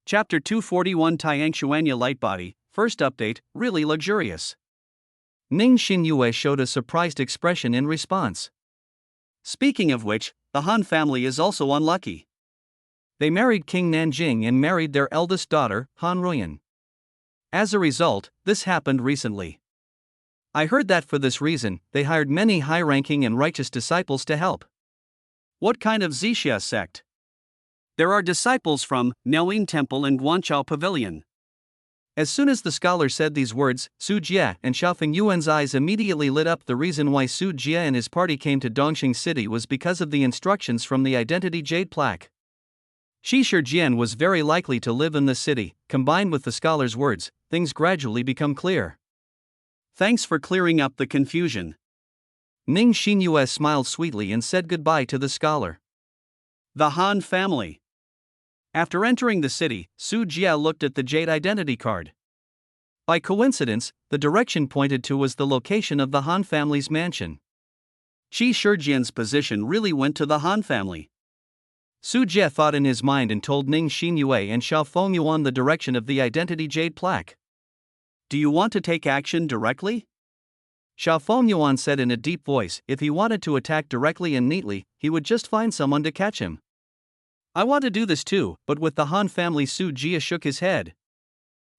Chapter 241 Tiangshuanya Lightbody, first update, really luxurious. Ning Xinyue showed a surprised expression in response. Speaking of which, the Han family is also unlucky. They married King Nanjing and married their eldest daughter, Han Ruyan. As a result, this happened recently. I heard that for this reason, they hired many high-ranking and righteous disciples to help. What kind of Zixia sect? There are disciples from Miaoying Temple and Guanchao Pavilion. As soon as the scholar said these words, Su Jie and Xiaofeng Yuan's eyes immediately lit up. The reason why Su Jie and his party came to Dongxing City was because of the instructions from the identity jade plaque. Shi Shijian was very likely to live in the city. Combined with the scholar's words, things gradually become clear. Thanks for clearing up the confusion. Ning Xinyue smiled sweetly and said goodbye to the scholar. The Han family. After entering the city, Su Jie looked at the jade identity card. By coincidence, the direction pointed to was the location of the Han family's mansion. Shi Shijian's position really went to the Han family. Su Jie thought in his mind and told Ning Xinyue and Xiaofeng Yuan the direction of the identity jade plaque. Do you want to take action directly? Xiaofeng Yuan said in a deep voice. If he wanted to attack directly and neatly, he would just find someone to catch him. I want to do this too, but with the Han family. Su Jie shook his head.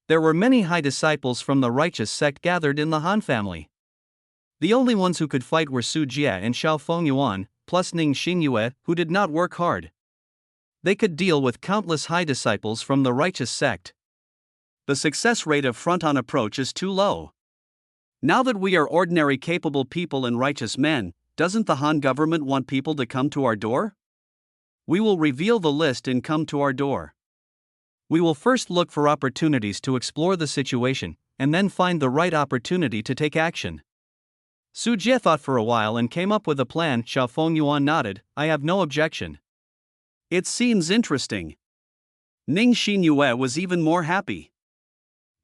There were many high disciples from the righteous sect gathered in the Han family. The only ones who could fight were Su Jie and Xiaofeng Yuan, plus Ning Xinyue, who did not work hard. They could deal with countless high disciples from the righteous sect. The success rate of front-on approach is too low. Now that we are ordinary capable people and righteous men, doesn't the Han government want people to come to our door? We will reveal the list and come to our door. We will first look for opportunities to explore the situation, and then find the right opportunity to take action. Su Jie thought for a while and came up with a plan. Xiaofeng Yuan nodded. I have no objection. It seems interesting. Ning Xinyue was even more happy.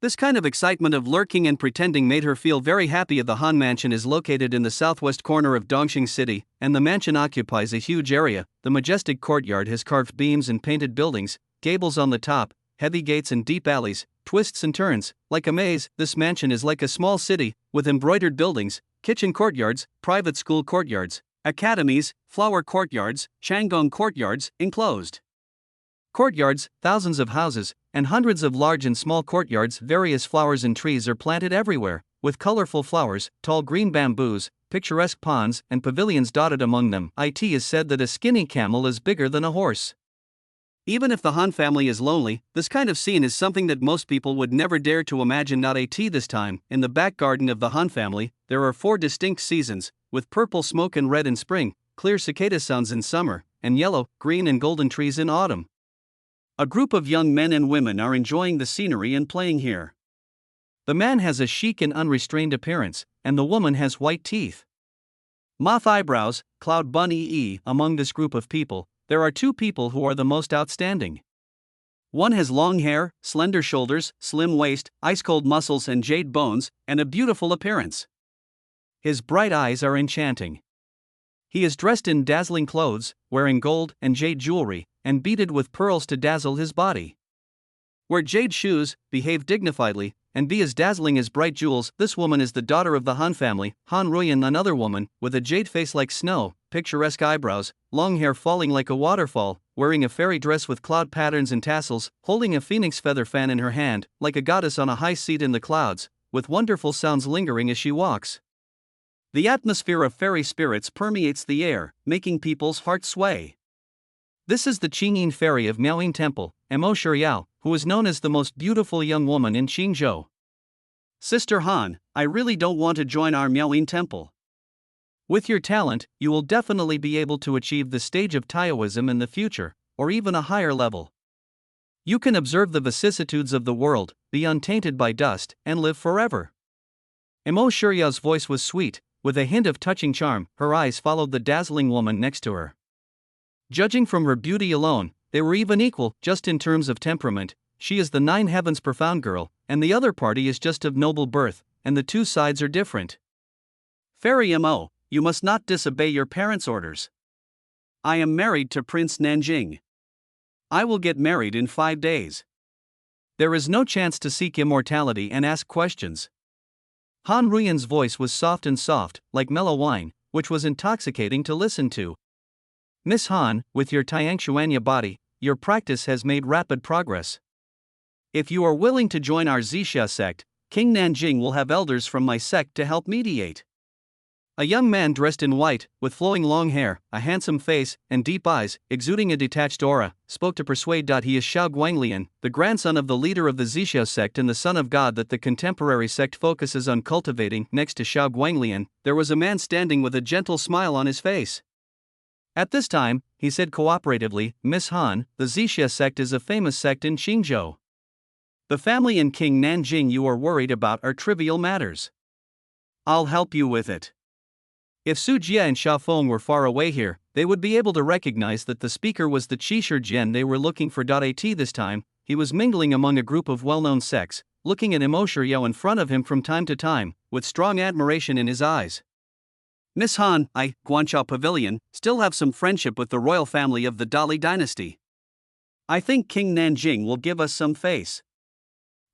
This kind of excitement of lurking and pretending made her feel very happy. The Han mansion is located in the southwest corner of Dongxing City, and the mansion occupies a huge area. The majestic courtyard has carved beams and painted buildings, gables on the top, heavy gates and deep alleys, twists and turns, like a maze. This mansion is like a small city, with embroidered buildings, kitchen courtyards, private school courtyards, academies, flower courtyards, Changgong courtyards, enclosed courtyards, thousands of houses, and hundreds of large and small courtyards. Various flowers and trees are planted everywhere, with colorful flowers, tall green bamboos, picturesque ponds, and pavilions dotted among them. It is said that a skinny camel is bigger than a horse. Even if the Han family is lonely, this kind of scene is something that most people would never dare to imagine. Not this time. In the back garden of the Han family, there are 4 distinct seasons, with purple smoke and red in spring, clear cicada sounds in summer, and yellow, green and golden trees in autumn. A group of young men and women are enjoying the scenery and playing here. The man has a chic and unrestrained appearance, and the woman has white teeth. Moth eyebrows, cloud bun ee. Among this group of people, there are 2 people who are the most outstanding. One has long hair, slender shoulders, slim waist, ice-cold muscles and jade bones, and a beautiful appearance. His bright eyes are enchanting. He is dressed in dazzling clothes, wearing gold and jade jewelry, and beaded with pearls to dazzle his body. Wear jade shoes, behave dignifiedly, and be as dazzling as bright jewels. This woman is the daughter of the Han family, Han Ruyan. Another woman, with a jade face like snow, picturesque eyebrows, long hair falling like a waterfall, wearing a fairy dress with cloud patterns and tassels, holding a phoenix feather fan in her hand, like a goddess on a high seat in the clouds, with wonderful sounds lingering as she walks. The atmosphere of fairy spirits permeates the air, making people's hearts sway. This is the Qingyin fairy of Miaoying Temple, Mo Shiyao, who is known as the most beautiful young woman in Qingzhou. Sister Han, I really don't want to join our Miaoying Temple. With your talent, you will definitely be able to achieve the stage of Taoism in the future, or even a higher level. You can observe the vicissitudes of the world, be untainted by dust, and live forever. Mo Shiyao's voice was sweet, with a hint of touching charm. Her eyes followed the dazzling woman next to her. Judging from her beauty alone, they were even equal. Just in terms of temperament, she is the 9 heavens profound girl, and the other party is just of noble birth, and the 2 sides are different. Fairy Mo, you must not disobey your parents' orders. I am married to Prince Nanjing. I will get married in 5 days. There is no chance to seek immortality and ask questions. Han Ruyan's voice was soft, like mellow wine, which was intoxicating to listen to. Miss Han, with your Tiangshuanya body, your practice has made rapid progress. If you are willing to join our Zixia sect, King Nanjing will have elders from my sect to help mediate. A young man dressed in white, with flowing long hair, a handsome face, and deep eyes, exuding a detached aura, spoke to persuade. He is Xiao Guanglian, the grandson of the leader of the Zixia sect and the son of God that the contemporary sect focuses on cultivating. Next to Xiao Guanglian, there was a man standing with a gentle smile on his face. At this time, he said cooperatively, Miss Han, the Zixia sect is a famous sect in Qingzhou. The family and King Nanjing you are worried about are trivial matters. I'll help you with it. If Su Jie and Xiaofeng were far away here, they would be able to recognize that the speaker was the Qishir Jian they were looking for. At this time, he was mingling among a group of well-known sects, looking at Imo Shiryao in front of him from time to time, with strong admiration in his eyes. Miss Han, I, Guanchao Pavilion, still have some friendship with the royal family of the Dali dynasty. I think King Nanjing will give us some face.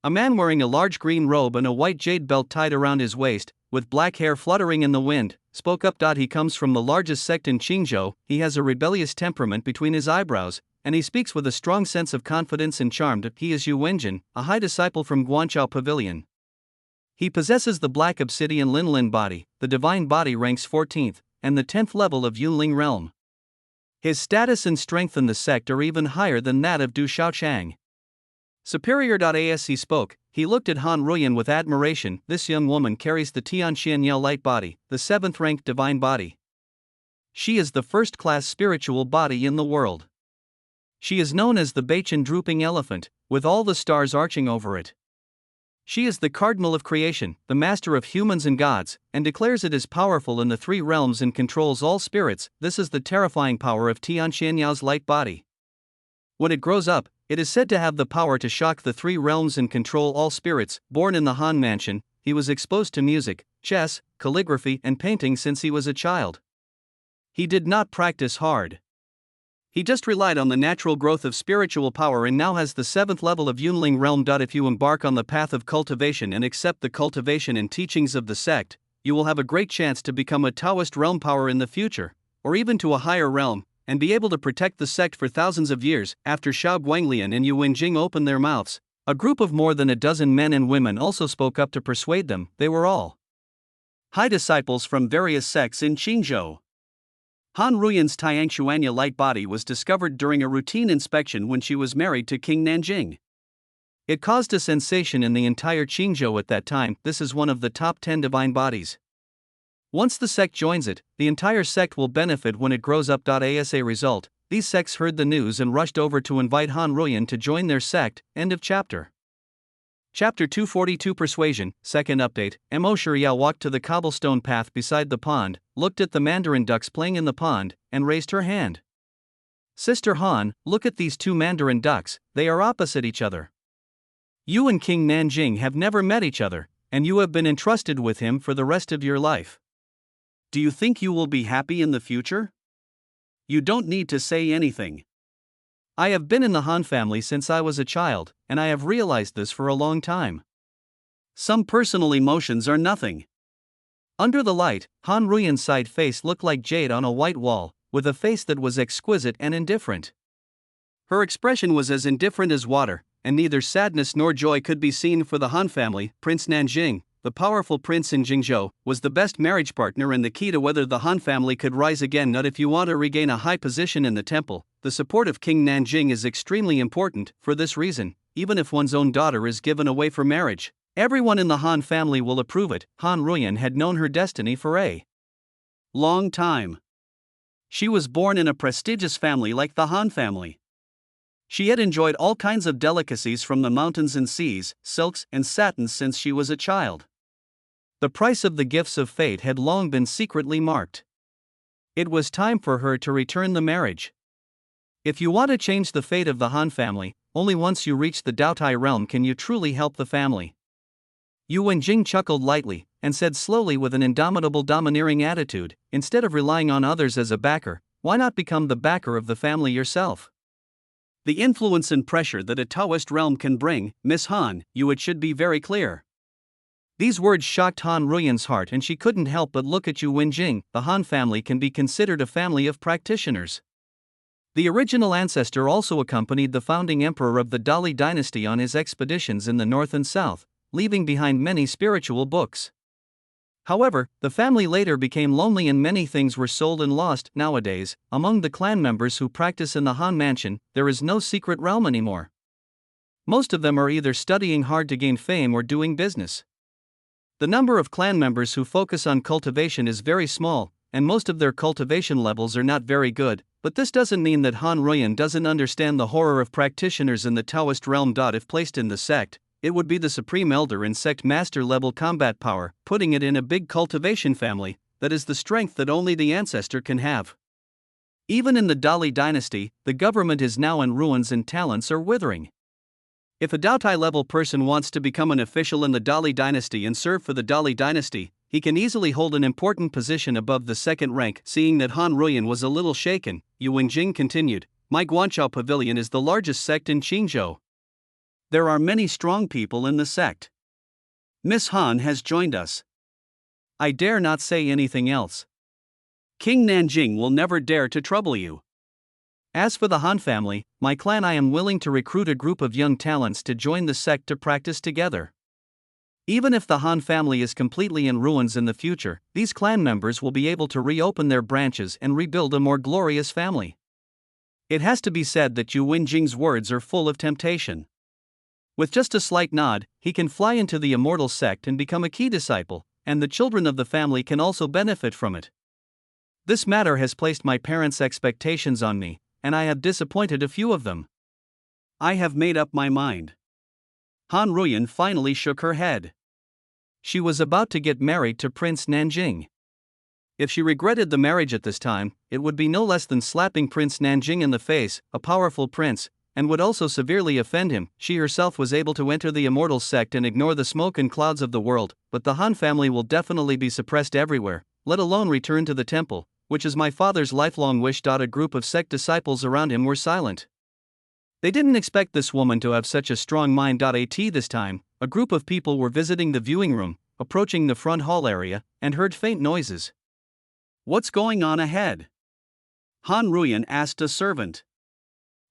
A man wearing a large green robe and a white jade belt tied around his waist, with black hair fluttering in the wind, spoke up. He comes from the largest sect in Qingzhou, he has a rebellious temperament between his eyebrows, and he speaks with a strong sense of confidence and charm. He is Yu Wenjin, a high disciple from Guanchao Pavilion. He possesses the black obsidian Linlin body, the divine body ranks 14th, and the 10th level of Yunling realm. His status and strength in the sect are even higher than that of Du Shaochang. Superior. As he spoke, he looked at Han Ruyan with admiration. This young woman carries the Tianxianyao light body, the 7th ranked divine body. She is the first-class spiritual body in the world. She is known as the Beichen drooping elephant, with all the stars arching over it. She is the cardinal of creation, the master of humans and gods, and declares it is powerful in the 3 realms and controls all spirits. This is the terrifying power of Tianxianyao's light body. When it grows up, it is said to have the power to shock the 3 realms and control all spirits. Born in the Han Mansion, he was exposed to music, chess, calligraphy, and painting since he was a child. He did not practice hard. He just relied on the natural growth of spiritual power and now has the 7th level of Yunling realm. If you embark on the path of cultivation and accept the cultivation and teachings of the sect, you will have a great chance to become a Taoist realm power in the future, or even to a higher realm, and be able to protect the sect for thousands of years. After Xiao Guanglian and Yu Wenjing opened their mouths, a group of more than a dozen men and women also spoke up to persuade them. They were all high disciples from various sects in Qingzhou. Han Ruyan's Tiangshuanya light body was discovered during a routine inspection when she was married to King Nanjing. It caused a sensation in the entire Qingzhou at that time. This is one of the top 10 divine bodies. Once the sect joins it, the entire sect will benefit when it grows up. As a result, these sects heard the news and rushed over to invite Han Ruyan to join their sect. End of chapter. Chapter 242 Persuasion, second update. Imo Shiryao walked to the cobblestone path beside the pond, looked at the mandarin ducks playing in the pond, and raised her hand. Sister Han, look at these 2 mandarin ducks, they are opposite each other. You and King Nanjing have never met each other, and you have been entrusted with him for the rest of your life. Do you think you will be happy in the future? You don't need to say anything. I have been in the Han family since I was a child, and I have realized this for a long time. Some personal emotions are nothing. Under the light, Han Ruyan's side face looked like jade on a white wall, with a face that was exquisite and indifferent. Her expression was as indifferent as water, and neither sadness nor joy could be seen for the Han family. Prince Nanjing, the powerful prince in Jingzhou, was the best marriage partner and the key to whether the Han family could rise again. Not if you want to regain a high position in the temple, the support of King Nanjing is extremely important. For this reason, even if one's own daughter is given away for marriage, everyone in the Han family will approve it. Han Ruyan had known her destiny for a long time. She was born in a prestigious family like the Han family. She had enjoyed all kinds of delicacies from the mountains and seas, silks and satins since she was a child. The price of the gifts of fate had long been secretly marked. It was time for her to return the marriage. If you want to change the fate of the Han family, only once you reach the Daotai realm can you truly help the family. Yu Wenjing chuckled lightly, and said slowly with an indomitable domineering attitude, instead of relying on others as a backer, why not become the backer of the family yourself? The influence and pressure that a Taoist realm can bring, Miss Han, it should be very clear. These words shocked Han Ruyan's heart, and she couldn't help but look at Yu Wenjing. The Han family can be considered a family of practitioners. The original ancestor also accompanied the founding emperor of the Dali dynasty on his expeditions in the north and south, leaving behind many spiritual books. However, the family later became lonely and many things were sold and lost. Nowadays, among the clan members who practice in the Han mansion, there is no secret realm anymore. Most of them are either studying hard to gain fame or doing business. The number of clan members who focus on cultivation is very small, and most of their cultivation levels are not very good, but this doesn't mean that Han Ruyan doesn't understand the horror of practitioners in the Taoist realm. If placed in the sect, it would be the supreme elder and sect master level combat power, putting it in a big cultivation family, that is the strength that only the ancestor can have. Even in the Dali dynasty, the government is now in ruins and talents are withering. If a Daotai level person wants to become an official in the Dali dynasty and serve for the Dali dynasty, he can easily hold an important position above the second rank. Seeing that Han Ruyan was a little shaken, Yu Wenjing continued, "My Guanchao Pavilion is the largest sect in Qingzhou. There are many strong people in the sect. Miss Han has joined us. I dare not say anything else. King Nanjing will never dare to trouble you. As for the Han family, my clan, I am willing to recruit a group of young talents to join the sect to practice together. Even if the Han family is completely in ruins in the future, these clan members will be able to reopen their branches and rebuild a more glorious family." It has to be said that Yu Wenjing's words are full of temptation. With just a slight nod, he can fly into the immortal sect and become a key disciple, and the children of the family can also benefit from it. This matter has placed my parents' expectations on me, and I have disappointed a few of them. I have made up my mind. Han Ruyan finally shook her head. She was about to get married to Prince Nanjing. If she regretted the marriage at this time, it would be no less than slapping Prince Nanjing in the face, a powerful prince, and would also severely offend him. She herself was able to enter the immortal sect and ignore the smoke and clouds of the world, but the Han family will definitely be suppressed everywhere, let alone return to the temple, which is my father's lifelong wish. A group of sect disciples around him were silent. They didn't expect this woman to have such a strong mind. At this time, a group of people were visiting the viewing room, approaching the front hall area, and heard faint noises. "What's going on ahead?" Han Ruyan asked a servant.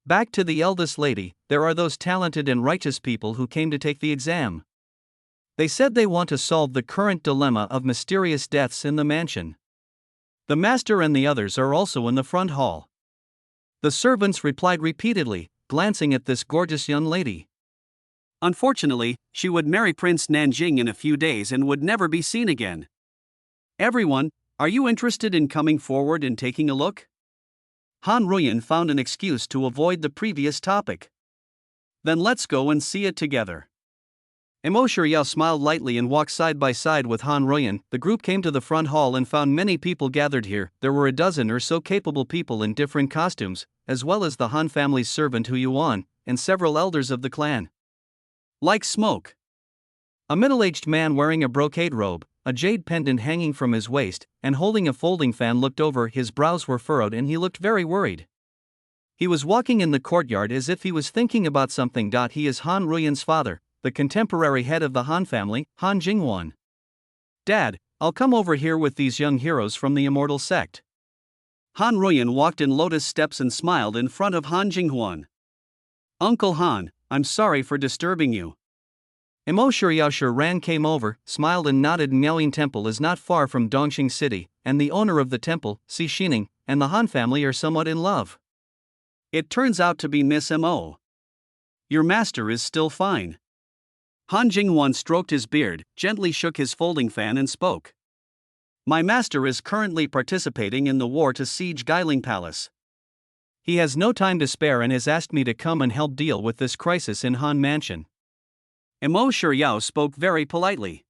"Back to the eldest lady, there are those talented and righteous people who came to take the exam. They said they want to solve the current dilemma of mysterious deaths in the mansion. The master and the others are also in the front hall." The servants replied repeatedly, glancing at this gorgeous young lady. Unfortunately, she would marry Prince Nanjing in a few days and would never be seen again. "Everyone, are you interested in coming forward and taking a look?" Han Ruyan found an excuse to avoid the previous topic. "Then let's go and see it together." Emo Shiryao smiled lightly and walked side by side with Han Ruyan. The group came to the front hall and found many people gathered here. There were a dozen or so capable people in different costumes, as well as the Han family's servant Hu Yuan, and several elders of the clan. Like smoke. A middle-aged man wearing a brocade robe, a jade pendant hanging from his waist, and holding a folding fan looked over. His brows were furrowed and he looked very worried. He was walking in the courtyard as if he was thinking about something. He is Han Ruyan's father, the contemporary head of the Han family, Han Jinghuan. "Dad, I'll come over here with these young heroes from the immortal sect." Han Ruyan walked in lotus steps and smiled in front of Han Jinghuan. "Uncle Han, I'm sorry for disturbing you." Emo Shiryao Ran came over, smiled and nodded. Miaoying Temple is not far from Dongxing City, and the owner of the temple, Si Xining, and the Han family are somewhat in love. It turns out to be Miss Mo. Your master is still fine. Han Jinghuan stroked his beard, gently shook his folding fan and spoke. My master is currently participating in the war to siege Guiling Palace. He has no time to spare and has asked me to come and help deal with this crisis in Han Mansion. Emo Shiryao spoke very politely.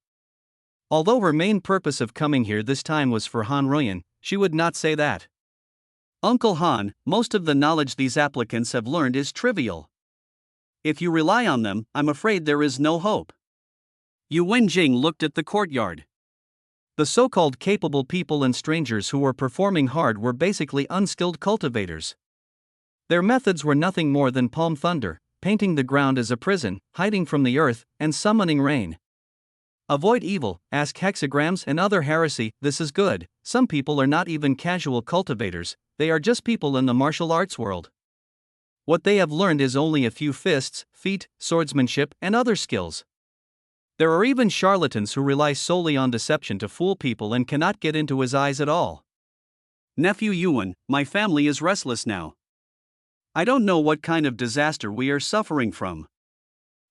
Although her main purpose of coming here this time was for Han Ruyan, she would not say that. Uncle Han, most of the knowledge these applicants have learned is trivial. If you rely on them, I'm afraid there is no hope. Yu Wenjing looked at the courtyard. The so-called capable people and strangers who were performing hard were basically unskilled cultivators. Their methods were nothing more than palm thunder, painting the ground as a prison, hiding from the earth, and summoning rain. Avoid evil, ask hexagrams and other heresy. This is good. Some people are not even casual cultivators, they are just people in the martial arts world. What they have learned is only a few fists, feet, swordsmanship, and other skills. There are even charlatans who rely solely on deception to fool people and cannot get into his eyes at all. Nephew Yuan, my family is restless now. I don't know what kind of disaster we are suffering from.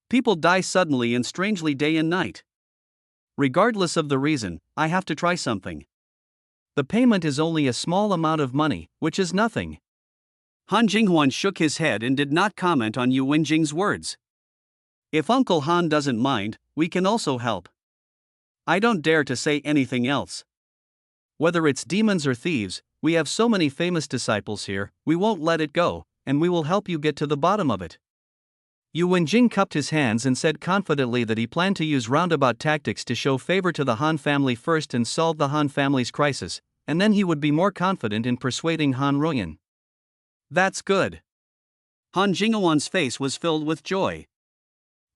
People die suddenly and strangely day and night. Regardless of the reason, I have to try something. The payment is only a small amount of money, which is nothing. Han Jinghuan shook his head and did not comment on Yu Wenjing's words. If Uncle Han doesn't mind, we can also help. I don't dare to say anything else. Whether it's demons or thieves, we have so many famous disciples here, we won't let it go, and we will help you get to the bottom of it. Yu Wenjing cupped his hands and said confidently that he planned to use roundabout tactics to show favor to the Han family first and solve the Han family's crisis, and then he would be more confident in persuading Han Ruoyan. That's good. Han Jinghuan's face was filled with joy.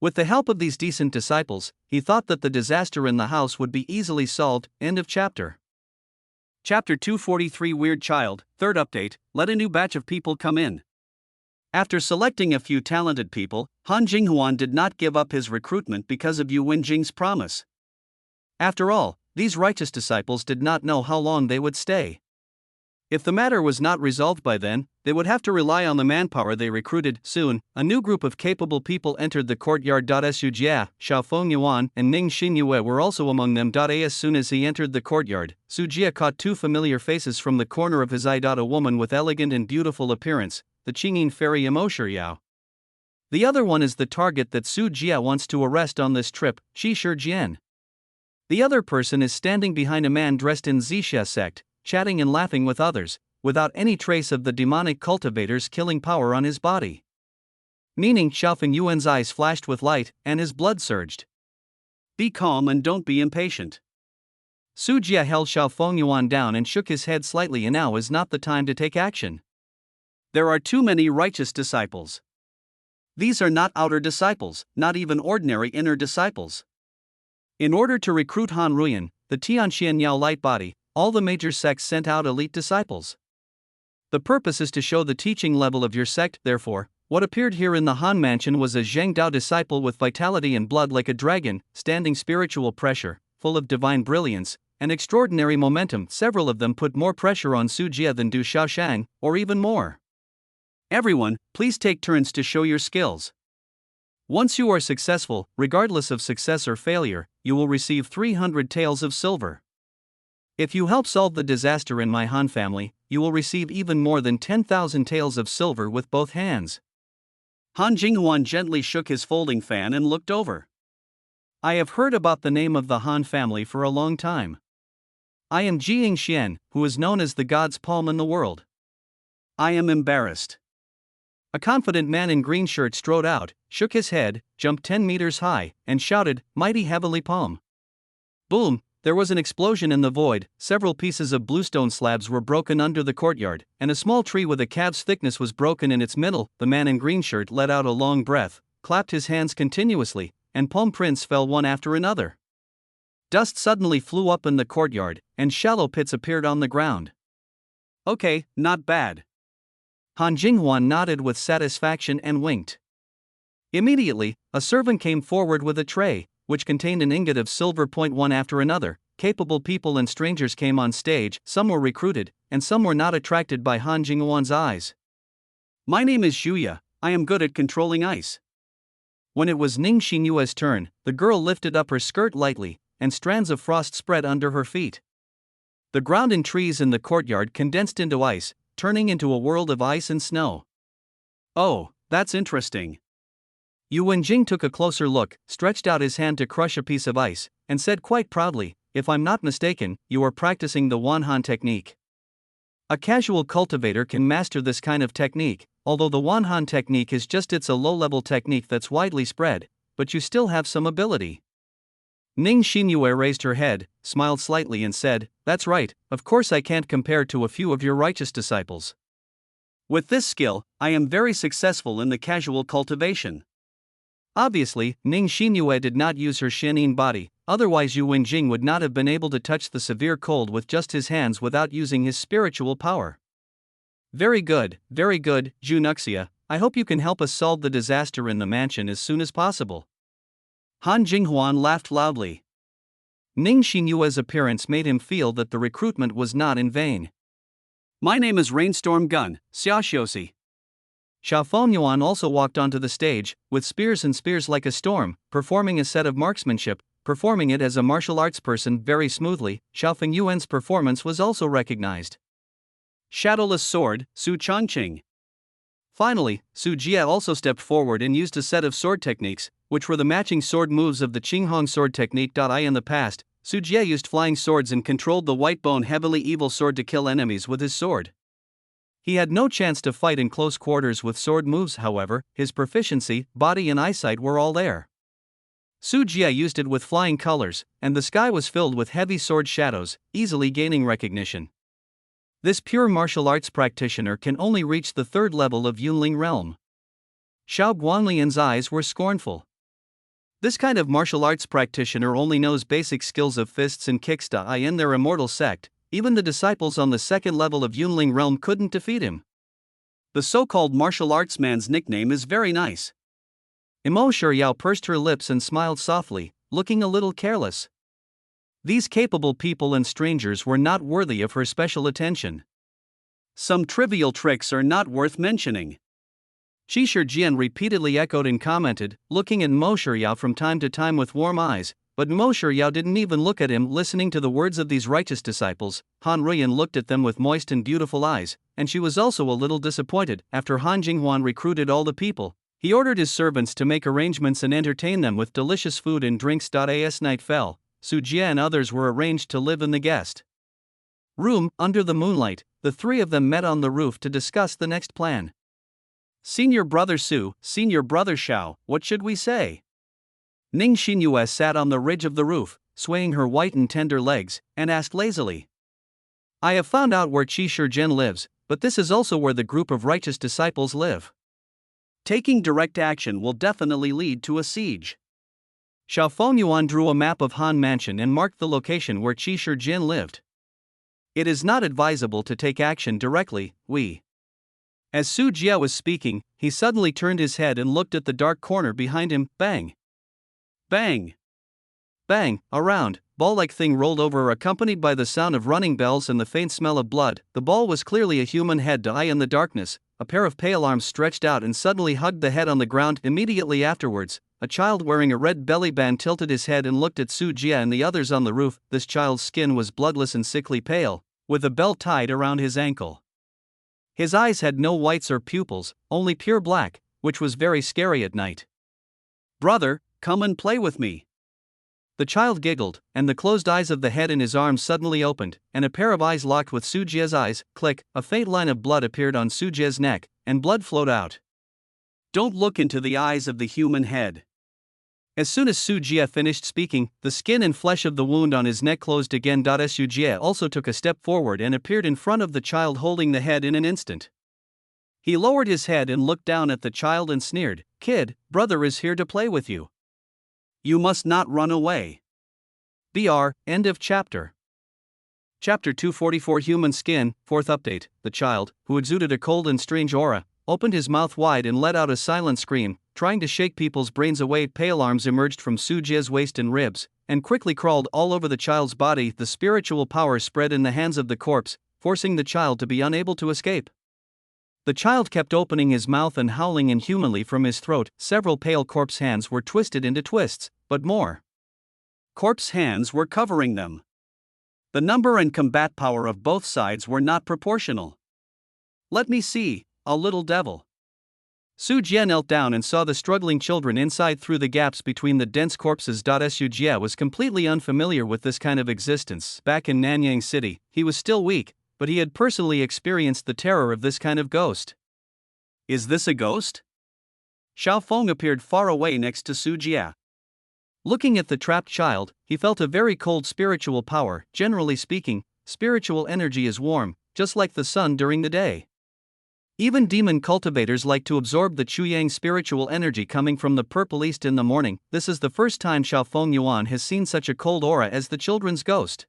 With the help of these decent disciples, he thought that the disaster in the house would be easily solved. End of chapter. Chapter 243 Weird Child, third update, let a new batch of people come in. After selecting a few talented people, Han Jinghuan did not give up his recruitment because of Yu Wenjing's promise. After all, these righteous disciples did not know how long they would stay. If the matter was not resolved by then, they would have to rely on the manpower they recruited. Soon, a new group of capable people entered the courtyard. Su Jia, Xiaofeng Yuan, and Ning Xinyue were also among them. As soon as he entered the courtyard, Su Jia caught two familiar faces from the corner of his eye. A woman with elegant and beautiful appearance, the Qingyin fairy Imo Shiryao. The other one is the target that Su Jia wants to arrest on this trip, Qi Shijian. The other person is standing behind a man dressed in Zixia sect, chatting and laughing with others, without any trace of the demonic cultivator's killing power on his body. Meaning Xiaofeng Yuan's eyes flashed with light, and his blood surged. Be calm and don't be impatient. Su Jia held Xiaofeng Yuan down and shook his head slightly. And now is not the time to take action. There are too many righteous disciples. These are not outer disciples, not even ordinary inner disciples. In order to recruit Han Ruoyan, the Tianxian Yao light body, all the major sects sent out elite disciples. The purpose is to show the teaching level of your sect. Therefore, what appeared here in the Han mansion was a Zheng Dao disciple with vitality and blood like a dragon, standing spiritual pressure, full of divine brilliance, and extraordinary momentum. Several of them put more pressure on Su Jia than Du Xiaoshang, or even more. Everyone, please take turns to show your skills. Once you are successful, regardless of success or failure, you will receive 300 taels of silver. If you help solve the disaster in my Han family, you will receive even more than 10,000 taels of silver with both hands. Han Jinghuan gently shook his folding fan and looked over. I have heard about the name of the Han family for a long time. I am Jiying Xian, who is known as the God's palm in the world. I am embarrassed. A confident man in green shirt strode out, shook his head, jumped 10 meters high, and shouted, "Mighty heavenly palm." Boom! There was an explosion in the void, several pieces of bluestone slabs were broken under the courtyard, and a small tree with a calf's thickness was broken in its middle. The man in green shirt let out a long breath, clapped his hands continuously, and palm prints fell one after another. Dust suddenly flew up in the courtyard, and shallow pits appeared on the ground. Okay, not bad. Han Jinghuan nodded with satisfaction and winked. Immediately, a servant came forward with a tray, which contained an ingot of silver. One after another, capable people and strangers came on stage. Some were recruited, and some were not attracted by Han Jinghuan's eyes. My name is Zhuya, I am good at controlling ice. When it was Ning Xinyue's turn, the girl lifted up her skirt lightly, and strands of frost spread under her feet. The ground and trees in the courtyard condensed into ice, turning into a world of ice and snow. Oh, that's interesting. Yu Wenjing took a closer look, stretched out his hand to crush a piece of ice, and said quite proudly, "If I'm not mistaken, you are practicing the Wanhan technique." A casual cultivator can master this kind of technique, although the Wanhan technique is just a low-level technique that's widely spread, but you still have some ability. Ning Xinyue raised her head, smiled slightly and said, "That's right, of course I can't compare to a few of your righteous disciples. With this skill, I am very successful in the casual cultivation. Obviously, Ning Xinyue did not use her Xianyin body, otherwise Yu Wenjing would not have been able to touch the severe cold with just his hands without using his spiritual power. Very good, Zhu Nuxia, I hope you can help us solve the disaster in the mansion as soon as possible. Han Jinghuan laughed loudly. Ning Xinyue's appearance made him feel that the recruitment was not in vain. My name is Rainstorm Gun, Xiaoxiosi. Xiao Fengyuan also walked onto the stage, with spears and spears like a storm, performing a set of marksmanship, performing it as a martial arts person very smoothly. Xiao Fengyuan's performance was also recognized. Shadowless Sword, Su Changqing. Finally, Su Jie also stepped forward and used a set of sword techniques, which were the matching sword moves of the Qinghong sword technique. In the past, Su Jie used flying swords and controlled the white bone heavily evil sword to kill enemies with his sword. He had no chance to fight in close quarters with sword moves, however, his proficiency, body and eyesight were all there. Su Jie used it with flying colors, and the sky was filled with heavy sword shadows, easily gaining recognition. This pure martial arts practitioner can only reach the third level of Yunling realm. Xiao Guanlian's eyes were scornful. This kind of martial arts practitioner only knows basic skills of fists and kicks. In their immortal sect, even the disciples on the second level of Yunling realm couldn't defeat him. The so-called martial arts man's nickname is very nice. Imo Shiryao pursed her lips and smiled softly, looking a little careless. These capable people and strangers were not worthy of her special attention. Some trivial tricks are not worth mentioning. Shi Shijian repeatedly echoed and commented, looking at Mo Shiryao from time to time with warm eyes, but Mo Shiryao didn't even look at him. Listening to the words of these righteous disciples, Han Ruyan looked at them with moist and beautiful eyes, and she was also a little disappointed. After Han Jinghuan recruited all the people, he ordered his servants to make arrangements and entertain them with delicious food and drinks. As night fell, Su Jie and others were arranged to live in the guest room. Under the moonlight, the three of them met on the roof to discuss the next plan. Senior Brother Su, Senior Brother Xiao, what should we say? Ning Xinyue sat on the ridge of the roof, swaying her white and tender legs, and asked lazily. I have found out where Qi Shizhen lives, but this is also where the group of righteous disciples live. Taking direct action will definitely lead to a siege. Xiao Fengyuan drew a map of Han Mansion and marked the location where Qi Shizhen lived. It is not advisable to take action directly, As Su Jie was speaking, he suddenly turned his head and looked at the dark corner behind him. Bang! Bang! Bang! A round, ball-like thing rolled over, accompanied by the sound of running bells and the faint smell of blood. The ball was clearly a human head. In the darkness, a pair of pale arms stretched out and suddenly hugged the head on the ground. Immediately afterwards, a child wearing a red belly band tilted his head and looked at Su Jie and the others on the roof. This child's skin was bloodless and sickly pale, with a belt tied around his ankle. His eyes had no whites or pupils, only pure black, which was very scary at night. Brother, come and play with me. The child giggled, and the closed eyes of the head in his arms suddenly opened, and a pair of eyes locked with Su Jie's eyes. Click, a faint line of blood appeared on Su Jie's neck, and blood flowed out. Don't look into the eyes of the human head. As soon as Su Jie finished speaking, the skin and flesh of the wound on his neck closed again. Su Jie also took a step forward and appeared in front of the child holding the head in an instant. He lowered his head and looked down at the child and sneered, Kid, brother is here to play with you. You must not run away. BR, end of chapter. Chapter 244 Human Skin, 4th update. The child, who exuded a cold and strange aura, opened his mouth wide and let out a silent scream, trying to shake people's brains away. Pale arms emerged from Su Jie's waist and ribs, and quickly crawled all over the child's body. The spiritual power spread in the hands of the corpse, forcing the child to be unable to escape. The child kept opening his mouth and howling inhumanly from his throat. Several pale corpse hands were twisted into twists, but more corpse hands were covering them. The number and combat power of both sides were not proportional. Let me see, a little devil. Su Jie knelt down and saw the struggling children inside through the gaps between the dense corpses. Su Jie was completely unfamiliar with this kind of existence. Back in Nanyang City, he was still weak, but he had personally experienced the terror of this kind of ghost. Is this a ghost? Xiao Feng appeared far away next to Su Jie. Looking at the trapped child, he felt a very cold spiritual power. Generally speaking, spiritual energy is warm, just like the sun during the day. Even demon cultivators like to absorb the Chuyang spiritual energy coming from the Purple East in the morning. This is the first time Xiao Feng Yuan has seen such a cold aura as the children's ghost.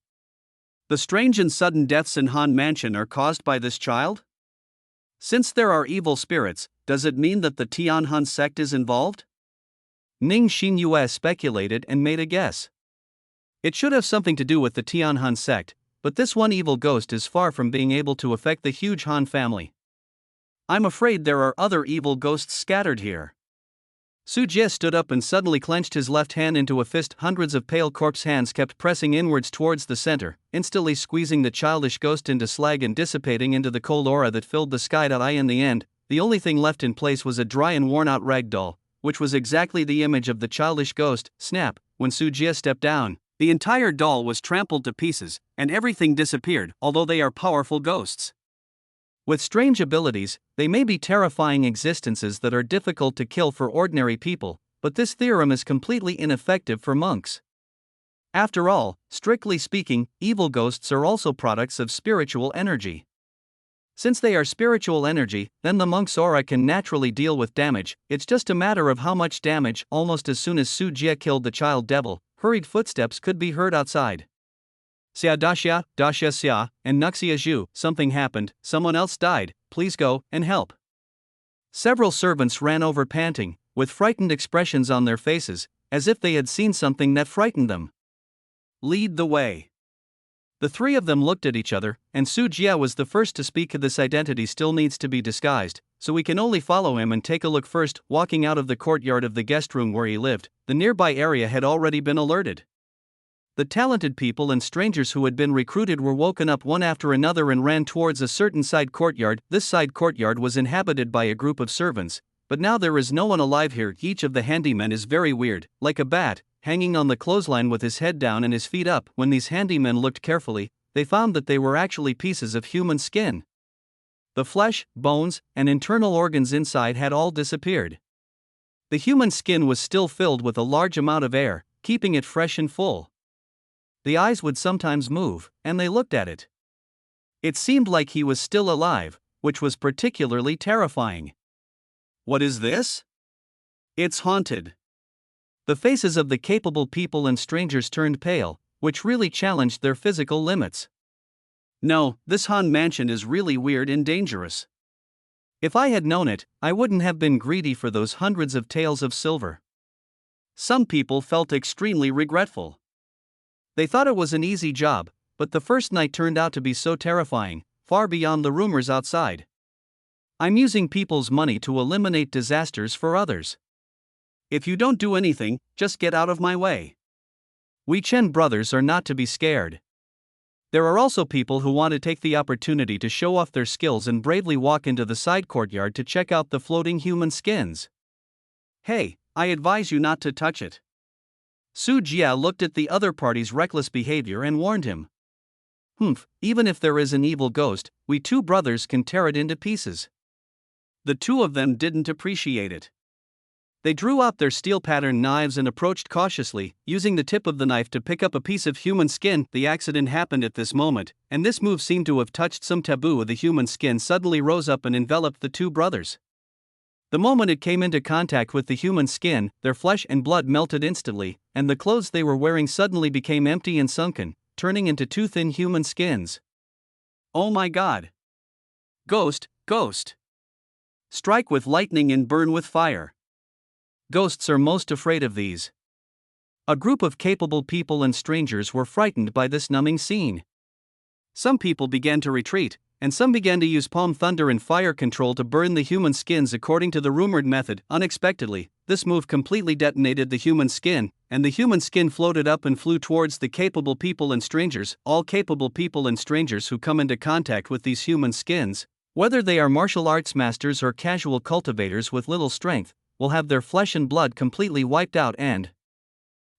The strange and sudden deaths in Han Mansion are caused by this child? Since there are evil spirits, does it mean that the Tianhan sect is involved? Ning Xinyue speculated and made a guess. It should have something to do with the Tianhan sect, but this one evil ghost is far from being able to affect the huge Han family. I'm afraid there are other evil ghosts scattered here. Su Jie stood up and suddenly clenched his left hand into a fist. Hundreds of pale corpse hands kept pressing inwards towards the center, instantly squeezing the childish ghost into slag and dissipating into the cold aura that filled the sky. In the end, the only thing left in place was a dry and worn-out rag doll, which was exactly the image of the childish ghost. Snap! When Su Jie stepped down, the entire doll was trampled to pieces, and everything disappeared, although they are powerful ghosts. With strange abilities, they may be terrifying existences that are difficult to kill for ordinary people, but this theorem is completely ineffective for monks. After all, strictly speaking, evil ghosts are also products of spiritual energy. Since they are spiritual energy, then the monk's aura can naturally deal with damage. It's just a matter of how much damage. Almost as soon as Su Jie killed the child devil, hurried footsteps could be heard outside. Xia Daxia, Daxia Xia, and Nuxia Zhu, something happened, someone else died, please go and help. Several servants ran over panting, with frightened expressions on their faces, as if they had seen something that frightened them. Lead the way. The three of them looked at each other, and Su Jie was the first to speak. This identity still needs to be disguised, so we can only follow him and take a look first. Walking out of the courtyard of the guest room where he lived, the nearby area had already been alerted. The talented people and strangers who had been recruited were woken up one after another and ran towards a certain side courtyard. This side courtyard was inhabited by a group of servants, but now there is no one alive here. Each of the handymen is very weird, like a bat, hanging on the clothesline with his head down and his feet up. When these handymen looked carefully, they found that they were actually pieces of human skin. The flesh, bones, and internal organs inside had all disappeared. The human skin was still filled with a large amount of air, keeping it fresh and full. The eyes would sometimes move, and they looked at it. It seemed like he was still alive, which was particularly terrifying. What is this? It's haunted. The faces of the capable people and strangers turned pale, which really challenged their physical limits. No, this Han Mansion is really weird and dangerous. If I had known it, I wouldn't have been greedy for those hundreds of taels of silver. Some people felt extremely regretful. They thought it was an easy job, but the first night turned out to be so terrifying, far beyond the rumors outside. I'm using people's money to eliminate disasters for others. If you don't do anything, just get out of my way. We Chen brothers are not to be scared. There are also people who want to take the opportunity to show off their skills and bravely walk into the side courtyard to check out the floating human skins. Hey, I advise you not to touch it. Su Jie looked at the other party's reckless behavior and warned him. Even if there is an evil ghost, we two brothers can tear it into pieces. The two of them didn't appreciate it. They drew out their steel-patterned knives and approached cautiously, using the tip of the knife to pick up a piece of human skin. The accident happened at this moment, and this move seemed to have touched some taboo. The human skin suddenly rose up and enveloped the two brothers. The moment it came into contact with the human skin, their flesh and blood melted instantly, and the clothes they were wearing suddenly became empty and sunken, turning into two thin human skins. Oh my God! Ghost, ghost! Strike with lightning and burn with fire. Ghosts are most afraid of these. A group of capable people and strangers were frightened by this numbing scene. Some people began to retreat, and some began to use palm thunder and fire control to burn the human skins according to the rumored method. Unexpectedly, this move completely detonated the human skin, and the human skin floated up and flew towards the capable people and strangers. All capable people and strangers who come into contact with these human skins, whether they are martial arts masters or casual cultivators with little strength, will have their flesh and blood completely wiped out and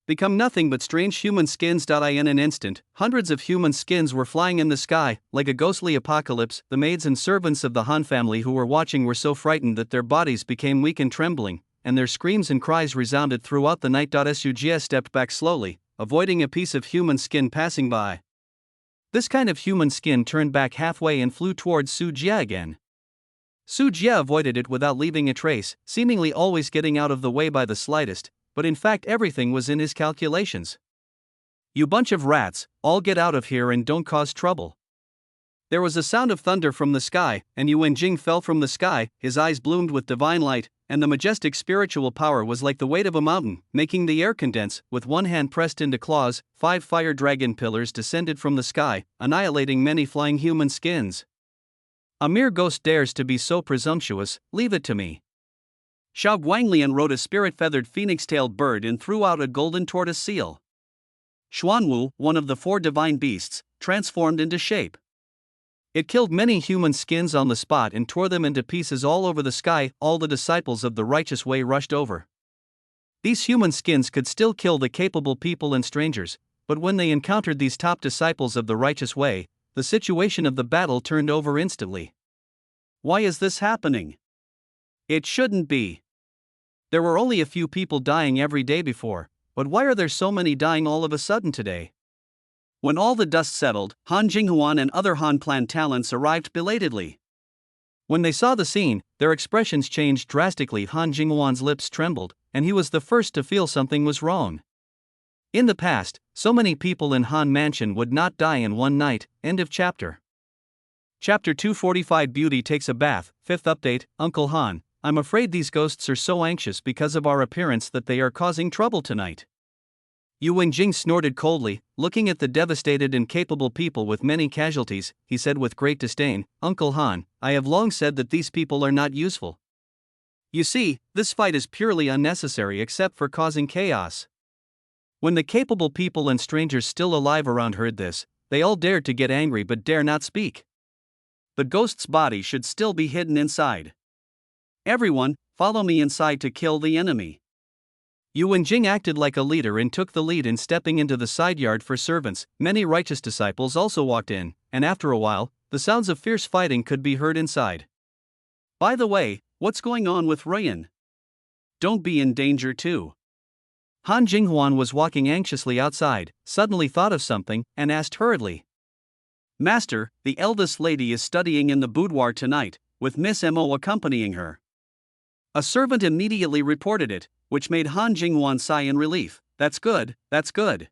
become nothing but strange human skins. In an instant, hundreds of human skins were flying in the sky, like a ghostly apocalypse. The maids and servants of the Han family who were watching were so frightened that their bodies became weak and trembling, and their screams and cries resounded throughout the night. Su Jie stepped back slowly, avoiding a piece of human skin passing by. This kind of human skin turned back halfway and flew towards Su Jie again. Su Jie avoided it without leaving a trace, seemingly always getting out of the way by the slightest, but in fact everything was in his calculations. "You bunch of rats, all get out of here and don't cause trouble." There was a sound of thunder from the sky, and Yu Wenjing fell from the sky, his eyes bloomed with divine light, and the majestic spiritual power was like the weight of a mountain, making the air condense. With one hand pressed into claws, 5 fire dragon pillars descended from the sky, annihilating many flying human skins. "A mere ghost dares to be so presumptuous, leave it to me." Xiao Guanglian rode a spirit-feathered phoenix-tailed bird and threw out a golden tortoise seal. Xuanwu, one of the 4 divine beasts, transformed into shape. It killed many human skins on the spot and tore them into pieces all over the sky. All the disciples of the righteous way rushed over. These human skins could still kill the capable people and strangers, but when they encountered these top disciples of the righteous way, the situation of the battle turned over instantly. Why is this happening? It shouldn't be. There were only a few people dying every day before, but why are there so many dying all of a sudden today? When all the dust settled, Han Jinghuan and other Han clan talents arrived belatedly. When they saw the scene, their expressions changed drastically. Han Jinghuan's lips trembled, and he was the first to feel something was wrong. In the past, so many people in Han Mansion would not die in one night. End of chapter. Chapter 245 Beauty takes a bath. 5th update, Uncle Han, I'm afraid these ghosts are so anxious because of our appearance that they are causing trouble tonight. Yu Wenjing snorted coldly, looking at the devastated and capable people with many casualties. He said with great disdain, "Uncle Han, I have long said that these people are not useful. You see, this fight is purely unnecessary except for causing chaos." When the capable people and strangers still alive around heard this, they all dared to get angry but dare not speak. The ghost's body should still be hidden inside. Everyone, follow me inside to kill the enemy. Yu Wenjing acted like a leader and took the lead in stepping into the side yard for servants. Many righteous disciples also walked in, and after a while, the sounds of fierce fighting could be heard inside. By the way, what's going on with Ruyan? Don't be in danger too. Han Jinghuan was walking anxiously outside, suddenly thought of something, and asked hurriedly. Master, the eldest lady is studying in the boudoir tonight, with Miss Mo accompanying her. A servant immediately reported it, which made Han Jinghuan sigh in relief. That's good, that's good.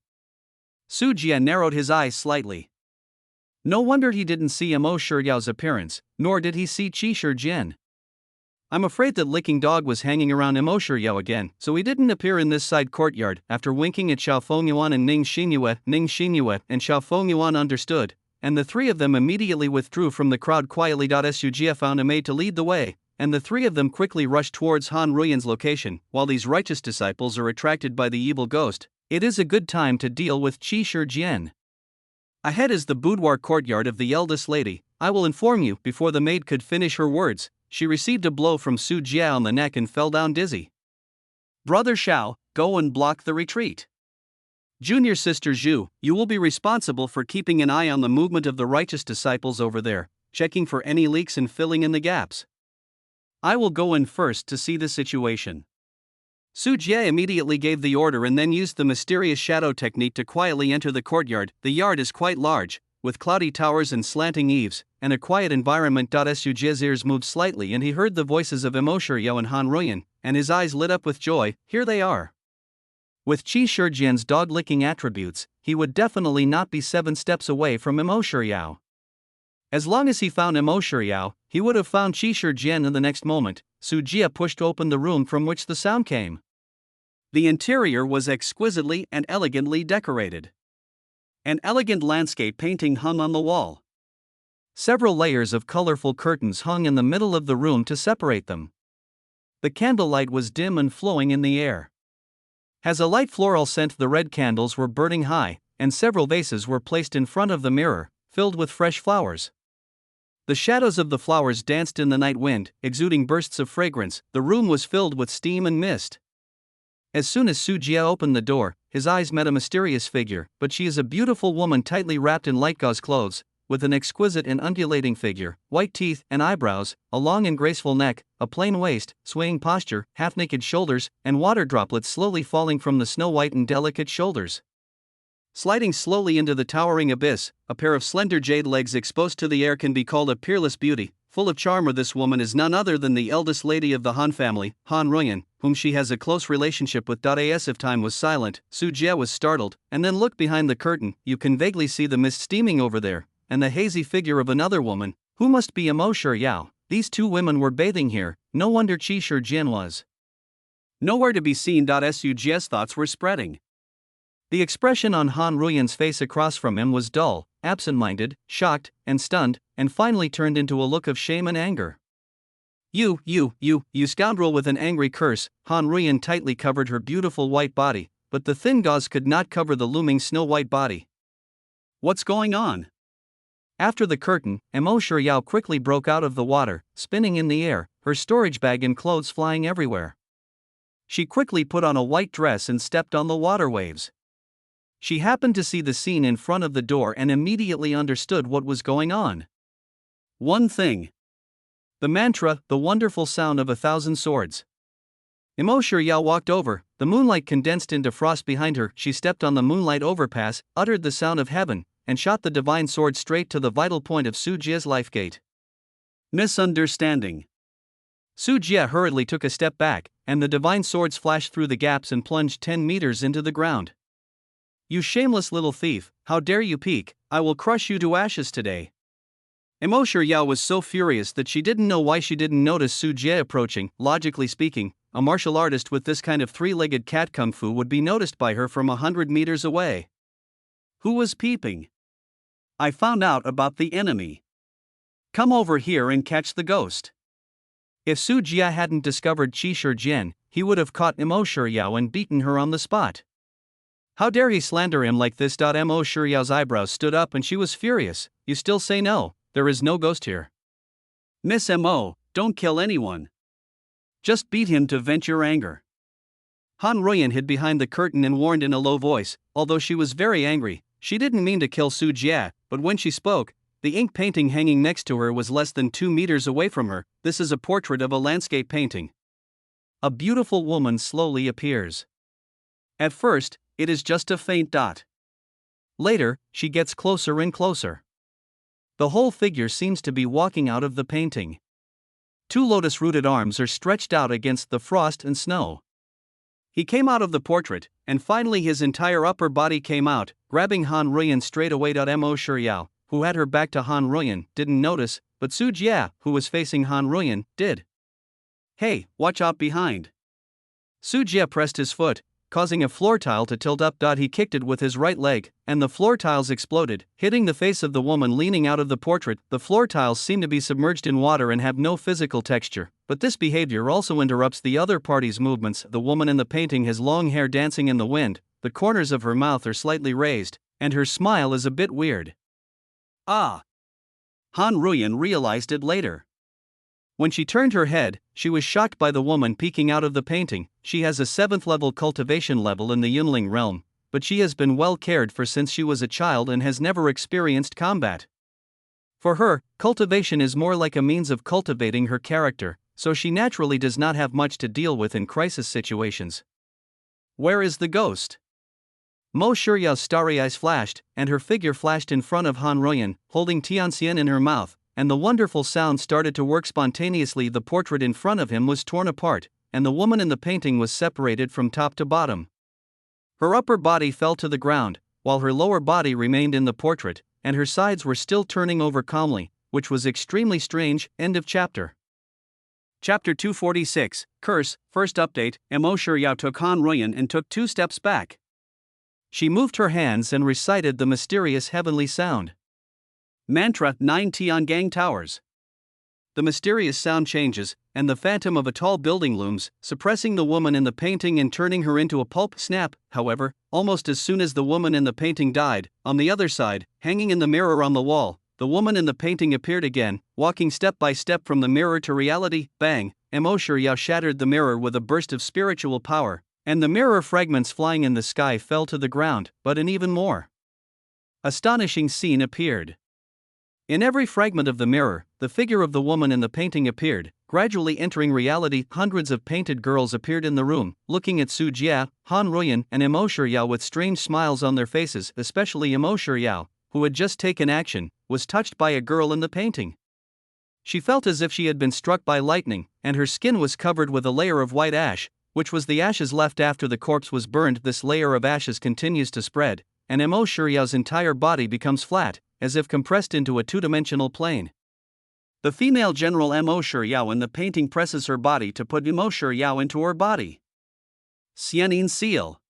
Su Jie narrowed his eyes slightly. No wonder he didn't see Mo Shiyao's appearance, nor did he see Qi Shijian. I'm afraid that Licking Dog was hanging around Mo Shiyao again, so he didn't appear in this side courtyard. After winking at Xiao Fengyuan and Ning Xinyue and Xiao Fengyuan understood, and the 3 of them immediately withdrew from the crowd quietly. Su Jie found a maid to lead the way, and the 3 of them quickly rushed towards Han Ruyan's location. While these righteous disciples are attracted by the evil ghost, it is a good time to deal with Qi Shijian. Ahead is the boudoir courtyard of the eldest lady. I will inform you. Before the maid could finish her words, she received a blow from Su Jie on the neck and fell down dizzy. Brother Xiao, go and block the retreat. Junior sister Zhu, you will be responsible for keeping an eye on the movement of the righteous disciples over there, checking for any leaks and filling in the gaps. I will go in first to see the situation. Su Jie immediately gave the order and then used the mysterious shadow technique to quietly enter the courtyard. The yard is quite large, with cloudy towers and slanting eaves, and a quiet environment. Su Jie's ears moved slightly and he heard the voices of Mo Shiryao and Han Ruyan, and his eyes lit up with joy. Here they are. With Qi Shijian's dog-licking attributes, he would definitely not be 7 steps away from Mo Shiryao. As long as he found Mo Shiryao, he would have found Qi Shijian in the next moment. Su Jie pushed open the room from which the sound came. The interior was exquisitely and elegantly decorated. An elegant landscape painting hung on the wall. Several layers of colorful curtains hung in the middle of the room to separate them. The candlelight was dim and flowing in the air. As a light floral scent, the red candles were burning high, and several vases were placed in front of the mirror, filled with fresh flowers. The shadows of the flowers danced in the night wind, exuding bursts of fragrance. The room was filled with steam and mist. As soon as Su Jie opened the door, his eyes met a mysterious figure, but she is a beautiful woman tightly wrapped in light gauze clothes, with an exquisite and undulating figure, white teeth and eyebrows, a long and graceful neck, a plain waist, swaying posture, half-naked shoulders, and water droplets slowly falling from the snow-white and delicate shoulders. Sliding slowly into the towering abyss, a pair of slender jade legs exposed to the air can be called a peerless beauty. full of charm. This woman is none other than the eldest lady of the Han family, Han Ruyan, whom she has a close relationship with. As if time was silent, Su Jie was startled, and then looked behind the curtain. You can vaguely see the mist steaming over there, and the hazy figure of another woman, who must be Imo Shiryao. These two women were bathing here, no wonder Qi Shijin was nowhere to be seen. Su Jie's thoughts were spreading. The expression on Han Ruyan's face across from him was dull, absent-minded, shocked, and stunned, and finally turned into a look of shame and anger. You scoundrel! With an angry curse, Han Ruyan tightly covered her beautiful white body, but the thin gauze could not cover the looming snow-white body. What's going on? After the curtain, Imo Shiryao quickly broke out of the water, spinning in the air, her storage bag and clothes flying everywhere. She quickly put on a white dress and stepped on the water waves. She happened to see the scene in front of the door and immediately understood what was going on. One thing. The mantra, the wonderful sound of 1,000 swords. Imo Shiryao walked over, the moonlight condensed into frost behind her. She stepped on the moonlight overpass, uttered the sound of heaven, and shot the divine sword straight to the vital point of Su Jie's life gate. Misunderstanding. Su Jie hurriedly took a step back, and the divine swords flashed through the gaps and plunged 10 meters into the ground. You shameless little thief, how dare you peek, I will crush you to ashes today. Imo Shiryao was so furious that she didn't know why she didn't notice Su Jie approaching. Logically speaking, a martial artist with this kind of three-legged cat kung fu would be noticed by her from 100 meters away. Who was peeping? I found out about the enemy. Come over here and catch the ghost. If Su Jie hadn't discovered Qi Shijin, he would have caught Imo Shiryao and beaten her on the spot. How dare he slander him like this? Imo Shiryao's eyebrows stood up and she was furious. You still say no, there is no ghost here. Miss Mo, don't kill anyone. Just beat him to vent your anger. Han Ruyan hid behind the curtain and warned in a low voice. Although she was very angry, she didn't mean to kill Su Jie, but when she spoke, the ink painting hanging next to her was less than 2 meters away from her. This is a portrait of a landscape painting. A beautiful woman slowly appears. At first, it is just a faint dot. Later, she gets closer and closer. The whole figure seems to be walking out of the painting. 2 lotus-rooted arms are stretched out against the frost and snow. He came out of the portrait, and finally his entire upper body came out, grabbing Han Ruyan straight away. Imo Shiryao, who had her back to Han Ruyan, didn't notice, but Su Jie, who was facing Han Ruyan, did. Hey, watch out behind. Su Jie pressed his foot, causing a floor tile to tilt up. He kicked it with his right leg, and the floor tiles exploded, hitting the face of the woman leaning out of the portrait. The floor tiles seem to be submerged in water and have no physical texture, but this behavior also interrupts the other party's movements. The woman in the painting has long hair dancing in the wind, the corners of her mouth are slightly raised, and her smile is a bit weird. Ah! Han Ruyan realized it later. When she turned her head, she was shocked by the woman peeking out of the painting. She has a 7th level cultivation level in the Yunling realm, but she has been well cared for since she was a child and has never experienced combat. For her, cultivation is more like a means of cultivating her character, so she naturally does not have much to deal with in crisis situations. Where is the ghost? Mo Shiryao's starry eyes flashed, and her figure flashed in front of Han Ruyan, holding Tianxian in her mouth, and the wonderful sound started to work spontaneously. The portrait in front of him was torn apart, and the woman in the painting was separated from top to bottom. Her upper body fell to the ground, while her lower body remained in the portrait, and her sides were still turning over calmly, which was extremely strange. End of chapter. Chapter 246, Curse. First update, Imo Shiryao took Han Ruyan and took 2 steps back. She moved her hands and recited the mysterious heavenly sound. Mantra 9 Tiangang Towers. The mysterious sound changes, and the phantom of a tall building looms, suppressing the woman in the painting and turning her into a pulp. Snap, however, almost as soon as the woman in the painting died, on the other side, hanging in the mirror on the wall, the woman in the painting appeared again, walking step by step from the mirror to reality. Bang! Imo Shiryao shattered the mirror with a burst of spiritual power, and the mirror fragments flying in the sky fell to the ground. But an even more astonishing scene appeared. In every fragment of the mirror, the figure of the woman in the painting appeared, gradually entering reality. Hundreds of painted girls appeared in the room, looking at Su Jie, Han Ruyan, and Imo Shiryao with strange smiles on their faces. Especially Imo Shiryao, who had just taken action, was touched by a girl in the painting. She felt as if she had been struck by lightning, and her skin was covered with a layer of white ash, which was the ashes left after the corpse was burned. This layer of ashes continues to spread, and Mo Shuryao's entire body becomes flat, as if compressed into a two-dimensional plane. The female general Mo Shuryao in the painting presses her body to put Mo Shuryao into her body. Xianin Seal.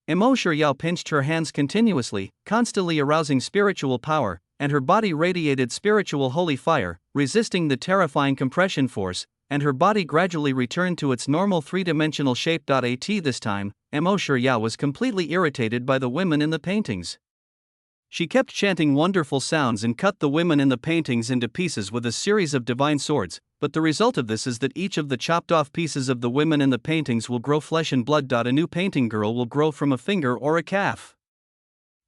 Mo Shuryao pinched her hands continuously, constantly arousing spiritual power, and her body radiated spiritual holy fire, resisting the terrifying compression force, and her body gradually returned to its normal three-dimensional shape. At this time, Mo Shuryao was completely irritated by the women in the paintings. She kept chanting wonderful sounds and cut the women in the paintings into pieces with a series of divine swords, but the result of this is that each of the chopped off pieces of the women in the paintings will grow flesh and blood. A new painting girl will grow from a finger or a calf.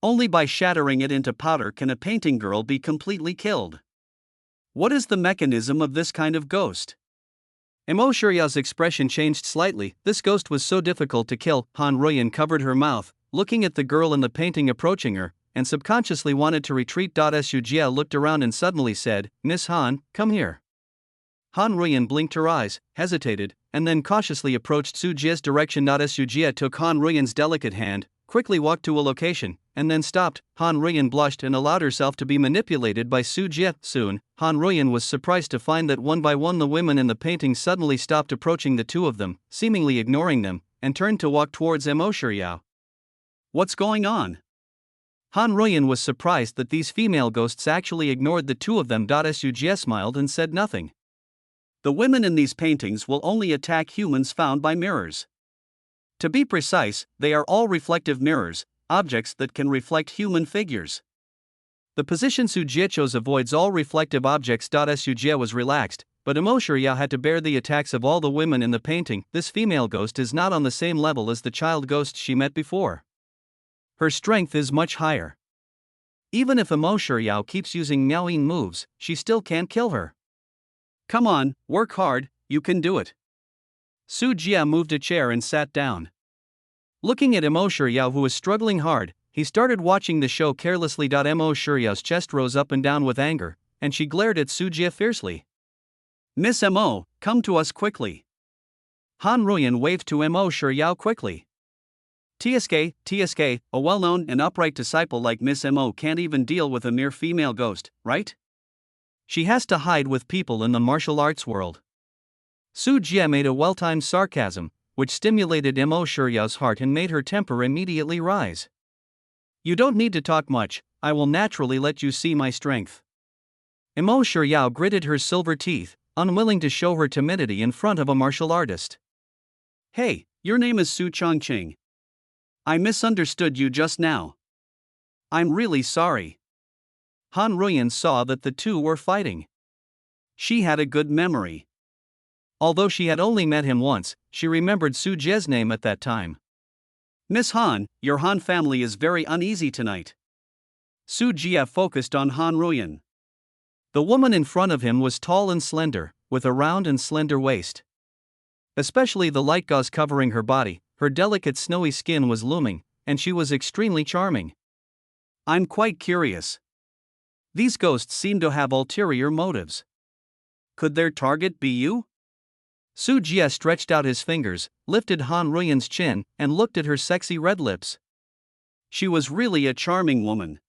Only by shattering it into powder can a painting girl be completely killed. What is the mechanism of this kind of ghost? Mo Shuryao's expression changed slightly. This ghost was so difficult to kill. Han Ruyan covered her mouth, looking at the girl in the painting approaching her, and subconsciously wanted to retreat. Su Jie looked around and suddenly said, "Miss Han, come here." Han Ruyan blinked her eyes, hesitated, and then cautiously approached Su Jie's direction. Su Jie took Han Ruyan's delicate hand, quickly walked to a location, and then stopped. Han Ruyan blushed and allowed herself to be manipulated by Su Jie. Soon, Han Ruyan was surprised to find that one by one the women in the painting suddenly stopped approaching the two of them, seemingly ignoring them, and turned to walk towards Mo Shuryao. What's going on? Han Ruyan was surprised that these female ghosts actually ignored the two of them. Su Jie smiled and said nothing. The women in these paintings will only attack humans found by mirrors. To be precise, they are all reflective mirrors, objects that can reflect human figures. The position Su Jie chose avoids all reflective objects. Su Jie was relaxed, but Mo Shuryao had to bear the attacks of all the women in the painting. This female ghost is not on the same level as the child ghost she met before. Her strength is much higher. Even if Mo Shuryao keeps using Miaoyin moves, she still can't kill her. Come on, work hard, you can do it. Su Jie moved a chair and sat down. Looking at Mo Shuryao, who was struggling hard, he started watching the show carelessly. Mo Shuryao's chest rose up and down with anger, and she glared at Su Jie fiercely. Miss Mo, come to us quickly. Han Ruyan waved to Mo Shuryao quickly. TSK, a well-known and upright disciple like Miss Mo can't even deal with a mere female ghost, right? She has to hide with people in the martial arts world. Su Jie made a well-timed sarcasm, which stimulated Mo Shuryao's heart and made her temper immediately rise. You don't need to talk much, I will naturally let you see my strength. Mo Shuryao gritted her silver teeth, unwilling to show her timidity in front of a martial artist. Hey, your name is Su Chongqing. I misunderstood you just now. I'm really sorry. Han Ruyan saw that the two were fighting. She had a good memory. Although she had only met him once, she remembered Su Jie's name at that time. Miss Han, your Han family is very uneasy tonight. Su Jie focused on Han Ruyan. The woman in front of him was tall and slender, with a round and slender waist. Especially the light gauze covering her body, her delicate snowy skin was looming, and she was extremely charming. I'm quite curious. These ghosts seem to have ulterior motives. Could their target be you? Su Jie stretched out his fingers, lifted Han Ruyan's chin, and looked at her sexy red lips. She was really a charming woman.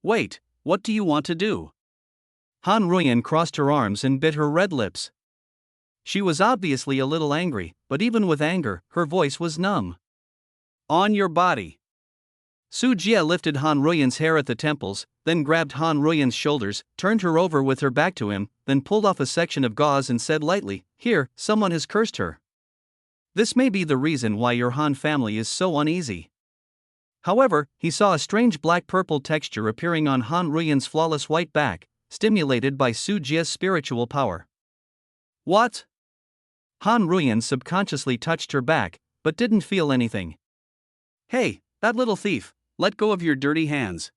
Wait, what do you want to do? Han Ruyan crossed her arms and bit her red lips. She was obviously a little angry, but even with anger, her voice was numb. On your body. Su Jie lifted Han Ruyan's hair at the temples, then grabbed Han Ruyan's shoulders, turned her over with her back to him, then pulled off a section of gauze and said lightly, "Here, someone has cursed her. This may be the reason why your Han family is so uneasy." However, he saw a strange black-purple texture appearing on Han Ruyan's flawless white back, stimulated by Su Jie's spiritual power. What? Han Ruyan subconsciously touched her back, but didn't feel anything. Hey, that little thief, let go of your dirty hands.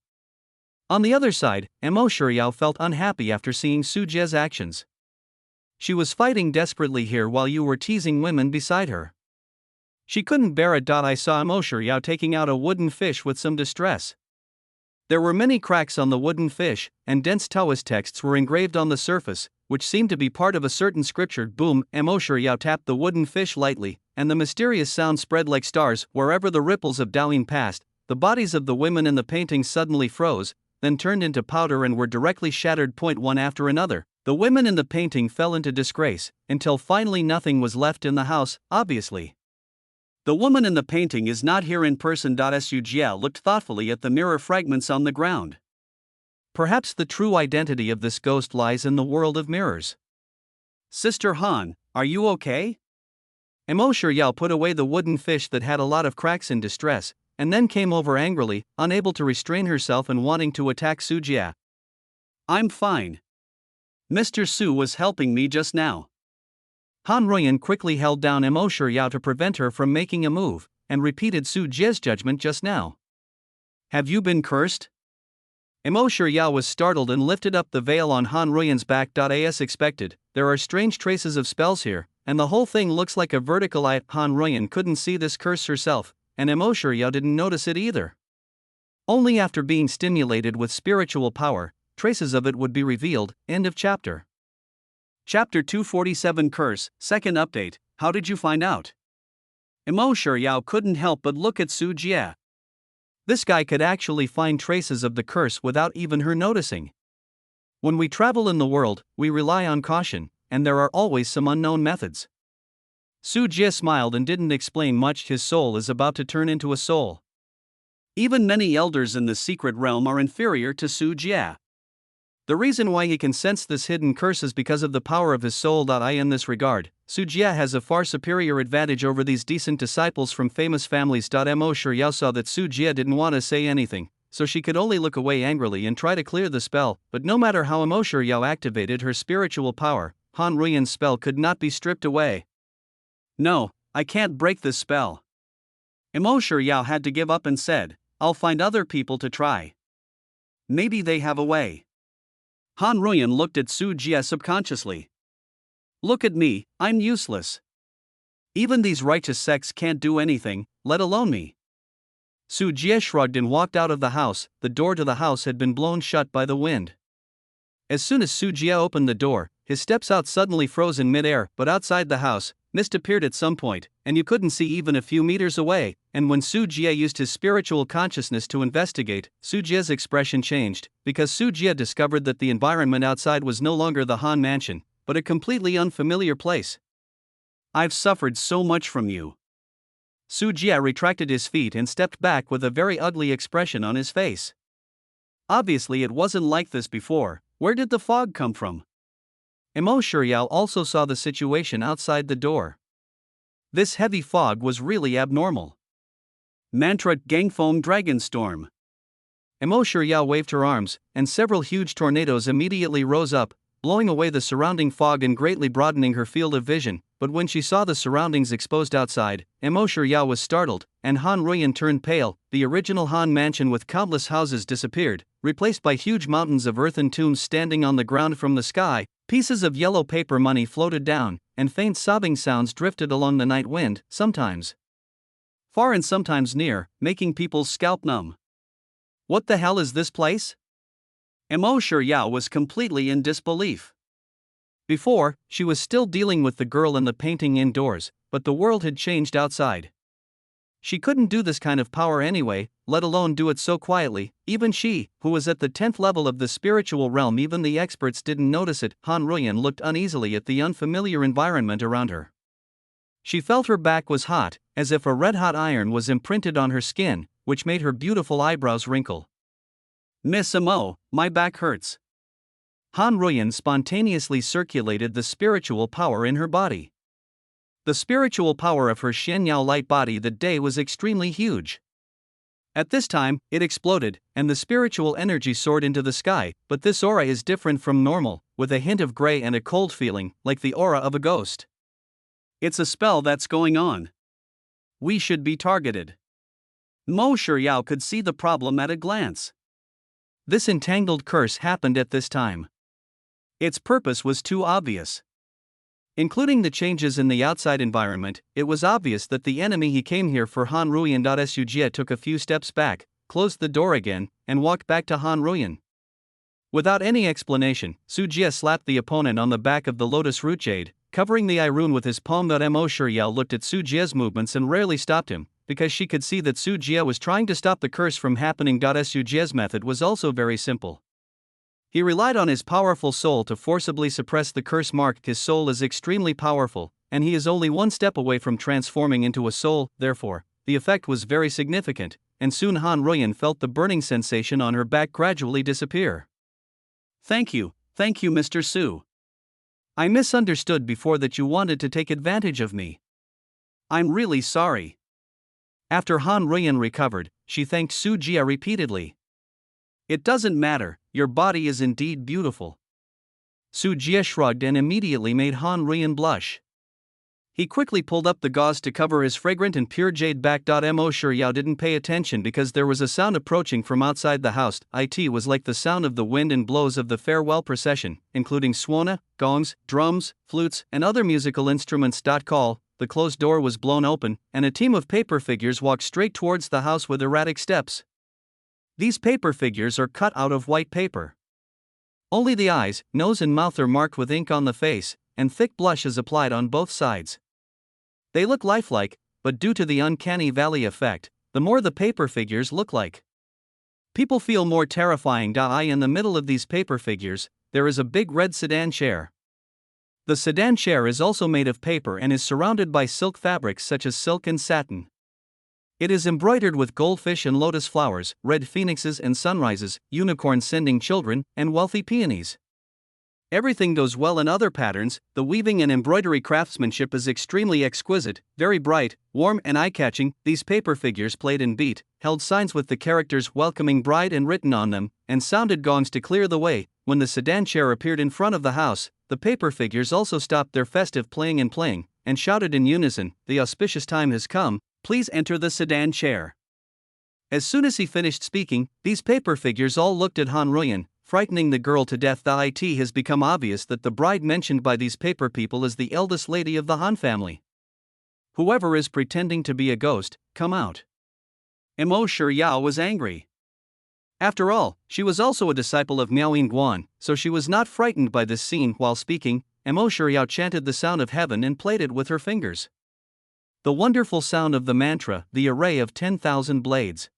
On the other side, Mo Shuryao felt unhappy after seeing Su Jie's actions. She was fighting desperately here while you were teasing women beside her. She couldn't bear it. I saw Mo Shuryao taking out a wooden fish with some distress. There were many cracks on the wooden fish, and dense Taoist texts were engraved on the surface, which seemed to be part of a certain scripture. Boom! Mo Shiryao tapped the wooden fish lightly, and the mysterious sound spread like stars wherever the ripples of Daoyin passed. The bodies of the women in the painting suddenly froze, then turned into powder and were directly shattered one after another. The women in the painting fell into disgrace, until finally nothing was left in the house, obviously. The woman in the painting is not here in person. Su Jie looked thoughtfully at the mirror fragments on the ground. Perhaps the true identity of this ghost lies in the world of mirrors. Sister Han, are you okay? Mo Shiryao put away the wooden fish that had a lot of cracks in distress, and then came over angrily, unable to restrain herself and wanting to attack Su Jie. I'm fine. Mr. Su was helping me just now. Han Ruyan quickly held down Mo Shiryao to prevent her from making a move, and repeated Su Jie's judgment just now. Have you been cursed? Mo Shiryao was startled and lifted up the veil on Han Ruyan's back. As expected, there are strange traces of spells here, and the whole thing looks like a vertical eye. Han Ruyan couldn't see this curse herself, and Mo Shiryao didn't notice it either. Only after being stimulated with spiritual power, traces of it would be revealed. End of chapter. Chapter 247 Curse, Second Update. How did you find out? Mo Shiryao couldn't help but look at Su Jie. This guy could actually find traces of the curse without even her noticing. When we travel in the world, we rely on caution, and there are always some unknown methods. Su Jie smiled and didn't explain much. His soul is about to turn into a soul. Even many elders in the secret realm are inferior to Su Jie. The reason why he can sense this hidden curse is because of the power of his soul. In this regard, Su Jie has a far superior advantage over these decent disciples from famous families. Mo Shiryao saw that Su Jie didn't want to say anything, so she could only look away angrily and try to clear the spell. But no matter how Mo Shiryao activated her spiritual power, Han Ruyan's spell could not be stripped away. No, I can't break this spell. Mo Shiryao had to give up and said, I'll find other people to try. Maybe they have a way. Han Ruyan looked at Su Jie subconsciously. Look at me, I'm useless. Even these righteous sects can't do anything, let alone me. Su Jie shrugged and walked out of the house. The door to the house had been blown shut by the wind. As soon as Su Jie opened the door, his steps out suddenly froze in midair. But outside the house, mist appeared at some point, and you couldn't see even a few meters away. And when Su Jie used his spiritual consciousness to investigate, Su Jie's expression changed, because Su Jie discovered that the environment outside was no longer the Han mansion, but a completely unfamiliar place. I've suffered so much from you. Su Jie retracted his feet and stepped back with a very ugly expression on his face. Obviously it wasn't like this before. Where did the fog come from? Mo Shiryao also saw the situation outside the door. This heavy fog was really abnormal. Mantra Gangfoam Dragon Storm. Mo Shiryao waved her arms, and several huge tornadoes immediately rose up, blowing away the surrounding fog and greatly broadening her field of vision. But when she saw the surroundings exposed outside, Mo Shiryao was startled, and Han Ruyan turned pale. The original Han mansion with countless houses disappeared, replaced by huge mountains of earthen tombs standing on the ground. From the sky, pieces of yellow paper money floated down, and faint sobbing sounds drifted along the night wind, sometimes far and sometimes near, making people's scalp numb. What the hell is this place? Mo Shiryao was completely in disbelief. Before, she was still dealing with the girl in the painting indoors, but the world had changed outside. She couldn't do this kind of power anyway, let alone do it so quietly. Even she, who was at the 10th level of the spiritual realm, even the experts didn't notice it. Han Ruyan looked uneasily at the unfamiliar environment around her. She felt her back was hot, as if a red-hot iron was imprinted on her skin, which made her beautiful eyebrows wrinkle. Miss Mo, my back hurts. Han Ruyan spontaneously circulated the spiritual power in her body. The spiritual power of her Shenyao light body that day was extremely huge. At this time, it exploded, and the spiritual energy soared into the sky. But this aura is different from normal, with a hint of gray and a cold feeling, like the aura of a ghost. It's a spell that's going on. We should be targeted. Mo Shiryao could see the problem at a glance. This entangled curse happened at this time. Its purpose was too obvious. Including the changes in the outside environment, it was obvious that the enemy he came here for. Han Ruyan. Su Jie took a few steps back, closed the door again, and walked back to Han Ruyan. Without any explanation, Su Jie slapped the opponent on the back of the lotus root jade, covering the eye rune with his palm. Mo Shiryao looked at Su Jie's movements and rarely stopped him, because she could see that Su Jie was trying to stop the curse from happening. Su Jie's method was also very simple. He relied on his powerful soul to forcibly suppress the curse. His soul is extremely powerful, and he is only one step away from transforming into a soul. Therefore, the effect was very significant, and soon Han Ruoyan felt the burning sensation on her back gradually disappear. Thank you, Mr. Su. I misunderstood before that you wanted to take advantage of me. I'm really sorry. After Han Ruoyan recovered, she thanked Su Jie repeatedly. It doesn't matter, your body is indeed beautiful. Su Jie shrugged and immediately made Han Ruoyan blush. He quickly pulled up the gauze to cover his fragrant and pure jade back. Mo Shiryao didn't pay attention because there was a sound approaching from outside the house. It was like the sound of the wind and blows of the farewell procession, including suona, gongs, drums, flutes, and other musical instruments. Call. The closed door was blown open, and a team of paper figures walked straight towards the house with erratic steps. These paper figures are cut out of white paper. Only the eyes, nose and mouth are marked with ink on the face, and thick blush is applied on both sides. They look lifelike, but due to the uncanny valley effect, the more the paper figures look like, people feel more terrifying. In the middle of these paper figures, there is a big red sedan chair. The sedan chair is also made of paper and is surrounded by silk fabrics such as silk and satin. It is embroidered with goldfish and lotus flowers, red phoenixes and sunrises, unicorns sending children, and wealthy peonies. Everything goes well in other patterns. The weaving and embroidery craftsmanship is extremely exquisite, very bright, warm and eye-catching. These paper figures played and beat, held signs with the characters welcoming bride and written on them, and sounded gongs to clear the way. When the sedan chair appeared in front of the house, the paper figures also stopped their festive playing and shouted in unison, "The auspicious time has come, please enter the sedan chair." As soon as he finished speaking, these paper figures all looked at Han Ruoyan, frightening the girl to death. It has become obvious that the bride mentioned by these paper people is the eldest lady of the Han family. Whoever is pretending to be a ghost, come out. Mo Shiryao was angry. After all, she was also a disciple of Miao Yingguan, so she was not frightened by this scene. While speaking, Mo Shiryao chanted the sound of heaven and played it with her fingers. The wonderful sound of the mantra, the array of 10,000 blades.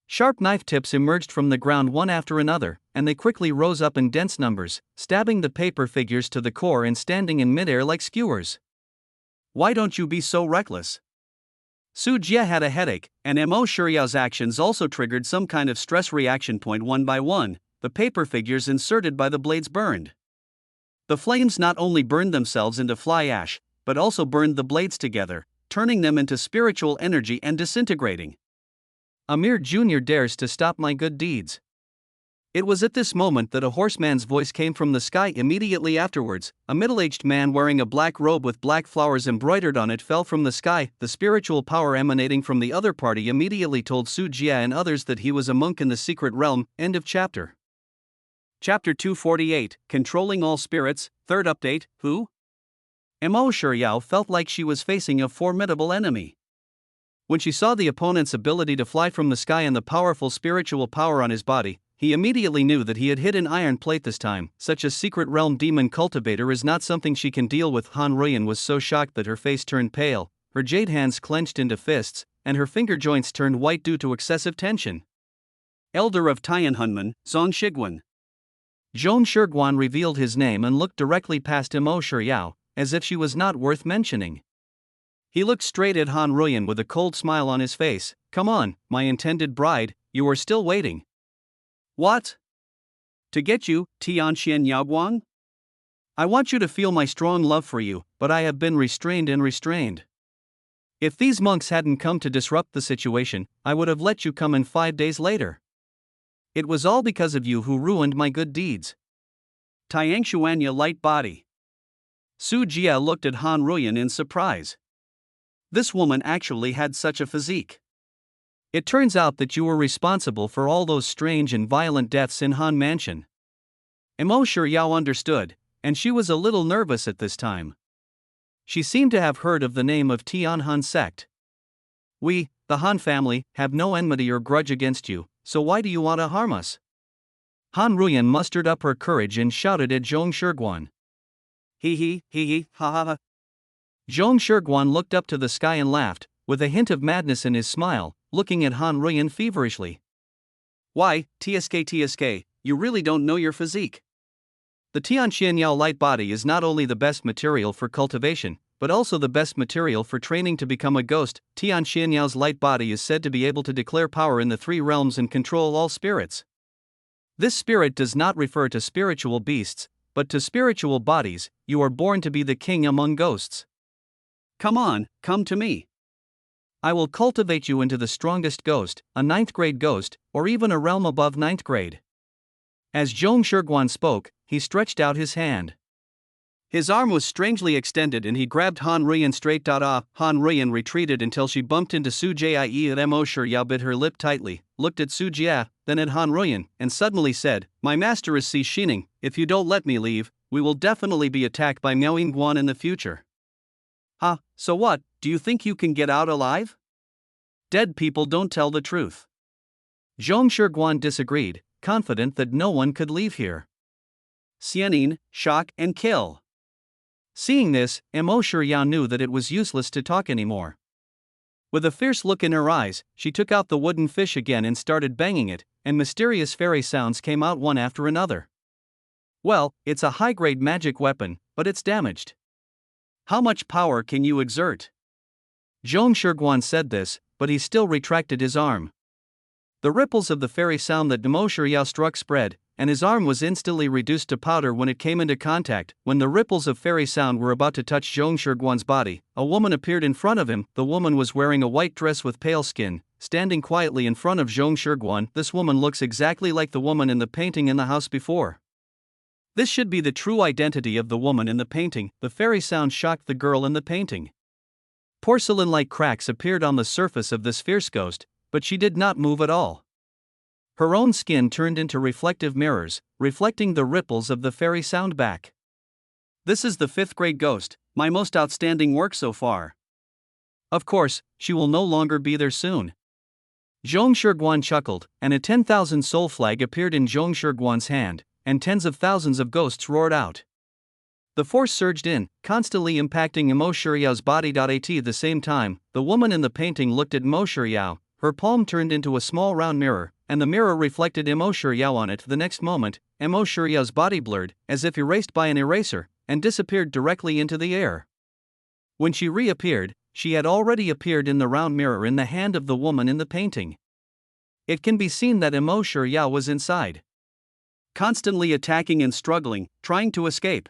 Sharp knife tips emerged from the ground one after another, and they quickly rose up in dense numbers, stabbing the paper figures to the core and standing in midair like skewers. Why don't you be so reckless? Su Jie had a headache, and Mo Shiryao's actions also triggered some kind of stress reaction. One by one, the paper figures inserted by the blades burned. The flames not only burned themselves into fly ash, but also burned the blades together, turning them into spiritual energy and disintegrating. Amir Jr. dares to stop my good deeds. It was at this moment that a horseman's voice came from the sky. Immediately afterwards, a middle-aged man wearing a black robe with black flowers embroidered on it fell from the sky. The spiritual power emanating from the other party immediately told Su Jie and others that he was a monk in the secret realm. End of chapter. Chapter 248, Controlling All Spirits, third update, Who? Mo Shiryao felt like she was facing a formidable enemy. When she saw the opponent's ability to fly from the sky and the powerful spiritual power on his body, he immediately knew that he had hit an iron plate this time. Such a secret realm demon cultivator is not something she can deal with. Han Ruoyan was so shocked that her face turned pale, her jade hands clenched into fists, and her finger joints turned white due to excessive tension. Elder of Tianhunman, Zhong Shiguan. Zhong Shiguan revealed his name and looked directly past Mo Shiryao, as if she was not worth mentioning. He looked straight at Han Ruoyan with a cold smile on his face. "Come on, my intended bride, you are still waiting." "What? To get you, Tianxian Yaguang? I want you to feel my strong love for you, but I have been restrained. If these monks hadn't come to disrupt the situation, I would have let you come in 5 days later. It was all because of you who ruined my good deeds." Tiangshuanya light body. Su Jie looked at Han Ruoyan in surprise. This woman actually had such a physique. It turns out that you were responsible for all those strange and violent deaths in Han Mansion. Mo Shiryao understood, and she was a little nervous at this time. She seemed to have heard of the name of Tianhun sect. "We, the Han family, have no enmity or grudge against you, so why do you want to harm us?" Han Ruyan mustered up her courage and shouted at Zhong Shiguan. He, ha ha ha. Zhong Shiguan looked up to the sky and laughed, with a hint of madness in his smile, looking at Han Ruyan feverishly. Why, TSK, you really don't know your physique. The Tianxianyao light body is not only the best material for cultivation, but also the best material for training to become a ghost. Tianxianyao's light body is said to be able to declare power in the three realms and control all spirits. This spirit does not refer to spiritual beasts, but to spiritual bodies. You are born to be the king among ghosts. Come on, come to me. I will cultivate you into the strongest ghost, a 9th grade ghost, or even a realm above 9th grade. As Zhong Shiguan spoke, he stretched out his hand. His arm was strangely extended and he grabbed Han Ruyan straight. Han Ruyan retreated until she bumped into Su Jie and Mo Shiryao bit her lip tightly, looked at Su Jie, then at Han Ruyan, and suddenly said, "My master is Si Xining. If you don't let me leave, we will definitely be attacked by Miao Yingguan in the future." "Huh, so what, do you think you can get out alive? Dead people don't tell the truth." Zhong Shiguan disagreed, confident that no one could leave here. Xianin, shock and kill. Seeing this, Mo Shiryao knew that it was useless to talk anymore. With a fierce look in her eyes, she took out the wooden fish again and started banging it, and mysterious fairy sounds came out one after another. "Well, it's a high-grade magic weapon, but it's damaged. How much power can you exert?" Zhong Shiguan said this, but he still retracted his arm. The ripples of the fairy sound that Mo Shiryao struck spread, and his arm was instantly reduced to powder when it came into contact. When the ripples of fairy sound were about to touch Zhong Shiguan's body, a woman appeared in front of him. The woman was wearing a white dress with pale skin, standing quietly in front of Zhong Shiguan. This woman looks exactly like the woman in the painting in the house before. This should be the true identity of the woman in the painting. The fairy sound shocked the girl in the painting. Porcelain-like cracks appeared on the surface of this fierce ghost, but she did not move at all. Her own skin turned into reflective mirrors, reflecting the ripples of the fairy sound back. "This is the 5th grade ghost, my most outstanding work so far." "Of course, she will no longer be there soon." Zhong Shiguan chuckled, and a 10,000 soul flag appeared in Zhong Shiguan's hand, and tens of thousands of ghosts roared out. The force surged in, constantly impacting Mo Shiryao's body. At the same time, the woman in the painting looked at Mo Shiryao. Her palm turned into a small round mirror, and the mirror reflected Mo Shiryao on it. The next moment, Mo Shiryao's body blurred, as if erased by an eraser, and disappeared directly into the air. When she reappeared, she had already appeared in the round mirror in the hand of the woman in the painting. It can be seen that Mo Shiryao was inside, constantly attacking and struggling, trying to escape.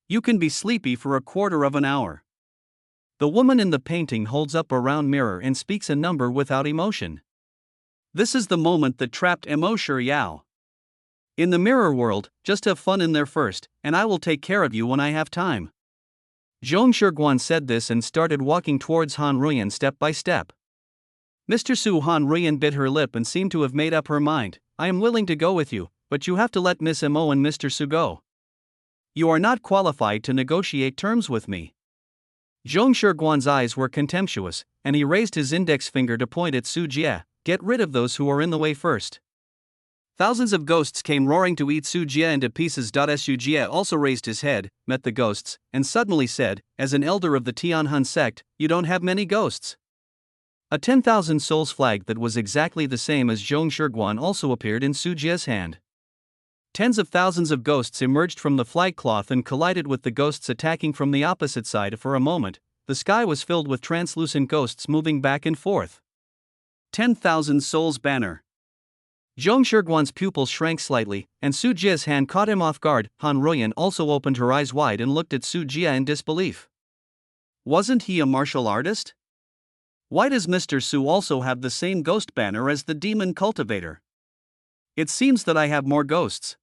"You can be sleepy for a quarter of an hour." The woman in the painting holds up a round mirror and speaks a number without emotion. This is the moment that trapped Mo Shiryao. In the mirror world, just have fun in there first, and I will take care of you when I have time. Zhong Shiguan said this and started walking towards Han Ruyan step by step. Mr. Su. Han Ruyan bit her lip and seemed to have made up her mind. "I am willing to go with you, but you have to let Miss Mo and Mr. Su go. You are not qualified to negotiate terms with me." Zhong Shiguan's eyes were contemptuous, and he raised his index finger to point at Su Jie. "Get rid of those who are in the way first." Thousands of ghosts came roaring to eat Su Jie into pieces. Su Jie also raised his head, met the ghosts, and suddenly said, as an elder of the Tianhan sect, "You don't have many ghosts." A 10,000 souls flag that was exactly the same as Zhong Shiguan also appeared in Su Jie's hand. Tens of thousands of ghosts emerged from the flag cloth and collided with the ghosts attacking from the opposite side. For a moment, the sky was filled with translucent ghosts moving back and forth. 10,000 souls banner. Zhong Shiguan's pupils shrank slightly, and Su Jie's hand caught him off guard. Han Ruyan also opened her eyes wide and looked at Su Jie in disbelief. Wasn't he a martial artist? Why does Mr. Su also have the same ghost banner as the demon cultivator? It seems that I have more ghosts.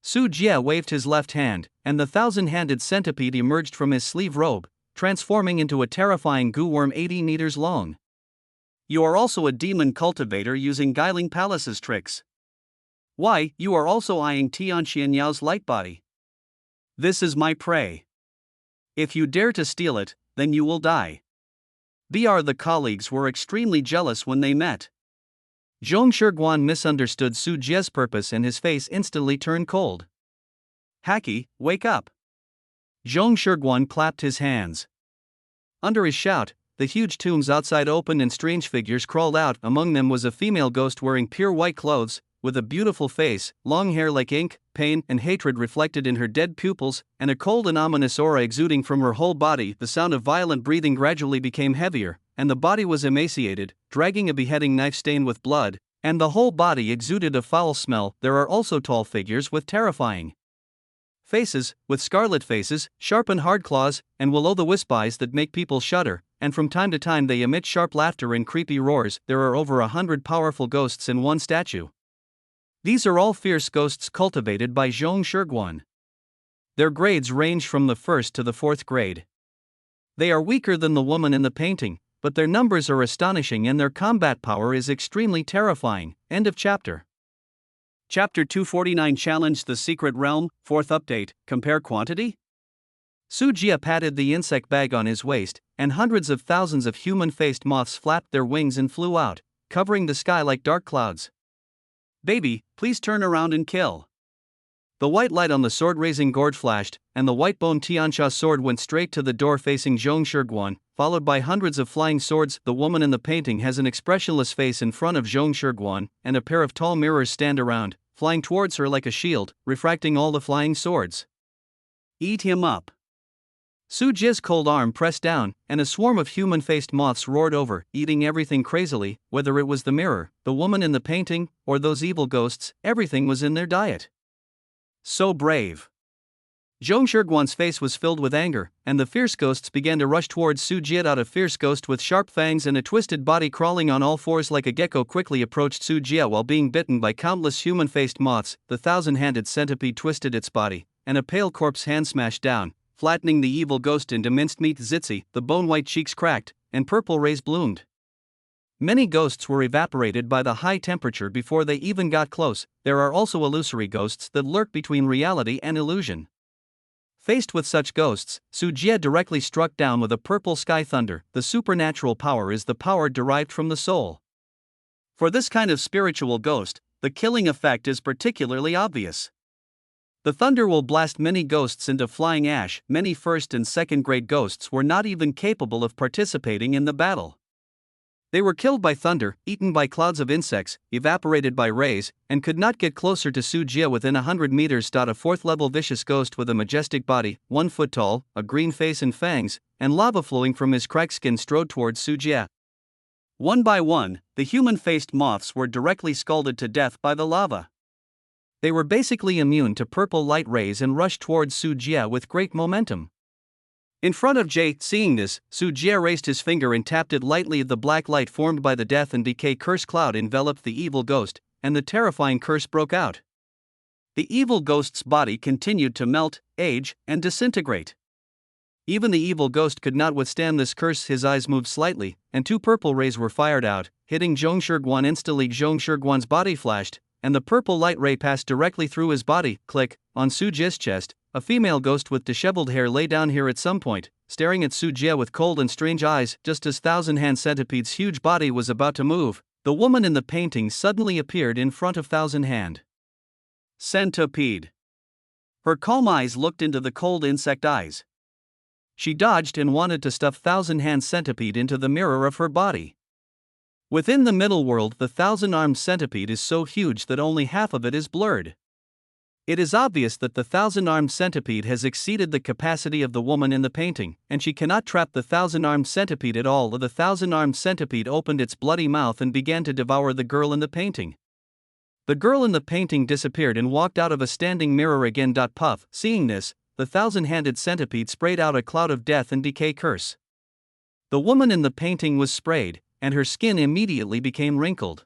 Su Jie waved his left hand, and the 1,000-handed centipede emerged from his sleeve robe, transforming into a terrifying goo worm 80 meters long. You are also a demon cultivator using Guiling Palace's tricks. Why, you are also eyeing Tianxianyao's light body. This is my prey. If you dare to steal it, then you will die. The colleagues were extremely jealous when they met. Zhong Shiguan misunderstood Su Jie's purpose and his face instantly turned cold. Haki, wake up! Zhong Shiguan clapped his hands. Under his shout, the huge tombs outside opened and strange figures crawled out. Among them was a female ghost wearing pure white clothes, with a beautiful face, long hair like ink, pain and hatred reflected in her dead pupils, and a cold and ominous aura exuding from her whole body. The sound of violent breathing gradually became heavier, and the body was emaciated, dragging a beheading knife stained with blood, and the whole body exuded a foul smell. There are also tall figures with terrifying faces, with scarlet faces, sharp and hard claws, and will-o'-the-wisp eyes that make people shudder, and from time to time they emit sharp laughter and creepy roars. There are over 100 powerful ghosts in one statue. These are all fierce ghosts cultivated by Zhong Shiguan. Their grades range from the 1st to the 4th grade. They are weaker than the woman in the painting, but their numbers are astonishing and their combat power is extremely terrifying. End of chapter. Chapter 249 Challenge the Secret Realm, 4th update, compare quantity? Su Jie patted the insect bag on his waist, and hundreds of thousands of human-faced moths flapped their wings and flew out, covering the sky like dark clouds. Baby, please turn around and kill. The white light on the sword-raising gourd flashed, and the white-bone Tianxia sword went straight to the door facing Zhong Shiguan, followed by hundreds of flying swords. The woman in the painting has an expressionless face in front of Zhong Shiguan, and a pair of tall mirrors stand around, flying towards her like a shield, refracting all the flying swords. Eat him up. Su Jie's cold arm pressed down, and a swarm of human-faced moths roared over, eating everything crazily. Whether it was the mirror, the woman in the painting, or those evil ghosts, everything was in their diet. So brave. Zhong Shiguan's face was filled with anger, and the fierce ghosts began to rush towards Su Jie. A fierce ghost with sharp fangs and a twisted body crawling on all fours like a gecko quickly approached Su Jie while being bitten by countless human-faced moths. The thousand-handed centipede twisted its body, and a pale corpse hand smashed down, flattening the evil ghost into mincemeat. Zitzi, the bone-white cheeks cracked, and purple rays bloomed. Many ghosts were evaporated by the high temperature before they even got close. There are also illusory ghosts that lurk between reality and illusion. Faced with such ghosts, Su Jie directly struck down with a purple sky thunder. The supernatural power is the power derived from the soul. For this kind of spiritual ghost, the killing effect is particularly obvious. The thunder will blast many ghosts into flying ash. Many first and second grade ghosts were not even capable of participating in the battle. They were killed by thunder, eaten by clouds of insects, evaporated by rays, and could not get closer to Su Jie within 100 meters. A 4th-level vicious ghost with a majestic body, 1 foot tall, a green face and fangs, and lava flowing from his cracked skin strode towards Su Jie. One by one, the human-faced moths were directly scalded to death by the lava. They were basically immune to purple light rays and rushed towards Su Jie with great momentum. In front of Jie, seeing this, Su Jie raised his finger and tapped it lightly. The black light formed by the death and decay curse cloud enveloped the evil ghost, and the terrifying curse broke out. The evil ghost's body continued to melt, age, and disintegrate. Even the evil ghost could not withstand this curse. His eyes moved slightly, and 2 purple rays were fired out, hitting Zhong Shiguan instantly. Zhong Shiguan's body flashed, and the purple light ray passed directly through his body. Click, on Su Jie's chest, a female ghost with disheveled hair lay down here at some point, staring at Su Jie with cold and strange eyes. Just as Thousand-Hand Centipede's huge body was about to move, the woman in the painting suddenly appeared in front of Thousand-Hand Centipede. Her calm eyes looked into the cold insect eyes. She dodged and wanted to stuff Thousand-Hand Centipede into the mirror of her body. Within the middle world, the 1,000-armed centipede is so huge that only half of it is blurred. It is obvious that the 1,000-armed centipede has exceeded the capacity of the woman in the painting, and she cannot trap the 1,000-armed centipede at all. The 1,000-armed centipede opened its bloody mouth and began to devour the girl in the painting. The girl in the painting disappeared and walked out of a standing mirror again. Puff. Seeing this, the 1,000-handed centipede sprayed out a cloud of death and decay curse. The woman in the painting was sprayed, and her skin immediately became wrinkled.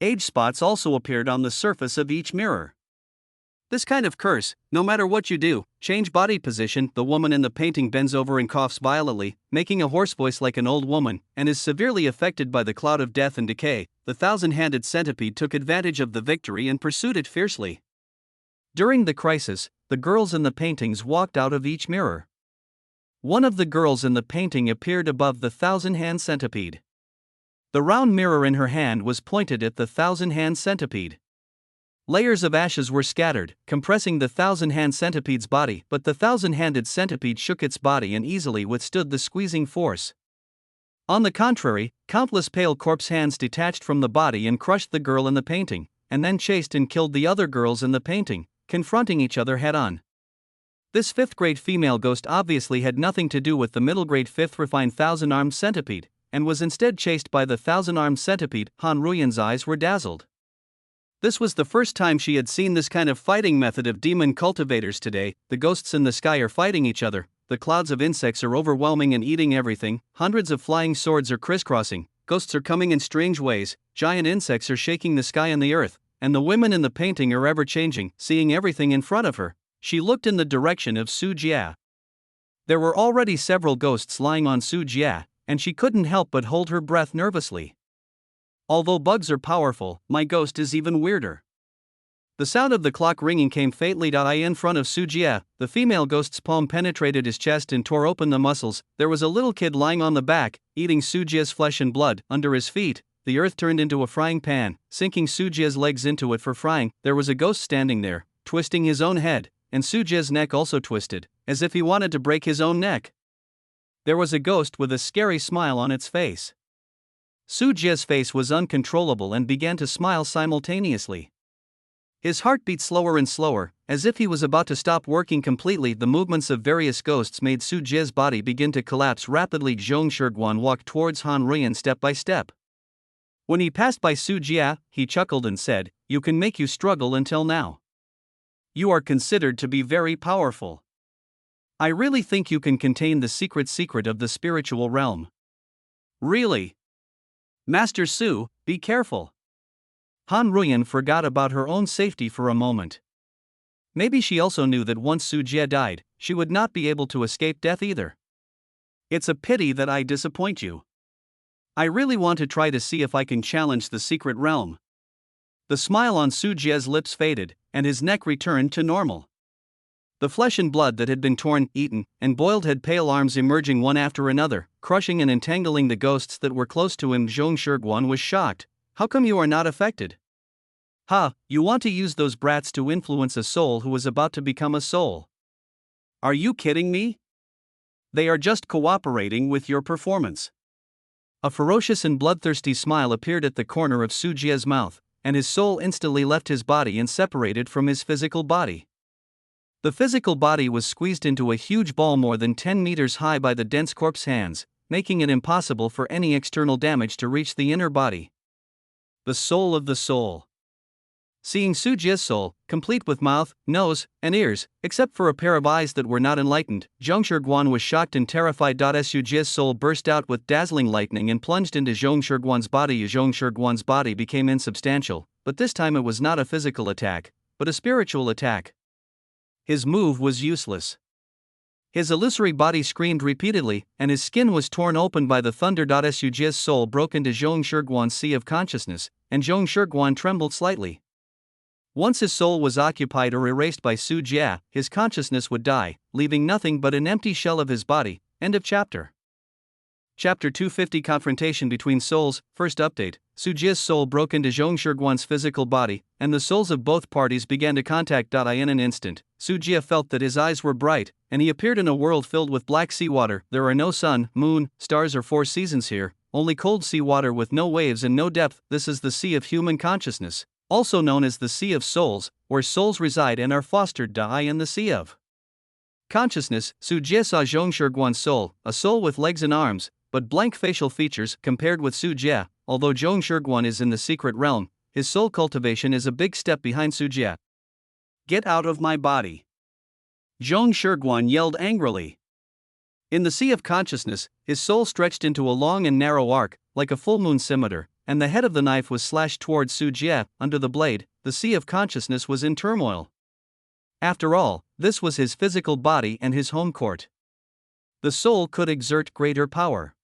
Age spots also appeared on the surface of each mirror. This kind of curse, no matter what you do, change body position. The woman in the painting bends over and coughs violently, making a hoarse voice like an old woman, and is severely affected by the cloud of death and decay. The 1,000-handed centipede took advantage of the victory and pursued it fiercely. During the crisis, the girls in the paintings walked out of each mirror. One of the girls in the painting appeared above the 1,000-hand centipede. The round mirror in her hand was pointed at the thousand-hand centipede. Layers of ashes were scattered, compressing the thousand-hand centipede's body, but the thousand-handed centipede shook its body and easily withstood the squeezing force. On the contrary, countless pale corpse hands detached from the body and crushed the girl in the painting, and then chased and killed the other girls in the painting, confronting each other head-on. This fifth-grade female ghost obviously had nothing to do with the middle-grade fifth refined thousand-armed centipede, and was instead chased by the thousand-armed centipede. Han Ruyan's eyes were dazzled. This was the first time she had seen this kind of fighting method of demon cultivators today. The ghosts in the sky are fighting each other, the clouds of insects are overwhelming and eating everything, hundreds of flying swords are crisscrossing, ghosts are coming in strange ways, giant insects are shaking the sky and the earth, and the women in the painting are ever-changing, seeing everything in front of her. She looked in the direction of Su Jia. There were already several ghosts lying on Su Jia, and she couldn't help but hold her breath nervously. Although bugs are powerful, my ghost is even weirder. The sound of the clock ringing came faintly in front of Su Jia. The female ghost's palm penetrated his chest and tore open the muscles. There was a little kid lying on the back, eating Su Jia's flesh and blood. Under his feet, the earth turned into a frying pan, sinking Su Jia's legs into it for frying. There was a ghost standing there, twisting his own head, and Su Jia's neck also twisted, as if he wanted to break his own neck. There was a ghost with a scary smile on its face. Su Jia's face was uncontrollable and began to smile simultaneously. His heart beat slower and slower, as if he was about to stop working completely. The movements of various ghosts made Su Jia's body begin to collapse rapidly. Zhong Shiguan walked towards Han Ruyan step by step. When he passed by Su Jia, he chuckled and said, "You can make you struggle until now. You are considered to be very powerful. I really think you can contain the secret of the spiritual realm." "Really? Master Su, be careful." Han Ruyan forgot about her own safety for a moment. Maybe she also knew that once Su Jia died, she would not be able to escape death either. "It's a pity that I disappoint you. I really want to try to see if I can challenge the secret realm." The smile on Su Jia's lips faded, and his neck returned to normal. The flesh and blood that had been torn, eaten, and boiled had pale arms emerging one after another, crushing and entangling the ghosts that were close to him. Zhong Shiguan was shocked. "How come you are not affected?" "Ha, you want to use those brats to influence a soul who is about to become a soul. Are you kidding me? They are just cooperating with your performance." A ferocious and bloodthirsty smile appeared at the corner of Su Jia's mouth, and his soul instantly left his body and separated from his physical body. The physical body was squeezed into a huge ball more than 10 meters high by the dense corpse hands, making it impossible for any external damage to reach the inner body. The soul of the soul. Seeing Su Jia's soul, complete with mouth, nose, and ears, except for a pair of eyes that were not enlightened, Zhong Shiguan was shocked and terrified. Su Jia's soul burst out with dazzling lightning and plunged into Zhong Shiguan's body. Zhong Shiguan's body became insubstantial, but this time it was not a physical attack, but a spiritual attack. His move was useless. His illusory body screamed repeatedly, and his skin was torn open by the thunder. Su Jia's soul broke into Zhong Shiguan's sea of consciousness, and Zhong Shiguan trembled slightly. Once his soul was occupied or erased by Su Jia, his consciousness would die, leaving nothing but an empty shell of his body. End of chapter. Chapter 250 Confrontation between Souls. First update, Su Jia's soul broke into Zhong Shiguan's physical body, and the souls of both parties began to contact. In an instant, Su Jia felt that his eyes were bright, and he appeared in a world filled with black seawater. There are no sun, moon, stars or four seasons here, only cold seawater with no waves and no depth. This is the sea of human consciousness, also known as the Sea of Souls, where souls reside and are fostered. In the Sea of Consciousness, Su Jia saw Zhong Shiguan's soul, a soul with legs and arms, but blank facial features. Compared with Su Jia, although Zhong Shiguan is in the secret realm, his soul cultivation is a big step behind Su Jia. "Get out of my body!" Zhong Shiguan yelled angrily. In the Sea of Consciousness, his soul stretched into a long and narrow arc, like a full moon scimitar, and the head of the knife was slashed towards Su Jia. Under the blade, the Sea of Consciousness was in turmoil. After all, this was his physical body and his home court. The soul could exert greater power.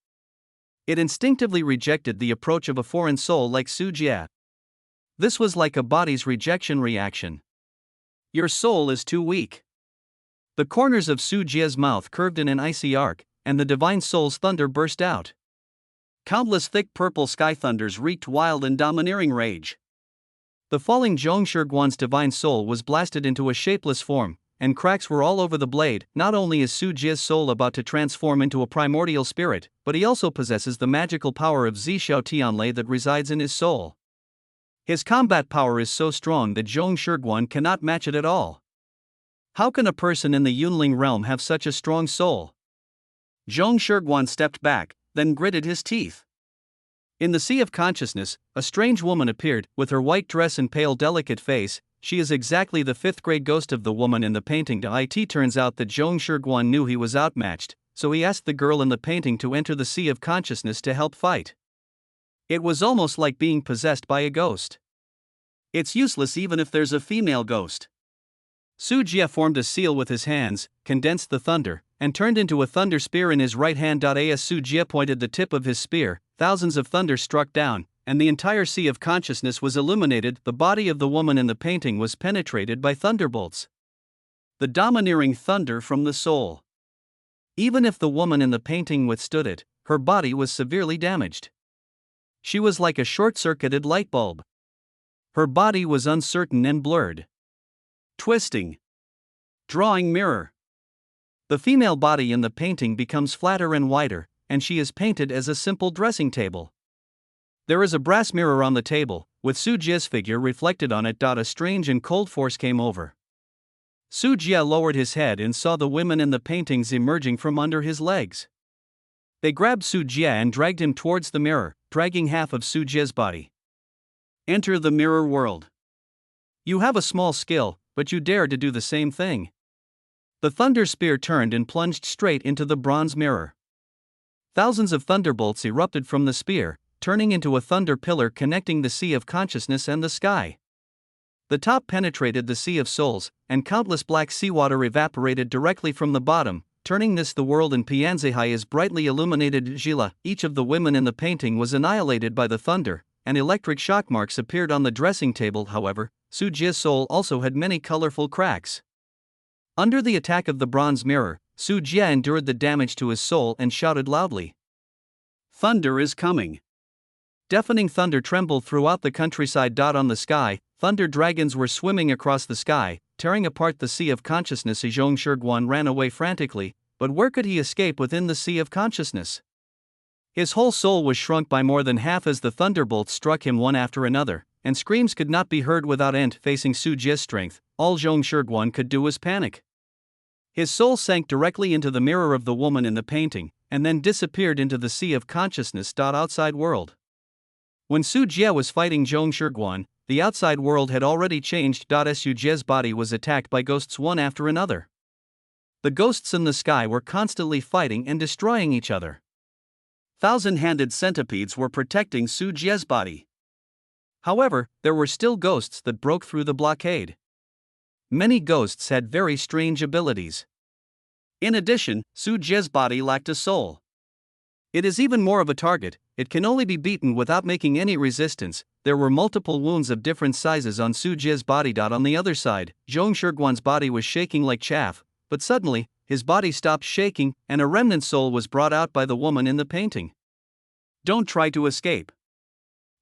It instinctively rejected the approach of a foreign soul like Su Jia. This was like a body's rejection reaction. "Your soul is too weak." The corners of Su Jia's mouth curved in an icy arc, and the divine soul's thunder burst out. Countless thick purple sky thunders wreaked wild and domineering rage. The falling Zhong Shiguan's divine soul was blasted into a shapeless form, and cracks were all over the blade. Not only is Su Jie's soul about to transform into a primordial spirit, but he also possesses the magical power of Zhixiao Tianlei that resides in his soul. His combat power is so strong that Zhong Shiguan cannot match it at all. How can a person in the Yunling realm have such a strong soul? Zhong Shiguan stepped back, then gritted his teeth. In the Sea of Consciousness, a strange woman appeared, with her white dress and pale delicate face. She is exactly the fifth-grade ghost of the woman in the painting. It turns out that Zhong Shiguan knew he was outmatched, so he asked the girl in the painting to enter the Sea of Consciousness to help fight. It was almost like being possessed by a ghost. It's useless even if there's a female ghost. Su Jie formed a seal with his hands, condensed the thunder, and turned into a thunder spear in his right hand. As Su Jie pointed the tip of his spear, thousands of thunder struck down, and the entire Sea of Consciousness was illuminated. The body of the woman in the painting was penetrated by thunderbolts. The domineering thunder from the soul. Even if the woman in the painting withstood it, her body was severely damaged. She was like a short-circuited light bulb. Her body was uncertain and blurred. Twisting. Drawing mirror. The female body in the painting becomes flatter and wider, and she is painted as a simple dressing table. There is a brass mirror on the table, with Su Jie's figure reflected on it. A strange and cold force came over. Su Jie lowered his head and saw the women in the paintings emerging from under his legs. They grabbed Su Jie and dragged him towards the mirror, dragging half of Su Jie's body. Enter the mirror world. You have a small skill, but you dare to do the same thing. The thunder spear turned and plunged straight into the bronze mirror. Thousands of thunderbolts erupted from the spear, turning into a thunder pillar connecting the Sea of Consciousness and the sky. The top penetrated the Sea of Souls, and countless black seawater evaporated directly from the bottom, turning the world in Pianzihai as brightly illuminated Zhila. Each of the women in the painting was annihilated by the thunder, and electric shock marks appeared on the dressing table. However, Su Jie's soul also had many colorful cracks. Under the attack of the bronze mirror, Su Jie endured the damage to his soul and shouted loudly. Thunder is coming. Deafening thunder trembled throughout the countryside. On the sky, thunder dragons were swimming across the sky, tearing apart the Sea of Consciousness. Zhong Shiguan ran away frantically, but where could he escape within the Sea of Consciousness? His whole soul was shrunk by more than half as the thunderbolts struck him one after another, and screams could not be heard without end. Facing Su Jie's strength, all Zhong Shiguan could do was panic. His soul sank directly into the mirror of the woman in the painting, and then disappeared into the Sea of Consciousness. Outside world. When Su Jie was fighting Zhong Shiguan, the outside world had already changed. Su Jie's body was attacked by ghosts one after another. The ghosts in the sky were constantly fighting and destroying each other. Thousand-handed centipedes were protecting Su Jie's body. However, there were still ghosts that broke through the blockade. Many ghosts had very strange abilities. In addition, Su Jie's body lacked a soul. It is even more of a target. It can only be beaten without making any resistance. There were multiple wounds of different sizes on Su Jie's body. On the other side, Zhong Shiguan's body was shaking like chaff, but suddenly, his body stopped shaking, and a remnant soul was brought out by the woman in the painting. Don't try to escape.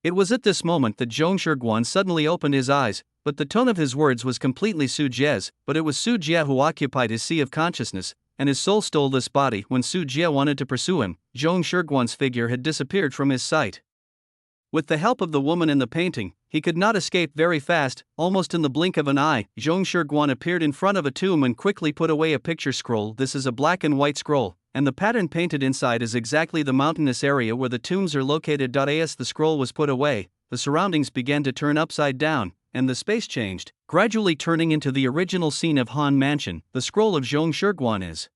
It was at this moment that Zhong Shiguan suddenly opened his eyes, but the tone of his words was completely Su Jie's. But it was Su Jie who occupied his Sea of Consciousness, and his soul stole this body. When Su Jie wanted to pursue him, Zhong Shiguan's figure had disappeared from his sight. With the help of the woman in the painting, he could not escape very fast. Almost in the blink of an eye, Zhong Shiguan appeared in front of a tomb and quickly put away a picture scroll. This is a black and white scroll, and the pattern painted inside is exactly the mountainous area where the tombs are located. As the scroll was put away, the surroundings began to turn upside down, and the space changed, gradually turning into the original scene of Han Mansion. The scroll of Zhong Shiguan is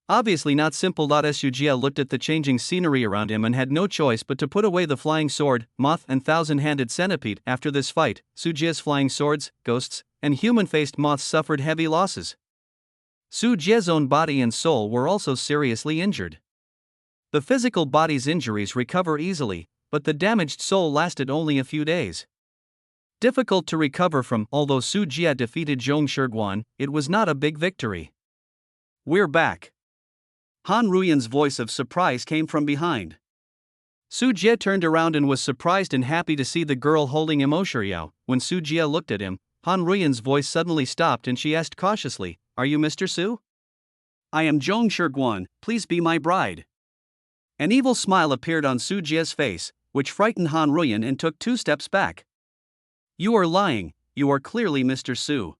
obviously not simple. Su Jie looked at the changing scenery around him and had no choice but to put away the flying sword, moth, and thousand-handed centipede. After this fight, Su Jie's flying swords, ghosts, and human-faced moths suffered heavy losses. Su Jie's own body and soul were also seriously injured. The physical body's injuries recover easily, but the damaged soul lasted only a few days. Difficult to recover from. Although Su Jie defeated Zhong Shiguan, it was not a big victory. We're back. Han Ruyan's voice of surprise came from behind. Su Jie turned around and was surprised and happy to see the girl holding Imo Shiryao. When Su Jie looked at him, Han Ruyan's voice suddenly stopped and she asked cautiously, "Are you Mr. Su?" "I am Zhong Shiguan, please be my bride." An evil smile appeared on Su Jie's face, which frightened Han Ruyan and took 2 steps back. "You are lying, you are clearly Mr. Su."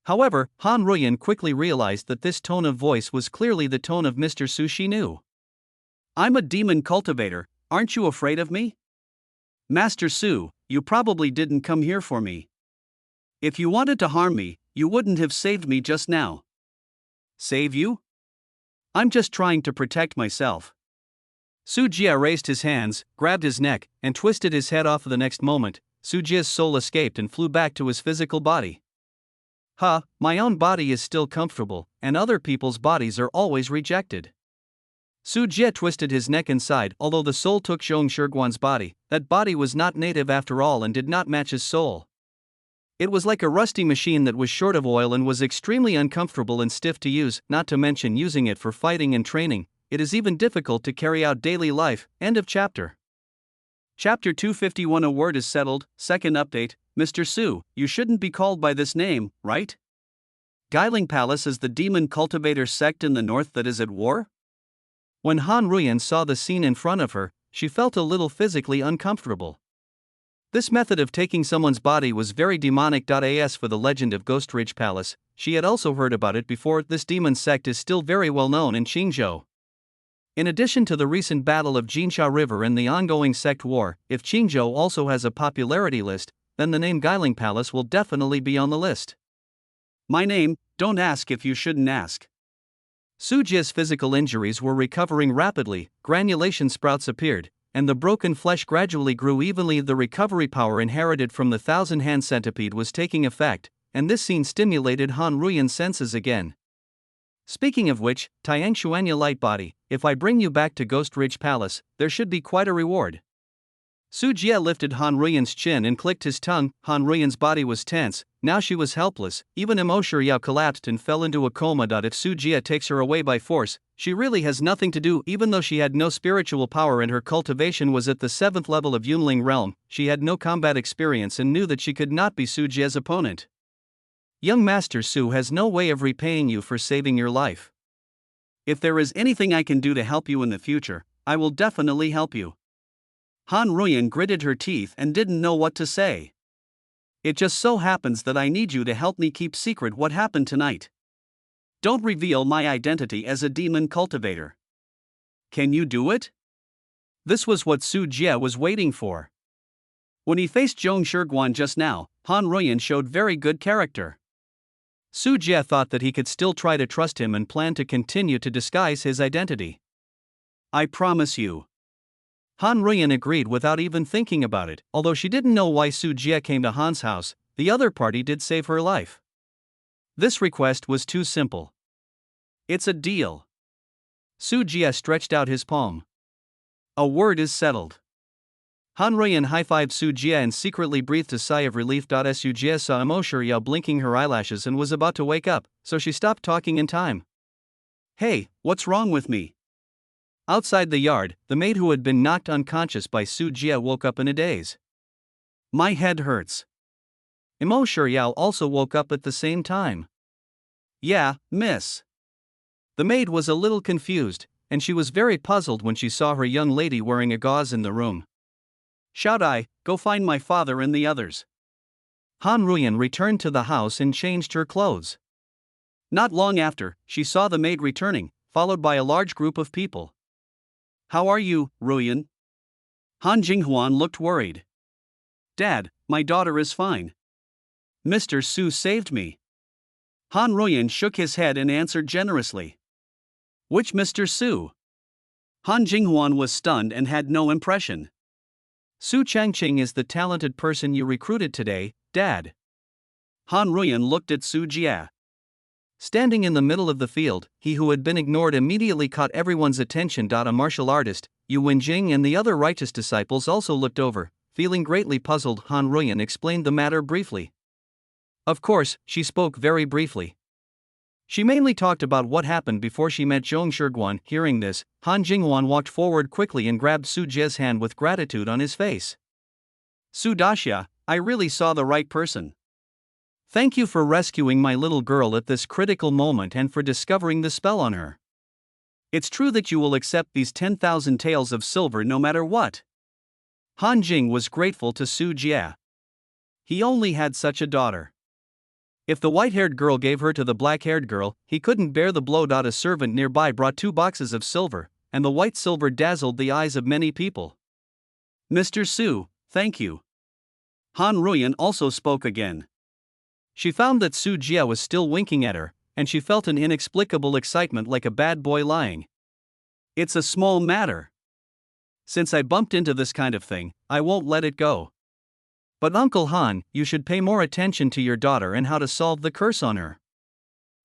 However, Han Ruyan quickly realized that this tone of voice was clearly the tone of Mr. Su she knew. "I'm a demon cultivator, aren't you afraid of me? Master Su, you probably didn't come here for me. If you wanted to harm me, you wouldn't have saved me just now." "Save you? I'm just trying to protect myself." Su Jie raised his hands, grabbed his neck, and twisted his head off. The next moment, Su Jie's soul escaped and flew back to his physical body. My own body is still comfortable, and other people's bodies are always rejected. Su Jie twisted his neck inside. Although the soul took Zhong Shiguan's body, that body was not native after all and did not match his soul. It was like a rusty machine that was short of oil and was extremely uncomfortable and stiff to use, not to mention using it for fighting and training. It is even difficult to carry out daily life. End of chapter. Chapter 251. A word is settled. Second update. Mr. Su, you shouldn't be called by this name, right? Guiling Palace is the demon cultivator sect in the north that is at war? When Han Ruyan saw the scene in front of her, she felt a little physically uncomfortable. This method of taking someone's body was very demonic. As for the legend of Ghost Ridge Palace, she had also heard about it before. This demon sect is still very well known in Qingzhou. In addition to the recent battle of Jinsha River and the ongoing sect war, if Qingzhou also has a popularity list, then the name Guiling Palace will definitely be on the list. My name, don't ask if you shouldn't ask. Su Jie's physical injuries were recovering rapidly, granulation sprouts appeared, and the broken flesh gradually grew evenly. The recovery power inherited from the thousand-hand centipede was taking effect, and this scene stimulated Han Ruyan's senses again. Speaking of which, Tiangshuanya light body, if I bring you back to Ghost Ridge Palace, there should be quite a reward. Su Jie lifted Han Ruyan's chin and clicked his tongue. Han Ruyan's body was tense, now she was helpless. Even Imo Shiryao collapsed and fell into a coma. If Su Jie takes her away by force, she really has nothing to do. Even though she had no spiritual power and her cultivation was at the 7th level of Yunling realm, she had no combat experience and knew that she could not be Su Jie's opponent. Young Master Su has no way of repaying you for saving your life. If there is anything I can do to help you in the future, I will definitely help you. Han Ruyan gritted her teeth and didn't know what to say. It just so happens that I need you to help me keep secret what happened tonight. Don't reveal my identity as a demon cultivator. Can you do it? This was what Su Jie was waiting for. When he faced Zhong Shiguan just now, Han Ruyan showed very good character. Su Jie thought that he could still try to trust him and planned to continue to disguise his identity. I promise you. Han Ruyan agreed without even thinking about it. Although she didn't know why Su Jie came to Han's house, the other party did save her life. This request was too simple. It's a deal. Su Jie stretched out his palm. A word is settled. Han Ruyan high-fived Su Jie and secretly breathed a sigh of relief. Su Jie saw Imo Shiryao blinking her eyelashes and was about to wake up, so she stopped talking in time. Hey, what's wrong with me? Outside the yard, the maid who had been knocked unconscious by Su Jie woke up in a daze. My head hurts. Imo Shiryao also woke up at the same time. Yeah, miss. The maid was a little confused, and she was very puzzled when she saw her young lady wearing a gauze in the room. Shout I, go find my father and the others. Han Ruyan returned to the house and changed her clothes. Not long after, she saw the maid returning, followed by a large group of people. How are you, Ruyan? Han Jinghuan looked worried. Dad, my daughter is fine. Mr. Su saved me. Han Ruyan shook his head and answered generously. Which Mr. Su? Han Jinghuan was stunned and had no impression. Su Changqing is the talented person you recruited today, Dad. Han Ruyan looked at Su Jie. Standing in the middle of the field, he who had been ignored immediately caught everyone's attention. A martial artist, Yu Wenjing and the other righteous disciples also looked over. Feeling greatly puzzled, Han Ruyan explained the matter briefly. Of course, she spoke very briefly. She mainly talked about what happened before she met Zhong Shiguan. Hearing this, Han Jinghuan walked forward quickly and grabbed Su Jie's hand with gratitude on his face. Su Daxia, I really saw the right person. Thank you for rescuing my little girl at this critical moment and for discovering the spell on her. It's true that you will accept these 10,000 taels of silver no matter what. Han Jing was grateful to Su Jie. He only had such a daughter. If the white-haired girl gave her to the black-haired girl, he couldn't bear the blow. A servant nearby brought 2 boxes of silver, and the white silver dazzled the eyes of many people. Mr. Su, thank you. Han Ruyan also spoke again. She found that Su Jie was still winking at her, and she felt an inexplicable excitement like a bad boy lying. It's a small matter. Since I bumped into this kind of thing, I won't let it go. But Uncle Han, you should pay more attention to your daughter and how to solve the curse on her.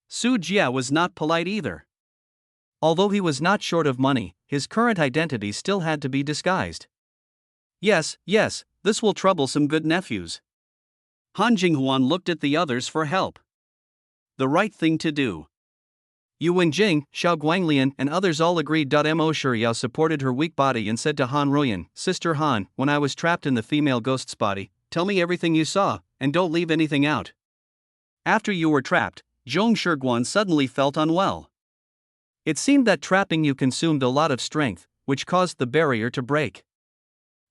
Su Jie was not polite either. Although he was not short of money, his current identity still had to be disguised. Yes, this will trouble some good nephews. Han Jinghuan looked at the others for help. The right thing to do. Yu Wenjing, Xiao Guanglian, and others all agreed. Mo Shuyao supported her weak body and said to Han Ruyan, Sister Han, when I was trapped in the female ghost's body, tell me everything you saw, and don't leave anything out. After you were trapped, Zhong Shiguan suddenly felt unwell. It seemed that trapping you consumed a lot of strength, which caused the barrier to break.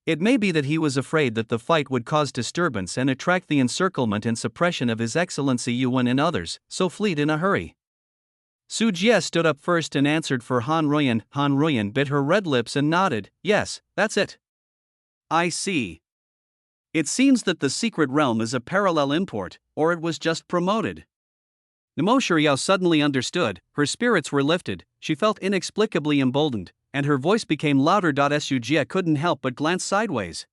It may be that he was afraid that the fight would cause disturbance and attract the encirclement and suppression of His Excellency Yuan and others, so fled in a hurry. Su Jie stood up first and answered for Han Ruyan. Han Ruyan bit her red lips and nodded, yes, that's it. I see. It seems that the secret realm is a parallel import, or it was just promoted. Mo Shuyao suddenly understood, her spirits were lifted, she felt inexplicably emboldened, and her voice became louder. Su Jie couldn't help but glance sideways.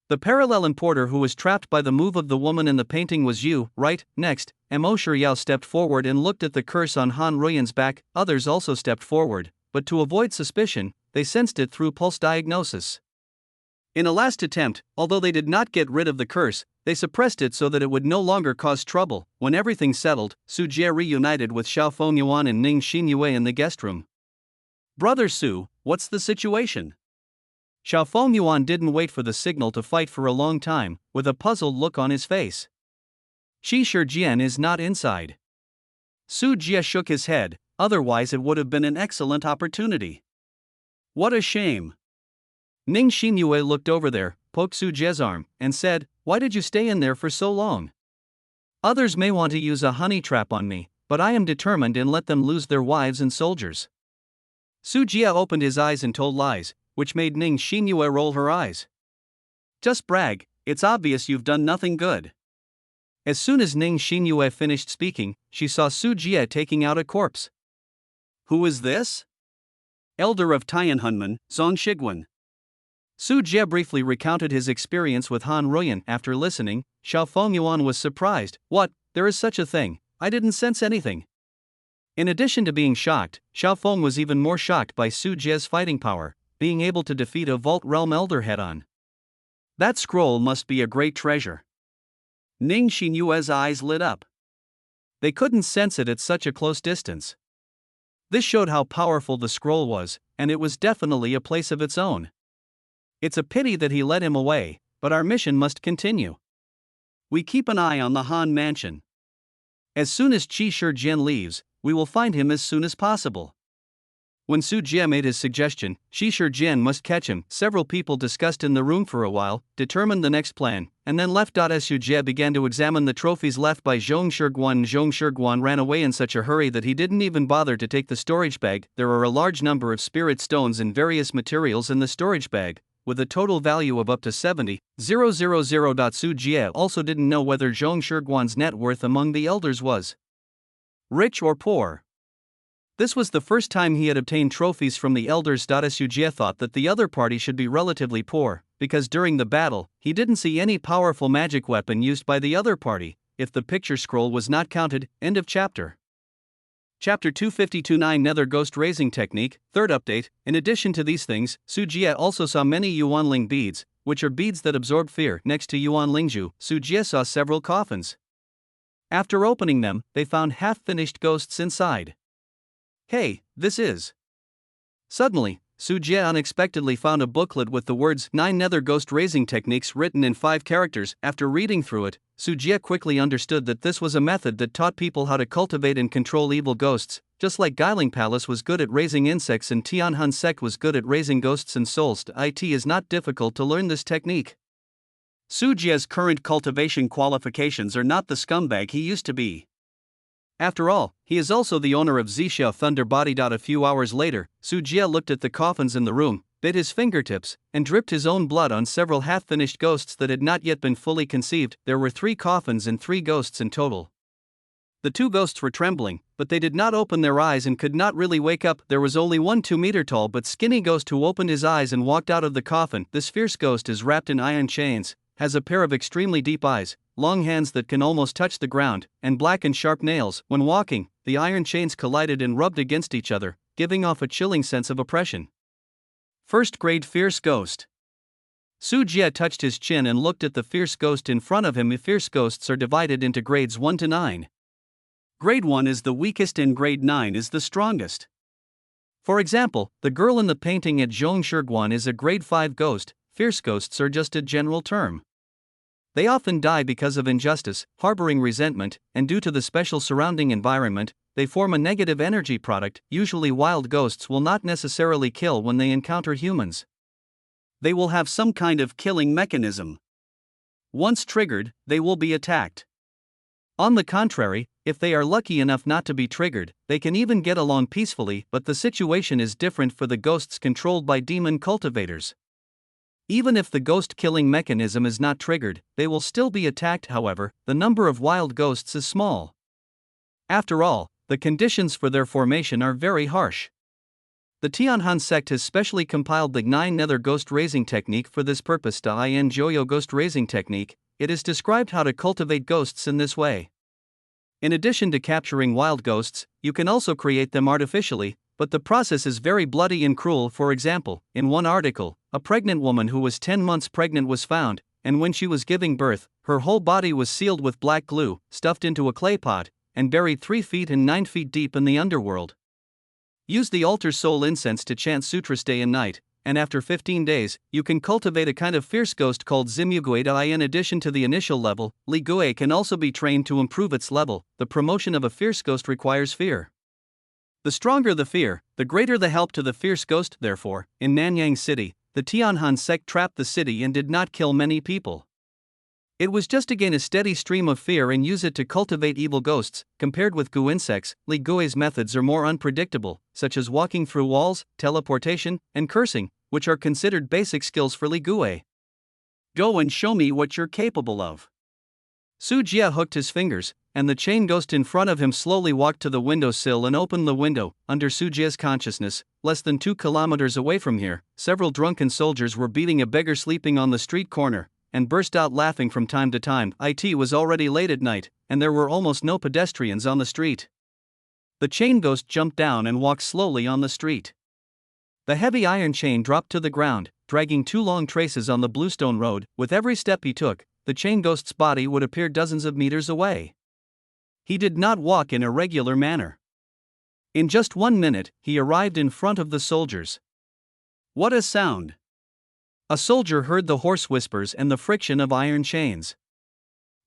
The parallel importer who was trapped by the move of the woman in the painting was you, right? Next, Mo Shuyao stepped forward and looked at the curse on Han Ruyan's back. Others also stepped forward, but to avoid suspicion, they sensed it through pulse diagnosis. In a last attempt, although they did not get rid of the curse, they suppressed it so that it would no longer cause trouble. When everything settled, Su Jie reunited with Xiao Fengyuan and Ning Xinyue in the guest room. Brother Su, what's the situation? Xiao Fengyuan didn't wait for the signal to fight for a long time, with a puzzled look on his face. Shi Shijian is not inside. Su Jie shook his head, otherwise it would have been an excellent opportunity. What a shame. Ning Xinyue looked over there, poked Su Jie's arm, and said, why did you stay in there for so long? Others may want to use a honey trap on me, but I am determined and let them lose their wives and soldiers. Su Jie opened his eyes and told lies, which made Ning Xinyue roll her eyes. Just brag, it's obvious you've done nothing good. As soon as Ning Xinyue finished speaking, she saw Su Jie taking out a corpse. Who is this? Elder of Tianhunman, Zhong Shiguan. Su Jie briefly recounted his experience with Han Ruyan. After listening, Xiao Fengyuan was surprised. What, there is such a thing, I didn't sense anything. In addition to being shocked, Xiao Feng was even more shocked by Su Jie's fighting power, being able to defeat a Vault Realm Elder head-on. That scroll must be a great treasure. Ning Xinyue's eyes lit up. They couldn't sense it at such a close distance. This showed how powerful the scroll was, and it was definitely a place of its own. It's a pity that he led him away, but our mission must continue. We keep an eye on the Han mansion. As soon as Qi Shijian leaves, we will find him as soon as possible. When Su Jie made his suggestion, Qi Shijian must catch him. Several people discussed in the room for a while, determined the next plan, and then left. Su Jie began to examine the trophies left by Zhong Shiguan. Zhong Shiguan ran away in such a hurry that he didn't even bother to take the storage bag. There are a large number of spirit stones and various materials in the storage bag, with a total value of up to 70,000. Su Jie also didn't know whether Zhong Shiguan's net worth among the elders was rich or poor. This was the first time he had obtained trophies from the elders. Su Jie thought that the other party should be relatively poor, because during the battle, he didn't see any powerful magic weapon used by the other party, if the picture scroll was not counted. End of chapter. Chapter 252-9 Nether Ghost Raising Technique, third update. In addition to these things, Su Jie also saw many Yuanling beads, which are beads that absorb fear. Next to Yuan Lingju, Su Jie saw several coffins. After opening them, they found half-finished ghosts inside. Hey, this is. Suddenly, Sujie unexpectedly found a booklet with the words 9 Nether Ghost Raising Techniques written in 5 characters. After reading through it, Sujie quickly understood that this was a method that taught people how to cultivate and control evil ghosts, just like Guiling Palace was good at raising insects and Tianhan sect was good at raising ghosts and souls. It is not difficult to learn this technique. Sujie's current cultivation qualifications are not the scumbag he used to be. After all, he is also the owner of Zixia Thunder Body. A few hours later, Sujie looked at the coffins in the room, bit his fingertips, and dripped his own blood on several half-finished ghosts that had not yet been fully conceived. There were 3 coffins and 3 ghosts in total. The 2 ghosts were trembling, but they did not open their eyes and could not really wake up. There was only one 2-meter tall but skinny ghost who opened his eyes and walked out of the coffin. This fierce ghost is wrapped in iron chains, has a pair of extremely deep eyes, long hands that can almost touch the ground, and black and sharp nails. When walking, the iron chains collided and rubbed against each other, giving off a chilling sense of oppression. First grade fierce ghost. Sujie touched his chin and looked at the fierce ghost in front of him. Fierce ghosts are divided into grades 1 to 9. Grade 1 is the weakest and grade 9 is the strongest. For example, the girl in the painting at Zhongshiguan is a grade 5 ghost. Fierce ghosts are just a general term. They often die because of injustice, harboring resentment, and due to the special surrounding environment, they form a negative energy product. Usually wild ghosts will not necessarily kill when they encounter humans. They will have some kind of killing mechanism. Once triggered, they will be attacked. On the contrary, if they are lucky enough not to be triggered, they can even get along peacefully, but the situation is different for the ghosts controlled by demon cultivators. Even if the ghost-killing mechanism is not triggered, they will still be attacked. However, the number of wild ghosts is small. After all, the conditions for their formation are very harsh. The Tianhan sect has specially compiled the 9 Nether Ghost Raising Technique for this purpose. In Joyo Ghost Raising Technique, it is described how to cultivate ghosts in this way. In addition to capturing wild ghosts, you can also create them artificially, but the process is very bloody and cruel. For example, in one article, a pregnant woman who was 10 months pregnant was found, and when she was giving birth, her whole body was sealed with black glue, stuffed into a clay pot, and buried 3 feet and 9 feet deep in the underworld. Use the altar soul incense to chant sutras day and night, and after 15 days, you can cultivate a kind of fierce ghost called Zimugui. In addition to the initial level, Li Gui can also be trained to improve its level. The promotion of a fierce ghost requires fear. The stronger the fear, the greater the help to the fierce ghost. Therefore, in Nanyang City, the Tianhan sect trapped the city and did not kill many people. It was just to gain a steady stream of fear and use it to cultivate evil ghosts. Compared with Gu insects, Li Gui's methods are more unpredictable, such as walking through walls, teleportation, and cursing, which are considered basic skills for Li Gui. Go and show me what you're capable of. Sujie hooked his fingers, and the chain ghost in front of him slowly walked to the windowsill and opened the window. Under Sujie's consciousness, less than 2 kilometers away from here, several drunken soldiers were beating a beggar sleeping on the street corner, and burst out laughing from time to time. It was already late at night, and there were almost no pedestrians on the street. The chain ghost jumped down and walked slowly on the street. The heavy iron chain dropped to the ground, dragging 2 long traces on the bluestone road. With every step he took, the chain ghost's body would appear dozens of meters away. He did not walk in a regular manner. In just 1 minute, he arrived in front of the soldiers. What a sound! A soldier heard the hoarse whispers and the friction of iron chains.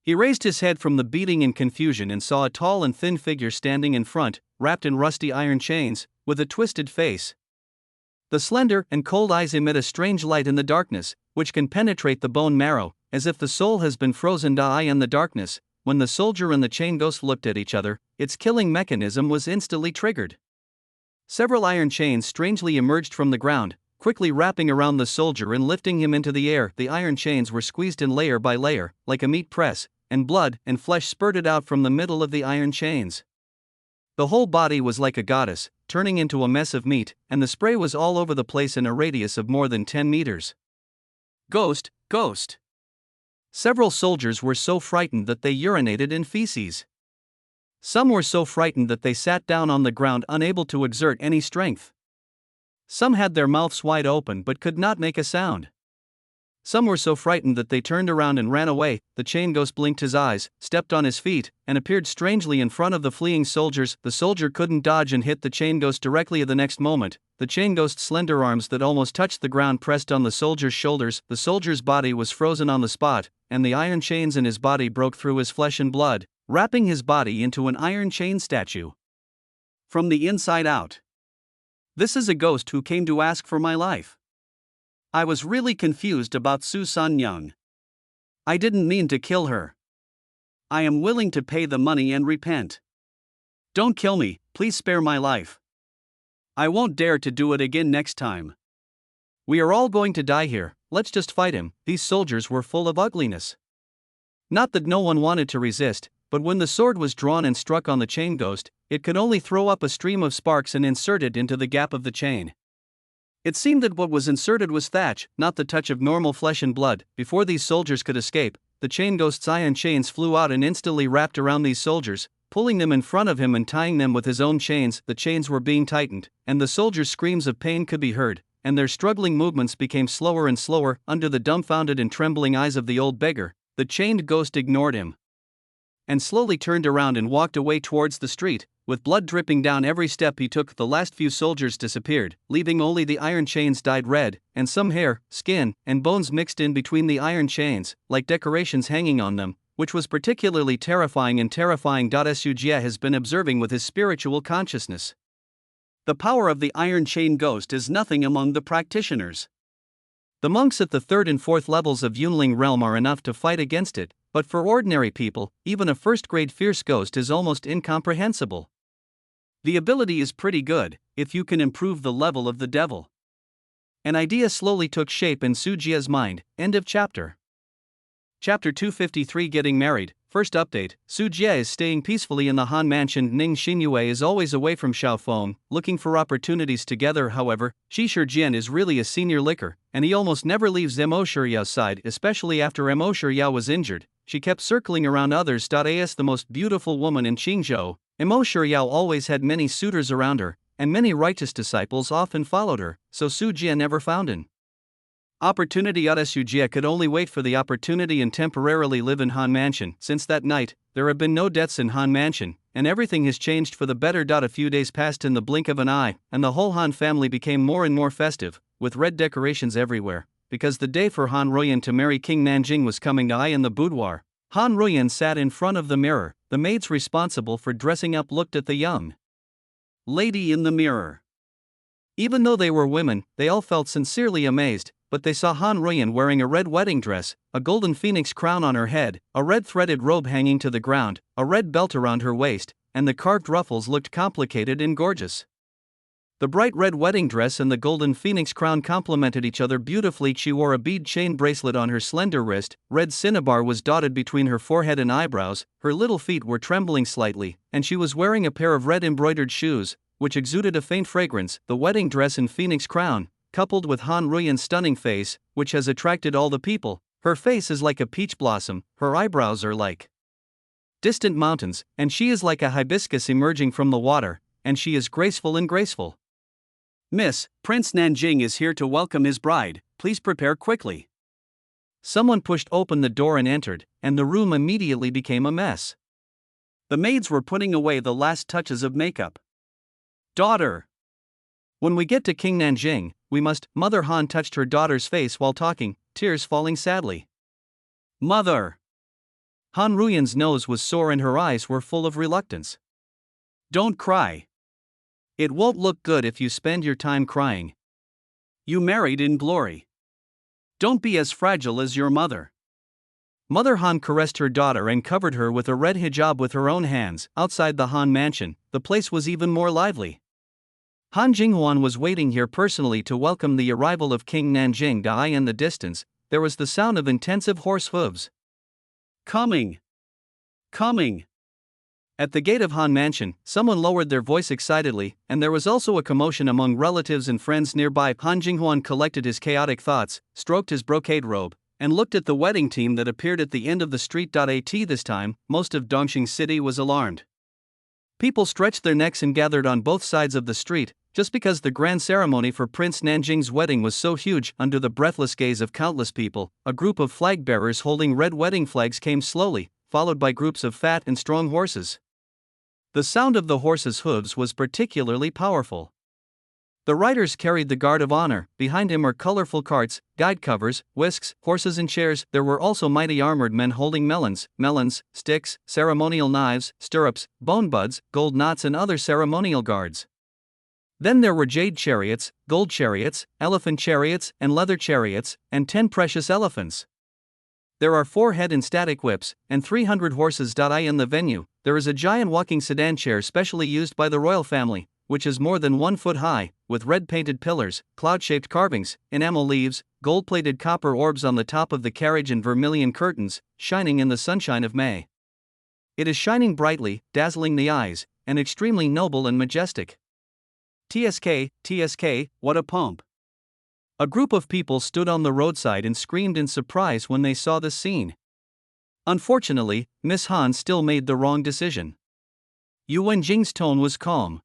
He raised his head from the beating in confusion and saw a tall and thin figure standing in front, wrapped in rusty iron chains, with a twisted face. The slender and cold eyes emit a strange light in the darkness, which can penetrate the bone marrow, as if the soul has been frozen in the darkness. When the soldier and the chain ghost looked at each other, its killing mechanism was instantly triggered. Several iron chains strangely emerged from the ground, quickly wrapping around the soldier and lifting him into the air. The iron chains were squeezed in layer by layer, like a meat press, and blood and flesh spurted out from the middle of the iron chains. The whole body was like a goddess, turning into a mess of meat, and the spray was all over the place in a radius of more than 10 meters. Ghost, ghost! Several soldiers were so frightened that they urinated in feces. Some were so frightened that they sat down on the ground, unable to exert any strength. Some had their mouths wide open but could not make a sound. Some were so frightened that they turned around and ran away. The chain ghost blinked his eyes, stepped on his feet, and appeared strangely in front of the fleeing soldiers. The soldier couldn't dodge and hit the chain ghost directly the next moment. The chain ghost's slender arms that almost touched the ground pressed on the soldier's shoulders. The soldier's body was frozen on the spot, and the iron chains in his body broke through his flesh and blood, wrapping his body into an iron chain statue. From the inside out. This is a ghost who came to ask for my life. I was really confused about Su San Young. I didn't mean to kill her. I am willing to pay the money and repent. Don't kill me, please spare my life. I won't dare to do it again next time. We are all going to die here, let's just fight him. These soldiers were full of ugliness. Not that no one wanted to resist, but when the sword was drawn and struck on the chain ghost, it could only throw up a stream of sparks and insert it into the gap of the chain. It seemed that what was inserted was thatch, not the touch of normal flesh and blood. Before these soldiers could escape, the chain ghost's iron chains flew out and instantly wrapped around these soldiers, pulling them in front of him and tying them with his own chains. The chains were being tightened, and the soldiers' screams of pain could be heard, and their struggling movements became slower and slower. Under the dumbfounded and trembling eyes of the old beggar, the chained ghost ignored him and slowly turned around and walked away towards the street. With blood dripping down every step he took, the last few soldiers disappeared, leaving only the iron chains dyed red, and some hair, skin, and bones mixed in between the iron chains, like decorations hanging on them, which was particularly terrifying and terrifying. Su Jie has been observing with his spiritual consciousness. The power of the iron chain ghost is nothing among the practitioners. The monks at the 3rd and 4th levels of Yunling realm are enough to fight against it, but for ordinary people, even a first-grade fierce ghost is almost incomprehensible. The ability is pretty good, if you can improve the level of the devil. An idea slowly took shape in Su Jie's mind. End of chapter. Chapter 253 Getting Married. First update, Su Jie is staying peacefully in the Han Mansion. Ning Xinyue is always away from Xiaofeng, looking for opportunities together. However, Shi Shijian is really a senior licker, and he almost never leaves Mo Shiryao's side, especially after Mo Shiryao was injured. She kept circling around others. As the most beautiful woman in Qingzhou, Mo Shiryao always had many suitors around her, and many righteous disciples often followed her, so Su Jie never found an opportunity. Su Jie could only wait for the opportunity and temporarily live in Han Mansion. Since that night, there have been no deaths in Han Mansion, and everything has changed for the better. A few days passed in the blink of an eye, and the whole Han family became more and more festive, with red decorations everywhere, because the day for Han Ruoyan to marry King Nanjing was coming. In the boudoir, Han Ruoyan sat in front of the mirror. The maids responsible for dressing up looked at the young lady in the mirror. Even though they were women, they all felt sincerely amazed, but they saw Han Ruoyan wearing a red wedding dress, a golden phoenix crown on her head, a red threaded robe hanging to the ground, a red belt around her waist, and the carved ruffles looked complicated and gorgeous. The bright red wedding dress and the golden phoenix crown complemented each other beautifully. She wore a bead chain bracelet on her slender wrist, red cinnabar was dotted between her forehead and eyebrows, her little feet were trembling slightly, and she was wearing a pair of red embroidered shoes, which exuded a faint fragrance. The wedding dress and phoenix crown, coupled with Han Ruoyan's stunning face, which has attracted all the people. Her face is like a peach blossom, her eyebrows are like distant mountains, and she is like a hibiscus emerging from the water, and she is graceful and graceful. Miss, Prince Nanjing is here to welcome his bride, please prepare quickly. Someone pushed open the door and entered, and the room immediately became a mess. The maids were putting away the last touches of makeup. Daughter! When we get to King Nanjing, we must. Mother Han touched her daughter's face while talking, tears falling sadly. Mother! Han Ruoyan's nose was sore and her eyes were full of reluctance. Don't cry. It won't look good if you spend your time crying. You married in glory. Don't be as fragile as your mother. Mother Han caressed her daughter and covered her with a red hijab with her own hands. Outside the Han Mansion, the place was even more lively. Han Jinghuan was waiting here personally to welcome the arrival of King Nanjing. In the distance, there was the sound of intensive horse hooves. Coming! Coming! At the gate of Han Mansion, someone lowered their voice excitedly, and there was also a commotion among relatives and friends nearby. Han Jinghuan collected his chaotic thoughts, stroked his brocade robe, and looked at the wedding team that appeared at the end of the street. This time, most of Dongxing City was alarmed. People stretched their necks and gathered on both sides of the street. Just because the grand ceremony for Prince Nanjing's wedding was so huge, under the breathless gaze of countless people, a group of flag bearers holding red wedding flags came slowly, followed by groups of fat and strong horses. The sound of the horses' hooves was particularly powerful. The riders carried the guard of honor. Behind him were colorful carts, guide covers, whisks, horses and chairs. There were also mighty armored men holding melons, sticks, ceremonial knives, stirrups, bone buds, gold knots and other ceremonial guards. Then there were jade chariots, gold chariots, elephant chariots and leather chariots, and 10 precious elephants. There are 4 head and static whips, and 300 horses. In the venue, there is a giant walking sedan chair specially used by the royal family, which is more than 1 foot high, with red painted pillars, cloud-shaped carvings, enamel leaves, gold-plated copper orbs on the top of the carriage and vermilion curtains, shining in the sunshine of May. It is shining brightly, dazzling the eyes, and extremely noble and majestic. TSK, what a pomp! A group of people stood on the roadside and screamed in surprise when they saw this scene. Unfortunately, Miss Han still made the wrong decision. Yu Wenjing's tone was calm.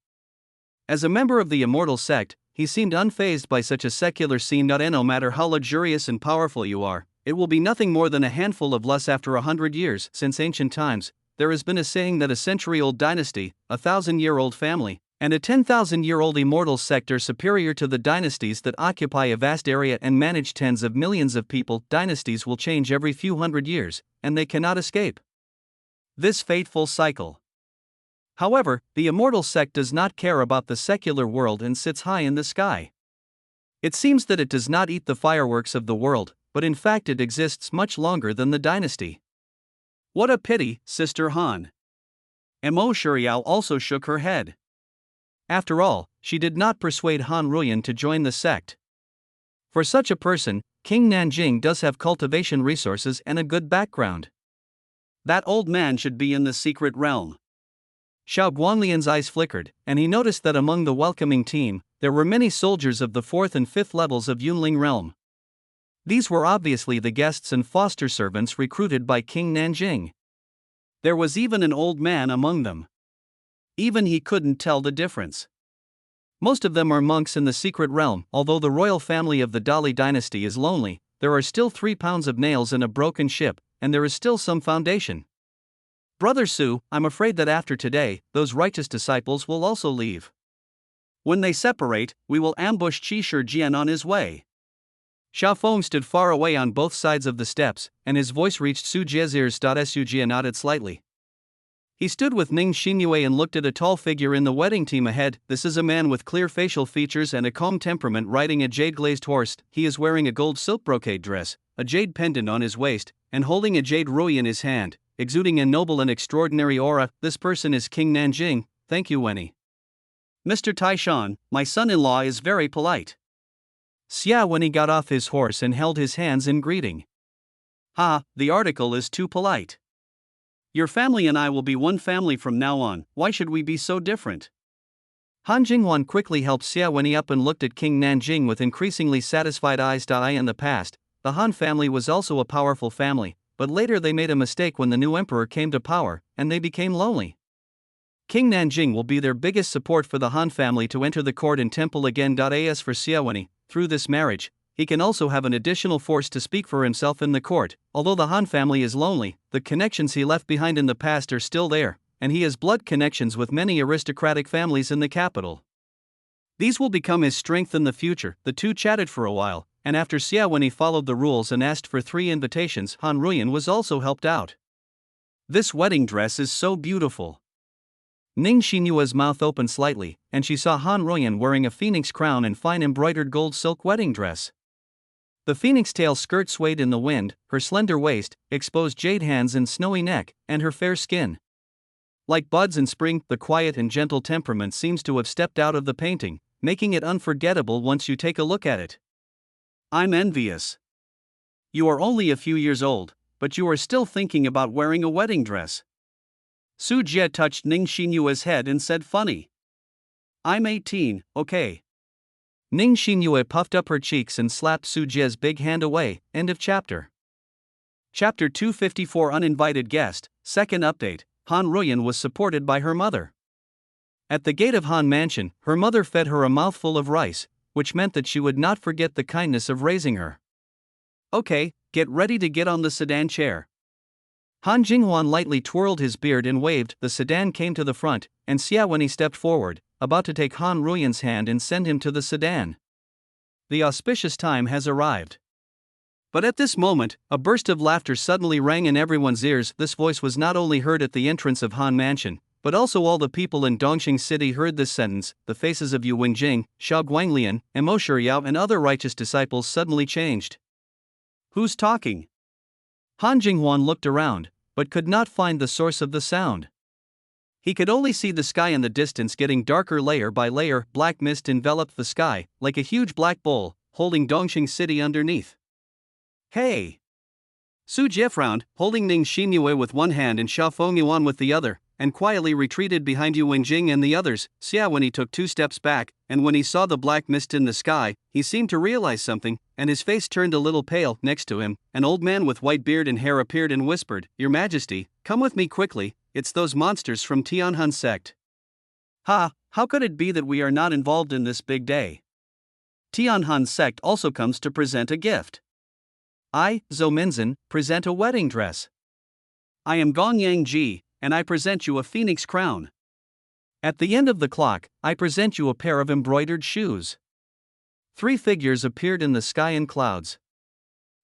As a member of the immortal sect, he seemed unfazed by such a secular scene. No matter how luxurious and powerful you are, it will be nothing more than a handful of lust. After 100 years, since ancient times, there has been a saying that a century-old dynasty, a 1,000-year-old family, and a 10,000-year-old immortal sect are superior to the dynasties that occupy a vast area and manage tens of millions of people. Dynasties will change every few hundred years, and they cannot escape this fateful cycle. However, the immortal sect does not care about the secular world and sits high in the sky. It seems that it does not eat the fireworks of the world, but in fact it exists much longer than the dynasty. What a pity, Sister Han. Mo Shuriao also shook her head. After all, she did not persuade Han Ruyan to join the sect. For such a person, King Nanjing does have cultivation resources and a good background. That old man should be in the secret realm. Xiao Guanlian's eyes flickered, and he noticed that among the welcoming team, there were many soldiers of the 4th and 5th levels of Yunling realm. These were obviously the guests and foster servants recruited by King Nanjing. There was even an old man among them. Even he couldn't tell the difference. Most of them are monks in the secret realm. Although the royal family of the Dali dynasty is lonely, there are still 3 pounds of nails in a broken ship, and there is still some foundation. Brother Su, I'm afraid that after today, those righteous disciples will also leave. When they separate, we will ambush Qi Shijian on his way. Xiaofeng stood far away on both sides of the steps, and his voice reached Su Jie's ears. Su Jie nodded slightly. He stood with Ning Xinyue and looked at a tall figure in the wedding team ahead. This is a man with clear facial features and a calm temperament riding a jade-glazed horse. He is wearing a gold silk brocade dress, a jade pendant on his waist, and holding a jade rui in his hand, exuding a noble and extraordinary aura. This person is King Nanjing. Thank you, Wenny. Mr. Taishan, my son-in-law is very polite. Xia Wenny got off his horse and held his hands in greeting. The article is too polite. Your family and I will be one family from now on. Why should we be so different? Han Jinghuan quickly helped Xia Wenny up and looked at King Nanjing with increasingly satisfied eyes. In the past, the Han family was also a powerful family, but later they made a mistake when the new emperor came to power, and they became lonely. King Nanjing will be their biggest support for the Han family to enter the court and temple again. As for Xia Wenny, through this marriage, he can also have an additional force to speak for himself in the court. Although the Han family is lonely, the connections he left behind in the past are still there, and he has blood connections with many aristocratic families in the capital. These will become his strength in the future. The two chatted for a while, and after Xia Wenny followed the rules and asked for 3 invitations, Han Ruyan was also helped out. This wedding dress is so beautiful. Ning Xinyue's mouth opened slightly, and she saw Han Ruyan wearing a phoenix crown and fine embroidered gold silk wedding dress. The phoenix tail skirt swayed in the wind, her slender waist, exposed jade hands and snowy neck, and her fair skin. Like buds in spring, the quiet and gentle temperament seems to have stepped out of the painting, making it unforgettable once you take a look at it. I'm envious. You are only a few years old, but you are still thinking about wearing a wedding dress. Su Jie touched Ning Xinyue's head and said, funny. I'm 18, okay. Ning Xinyue puffed up her cheeks and slapped Su Jie's big hand away. End of chapter. Chapter 254 Uninvited Guest, second update. Han Ruyan was supported by her mother. At the gate of Han Mansion, her mother fed her a mouthful of rice, which meant that she would not forget the kindness of raising her. Okay, get ready to get on the sedan chair. Han Jinghuan lightly twirled his beard and waved. The sedan came to the front, and Xia Wenyi stepped forward, about to take Han Ruyan's hand and send him to the sedan. The auspicious time has arrived. But at this moment, a burst of laughter suddenly rang in everyone's ears. This voice was not only heard at the entrance of Han Mansion, but also all the people in Dongxing City heard this sentence. The faces of Yu Wenjing, Xiao Guanglian, and Mo Shiyao and other righteous disciples suddenly changed. Who's talking? Han Jinghuan looked around, but could not find the source of the sound. He could only see the sky in the distance getting darker layer by layer. Black mist enveloped the sky, like a huge black bowl, holding Dongxing City underneath. Hey! Su Jie frowned, holding Ning Xinyue with one hand and Xiao Fengyuan with the other, and quietly retreated behind Yu Wenjing and the others. Xia Wenyi took 2 steps back, and when he saw the black mist in the sky, he seemed to realize something, and his face turned a little pale. Next to him, an old man with white beard and hair appeared and whispered, "Your Majesty, come with me quickly, it's those monsters from Tianhan sect." Ha, how could it be that we are not involved in this big day? Tianhan sect also comes to present a gift. I, Zhou Minzhen, present a wedding dress. I am Gong Yang, and I present you a phoenix crown. At the end of the clock, I present you a pair of embroidered shoes. 3 figures appeared in the sky and clouds.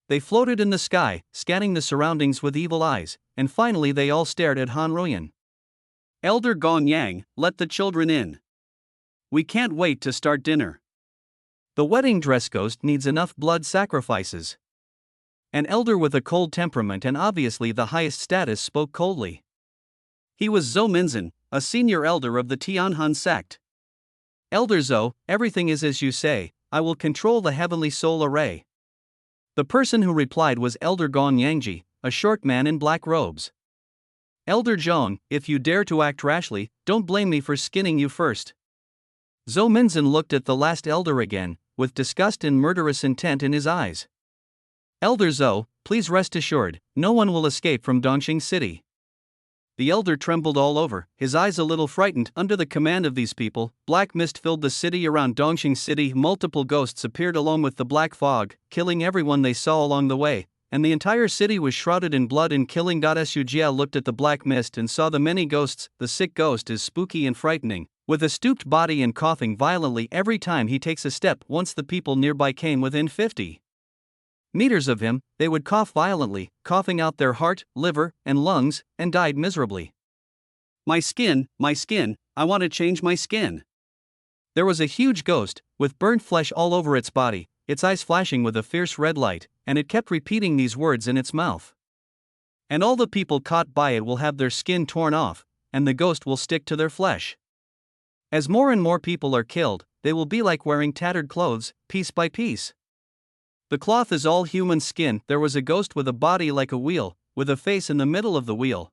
They floated in the sky, scanning the surroundings with evil eyes, and finally they all stared at Han Ruyan. Elder Gong Yang, let the children in. We can't wait to start dinner. The wedding dress ghost needs enough blood sacrifices. An elder with a cold temperament and obviously the highest status spoke coldly. He was Zhou Minzhen, a senior elder of the Tianhan sect. Elder Zhou, everything is as you say, I will control the heavenly soul array. The person who replied was Elder Gong Yangji, a short man in black robes. Elder Zhong, if you dare to act rashly, don't blame me for skinning you first. Zhou Minzhen looked at the last elder again, with disgust and murderous intent in his eyes. Elder Zhou, please rest assured, no one will escape from Dongxing City. The elder trembled all over, his eyes a little frightened. Under the command of these people, black mist filled the city around Dongxing City. Multiple ghosts appeared along with the black fog, killing everyone they saw along the way, and the entire city was shrouded in blood and killing. Su Jia looked at the black mist and saw the many ghosts. The sick ghost is spooky and frightening, with a stooped body and coughing violently every time he takes a step. Once the people nearby came within 50 meters of him, they would cough violently, coughing out their heart, liver, and lungs, and died miserably. My skin, I want to change my skin. There was a huge ghost, with burnt flesh all over its body, its eyes flashing with a fierce red light, and it kept repeating these words in its mouth. And all the people caught by it will have their skin torn off, and the ghost will stick to their flesh. As more and more people are killed, they will be like wearing tattered clothes, piece by piece. The cloth is all human skin. There was a ghost with a body like a wheel, with a face in the middle of the wheel.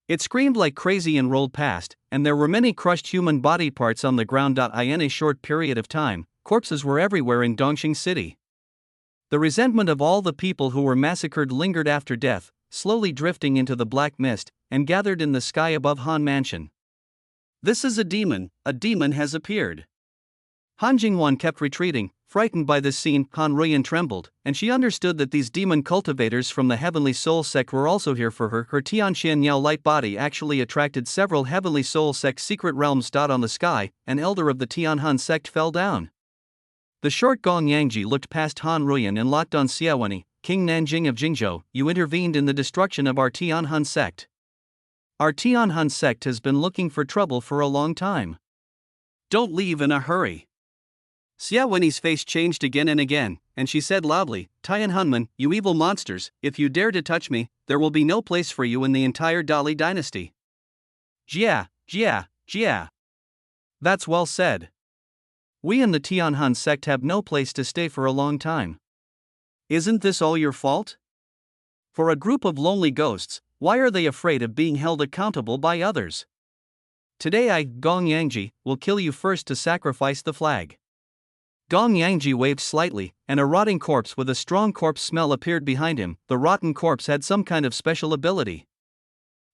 It screamed like crazy and rolled past, and there were many crushed human body parts on the ground. In a short period of time, corpses were everywhere in Dongxing City. The resentment of all the people who were massacred lingered after death, slowly drifting into the black mist, and gathered in the sky above Han Mansion. This is a demon has appeared. Han Jinghuan kept retreating, frightened by this scene. Han Ruyan trembled, and she understood that these demon cultivators from the Heavenly Soul sect were also here for her. Her Tianxian Yao light body actually attracted several Heavenly Soul sect secret realms. On the sky, an elder of the Tianhan sect fell down. The short Gong Yangji looked past Han Ruyan and locked on Xia Wenyi. King Nanjing of Jingzhou, you intervened in the destruction of our Tianhan sect. Our Tianhan sect has been looking for trouble for a long time. Don't leave in a hurry. Xia Wenyi's face changed again and again, and she said loudly, Tianhanmen, you evil monsters, if you dare to touch me, there will be no place for you in the entire Dali dynasty. Jia. That's well said. We in the Tianhan sect have no place to stay for a long time. Isn't this all your fault? For a group of lonely ghosts, why are they afraid of being held accountable by others? Today I, Gong Yangji, will kill you first to sacrifice the flag. Gong Yangji waved slightly, and a rotting corpse with a strong corpse smell appeared behind him. The rotten corpse had some kind of special ability.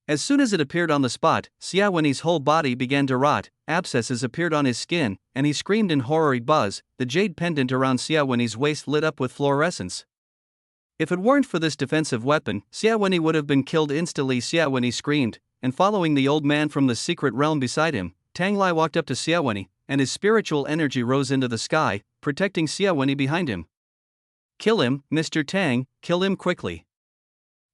As soon as it appeared on the spot, Xia Wenyi's whole body began to rot, abscesses appeared on his skin, and he screamed in horror. Buzz, the jade pendant around Xia Wenyi's waist lit up with fluorescence. If it weren't for this defensive weapon, Xia Wenyi would have been killed instantly. Xia Wenyi screamed, and following the old man from the secret realm beside him, Tang Lai walked up to Xia Wenyi, and his spiritual energy rose into the sky, protecting Xia Wenyi behind him. "Kill him, Mr. Tang, kill him quickly."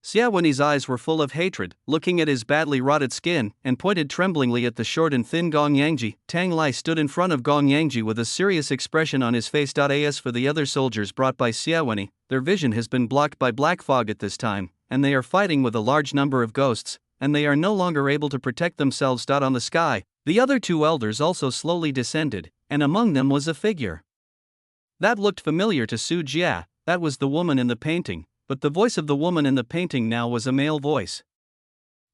Xia Wenyi's eyes were full of hatred, looking at his badly rotted skin, and pointed tremblingly at the short and thin Gong Yangji. Tang Lai stood in front of Gong Yangji with a serious expression on his face. As for the other soldiers brought by Xia Wenyi, their vision has been blocked by black fog at this time, and they are fighting with a large number of ghosts, and they are no longer able to protect themselves. On the sky, the other two elders also slowly descended, and among them was a figure that looked familiar to Su Jia. That was the woman in the painting, but the voice of the woman in the painting now was a male voice.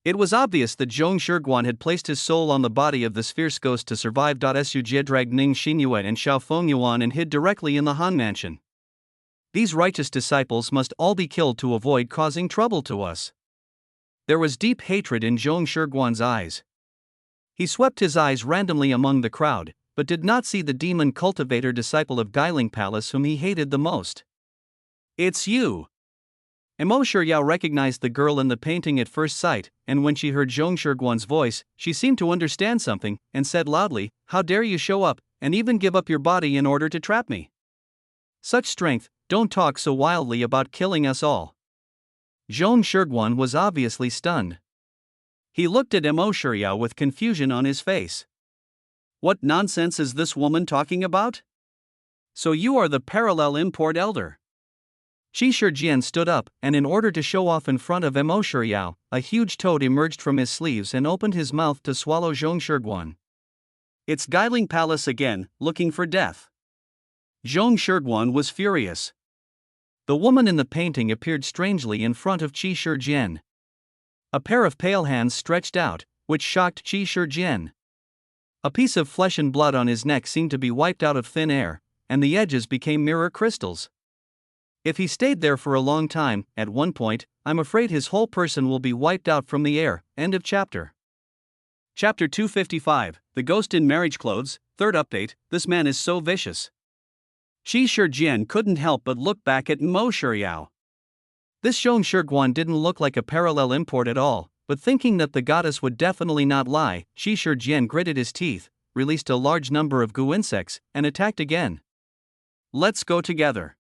It was obvious that Zhong Shiguan had placed his soul on the body of this fierce ghost to survive. Su Jie dragged Ning Xinyue and Xiaofeng Yuan and hid directly in the Han mansion. These righteous disciples must all be killed to avoid causing trouble to us. There was deep hatred in Zhong Shiguan's eyes. He swept his eyes randomly among the crowd, but did not see the demon cultivator disciple of Guiling Palace whom he hated the most. "It's you!" Emo Shiryao recognized the girl in the painting at first sight, and when she heard Zhong Shiguan's voice, she seemed to understand something, and said loudly, "How dare you show up, and even give up your body in order to trap me? Such strength, don't talk so wildly about killing us all." Zhong Shiguan was obviously stunned. He looked at Emo Shiryao with confusion on his face. "What nonsense is this woman talking about? So you are the parallel import elder?" Qi Shijian stood up, and in order to show off in front of Emo Shiryao, a huge toad emerged from his sleeves and opened his mouth to swallow Zhong Shiguan. "It's Guiling Palace again, looking for death." Zhong Shiguan was furious. The woman in the painting appeared strangely in front of Qi Shijian. A pair of pale hands stretched out, which shocked Qi Shijian. A piece of flesh and blood on his neck seemed to be wiped out of thin air, and the edges became mirror crystals. If he stayed there for a long time, at one point, I'm afraid his whole person will be wiped out from the air. End of chapter. Chapter 255, The Ghost in Marriage Clothes, third update. This man is so vicious. Qi Shijian couldn't help but look back at Mo Shiryao. This Zhong Shiguan didn't look like a parallel import at all, but thinking that the goddess would definitely not lie, Qi Shijian gritted his teeth, released a large number of goo insects, and attacked again. "Let's go together.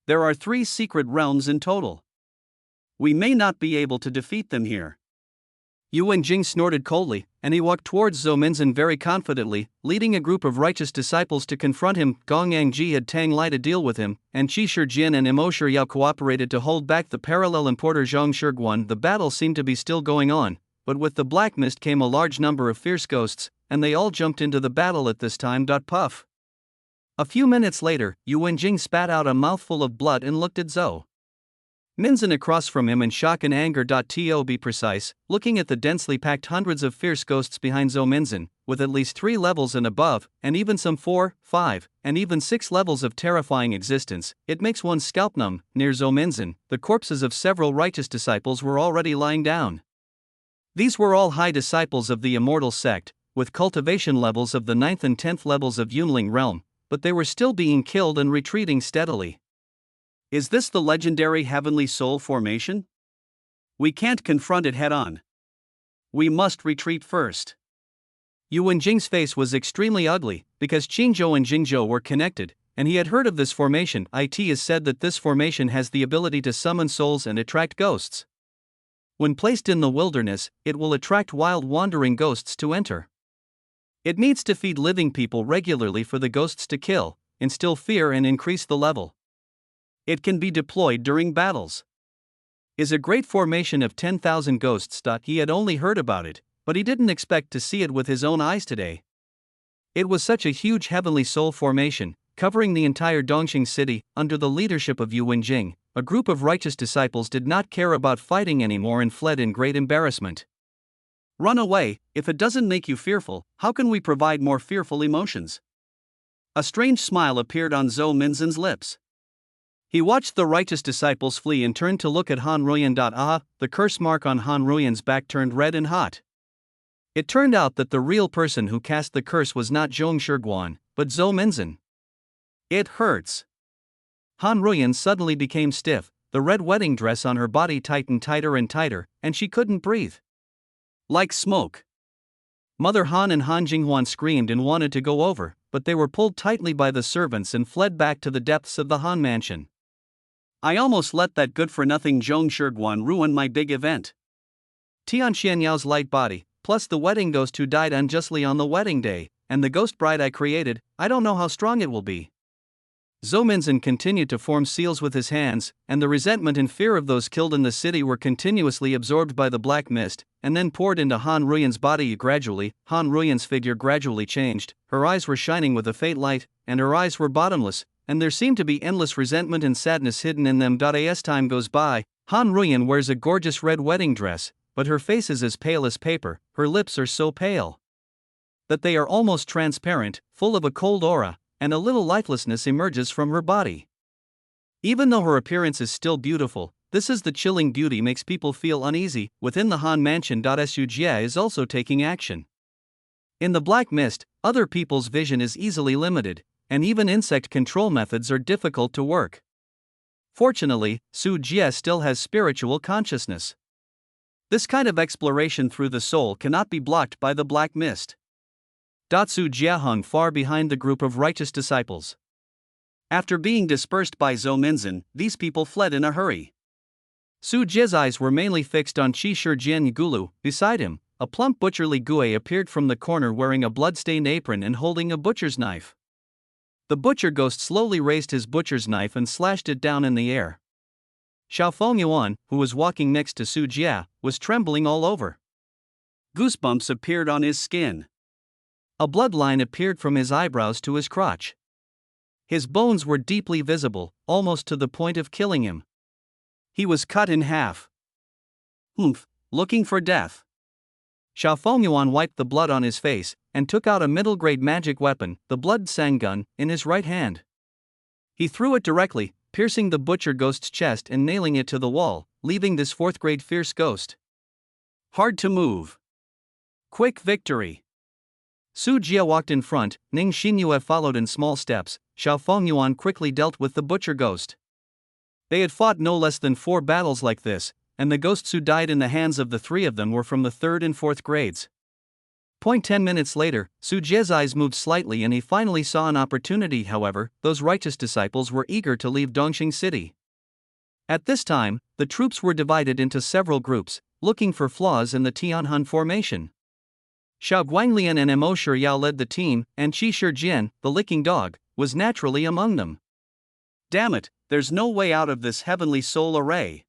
There are 3 secret realms in total. We may not be able to defeat them here." Yu Wenjing snorted coldly, and he walked towards Zhou Minzhen very confidently, leading a group of righteous disciples to confront him. Gong Yangji had Tang Lai to deal with him, and Qi Shijian and Emo Shiryao cooperated to hold back the parallel importer Zhong Shiguan. The battle seemed to be still going on, but with the black mist came a large number of fierce ghosts, and they all jumped into the battle at this time. Puff. A few minutes later, Yu Wenjing spat out a mouthful of blood and looked at Zhou Minzhen across from him in shock and anger. To be precise, looking at the densely packed hundreds of fierce ghosts behind Zhou Minzhen, with at least 3 levels and above, and even some 4, 5, and even 6 levels of terrifying existence, it makes one's scalp numb. Near Zhou Minzhen, the corpses of several righteous disciples were already lying down. These were all high disciples of the Immortal Sect, with cultivation levels of the 9th and 10th levels of Yunling Realm, but they were still being killed and retreating steadily. Is this the legendary Heavenly Soul formation? We can't confront it head-on. We must retreat first. Yu Wenjing's face was extremely ugly, because Qingzhou and Jingzhou were connected, and he had heard of this formation. It is said that this formation has the ability to summon souls and attract ghosts. When placed in the wilderness, it will attract wild wandering ghosts to enter. It needs to feed living people regularly for the ghosts to kill, instill fear and increase the level. It can be deployed during battles. Is a great formation of 10,000 ghosts. He had only heard about it, but he didn't expect to see it with his own eyes today. It was such a huge heavenly soul formation, covering the entire Dongxing city, under the leadership of Yu Wenjing. A group of righteous disciples did not care about fighting anymore and fled in great embarrassment. Run away. If it doesn't make you fearful, how can we provide more fearful emotions? A strange smile appeared on Zhou Minzhen's lips. He watched the righteous disciples flee and turned to look at Han Ruyan. The curse mark on Han Ruyan's back turned red and hot. It turned out that the real person who cast the curse was not Zhong Shiguan, but Zhou Minzhen. It hurts. Han Ruyan suddenly became stiff, the red wedding dress on her body tightened tighter and tighter, and she couldn't breathe. Like smoke. Mother Han and Han Jinghuan screamed and wanted to go over, but they were pulled tightly by the servants and fled back to the depths of the Han mansion. I almost let that good-for-nothing Zhong Shiguan ruin my big event. Tian Xianyao's light body, plus the wedding ghost who died unjustly on the wedding day, and the ghost bride I created, I don't know how strong it will be. Zhou Minzhen continued to form seals with his hands, and the resentment and fear of those killed in the city were continuously absorbed by the black mist, and then poured into Han Ruyan's body gradually. Han Ruyan's figure gradually changed, her eyes were shining with a faint light, and her eyes were bottomless, and there seemed to be endless resentment and sadness hidden in them. As time goes by, Han Ruyan wears a gorgeous red wedding dress, but her face is as pale as paper, her lips are so pale that they are almost transparent, full of a cold aura, and a little lifelessness emerges from her body. Even though her appearance is still beautiful, this is the chilling beauty makes people feel uneasy. Within the Han mansion. Su Jie is also taking action. In the black mist, other people's vision is easily limited, and even insect control methods are difficult to work. Fortunately, Su Jie still has spiritual consciousness. This kind of exploration through the soul cannot be blocked by the black mist. Su Jie hung far behind the group of righteous disciples. After being dispersed by Zhou Minzhen, these people fled in a hurry. Su Jie's eyes were mainly fixed on Qi Shijian Gulu. Beside him, a plump butcherly Gui appeared from the corner wearing a blood-stained apron and holding a butcher's knife. The butcher ghost slowly raised his butcher's knife and slashed it down in the air. Xiaofeng Yuan, who was walking next to Su Jie, was trembling all over. Goosebumps appeared on his skin. A bloodline appeared from his eyebrows to his crotch. His bones were deeply visible, almost to the point of killing him. He was cut in half. Looking for death. Xiaofeng Yuan wiped the blood on his face, and took out a middle-grade magic weapon, the blood sang gun, in his right hand. He threw it directly, piercing the butcher ghost's chest and nailing it to the wall, leaving this fourth-grade fierce ghost hard to move. Quick victory. Su Jie walked in front, Ning Xinyue followed in small steps. Xiaofeng Yuan quickly dealt with the butcher ghost. They had fought no less than 4 battles like this, and the ghosts who died in the hands of the 3 of them were from the 3rd and 4th grades. 10 minutes later, Su Jie's eyes moved slightly and he finally saw an opportunity. However, those righteous disciples were eager to leave Dongxing City. At this time, the troops were divided into several groups, looking for flaws in the Tianhan formation. Xiao Guanglian and Mo Shiyao led the team, and Qi Shijian, the licking dog, was naturally among them. Damn it, there's no way out of this heavenly soul array.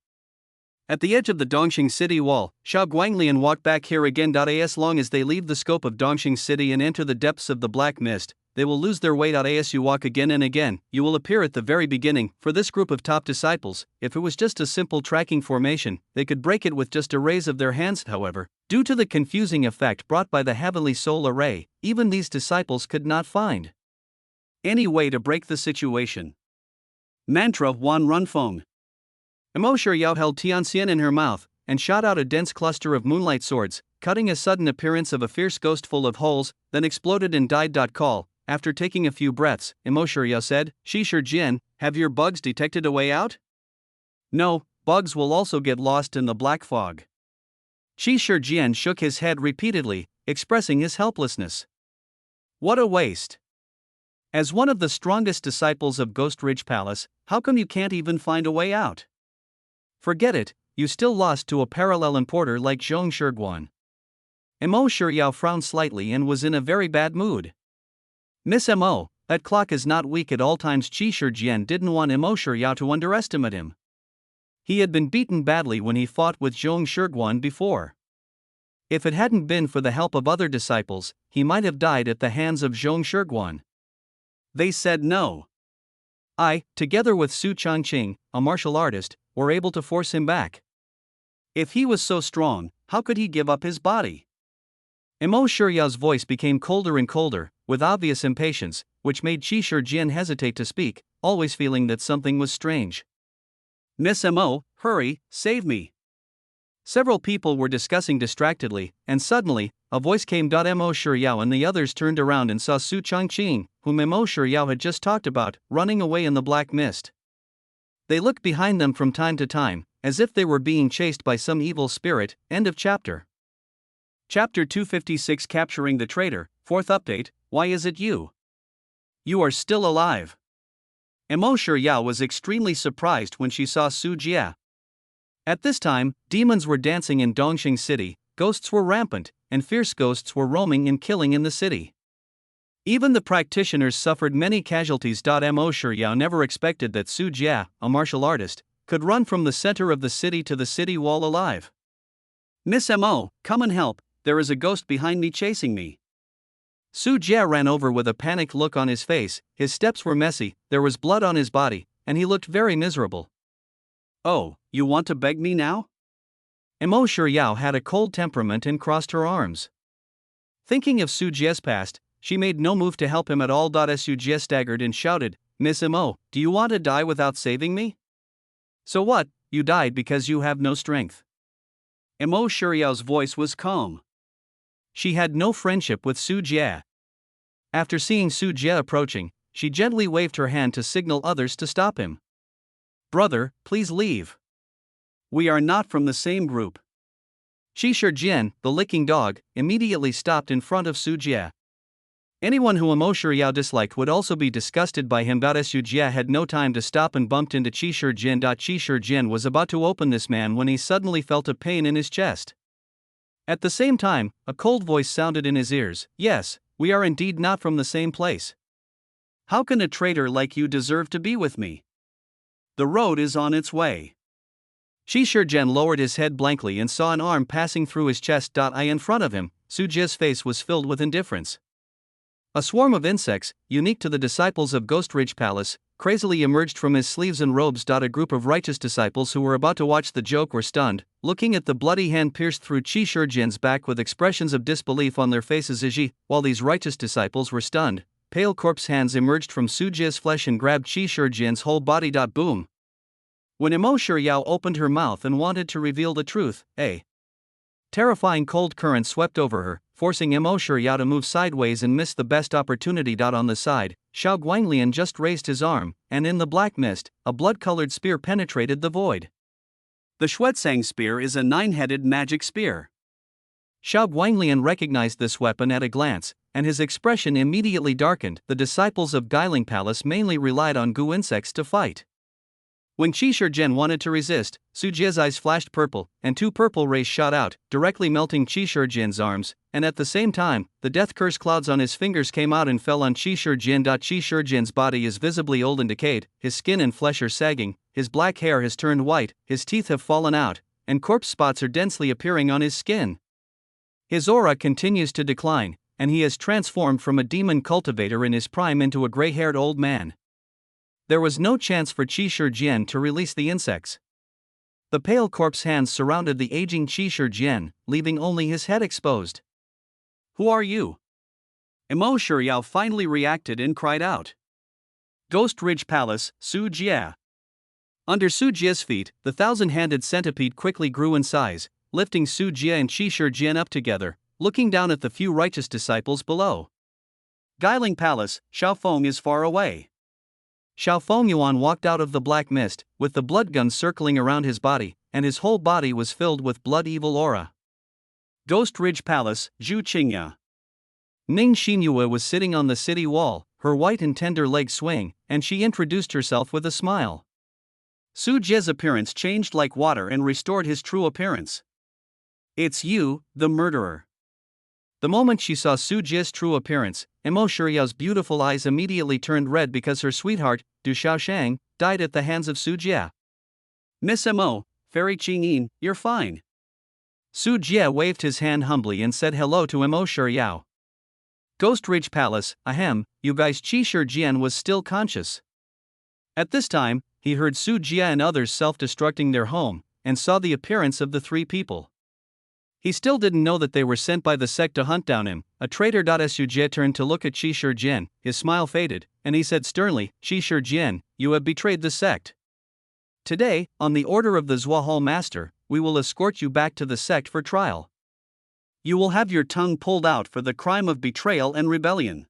At the edge of the Dongxing City wall, Xiao Guanglian walked back here again. As long as they leave the scope of Dongxing City and enter the depths of the black mist, they will lose their way. As you walk again and again, you will appear at the very beginning. For this group of top disciples, if it was just a simple tracking formation, they could break it with just a raise of their hands. However, due to the confusing effect brought by the heavenly soul array, even these disciples could not find any way to break the situation. Mantra Wan Runfeng. Mo Shiyao held Tianxian in her mouth, and shot out a dense cluster of moonlight swords, cutting a sudden appearance of a fierce ghost full of holes, then exploded and died. Call. After taking a few breaths, Mo Shiyao said, Qi Shijian, have your bugs detected a way out? No, bugs will also get lost in the black fog. Qi Shijian shook his head repeatedly, expressing his helplessness. What a waste. As one of the strongest disciples of Ghost Ridge Palace, how come you can't even find a way out? Forget it, you still lost to a parallel importer like Zhong Shiguan. Mo Shiyao frowned slightly and was in a very bad mood. Miss Mo, that clock is not weak at all times. Qi Shijian didn't want Mo Shiyao to underestimate him. He had been beaten badly when he fought with Zhong Shiguan before. If it hadn't been for the help of other disciples, he might have died at the hands of Zhong Shiguan. They said no. I, together with Su Changqing, a martial artist, were able to force him back. If he was so strong, how could he give up his body? Mo Shiyao's voice became colder and colder, with obvious impatience, which made Qi Shijian hesitate to speak. always feeling that something was strange. Miss Mo, hurry, save me. Several people were discussing distractedly, and suddenly, a voice came. Mo Shiryao and the others turned around and saw Su Changqing, whom Mo Shiryao had just talked about, running away in the black mist. They looked behind them from time to time, as if they were being chased by some evil spirit. End of chapter. Chapter 256 Capturing the Traitor, 4th update, why is it you? You are still alive. Mo Shiryao was extremely surprised when she saw Su Jie. At this time, demons were dancing in Dongxing City, ghosts were rampant, and fierce ghosts were roaming and killing in the city. Even the practitioners suffered many casualties. Mo Shiryao never expected that Su Jie, a martial artist, could run from the center of the city to the city wall alive. Miss Mo, come and help, there is a ghost behind me chasing me. Su Jie ran over with a panicked look on his face, his steps were messy, there was blood on his body, and he looked very miserable. Oh, you want to beg me now? Mo Shiryao had a cold temperament and crossed her arms. Thinking of Su Jie's past, she made no move to help him at all. Su Jie staggered and shouted, Miss Mo, do you want to die without saving me? So what, you died because you have no strength. Mo Shiryao's voice was calm. She had no friendship with Su Jie. After seeing Su Jie approaching, she gently waved her hand to signal others to stop him. Brother, please leave. We are not from the same group. Qi Shijian, the licking dog, immediately stopped in front of Su Jie. Anyone who Mo Shiryao disliked would also be disgusted by him. Su Jie had no time to stop and bumped into Qi Shijian. Qi Shijian was about to open this man when he suddenly felt a pain in his chest. At the same time, a cold voice sounded in his ears, yes, we are indeed not from the same place. How can a traitor like you deserve to be with me? The road is on its way. Qi Shijian lowered his head blankly and saw an arm passing through his chest. In front of him, Su Jie's face was filled with indifference. A swarm of insects, unique to the disciples of Ghost Ridge Palace, crazily emerged from his sleeves and robes. A group of righteous disciples who were about to watch the joke were stunned, looking at the bloody hand pierced through Qi Shijian's back with expressions of disbelief on their faces. While these righteous disciples were stunned, pale corpse hands emerged from Su Jie's flesh and grabbed Qi Shijian's whole body. Boom! When Mo Shiryao opened her mouth and wanted to reveal the truth, a terrifying cold current swept over her, forcing Mo Shiryao to move sideways and miss the best opportunity. On the side, Xiao Guanglian just raised his arm, and in the black mist, a blood-colored spear penetrated the void. The Xuezang spear is a 9-headed magic spear. Xiao Guanglian recognized this weapon at a glance, and his expression immediately darkened. The disciples of Guiling Palace mainly relied on goo insects to fight. When Qi Shijian wanted to resist, Su Jie's eyes flashed purple, and 2 purple rays shot out, directly melting Qi Shijian's arms, and at the same time, the death curse clouds on his fingers came out and fell on Qi Shijian. Qi Shijian's body is visibly old and decayed, his skin and flesh are sagging, his black hair has turned white, his teeth have fallen out, and corpse spots are densely appearing on his skin. His aura continues to decline, and he has transformed from a demon cultivator in his prime into a gray-haired old man. There was no chance for Qi Shijian to release the insects. The pale corpse hands surrounded the aging Qi Shijian, leaving only his head exposed. Who are you? Mo Shiryao finally reacted and cried out. Ghost Ridge Palace, Su Jie. Under Su Jie's feet, the 1,000-handed centipede quickly grew in size, lifting Su Jie and Qi Shijian up together, looking down at the few righteous disciples below. Guiling Palace, Xiaofeng is far away. Xiaofeng Yuan walked out of the black mist, with the blood gun circling around his body, and his whole body was filled with blood-evil aura. Ghost Ridge Palace, Zhu Qingya. Ning Xinyue was sitting on the city wall, her white and tender legs swaying, and she introduced herself with a smile. Su Jie's appearance changed like water and restored his true appearance. It's you, the murderer. The moment she saw Su Jie's true appearance, Mo Shiryao's beautiful eyes immediately turned red because her sweetheart, Du Xiaoshang, died at the hands of Su Jie. Miss Mo, Fairy Qingyin, you're fine. Su Jie waved his hand humbly and said hello to Mo Shiryao. Ghost Ridge Palace, ahem, you guys. Qi Shijian was still conscious. At this time, he heard Su Jie and others self-destructing their home, and saw the appearance of the 3 people. He still didn't know that they were sent by the sect to hunt down him, a traitor. Su Jie turned to look at Qi Shijian, his smile faded, and he said sternly, Shi Jian, you have betrayed the sect. Today, on the order of the Zhua Hall Master, we will escort you back to the sect for trial. You will have your tongue pulled out for the crime of betrayal and rebellion.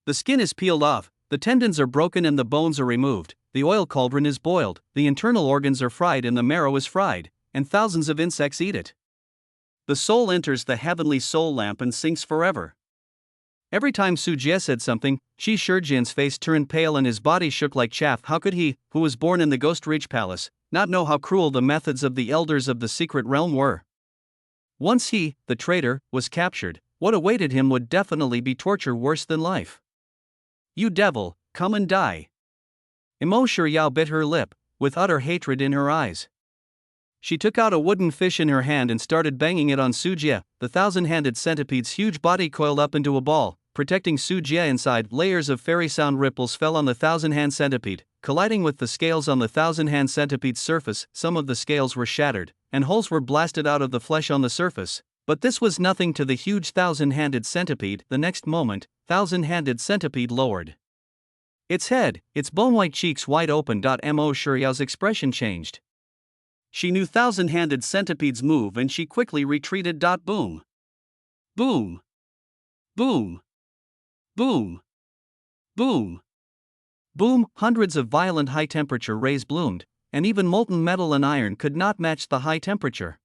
The skin is peeled off, the tendons are broken and the bones are removed, the oil cauldron is boiled, the internal organs are fried and the marrow is fried, and thousands of insects eat it. The soul enters the heavenly soul lamp and sinks forever. Every time Su Jie said something, Shi Shijian's face turned pale and his body shook like chaff. How could he, who was born in the Ghost Ridge Palace, not know how cruel the methods of the elders of the secret realm were? Once he, the traitor, was captured, what awaited him would definitely be torture worse than life. You devil, come and die. Imo Shiryao bit her lip, with utter hatred in her eyes. She took out a wooden fish in her hand and started banging it on Su Jie. The thousand-handed centipede's huge body coiled up into a ball, protecting Su Jie inside. Layers of fairy sound ripples fell on the thousand-hand centipede, colliding with the scales on the thousand-hand centipede's surface. Some of the scales were shattered, and holes were blasted out of the flesh on the surface. But this was nothing to the huge thousand-handed centipede. The next moment, thousand-handed centipede lowered its head, its bone-white cheeks wide open. Mo Shuryao's expression changed. She knew thousand-handed centipedes move and she quickly retreated. Boom. Boom. Boom. Boom. Boom. Boom. Hundreds of violent high-temperature rays bloomed, and even molten metal and iron could not match the high temperature.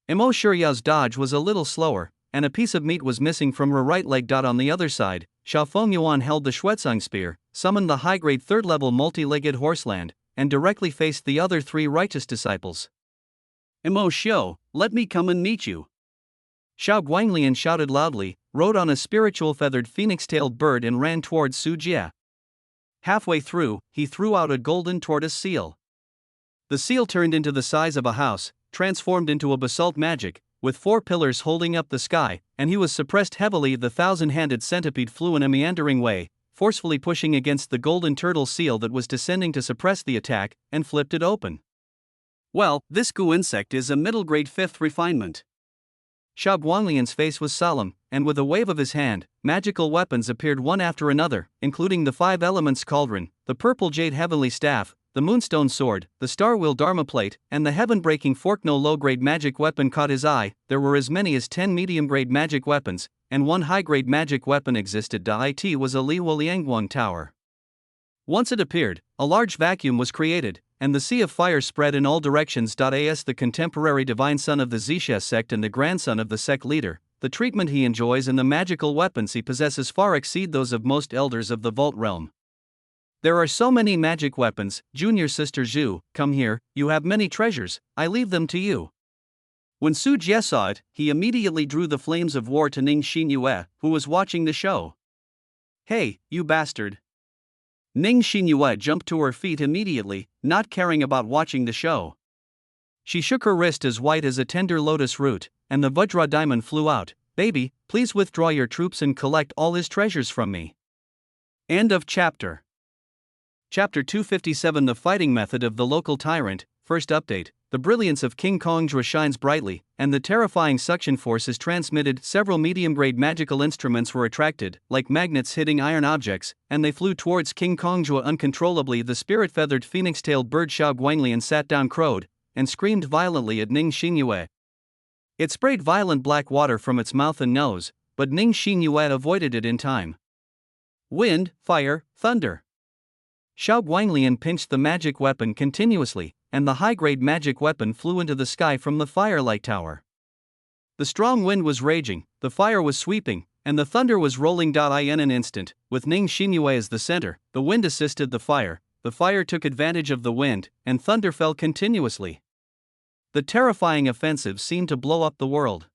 Mo Shuryao's dodge was a little slower, and a piece of meat was missing from her right leg. On the other side, Xiao Fengyuan held the Xuezhang spear, summoned the high-grade third-level multi-legged horseland, and directly faced the other three righteous disciples. Mo Xiu, let me come and meet you. Xiao Guanglian shouted loudly, rode on a spiritual feathered phoenix-tailed bird and ran towards Su Jie. Halfway through, he threw out a golden tortoise seal. The seal turned into the size of a house, transformed into a basalt magic, with 4 pillars holding up the sky, and he was suppressed heavily. The thousand-handed centipede flew in a meandering way, forcefully pushing against the golden turtle seal that was descending to suppress the attack, and flipped it open. Well, this goo insect is a middle-grade 5th refinement. Xiao Guanglian's face was solemn, and with a wave of his hand, magical weapons appeared one after another, including the 5 elements cauldron, the purple jade heavenly staff, the moonstone sword, the star wheel dharma plate, and the heaven-breaking fork. No low-grade magic weapon caught his eye. There were as many as 10 medium-grade magic weapons, and 1 high-grade magic weapon existed. It was a Li Wuliangguang tower. Once it appeared, a large vacuum was created, and the sea of fire spread in all directions. As the contemporary divine son of the Zixia sect and the grandson of the sect leader, the treatment he enjoys and the magical weapons he possesses far exceed those of most elders of the vault realm. There are so many magic weapons. Junior sister Zhu, come here, you have many treasures, I leave them to you. When Su Jie saw it, he immediately drew the flames of war to Ning Xinyue, who was watching the show. Hey, you bastard. Ning Xinyue jumped to her feet immediately, not caring about watching the show. She shook her wrist as white as a tender lotus root, and the Vajra diamond flew out. Baby, please withdraw your troops and collect all his treasures from me. End of chapter. Chapter 257. The fighting method of the local tyrant. First update. The brilliance of King Kongjue shines brightly, and the terrifying suction force is transmitted. Several medium-grade magical instruments were attracted, like magnets hitting iron objects, and they flew towards King Kongjue uncontrollably. The spirit-feathered phoenix-tailed bird Xiao Guanglian sat down, crowed, and screamed violently at Ning Xinyue. It sprayed violent black water from its mouth and nose, but Ning Xinyue avoided it in time. Wind, fire, thunder. Xiao Guanglian pinched the magic weapon continuously, and the high-grade magic weapon flew into the sky from the firelight tower. The strong wind was raging, the fire was sweeping, and the thunder was rolling. In an instant, with Ning Xinyue as the center, the wind assisted the fire took advantage of the wind, and thunder fell continuously. The terrifying offensive seemed to blow up the world.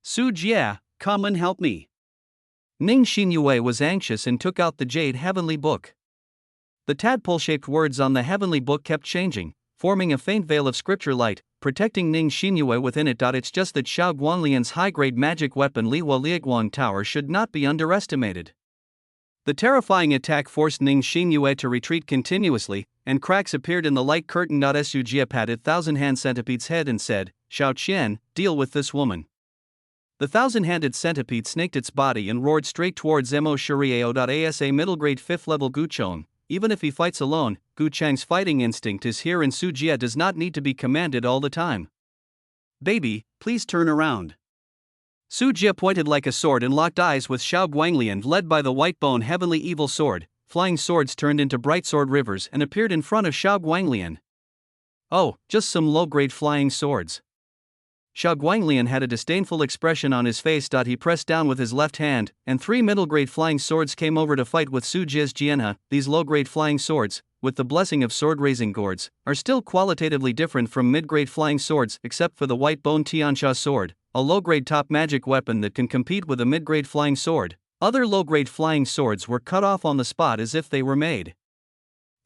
Su Jie, come and help me. Ning Xinyue was anxious and took out the jade heavenly book. The tadpole-shaped words on the heavenly book kept changing, forming a faint veil of scripture light, protecting Ning Xinyue within it. It's just that Xiao Guanglian's high-grade magic weapon Li Wuliangguang tower should not be underestimated. The terrifying attack forced Ning Xinyue to retreat continuously, and cracks appeared in the light curtain. Su Jie patted thousand-hand centipede's head and said, Xiao Qian, deal with this woman. The thousand-handed centipede snaked its body and roared straight towards Zemo Shuriao.asa middle-grade 5th-level Guchong. Even if he fights alone, Gu Chang's fighting instinct is here and Su Jie does not need to be commanded all the time. Baby, please turn around. Su Jie pointed like a sword and locked eyes with Xiao Guanglian, led by the White Bone Heavenly Evil Sword. Flying swords turned into bright sword rivers and appeared in front of Xiao Guanglian. Oh, just some low-grade flying swords. Xiao Guanglian had a disdainful expression on his face. He pressed down with his left hand, and 3 middle-grade flying swords came over to fight with Su Jie's Jianhe. These low-grade flying swords, with the blessing of sword-raising gourds, are still qualitatively different from mid-grade flying swords except for the White Bone Tianxia sword, a low-grade top magic weapon that can compete with a mid-grade flying sword. Other low-grade flying swords were cut off on the spot as if they were made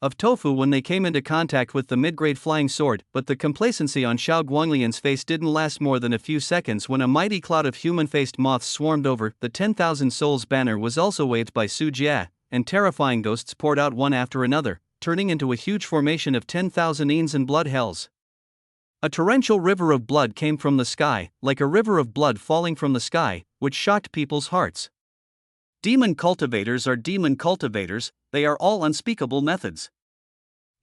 of tofu when they came into contact with the mid-grade flying sword, but the complacency on Xiao Guanglian's face didn't last more than a few seconds when a mighty cloud of human-faced moths swarmed over. The 10,000 Souls banner was also waved by Su Jie, and terrifying ghosts poured out one after another, turning into a huge formation of 10,000 Eans and blood hells. A torrential river of blood came from the sky, like a river of blood falling from the sky, which shocked people's hearts. Demon cultivators are demon cultivators, they are all unspeakable methods.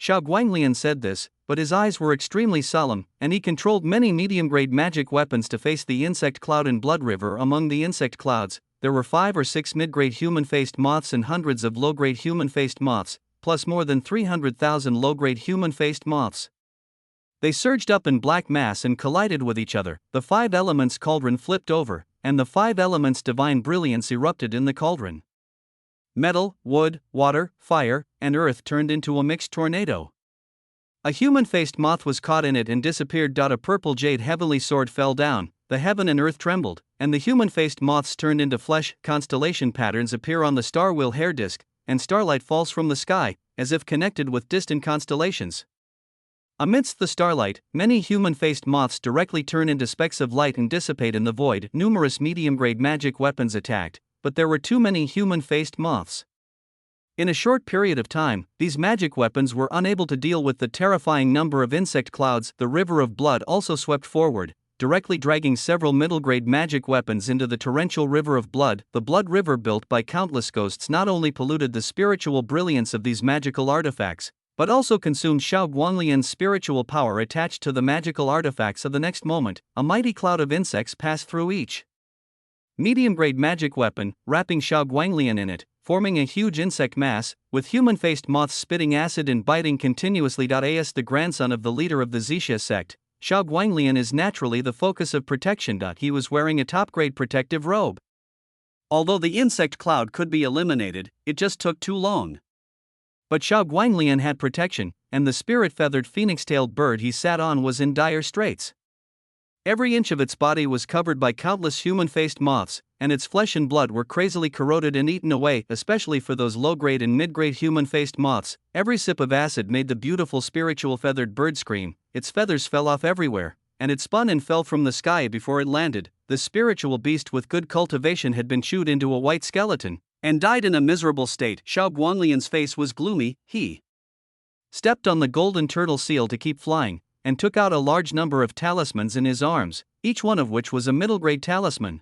Xiao Guanglian said this, but his eyes were extremely solemn, and he controlled many medium-grade magic weapons to face the insect cloud and blood river. Among the insect clouds, there were 5 or 6 mid-grade human-faced moths and hundreds of low-grade human-faced moths, plus more than 300,000 low-grade human-faced moths. They surged up in black mass and collided with each other. The 5 elements cauldron flipped over, and the 5 elements divine brilliance erupted in the cauldron. Metal, wood, water, fire, and earth turned into a mixed tornado. A human-faced moth was caught in it and disappeared. A purple jade heavenly sword fell down, the heaven and earth trembled, and the human-faced moths turned into flesh. Constellation patterns appear on the star wheel hair disk, and starlight falls from the sky, as if connected with distant constellations. Amidst the starlight, many human-faced moths directly turn into specks of light and dissipate in the void. Numerous medium-grade magic weapons attacked, but there were too many human-faced moths. In a short period of time, these magic weapons were unable to deal with the terrifying number of insect clouds. The river of blood also swept forward, directly dragging several middle-grade magic weapons into the torrential river of blood. The blood river built by countless ghosts not only polluted the spiritual brilliance of these magical artifacts, but also consumed Xiao Guanglian's spiritual power attached to the magical artifacts. Of the next moment, a mighty cloud of insects passed through each medium-grade magic weapon, wrapping Xiao Guanglian in it, forming a huge insect mass, with human-faced moths spitting acid and biting continuously. As the grandson of the leader of the Zixia sect, Xiao Guanglian is naturally the focus of protection. He was wearing a top-grade protective robe. Although the insect cloud could be eliminated, it just took too long. But Xiao Guanglian had protection, and the spirit-feathered phoenix-tailed bird he sat on was in dire straits. Every inch of its body was covered by countless human-faced moths, and its flesh and blood were crazily corroded and eaten away, especially for those low-grade and mid-grade human-faced moths. Every sip of acid made the beautiful spiritual feathered bird scream. Its feathers fell off everywhere, and it spun and fell from the sky before it landed. The spiritual beast with good cultivation had been chewed into a white skeleton, and died in a miserable state. Xiao Guanglian's face was gloomy. He stepped on the golden turtle seal to keep flying, and took out a large number of talismans in his arms, each one of which was a middle-grade talisman.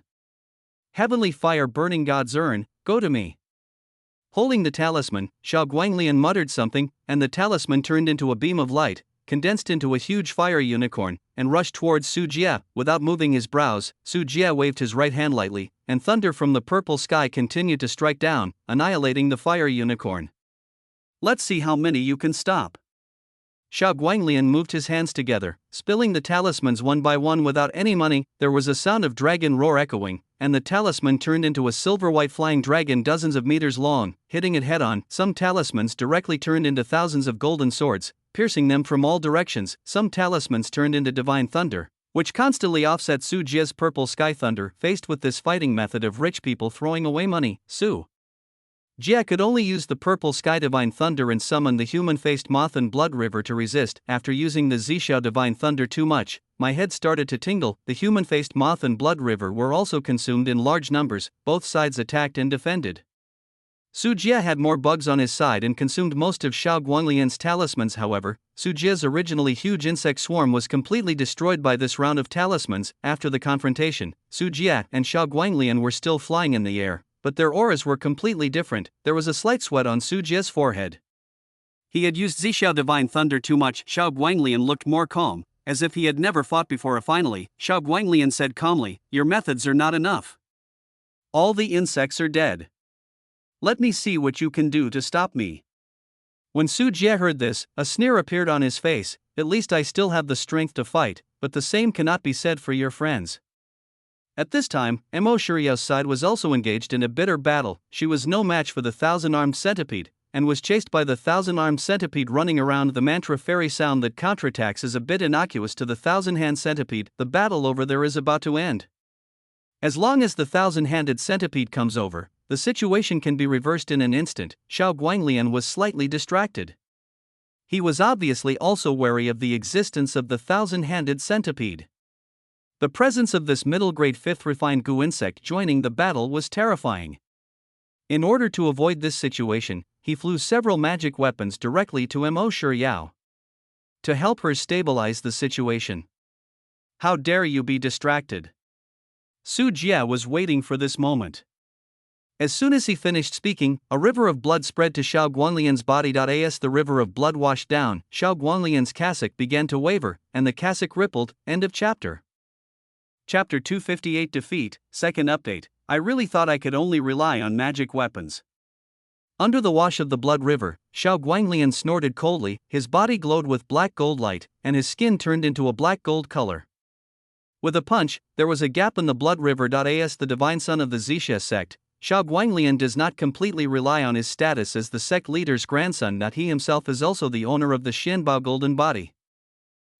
Heavenly fire burning God's urn, go to me. Holding the talisman, Xiao Guanglian muttered something, and the talisman turned into a beam of light, condensed into a huge fire unicorn, and rushed towards Su Jie. Without moving his brows, Su Jie waved his right hand lightly, and thunder from the purple sky continued to strike down, annihilating the fire unicorn. Let's see how many you can stop. Xiao Guanglian moved his hands together, spilling the talismans one by one without any money. There was a sound of dragon roar echoing, and the talisman turned into a silver-white flying dragon dozens of meters long, hitting it head-on. Some talismans directly turned into thousands of golden swords, piercing them from all directions. Some talismans turned into divine thunder, which constantly offset Su Jie's purple sky thunder. Faced with this fighting method of rich people throwing away money, Su Jie could only use the purple sky divine thunder and summon the human-faced moth and blood river to resist. After using the Zixia divine thunder too much, my head started to tingle. The human-faced moth and blood river were also consumed in large numbers. Both sides attacked and defended. Su Jie had more bugs on his side and consumed most of Xiao Guanglian's talismans. However, Su Jie's originally huge insect swarm was completely destroyed by this round of talismans. After the confrontation, Su Jie and Xiao Guanglian were still flying in the air, but their auras were completely different. There was a slight sweat on Su Jie's forehead. He had used Zixiao Divine Thunder too much. Xiao Guanglian looked more calm, as if he had never fought before. Finally, Xiao Guanglian said calmly, "Your methods are not enough. All the insects are dead. Let me see what you can do to stop me." When Su Jie heard this, a sneer appeared on his face. "At least I still have the strength to fight, but the same cannot be said for your friends." At this time, Mo Shuriao's side was also engaged in a bitter battle. She was no match for the 1,000-armed centipede, and was chased by the 1,000-armed centipede running around. The mantra fairy sound that counterattacks is a bit innocuous to the 1,000-hand centipede. The battle over there is about to end. As long as the 1,000-handed centipede comes over, the situation can be reversed in an instant. Xiao Guanglian was slightly distracted. He was obviously also wary of the existence of the 1,000-handed centipede. The presence of this middle-grade 5th refined goo insect joining the battle was terrifying. In order to avoid this situation, he flew several magic weapons directly to Mo Shuriao to help her stabilize the situation. "How dare you be distracted?" Su Jie was waiting for this moment. As soon as he finished speaking, a river of blood spread to Xiao Guanglian's body. As the river of blood washed down, Xiao Guanglian's cassock began to waver, and the cassock rippled. End of chapter. Chapter 258 Defeat, Second Update. I really thought I could only rely on magic weapons. Under the wash of the blood river, Xiao Guanglian snorted coldly. His body glowed with black gold light, and his skin turned into a black gold color. With a punch, there was a gap in the blood river. As the divine son of the Zixia sect, Xiao Guanglian does not completely rely on his status as the sect leader's grandson. He himself is also the owner of the Xianbao golden body.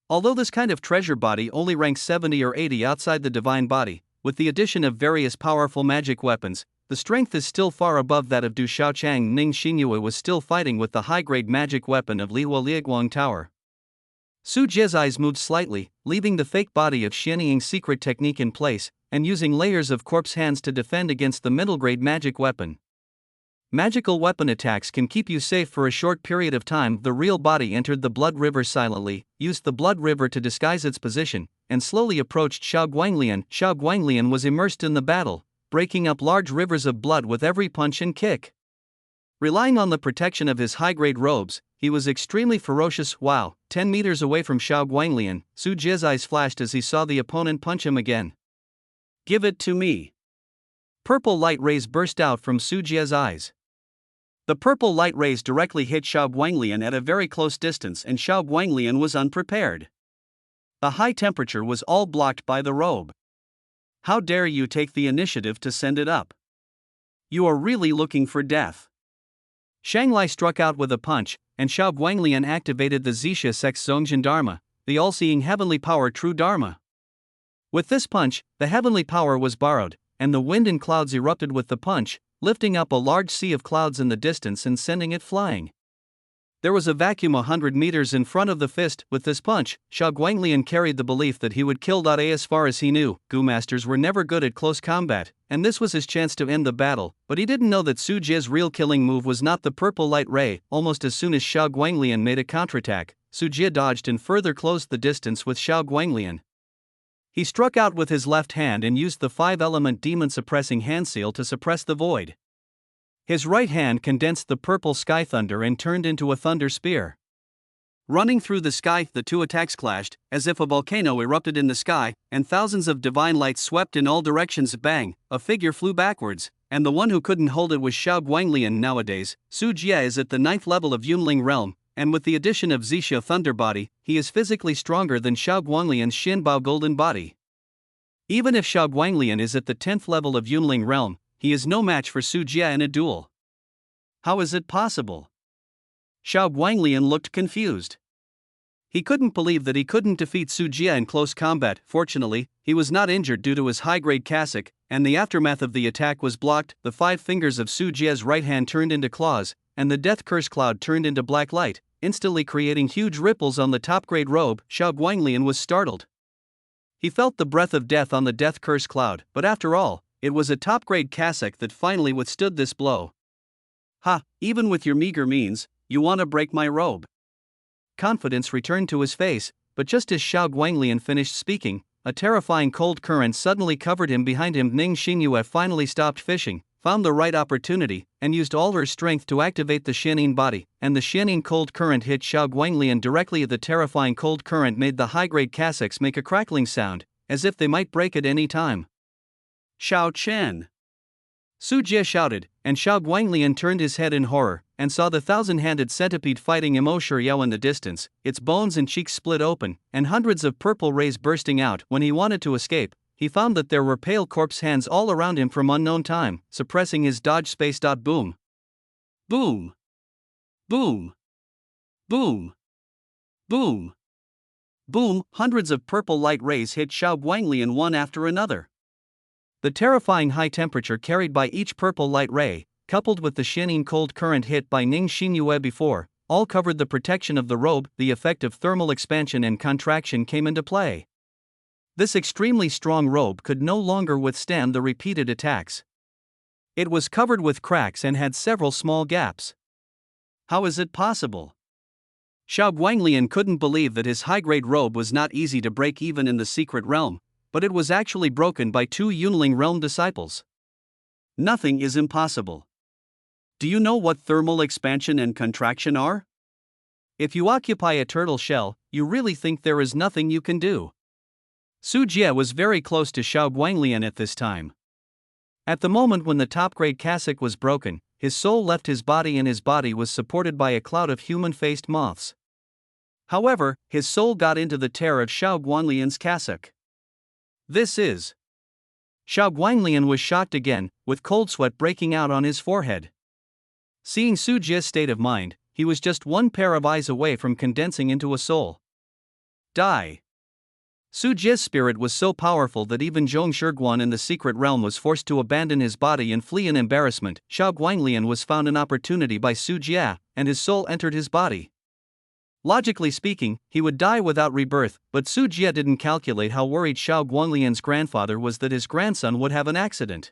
Although this kind of treasure body only ranks 70 or 80 outside the divine body, with the addition of various powerful magic weapons, the strength is still far above that of Du Xiaochang. Ning Xinyue was still fighting with the high-grade magic weapon of Lihua Liaguang Tower. Su Jie's eyes moved slightly, leaving the fake body of Xianying's secret technique in place, and using layers of corpse hands to defend against the middle-grade magic weapon. Magical weapon attacks can keep you safe for a short period of time. The real body entered the blood river silently, used the blood river to disguise its position, and slowly approached Xiao Guanglian. Xiao Guanglian was immersed in the battle, breaking up large rivers of blood with every punch and kick. Relying on the protection of his high-grade robes, he was extremely ferocious. Wow! 10 meters away from Xiao Guanglian, Su Jie's eyes flashed as he saw the opponent punch him again. "Give it to me." Purple light rays burst out from Su Jie's eyes. The purple light rays directly hit Xiao Guanglian at a very close distance, and Xiao Guanglian was unprepared. The high temperature was all blocked by the robe. "How dare you take the initiative to send it up? You are really looking for death." Shanglai struck out with a punch, and Xiao Guanglian activated the Zixia sect's Zongjin Dharma, the all-seeing heavenly power True Dharma. With this punch, the heavenly power was borrowed, and the wind and clouds erupted with the punch, lifting up a large sea of clouds in the distance and sending it flying. There was a vacuum 100 meters in front of the fist. With this punch, Xiao Guanglian carried the belief that he would kill. As far as he knew, Goo Masters were never good at close combat, and this was his chance to end the battle, but he didn't know that Su Jie's real killing move was not the purple light ray. Almost as soon as Xiao Guanglian made a counterattack, Su Jie dodged and further closed the distance with Xiao Guanglian. He struck out with his left hand and used the 5-element demon-suppressing hand seal to suppress the void. His right hand condensed the purple sky thunder and turned into a thunder spear. Running through the sky, the two attacks clashed, as if a volcano erupted in the sky, and thousands of divine lights swept in all directions. Bang! A figure flew backwards, and the one who couldn't hold it was Xiao Guanglian. Nowadays, Su Jie is at the 9th level of Yunling realm, and with the addition of Zixia Thunder Body, he is physically stronger than Xiao Guanglian's Xinbao Golden Body. Even if Xiao Guanglian is at the 10th level of Yunling realm, he is no match for Su Jie in a duel. How is it possible? Xiao Guanglian looked confused. He couldn't believe that he couldn't defeat Su Jie in close combat. Fortunately, he was not injured due to his high-grade cassock, and the aftermath of the attack was blocked. The 5 fingers of Su Jie's right hand turned into claws, and the death curse cloud turned into black light, instantly creating huge ripples on the top-grade robe. Xiao Guanglian was startled. He felt the breath of death on the death curse cloud, but after all, it was a top-grade cassock that finally withstood this blow. Ha, even with your meager means, you want to break my robe. Confidence returned to his face, but just as Xiao Guanglian finished speaking, a terrifying cold current suddenly covered him behind him. Ning Xinyue finally stopped fishing, found the right opportunity, and used all her strength to activate the Xianin body, and the Xianin cold current hit Xiao Guanglian directly. The terrifying cold current made the high-grade cassocks make a crackling sound, as if they might break at any time. Xiao Chen! Su Jie shouted, and Xiao Guanglian turned his head in horror, and saw the thousand-handed centipede fighting Imo Shiryao in the distance, its bones and cheeks split open, and hundreds of purple rays bursting out. When he wanted to escape, he found that there were pale corpse hands all around him from unknown time, suppressing his dodge space. Boom. Boom. Boom. Boom. Boom. Boom, hundreds of purple light rays hit Xiao Guanglian one after another. The terrifying high temperature carried by each purple light ray, coupled with the Xianin cold current hit by Ning Xinyue before, all covered the protection of the robe. The effect of thermal expansion and contraction came into play. This extremely strong robe could no longer withstand the repeated attacks. It was covered with cracks and had several small gaps. How is it possible? Xiao Guanglian couldn't believe that his high-grade robe was not easy to break even in the secret realm, but it was actually broken by 2 Yunling realm disciples. Nothing is impossible. Do you know what thermal expansion and contraction are? If you occupy a turtle shell, you really think there is nothing you can do. Su Jie was very close to Xiao Guanglian at this time. At the moment when the top-grade cassock was broken, his soul left his body and his body was supported by a cloud of human-faced moths. However, his soul got into the tear of Xiao Guanglian's cassock. This is... Xiao Guanglian was shocked again, with cold sweat breaking out on his forehead. Seeing Su Jie's state of mind, he was just one pair of eyes away from condensing into a soul. Die. Su Jie's spirit was so powerful that even Zhong Shiguan in the secret realm was forced to abandon his body and flee in embarrassment. Xiao Guanglian was found an opportunity by Su Jie, and his soul entered his body. Logically speaking, he would die without rebirth, but Su Jie didn't calculate how worried Xiao Guanglian's grandfather was that his grandson would have an accident.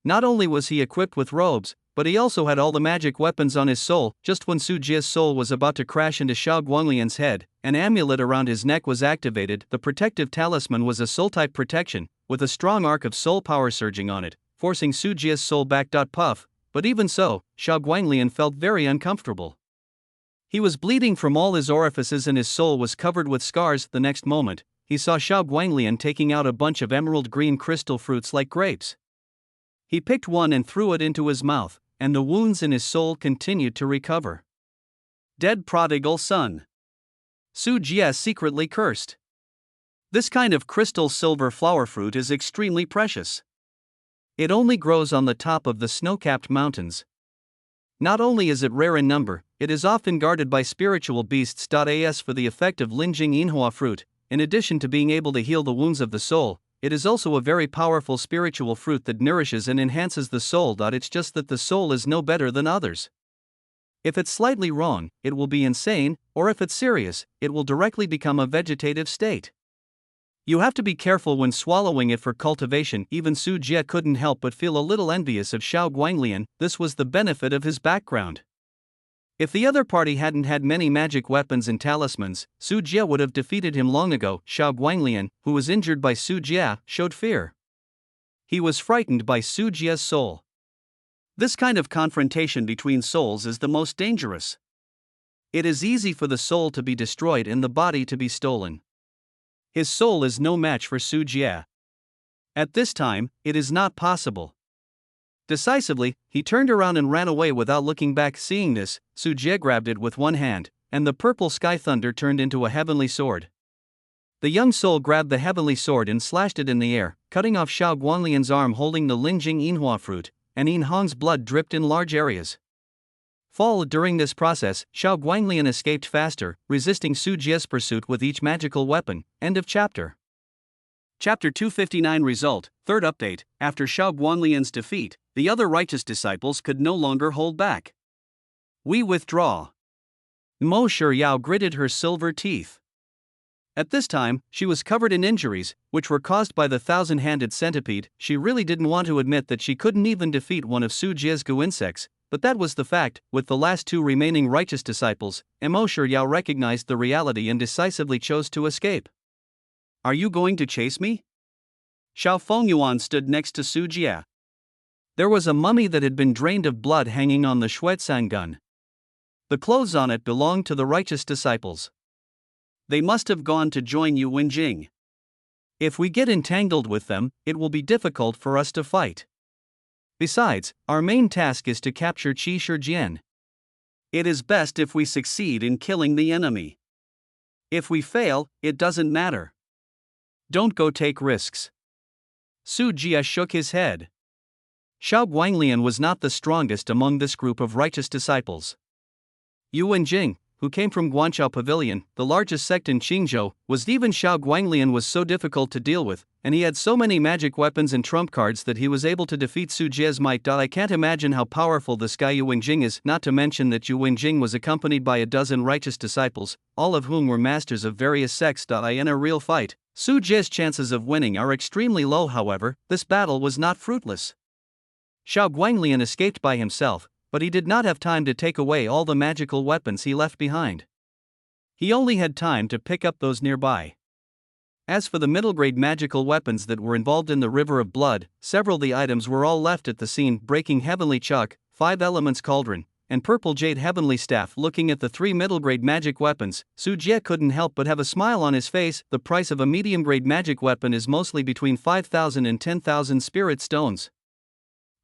Not only was he equipped with robes, but he also had all the magic weapons on his soul. Just when Su Jie's soul was about to crash into Xiao Guanglian's head, an amulet around his neck was activated. The protective talisman was a soul-type protection, with a strong arc of soul power surging on it, forcing Su Jie's soul back. Puff, but even so, Xiao Guanglian felt very uncomfortable. He was bleeding from all his orifices and his soul was covered with scars. The next moment, he saw Xiao Guanglian taking out a bunch of emerald green crystal fruits like grapes. He picked one and threw it into his mouth, and the wounds in his soul continued to recover. Dead prodigal son. Su Jie secretly cursed. This kind of crystal silver flower fruit is extremely precious. It only grows on the top of the snow-capped mountains. Not only is it rare in number, it is often guarded by spiritual beasts. As for the effect of Linjing Yinhua fruit, in addition to being able to heal the wounds of the soul, it is also a very powerful spiritual fruit that nourishes and enhances the soul. It's just that the soul is no better than others. If it's slightly wrong, it will be insane, or if it's serious, it will directly become a vegetative state. You have to be careful when swallowing it for cultivation. Even Su Jie couldn't help but feel a little envious of Xiao Guanglian. This was the benefit of his background. If the other party hadn't had many magic weapons and talismans, Su Jie would have defeated him long ago. Xiao Guanglian, who was injured by Su Jie, showed fear. He was frightened by Su Jie's soul. This kind of confrontation between souls is the most dangerous. It is easy for the soul to be destroyed and the body to be stolen. His soul is no match for Su Jie. At this time, it is not possible. Decisively, he turned around and ran away without looking back. Seeing this, Su Jie grabbed it with one hand, and the purple sky thunder turned into a heavenly sword. The young soul grabbed the heavenly sword and slashed it in the air, cutting off Xiao Guanglian's arm holding the Linjing Yinhua fruit, and Yin Hong's blood dripped in large areas. During this process, Xiao Guanglian escaped faster, resisting Su Jie's pursuit with each magical weapon. End of chapter. Chapter 259 Result, third update. After Xiao Guanglian's defeat, the other righteous disciples could no longer hold back. We withdraw. Mo Shiryao gritted her silver teeth. At this time, she was covered in injuries, which were caused by the thousand-handed centipede. She really didn't want to admit that she couldn't even defeat one of Su Jie's goo insects, But that was the fact. With the last two remaining righteous disciples, Mo Shiryao recognized the reality and decisively chose to escape. Are you going to chase me? Xiao Fengyuan stood next to Su Jie. There was a mummy that had been drained of blood hanging on the Xuezang gun. The clothes on it belonged to the righteous disciples. They must have gone to join Yu Wenjing. If we get entangled with them, it will be difficult for us to fight. Besides, our main task is to capture Qi Shijian. It is best if we succeed in killing the enemy. If we fail, it doesn't matter. Don't go take risks. Su Jie shook his head. Xiao Guanglian was not the strongest among this group of righteous disciples. Yu Wenjing, who came from Guanchao Pavilion, the largest sect in Qingzhou, was even Xiao Guanglian was so difficult to deal with, and he had so many magic weapons and trump cards that he was able to defeat Su Jie's might. I can't imagine how powerful this guy Yu Wenjing is, not to mention that Yu Wenjing was accompanied by a dozen righteous disciples, all of whom were masters of various sects. In a real fight, Su Jie's chances of winning are extremely low. However, this battle was not fruitless. Xiao Guanglian escaped by himself, but he did not have time to take away all the magical weapons he left behind. He only had time to pick up those nearby. As for the middle-grade magical weapons that were involved in the River of Blood, several of the items were all left at the scene: Breaking Heavenly Chalk, 5 Elements Cauldron, and Purple Jade Heavenly Staff. Looking at the 3 middle-grade magic weapons, Su Jie couldn't help but have a smile on his face. The price of a medium-grade magic weapon is mostly between 5,000 and 10,000 spirit stones.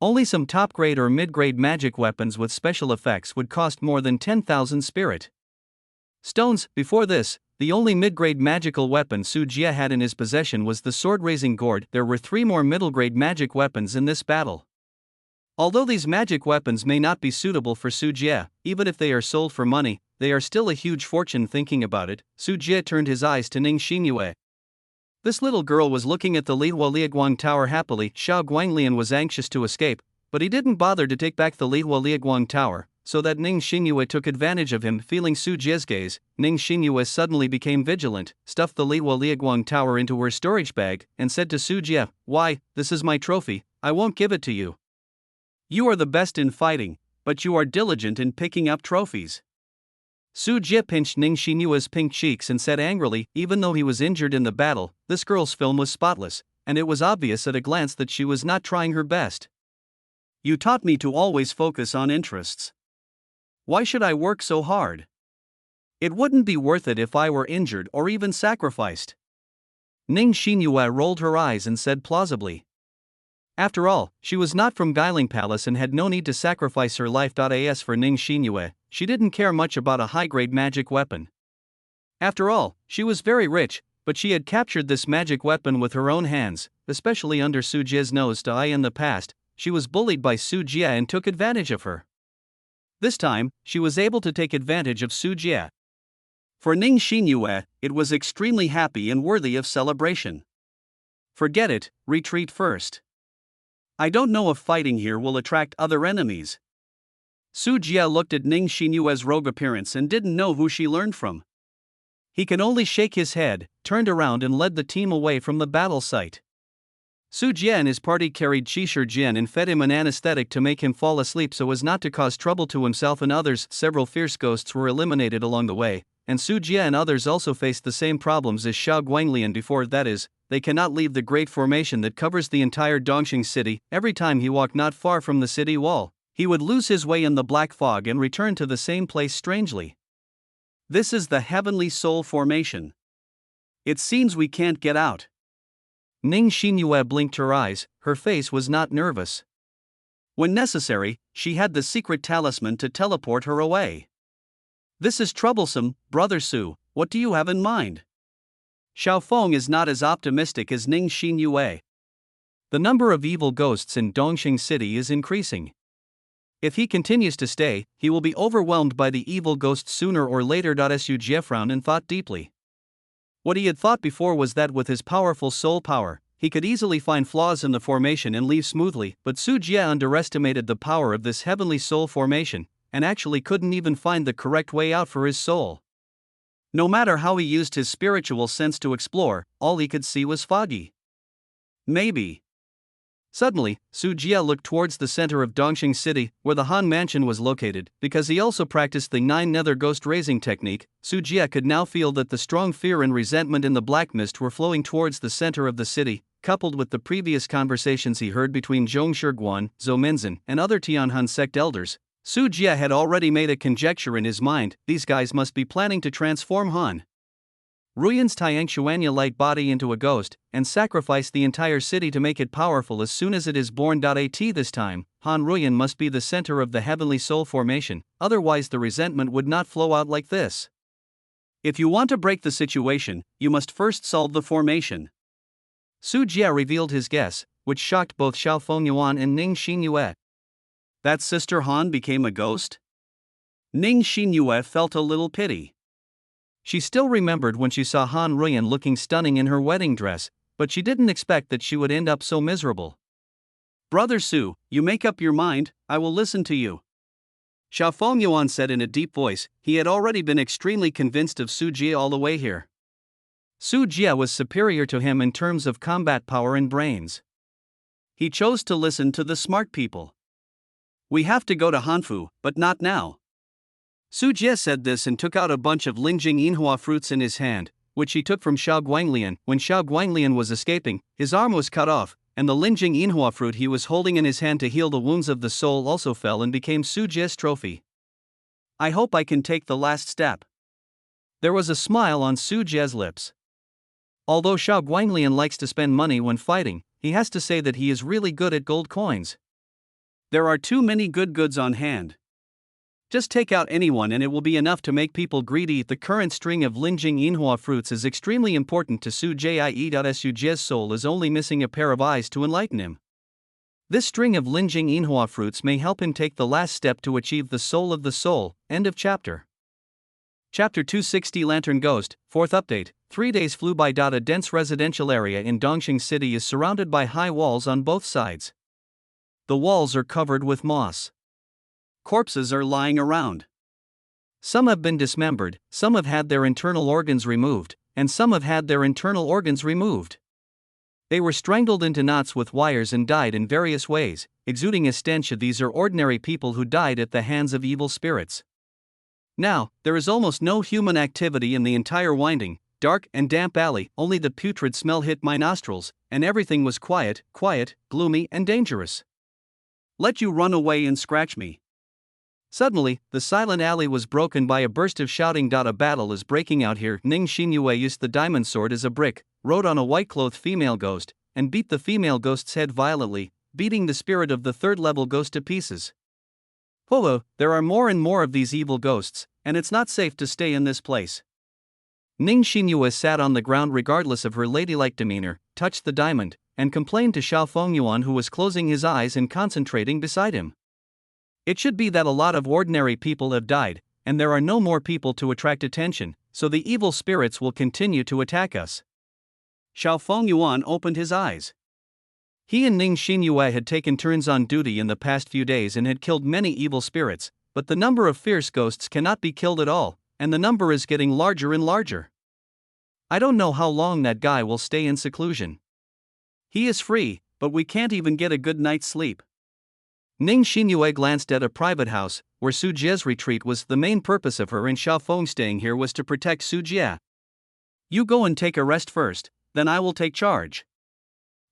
Only some top-grade or mid-grade magic weapons with special effects would cost more than 10,000 spirit stones. Before this, the only mid-grade magical weapon Su Jie had in his possession was the sword-raising gourd. There were 3 more middle-grade magic weapons in this battle. Although these magic weapons may not be suitable for Su Jie, even if they are sold for money, they are still a huge fortune. Thinking about it, Su Jie turned his eyes to Ning Xinyue. This little girl was looking at the Lihua Liaguang Tower happily. Xiao Guanglian was anxious to escape, but he didn't bother to take back the Lihua Liaguang Tower, so that Ning Xinyue took advantage of him. Feeling Su Jie's gaze, Ning Xinyue suddenly became vigilant, stuffed the Lihua Liaguang Tower into her storage bag, and said to Su Jie, "Why, this is my trophy, I won't give it to you. You are the best in fighting, but you are diligent in picking up trophies." Su Jie pinched Ning Xinyue's pink cheeks and said angrily, even though he was injured in the battle, this girl's film was spotless, and it was obvious at a glance that she was not trying her best. You taught me to always focus on interests. Why should I work so hard? It wouldn't be worth it if I were injured or even sacrificed. Ning Xinyue rolled her eyes and said plausibly. After all, she was not from Guiling Palace and had no need to sacrifice her life. As for Ning Xinyue, she didn't care much about a high-grade magic weapon. After all, she was very rich, but she had captured this magic weapon with her own hands, especially under Su Jie's nose. In the past, she was bullied by Su Jie and took advantage of her. This time, she was able to take advantage of Su Jie. For Ning Xinyue, it was extremely happy and worthy of celebration. Forget it, retreat first. I don't know if fighting here will attract other enemies. Su Jie looked at Ning Xinyue's rogue appearance and didn't know who she learned from. He can only shake his head, turned around and led the team away from the battle site. Su Jie and his party carried Qi Shijian and fed him an anesthetic to make him fall asleep so as not to cause trouble to himself and others. Several fierce ghosts were eliminated along the way, and Su Jie and others also faced the same problems as Xiao Guanglian before, that is, they cannot leave the great formation that covers the entire Dongxing city. Every time he walked not far from the city wall, he would lose his way in the black fog and return to the same place strangely. This is the Heavenly Soul Formation. It seems we can't get out. Ning Xinyue blinked her eyes, her face was not nervous. When necessary, she had the secret talisman to teleport her away. This is troublesome, Brother Su, what do you have in mind? Xiao Feng is not as optimistic as Ning Xinyue. The number of evil ghosts in Dongxing City is increasing. If he continues to stay, he will be overwhelmed by the evil ghosts sooner or later. Su Jie frowned and thought deeply. What he had thought before was that with his powerful soul power, he could easily find flaws in the formation and leave smoothly, but Su Jie underestimated the power of this heavenly soul formation, and actually couldn't even find the correct way out for his soul. No matter how he used his spiritual sense to explore, all he could see was foggy. Maybe Suddenly, Su Jie looked towards the center of Dongxing City, where the Han Mansion was located. Because he also practiced the Nine Nether Ghost Raising technique, Su Jie could now feel that the strong fear and resentment in the black mist were flowing towards the center of the city, coupled with the previous conversations he heard between Zhong Shiguan, Zhou Minzhen, and other Tianhan sect elders. Su Jie had already made a conjecture in his mind: these guys must be planning to transform Han Ruyan's Tiangshuanya light body into a ghost, and sacrifice the entire city to make it powerful as soon as it is born. At this time, Han Ruyan must be the center of the heavenly soul formation, otherwise the resentment would not flow out like this. If you want to break the situation, you must first solve the formation. Su Jie revealed his guess, which shocked both Xiao Fengyuan and Ning Xinyue. That Sister Han became a ghost? Ning Xinyue felt a little pity. She still remembered when she saw Han Ruyan looking stunning in her wedding dress, but she didn't expect that she would end up so miserable. Brother Su, you make up your mind, I will listen to you. Xiao Fengyuan said in a deep voice. He had already been extremely convinced of Su Jie all the way here. Su Jie was superior to him in terms of combat power and brains. He chose to listen to the smart people. We have to go to Hanfu, but not now. Su Jie said this and took out a bunch of Lingjing Yinhua fruits in his hand, which he took from Xiao Guanglian. When Xiao Guanglian was escaping, his arm was cut off, and the Lingjing Yinhua fruit he was holding in his hand to heal the wounds of the soul also fell and became Su Jie's trophy. I hope I can take the last step. There was a smile on Su Jie's lips. Although Xiao Guanglian likes to spend money when fighting, he has to say that he is really good at gold coins. There are too many good goods on hand. Just take out anyone and it will be enough to make people greedy. The current string of Lingjing Yinhua fruits is extremely important to Su Jie. Su Jie's soul is only missing a pair of eyes to enlighten him. This string of Lingjing Yinhua fruits may help him take the last step to achieve the soul of the soul. End of chapter. Chapter 260 Lantern Ghost, 4th update. 3 days flew by. A dense residential area in Dongxing City is surrounded by high walls on both sides. The walls are covered with moss. Corpses are lying around. Some have been dismembered, some have had their internal organs removed, and some have had their internal organs removed. They were strangled into knots with wires and died in various ways, exuding a stench. These are ordinary people who died at the hands of evil spirits. Now, there is almost no human activity in the entire winding, dark and damp alley. Only the putrid smell hit my nostrils, and everything was quiet, gloomy and dangerous. Let you run away and scratch me. Suddenly, the silent alley was broken by a burst of shouting. A battle is breaking out here. Ning Xinyue used the diamond sword as a brick, rode on a white-clothed female ghost, and beat the female ghost's head violently, beating the spirit of the third-level ghost to pieces. There are more and more of these evil ghosts, and it's not safe to stay in this place. Ning Xinyue sat on the ground regardless of her ladylike demeanor, touched the diamond, and complained to Xiao Fengyuan, who was closing his eyes and concentrating beside him. It should be that a lot of ordinary people have died, and there are no more people to attract attention, so the evil spirits will continue to attack us. Xiao Fengyuan opened his eyes. He and Ning Xinyue had taken turns on duty in the past few days and had killed many evil spirits, but the number of fierce ghosts cannot be killed at all, and the number is getting larger and larger. I don't know how long that guy will stay in seclusion. He is free, but we can't even get a good night's sleep. Ning Xinyue glanced at a private house, where Su Jie's retreat was. The main purpose of her and Xiao Feng staying here was to protect Su Jie. You go and take a rest first, then I will take charge.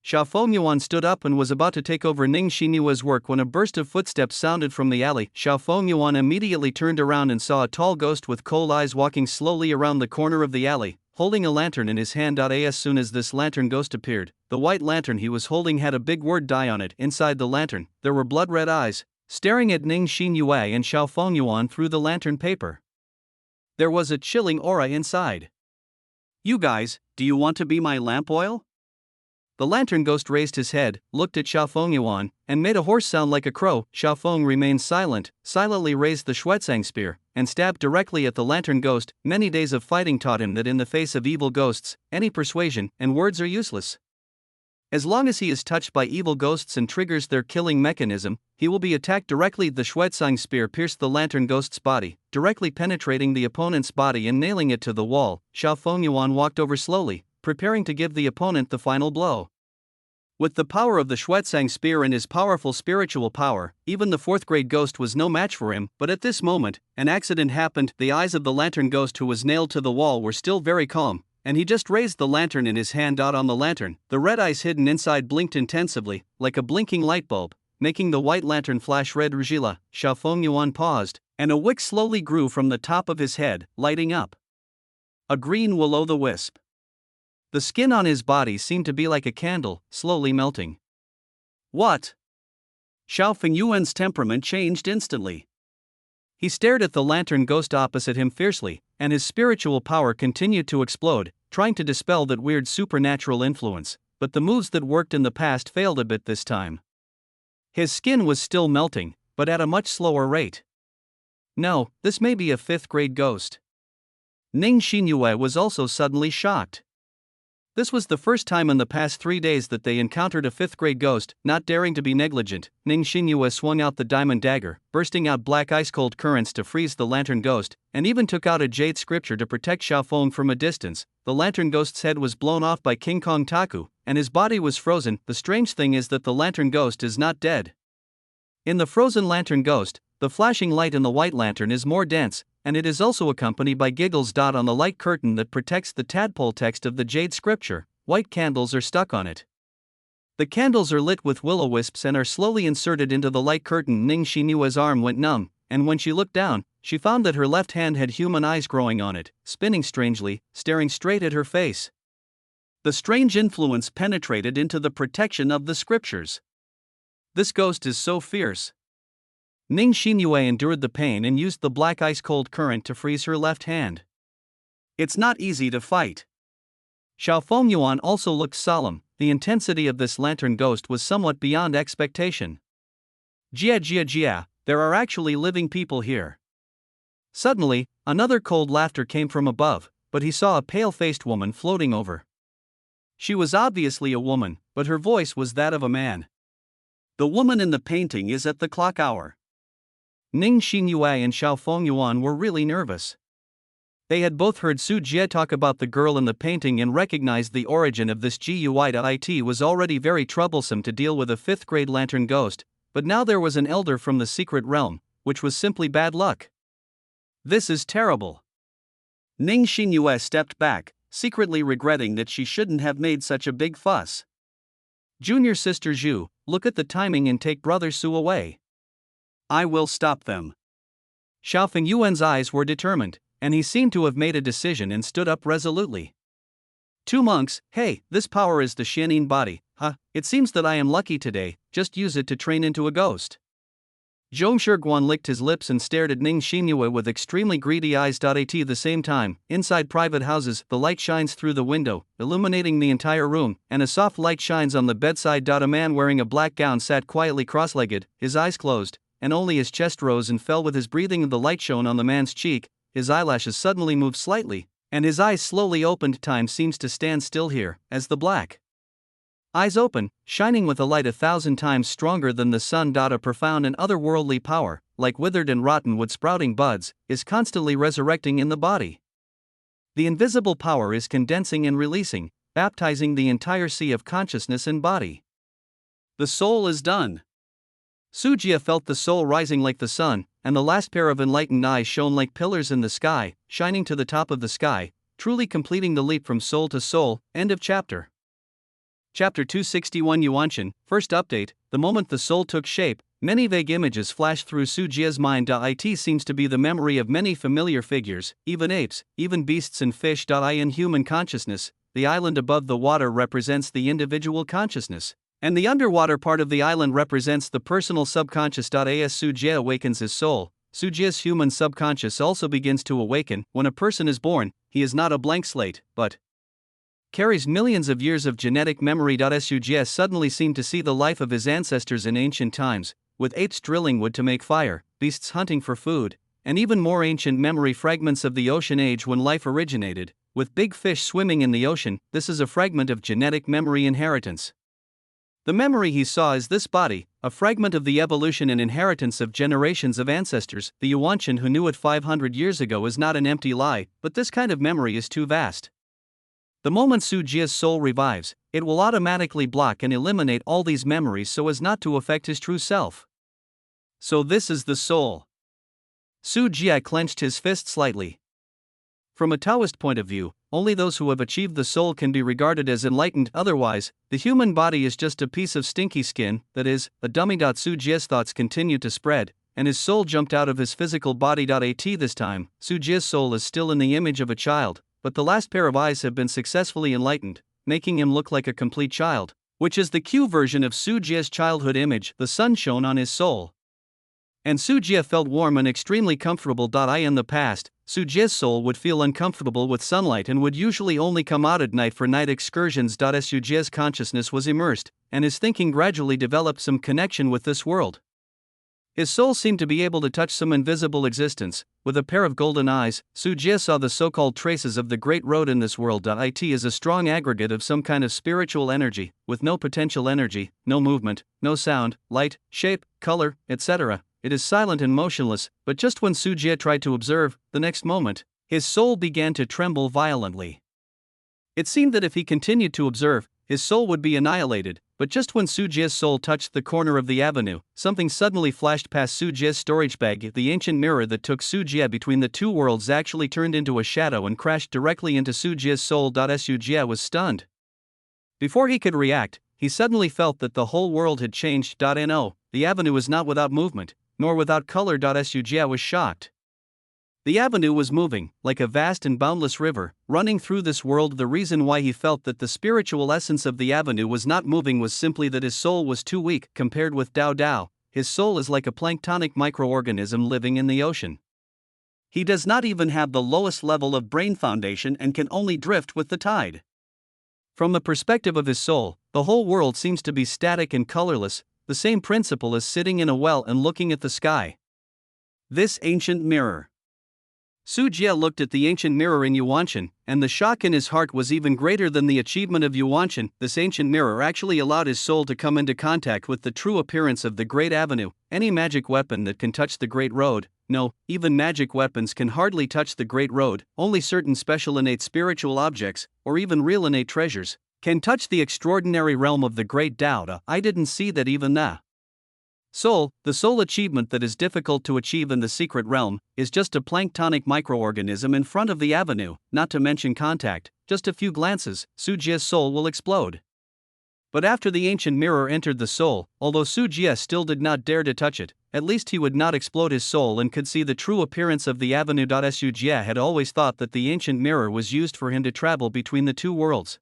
Xiao Fengyuan stood up and was about to take over Ning Xinyue's work when a burst of footsteps sounded from the alley. Xiao Fengyuan immediately turned around and saw a tall ghost with coal eyes walking slowly around the corner of the alley, holding a lantern in his hand. As soon as this lantern ghost appeared, the white lantern he was holding had a big word die on it. Inside the lantern, there were blood-red eyes, staring at Ning Xinyue and Xiao Fengyuan through the lantern paper. There was a chilling aura inside. You guys, do you want to be my lamp oil? The lantern ghost raised his head, looked at Xiao Fengyuan, and made a hoarse sound like a crow. Xiao Feng remained silent, silently raised the Xuezang spear, and stabbed directly at the lantern ghost. Many days of fighting taught him that in the face of evil ghosts, any persuasion and words are useless. As long as he is touched by evil ghosts and triggers their killing mechanism, he will be attacked directly. The Xuezang spear pierced the lantern ghost's body, directly penetrating the opponent's body and nailing it to the wall. Xiao Fengyuan walked over slowly, preparing to give the opponent the final blow. With the power of the Xuetsang spear and his powerful spiritual power, even the fourth grade ghost was no match for him. But at this moment, an accident happened. The eyes of the lantern ghost who was nailed to the wall were still very calm, and he just raised the lantern in his hand. On the lantern, the red eyes hidden inside blinked intensively, like a blinking light bulb, making the white lantern flash red. Rugila, Xiaofeng Yuan paused, and a wick slowly grew from the top of his head, lighting up. A green will-o'-the-wisp. The skin on his body seemed to be like a candle, slowly melting. What? Xiaofeng Yuan's temperament changed instantly. He stared at the lantern ghost opposite him fiercely, and his spiritual power continued to explode, trying to dispel that weird supernatural influence, but the moves that worked in the past failed a bit this time. His skin was still melting, but at a much slower rate. No, this may be a fifth-grade ghost. Ning Xinyue was also suddenly shocked. This was the first time in the past 3 days that they encountered a fifth-grade ghost. Not daring to be negligent, Ning Xinyue swung out the diamond dagger, bursting out black ice-cold currents to freeze the lantern ghost, and even took out a jade scripture to protect Xiaofeng from a distance. The lantern ghost's head was blown off by King Kong Taku, and his body was frozen. The strange thing is that the lantern ghost is not dead. In the frozen lantern ghost, the flashing light in the white lantern is more dense, and it is also accompanied by giggles. On the light curtain that protects the tadpole text of the jade scripture, white candles are stuck on it. The candles are lit with will-o'-wisps and are slowly inserted into the light curtain. Ning Xinyue's arm went numb, and when she looked down, she found that her left hand had human eyes growing on it, spinning strangely, staring straight at her face. The strange influence penetrated into the protection of the scriptures. This ghost is so fierce. Ning Xinyue endured the pain and used the black ice-cold current to freeze her left hand. It's not easy to fight. Xiaofeng Yuan also looked solemn. The intensity of this lantern ghost was somewhat beyond expectation. Jia, there are actually living people here. Suddenly, another cold laughter came from above, but he saw a pale-faced woman floating over. She was obviously a woman, but her voice was that of a man. The woman in the painting is at the clock hour. Ning Xinyue and Xiaofeng Yuan were really nervous. They had both heard Su Jie talk about the girl in the painting and recognized the origin of this GUI. It was already very troublesome to deal with a fifth-grade lantern ghost, but now there was an elder from the secret realm, which was simply bad luck. This is terrible. Ning Xinyue stepped back, secretly regretting that she shouldn't have made such a big fuss. Junior sister Zhu, look at the timing and take brother Su away. I will stop them. Xiaofeng Yuan's eyes were determined, and he seemed to have made a decision and stood up resolutely. 2 monks, hey, this power is the Xianin body, huh? It seems that I am lucky today, just use it to train into a ghost. Zhong Shiguan licked his lips and stared at Ning Xinyue with extremely greedy eyes. At the same time, inside private houses, the light shines through the window, illuminating the entire room, and a soft light shines on the bedside. A man wearing a black gown sat quietly cross-legged, his eyes closed, and only his chest rose and fell with his breathing. The light shone on the man's cheek, his eyelashes suddenly moved slightly, and his eyes slowly opened. Time seems to stand still here, as the black eyes open, shining with a light 1,000 times stronger than the sun. A profound and otherworldly power, like withered and rotten wood sprouting buds, is constantly resurrecting in the body. The invisible power is condensing and releasing, baptizing the entire sea of consciousness and body. The soul is done. Su Jie felt the soul rising like the sun, and the last pair of enlightened eyes shone like pillars in the sky, shining to the top of the sky, truly completing the leap from soul to soul. End of chapter. Chapter 261 Yuanshan, first update. The moment the soul took shape, many vague images flashed through Su Jie's mind. It seems to be the memory of many familiar figures, even apes, even beasts and fish. In human consciousness, the island above the water represents the individual consciousness, and the underwater part of the island represents the personal subconscious. As Su Jie awakens his soul, Su Jie's human subconscious also begins to awaken. When a person is born, he is not a blank slate, but carries millions of years of genetic memory. Su Jie suddenly seemed to see the life of his ancestors in ancient times, with apes drilling wood to make fire, beasts hunting for food, and even more ancient memory fragments of the ocean age when life originated, with big fish swimming in the ocean. This is a fragment of genetic memory inheritance. The memory he saw is this body, a fragment of the evolution and inheritance of generations of ancestors. The Yuanshan who knew it 500 years ago is not an empty lie, but this kind of memory is too vast. The moment Su Jie's soul revives, it will automatically block and eliminate all these memories so as not to affect his true self. So this is the soul. Su Jie clenched his fist slightly. From a Taoist point of view, only those who have achieved the soul can be regarded as enlightened, otherwise, the human body is just a piece of stinky skin, that is, a dummy. Su Jie's thoughts continued to spread, and his soul jumped out of his physical body. At this time, Su Jie's soul is still in the image of a child, but the last pair of eyes have been successfully enlightened, making him look like a complete child, which is the Q version of Su Jie's childhood image. The sun shone on his soul, and Su Jie felt warm and extremely comfortable. In the past, Su Jie's soul would feel uncomfortable with sunlight and would usually only come out at night for night excursions. Su Jie's consciousness was immersed, and his thinking gradually developed some connection with this world. His soul seemed to be able to touch some invisible existence. With a pair of golden eyes, Su Jie saw the so-called traces of the Great Road in this world. It is a strong aggregate of some kind of spiritual energy, with no potential energy, no movement, no sound, light, shape, color, etc. It is silent and motionless, but just when Su Jie tried to observe, the next moment, his soul began to tremble violently. It seemed that if he continued to observe, his soul would be annihilated, but just when Su Jie's soul touched the corner of the avenue, something suddenly flashed past Su Jie's storage bag. The ancient mirror that took Su Jie between the two worlds actually turned into a shadow and crashed directly into Su Jie's soul. Su Jie was stunned. Before he could react, he suddenly felt that the whole world had changed. No, the avenue is not without movement, nor without color. Su Jie was shocked. The avenue was moving, like a vast and boundless river, running through this world. The reason why he felt that the spiritual essence of the avenue was not moving was simply that his soul was too weak compared with Dao Dao. His soul is like a planktonic microorganism living in the ocean. He does not even have the lowest level of brain foundation and can only drift with the tide. From the perspective of his soul, the whole world seems to be static and colorless, the same principle as sitting in a well and looking at the sky. This ancient mirror. Su Jie looked at the ancient mirror in Yuanshan, and the shock in his heart was even greater than the achievement of Yuanshan. This ancient mirror actually allowed his soul to come into contact with the true appearance of the Great Avenue. Any magic weapon that can touch the Great Road, no, even magic weapons can hardly touch the Great Road. Only certain special innate spiritual objects, or even real innate treasures, can touch the extraordinary realm of the Great Tao. I didn't see that even the soul, the sole achievement that is difficult to achieve in the secret realm, is just a planktonic microorganism in front of the avenue. Not to mention contact, just a few glances, Su Jie's soul will explode. But after the ancient mirror entered the soul, although Su Jie still did not dare to touch it, at least he would not explode his soul and could see the true appearance of the avenue. Su Jie had always thought that the ancient mirror was used for him to travel between the two worlds.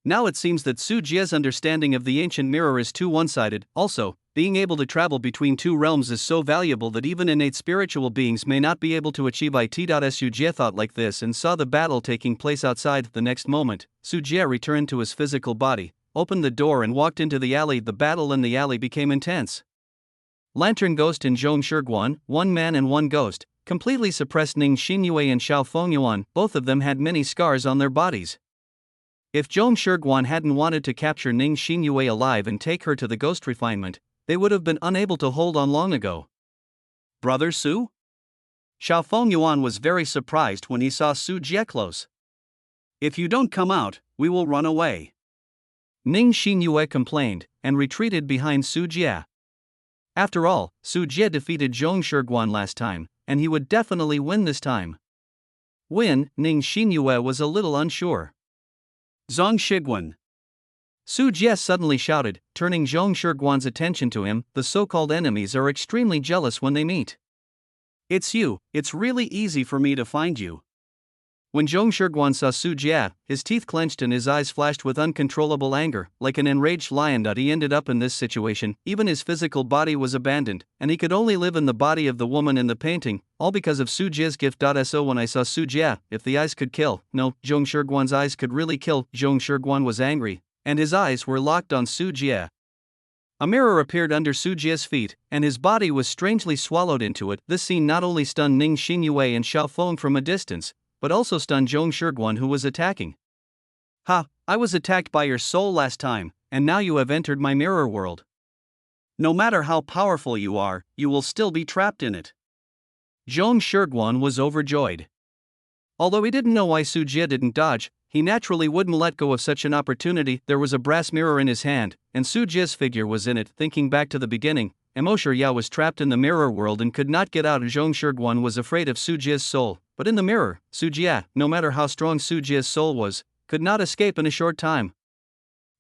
Now it seems that Su Jie's understanding of the ancient mirror is too one-sided. Also, being able to travel between two realms is so valuable that even innate spiritual beings may not be able to achieve it. Su Jie thought like this and saw the battle taking place outside. The next moment, Su Jie returned to his physical body, opened the door and walked into the alley. The battle in the alley became intense. Lantern Ghost and Zhong Shiguan, one man and one ghost, completely suppressed Ning Xinyue and Xiao Fengyuan. Both of them had many scars on their bodies. If Zhong Shiguan hadn't wanted to capture Ning Xinyue alive and take her to the ghost refinement, they would have been unable to hold on long ago. Brother Su? Xiao Fengyuan was very surprised when he saw Su Jie close. If you don't come out, we will run away. Ning Xinyue complained, and retreated behind Su Jie. After all, Su Jie defeated Zhong Shiguan last time, and he would definitely win this time. Win, Ning Xinyue was a little unsure. Zhong Shiguan. Su Jie suddenly shouted, turning Zhong Shiguan's attention to him. The so-called enemies are extremely jealous when they meet. It's you, it's really easy for me to find you. When Zhong Shiguan saw Su Jie, his teeth clenched and his eyes flashed with uncontrollable anger, like an enraged lion. He ended up in this situation, even his physical body was abandoned, and he could only live in the body of the woman in the painting, all because of Su Jie's gift. So when I saw Su Jie, if the eyes could kill, no, Zhong Shiguan's eyes could really kill. Zhong Shiguan was angry, and his eyes were locked on Su Jie. A mirror appeared under Su Jie's feet, and his body was strangely swallowed into it. This scene not only stunned Ning Xinyue and Xiao Feng from a distance, but also stunned Zhong Shiguan, who was attacking. Ha, I was attacked by your soul last time, and now you have entered my mirror world. No matter how powerful you are, you will still be trapped in it. Zhong Shiguan was overjoyed. Although he didn't know why Su Jie didn't dodge, he naturally wouldn't let go of such an opportunity. There was a brass mirror in his hand, and Su Jie's figure was in it. Thinking back to the beginning, Emo Shiryao was trapped in the mirror world and could not get out. Zhong Shiguan was afraid of Su Jie's soul, but in the mirror, Su Jie, no matter how strong Su Jie's soul was, could not escape in a short time.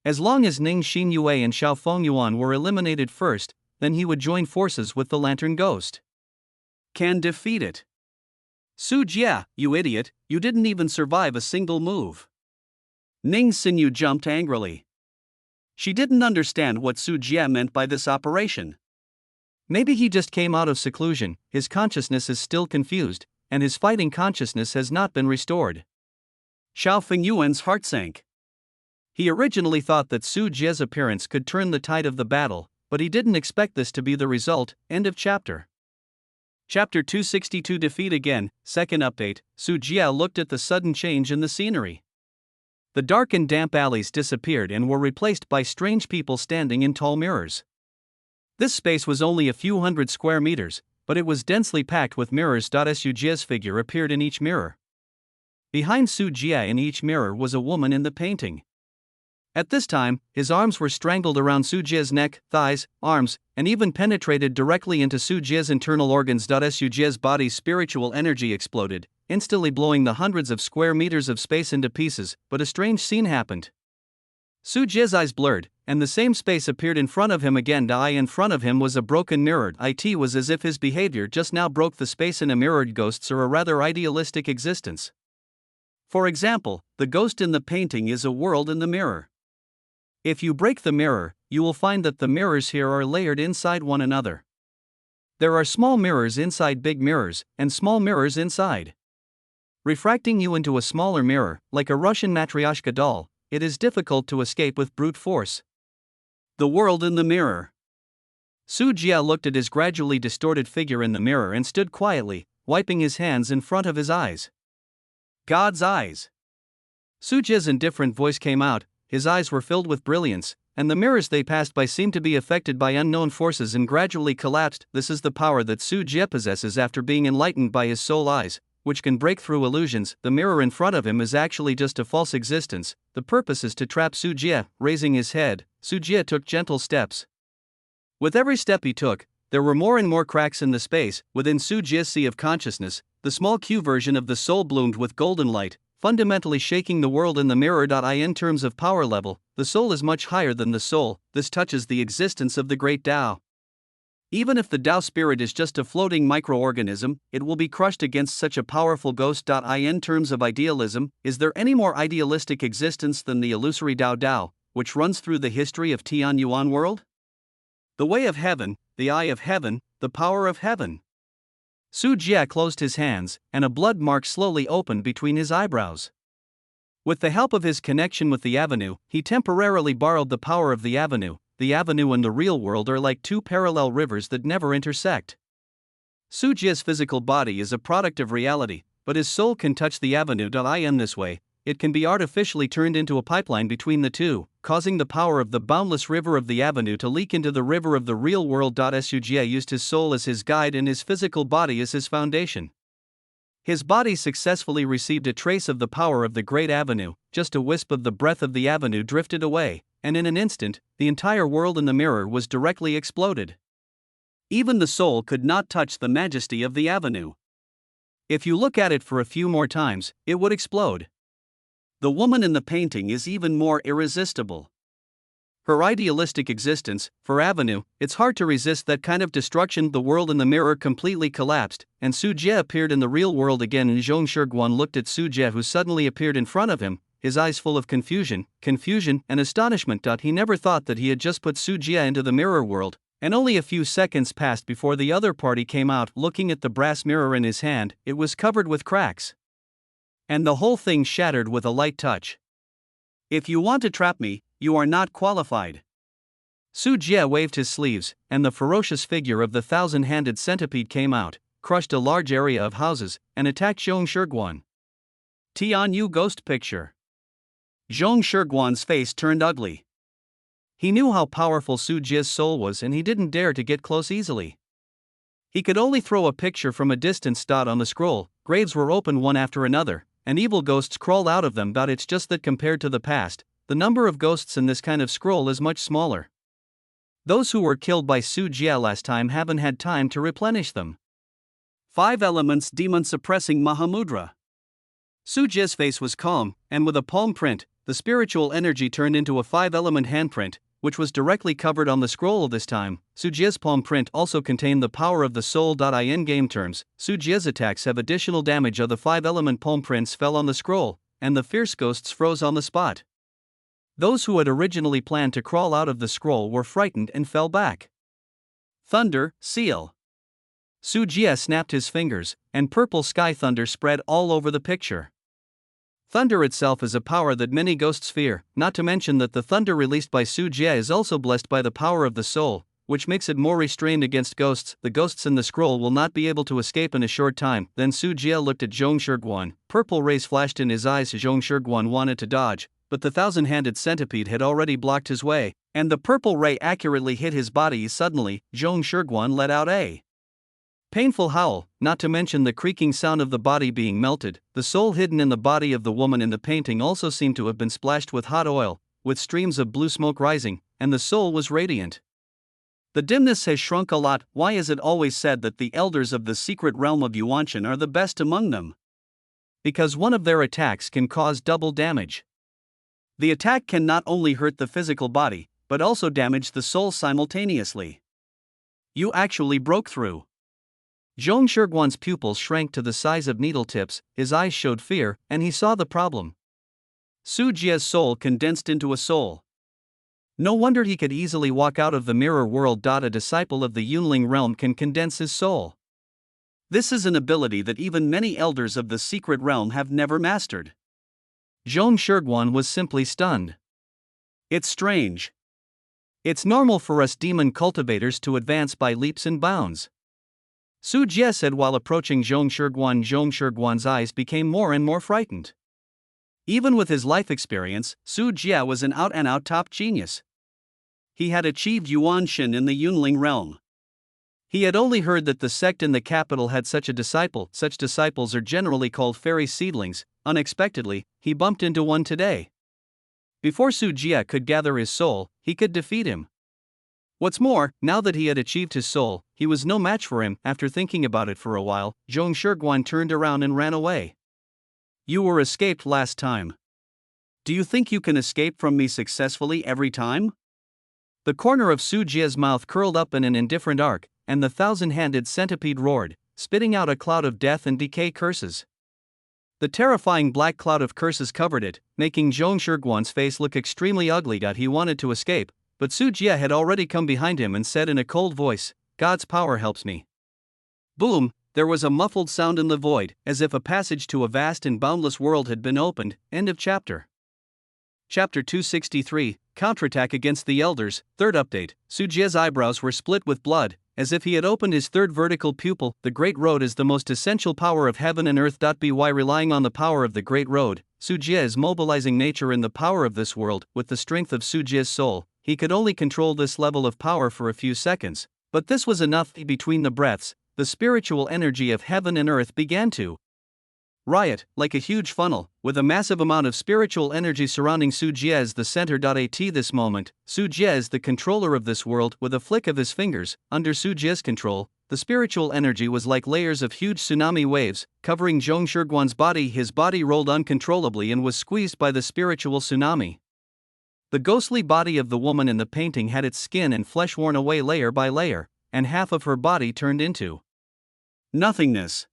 As long as Ning Xinyue and Xiao Fengyuan were eliminated first, then he would join forces with the Lantern Ghost. Can defeat it. Su Jie, you idiot, you didn't even survive a single move. Ning Xinyu jumped angrily. She didn't understand what Su Jie meant by this operation. Maybe he just came out of seclusion, his consciousness is still confused, and his fighting consciousness has not been restored. Xiao Fengyuan's heart sank. He originally thought that Su Jie's appearance could turn the tide of the battle, but he didn't expect this to be the result. End of chapter. Chapter 262 Defeat again. Second update. Su Jie looked at the sudden change in the scenery. The dark and damp alleys disappeared and were replaced by strange people standing in tall mirrors. This space was only a few hundred square meters, but it was densely packed with mirrors. Su Jie's figure appeared in each mirror. Behind Su Jie in each mirror was a woman in the painting. At this time, his arms were strangled around Su Jie's neck, thighs, arms, and even penetrated directly into Su Jie's internal organs. Su Jie's body's spiritual energy exploded, instantly blowing the hundreds of square meters of space into pieces, but a strange scene happened. Su Jie's eyes blurred, and the same space appeared in front of him again. The eye in front of him was a broken mirror. It was as if his behavior just now broke the space in a mirrored. Ghosts are a rather idealistic existence. For example, the ghost in the painting is a world in the mirror. If you break the mirror, you will find that the mirrors here are layered inside one another. There are small mirrors inside big mirrors, and small mirrors inside. Refracting you into a smaller mirror, like a Russian Matryoshka doll, it is difficult to escape with brute force. The world in the mirror. Su Jie looked at his gradually distorted figure in the mirror and stood quietly, wiping his hands in front of his eyes. God's eyes. Su Jie's indifferent voice came out. His eyes were filled with brilliance, and the mirrors they passed by seemed to be affected by unknown forces and gradually collapsed. This is the power that Su Jie possesses after being enlightened by his soul eyes, which can break through illusions. The mirror in front of him is actually just a false existence. The purpose is to trap Su Jie. Raising his head, Su Jie took gentle steps. With every step he took, there were more and more cracks in the space. Within Su Jie's sea of consciousness, the small Q version of the soul bloomed with golden light, fundamentally shaking the world in the mirror. In terms of power level, the soul is much higher than the soul. This touches the existence of the great Tao. Even if the Tao spirit is just a floating microorganism, it will be crushed against such a powerful ghost. In terms of idealism, is there any more idealistic existence than the illusory Tao, which runs through the history of Tianyuan world? The way of heaven, the eye of heaven, the power of heaven. Su Jie closed his hands, and a blood mark slowly opened between his eyebrows. With the help of his connection with the avenue, he temporarily borrowed the power of the avenue. The avenue and the real world are like two parallel rivers that never intersect. Su Jie's physical body is a product of reality, but his soul can touch the avenue. In this way, it can be artificially turned into a pipeline between the two, causing the power of the boundless river of the avenue to leak into the river of the real world. Su Jie used his soul as his guide and his physical body as his foundation. His body successfully received a trace of the power of the great avenue. Just a wisp of the breath of the avenue drifted away, and in an instant, the entire world in the mirror was directly exploded. Even the soul could not touch the majesty of the avenue. If you look at it for a few more times, it would explode. The woman in the painting is even more irresistible. Her idealistic existence, for avenue, it's hard to resist that kind of destruction. The world in the mirror completely collapsed, and Su Jie appeared in the real world again. And Zhong Shiguan looked at Su Jie, who suddenly appeared in front of him, his eyes full of confusion, and astonishment. He never thought that he had just put Su Jie into the mirror world, and only a few seconds passed before the other party came out. Looking at the brass mirror in his hand, it was covered with cracks. And the whole thing shattered with a light touch. If you want to trap me, you are not qualified. Su Jie waved his sleeves, and the ferocious figure of the thousand-handed centipede came out, crushed a large area of houses, and attacked Zhong Shiguan. Tianyu ghost picture. Zhong Shiguan's face turned ugly. He knew how powerful Su Jie's soul was, and he didn't dare to get close easily. He could only throw a picture from a distance. On the scroll, graves were opened one after another, and evil ghosts crawl out of them, but it's just that compared to the past, the number of ghosts in this kind of scroll is much smaller. Those who were killed by Su Jie last time haven't had time to replenish them. 5 Elements Demon Suppressing Mahamudra. Su Jie's face was calm, and with a palm print, the spiritual energy turned into a 5-element handprint, which was directly covered on the scroll this time. Su Jie's palm print also contained the power of the soul. In game terms, Su Jie's attacks have additional damage of the 5-element palm prints fell on the scroll, and the fierce ghosts froze on the spot. Those who had originally planned to crawl out of the scroll were frightened and fell back. Thunder, seal. Su Jie snapped his fingers, and purple sky thunder spread all over the picture. Thunder itself is a power that many ghosts fear, not to mention that the thunder released by Su Jie is also blessed by the power of the soul, which makes it more restrained against ghosts. The ghosts in the scroll will not be able to escape in a short time. Then Su Jie looked at Zhong Shiguan. Purple rays flashed in his eyes. Zhong Shiguan wanted to dodge, but the 1,000-handed centipede had already blocked his way, and the purple ray accurately hit his body. Suddenly, Zhong Shiguan let out a painful howl, not to mention the creaking sound of the body being melted. The soul hidden in the body of the woman in the painting also seemed to have been splashed with hot oil, with streams of blue smoke rising, and the soul was radiant. The dimness has shrunk a lot. Why is it always said that the elders of the secret realm of Yuanshan are the best among them? Because one of their attacks can cause double damage. The attack can not only hurt the physical body, but also damage the soul simultaneously. You actually broke through. Zhong Shiguan's pupils shrank to the size of needle tips, his eyes showed fear, and he saw the problem. Su Jie's soul condensed into a soul. No wonder he could easily walk out of the mirror world. A disciple of the Yunling realm can condense his soul. This is an ability that even many elders of the secret realm have never mastered. Zhong Shiguan was simply stunned. It's strange. It's normal for us demon cultivators to advance by leaps and bounds, Su Jie said while approaching Zhong Shiguan. Zhong Shiguan's eyes became more and more frightened. Even with his life experience, Su Jie was an out-and-out top genius. He had achieved Yuanshan in the Yunling realm. He had only heard that the sect in the capital had such a disciple. Such disciples are generally called fairy seedlings. Unexpectedly, he bumped into one today. Before Su Jie could gather his soul, he could defeat him. What's more, now that he had achieved his soul, he was no match for him. After thinking about it for a while, Zhong Shiguan turned around and ran away. You were escaped last time. Do you think you can escape from me successfully every time? The corner of Su Jie's mouth curled up in an indifferent arc, and the 1,000-handed centipede roared, spitting out a cloud of death and decay curses. The terrifying black cloud of curses covered it, making Zhong Shiguan's face look extremely ugly. He wanted to escape, but Su Jie had already come behind him and said in a cold voice, "God's power helps me." Boom, there was a muffled sound in the void, as if a passage to a vast and boundless world had been opened. End of chapter. Chapter 263, Counterattack Against the Elders, third update. Su Jie's eyebrows were split with blood, as if he had opened his third vertical pupil. The Great Road is the most essential power of heaven and earth. By relying on the power of the Great Road, Su Jie is mobilizing nature in the power of this world. With the strength of Su Jie's soul, he could only control this level of power for a few seconds, but this was enough. Between the breaths, the spiritual energy of heaven and earth began to riot, like a huge funnel, with a massive amount of spiritual energy surrounding Su Jie as the center. At this moment, Su Jie is the controller of this world. With a flick of his fingers, under Su Jie's control, the spiritual energy was like layers of huge tsunami waves, covering Zhong Shiguan's body. His body rolled uncontrollably and was squeezed by the spiritual tsunami. The ghostly body of the woman in the painting had its skin and flesh worn away layer by layer, and half of her body turned into nothingness.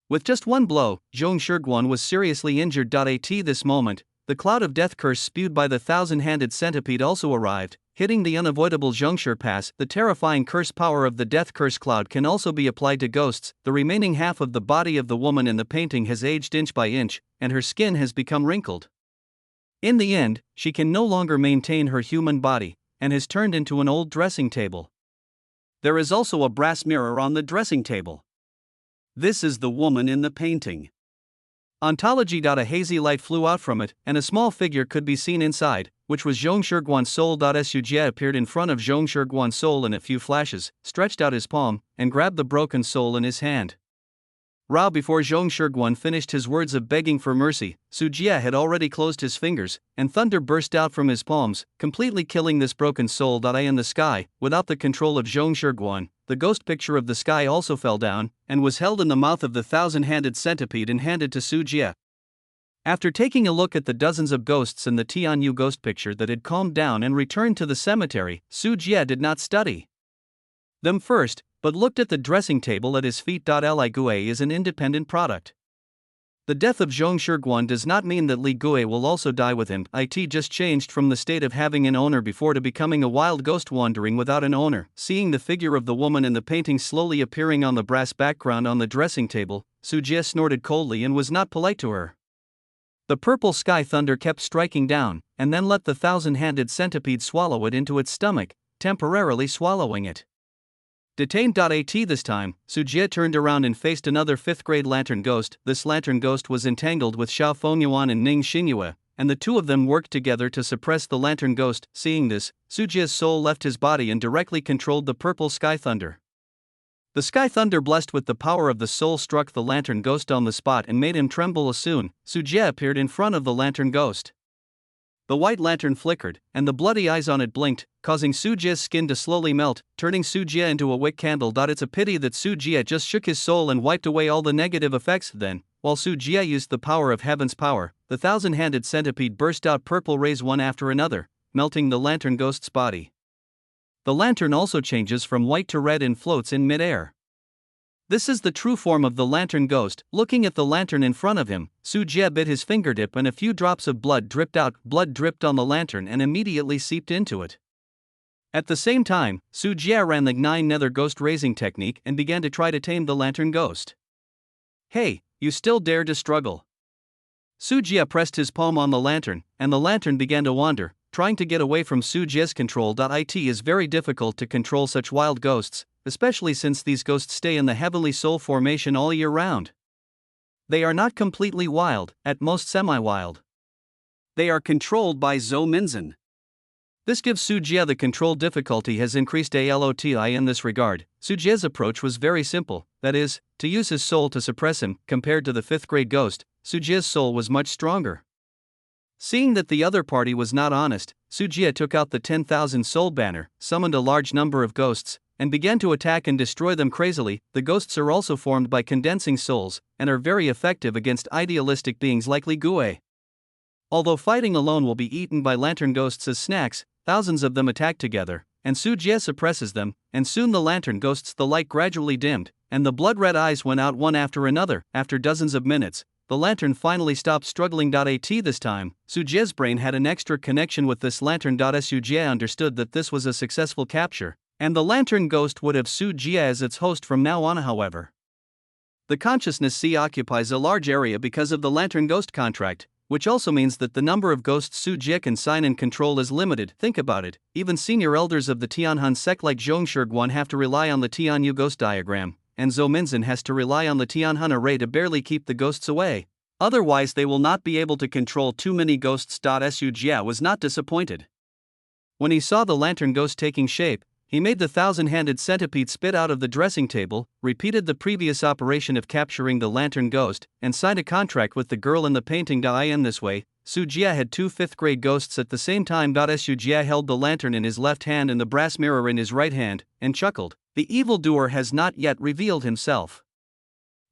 With just one blow, Zhong Shiguan was seriously injured. At this moment, the cloud of death curse spewed by the 1,000-handed centipede also arrived, hitting the unavoidable Zhongshi Pass. The terrifying curse power of the death curse cloud can also be applied to ghosts. The remaining half of the body of the woman in the painting has aged inch by inch, and her skin has become wrinkled. In the end, she can no longer maintain her human body, and has turned into an old dressing table. There is also a brass mirror on the dressing table. This is the woman in the painting. Ontology. A hazy light flew out from it, and a small figure could be seen inside, which was Zhong Shiguan's soul. Su Jie appeared in front of Zhong Shiguan's soul in a few flashes, stretched out his palm, and grabbed the broken soul in his hand. Rao. Before Zhong Shiguan finished his words of begging for mercy, Su Jie had already closed his fingers, and thunder burst out from his palms, completely killing this broken soul. In the sky, without the control of Zhong Shiguan, the ghost picture of the sky also fell down, and was held in the mouth of the thousand-handed centipede and handed to Su Jie. After taking a look at the dozens of ghosts in the Tianyu ghost picture that had calmed down and returned to the cemetery, Su Jie did not study them first, but looked at the dressing table at his feet. Li Gui is an independent product. The death of Zhong Shiguan does not mean that Li Gui will also die with him. It just changed from the state of having an owner before to becoming a wild ghost wandering without an owner. Seeing the figure of the woman in the painting slowly appearing on the brass background on the dressing table, Su Jie snorted coldly and was not polite to her. The purple sky thunder kept striking down, and then let the thousand-handed centipede swallow it into its stomach, temporarily swallowing it. Detained. At this time, Su Jie turned around and faced another 5th-grade lantern ghost. This lantern ghost was entangled with Xiao Fengyuan and Ning Xinyue, and the two of them worked together to suppress the lantern ghost. Seeing this, Su Jie's soul left his body and directly controlled the purple sky thunder. The sky thunder, blessed with the power of the soul, struck the lantern ghost on the spot and made him tremble. Soon, Su Jie appeared in front of the lantern ghost. The white lantern flickered, and the bloody eyes on it blinked, causing Su Jie's skin to slowly melt, turning Su Jie into a wick candle. It's a pity that Su Jie just shook his soul and wiped away all the negative effects. Then, while Su Jie used the power of heaven's power, the thousand-handed centipede burst out purple rays one after another, melting the lantern ghost's body. The lantern also changes from white to red and floats in mid-air. This is the true form of the lantern ghost. Looking at the lantern in front of him, Su Jie bit his fingertip and a few drops of blood dripped out. Blood dripped on the lantern and immediately seeped into it. At the same time, Su Jie ran the 9 nether ghost raising technique and began to try to tame the lantern ghost. "Hey, you still dare to struggle?" Su Jie pressed his palm on the lantern, and the lantern began to wander, trying to get away from Su Jie's control. It is very difficult to control such wild ghosts, especially since these ghosts stay in the Heavenly Soul formation all year round. They are not completely wild, at most semi-wild. They are controlled by Zhou Minzhen. This gives Su Jie the control difficulty has increased a lot in this regard. Su Jie's approach was very simple, that is, to use his soul to suppress him. Compared to the 5th-grade ghost, Su Jie's soul was much stronger. Seeing that the other party was not honest, Su Jie took out the 10,000 soul banner, summoned a large number of ghosts, and began to attack and destroy them crazily. The ghosts are also formed by condensing souls, and are very effective against idealistic beings like Li Gui. Although fighting alone will be eaten by lantern ghosts as snacks, thousands of them attack together, and Su Jie suppresses them, and soon the lantern ghosts, the light gradually dimmed, and the blood-red eyes went out one after another. After dozens of minutes, the lantern finally stopped struggling. This time, Su Jie's brain had an extra connection with this lantern. Su Jie understood that this was a successful capture, and the lantern ghost would have Su Jie as its host from now on. However, the consciousness sea occupies a large area because of the lantern ghost contract, which also means that the number of ghosts Su Jie can sign and control is limited. Think about it, even senior elders of the Tianhun sect like Zhong Shiguan have to rely on the Tianyu ghost diagram, and Zhou Minzhen has to rely on the Tianhun array to barely keep the ghosts away. Otherwise they will not be able to control too many ghosts. Su Jie was not disappointed. When he saw the lantern ghost taking shape, he made the thousand-handed centipede spit out of the dressing table, repeated the previous operation of capturing the lantern ghost, and signed a contract with the girl in the painting. In this way, Su Jie had 2 5th-grade ghosts at the same time. Su Jie held the lantern in his left hand and the brass mirror in his right hand, and chuckled. The evildoer has not yet revealed himself.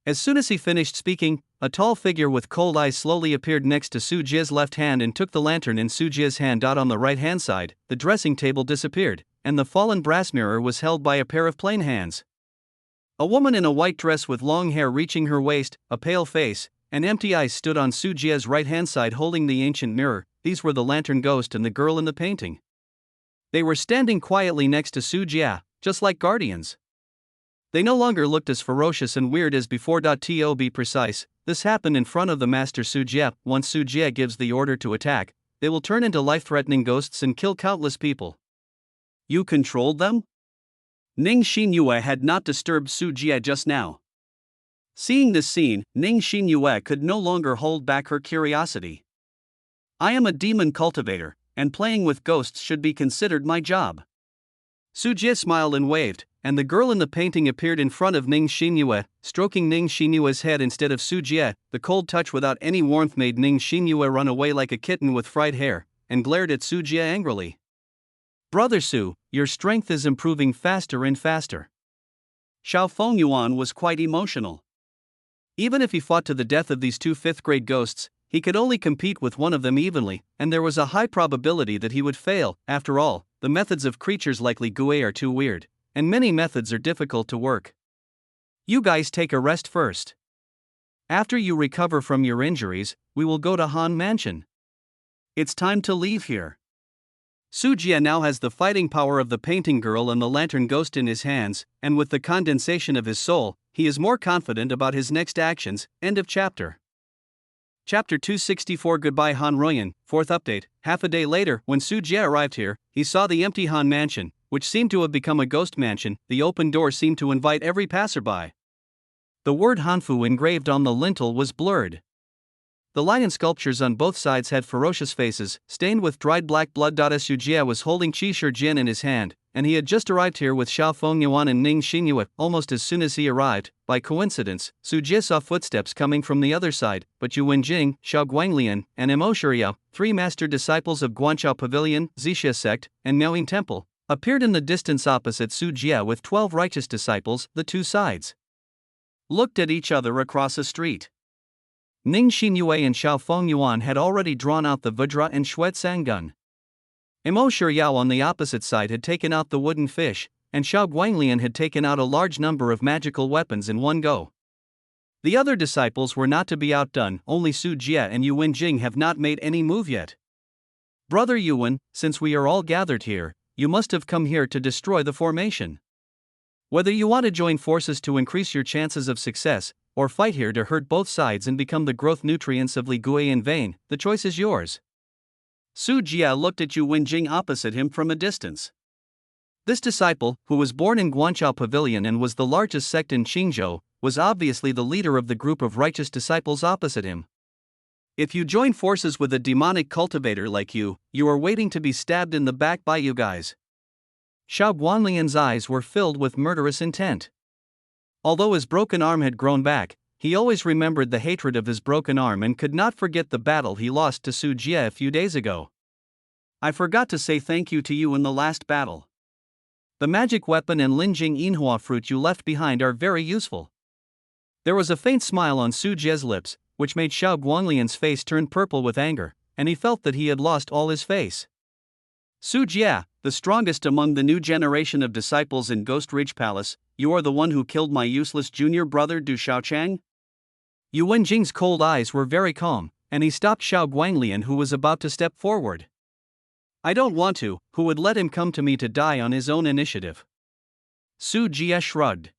As soon as he finished speaking, a tall figure with cold eyes slowly appeared next to Su Jie's left hand and took the lantern in Su Jie's hand. On the right-hand side, the dressing table disappeared, and the fallen brass mirror was held by a pair of plain hands. A woman in a white dress with long hair reaching her waist, a pale face, and empty eyes stood on Su Jie's right-hand side holding the ancient mirror. These were the lantern ghost and the girl in the painting. They were standing quietly next to Su Jie, just like guardians. They no longer looked as ferocious and weird as before. To be precise, this happened in front of the master Su Jie. Once Su Jie gives the order to attack, they will turn into life-threatening ghosts and kill countless people. You controlled them? Ning Xinyue had not disturbed Su Jie just now. Seeing this scene, Ning Xinyue could no longer hold back her curiosity. I am a demon cultivator, and playing with ghosts should be considered my job. Su Jie smiled and waved, and the girl in the painting appeared in front of Ning Xinyue, stroking Ning Xinyue's head instead of Su Jie. The cold touch without any warmth made Ning Xinyue run away like a kitten with fried hair, and glared at Su Jie angrily. "Brother Su, your strength is improving faster and faster." Xiao Fengyuan was quite emotional. Even if he fought to the death of these two fifth-grade ghosts, he could only compete with one of them evenly, and there was a high probability that he would fail. After all, the methods of creatures like Li Gui are too weird, and many methods are difficult to work. "You guys take a rest first. After you recover from your injuries, we will go to Han Mansion. It's time to leave here." Su Jie now has the fighting power of the painting girl and the lantern ghost in his hands, and with the condensation of his soul, he is more confident about his next actions. End of chapter. Chapter 264. Goodbye Han Royan. Fourth update. Half a day later, when Su Jie arrived here, he saw the empty Han Mansion, which seemed to have become a ghost mansion. The open door seemed to invite every passerby. The word Hanfu engraved on the lintel was blurred. The lion sculptures on both sides had ferocious faces, stained with dried black blood. Su Jie was holding Qi Shijin in his hand, and he had just arrived here with Xiao Fengyuan and Ning Xinyue. Almost as soon as he arrived, by coincidence, Su Jie saw footsteps coming from the other side, but Yu Wenjing, Xiao Guanglian, and Mo Shiyao, three master disciples of Guanchao Pavilion, Zixia Sect, and Miaoying Temple, appeared in the distance opposite Su Jie with 12 righteous disciples. The two sides looked at each other across a street. Ning Xinyue and Xiao Fengyuan had already drawn out the Vajra and Xuezang gun. Mo Shiyao on the opposite side had taken out the wooden fish, and Xiao Guanglian had taken out a large number of magical weapons in one go. The other disciples were not to be outdone. Only Su Jie and Yu Wenjing have not made any move yet. "Brother Yuan, since we are all gathered here, you must have come here to destroy the formation. Whether you want to join forces to increase your chances of success, or fight here to hurt both sides and become the growth nutrients of Li Gui in vain, the choice is yours." Su Jie looked at Yu Wenjing opposite him from a distance. This disciple, who was born in Guanchao Pavilion and was the largest sect in Qingzhou, was obviously the leader of the group of righteous disciples opposite him. If you join forces with a demonic cultivator like you are waiting to be stabbed in the back by you guys. Xiao Guanlian's eyes were filled with murderous intent. Although his broken arm had grown back, he always remembered the hatred of his broken arm and could not forget the battle he lost to Su Jie a few days ago. "I forgot to say thank you to you in the last battle. The magic weapon and Linjing Yinhua fruit you left behind are very useful." There was a faint smile on Su Jie's lips, which made Xiao Guanglian's face turn purple with anger, and he felt that he had lost all his face. "Su Jie, the strongest among the new generation of disciples in Ghost Ridge Palace, you are the one who killed my useless junior brother Du Xiaochang?" Yu Wenjing's cold eyes were very calm, and he stopped Xiao Guanglian, who was about to step forward. "I don't want to. Who would let him come to me to die on his own initiative?" Su Jie shrugged.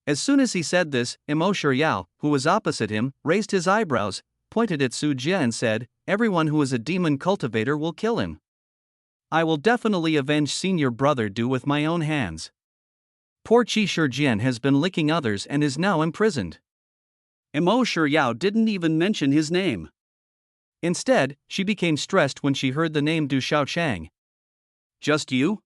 As soon as he said this, Mo Shiyao, who was opposite him, raised his eyebrows, pointed at Su Jie and said, "Everyone who is a demon cultivator will kill him. I will definitely avenge senior brother Du with my own hands. Poor Qi Shijin has been licking others and is now imprisoned." Mo Shiyao didn't even mention his name. Instead, she became stressed when she heard the name Du Xiaochang. "Just you?"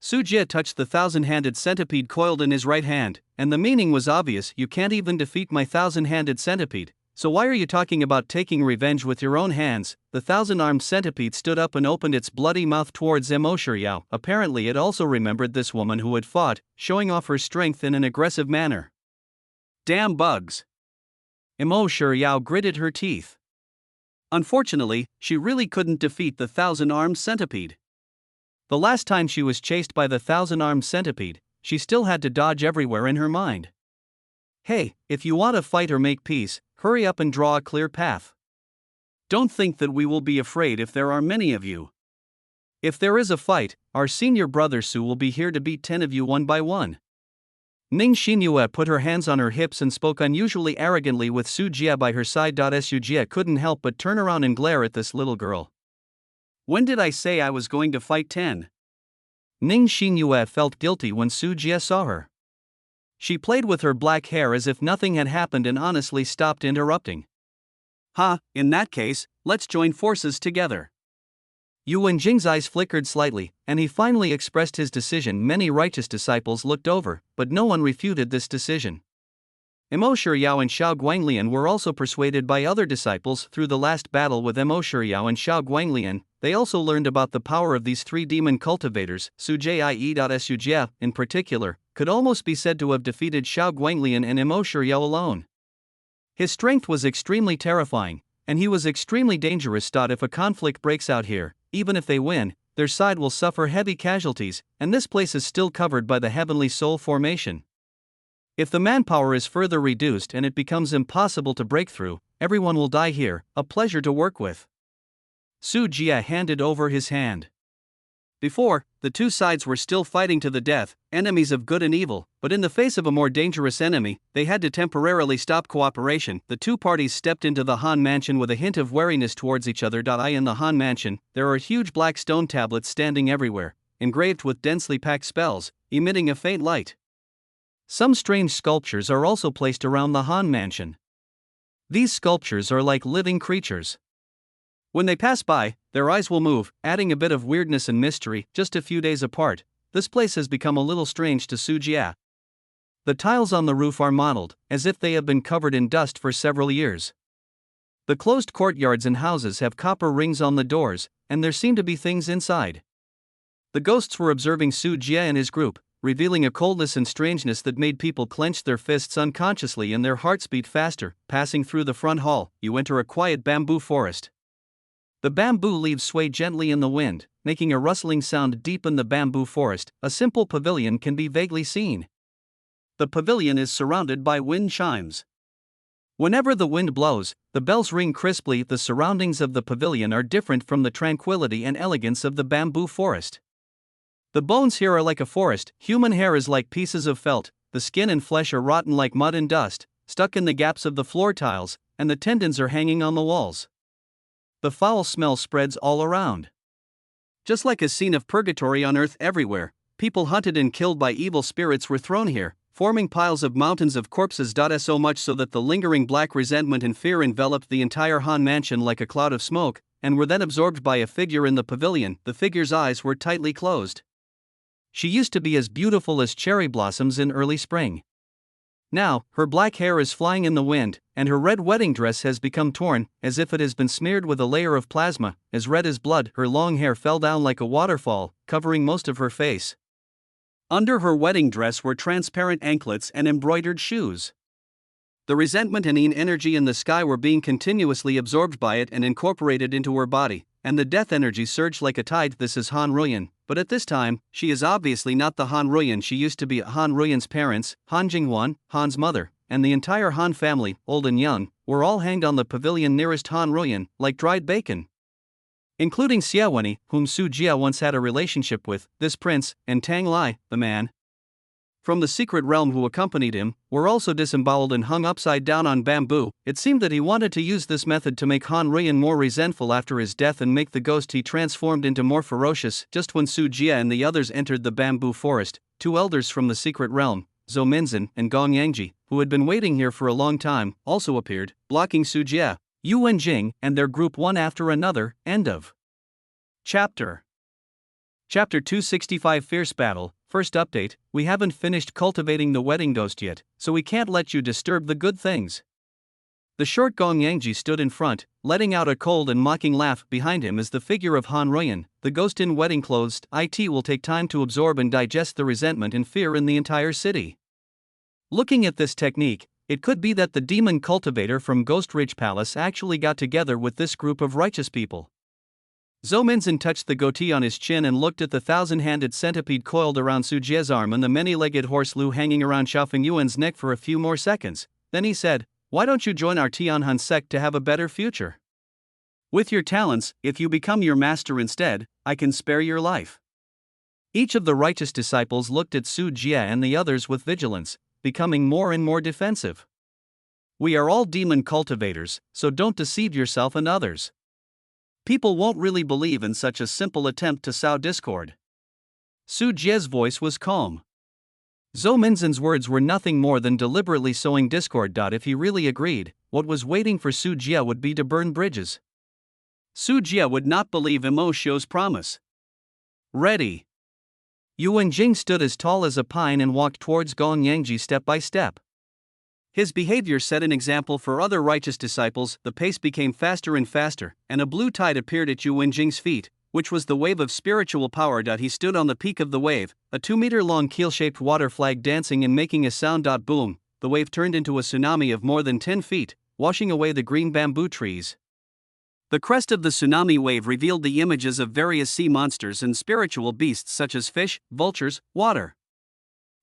Su Jie touched the thousand-handed centipede coiled in his right hand, and the meaning was obvious. "You can't even defeat my thousand-handed centipede, so why are you talking about taking revenge with your own hands?" The thousand-armed centipede stood up and opened its bloody mouth towards Mo Shiyao. Apparently it also remembered this woman who had fought, showing off her strength in an aggressive manner. "Damn bugs." Mo Shiyao gritted her teeth. Unfortunately, she really couldn't defeat the thousand-armed centipede. The last time she was chased by the thousand-armed centipede, she still had to dodge everywhere in her mind. "Hey, if you want to fight or make peace, hurry up and draw a clear path. Don't think that we will be afraid if there are many of you. If there is a fight, our senior brother Su will be here to beat 10 of you one by one." Ning Xinyue put her hands on her hips and spoke unusually arrogantly with Su Jie by her side. Su Jie couldn't help but turn around and glare at this little girl. "When did I say I was going to fight 10? Ning Xinyue felt guilty when Su Jie saw her. She played with her black hair as if nothing had happened and honestly stopped interrupting. In that case, let's join forces together. Yu Wenjing's eyes flickered slightly, and he finally expressed his decision. Many righteous disciples looked over, but no one refuted this decision. Emo Shiryao and Xiao Guanglian were also persuaded by other disciples. Through the last battle with Emo Shiryao and Xiao Guanglian, they also learned about the power of these three demon cultivators. Su Jie, in particular, could almost be said to have defeated Xiao Guanglian and Emo Shiryao alone. His strength was extremely terrifying, and he was extremely dangerous. If a conflict breaks out here, even if they win, their side will suffer heavy casualties, and this place is still covered by the Heavenly Soul Formation. If the manpower is further reduced and it becomes impossible to break through, everyone will die here. A pleasure to work with. Su Jie handed over his hand. Before, the two sides were still fighting to the death, enemies of good and evil, but in the face of a more dangerous enemy, they had to temporarily stop cooperation. The two parties stepped into the Han Mansion with a hint of wariness towards each other. In the Han Mansion, there are huge black stone tablets standing everywhere, engraved with densely packed spells, emitting a faint light. Some strange sculptures are also placed around the Han Mansion. These sculptures are like living creatures. When they pass by, their eyes will move, adding a bit of weirdness and mystery. Just a few days apart, this place has become a little strange to Su Jie. The tiles on the roof are mottled, as if they have been covered in dust for several years. The closed courtyards and houses have copper rings on the doors, and there seem to be things inside. The ghosts were observing Su Jie and his group, revealing a coldness and strangeness that made people clench their fists unconsciously and their hearts beat faster. Passing through the front hall, you enter a quiet bamboo forest. The bamboo leaves sway gently in the wind, making a rustling sound deep in the bamboo forest. A simple pavilion can be vaguely seen. The pavilion is surrounded by wind chimes. Whenever the wind blows, the bells ring crisply. The surroundings of the pavilion are different from the tranquility and elegance of the bamboo forest. The bones here are like a forest, human hair is like pieces of felt, the skin and flesh are rotten like mud and dust, stuck in the gaps of the floor tiles, and the tendons are hanging on the walls. The foul smell spreads all around. Just like a scene of purgatory on earth everywhere, people hunted and killed by evil spirits were thrown here, forming piles of mountains of corpses. So much so that the lingering black resentment and fear enveloped the entire Han Mansion like a cloud of smoke, and were then absorbed by a figure in the pavilion. The figure's eyes were tightly closed. She used to be as beautiful as cherry blossoms in early spring. Now, her black hair is flying in the wind, and her red wedding dress has become torn, as if it has been smeared with a layer of plasma, as red as blood. Her long hair fell down like a waterfall, covering most of her face. Under her wedding dress were transparent anklets and embroidered shoes. The resentment and energy in the sky were being continuously absorbed by it and incorporated into her body, and the death energy surged like a tide. This is Han Ruyan, but at this time, she is obviously not the Han Ruyan she used to be. Han Ruyan's parents, Han Jinghuan, Han's mother, and the entire Han family, old and young, were all hanged on the pavilion nearest Han Ruyan, like dried bacon. Including Xie Wenyi, whom Su Jie once had a relationship with, this prince, and Tang Lai, the man from the secret realm who accompanied him, were also disemboweled and hung upside down on bamboo. It seemed that he wanted to use this method to make Han Ruyan more resentful after his death and make the ghost he transformed into more ferocious. Just when Su Jie and the others entered the bamboo forest, two elders from the secret realm, Zhou Minzhen and Gong Yangji, who had been waiting here for a long time, also appeared, blocking Su Jie, Yu Wenjing, and their group one after another. End of Chapter 265 Fierce Battle. First update, we haven't finished cultivating the wedding ghost yet, so we can't let you disturb the good things. The short Gong Yangji stood in front, letting out a cold and mocking laugh. Behind him is the figure of Han Ruyan, the ghost in wedding clothes. It will take time to absorb and digest the resentment and fear in the entire city. Looking at this technique, it could be that the demon cultivator from Ghost Ridge Palace actually got together with this group of righteous people. Zhou Minzhen touched the goatee on his chin and looked at the thousand-handed centipede coiled around Su Jie's arm and the many-legged horse Lu hanging around Xiao Fengyuan's neck for a few more seconds. Then he said, "Why don't you join our Tianhan sect to have a better future? With your talents, if you become your master instead, I can spare your life." Each of the righteous disciples looked at Su Jie and the others with vigilance, becoming more and more defensive. We are all demon cultivators, so don't deceive yourself and others. People won't really believe in such a simple attempt to sow discord. Su Jie's voice was calm. Zhou Minzhen's words were nothing more than deliberately sowing discord. If he really agreed, what was waiting for Su Jie would be to burn bridges. Su Jie would not believe Imo Shou's promise. Ready. Yu Wenjing stood as tall as a pine and walked towards Gong Yangji step by step. His behavior set an example for other righteous disciples. The pace became faster and faster, and a blue tide appeared at Yu Wenjing's feet, which was the wave of spiritual power. He stood on the peak of the wave, a 2-meter-long keel-shaped water flag dancing and making a sound. Boom, the wave turned into a tsunami of more than 10 feet, washing away the green bamboo trees. The crest of the tsunami wave revealed the images of various sea monsters and spiritual beasts such as fish, vultures, water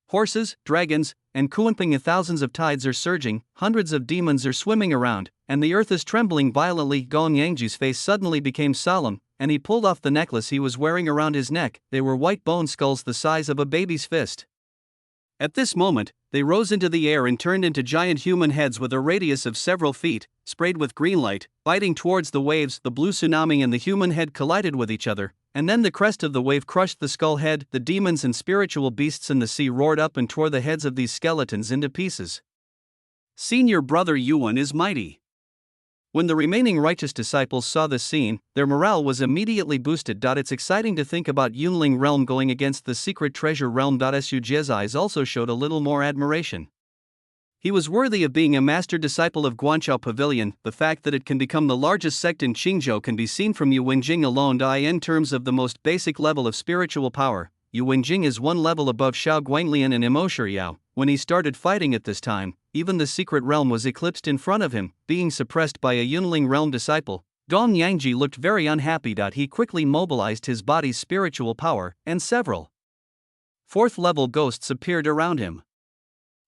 horses, dragons, and Kuanping. Thousands of tides are surging, hundreds of demons are swimming around, and the earth is trembling violently. Gong Yangji's face suddenly became solemn, and he pulled off the necklace he was wearing around his neck. They were white bone skulls the size of a baby's fist. At this moment, they rose into the air and turned into giant human heads with a radius of several feet, sprayed with green light, biting towards the waves. The blue tsunami and the human head collided with each other, and then the crest of the wave crushed the skull head. The demons and spiritual beasts in the sea roared up and tore the heads of these skeletons into pieces. Senior brother Yuan is mighty. When the remaining righteous disciples saw this scene, their morale was immediately boosted. It's exciting to think about Yunling realm going against the secret treasure realm. Su Jie's eyes also showed a little more admiration. He was worthy of being a master disciple of Guanchao Pavilion. The fact that it can become the largest sect in Qingzhou can be seen from Yu Wenjing alone. In terms of the most basic level of spiritual power, Yu Wenjing is one level above Xiao Guanglian and Imo Shiyao. When he started fighting at this time, even the secret realm was eclipsed in front of him, being suppressed by a Yunling realm disciple. Gong Yangji looked very unhappy. He quickly mobilized his body's spiritual power, and several fourth-level ghosts appeared around him.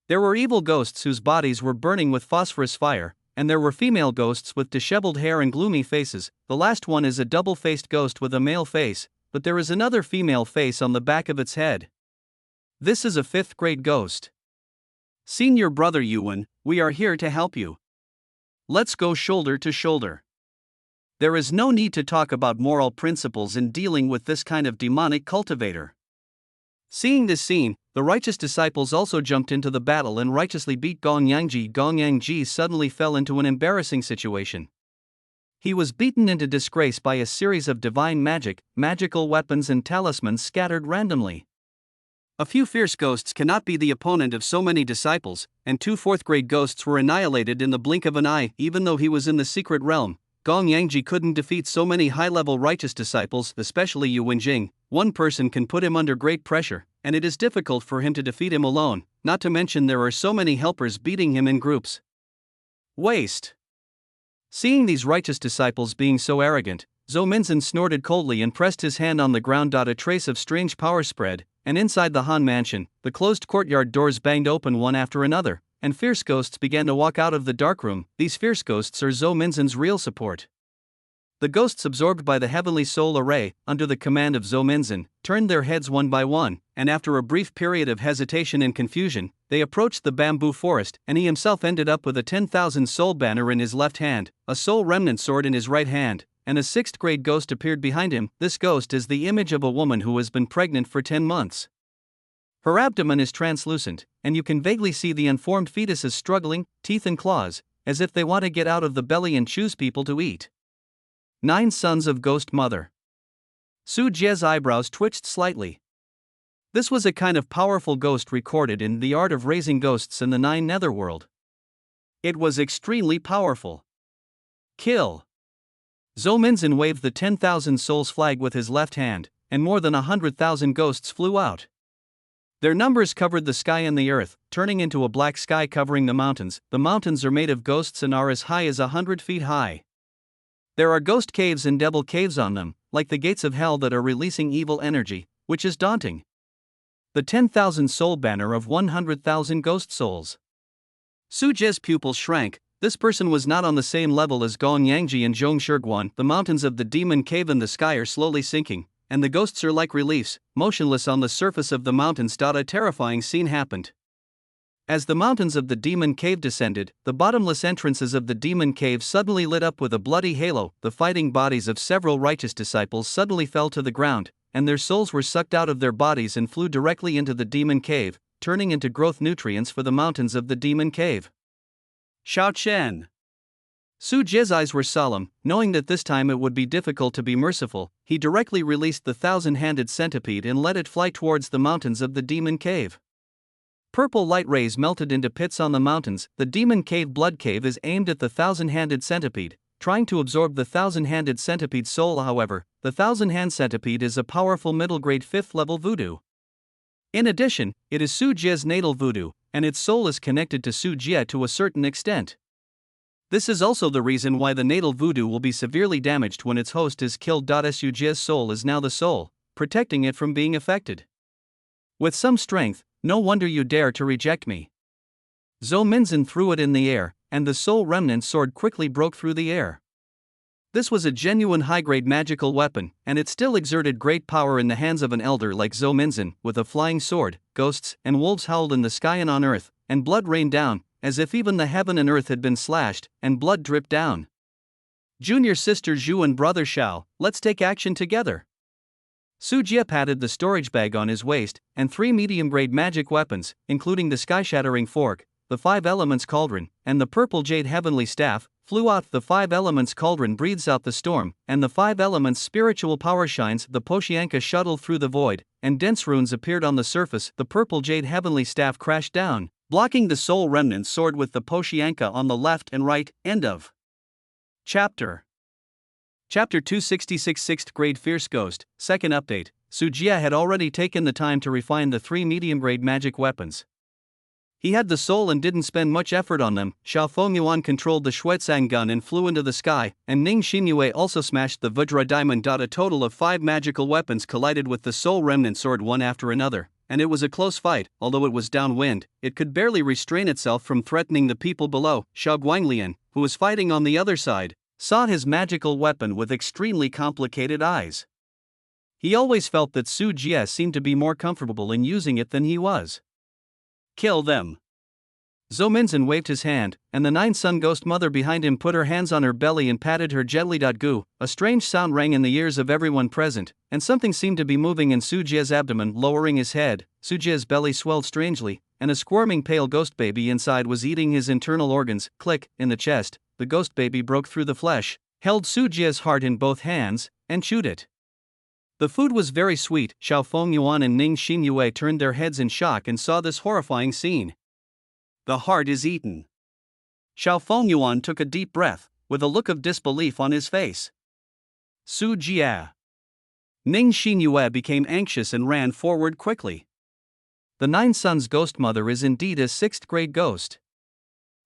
There were evil ghosts whose bodies were burning with phosphorus fire, and there were female ghosts with disheveled hair and gloomy faces. The last one is a double-faced ghost with a male face, but there is another female face on the back of its head. This is a 5th-grade ghost. Senior brother Yuan, we are here to help you. Let's go shoulder to shoulder. There is no need to talk about moral principles in dealing with this kind of demonic cultivator. Seeing this scene, the righteous disciples also jumped into the battle and righteously beat Gong Yangji. Gong Yangji suddenly fell into an embarrassing situation. He was beaten into disgrace by a series of divine magical weapons and talismans scattered randomly. A few fierce ghosts cannot be the opponent of so many disciples, and 2 4th-grade ghosts were annihilated in the blink of an eye. Even though he was in the secret realm, Gong Yangji couldn't defeat so many high-level righteous disciples, especially Yu Wenjing. One person can put him under great pressure, and it is difficult for him to defeat him alone, not to mention there are so many helpers beating him in groups. Waste. Seeing these righteous disciples being so arrogant, Zhou Minzhen snorted coldly and pressed his hand on the ground. A trace of strange power spread, and inside the Han mansion, the closed courtyard doors banged open one after another, and fierce ghosts began to walk out of the dark room. These fierce ghosts are Zhou Minzhen's real support. The ghosts absorbed by the heavenly soul array, under the command of Zhou Minzhen, turned their heads one by one, and after a brief period of hesitation and confusion, they approached the bamboo forest, and he himself ended up with a 10,000 soul banner in his left hand, a soul remnant sword in his right hand, and a 6th-grade ghost appeared behind him. This ghost is the image of a woman who has been pregnant for 10 months. Her abdomen is translucent, and you can vaguely see the unformed fetuses struggling, teeth and claws, as if they want to get out of the belly and choose people to eat. 9 sons of Ghost Mother. Su Jie's eyebrows twitched slightly. This was a kind of powerful ghost recorded in the art of raising ghosts in the 9 Netherworld. It was extremely powerful. Kill. Zhou Minzhen waved the 10,000 souls flag with his left hand, and more than 100,000 ghosts flew out. Their numbers covered the sky and the earth, turning into a black sky covering the mountains. The mountains are made of ghosts and are as high as 100 feet high. There are ghost caves and devil caves on them, like the gates of hell that are releasing evil energy, which is daunting. The 10,000 soul banner of 100,000 ghost souls. Su Jie's pupils shrank. This person was not on the same level as Gong Yangji and Zhong Shiguan. The mountains of the demon cave in the sky are slowly sinking, and the ghosts are like reliefs, motionless on the surface of the mountains. A terrifying scene happened. As the mountains of the demon cave descended, the bottomless entrances of the demon cave suddenly lit up with a bloody halo. The fighting bodies of several righteous disciples suddenly fell to the ground, and their souls were sucked out of their bodies and flew directly into the demon cave, turning into growth nutrients for the mountains of the demon cave. Xiao Chen. Su Jie's eyes were solemn, knowing that this time it would be difficult to be merciful. He directly released the thousand-handed centipede and let it fly towards the mountains of the demon cave. Purple light rays melted into pits on the mountains. The demon cave blood cave is aimed at the thousand-handed centipede, trying to absorb the thousand-handed centipede's soul. However, the thousand-hand centipede is a powerful middle-grade 5th-level voodoo. In addition, it is Su Jie's natal voodoo, and its soul is connected to Su Jie to a certain extent. This is also the reason why the natal voodoo will be severely damaged when its host is killed. Su Jie's soul is now the soul, protecting it from being affected. With some strength, no wonder you dare to reject me. Zhou Minzhen threw it in the air, and the soul remnant sword quickly broke through the air. This was a genuine high-grade magical weapon, and it still exerted great power in the hands of an elder like Zhou Minzhen. With a flying sword, ghosts and wolves howled in the sky and on earth, and blood rained down, as if even the heaven and earth had been slashed, and blood dripped down. Junior sister Zhu and brother Xiao, let's take action together. Su Jie patted the storage bag on his waist, and 3 medium-grade magic weapons, including the sky-shattering fork, the 5 elements cauldron, and the purple jade heavenly staff, flew out. The 5 elements cauldron breathes out the storm, and the 5 elements spiritual power shines. The Poshianka shuttled through the void, and dense runes appeared on the surface. The purple jade heavenly staff crashed down, blocking the soul remnant sword with the Poshianka on the left and right. End of Chapter 266 6th Grade Fierce Ghost. Second update. Su Jie had already taken the time to refine the 3 medium-grade magic weapons. He had the soul and didn't spend much effort on them. Xiao Fengyuan controlled the Xuezang gun and flew into the sky, and Ning Xinyue also smashed the Vajra diamond. A total of 5 magical weapons collided with the soul remnant sword one after another, and it was a close fight. Although it was downwind, it could barely restrain itself from threatening the people below. Xiao Guanglian, who was fighting on the other side, saw his magical weapon with extremely complicated eyes. He always felt that Su Jie seemed to be more comfortable in using it than he was. Kill them. Zhou Minzhen waved his hand, and the 9-Sun Ghost Mother behind him put her hands on her belly and patted her gently. Gu, a strange sound rang in the ears of everyone present, and something seemed to be moving in Su Jie's abdomen. Lowering his head, Su Jie's belly swelled strangely, and a squirming pale ghost baby inside was eating his internal organs. Click, in the chest, the ghost baby broke through the flesh, held Su Jie's heart in both hands, and chewed it. The food was very sweet. Xiao Fengyuan and Ning Xinyue turned their heads in shock and saw this horrifying scene. The heart is eaten. Xiao Fengyuan took a deep breath, with a look of disbelief on his face. Su Jie. Ning Xinyue became anxious and ran forward quickly. The 9 Suns Ghost Mother is indeed a 6th grade ghost.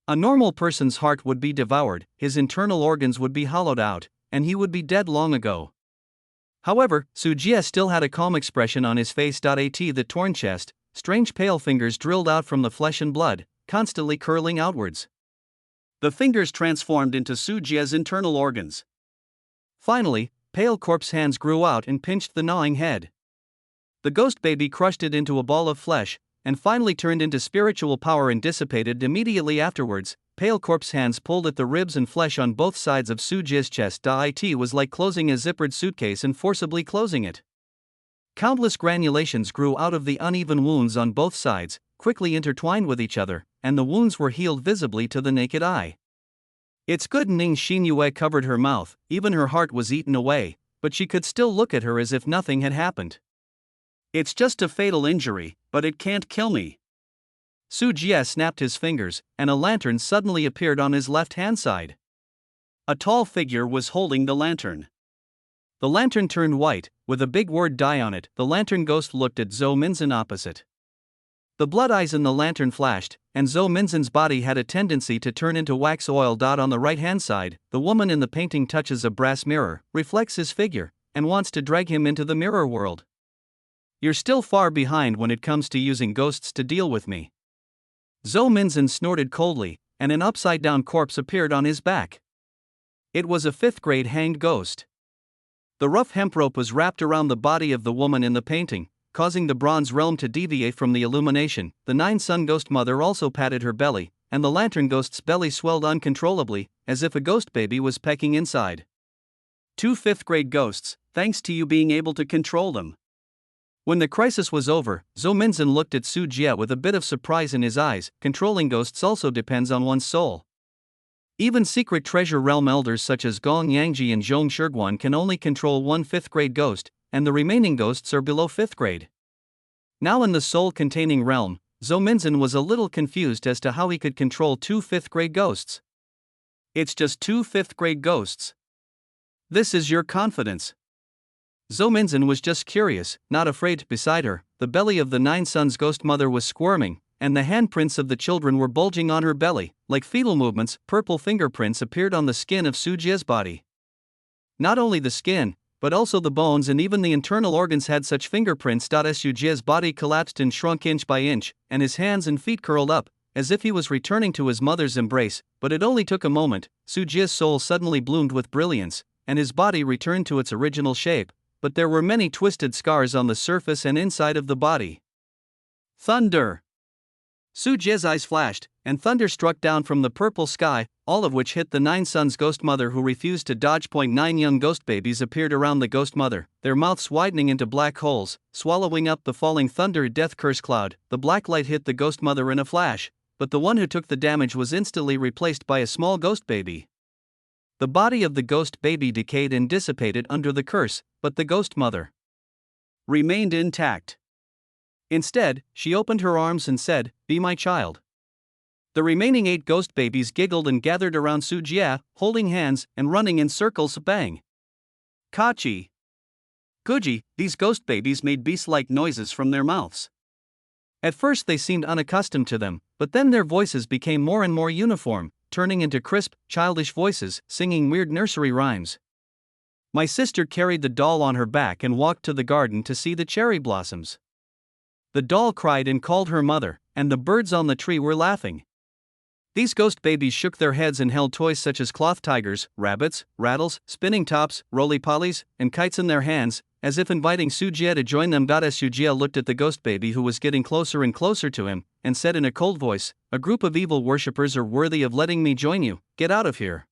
A normal person's heart would be devoured, his internal organs would be hollowed out, and he would be dead long ago. However, Su Jie still had a calm expression on his face. At the torn chest, strange pale fingers drilled out from the flesh and blood, constantly curling outwards. The fingers transformed into Su Jie's internal organs. Finally, pale corpse hands grew out and pinched the gnawing head. The ghost baby crushed it into a ball of flesh, and finally turned into spiritual power and dissipated immediately afterwards. Pale corpse hands pulled at the ribs and flesh on both sides of Su Jie's chest. It was like closing a zippered suitcase and forcibly closing it. Countless granulations grew out of the uneven wounds on both sides, quickly intertwined with each other, and the wounds were healed visibly to the naked eye. It's good. Ning Xinyue covered her mouth. Even her heart was eaten away, but she could still look at her as if nothing had happened. It's just a fatal injury, but it can't kill me. Su Jie snapped his fingers, and a lantern suddenly appeared on his left-hand side. A tall figure was holding the lantern. The lantern turned white, with a big word die on it. The lantern ghost looked at Zhou Minzhen opposite. The blood eyes in the lantern flashed, and Zhou Minzhen's body had a tendency to turn into wax oil. On the right-hand side, the woman in the painting touches a brass mirror, reflects his figure, and wants to drag him into the mirror world. You're still far behind when it comes to using ghosts to deal with me. Zhou Minzhen snorted coldly, and an upside-down corpse appeared on his back. It was a 5th grade hanged ghost. The rough hemp rope was wrapped around the body of the woman in the painting, causing the bronze realm to deviate from the illumination. The 9-Sun Ghost Mother also patted her belly, and the lantern ghost's belly swelled uncontrollably, as if a ghost baby was pecking inside. 2 5th grade ghosts, thanks to you being able to control them. When the crisis was over, Zhou Minzhen looked at Su Jie with a bit of surprise in his eyes. Controlling ghosts also depends on one's soul. Even secret treasure realm elders such as Gong Yangji and Zhong Shiguan can only control one 5th grade ghost, and the remaining ghosts are below 5th grade. Now in the soul-containing realm, Zhou Minzhen was a little confused as to how he could control 2 5th grade ghosts. It's just 2 5th grade ghosts. This is your confidence. Zhou Minzhen was just curious, not afraid. Beside her, the belly of the 9 Sons Ghost Mother was squirming, and the handprints of the children were bulging on her belly. Like fetal movements, purple fingerprints appeared on the skin of Su Jie's body. Not only the skin, but also the bones and even the internal organs had such fingerprints. Su Jie's body collapsed and shrunk inch by inch, and his hands and feet curled up, as if he was returning to his mother's embrace, but it only took a moment. Su Jie's soul suddenly bloomed with brilliance, and his body returned to its original shape, but there were many twisted scars on the surface and inside of the body. Thunder! Su Jie's eyes flashed, and thunder struck down from the purple sky, all of which hit the 9 Sons Ghost Mother, who refused to dodge. 9 young ghost babies appeared around the Ghost Mother, their mouths widening into black holes, swallowing up the falling thunder. Death curse cloud. The black light hit the Ghost Mother in a flash, but the one who took the damage was instantly replaced by a small ghost baby. The body of the ghost baby decayed and dissipated under the curse, but the Ghost Mother remained intact. Instead, she opened her arms and said, "Be my child." The remaining 8 ghost babies giggled and gathered around Su Jie, holding hands and running in circles. Bang! Kachi! Guji! These ghost babies made beast-like noises from their mouths. At first they seemed unaccustomed to them, but then their voices became more and more uniform, turning into crisp, childish voices, singing weird nursery rhymes. My sister carried the doll on her back and walked to the garden to see the cherry blossoms. The doll cried and called her mother, and the birds on the tree were laughing. These ghost babies shook their heads and held toys such as cloth tigers, rabbits, rattles, spinning tops, roly-polies, and kites in their hands, as if inviting Su Jie to join them. Su Jie looked at the ghost baby who was getting closer and closer to him, and said in a cold voice, "A group of evil worshippers are worthy of letting me join you. Get out of here."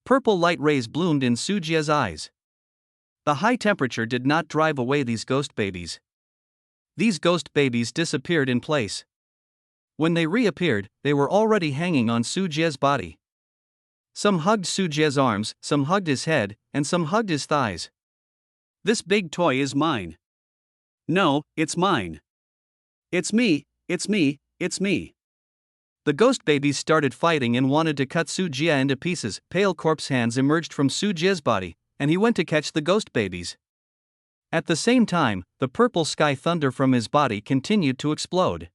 Purple light rays bloomed in Su Jie's eyes. The high temperature did not drive away these ghost babies. These ghost babies disappeared in place. When they reappeared, they were already hanging on Su Jie's body. Some hugged Su Jie's arms, some hugged his head, and some hugged his thighs. "This big toy is mine. No, it's mine. It's me, it's me, it's me." The ghost babies started fighting and wanted to cut Su Jie into pieces. Pale corpse hands emerged from Su Jie's body, and he went to catch the ghost babies. At the same time, the purple sky thunder from his body continued to explode.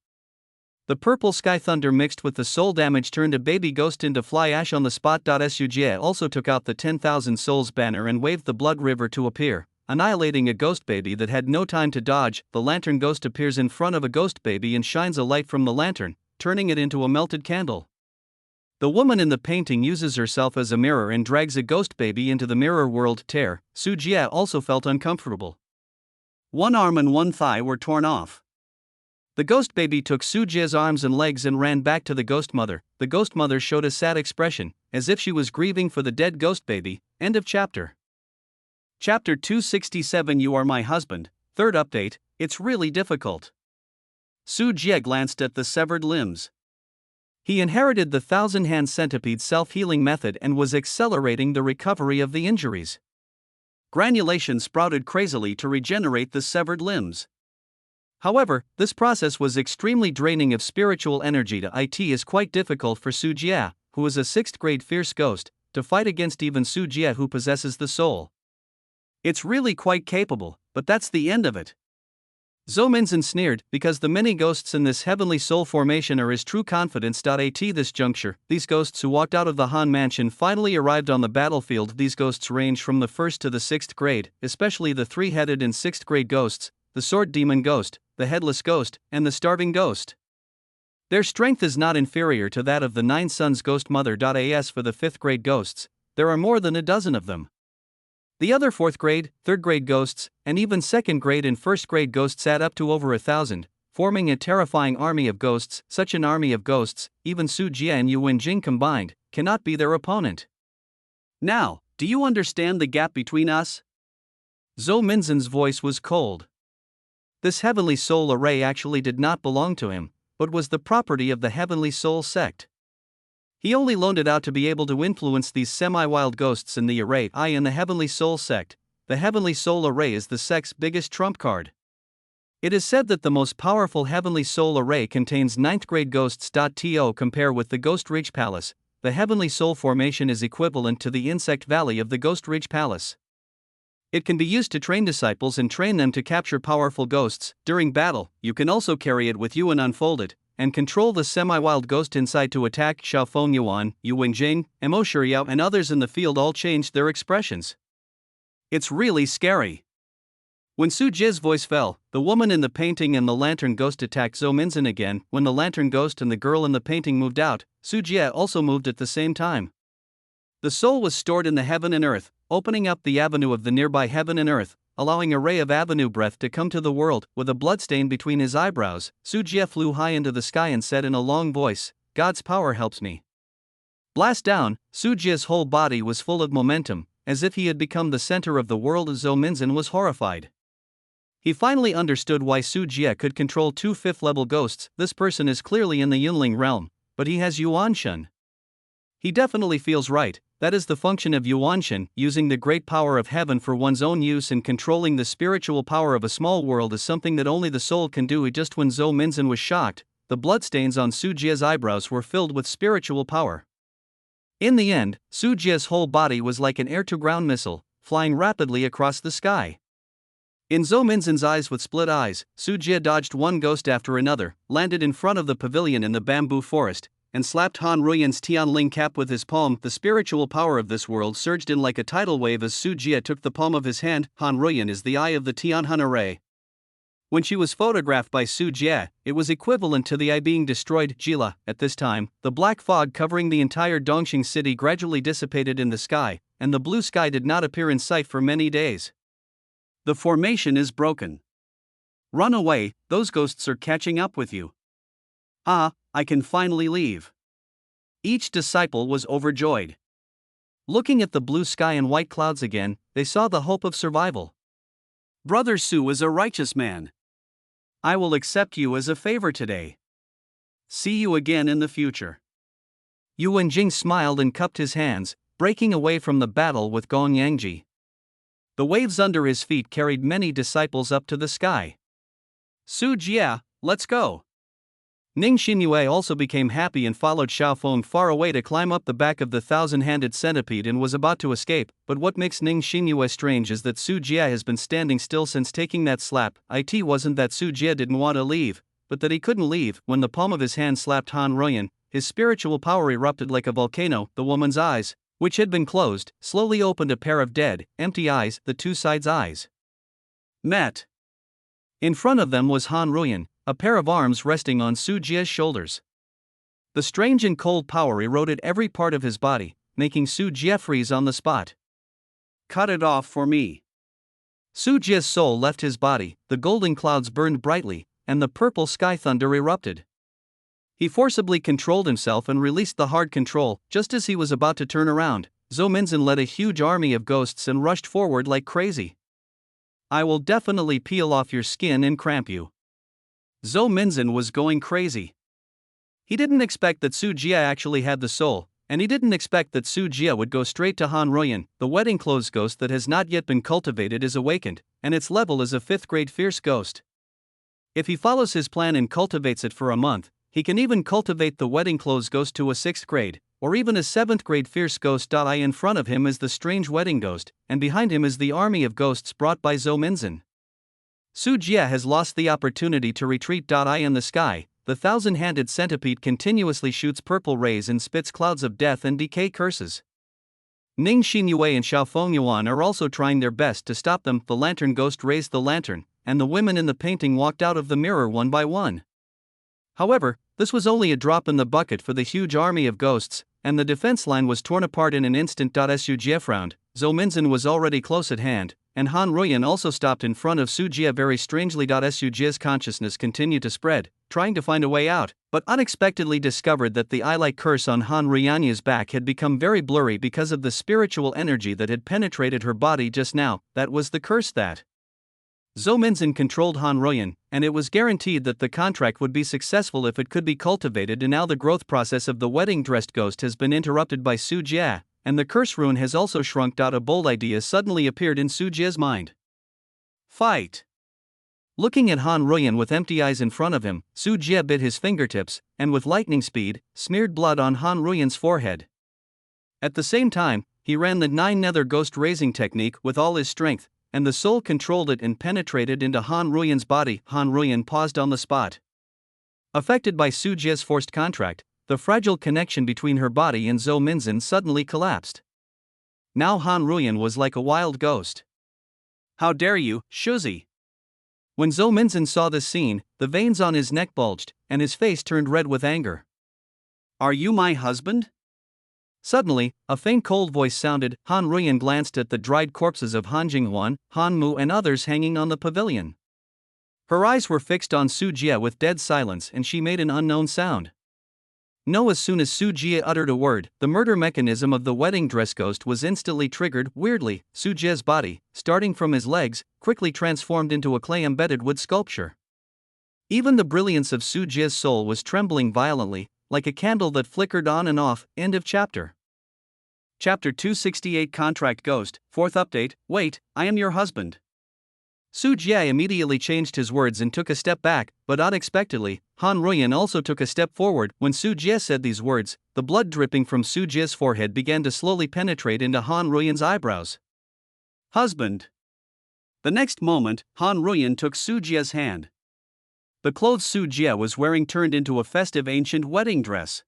The purple sky thunder mixed with the soul damage turned a baby ghost into fly ash on the spot. Su Jie also took out the 10,000 souls banner and waved the blood river to appear, annihilating a ghost baby that had no time to dodge. The lantern ghost appears in front of a ghost baby and shines a light from the lantern, turning it into a melted candle. The woman in the painting uses herself as a mirror and drags a ghost baby into the mirror world. Tear. Su Jie also felt uncomfortable. One arm and one thigh were torn off. The ghost baby took Su Jie's arms and legs and ran back to the ghost mother. The ghost mother showed a sad expression, as if she was grieving for the dead ghost baby. End of chapter. Chapter 267. You are my husband. Third update. It's really difficult. Su Jie glanced at the severed limbs. He inherited the 1,000-hand centipede self-healing method and was accelerating the recovery of the injuries. Granulation sprouted crazily to regenerate the severed limbs. However, this process was extremely draining of spiritual energy. It is quite difficult for Su Jie, who is a 6th grade fierce ghost, to fight against even Su Jie who possesses the soul. It's really quite capable, but that's the end of it. Zhou Minzhen sneered, because the many ghosts in this heavenly soul formation are his true confidence. At this juncture, these ghosts who walked out of the Han Mansion finally arrived on the battlefield. These ghosts range from the 1st to the 6th grade, especially the 3-headed and 6th grade ghosts, the Sword Demon Ghost, the Headless Ghost, and the Starving Ghost. Their strength is not inferior to that of the 9 Sons Ghost Mother. As for the 5th grade ghosts, there are more than a dozen of them. The other 4th grade, 3rd grade ghosts, and even 2nd grade and 1st grade ghosts add up to over 1,000, forming a terrifying army of ghosts. Such an army of ghosts, even Su Jie and Yu Wenjing combined, cannot be their opponent. Now, do you understand the gap between us? Zhou Minzhen's voice was cold. This heavenly soul array actually did not belong to him, but was the property of the heavenly soul sect. He only loaned it out to be able to influence these semi-wild ghosts in the array I in the Heavenly Soul sect. The Heavenly Soul array is the sect's biggest trump card. It is said that the most powerful Heavenly Soul array contains 9th grade ghosts. To compare with the Ghost Ridge Palace, the Heavenly Soul formation is equivalent to the Insect Valley of the Ghost Ridge Palace. It can be used to train disciples and train them to capture powerful ghosts. During battle, you can also carry it with you and unfold it, and control the semi-wild ghost inside to attack. Xiaofeng Yuan, Yu Wenjing, Mo Shiyao and others in the field all changed their expressions. It's really scary. When Su Jie's voice fell, the woman in the painting and the lantern ghost attacked Zhou Minzhen again. When the lantern ghost and the girl in the painting moved out, Su Jie also moved at the same time. The soul was stored in the heaven and earth, opening up the avenue of the nearby heaven and earth, allowing a ray of avenue breath to come to the world. With a bloodstain between his eyebrows, Su Jie flew high into the sky and said in a long voice, "God's power helps me." Blast down, Su Jie's whole body was full of momentum, as if he had become the center of the world. Zhou Minzhen was horrified. He finally understood why Su Jie could control 2 5th-level ghosts. This person is clearly in the Yunling realm, but he has Yuanshan. He definitely feels right. That is the function of Yuanshan. Using the great power of heaven for one's own use and controlling the spiritual power of a small world is something that only the soul can do. Just when Zhou Minzhen was shocked, the bloodstains on Su Jie's eyebrows were filled with spiritual power. In the end, Su Jie's whole body was like an air-to-ground missile, flying rapidly across the sky. In Zhou Minzhen's eyes with split eyes, Su Jie dodged one ghost after another, landed in front of the pavilion in the bamboo forest, and slapped Han Ruyan's Tianling cap with his palm. The spiritual power of this world surged in like a tidal wave as Su Jie took the palm of his hand. Han Ruyan is the eye of the Tianhun array. When she was photographed by Su Jie, it was equivalent to the eye being destroyed. Jila, at this time, the black fog covering the entire Dongxing city gradually dissipated in the sky, and the blue sky did not appear in sight for many days. The formation is broken. Run away, those ghosts are catching up with you. Ah, I can finally leave. Each disciple was overjoyed. Looking at the blue sky and white clouds again, they saw the hope of survival. Brother Su is a righteous man. I will accept you as a favor today. See you again in the future. Yu Wenjing smiled and cupped his hands, breaking away from the battle with Gong Yangji. The waves under his feet carried many disciples up to the sky. Su Jie, let's go. Ning Xinyue also became happy and followed Xiaofeng far away to climb up the back of the 1,000-handed centipede and was about to escape. But what makes Ning Xinyue strange is that Su Jie has been standing still since taking that slap. It wasn't that Su Jie didn't want to leave, but that he couldn't leave. When the palm of his hand slapped Han Ruyan, his spiritual power erupted like a volcano. The woman's eyes, which had been closed, slowly opened a pair of dead, empty eyes. The two sides' eyes met. In front of them was Han Ruyan, a pair of arms resting on Su Jie's shoulders. The strange and cold power eroded every part of his body, making Su Jie freeze on the spot. Cut it off for me. Su Jie's soul left his body, the golden clouds burned brightly, and the purple sky thunder erupted. He forcibly controlled himself and released the hard control. Just as he was about to turn around, Zhou Minzhen led a huge army of ghosts and rushed forward like crazy. I will definitely peel off your skin and cramp you. Zhou Minzhen was going crazy. He didn't expect that Su Jie actually had the soul, and he didn't expect that Su Jie would go straight to Han Ruyan. The wedding clothes ghost that has not yet been cultivated is awakened, and its level is a 5th grade fierce ghost. If he follows his plan and cultivates it for a month, he can even cultivate the wedding clothes ghost to a 6th grade, or even a 7th grade fierce ghost. In front of him is the strange wedding ghost, and behind him is the army of ghosts brought by Zhou Minzhen. Su Jie has lost the opportunity to retreat. In the sky, the 1,000-handed centipede continuously shoots purple rays and spits clouds of death and decay curses. Ning Xinyue and Xiaofeng Yuan are also trying their best to stop them. The lantern ghost raised the lantern, and the women in the painting walked out of the mirror one by one. However, this was only a drop in the bucket for the huge army of ghosts, and the defense line was torn apart in an instant. Su Jie frowned. Zhou Minzhen was already close at hand, and Han Ruyan also stopped in front of Su Jie very strangely. Su Jie's consciousness continued to spread, trying to find a way out, but unexpectedly discovered that the eye-like curse on Han Ruyan's back had become very blurry because of the spiritual energy that had penetrated her body just now. That was the curse that Zhou Minzin controlled Han Ruoyan, and it was guaranteed that the contract would be successful if it could be cultivated, and now the growth process of the wedding-dressed ghost has been interrupted by Su Jie, and the curse rune has also shrunk. A bold idea suddenly appeared in Su Jie's mind. Fight! Looking at Han Ruoyan with empty eyes in front of him, Su Jie bit his fingertips, and with lightning speed, smeared blood on Han Ruoyan's forehead. At the same time, he ran the 9 nether ghost raising technique with all his strength, and the soul controlled it and penetrated into Han Ruoyan's body. Han Ruoyan paused on the spot. Affected by Su Jie's forced contract, the fragile connection between her body and Zhou Minzin suddenly collapsed. Now Han Ruoyan was like a wild ghost. How dare you, Shuzi! When Zhou Minzin saw this scene, the veins on his neck bulged, and his face turned red with anger. Are you my husband? Suddenly, a faint cold voice sounded. Han Ruoyan glanced at the dried corpses of Han Jinghuan, Han Mu and others hanging on the pavilion. Her eyes were fixed on Su Jie with dead silence, and she made an unknown sound. No, as soon as Su Jie uttered a word, the murder mechanism of the wedding dress ghost was instantly triggered. Weirdly, Su Jie's body, starting from his legs, quickly transformed into a clay-embedded wood sculpture. Even the brilliance of Su Jie's soul was trembling violently, like a candle that flickered on and off. End of chapter. Chapter 268 Contract Ghost, 4th update. Wait, I am your husband. Su Jie immediately changed his words and took a step back, but unexpectedly, Han Ruoyan also took a step forward. When Su Jie said these words, the blood dripping from Su Jie's forehead began to slowly penetrate into Han Ruoyan's eyebrows. Husband. The next moment, Han Ruoyan took Su Jie's hand. The clothes Su Jie was wearing turned into a festive ancient wedding dress.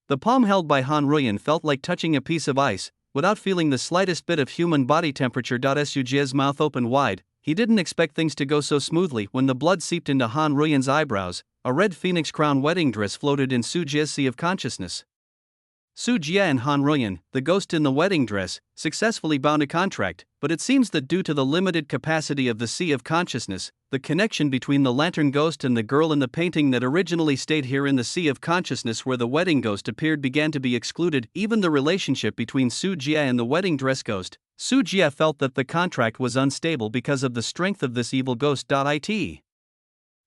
The palm held by Han Ruoyan felt like touching a piece of ice, without feeling the slightest bit of human body temperature. Su Jie's mouth opened wide. He didn't expect things to go so smoothly. When the blood seeped into Han Ruoyan's eyebrows, a red phoenix crown wedding dress floated in Su Jie's sea of consciousness. Su Jie and Han Ruoyan, the ghost in the wedding dress, successfully bound a contract, but it seems that due to the limited capacity of the sea of consciousness, the connection between the lantern ghost and the girl in the painting that originally stayed here in the sea of consciousness where the wedding ghost appeared began to be excluded. Even the relationship between Su Jie and the wedding dress ghost, Su Jie felt that the contract was unstable because of the strength of this evil ghost. It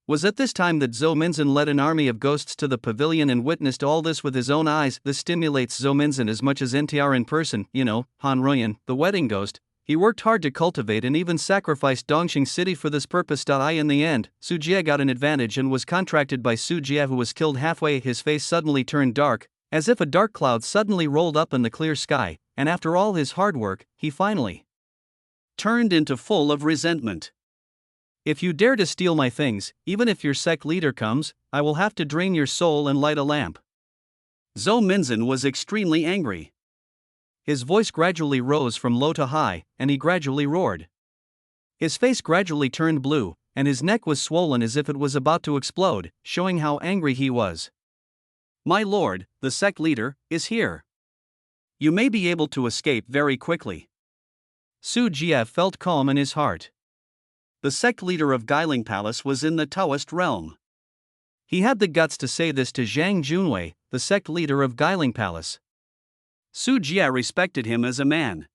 was at this time that Zhou Minzin led an army of ghosts to the pavilion and witnessed all this with his own eyes. This stimulates Zhou Minzin as much as NTR in person. Han Ruoyan, the wedding ghost. He worked hard to cultivate and even sacrificed Dongxing City for this purpose. In the end, Su Jie got an advantage and was contracted by Su Jie, who was killed halfway. His face suddenly turned dark, as if a dark cloud suddenly rolled up in the clear sky, and after all his hard work, he finally turned into full of resentment. If you dare to steal my things, even if your sect leader comes, I will have to drain your soul and light a lamp. Zhou Minzin was extremely angry. His voice gradually rose from low to high, and he gradually roared. His face gradually turned blue, and his neck was swollen as if it was about to explode, showing how angry he was. My lord, the sect leader, is here. You may be able to escape very quickly. Su Jie felt calm in his heart. The sect leader of Guiling Palace was in the Taoist realm. He had the guts to say this to Zhang Junwei, the sect leader of Guiling Palace. Su Jie respected him as a man.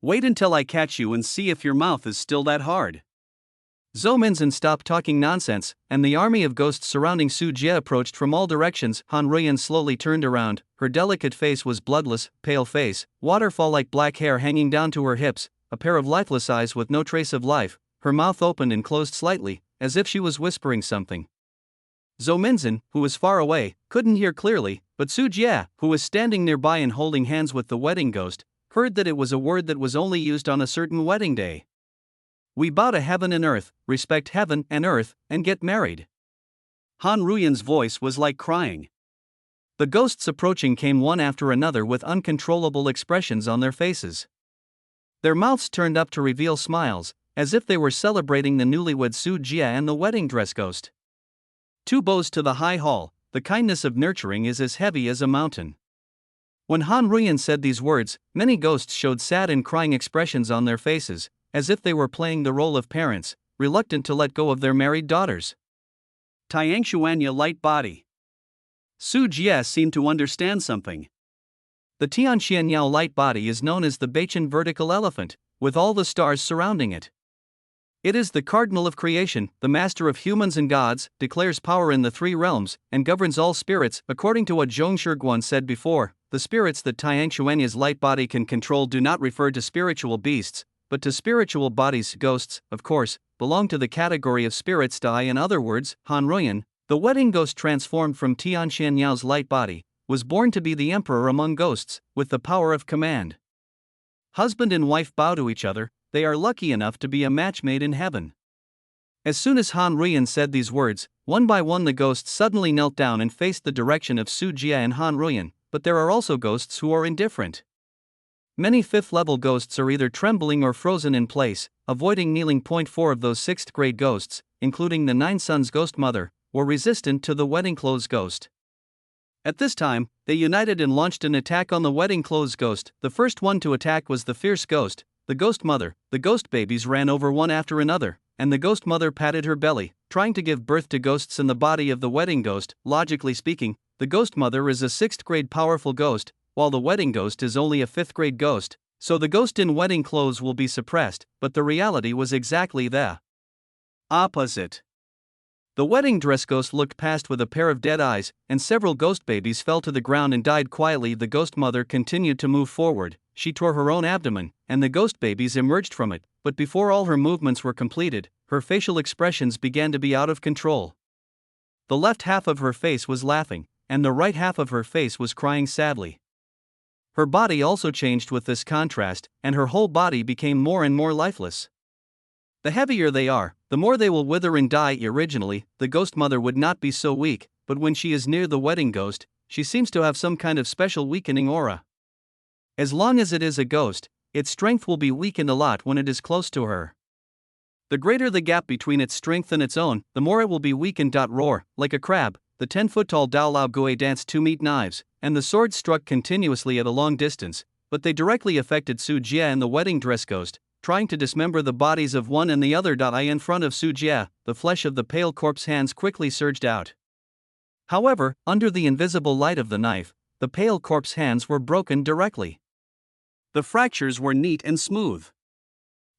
Wait until I catch you and see if your mouth is still that hard. Zhou Minzin stopped talking nonsense, and the army of ghosts surrounding Su Jie approached from all directions. Han Ruoyan slowly turned around. Her delicate face was bloodless, pale face, waterfall-like black hair hanging down to her hips, a pair of lifeless eyes with no trace of life. Her mouth opened and closed slightly, as if she was whispering something. Zhou Minzin, who was far away, couldn't hear clearly, but Su Jie, who was standing nearby and holding hands with the wedding ghost, heard that it was a word that was only used on a certain wedding day. We bow to heaven and earth, respect heaven and earth, and get married. Han Ruoyan's voice was like crying. The ghosts approaching came one after another with uncontrollable expressions on their faces. Their mouths turned up to reveal smiles, as if they were celebrating the newlywed Su Jie and the wedding dress ghost. Two bows to the high hall, the kindness of nurturing is as heavy as a mountain. When Han Ruoyan said these words, many ghosts showed sad and crying expressions on their faces, as if they were playing the role of parents, reluctant to let go of their married daughters. Tiangshuanya light body. Su Jie seemed to understand something. The Tianxianyao light body is known as the Beichen vertical elephant, with all the stars surrounding it. It is the cardinal of creation, the master of humans and gods, declares power in the three realms, and governs all spirits. According to what Zhong Shiguan said before, the spirits that Tian Xuanya's light body can control do not refer to spiritual beasts, but to spiritual bodies. Ghosts, of course, belong to the category of spirits Dai. In other words, Han Ruyan, the wedding ghost transformed from Tian Xuanyao's light body, was born to be the emperor among ghosts, with the power of command. Husband and wife bow to each other. They are lucky enough to be a match made in heaven. As soon as Han Ruyan said these words, one by one the ghosts suddenly knelt down and faced the direction of Su Jie and Han Ruyan, but there are also ghosts who are indifferent. Many 5th level ghosts are either trembling or frozen in place, avoiding kneeling. 4 of those 6th grade ghosts, including the 9 Sons Ghost Mother, were resistant to the wedding clothes ghost. At this time, they united and launched an attack on the wedding clothes ghost. The first one to attack was the fierce ghost, the ghost mother. The ghost babies ran over one after another, and the ghost mother patted her belly, trying to give birth to ghosts in the body of the wedding ghost. Logically speaking, the ghost mother is a 6th grade powerful ghost, while the wedding ghost is only a 5th grade ghost, so the ghost in wedding clothes will be suppressed, but the reality was exactly the opposite. The wedding dress ghost looked past with a pair of dead eyes, and several ghost babies fell to the ground and died quietly. The ghost mother continued to move forward. She tore her own abdomen, and the ghost babies emerged from it, but before all her movements were completed, her facial expressions began to be out of control. The left half of her face was laughing, and the right half of her face was crying sadly. Her body also changed with this contrast, and her whole body became more and more lifeless. The heavier they are, the more they will wither and die. Originally, the ghost mother would not be so weak, but when she is near the wedding ghost, she seems to have some kind of special weakening aura. As long as it is a ghost, its strength will be weakened a lot when it is close to her. The greater the gap between its strength and its own, the more it will be weakened. Roar, like a crab, the 10-foot-tall Dao Lao Gui danced 2 meat knives, and the swords struck continuously at a long distance, but they directly affected Su Jie and the wedding dress ghost, trying to dismember the bodies of one and the other. In front of Su Jie, the flesh of the pale corpse hands quickly surged out. However, under the invisible light of the knife, the pale corpse hands were broken directly. The fractures were neat and smooth.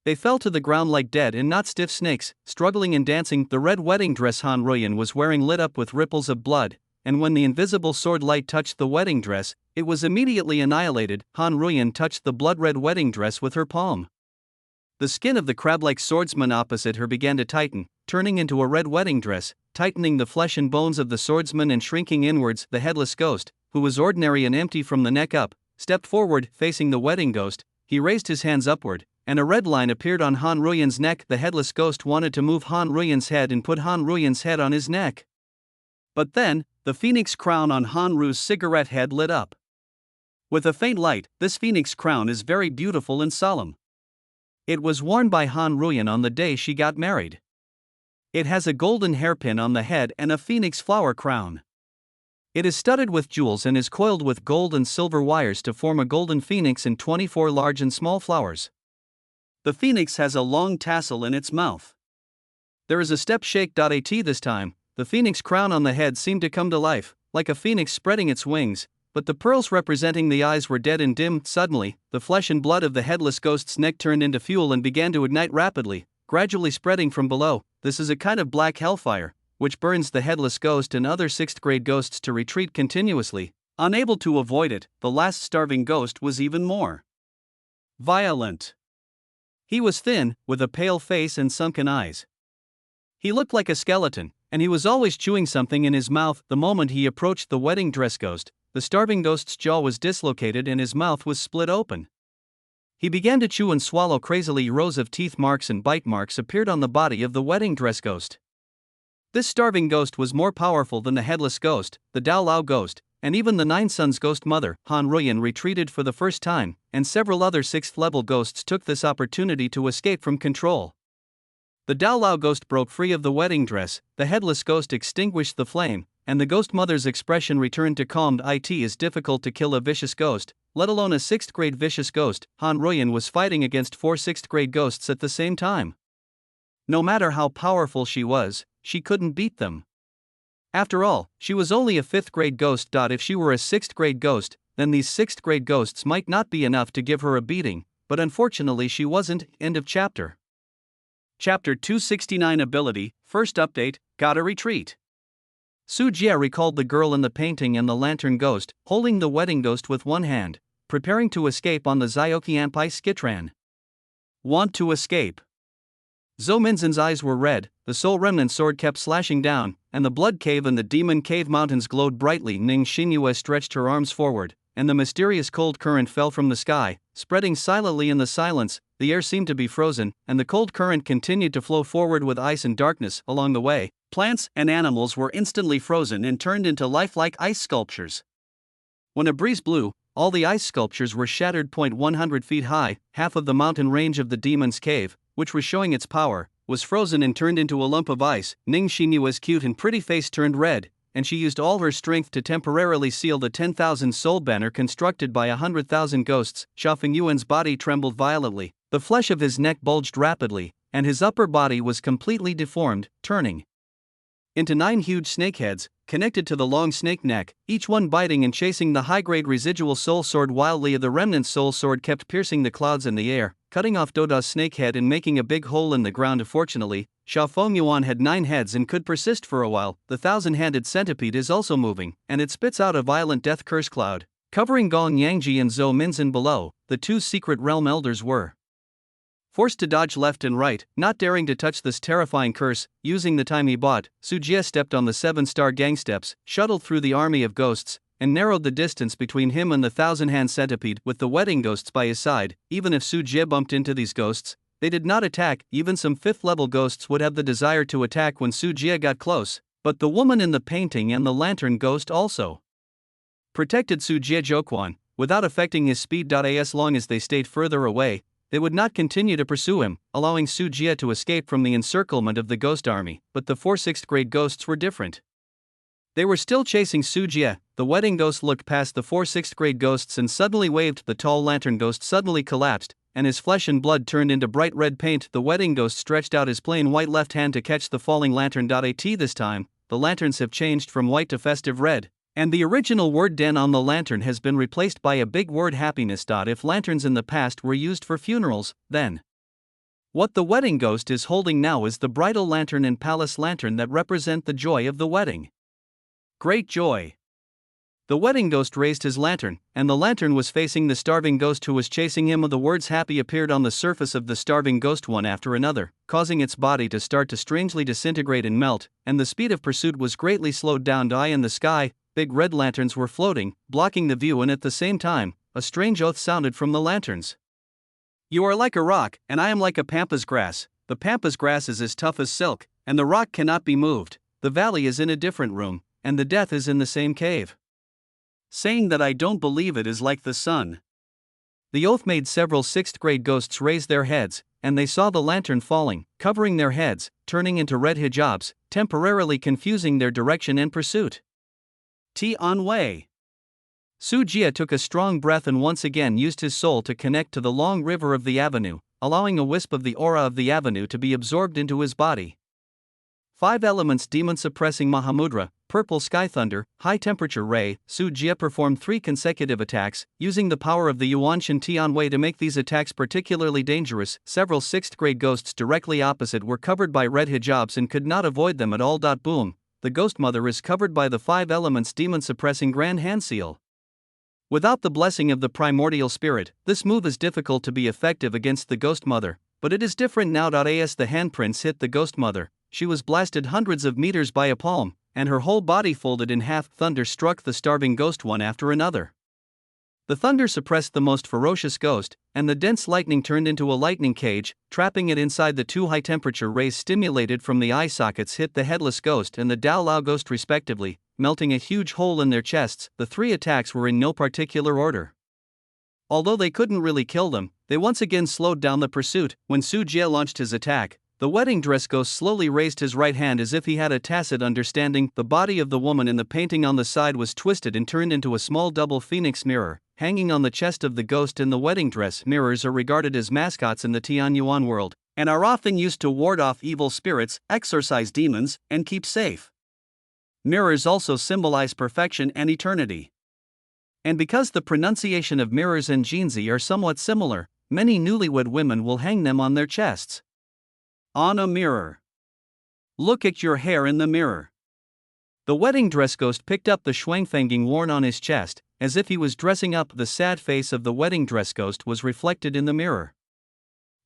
They fell to the ground like dead and not stiff snakes, struggling and dancing. The red wedding dress Han Ruyan was wearing lit up with ripples of blood, and when the invisible sword light touched the wedding dress, it was immediately annihilated. Han Ruyan touched the blood-red wedding dress with her palm. The skin of the crab-like swordsman opposite her began to tighten, turning into a red wedding dress, tightening the flesh and bones of the swordsman and shrinking inwards. The headless ghost, who was ordinary and empty from the neck up, stepped forward, facing the wedding ghost. He raised his hands upward, and a red line appeared on Han Ruyan's neck. The headless ghost wanted to move Han Ruyan's head and put Han Ruyan's head on his neck. But then, the phoenix crown on Han Ru's cigarette head lit up. With a faint light, this phoenix crown is very beautiful and solemn. It was worn by Han Ruyan on the day she got married. It has a golden hairpin on the head and a phoenix flower crown. It is studded with jewels and is coiled with gold and silver wires to form a golden phoenix and 24 large and small flowers. The phoenix has a long tassel in its mouth. There is a step shake. At this time, the phoenix crown on the head seemed to come to life, like a phoenix spreading its wings, but the pearls representing the eyes were dead and dim. Suddenly, the flesh and blood of the headless ghost's neck turned into fuel and began to ignite rapidly, gradually spreading from below. This is a kind of black hellfire, which burns the headless ghost and other 6th grade ghosts to retreat continuously. Unable to avoid it, the last starving ghost was even more violent. He was thin, with a pale face and sunken eyes. He looked like a skeleton, and he was always chewing something in his mouth. The moment he approached the wedding dress ghost, the starving ghost's jaw was dislocated and his mouth was split open. He began to chew and swallow crazily. Rows of teeth marks and bite marks appeared on the body of the wedding dress ghost. This starving ghost was more powerful than the headless ghost, the Dao Lao ghost, and even the 9 Sons Ghost Mother. Han Ruyan retreated for the first time, and several other 6th-level ghosts took this opportunity to escape from control. The Dao Lao ghost broke free of the wedding dress, the headless ghost extinguished the flame, and the ghost mother's expression returned to calm. It is difficult to kill a vicious ghost, let alone a 6th grade vicious ghost. Han Ruyan was fighting against 4 6th grade ghosts at the same time. No matter how powerful she was, she couldn't beat them. After all, she was only a 5th grade ghost. If she were a 6th grade ghost, then these 6th grade ghosts might not be enough to give her a beating, but unfortunately she wasn't. End of chapter. Chapter 269 Ability, First Update, Gotta Retreat. Su Jie recalled the girl in the painting and the lantern ghost, holding the wedding ghost with one hand, preparing to escape on the Zyokiampai Skitran. Want to escape? Zhou Minzhen's eyes were red, the soul remnant sword kept slashing down, and the blood cave and the demon cave mountains glowed brightly. Ning Xinyue stretched her arms forward, and the mysterious cold current fell from the sky, spreading silently in the silence. The air seemed to be frozen, and the cold current continued to flow forward with ice and darkness. Along the way, plants and animals were instantly frozen and turned into lifelike ice sculptures. When a breeze blew, all the ice sculptures were shattered. 100 feet high, half of the mountain range of the demon's cave, which was showing its power, was frozen and turned into a lump of ice. Ning Xinyue's cute and pretty face turned red, and she used all her strength to temporarily seal the 10,000 soul banner constructed by 100,000 ghosts. Xia Fengyuan's body trembled violently, the flesh of his neck bulged rapidly, and his upper body was completely deformed, turning into 9 huge snakeheads, connected to the long snake neck, each one biting and chasing the high-grade residual soul sword wildly. The remnant soul sword kept piercing the clouds in the air, cutting off Doda's snakehead and making a big hole in the ground. Fortunately, Xia Fengyuan had 9 heads and could persist for a while. The 1,000-handed centipede is also moving, and it spits out a violent death curse cloud, covering Gong Yangji and Zhou Minzhen below. The 2 secret realm elders were forced to dodge left and right, not daring to touch this terrifying curse. Using the time he bought, Su Jie stepped on the 7-star gang steps, shuttled through the army of ghosts, and narrowed the distance between him and the 1,000-hand centipede. With the wedding ghosts by his side, even if Su Jie bumped into these ghosts, they did not attack. Even some 5th-level ghosts would have the desire to attack when Su Jie got close, but the woman in the painting and the lantern ghost also protected Su Jie Zhoquan, without affecting his speed. As long as they stayed further away, they would not continue to pursue him, allowing Su Jie to escape from the encirclement of the ghost army. But the 4 6th-grade ghosts were different. They were still chasing Su Jie. The wedding ghost looked past the 4 6th-grade ghosts and suddenly waved. The tall lantern ghost suddenly collapsed, and his flesh and blood turned into bright red paint. The wedding ghost stretched out his plain white left hand to catch the falling lantern. This time, the lanterns have changed from white to festive red, and the original word Den on the lantern has been replaced by a big word happiness. If lanterns in the past were used for funerals, then what the wedding ghost is holding now is the bridal lantern and palace lantern that represent the joy of the wedding. Great joy. The wedding ghost raised his lantern, and the lantern was facing the starving ghost who was chasing him. The words happy appeared on the surface of the starving ghost one after another, causing its body to start to strangely disintegrate and melt, and the speed of pursuit was greatly slowed down. Eye in the sky, big red lanterns were floating, blocking the view, and at the same time, a strange oath sounded from the lanterns. You are like a rock, and I am like a pampas grass. The pampas grass is as tough as silk, and the rock cannot be moved. The valley is in a different room, and the death is in the same cave. Saying that I don't believe it is like the sun. The oath made several 6th-grade ghosts raise their heads, and they saw the lantern falling, covering their heads, turning into red hijabs, temporarily confusing their direction and pursuit. Tian Wei. Su Jie took a strong breath and once again used his soul to connect to the long river of the avenue, allowing a wisp of the aura of the avenue to be absorbed into his body. 5 elements demon suppressing Mahamudra, purple sky thunder, high temperature ray. Su Jie performed 3 consecutive attacks, using the power of the Yuanshan Tian Wei to make these attacks particularly dangerous. Several 6th-grade ghosts directly opposite were covered by red hijabs and could not avoid them at all. Boom. The Ghost Mother is covered by the 5 elements demon suppressing Grand Hand Seal. Without the blessing of the primordial spirit, this move is difficult to be effective against the Ghost Mother, but it is different now. As the handprints hit the Ghost Mother, she was blasted hundreds of meters by a palm, and her whole body folded in half. Thunder struck the starving ghost one after another. The thunder suppressed the most ferocious ghost, and the dense lightning turned into a lightning cage, trapping it inside. The 2 high-temperature rays stimulated from the eye sockets hit the headless ghost and the Dao Lao ghost respectively, melting a huge hole in their chests. The 3 attacks were in no particular order. Although they couldn't really kill them, they once again slowed down the pursuit. When Su Jie launched his attack, the wedding dress ghost slowly raised his right hand as if he had a tacit understanding. The body of the woman in the painting on the side was twisted and turned into a small double phoenix mirror, hanging on the chest of the ghost in the wedding dress. Mirrors are regarded as mascots in the Tianyuan world, and are often used to ward off evil spirits, exorcise demons, and keep safe. Mirrors also symbolize perfection and eternity. And because the pronunciation of mirrors and jinzi are somewhat similar, many newlywed women will hang them on their chests. On a mirror. Look at your hair in the mirror. The wedding dress ghost picked up the Shuangfenging worn on his chest, as if he was dressing up. The sad face of the wedding dress ghost was reflected in the mirror.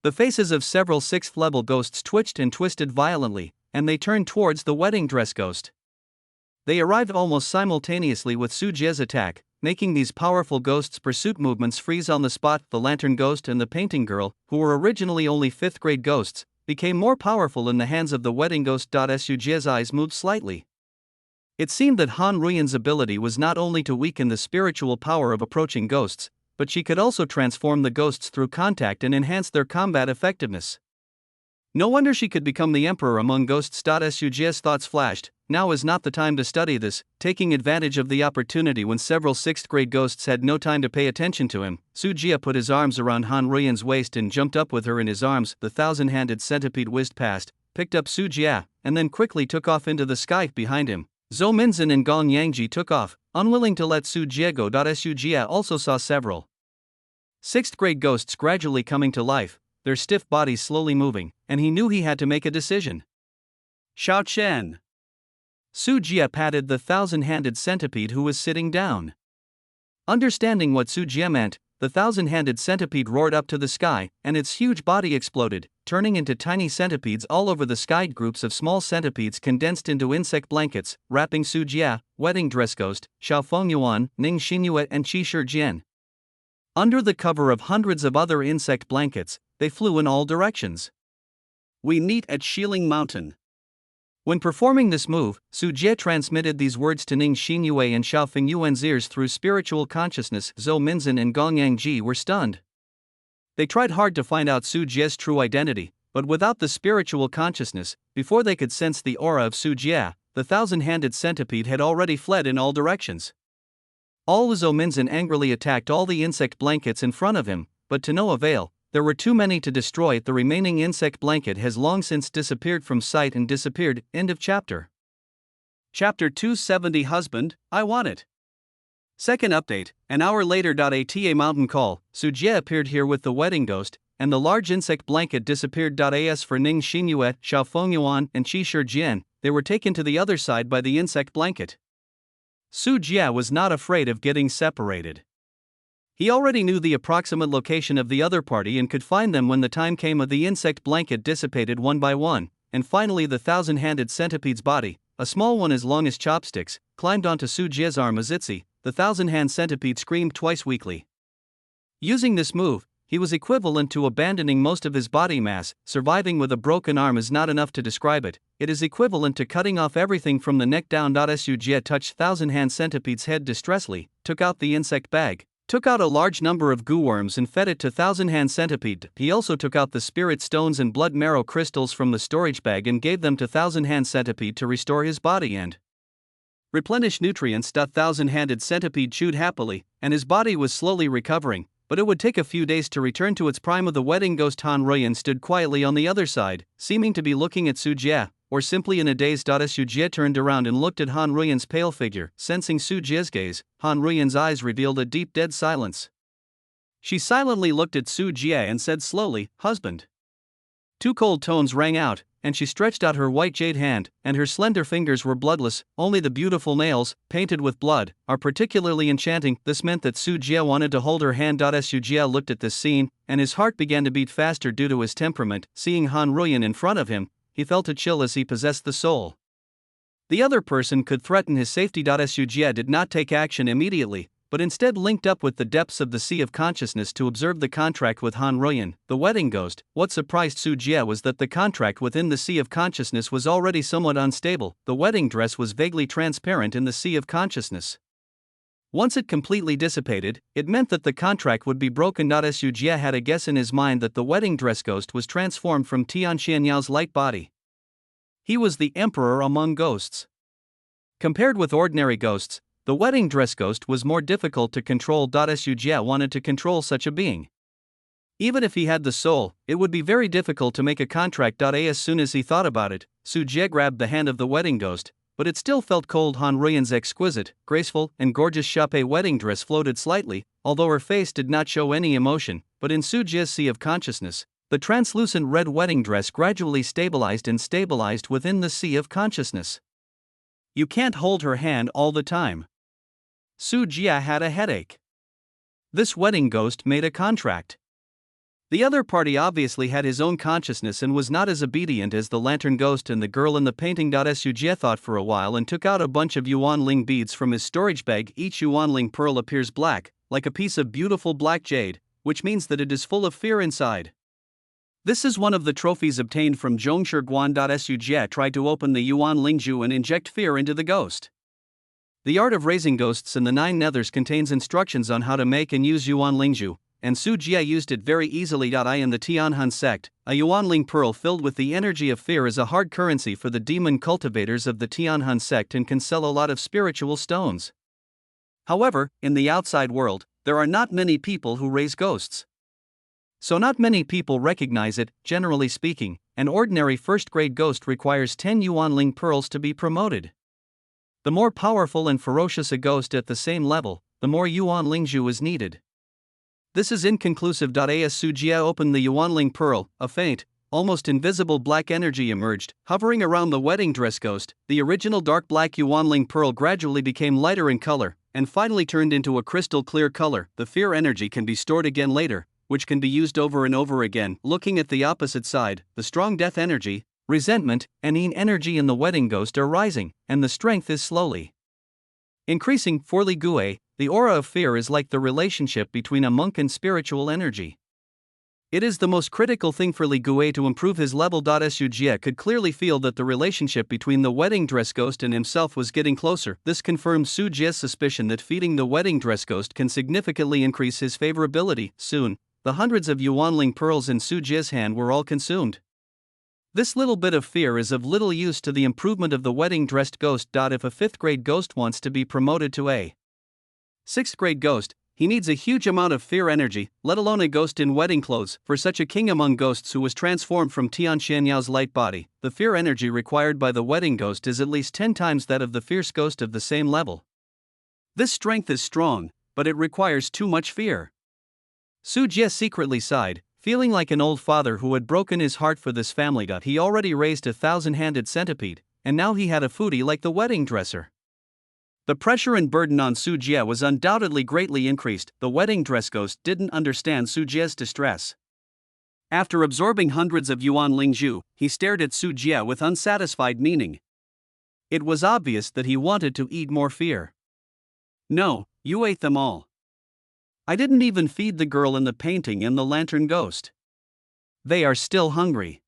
The faces of several sixth-level ghosts twitched and twisted violently, and they turned towards the wedding dress ghost. They arrived almost simultaneously with Su Jie's attack, making these powerful ghosts' pursuit movements freeze on the spot. The lantern ghost and the painting girl, who were originally only 5th-grade ghosts, became more powerful in the hands of the wedding ghost. Su Jie's eyes moved slightly. It seemed that Han Ruyan's ability was not only to weaken the spiritual power of approaching ghosts, but she could also transform the ghosts through contact and enhance their combat effectiveness. No wonder she could become the emperor among ghosts. Su Jie's thoughts flashed, now is not the time to study this. Taking advantage of the opportunity when several 6th-grade ghosts had no time to pay attention to him, Su Jie put his arms around Han Ruyan's waist and jumped up with her in his arms. The 1,000-handed centipede whizzed past, picked up Su Jie, and then quickly took off into the sky behind him. Zhou Minzhen and Gong Yangji took off, unwilling to let Su Jie go. Su Jie also saw several 6th-grade ghosts gradually coming to life, their stiff bodies slowly moving, and he knew he had to make a decision. Xiao Chen. Su Jie patted the 1,000-handed centipede who was sitting down. Understanding what Su Jie meant, the 1,000-handed centipede roared up to the sky, and its huge body exploded, turning into tiny centipedes all over the sky. Groups of small centipedes condensed into insect blankets, wrapping Su Jie, wedding dress ghost, Xiao Fengyuan, Ning Xinyue, and Qi Shijian. Under the cover of hundreds of other insect blankets, they flew in all directions. We meet at Xiling Mountain. When performing this move, Su Jie transmitted these words to Ning Xinyue and Xiao Fengyuan's ears through spiritual consciousness. Zhou Minzhen and Gong Yangji were stunned. They tried hard to find out Su Jie's true identity, but without the spiritual consciousness, before they could sense the aura of Su Jie, the 1,000-handed centipede had already fled in all directions. All Zhou Minzhen angrily attacked all the insect blankets in front of him, but to no avail. There were too many to destroy. The remaining insect blanket has long since disappeared from sight and disappeared. End of chapter. Chapter 270. Husband, I want it. Second update, an hour later. At a mountain call, Su Jie appeared here with the wedding ghost, and the large insect blanket disappeared. As for Ning Xinyue, Xiao Fengyuan, and Qi Shijian, they were taken to the other side by the insect blanket. Su Jie was not afraid of getting separated. He already knew the approximate location of the other party and could find them when the time came. The insect blanket dissipated one by one, and finally the 1,000-handed centipede's body, a small one as long as chopsticks, climbed onto Su Jie's arm. Azitzi, the 1,000-hand centipede screamed twice weakly. Using this move, he was equivalent to abandoning most of his body mass. Surviving with a broken arm is not enough to describe it, it is equivalent to cutting off everything from the neck down. Su Jie touched 1,000-hand centipede's head distressfully, took out the insect bag, took out a large number of goo worms and fed it to 1,000-hand centipede. He also took out the spirit stones and blood marrow crystals from the storage bag and gave them to 1,000-hand centipede to restore his body and replenish nutrients. 1,000-handed centipede chewed happily, and his body was slowly recovering, but it would take a few days to return to its prime. Of the wedding ghost Han Ruyan stood quietly on the other side, seeming to be looking at Su Jie, or simply in a daze. Su Jie turned around and looked at Han Ruyan's pale figure. Sensing Su Jie's gaze, Han Ruyan's eyes revealed a deep dead silence. She silently looked at Su Jie and said slowly, "Husband." Two cold tones rang out, and she stretched out her white jade hand, and her slender fingers were bloodless, only the beautiful nails, painted with blood, are particularly enchanting. This meant that Su Jie wanted to hold her hand. Su Jie looked at this scene, and his heart began to beat faster due to his temperament. Seeing Han Ruyan in front of him, he felt a chill as he possessed the soul. The other person could threaten his safety. Su Jie did not take action immediately, but instead linked up with the depths of the Sea of Consciousness to observe the contract with Han Ruyan, the wedding ghost. What surprised Su Jie was that the contract within the Sea of Consciousness was already somewhat unstable. The wedding dress was vaguely transparent in the Sea of Consciousness. Once it completely dissipated, it meant that the contract would be broken. Su Jie had a guess in his mind that the wedding dress ghost was transformed from Tian Xianyao's light body. He was the emperor among ghosts. Compared with ordinary ghosts, the wedding dress ghost was more difficult to control. Su Jie wanted to control such a being. Even if he had the soul, it would be very difficult to make a contract. As soon as he thought about it, Su Jie grabbed the hand of the wedding ghost, but it still felt cold. Han Ruyan's exquisite, graceful, and gorgeous chape wedding dress floated slightly, although her face did not show any emotion. But in Su Jie's Sea of Consciousness, The translucent red wedding dress gradually stabilized within the sea of consciousness. You can't hold her hand all the time. Su Jie had a headache. This wedding ghost made a contract. The other party obviously had his own consciousness and was not as obedient as the lantern ghost and the girl in the painting. Su Jie thought for a while and took out a bunch of Yuanling beads from his storage bag. Each Yuanling pearl appears black, like a piece of beautiful black jade, which means that it is full of fear inside. This is one of the trophies obtained from Zhongshi Guan. Su Jie tried to open the Yuan Lingju and inject fear into the ghost. The Art of Raising Ghosts in the Nine Nethers contains instructions on how to make and use Yuan Lingju, and Su Jie used it very easily. In the Tianhun sect, a Yuanling pearl filled with the energy of fear is a hard currency for the demon cultivators of the Tianhun sect and can sell a lot of spiritual stones. However, in the outside world, there are not many people who raise ghosts. So not many people recognize it. Generally speaking, an ordinary first-grade ghost requires 10 Yuanling pearls to be promoted. The more powerful and ferocious a ghost at the same level, the more Yuan Lingju is needed. This is inconclusive. As Su Jie opened the Yuanling pearl, a faint, almost invisible black energy emerged, hovering around the wedding dress ghost. The original dark black Yuanling pearl gradually became lighter in color, and finally turned into a crystal clear color. The fear energy can be stored again later, which can be used over and over again. Looking at the opposite side, the strong death energy, resentment, and energy in the wedding ghost are rising, and the strength is slowly increasing. For Li Gui, the aura of fear is like the relationship between a monk and spiritual energy. It is the most critical thing for Li Gui to improve his level. Su Jie could clearly feel that the relationship between the wedding dress ghost and himself was getting closer. This confirmed Su Jie's suspicion that feeding the wedding dress ghost can significantly increase his favorability. Soon, the hundreds of Yuanling pearls in Su Jie's hand were all consumed. This little bit of fear is of little use to the improvement of the wedding-dressed ghost. If a 5th grade ghost wants to be promoted to a 6th grade ghost, he needs a huge amount of fear energy, let alone a ghost in wedding clothes. For such a king among ghosts who was transformed from Tian Xianyao's light body, the fear energy required by the wedding ghost is at least 10 times that of the fierce ghost of the same level. This strength is strong, but it requires too much fear. Su Jie secretly sighed, feeling like an old father who had broken his heart for this family. He already raised a 1,000-handed centipede, and now he had a foodie like the wedding dresser. The pressure and burden on Su Jie was undoubtedly greatly increased. The wedding dress ghost didn't understand Su Jie's distress. After absorbing hundreds of Yuan Lingju, he stared at Su Jie with unsatisfied meaning. It was obvious that he wanted to eat more fear. No, you ate them all. I didn't even feed the girl in the painting and the lantern ghost. They are still hungry.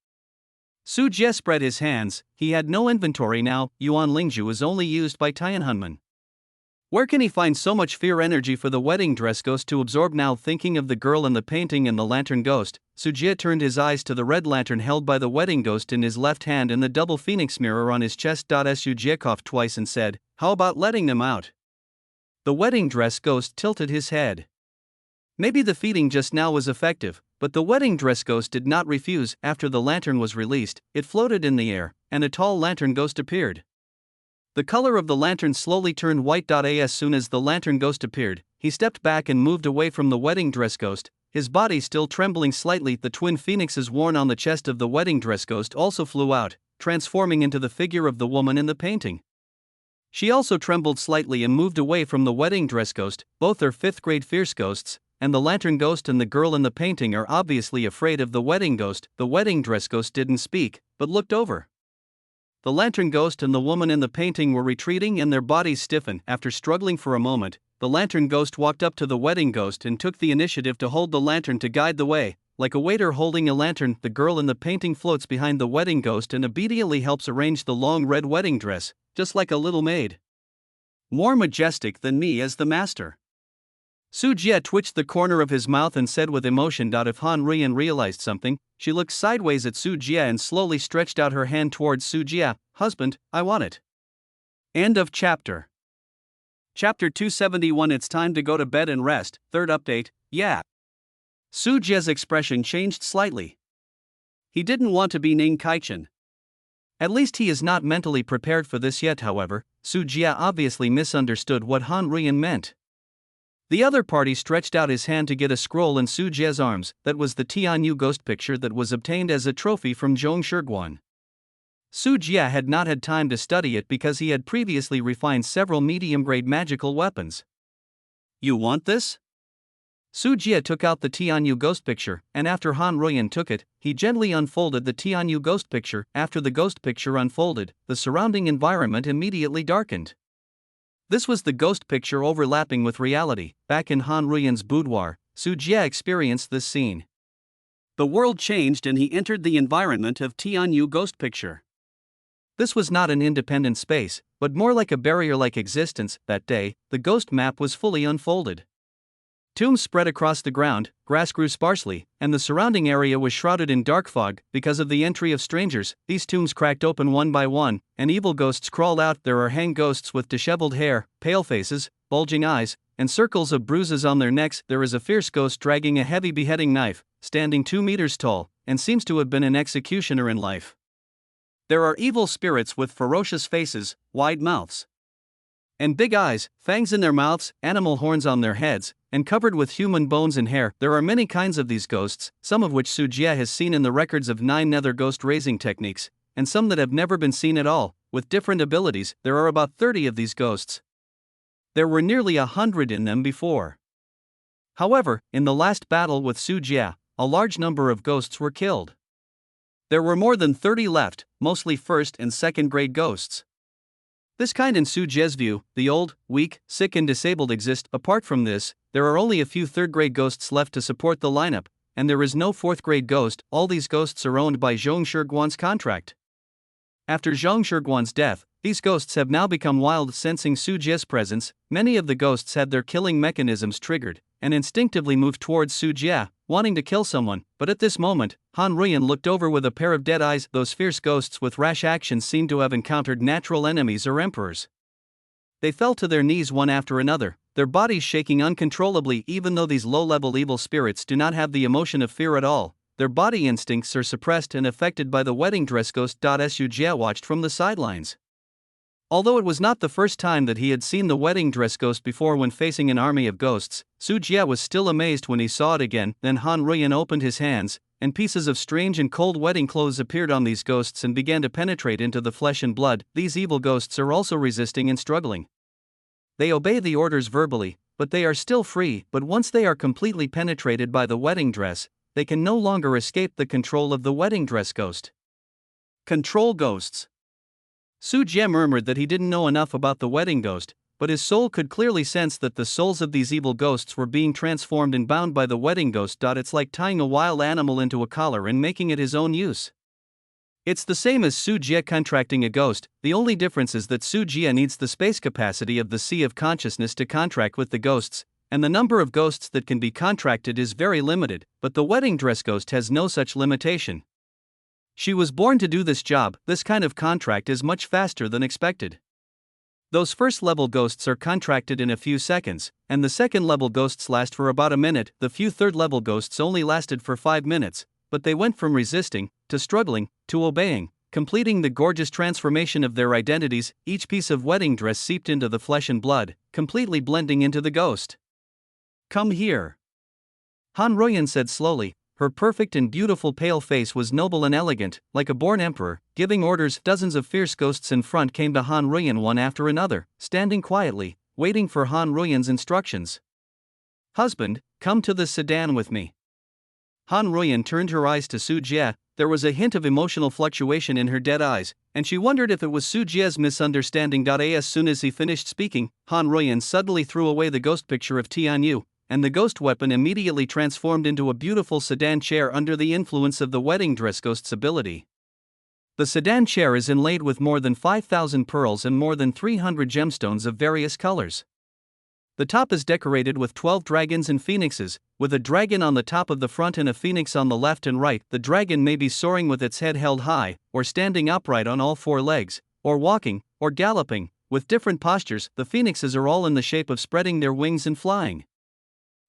Su Jie spread his hands. He had no inventory now. Yuan Lingju is only used by Tianhunman. Where can he find so much fear energy for the wedding dress ghost to absorb now? Thinking of the girl in the painting and the lantern ghost, Su Jie turned his eyes to the red lantern held by the wedding ghost in his left hand and the double phoenix mirror on his chest. Su Jie coughed twice and said, "How about letting them out?" The wedding dress ghost tilted his head. Maybe the feeding just now was effective, but the wedding dress ghost did not refuse. After the lantern was released, it floated in the air, and a tall lantern ghost appeared. The color of the lantern slowly turned white. As soon as the lantern ghost appeared, he stepped back and moved away from the wedding dress ghost, his body still trembling slightly. The twin phoenixes worn on the chest of the wedding dress ghost also flew out, transforming into the figure of the woman in the painting. She also trembled slightly and moved away from the wedding dress ghost. Both are 5th grade fierce ghosts, and the lantern ghost and the girl in the painting are obviously afraid of the wedding ghost. The wedding dress ghost didn't speak, but looked over. The lantern ghost and the woman in the painting were retreating and their bodies stiffened. After struggling for a moment, the lantern ghost walked up to the wedding ghost and took the initiative to hold the lantern to guide the way. Like a waiter holding a lantern, the girl in the painting floats behind the wedding ghost and obediently helps arrange the long red wedding dress, just like a little maid. More majestic than me as the master. Su Jie twitched the corner of his mouth and said with emotion. If Han Rian realized something, she looked sideways at Su Jie and slowly stretched out her hand towards Su Jie. "Husband, I want it." End of chapter. Chapter 271. It's time to go to bed and rest. Third update, yeah. Su Jie's expression changed slightly. He didn't want to be Ning Kaichen. At least he is not mentally prepared for this yet. However, Su Jie obviously misunderstood what Han Rian meant. The other party stretched out his hand to get a scroll in Su Jie's arms. That was the Tianyu ghost picture that was obtained as a trophy from Zhong Shiguan. Su Jie had not had time to study it because he had previously refined several medium-grade magical weapons. You want this? Su Jie took out the Tianyu ghost picture, and after Han Ruoyan took it, he gently unfolded the Tianyu ghost picture. After the ghost picture unfolded, the surrounding environment immediately darkened. This was the ghost picture overlapping with reality. Back in Han Ruoyan's boudoir, Su Jie experienced this scene. The world changed and he entered the environment of Tianyu ghost picture. This was not an independent space, but more like a barrier-like existence. That day, the ghost map was fully unfolded. Tombs spread across the ground, grass grew sparsely, and the surrounding area was shrouded in dark fog. Because of the entry of strangers, these tombs cracked open one by one, and evil ghosts crawled out. There are hanged ghosts with disheveled hair, pale faces, bulging eyes, and circles of bruises on their necks. There is a fierce ghost dragging a heavy beheading knife, standing 2 meters tall, and seems to have been an executioner in life. There are evil spirits with ferocious faces, wide mouths, and big eyes, fangs in their mouths, animal horns on their heads, and covered with human bones and hair. There are many kinds of these ghosts, some of which Su Jie has seen in the records of 9 nether ghost raising techniques, and some that have never been seen at all, with different abilities. There are about 30 of these ghosts. There were nearly 100 in them before. However, in the last battle with Su Jie, a large number of ghosts were killed. There were more than 30 left, mostly first and second grade ghosts. This kind in Su Jie's view, the old, weak, sick and disabled exist. Apart from this, there are only a few third-grade ghosts left to support the lineup, and there is no fourth-grade ghost. All these ghosts are owned by Zhong Shiguan's contract. After Zhong Shiguan's death, these ghosts have now become wild. Sensing Su Jie's presence, many of the ghosts had their killing mechanisms triggered, and instinctively moved towards Su Jie, wanting to kill someone. But at this moment, Han Ruoyan looked over with a pair of dead eyes. Those fierce ghosts with rash actions seemed to have encountered natural enemies or emperors. They fell to their knees one after another, their bodies shaking uncontrollably. Even though these low-level evil spirits do not have the emotion of fear at all, their body instincts are suppressed and affected by the wedding dress ghost. Su Jie watched from the sidelines. Although it was not the first time that he had seen the wedding dress ghost before when facing an army of ghosts, Su Jie was still amazed when he saw it again. Then Han Ruoyan opened his hands, and pieces of strange and cold wedding clothes appeared on these ghosts and began to penetrate into the flesh and blood. These evil ghosts are also resisting and struggling. They obey the orders verbally, but they are still free. But once they are completely penetrated by the wedding dress, they can no longer escape the control of the wedding dress ghost. Control ghosts. Su Jie murmured that he didn't know enough about the wedding ghost, but his soul could clearly sense that the souls of these evil ghosts were being transformed and bound by the wedding ghost. It's like tying a wild animal into a collar and making it his own use. It's the same as Su Jie contracting a ghost. The only difference is that Su Jie needs the space capacity of the Sea of Consciousness to contract with the ghosts, and the number of ghosts that can be contracted is very limited, but the wedding dress ghost has no such limitation. She was born to do this job. This kind of contract is much faster than expected. Those first-level ghosts are contracted in a few seconds, and the second-level ghosts last for about a minute. The few third-level ghosts only lasted for 5 minutes, but they went from resisting, to struggling, to obeying, completing the gorgeous transformation of their identities. Each piece of wedding dress seeped into the flesh and blood, completely blending into the ghost. Come here. Han Ruoyan said slowly. Her perfect and beautiful pale face was noble and elegant, like a born emperor, giving orders. Dozens of fierce ghosts in front came to Han Ruoyan one after another, standing quietly, waiting for Han Ruoyan's instructions. Husband, come to the sedan with me. Han Ruoyan turned her eyes to Su Jie. There was a hint of emotional fluctuation in her dead eyes, and she wondered if it was Su Jie's misunderstanding. As soon as he finished speaking, Han Ruoyan suddenly threw away the ghost picture of Tianyu, and the ghost weapon immediately transformed into a beautiful sedan chair under the influence of the wedding dress ghost's ability. The sedan chair is inlaid with more than 5,000 pearls and more than 300 gemstones of various colors. The top is decorated with 12 dragons and phoenixes, with a dragon on the top of the front and a phoenix on the left and right. The dragon may be soaring with its head held high, or standing upright on all 4 legs, or walking, or galloping, with different postures. The phoenixes are all in the shape of spreading their wings and flying.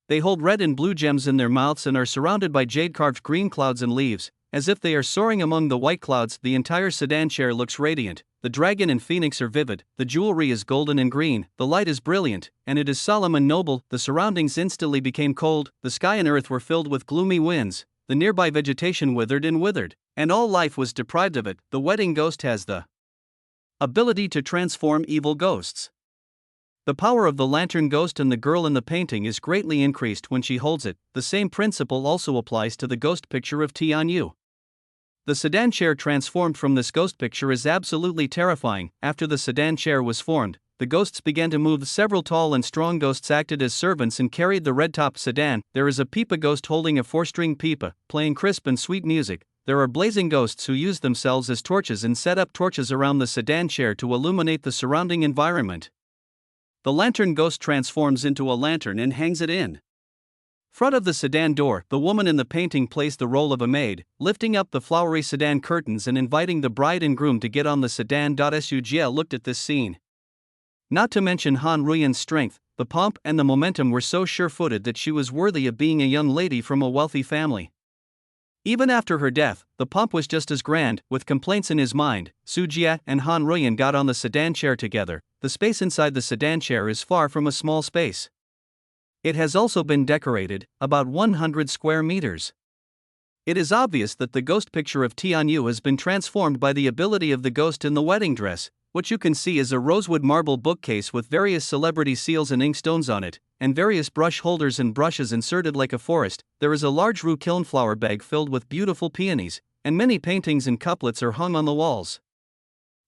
They hold red and blue gems in their mouths and are surrounded by jade-carved green clouds and leaves, as if they are soaring among the white clouds. The entire sedan chair looks radiant, the dragon and phoenix are vivid, the jewelry is golden and green, the light is brilliant, and it is solemn and noble. The surroundings instantly became cold, the sky and earth were filled with gloomy winds, the nearby vegetation withered, and all life was deprived of it. The wedding ghost has the ability to transform evil ghosts. The power of the lantern ghost and the girl in the painting is greatly increased when she holds it. The same principle also applies to the ghost picture of Tianyu. The sedan chair transformed from this ghost picture is absolutely terrifying. After the sedan chair was formed, the ghosts began to move. Several tall and strong ghosts acted as servants and carried the red-topped sedan. There is a pipa ghost holding a 4-string pipa, playing crisp and sweet music. There are blazing ghosts who use themselves as torches and set up torches around the sedan chair to illuminate the surrounding environment. The lantern ghost transforms into a lantern and hangs it in front of the sedan door. The woman in the painting plays the role of a maid, lifting up the flowery sedan curtains and inviting the bride and groom to get on the sedan. Su Jie looked at this scene. Not to mention Han Ruyan's strength, the pomp and the momentum were so sure-footed that she was worthy of being a young lady from a wealthy family. Even after her death, the pomp was just as grand. With complaints in his mind, Su Jie and Han Ruyan got on the sedan chair together. The space inside the sedan chair is far from a small space. It has also been decorated, about 100 square meters. It is obvious that the ghost picture of Tianyu has been transformed by the ability of the ghost in the wedding dress. What you can see is a rosewood marble bookcase with various celebrity seals and inkstones on it, and various brush holders and brushes inserted like a forest. There is a large rue kiln flower bag filled with beautiful peonies, and many paintings and couplets are hung on the walls.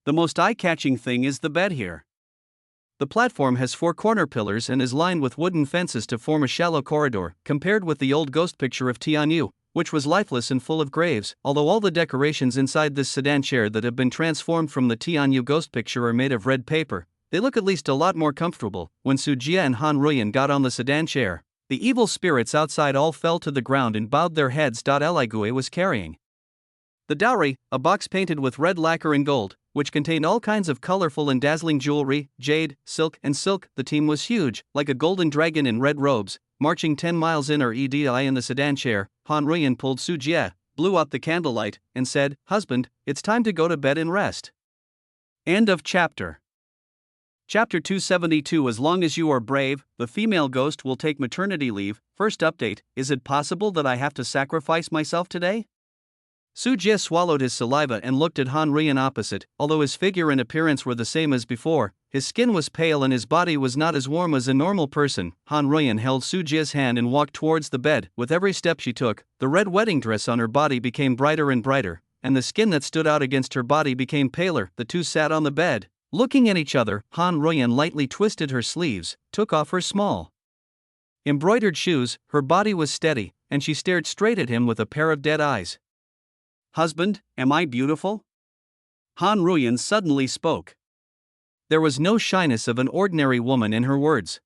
The most eye-catching thing is the bed here. The platform has 4 corner pillars and is lined with wooden fences to form a shallow corridor, compared with the old ghost picture of Tianyu, which was lifeless and full of graves. Although all the decorations inside this sedan chair that have been transformed from the Tianyu ghost picture are made of red paper, they look at least a lot more comfortable. When Su Jie and Han Ruyan got on the sedan chair, the evil spirits outside all fell to the ground and bowed their heads. Li Gui was carrying the dowry, a box painted with red lacquer and gold, which contained all kinds of colorful and dazzling jewelry, jade, silk, and silk. The team was huge, like a golden dragon in red robes, marching 10 miles in the sedan chair. Han Ruyan pulled Su Jie, blew out the candlelight, and said, "Husband, it's time to go to bed and rest." End of chapter. Chapter 272. As long as you are brave, the female ghost will take maternity leave. First update: is it possible that I have to sacrifice myself today? Su Jie swallowed his saliva and looked at Han Ruyan opposite. Although his figure and appearance were the same as before, his skin was pale and his body was not as warm as a normal person. Han Ruyan held Su Jie's hand and walked towards the bed. With every step she took, the red wedding dress on her body became brighter and brighter, and the skin that stood out against her body became paler. The two sat on the bed, looking at each other. Han Ruyan lightly twisted her sleeves, took off her small embroidered shoes. Her body was steady, and she stared straight at him with a pair of dead eyes. "Husband, am I beautiful?" Han Ruyan suddenly spoke. There was no shyness of an ordinary woman in her words.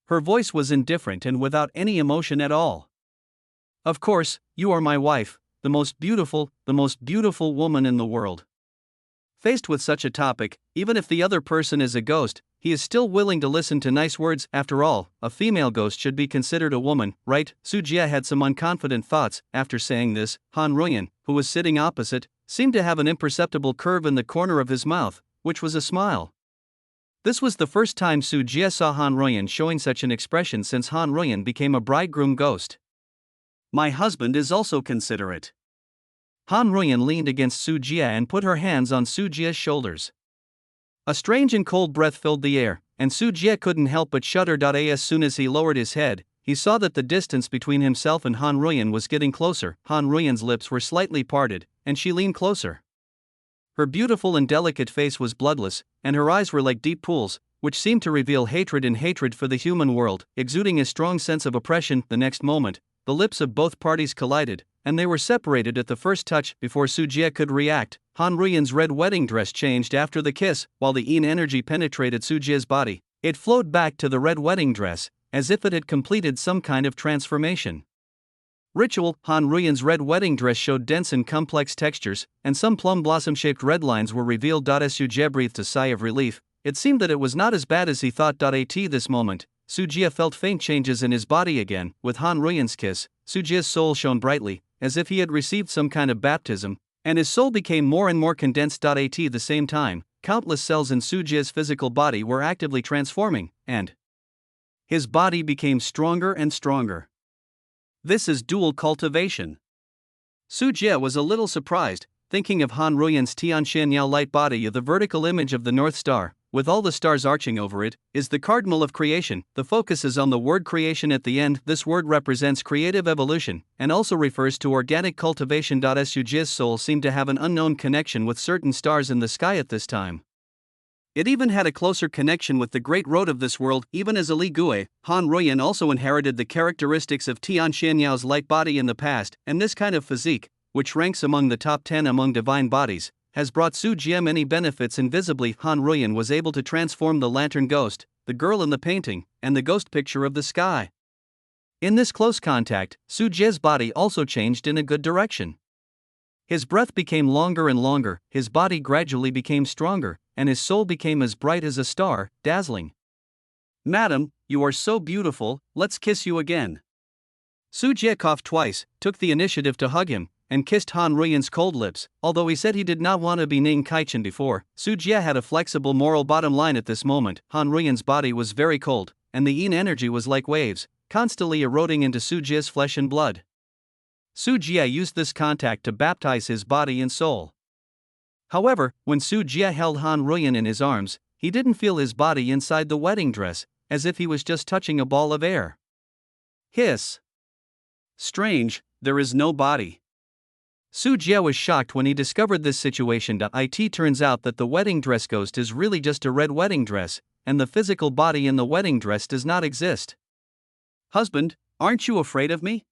Her voice was indifferent and without any emotion at all. "Of course, you are my wife, the most beautiful woman in the world." Faced with such a topic, even if the other person is a ghost, he is still willing to listen to nice words. After all, a female ghost should be considered a woman, right? Su Jie had some unconfident thoughts. After saying this, Han Ruyan, who was sitting opposite, seemed to have an imperceptible curve in the corner of his mouth, which was a smile. This was the first time Su Jie saw Han Ruyan showing such an expression since Han Ruyan became a bridegroom ghost. "My husband is also considerate." Han Ruyan leaned against Su Jie and put her hands on Su Jie's shoulders. A strange and cold breath filled the air, and Su Jie couldn't help but shudder. As soon as he lowered his head, he saw that the distance between himself and Han Ruyan was getting closer. Han Ruyan's lips were slightly parted, and she leaned closer. Her beautiful and delicate face was bloodless, and her eyes were like deep pools, which seemed to reveal hatred and hatred for the human world, exuding a strong sense of oppression. The next moment, the lips of both parties collided, and they were separated at the first touch. Before Su Jie could react, Han Ruyan's red wedding dress changed after the kiss. While the Yin energy penetrated Su Jie's body, it flowed back to the red wedding dress, as if it had completed some kind of transformation. Ritual. Han Ruyan's red wedding dress showed dense and complex textures, and some plum blossom-shaped red lines were revealed. Su Jie breathed a sigh of relief. It seemed that it was not as bad as he thought. At this moment, Su Jie felt faint changes in his body again. With Han Ruyan's kiss, Su Jie's soul shone brightly, as if he had received some kind of baptism, and his soul became more and more condensed. At the same time, countless cells in Sujie's physical body were actively transforming, and his body became stronger and stronger. This is dual cultivation. Sujie was a little surprised, thinking of Han Ruyan's Tianxianyao light body. The vertical image of the North Star, with all the stars arching over it, is the cardinal of creation. The focus is on the word creation at the end. This word represents creative evolution, and also refers to organic cultivation. Sujie's soul seemed to have an unknown connection with certain stars in the sky at this time. It even had a closer connection with the great road of this world. Even as a Li Gui, Han Ruyan also inherited the characteristics of Tianxianyao's light body in the past, and this kind of physique, which ranks among the top 10 among divine bodies, has brought Sujie many benefits. Invisibly, Han Ruyan was able to transform the lantern ghost, the girl in the painting, and the ghost picture of the sky. In this close contact, Sujie's body also changed in a good direction. His breath became longer and longer, his body gradually became stronger, and his soul became as bright as a star, dazzling. "Madam, you are so beautiful, let's kiss you again." Sujie coughed twice, took the initiative to hug him, and kissed Han Ruyan's cold lips. Although he said he did not want to be Ning Kaichen before, Sujie had a flexible moral bottom line at this moment. Han Ruyan's body was very cold, and the yin energy was like waves, constantly eroding into Sujie's flesh and blood. Sujie used this contact to baptize his body and soul. However, when Sujie held Han Ruyan in his arms, he didn't feel his body inside the wedding dress, as if he was just touching a ball of air. Hiss. Strange, there is no body. Sujie was shocked when he discovered this situation. It turns out that the wedding dress ghost is really just a red wedding dress, and the physical body in the wedding dress does not exist. "Husband, aren't you afraid of me?"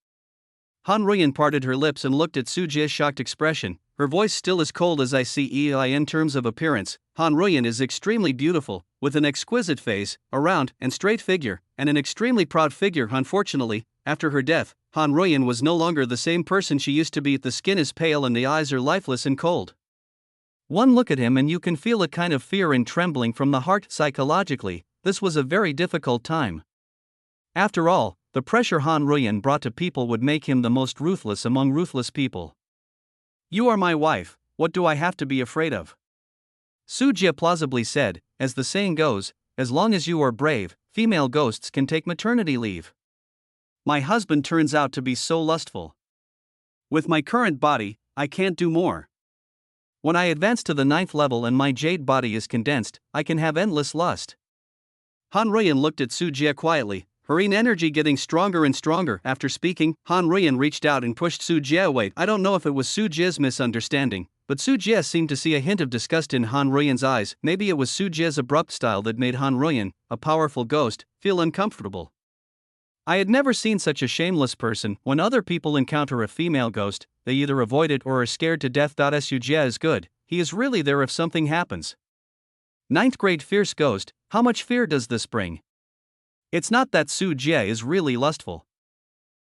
Han Ruyan parted her lips and looked at Sujie's shocked expression, her voice still as cold as ice. In terms of appearance, Han Ruyan is extremely beautiful, with an exquisite face, a round and straight figure, and an extremely proud figure. Unfortunately, after her death, Han Ruyan was no longer the same person she used to be. The skin is pale and the eyes are lifeless and cold. One look at him and you can feel a kind of fear and trembling from the heart. Psychologically, this was a very difficult time. After all, the pressure Han Ruyan brought to people would make him the most ruthless among ruthless people. "You are my wife, what do I have to be afraid of?" Sujie plausibly said, as the saying goes, as long as you are brave, female ghosts can take maternity leave. "My husband turns out to be so lustful. With my current body, I can't do more. When I advance to the 9th level and my jade body is condensed, I can have endless lust." Han Ruyan looked at Sujie quietly, her yin energy getting stronger and stronger. After speaking, Han Ruyan reached out and pushed Sujie away. I don't know if it was Sujie's misunderstanding, but Sujie seemed to see a hint of disgust in Han Ruyan's eyes. Maybe it was Sujie's abrupt style that made Han Ruyan, a powerful ghost, feel uncomfortable. I had never seen such a shameless person. When other people encounter a female ghost, they either avoid it or are scared to death. Sujie is good, he is really there if something happens. 9th grade fierce ghost, how much fear does this bring? It's not that Sujie is really lustful.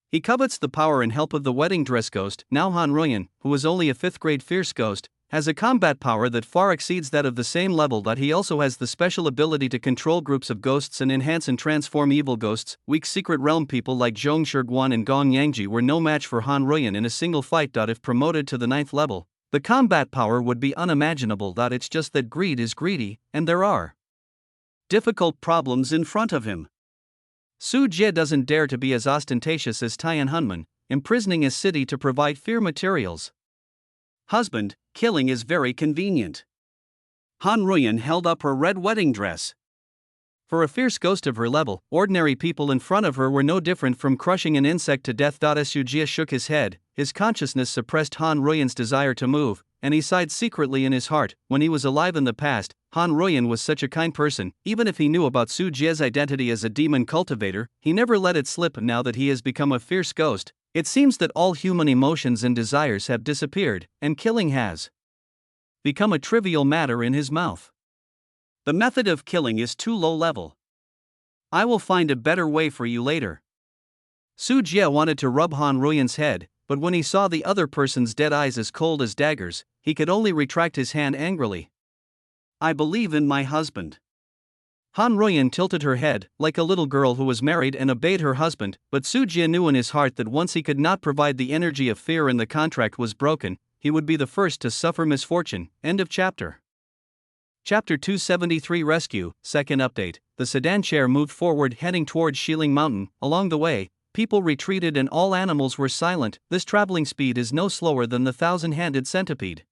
He covets the power and help of the wedding dress ghost. Now Han Ruyan, who is only a 5th grade fierce ghost, has a combat power that far exceeds that of the same level. He also has the special ability to control groups of ghosts and enhance and transform evil ghosts. Weak secret realm people like Zhong Shiguan and Gong Yangji were no match for Han Ruyan in a single fight. If promoted to the 9th level, the combat power would be unimaginable. It's just that greed is greedy, and there are difficult problems in front of him. Sujie doesn't dare to be as ostentatious as Tian Hunman, imprisoning his city to provide fear materials. "Husband, killing is very convenient." Han Ruyan held up her red wedding dress. For a fierce ghost of her level, ordinary people in front of her were no different from crushing an insect to death. Sujie shook his head, his consciousness suppressed Han Ruyan's desire to move, and he sighed secretly in his heart. When he was alive in the past, Han Ruyan was such a kind person. Even if he knew about Sujie's identity as a demon cultivator, he never let it slip. Now that he has become a fierce ghost, it seems that all human emotions and desires have disappeared, and killing has become a trivial matter in his mouth. The method of killing is too low level. I will find a better way for you later. Sujie wanted to rub Han Ruyan's head, but when he saw the other person's dead eyes as cold as daggers, he could only retract his hand angrily. I believe in my husband. Han Ruoyan tilted her head, like a little girl who was married and obeyed her husband, but Su Jie knew in his heart that once he could not provide the energy of fear and the contract was broken, he would be the first to suffer misfortune. End of chapter. Chapter 273 Rescue, Second Update. The sedan chair moved forward heading towards Shiling Mountain. Along the way, people retreated and all animals were silent. This traveling speed is no slower than the thousand-handed centipede.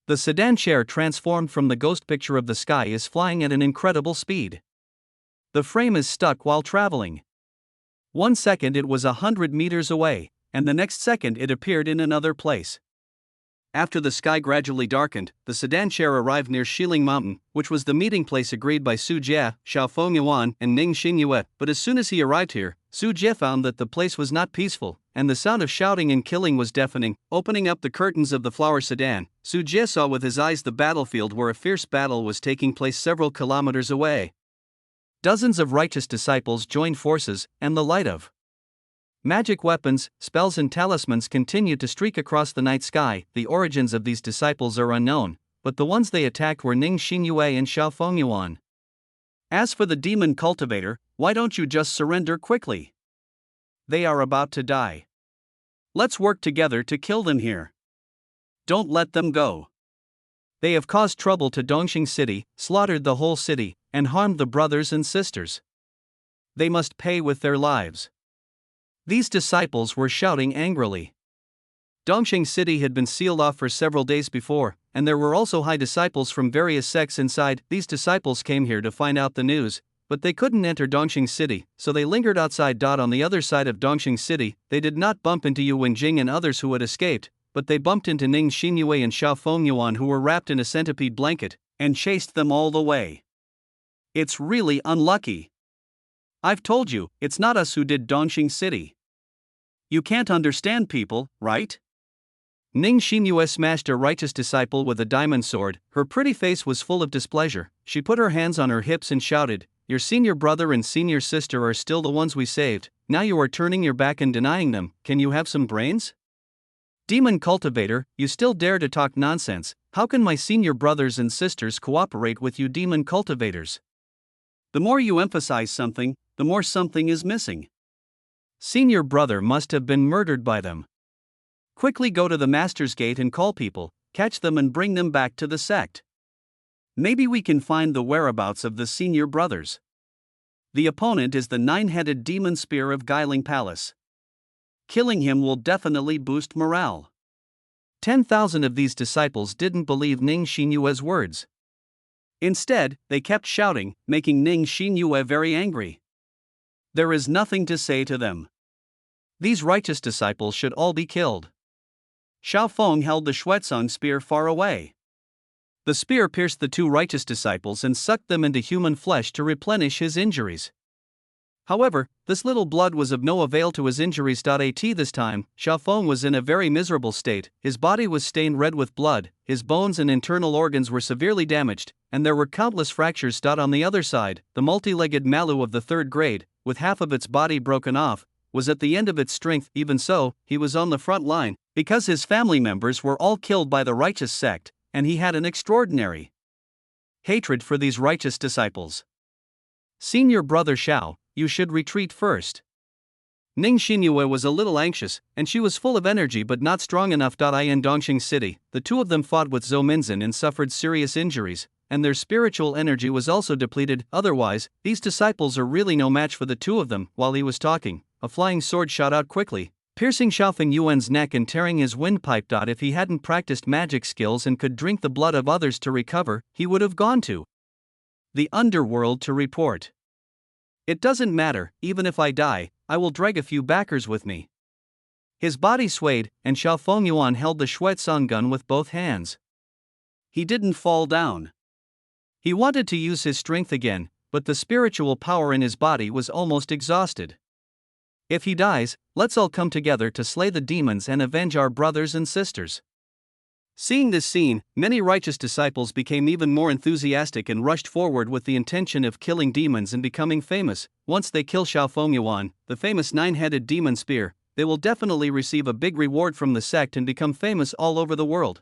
The sedan chair transformed from the ghost picture of the sky is flying at an incredible speed. The frame is stuck while traveling. 1 second it was 100 meters away, and the next second it appeared in another place. After the sky gradually darkened, the sedan chair arrived near Shiling Mountain, which was the meeting place agreed by Su Jie, Xiaofeng Yuan, and Ning Xinyue. But as soon as he arrived here, Su Jie found that the place was not peaceful, and the sound of shouting and killing was deafening. Opening up the curtains of the flower sedan, Su Jie saw with his eyes the battlefield where a fierce battle was taking place several kilometers away. Dozens of righteous disciples joined forces, and the light of magic weapons, spells and talismans continued to streak across the night sky. The origins of these disciples are unknown, but the ones they attacked were Ning Xinyue and Xiaofeng Yuan. As for the demon cultivator, why don't you just surrender quickly? They are about to die. Let's work together to kill them here. Don't let them go. They have caused trouble to Dongxing City, slaughtered the whole city, and harmed the brothers and sisters. They must pay with their lives. These disciples were shouting angrily. Dongxing City had been sealed off for several days before, and there were also high disciples from various sects inside. These disciples came here to find out the news, but they couldn't enter Dongxing City, so they lingered outside. On the other side of Dongxing City, they did not bump into Yu Wenjing and others who had escaped, but they bumped into Ning Xinyue and Xiaofeng Yuan, who were wrapped in a centipede blanket, and chased them all the way. It's really unlucky. I've told you, it's not us who did Dongxing City. You can't understand people, right? Ning Xinyue smashed a righteous disciple with a diamond sword. Her pretty face was full of displeasure. She put her hands on her hips and shouted, "Your senior brother and senior sister are still the ones we saved. Now you are turning your back and denying them. Can you have some brains? Demon cultivator, you still dare to talk nonsense. How can my senior brothers and sisters cooperate with you demon cultivators? The more you emphasize something, the more something is missing. Senior brother must have been murdered by them. Quickly go to the Master's Gate and call people, catch them and bring them back to the sect. Maybe we can find the whereabouts of the senior brothers. The opponent is the 9-headed demon spear of Guiling Palace. Killing him will definitely boost morale." 10,000 of these disciples didn't believe Ning Xinyue's words. Instead, they kept shouting, making Ning Xinyue very angry. There is nothing to say to them. These righteous disciples should all be killed. Xiaofeng held the Xuezong spear far away. The spear pierced the 2 righteous disciples and sucked them into human flesh to replenish his injuries. However, this little blood was of no avail to his injuries. This time, Xiaofeng was in a very miserable state. His body was stained red with blood, his bones and internal organs were severely damaged, and there were countless fractures. On the other side, the multi-legged Malu of the 3rd grade, with half of its body broken off, was at the end of its strength. Even so, he was on the front line, because his family members were all killed by the righteous sect, and he had an extraordinary hatred for these righteous disciples. "Senior brother Xiao, you should retreat first." Ning Xinyue was a little anxious, and she was full of energy but not strong enough. In Dongxing City, the 2 of them fought with Zhou Minzhen and suffered serious injuries, and their spiritual energy was also depleted. Otherwise, these disciples are really no match for the 2 of them. While he was talking, a flying sword shot out quickly, piercing Xiaofeng Yuan's neck and tearing his windpipe. If he hadn't practiced magic skills and could drink the blood of others to recover, he would have gone to the underworld to report. "It doesn't matter, even if I die, I will drag a few backers with me." His body swayed, and Xiaofeng Yuan held the Xuezong gun with both hands. He didn't fall down. He wanted to use his strength again, but the spiritual power in his body was almost exhausted. "If he dies, let's all come together to slay the demons and avenge our brothers and sisters." Seeing this scene, many righteous disciples became even more enthusiastic and rushed forward with the intention of killing demons and becoming famous. Once they kill Xiaofeng Yuan, the famous 9-headed demon spear, they will definitely receive a big reward from the sect and become famous all over the world.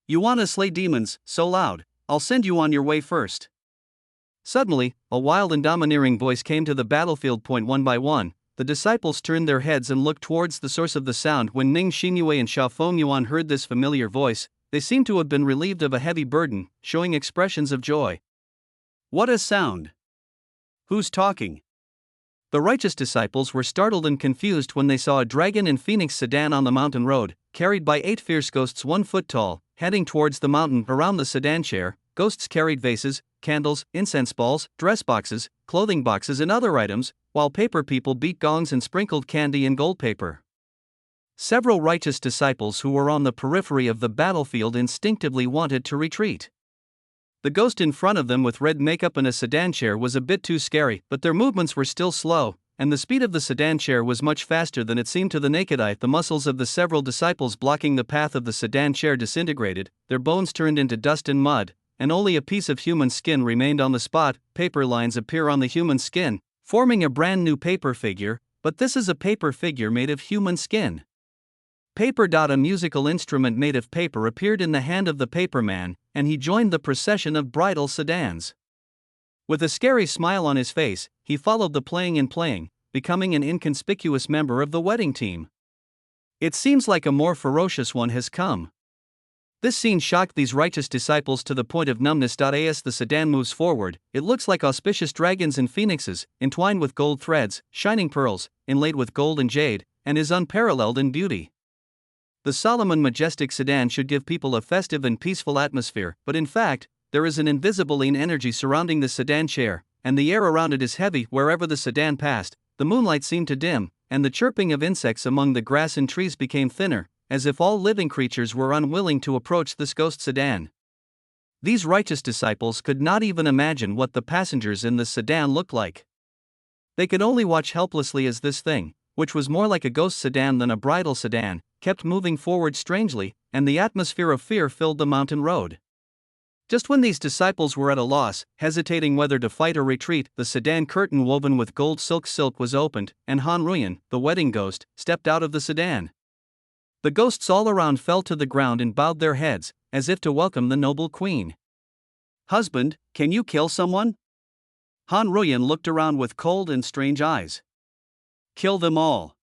"You want to slay demons so loud? I'll send you on your way first." Suddenly, a wild and domineering voice came to the battlefield. One by one, the disciples turned their heads and looked towards the source of the sound. When Ning Xinyue and Xia Fengyuan heard this familiar voice, they seemed to have been relieved of a heavy burden, showing expressions of joy. What a sound! Who's talking? The righteous disciples were startled and confused when they saw a dragon and phoenix sedan on the mountain road, carried by 8 fierce ghosts 1 foot tall, heading towards the mountain. Around the sedan chair, ghosts carried vases, candles, incense balls, dress boxes, clothing boxes and other items, while paper people beat gongs and sprinkled candy and gold paper. Several righteous disciples who were on the periphery of the battlefield instinctively wanted to retreat. The ghost in front of them with red makeup and a sedan chair was a bit too scary, but their movements were still slow, and the speed of the sedan chair was much faster than it seemed to the naked eye. The muscles of the several disciples blocking the path of the sedan chair disintegrated, their bones turned into dust and mud, and only a piece of human skin remained on the spot. Paper lines appear on the human skin, forming a brand new paper figure, but this is a paper figure made of human skin. Paper. A musical instrument made of paper appeared in the hand of the paperman, and he joined the procession of bridal sedans. With a scary smile on his face, he followed the playing, becoming an inconspicuous member of the wedding team. It seems like a more ferocious one has come. This scene shocked these righteous disciples to the point of numbness. As the sedan moves forward, it looks like auspicious dragons and phoenixes, entwined with gold threads, shining pearls, inlaid with gold and jade, and is unparalleled in beauty. The solemn and majestic sedan should give people a festive and peaceful atmosphere, but in fact, there is an invisible energy surrounding the sedan chair, and the air around it is heavy. Wherever the sedan passed, the moonlight seemed to dim, and the chirping of insects among the grass and trees became thinner, as if all living creatures were unwilling to approach this ghost sedan. These righteous disciples could not even imagine what the passengers in the sedan looked like. They could only watch helplessly as this thing, which was more like a ghost sedan than a bridal sedan, kept moving forward strangely, and the atmosphere of fear filled the mountain road. Just when these disciples were at a loss, hesitating whether to fight or retreat, the sedan curtain woven with gold silk was opened, and Han Ruyan, the wedding ghost, stepped out of the sedan. The ghosts all around fell to the ground and bowed their heads, as if to welcome the noble queen. Husband, can you kill someone? Han Ruyan looked around with cold and strange eyes. Kill them all.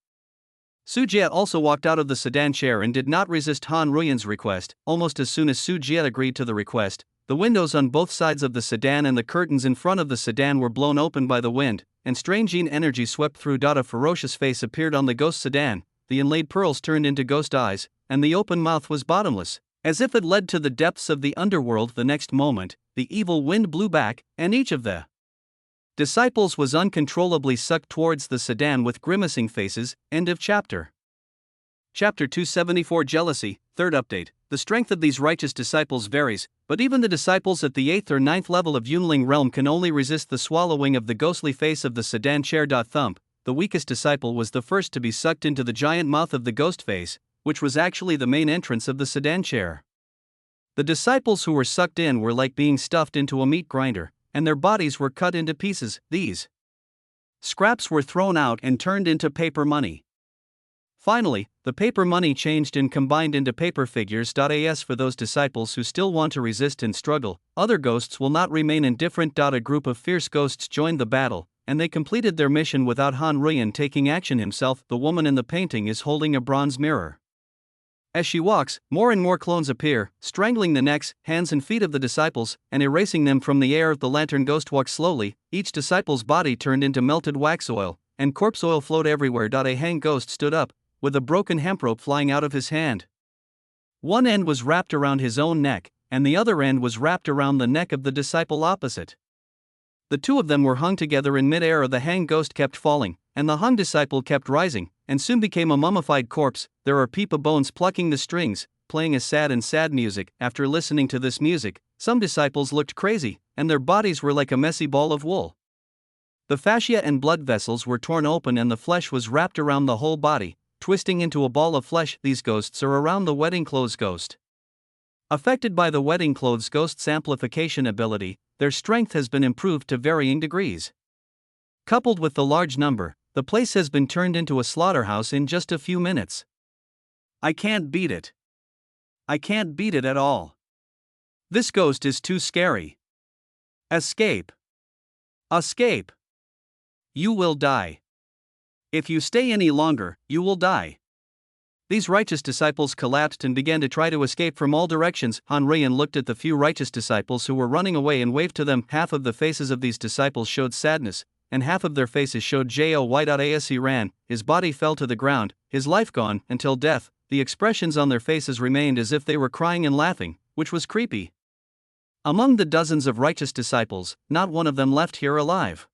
Su Jie also walked out of the sedan chair and did not resist Han Ruyan's request. Almost as soon as Su Jie agreed to the request, the windows on both sides of the sedan and the curtains in front of the sedan were blown open by the wind, and strange energy swept through. A ferocious face appeared on the ghost sedan, the inlaid pearls turned into ghost eyes, and the open mouth was bottomless, as if it led to the depths of the underworld. The next moment, the evil wind blew back, and each of the disciples was uncontrollably sucked towards the sedan with grimacing faces. End of chapter. Chapter 274 Jealousy, third update. The strength of these righteous disciples varies, but even the disciples at the 8th or 9th level of Yunling realm can only resist the swallowing of the ghostly face of the sedan chair. Thump, the weakest disciple was the first to be sucked into the giant mouth of the ghost face, which was actually the main entrance of the sedan chair. The disciples who were sucked in were like being stuffed into a meat grinder, and their bodies were cut into pieces. These scraps were thrown out and turned into paper money. Finally, the paper money changed and combined into paper figures. As for those disciples who still want to resist and struggle, other ghosts will not remain indifferent. A group of fierce ghosts joined the battle, and they completed their mission without Han Ruyan taking action himself. The woman in the painting is holding a bronze mirror. As she walks, more and more clones appear, strangling the necks, hands and feet of the disciples, and erasing them from the air. The lantern ghost walks slowly, each disciple's body turned into melted wax oil, and corpse oil flowed everywhere. A hang ghost stood up, with a broken hemp rope flying out of his hand. One end was wrapped around his own neck, and the other end was wrapped around the neck of the disciple opposite. The two of them were hung together in mid-air. The hang ghost kept falling, and the hung disciple kept rising, and soon became a mummified corpse. There are Peepa bones plucking the strings, playing a sad music. After listening to this music, some disciples looked crazy, and their bodies were like a messy ball of wool. The fascia and blood vessels were torn open and the flesh was wrapped around the whole body, twisting into a ball of flesh. These ghosts are around the wedding clothes ghost. Affected by the wedding clothes ghost's amplification ability, their strength has been improved to varying degrees. Coupled with the large number, the place has been turned into a slaughterhouse in just a few minutes. I can't beat it. I can't beat it at all. This ghost is too scary. Escape. Escape. You will die. If you stay any longer, you will die. These righteous disciples collapsed and began to try to escape from all directions. Han Ruyan looked at the few righteous disciples who were running away and waved to them. Half of the faces of these disciples showed sadness, and half of their faces showed joy. As he ran, his body fell to the ground, his life gone, until death. The expressions on their faces remained as if they were crying and laughing, which was creepy. Among the dozens of righteous disciples, not one of them left here alive.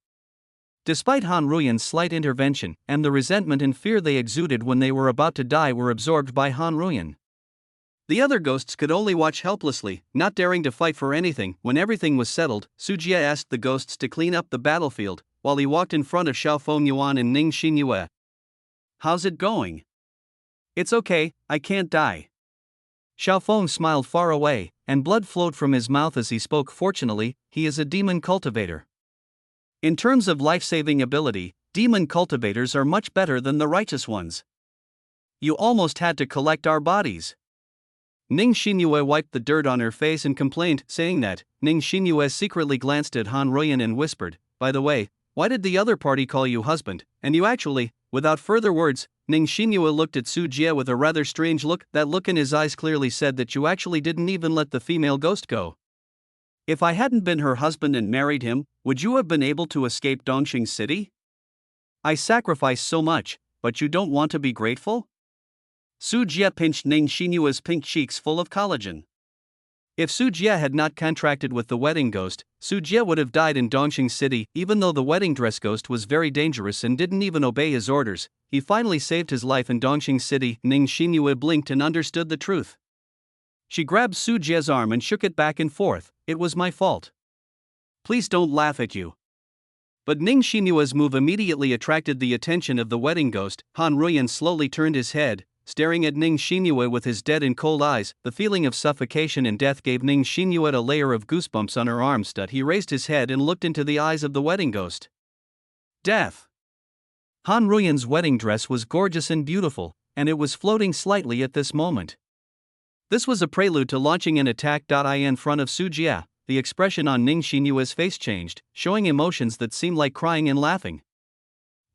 Despite Han Ruyan's slight intervention, and the resentment and fear they exuded when they were about to die were absorbed by Han Ruyan. The other ghosts could only watch helplessly, not daring to fight for anything. When everything was settled, Su Jie asked the ghosts to clean up the battlefield, while he walked in front of Xiao Fengyuan and Ning Xinyue. How's it going? It's okay, I can't die. Xiao Feng smiled far away, and blood flowed from his mouth as he spoke. Fortunately, he is a demon cultivator. In terms of life-saving ability, demon cultivators are much better than the righteous ones. You almost had to collect our bodies. Ning Xinyue wiped the dirt on her face and complained, saying that. Ning Xinyue secretly glanced at Han Ruyan and whispered, "By the way, why did the other party call you husband, and you actually?" Without further words, Ning Xinyue looked at Su Jie with a rather strange look. That look in his eyes clearly said that you actually didn't even let the female ghost go. If I hadn't been her husband and married him, would you have been able to escape Dongxing City? I sacrificed so much, but you don't want to be grateful? Su Jie pinched Ning Xinyue's pink cheeks full of collagen. If Su Jie had not contracted with the wedding ghost, Su Jie would have died in Dongxing City. Even though the wedding dress ghost was very dangerous and didn't even obey his orders, he finally saved his life in Dongxing City. Ning Xinyue blinked and understood the truth. She grabbed Su Jie's arm and shook it back and forth. It was my fault. Please don't laugh at you. But Ning Xinyue's move immediately attracted the attention of the wedding ghost. Han Ruyan slowly turned his head, staring at Ning Xinyue with his dead and cold eyes. The feeling of suffocation and death gave Ning Xinyue a layer of goosebumps on her arms. He raised his head and looked into the eyes of the wedding ghost. Death. Han Ruyan's wedding dress was gorgeous and beautiful, and it was floating slightly at this moment. This was a prelude to launching an attack. In front of Su Jie, the expression on Ning Xinyue's face changed, showing emotions that seemed like crying and laughing.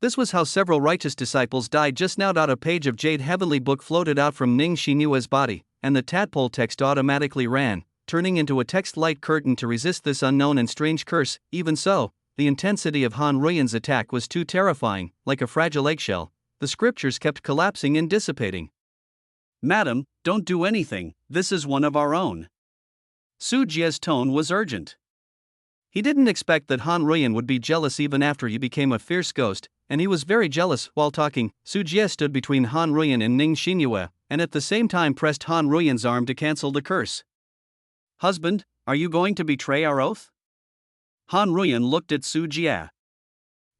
This was how several righteous disciples died just now. A page of Jade Heavenly Book floated out from Ning Xinyue's body, and the tadpole text automatically ran, turning into a text-light curtain to resist this unknown and strange curse. Even so, the intensity of Han Ruyan's attack was too terrifying. Like a fragile eggshell, the scriptures kept collapsing and dissipating. Madam, don't do anything, this is one of our own. Su Jie's tone was urgent. He didn't expect that Han Ruyan would be jealous even after he became a fierce ghost, and he was very jealous. While talking, Su Jie stood between Han Ruyan and Ning Xinyue, and at the same time pressed Han Ruyan's arm to cancel the curse. Husband, are you going to betray our oath? Han Ruyan looked at Su Jie.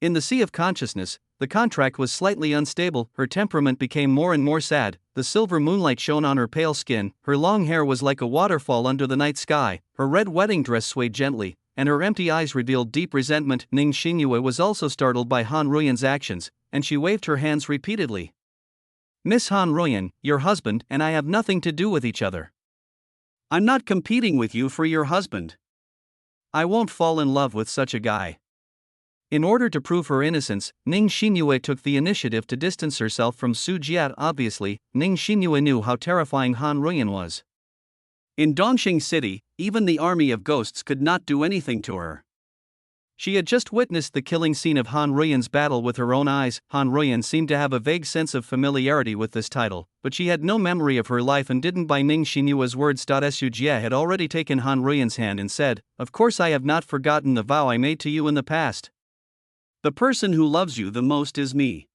In the sea of consciousness, the contract was slightly unstable. Her temperament became more and more sad. The silver moonlight shone on her pale skin, her long hair was like a waterfall under the night sky, her red wedding dress swayed gently, and her empty eyes revealed deep resentment. Ning Xinyue was also startled by Han Ruyan's actions, and she waved her hands repeatedly. Miss Han Ruyan, your husband and I have nothing to do with each other. I'm not competing with you for your husband. I won't fall in love with such a guy. In order to prove her innocence, Ning Xinyue took the initiative to distance herself from Su Jie. Obviously, Ning Xinyue knew how terrifying Han Ruyan was. In Dongxing City, even the army of ghosts could not do anything to her. She had just witnessed the killing scene of Han Ruyan's battle with her own eyes. Han Ruyan seemed to have a vague sense of familiarity with this title, but she had no memory of her life and didn't buy Ning Xinyue's words. Su Jie had already taken Han Ruyan's hand and said, "Of course I have not forgotten the vow I made to you in the past. The person who loves you the most is me.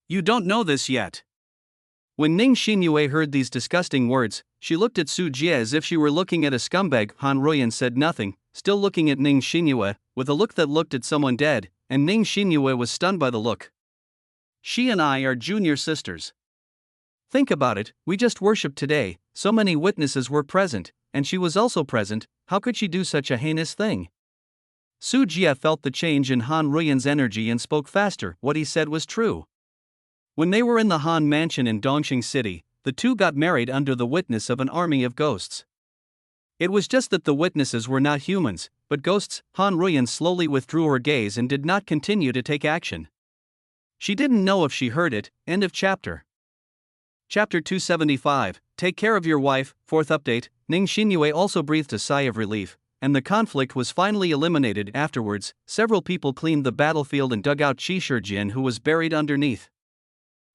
You don't know this yet." When Ning Xinyue heard these disgusting words, she looked at Su Jie as if she were looking at a scumbag. Han Ruyan said nothing, still looking at Ning Xinyue, with a look that looked at someone dead, and Ning Xinyue was stunned by the look. She and I are junior sisters. Think about it, we just worshipped today, so many witnesses were present, and she was also present. How could she do such a heinous thing? Su Jie felt the change in Han Ruyan's energy and spoke faster. What he said was true. When they were in the Han mansion in Dongxing City, the two got married under the witness of an army of ghosts. It was just that the witnesses were not humans, but ghosts. Han Ruyan slowly withdrew her gaze and did not continue to take action. She didn't know if she heard it. End of chapter. Chapter 275, Take care of your wife. Fourth update, Ning Xinyue also breathed a sigh of relief, and the conflict was finally eliminated. Afterwards, several people cleaned the battlefield and dug out Qi Shijin, who was buried underneath.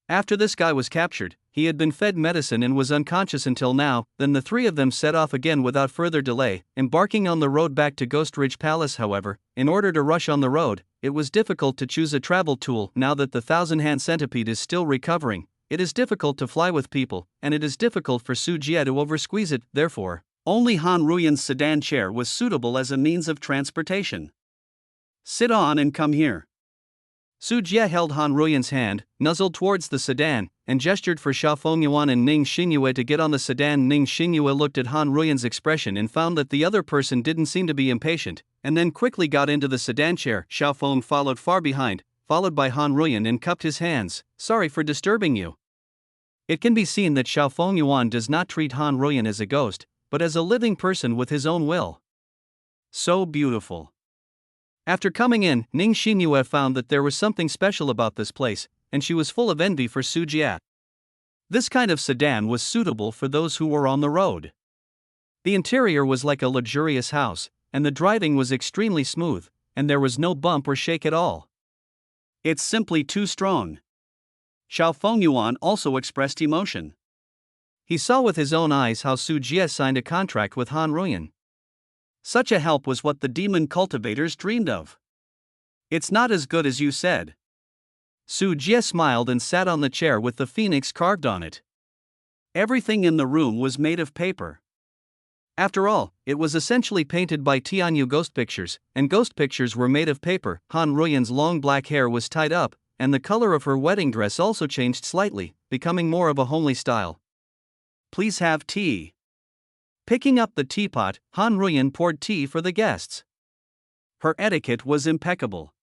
After this guy was captured, he had been fed medicine and was unconscious until now. Then the three of them set off again without further delay, embarking on the road back to Ghost Ridge Palace. However, in order to rush on the road, it was difficult to choose a travel tool. Now that the Thousand-Hand Centipede is still recovering, it is difficult to fly with people, and it is difficult for Su Jie to oversqueeze it. Therefore, only Han Ruyan's sedan chair was suitable as a means of transportation. Sit on and come here. Su Jie held Han Ruyan's hand, nuzzled towards the sedan, and gestured for Xiao Fengyuan and Ning Xinyue to get on the sedan. Ning Xinyue looked at Han Ruyan's expression and found that the other person didn't seem to be impatient, and then quickly got into the sedan chair. Xiao Feng followed far behind, followed by Han Ruyan, and cupped his hands. Sorry for disturbing you. It can be seen that Xiao Fengyuan does not treat Han Ruyan as a ghost, but as a living person with his own will. So beautiful. After coming in, Ning Xinyue found that there was something special about this place, and she was full of envy for Su Jie. This kind of sedan was suitable for those who were on the road. The interior was like a luxurious house, and the driving was extremely smooth, and there was no bump or shake at all. It's simply too strong. Xiao Fengyuan also expressed emotion. He saw with his own eyes how Su Jie signed a contract with Han Ruyan. Such a help was what the demon cultivators dreamed of. It's not as good as you said. Su Jie smiled and sat on the chair with the phoenix carved on it. Everything in the room was made of paper. After all, it was essentially painted by Tianyu Ghost Pictures, and ghost pictures were made of paper. Han Ruyan's long black hair was tied up, and the color of her wedding dress also changed slightly, becoming more of a homely style. Please have tea. Picking up the teapot, Han Ruyan poured tea for the guests. Her etiquette was impeccable.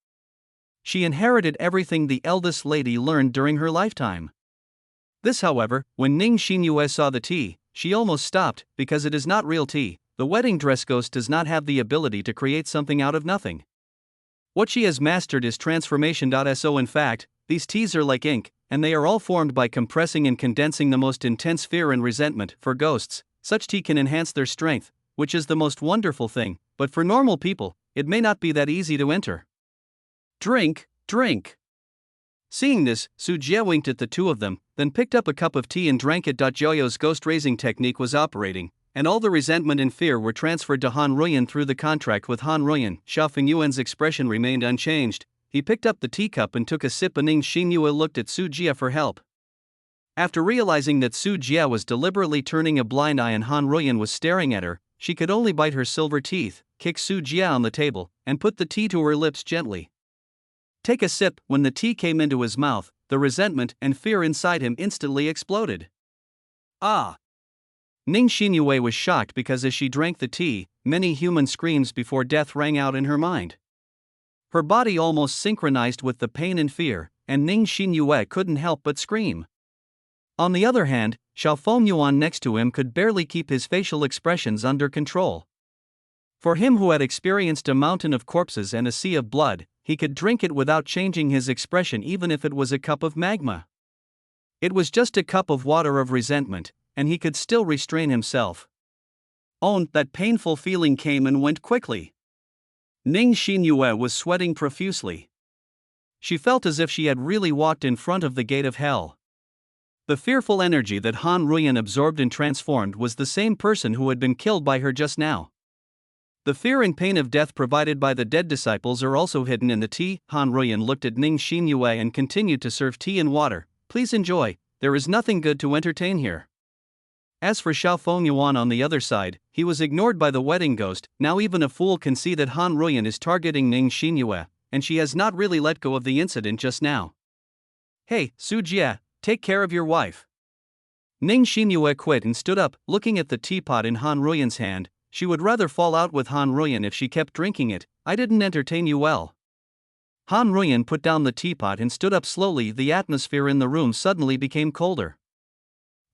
She inherited everything the eldest lady learned during her lifetime. This, however, when Ning Xinyue saw the tea, she almost stopped, because it is not real tea. The wedding dress ghost does not have the ability to create something out of nothing. What she has mastered is transformation. So in fact, these teas are like ink, and they are all formed by compressing and condensing the most intense fear and resentment. For ghosts, such tea can enhance their strength, which is the most wonderful thing, but for normal people, it may not be that easy to enter. Drink, drink. Seeing this, Su Jie winked at the two of them, then picked up a cup of tea and drank it. Joyo's ghost raising technique was operating, and all the resentment and fear were transferred to Han Ruyan through the contract with Han Ruyan. Xiao Fengyuan's expression remained unchanged. He picked up the teacup and took a sip. Ning Xinyue looked at Su Jie for help. After realizing that Su Jie was deliberately turning a blind eye and Han Ruyan was staring at her, she could only bite her silver teeth, kick Su Jie on the table, and put the tea to her lips gently. Take a sip. When the tea came into his mouth, the resentment and fear inside him instantly exploded. Ah! Ning Xinyue was shocked because as she drank the tea, many human screams before death rang out in her mind. Her body almost synchronized with the pain and fear, and Ning Xinyue couldn't help but scream. On the other hand, Xiao Fengyuan next to him could barely keep his facial expressions under control. For him who had experienced a mountain of corpses and a sea of blood, he could drink it without changing his expression even if it was a cup of magma. It was just a cup of water of resentment, and he could still restrain himself. Oh, that painful feeling came and went quickly. Ning Xinyue was sweating profusely. She felt as if she had really walked in front of the gate of hell. The fearful energy that Han Ruyan absorbed and transformed was the same person who had been killed by her just now. The fear and pain of death provided by the dead disciples are also hidden in the tea. Han Ruyan looked at Ning Xinyue and continued to serve tea and water. Please enjoy, there is nothing good to entertain here. As for Xiao Fengyuan on the other side, he was ignored by the wedding ghost. Now even a fool can see that Han Ruyan is targeting Ning Xinyue, and she has not really let go of the incident just now. Hey, Su Jie, take care of your wife. Ning Xinyue quit and stood up, looking at the teapot in Han Ruyan's hand. She would rather fall out with Han Ruyan if she kept drinking it. I didn't entertain you well. Han Ruyan put down the teapot and stood up slowly. The atmosphere in the room suddenly became colder.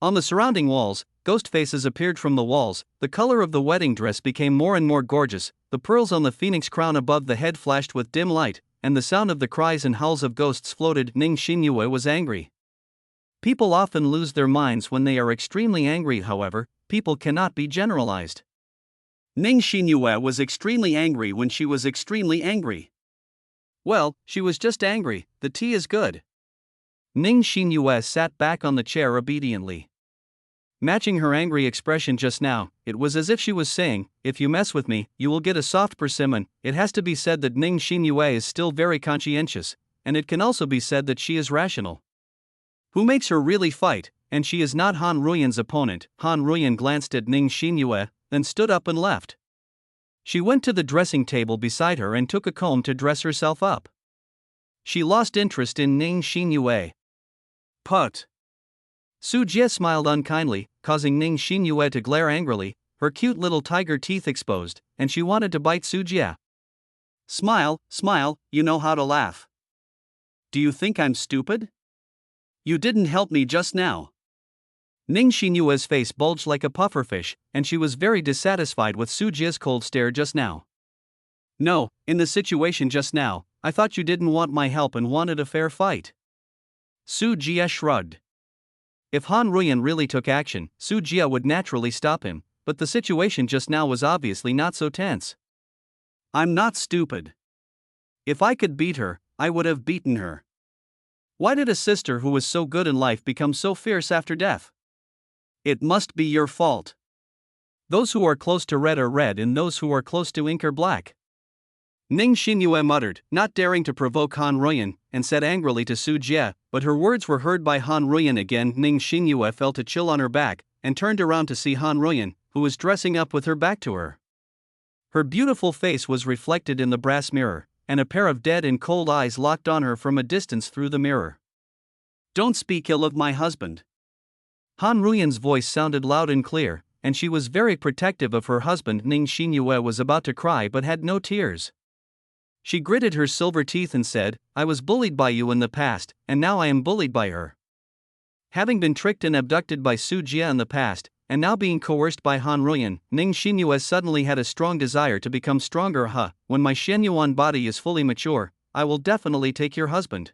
On the surrounding walls, ghost faces appeared from the walls, the color of the wedding dress became more and more gorgeous, the pearls on the phoenix crown above the head flashed with dim light, and the sound of the cries and howls of ghosts floated. Ning Xinyue was angry. People often lose their minds when they are extremely angry, however, people cannot be generalized. Ning Xinyue was extremely angry when she was extremely angry. Well, she was just angry, the tea is good. Ning Xinyue sat back on the chair obediently. Matching her angry expression just now, it was as if she was saying, "If you mess with me, you will get a soft persimmon." It has to be said that Ning Xinyue is still very conscientious, and it can also be said that she is rational. Who makes her really fight, and she is not Han Ruyan's opponent. Han Ruyan glanced at Ning Xinyue, then stood up and left. She went to the dressing table beside her and took a comb to dress herself up. She lost interest in Ning Xinyue. Put. Su Jie smiled unkindly, causing Ning Xinyue to glare angrily, her cute little tiger teeth exposed, and she wanted to bite Su Jie. Smile, smile, you know how to laugh. Do you think I'm stupid? You didn't help me just now. Ning Xinyue's face bulged like a pufferfish, and she was very dissatisfied with Su Jie's cold stare just now. No, in the situation just now, I thought you didn't want my help and wanted a fair fight. Su Jie shrugged. If Han Ruyan really took action, Su Jie would naturally stop him, but the situation just now was obviously not so tense. I'm not stupid. If I could beat her, I would have beaten her. Why did a sister who was so good in life become so fierce after death? It must be your fault. Those who are close to red are red and those who are close to ink are black. Ning Xinyue muttered, not daring to provoke Han Ruyan, and said angrily to Su Jie, but her words were heard by Han Ruyan again. Ning Xinyue felt a chill on her back, and turned around to see Han Ruyan, who was dressing up with her back to her. Her beautiful face was reflected in the brass mirror, and a pair of dead and cold eyes locked on her from a distance through the mirror. Don't speak ill of my husband. Han Ruyan's voice sounded loud and clear, and she was very protective of her husband. Ning Xinyue was about to cry but had no tears. She gritted her silver teeth and said, I was bullied by you in the past, and now I am bullied by her. Having been tricked and abducted by Su Jie in the past, and now being coerced by Han Ruyan, Ning Xinyue suddenly had a strong desire to become stronger. When my Xianyuan body is fully mature, I will definitely take your husband.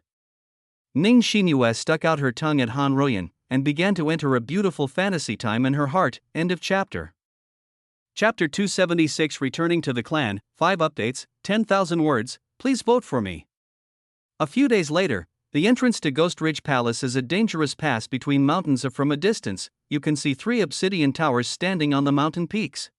Ning Xinyue stuck out her tongue at Han Ruyan, and began to enter a beautiful fantasy time in her heart. End of chapter. Chapter 276. Returning to the clan, 5 updates, 10,000 words, please vote for me. A few days later, the entrance to Ghost Ridge Palace is a dangerous pass between mountains. From a distance, you can see 3 obsidian towers standing on the mountain peaks.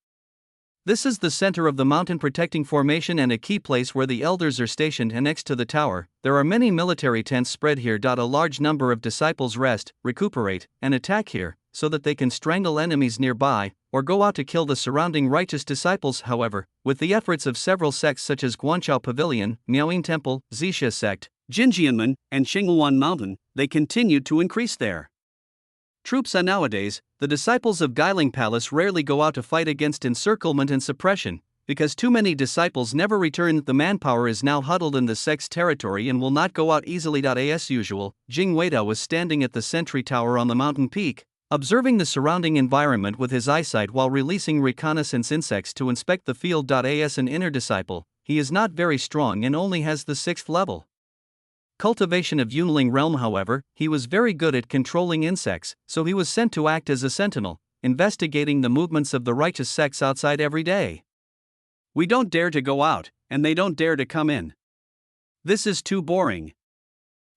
This is the center of the mountain protecting formation and a key place where the elders are stationed, and next to the tower, there are many military tents spread here. A large number of disciples rest, recuperate, and attack here, so that they can strangle enemies nearby, or go out to kill the surrounding righteous disciples. However, with the efforts of several sects such as Guanchao Pavilion, Miaoying Temple, Zixia Sect, Jinjianmen, and Xingluan Mountain, they continued to increase their troops. Nowadays, the disciples of Guiling Palace rarely go out to fight against encirclement and suppression, because too many disciples never return. The manpower is now huddled in the sect's territory and will not go out easily. As usual, Jing Weidao was standing at the sentry tower on the mountain peak, observing the surrounding environment with his eyesight while releasing reconnaissance insects to inspect the field. As an inner disciple, he is not very strong and only has the 6th level cultivation of Yunling realm. However, he was very good at controlling insects, so he was sent to act as a sentinel, investigating the movements of the righteous sects outside every day. We don't dare to go out, and they don't dare to come in. This is too boring.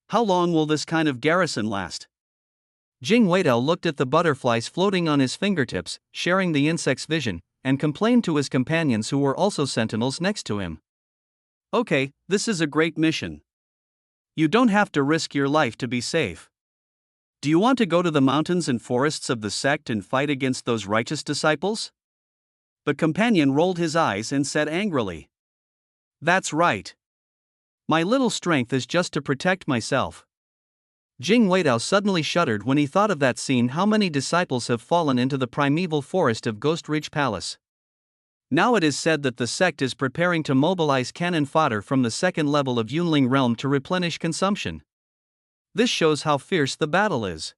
How long will this kind of garrison last? Jing Weidao looked at the butterflies floating on his fingertips, sharing the insect's vision, and complained to his companions who were also sentinels next to him. Okay, this is a great mission. You don't have to risk your life to be safe. Do you want to go to the mountains and forests of the sect and fight against those righteous disciples? The companion rolled his eyes and said angrily, That's right. My little strength is just to protect myself. Jing Weidao suddenly shuddered when he thought of that scene. How many disciples have fallen into the primeval forest of Ghost Ridge Palace? Now it is said that the sect is preparing to mobilize cannon fodder from the 2nd level of Yunling realm to replenish consumption. This shows how fierce the battle is.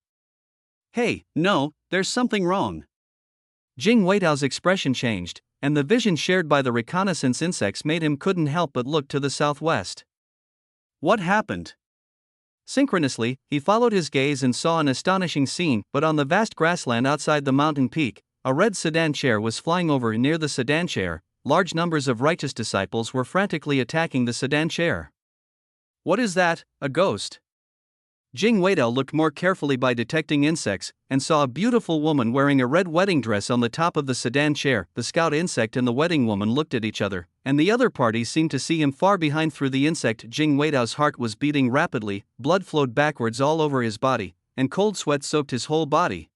Hey, no, there's something wrong. Jing Weitao's expression changed, and the vision shared by the reconnaissance insects made him couldn't help but look to the southwest. What happened? Synchronously, he followed his gaze and saw an astonishing scene, but on the vast grassland outside the mountain peak, a red sedan chair was flying over. Near the sedan chair, large numbers of righteous disciples were frantically attacking the sedan chair. What is that, a ghost? Jing Weidao looked more carefully by detecting insects, and saw a beautiful woman wearing a red wedding dress on the top of the sedan chair. The scout insect and the wedding woman looked at each other, and the other party seemed to see him far behind. Through the insect, Jing Weidao's heart was beating rapidly, blood flowed backwards all over his body, and cold sweat soaked his whole body.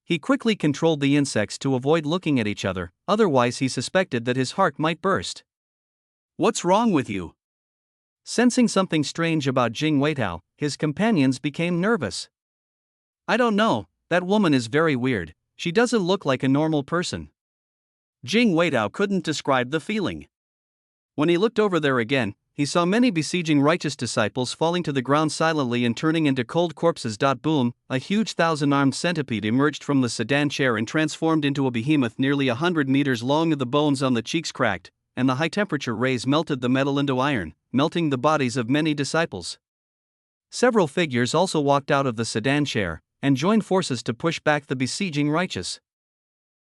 He quickly controlled the insects to avoid looking at each other, otherwise he suspected that his heart might burst. What's wrong with you? Sensing something strange about Jing Weitao, his companions became nervous. I don't know, that woman is very weird, she doesn't look like a normal person. Jing Weidao couldn't describe the feeling. When he looked over there again, he saw many besieging righteous disciples falling to the ground silently and turning into cold corpses. Boom, a huge 1,000-armed centipede emerged from the sedan chair and transformed into a behemoth nearly 100 meters long. The bones on the cheeks cracked, and the high-temperature rays melted the metal into iron, melting the bodies of many disciples. Several figures also walked out of the sedan chair, and joined forces to push back the besieging righteous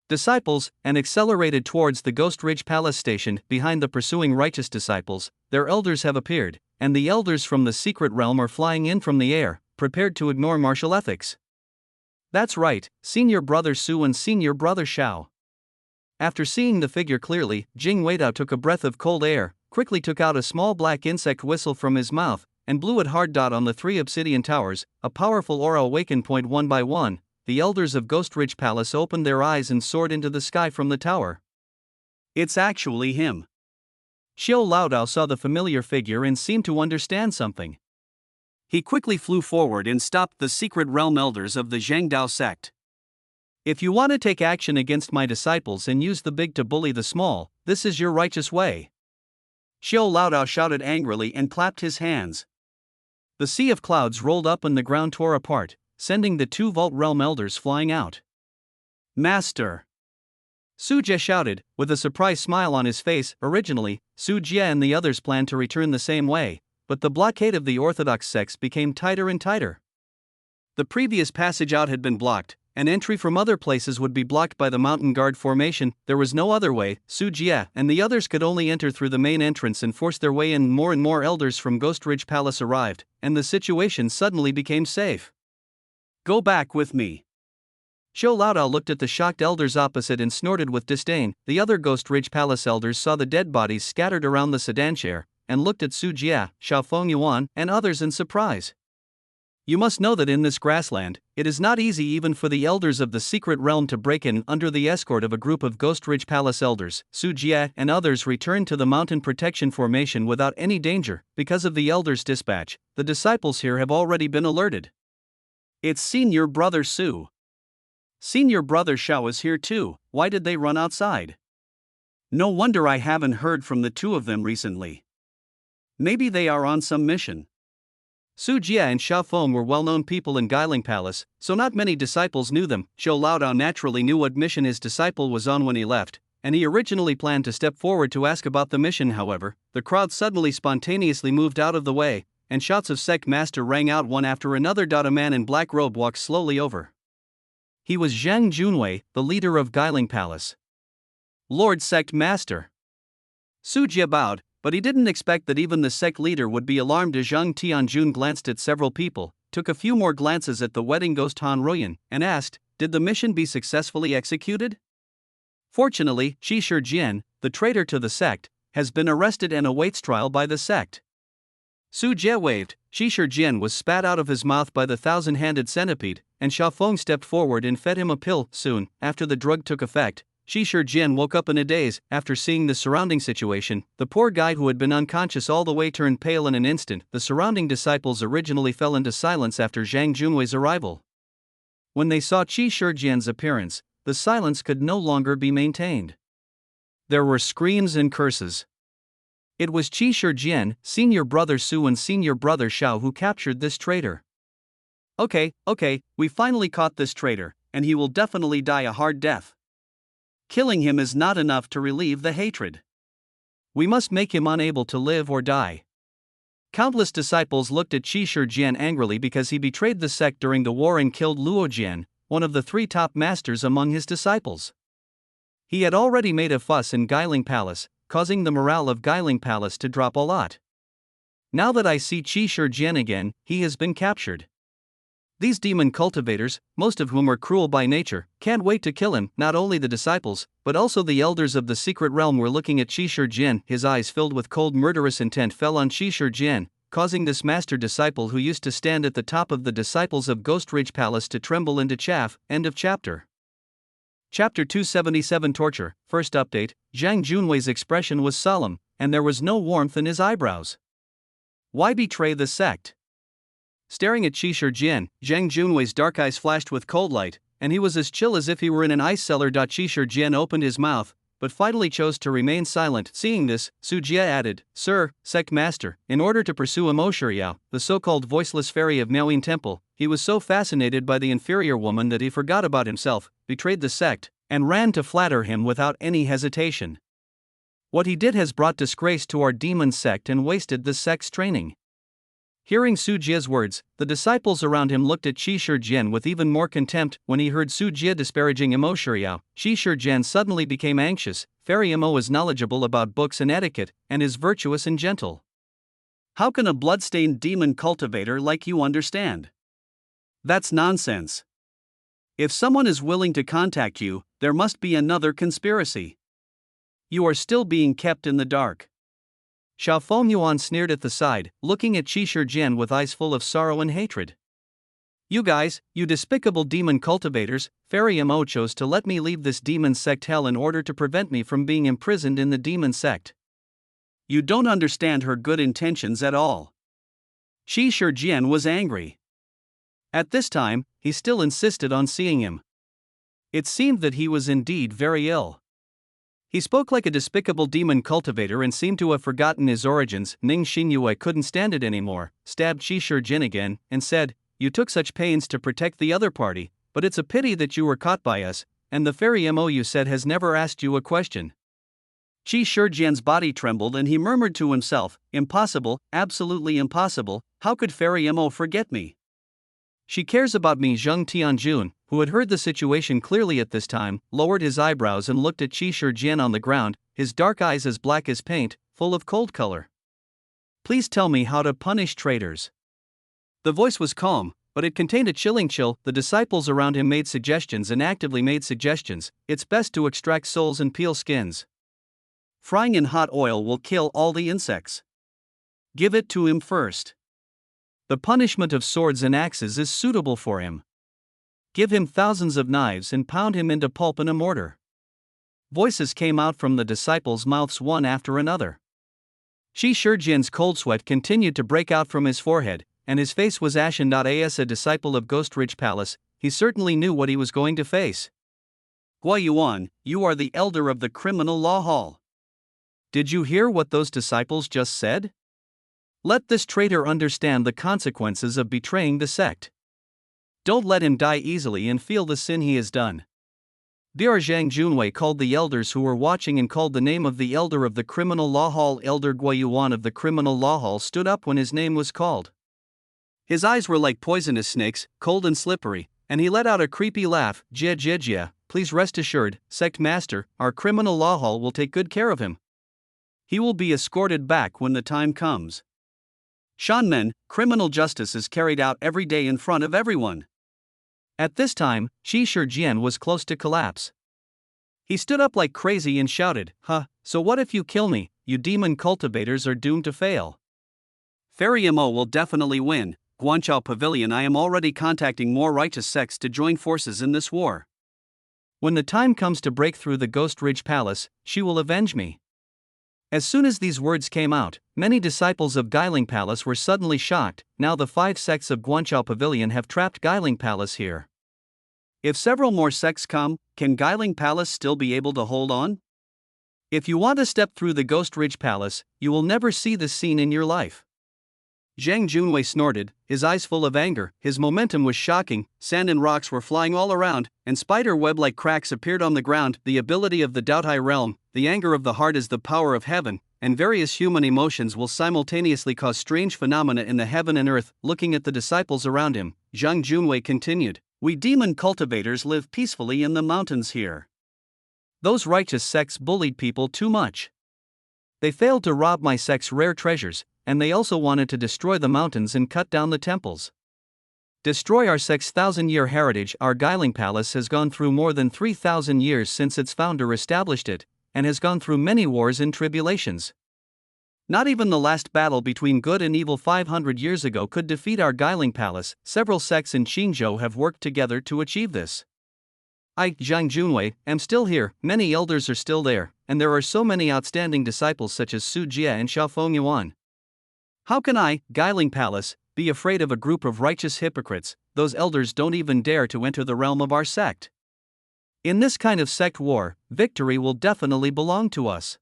disciples, and accelerated towards the Ghost Ridge Palace station. Behind the pursuing righteous disciples, their elders have appeared, and the elders from the secret realm are flying in from the air, prepared to ignore martial ethics. That's right, Senior Brother Su and Senior Brother Xiao. After seeing the figure clearly, Jing Weidao took a breath of cold air, quickly took out a small black insect whistle from his mouth, and blew it hard. On the 3 obsidian towers, a powerful aura awakened. One by one, the elders of Ghost Ridge Palace opened their eyes and soared into the sky from the tower. It's actually him. Xiao Laodao saw the familiar figure and seemed to understand something. He quickly flew forward and stopped the secret realm elders of the Zhangdao sect. If you want to take action against my disciples and use the big to bully the small, this is your righteous way. Xiao Laodao shouted angrily and clapped his hands. The sea of clouds rolled up and the ground tore apart, sending the 2 Vault Realm elders flying out. Master! Su Jie shouted, with a surprised smile on his face. Originally, Su Jie and the others planned to return the same way, but the blockade of the Orthodox sects became tighter and tighter. The previous passage out had been blocked, and entry from other places would be blocked by the mountain guard formation. There was no other way. Su Jie and the others could only enter through the main entrance and force their way in. More and more elders from Ghost Ridge Palace arrived, and the situation suddenly became safe. Go back with me. Xiao Laodao looked at the shocked elders opposite and snorted with disdain. The other Ghost Ridge Palace elders saw the dead bodies scattered around the sedan chair, and looked at Su Jie, Xiaofeng Yuan, and others in surprise. You must know that in this grassland, it is not easy even for the elders of the secret realm to break in. Under the escort of a group of Ghost Ridge Palace elders, Su Jie and others returned to the mountain protection formation without any danger. Because of the elders' dispatch, the disciples here have already been alerted. It's Senior Brother Su. Senior Brother Xiao is here too. Why did they run outside? No wonder I haven't heard from the 2 of them recently. Maybe they are on some mission. Su Jie and Xiaofeng were well-known people in Guiling Palace, so not many disciples knew them. Xiao Laodao naturally knew what mission his disciple was on when he left, and he originally planned to step forward to ask about the mission. However, the crowd suddenly spontaneously moved out of the way, and shouts of Sect Master rang out one after another. A man in black robe walked slowly over. He was Zhang Junwei, the leader of Guiling Palace. Lord Sect Master. Su Jie bowed, but he didn't expect that even the sect leader would be alarmed. Zhang Tianjun glanced at several people, took a few more glances at the wedding ghost Han Ruoyan, and asked, did the mission be successfully executed? Fortunately, Qi Shijian, the traitor to the sect, has been arrested and awaits trial by the sect. Su Jie waved. Qi Shijian was spat out of his mouth by the 1,000-handed centipede, and Xiaofeng stepped forward and fed him a pill. Soon, after the drug took effect, Qi Shijian woke up in a daze. After seeing the surrounding situation, the poor guy who had been unconscious all the way turned pale in an instant. The surrounding disciples originally fell into silence after Zhang Junwei's arrival. When they saw Qi Shijian's appearance, the silence could no longer be maintained. There were screams and curses. It was Qi Shijian, Senior Brother Su and Senior Brother Xiao who captured this traitor. Okay, we finally caught this traitor, and he will definitely die a hard death. Killing him is not enough to relieve the hatred. We must make him unable to live or die. Countless disciples looked at Qi Shijian angrily because he betrayed the sect during the war and killed Luo Jian, one of the 3 top masters among his disciples. He had already made a fuss in Guiling Palace, causing the morale of Guiling Palace to drop a lot. Now that I see Qi Shijian again, he has been captured. These demon cultivators, most of whom are cruel by nature, can't wait to kill him. Not only the disciples, but also the elders of the secret realm were looking at Qi Shijian. His eyes filled with cold murderous intent fell on Qi Shijian, causing this master disciple who used to stand at the top of the disciples of Ghost Ridge Palace to tremble into chaff. End of chapter. Chapter 277 Torture. First update, Zhang Junwei's expression was solemn, and there was no warmth in his eyebrows. Why betray the sect? Staring at Qi Shijian, Zhang Junwei's dark eyes flashed with cold light, and he was as chill as if he were in an ice cellar. Qi Shijian opened his mouth, but finally chose to remain silent. Seeing this, Su Jie added, "Sir, sect master, in order to pursue Imo Shiryao, the so-called voiceless fairy of Miaoyin Temple, he was so fascinated by the inferior woman that he forgot about himself, betrayed the sect, and ran to flatter him without any hesitation. What he did has brought disgrace to our demon sect and wasted the sect's training." Hearing Su Jie's words, the disciples around him looked at Qi Shijian with even more contempt. When he heard Su Jie disparaging Imo Shiryao, Qi Shijian suddenly became anxious. Fairy Imo is knowledgeable about books and etiquette, and is virtuous and gentle. How can a bloodstained demon cultivator like you understand? That's nonsense. If someone is willing to contact you, there must be another conspiracy. You are still being kept in the dark. Xiao Fengyuan sneered at the side, looking at Qi Shijian with eyes full of sorrow and hatred. You guys, you despicable demon cultivators, Fairy Mo chose to let me leave this demon sect hell in order to prevent me from being imprisoned in the demon sect. You don't understand her good intentions at all. Qi Shijian was angry. At this time, he still insisted on seeing him. It seemed that he was indeed very ill. He spoke like a despicable demon cultivator and seemed to have forgotten his origins. Ning Xinyue couldn't stand it anymore, stabbed Qi Shijian again, and said, "You took such pains to protect the other party, but it's a pity that you were caught by us, and the Fairy Mo you said has never asked you a question." Qi Shijian's body trembled and he murmured to himself, "Impossible, absolutely impossible, how could Fairy Mo forget me? She cares about me." Zheng Tianjun, who had heard the situation clearly at this time, lowered his eyebrows and looked at Qi Shijian on the ground, his dark eyes as black as paint, full of cold color. "Please tell me how to punish traitors." The voice was calm, but it contained a chilling chill. The disciples around him made suggestions and actively made suggestions. It's best to extract souls and peel skins. Frying in hot oil will kill all the insects. Give it to him first. The punishment of swords and axes is suitable for him. Give him thousands of knives and pound him into pulp in a mortar. Voices came out from the disciples' mouths one after another. Qi Shijian's cold sweat continued to break out from his forehead, and his face was ashen. As a disciple of Ghost Ridge Palace, he certainly knew what he was going to face. "Guo Yuan, you are the elder of the Criminal Law Hall. Did you hear what those disciples just said? Let this traitor understand the consequences of betraying the sect. Don't let him die easily and feel the sin he has done." Dr. Zhang Junwei called the elders who were watching and called the name of the elder of the Criminal Law Hall. Elder Guo Yuan of the Criminal Law Hall stood up when his name was called. His eyes were like poisonous snakes, cold and slippery, and he let out a creepy laugh. "Jie Jie Jie, please rest assured, sect master, our Criminal Law Hall will take good care of him. He will be escorted back when the time comes. Shanmen, criminal justice is carried out every day in front of everyone." At this time, Qi Shijian was close to collapse. He stood up like crazy and shouted, So what if you kill me? You demon cultivators are doomed to fail. Fairy Mo will definitely win. Guanchao Pavilion. I am already contacting more righteous sects to join forces in this war. When the time comes to break through the Ghost Ridge Palace, she will avenge me." As soon as these words came out, many disciples of Guiling Palace were suddenly shocked. Now the 5 sects of Guanchao Pavilion have trapped Guiling Palace here. If several more sects come, can Guiling Palace still be able to hold on? If you want to step through the Ghost Ridge Palace, you will never see this scene in your life. Zhang Junwei snorted, his eyes full of anger. His momentum was shocking, sand and rocks were flying all around, and spider web-like cracks appeared on the ground. The ability of the Daotai realm, the anger of the heart is the power of heaven, and various human emotions will simultaneously cause strange phenomena in the heaven and earth. Looking at the disciples around him, Zhang Junwei continued, "We demon cultivators live peacefully in the mountains here. Those righteous sects bullied people too much. They failed to rob my sect's rare treasures, and they also wanted to destroy the mountains and cut down the temples. Destroy our sect's 1,000-year heritage. Our Guiling Palace has gone through more than 3,000 years since its founder established it, and has gone through many wars and tribulations. Not even the last battle between good and evil 500 years ago could defeat our Guiling Palace. Several sects in Qingzhou have worked together to achieve this. I, Zhang Junwei, am still here, many elders are still there, and there are so many outstanding disciples such as Su Jie and Xiaofeng Yuan. How can I, Guiling Palace, be afraid of a group of righteous hypocrites? Those elders don't even dare to enter the realm of our sect. In this kind of sect war, victory will definitely belong to us."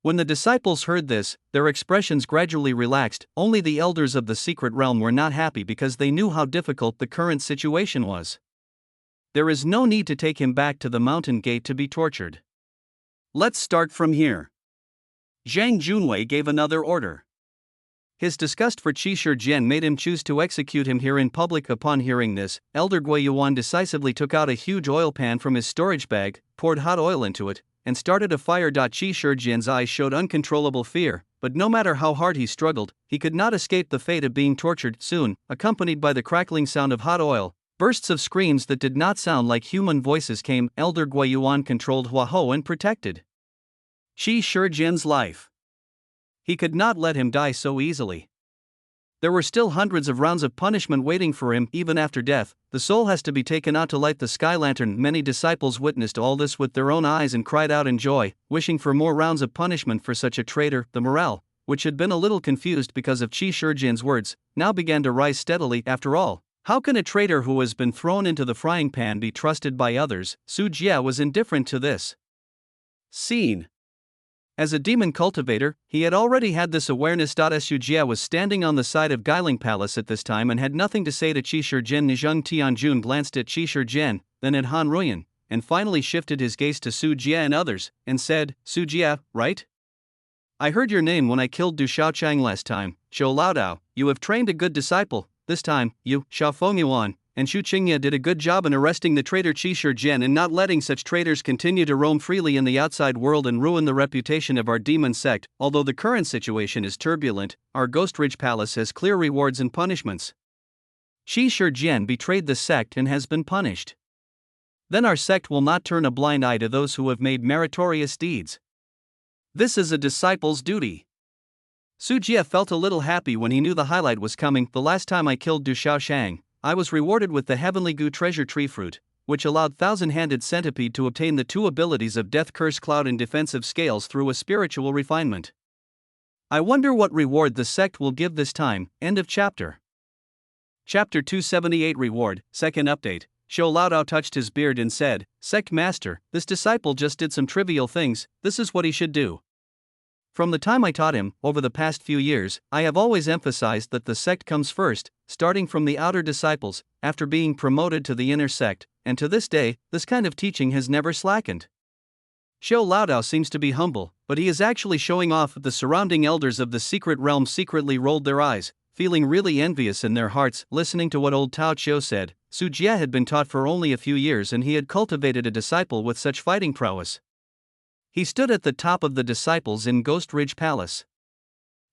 When the disciples heard this, their expressions gradually relaxed. Only the elders of the secret realm were not happy because they knew how difficult the current situation was. There is no need to take him back to the mountain gate to be tortured. Let's start from here. Zhang Junwei gave another order. His disgust for Qi Shijian made him choose to execute him here in public. Upon hearing this, Elder Gui Yuan decisively took out a huge oil pan from his storage bag, poured hot oil into it, and started a fire. Qi Shijian's eyes showed uncontrollable fear, but no matter how hard he struggled, he could not escape the fate of being tortured. Soon, accompanied by the crackling sound of hot oil, bursts of screams that did not sound like human voices came. Elder Gui Yuan controlled Hua Ho and protected Qi Shijian's life. He could not let him die so easily. There were still hundreds of rounds of punishment waiting for him. Even after death, the soul has to be taken out to light the sky lantern. Many disciples witnessed all this with their own eyes and cried out in joy, wishing for more rounds of punishment for such a traitor. The morale, which had been a little confused because of Qi Shijian's words, now began to rise steadily. After all, how can a traitor who has been thrown into the frying pan be trusted by others? Su Jie was indifferent to this scene. As a demon cultivator, he had already had this awareness. Su Jie was standing on the side of Guiling Palace at this time and had nothing to say to Qi Shijian. Zheng Tianjun glanced at Qi Shijian, then at Han Ruyan, and finally shifted his gaze to Su Jie and others, and said, "Su Jie, right? I heard your name when I killed Du Shaochang last time. Qiu Laodao, you have trained a good disciple. This time, you, Xiaofeng Yuan, and Xu Qingye did a good job in arresting the traitor Qi Shijian and not letting such traitors continue to roam freely in the outside world and ruin the reputation of our demon sect. Although the current situation is turbulent, our Ghost Ridge Palace has clear rewards and punishments. Qi Shijian betrayed the sect and has been punished. Then our sect will not turn a blind eye to those who have made meritorious deeds. This is a disciple's duty." Su Jie felt a little happy when he knew the highlight was coming. The last time I killed Du Shaoshang, I was rewarded with the Heavenly Gu treasure tree fruit, which allowed Thousand-Handed Centipede to obtain the two abilities of Death Curse Cloud and Defensive Scales through a spiritual refinement. I wonder what reward the sect will give this time. End of chapter. Chapter 278 Reward, Second Update. Qiu Laodao touched his beard and said, "Sect Master, this disciple just did some trivial things. This is what he should do. From the time I taught him, over the past few years, I have always emphasized that the sect comes first, starting from the outer disciples, after being promoted to the inner sect, and to this day, this kind of teaching has never slackened." Qiu Laodao seems to be humble, but he is actually showing off. The surrounding elders of the secret realm secretly rolled their eyes, feeling really envious in their hearts. Listening to what old Tao Qiu said, Su Jie had been taught for only a few years and he had cultivated a disciple with such fighting prowess. He stood at the top of the disciples in Ghost Ridge Palace.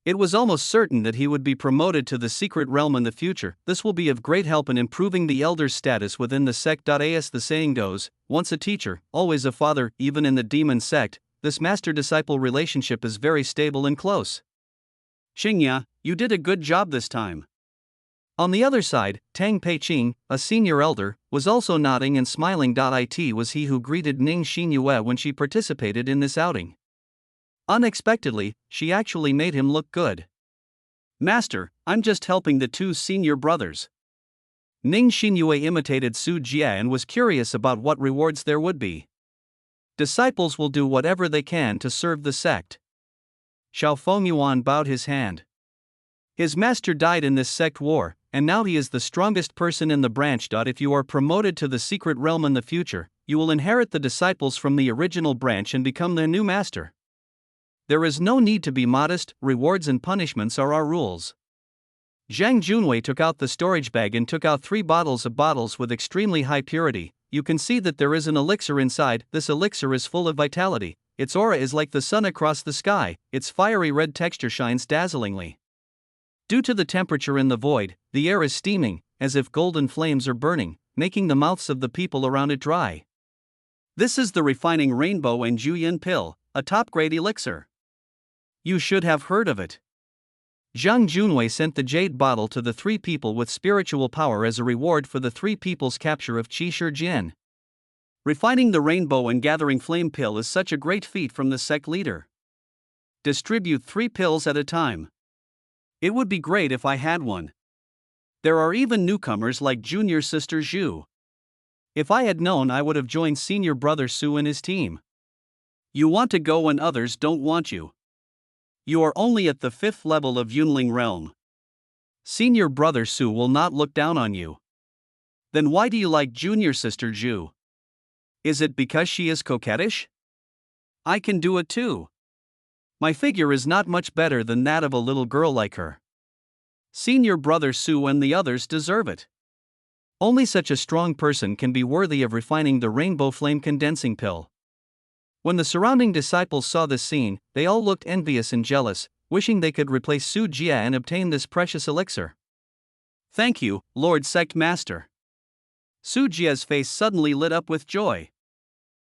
It was almost certain that he would be promoted to the secret realm in the future. This will be of great help in improving the elder's status within the sect. As the saying goes, once a teacher, always a father. Even in the demon sect, this master-disciple relationship is very stable and close. Xingya, you did a good job this time. On the other side, Tang Peiqing, a senior elder, was also nodding and smiling. It was he who greeted Ning Xinyue when she participated in this outing. Unexpectedly, she actually made him look good. "Master, I'm just helping the two senior brothers." Ning Xinyue imitated Su Jie and was curious about what rewards there would be. Disciples will do whatever they can to serve the sect. Xiaofeng Yuan bowed his hand. His master died in this sect war, and now he is the strongest person in the branch. If you are promoted to the secret realm in the future, you will inherit the disciples from the original branch and become their new master. There is no need to be modest, rewards and punishments are our rules. Zhang Junwei took out the storage bag and took out 3 bottles with extremely high purity. You can see that there is an elixir inside. This elixir is full of vitality. Its aura is like the sun across the sky, its fiery red texture shines dazzlingly. Due to the temperature in the void, the air is steaming, as if golden flames are burning, making the mouths of the people around it dry. This is the refining rainbow and Juyin pill, a top-grade elixir. You should have heard of it. Zhang Junwei sent the jade bottle to the 3 people with spiritual power as a reward for the 3 people's capture of Qi Shijian. Refining the rainbow and gathering flame pill is such a great feat from the sect leader. Distribute 3 pills at a time. It would be great if I had one. There are even newcomers like junior sister Zhu. If I had known, I would have joined senior brother Su and his team. You want to go when others don't want you. You are only at the 5th level of Yunling realm. Senior brother Su will not look down on you. Then why do you like junior sister Zhu? Is it because she is coquettish? I can do it too. My figure is not much better than that of a little girl like her. Senior brother Su and the others deserve it. Only such a strong person can be worthy of refining the rainbow flame condensing pill. When the surrounding disciples saw this scene, they all looked envious and jealous, wishing they could replace Su Jia and obtain this precious elixir. Thank you, Lord Sect Master. Su Jia's face suddenly lit up with joy.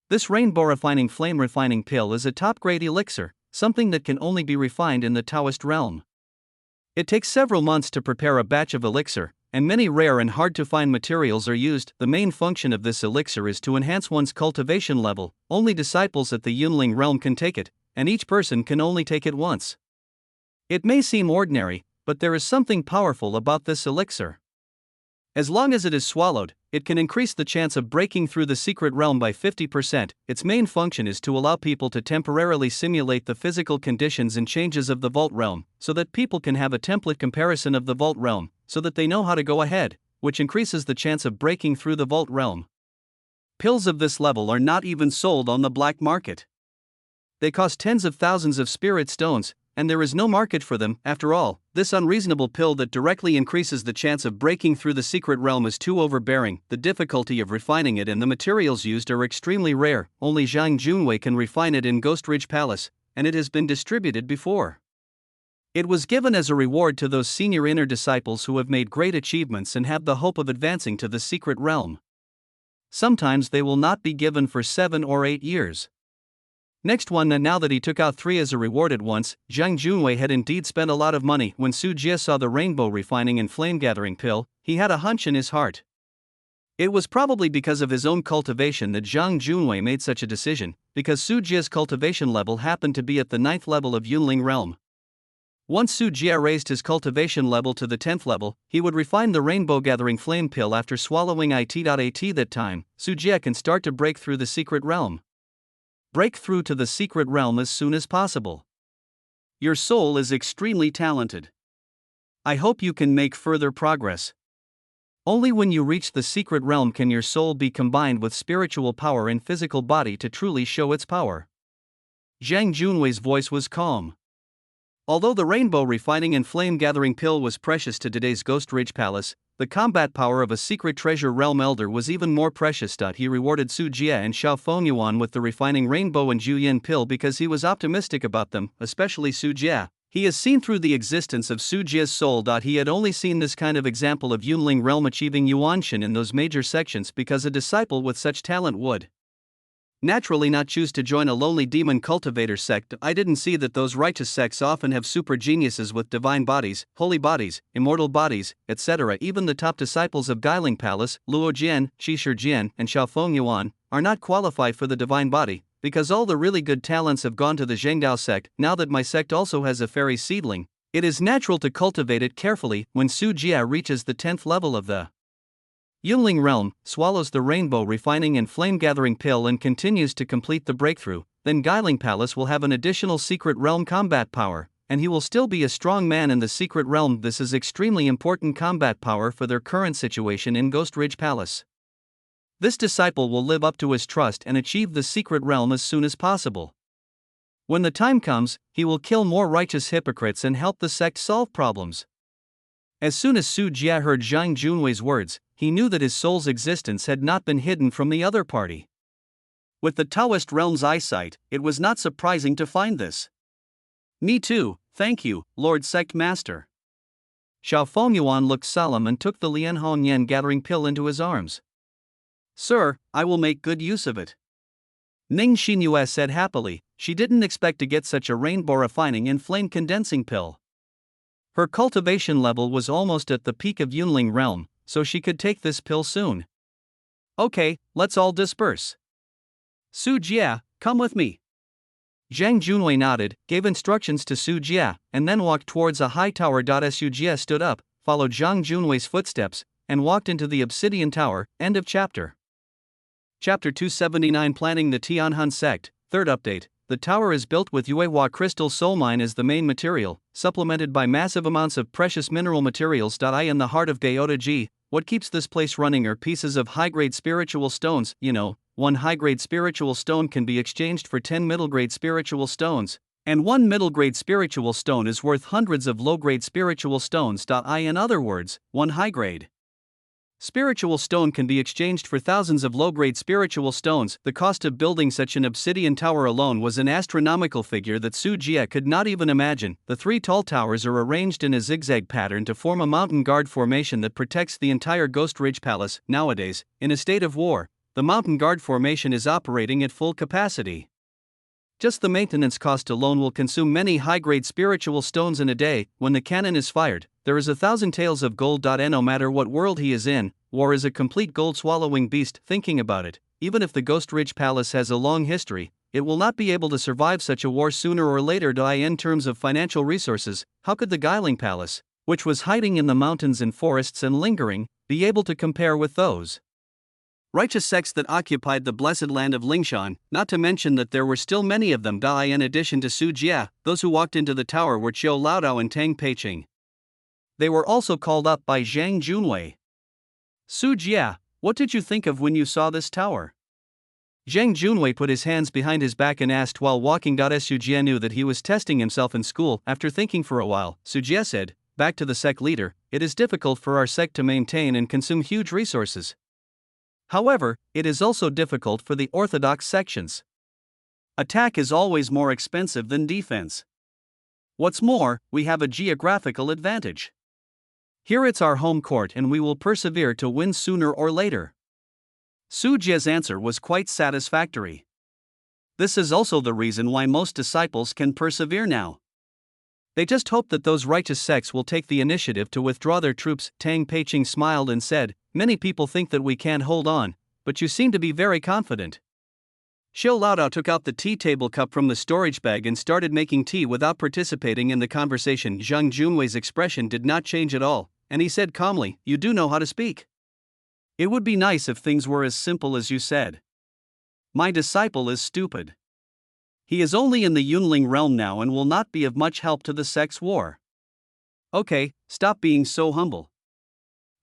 This rainbow refining flame refining pill is a top-grade elixir, something that can only be refined in the Taoist realm. It takes several months to prepare a batch of elixir, and many rare and hard-to-find materials are used. The main function of this elixir is to enhance one's cultivation level. Only disciples at the Yunling realm can take it, and each person can only take it once. It may seem ordinary, but there is something powerful about this elixir. As long as it is swallowed, it can increase the chance of breaking through the secret realm by 50%. Its main function is to allow people to temporarily simulate the physical conditions and changes of the vault realm, so that people can have a template comparison of the vault realm, so that they know how to go ahead, which increases the chance of breaking through the vault realm. Pills of this level are not even sold on the black market. They cost tens of thousands of spirit stones, and there is no market for them. After all, this unreasonable pill that directly increases the chance of breaking through the secret realm is too overbearing. The difficulty of refining it and the materials used are extremely rare. Only Zhang Junwei can refine it in Ghost Ridge Palace, and it has been distributed before. It was given as a reward to those senior inner disciples who have made great achievements and have the hope of advancing to the secret realm. Sometimes they will not be given for 7 or 8 years. Next one, and now that he took out 3 as a reward at once, Zhang Junwei had indeed spent a lot of money. When Su Jia saw the rainbow refining and flame gathering pill, he had a hunch in his heart. It was probably because of his own cultivation that Zhang Junwei made such a decision, because Su Jia's cultivation level happened to be at the 9th level of Yunling realm. Once Su Jia raised his cultivation level to the 10th level, he would refine the rainbow gathering flame pill after swallowing it. That time, Su Jia can start to break through the secret realm. Break through to the secret realm as soon as possible. Your soul is extremely talented. I hope you can make further progress. Only when you reach the secret realm can your soul be combined with spiritual power and physical body to truly show its power. Zhang Junwei's voice was calm. Although the rainbow refining and flame gathering pill was precious to today's Ghost Ridge Palace, the combat power of a secret treasure realm elder was even more precious. He rewarded Su Jia and Xiao Fengyuan with the refining rainbow and Juyin pill because he was optimistic about them, especially Su Jia. He has seen through the existence of Su Jia's soul. He had only seen this kind of example of Yunling realm achieving Yuanshan in those major sections because a disciple with such talent would naturally not choose to join a lonely demon cultivator sect. I didn't see that those righteous sects often have super geniuses with divine bodies, holy bodies, immortal bodies, etc. Even the top disciples of Guiling Palace, Luo Jian, Qi Shijian, and Xiao Fengyuan, are not qualified for the divine body, because all the really good talents have gone to the Zhengdao sect. Now that my sect also has a fairy seedling, it is natural to cultivate it carefully. When Su Jia reaches the 10th level of the Yunling realm, swallows the rainbow refining and flame gathering pill and continues to complete the breakthrough, then Guiling Palace will have an additional secret realm combat power. and he will still be a strong man in the secret realm. This is extremely important combat power for their current situation in Ghost Ridge Palace. This disciple will live up to his trust and achieve the secret realm as soon as possible. When the time comes, he will kill more righteous hypocrites and help the sect solve problems. As soon as Su Jie heard Zhang Junwei's words, he knew that his soul's existence had not been hidden from the other party. With the Taoist realm's eyesight, it was not surprising to find this. Me too, thank you, Lord Sect Master. Xiao Fengyuan looked solemn and took the Lianhongyan gathering pill into his arms. Sir, I will make good use of it. Ning Xinyue said happily. She didn't expect to get such a rainbow refining and flame condensing pill. Her cultivation level was almost at the peak of Yunling realm, so she could take this pill soon. Okay, let's all disperse. Su Jie, come with me. Zhang Junwei nodded, gave instructions to Su Jie, and then walked towards a high tower. Su Jie stood up, followed Zhang Junwei's footsteps, and walked into the obsidian tower. End of chapter. Chapter 279 Planning the Tianhun Sect, third update. The tower is built with Yuehua crystal soul mine as the main material, supplemented by massive amounts of precious mineral materials. In the heart of Gaota-ji, what keeps this place running are pieces of high-grade spiritual stones. One high-grade spiritual stone can be exchanged for 10 middle-grade spiritual stones, and one middle-grade spiritual stone is worth hundreds of low-grade spiritual stones. In other words, one high-grade spiritual stone can be exchanged for thousands of low-grade spiritual stones. The cost of building such an obsidian tower alone was an astronomical figure that Su Jie could not even imagine. The three tall towers are arranged in a zigzag pattern to form a mountain guard formation that protects the entire Ghost Ridge Palace. Nowadays, in a state of war, the mountain guard formation is operating at full capacity. Just the maintenance cost alone will consume many high-grade spiritual stones in a day. When the cannon is fired, there is 1,000 taels of gold. No matter what world he is in, war is a complete gold-swallowing beast. Thinking about it, even if the Ghost Ridge Palace has a long history, it will not be able to survive such a war sooner or later. In terms of financial resources, how could the Guiling Palace, which was hiding in the mountains and forests and lingering, be able to compare with those righteous sects that occupied the blessed land of Lingshan? Not to mention that there were still many of them. In addition to Su Jie, those who walked into the tower were Qiu Laodao and Tang Peiqing. They were also called up by Zhang Junwei. Su Jie, what did you think of when you saw this tower? Zhang Junwei put his hands behind his back and asked while walking. Su Jie knew that he was testing himself in school. After thinking for a while, Su Jie said, back to the sect leader, it is difficult for our sect to maintain and consume huge resources. However, it is also difficult for the orthodox sections. Attack is always more expensive than defense. What's more, we have a geographical advantage. Here it's our home court and we will persevere to win sooner or later. Su Jie's answer was quite satisfactory. This is also the reason why most disciples can persevere now. They just hope that those righteous sects will take the initiative to withdraw their troops. Tang Peiqing smiled and said, many people think that we can't hold on, but you seem to be very confident. Qiu Laodao took out the tea table cup from the storage bag and started making tea without participating in the conversation. Zhang Junwei's expression did not change at all, and he said calmly, you do know how to speak. It would be nice if things were as simple as you said. My disciple is stupid. He is only in the Yunling realm now and will not be of much help to the sect's war. Okay, stop being so humble.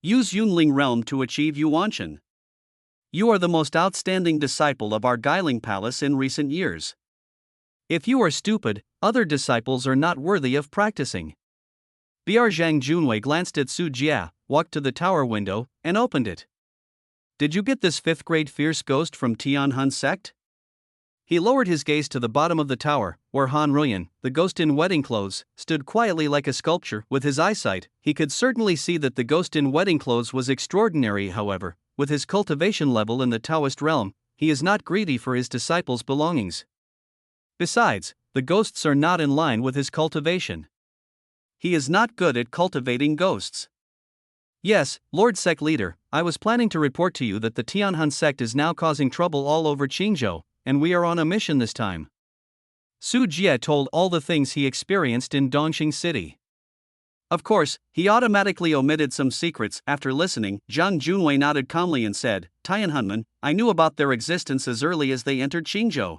Use Yunling realm to achieve Yuanshan. You are the most outstanding disciple of our Guiling Palace in recent years. If you are stupid, other disciples are not worthy of practicing. Br Zhang Junwei glanced at Su Jie, walked to the tower window, and opened it. Did you get this 5th grade fierce ghost from Tianhun sect? He lowered his gaze to the bottom of the tower, where Han Ruyan, the ghost in wedding clothes, stood quietly like a sculpture. With his eyesight, he could certainly see that the ghost in wedding clothes was extraordinary. However, with his cultivation level in the Taoist realm, he is not greedy for his disciples' belongings. Besides, the ghosts are not in line with his cultivation. He is not good at cultivating ghosts. Yes, Lord Sect Leader, I was planning to report to you that the Tianhun sect is now causing trouble all over Qingzhou, and we are on a mission this time. Su Jie told all the things he experienced in Dongxing City. Of course, he automatically omitted some secrets. After listening, Zhang Junwei nodded calmly and said, Tianhunman, I knew about their existence as early as they entered Qingzhou.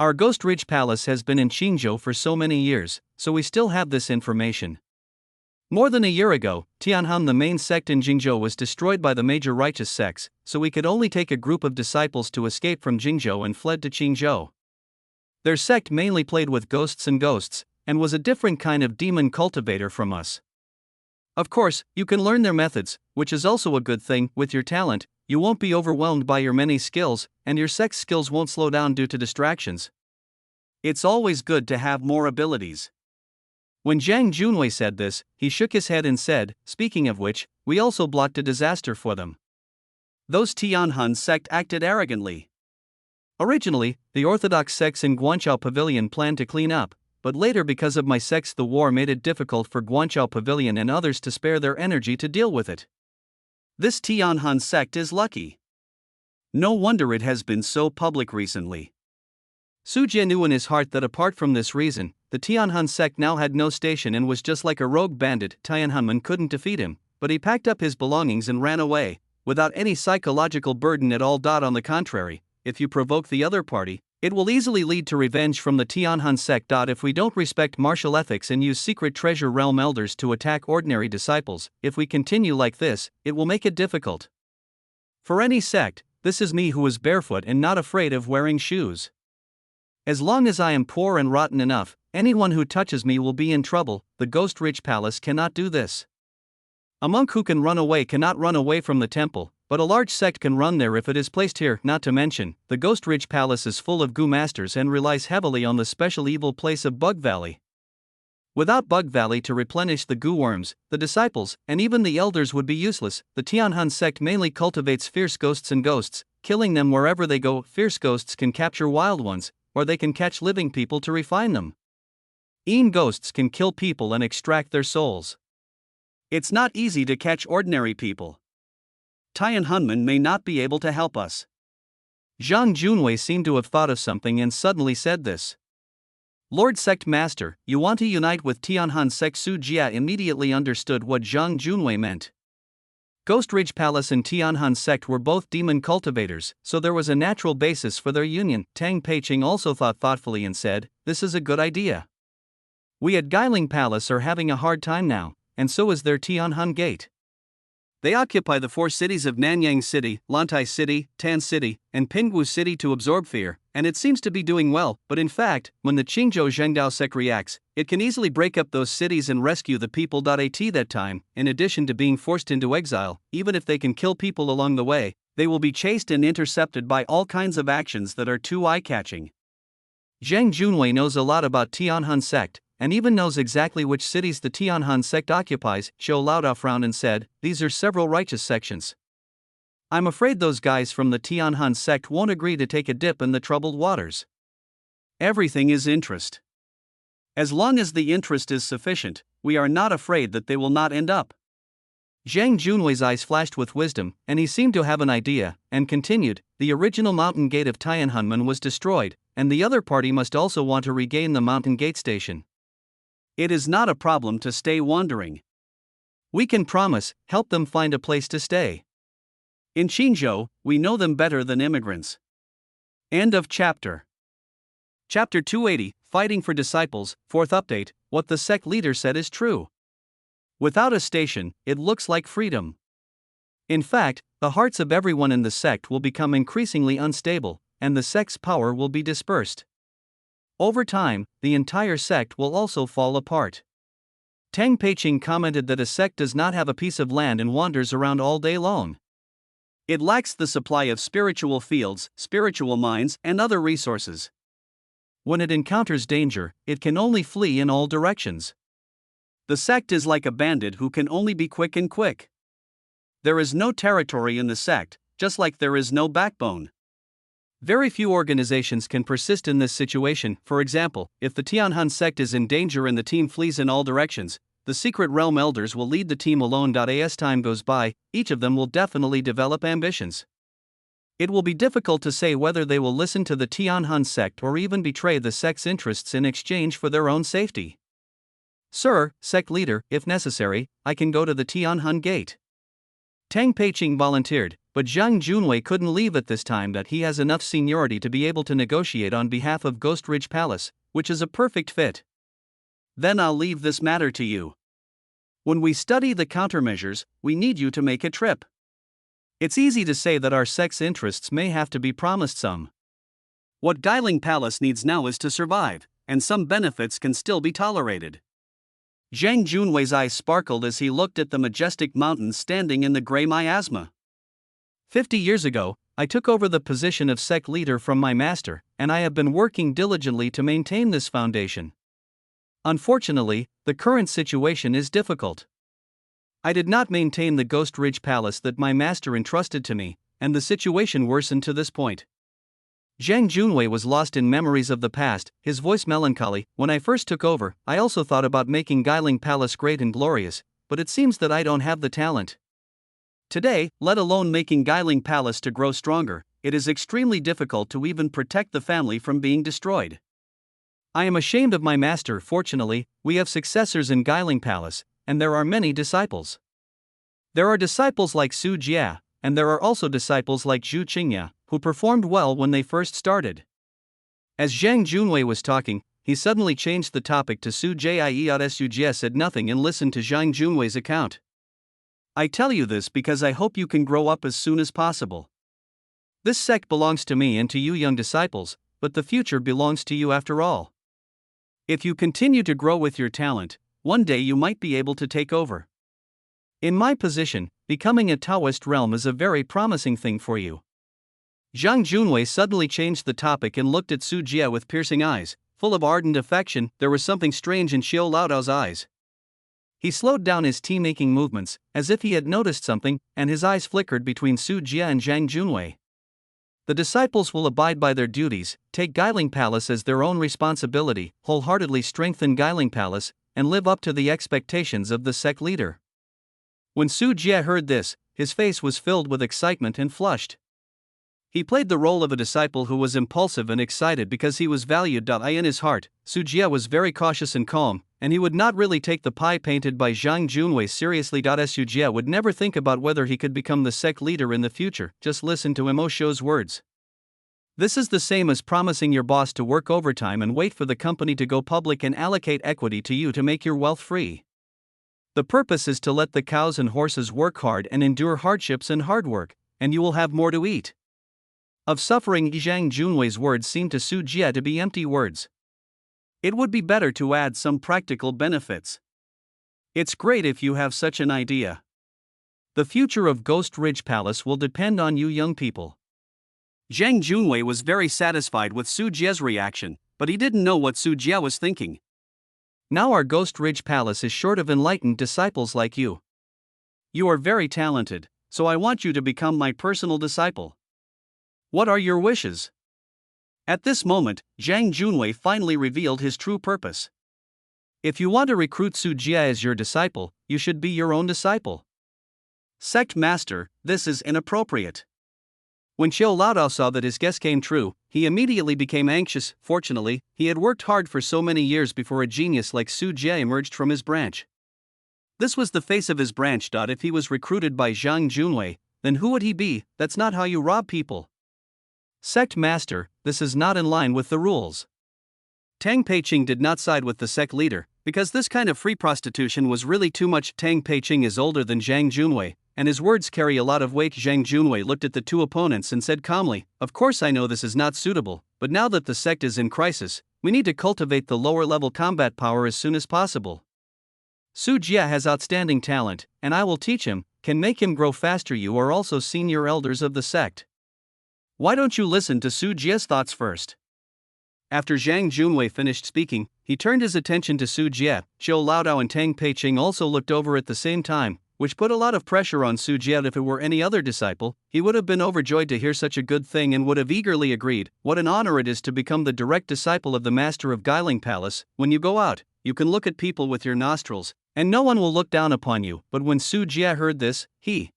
Our Ghost Ridge Palace has been in Qingzhou for so many years, so we still have this information. More than a year ago, Tianhan, the main sect in Jingzhou, was destroyed by the major righteous sects, so we could only take a group of disciples to escape from Jingzhou and fled to Qingzhou. Their sect mainly played with ghosts and was a different kind of demon cultivator from us. Of course, you can learn their methods, which is also a good thing. With your talent, you won't be overwhelmed by your many skills, and your sex skills won't slow down due to distractions. It's always good to have more abilities. When Zhang Junwei said this, he shook his head and said, speaking of which, we also blocked a disaster for them. Those Tianhan sect acted arrogantly. Originally, the Orthodox sects in Guanchao Pavilion planned to clean up, but later, because of my sects, the war made it difficult for Guanchao Pavilion and others to spare their energy to deal with it. This Tianhan sect is lucky. No wonder it has been so public recently. Su Jie knew in his heart that apart from this reason, the Tianhan sect now had no station and was just like a rogue bandit. Tianhanmen couldn't defeat him, but he packed up his belongings and ran away, without any psychological burden at all. On the contrary, if you provoke the other party, it will easily lead to revenge from the Tianhan sect. If we don't respect martial ethics and use secret treasure realm elders to attack ordinary disciples, if we continue like this, it will make it difficult for any sect. This is me who is barefoot and not afraid of wearing shoes. As long as I am poor and rotten enough, anyone who touches me will be in trouble. The Ghost Ridge Palace cannot do this. A monk who can run away cannot run away from the temple, but a large sect can run there if it is placed here. Not to mention, the Ghost Ridge Palace is full of Gu Masters and relies heavily on the special evil place of Bug Valley. Without Bug Valley to replenish the Gu worms, the disciples, and even the elders would be useless. The Tianhan sect mainly cultivates fierce ghosts and ghosts, killing them wherever they go. Fierce ghosts can capture wild ones, or they can catch living people to refine them. Ghosts can kill people and extract their souls. It's not easy to catch ordinary people. Tianhanmen may not be able to help us. Zhang Junwei seemed to have thought of something and suddenly said this. Lord Sect Master, you want to unite with Tianhan Sect? Su Jia immediately understood what Zhang Junwei meant. Ghost Ridge Palace and Tianhan Sect were both demon cultivators, so there was a natural basis for their union. Tang Peiqing also thought thoughtfully and said, this is a good idea. We at Guiling Palace are having a hard time now, and so is their Tianhan Gate. They occupy the 4 cities of Nanyang City, Lantai City, Tan City, and Pingwu City to absorb fear, and it seems to be doing well. But in fact, when the Qingzhou Zhengdao sect reacts, it can easily break up those cities and rescue the people. At that time, in addition to being forced into exile, even if they can kill people along the way, they will be chased and intercepted by all kinds of actions that are too eye-catching. Zhang Junwei knows a lot about Tianhan sect, and even knows exactly which cities the Tianhan sect occupies. Zhou Laodao frowned and said, these are several righteous sections. I'm afraid those guys from the Tianhan sect won't agree to take a dip in the troubled waters. Everything is interest. As long as the interest is sufficient, we are not afraid that they will not end up. Zhang Junwei's eyes flashed with wisdom, and he seemed to have an idea, and continued, the original mountain gate of Tianhanmen was destroyed, and the other party must also want to regain the mountain gate station. It is not a problem to stay wandering. We can promise, help them find a place to stay. In Qingzhou, we know them better than immigrants. End of chapter. Chapter 280, Fighting for Disciples. 4th update, what the sect leader said is true. Without a station, it looks like freedom. In fact, the hearts of everyone in the sect will become increasingly unstable, and the sect's power will be dispersed. Over time, the entire sect will also fall apart. Tang Peiqing commented that a sect does not have a piece of land and wanders around all day long. It lacks the supply of spiritual fields, spiritual mines, and other resources. When it encounters danger, it can only flee in all directions. The sect is like a bandit who can only be quick and quick. There is no territory in the sect, just like there is no backbone. Very few organizations can persist in this situation. For example, if the Tianhan sect is in danger and the team flees in all directions, the secret realm elders will lead the team alone. As time goes by, each of them will definitely develop ambitions. It will be difficult to say whether they will listen to the Tianhan sect or even betray the sect's interests in exchange for their own safety. Sir, sect leader, if necessary, I can go to the Tianhan gate. Tang Peiqing volunteered, but Zhang Junwei couldn't leave at this time that he has enough seniority to be able to negotiate on behalf of Ghost Ridge Palace, which is a perfect fit. Then I'll leave this matter to you. When we study the countermeasures, we need you to make a trip. It's easy to say that our sect's interests may have to be promised some. What Guiling Palace needs now is to survive, and some benefits can still be tolerated. Zhang Junwei's eyes sparkled as he looked at the majestic mountains standing in the gray miasma. 50 years ago, I took over the position of sect leader from my master, and I have been working diligently to maintain this foundation. Unfortunately, the current situation is difficult. I did not maintain the Ghost Ridge Palace that my master entrusted to me, and the situation worsened to this point. Zhang Junwei was lost in memories of the past, his voice melancholy. When I first took over, I also thought about making Guiling Palace great and glorious, but it seems that I don't have the talent. Today, let alone making Guiling Palace to grow stronger, it is extremely difficult to even protect the family from being destroyed. I am ashamed of my master. Fortunately, we have successors in Guiling Palace, and there are many disciples. There are disciples like Su Jia, and there are also disciples like Zhu Qingya, who performed well when they first started. As Zhang Junwei was talking, he suddenly changed the topic to Su Jia. Su Jia said nothing and listened to Zhang Junwei's account. I tell you this because I hope you can grow up as soon as possible. This sect belongs to me and to you young disciples, but the future belongs to you after all. If you continue to grow with your talent, one day you might be able to take over. In my position, becoming a Taoist realm is a very promising thing for you. Zhang Junwei suddenly changed the topic and looked at Su Jia with piercing eyes, full of ardent affection. There was something strange in Xiao Laodao's eyes. He slowed down his tea-making movements, as if he had noticed something, and his eyes flickered between Su Jia and Zhang Junwei. The disciples will abide by their duties, take Guiling Palace as their own responsibility, wholeheartedly strengthen Guiling Palace, and live up to the expectations of the sect leader. When Su Jia heard this, his face was filled with excitement and flushed. He played the role of a disciple who was impulsive and excited because he was valued. In his heart, Su Jia was very cautious and calm, and he would not really take the pie painted by Zhang Junwei seriously. Su Jia would never think about whether he could become the sect leader in the future, just listen to Mo Shou's words. This is the same as promising your boss to work overtime and wait for the company to go public and allocate equity to you to make your wealth free. The purpose is to let the cows and horses work hard and endure hardships and hard work, and you will have more to eat. Of suffering, Zhang Junwei's words seemed to Su Jia to be empty words. It would be better to add some practical benefits. It's great if you have such an idea. The future of Ghost Ridge Palace will depend on you young people. Zhang Junwei was very satisfied with Su Jia's reaction, but he didn't know what Su Jia was thinking. Now our Ghost Ridge Palace is short of enlightened disciples like you. You are very talented, so I want you to become my personal disciple. What are your wishes? At this moment, Zhang Junwei finally revealed his true purpose. If you want to recruit Su Jia as your disciple, you should be your own disciple. Sect Master, this is inappropriate. When Xiao Laodao saw that his guess came true, he immediately became anxious. Fortunately, he had worked hard for so many years before a genius like Su Jia emerged from his branch. This was the face of his branch. If he was recruited by Zhang Junwei, then who would he be? That's not how you rob people. Sect Master, this is not in line with the rules. Tang Peiqing did not side with the sect leader, because this kind of free prostitution was really too much. Tang Peiqing is older than Zhang Junwei, and his words carry a lot of weight. Zhang Junwei looked at the two opponents and said calmly, "Of course I know this is not suitable, but now that the sect is in crisis, we need to cultivate the lower-level combat power as soon as possible. Su Jia has outstanding talent, and I will teach him, can make him grow faster. You are also senior elders of the sect. Why don't you listen to Su Jia's thoughts first?" After Zhang Junwei finished speaking, he turned his attention to Su Jia. Xiao Laodao and Tang Peiqing also looked over at the same time, which put a lot of pressure on Su Jia. If it were any other disciple, he would have been overjoyed to hear such a good thing and would have eagerly agreed. What an honor it is to become the direct disciple of the master of Guiling Palace. When you go out, you can look at people with your nostrils, and no one will look down upon you. But when Su Jia heard this, he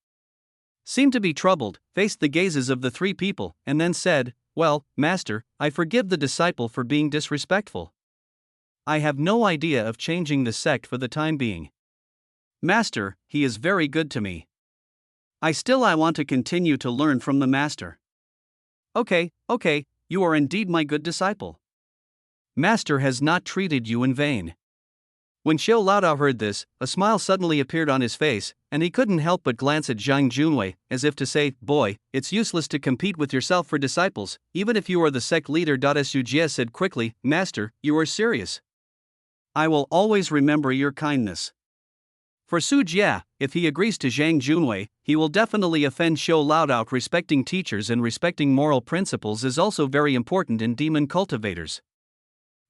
seemed to be troubled, faced the gazes of the three people, and then said, "Well, master, I forgive the disciple for being disrespectful. I have no idea of changing the sect for the time being. Master, he is very good to me. I want to continue to learn from the master. Okay, you are indeed my good disciple. Master has not treated you in vain. When Xiao Laodao heard this, a smile suddenly appeared on his face, and he couldn't help but glance at Zhang Junwei, as if to say, "Boy, it's useless to compete with yourself for disciples, even if you are the sect leader." Su Jie said quickly, "Master, you are serious." "I will always remember your kindness." For Su Jie, if he agrees to Zhang Junwei, he will definitely offend Xiao Laodao. Respecting teachers and respecting moral principles is also very important in demon cultivators.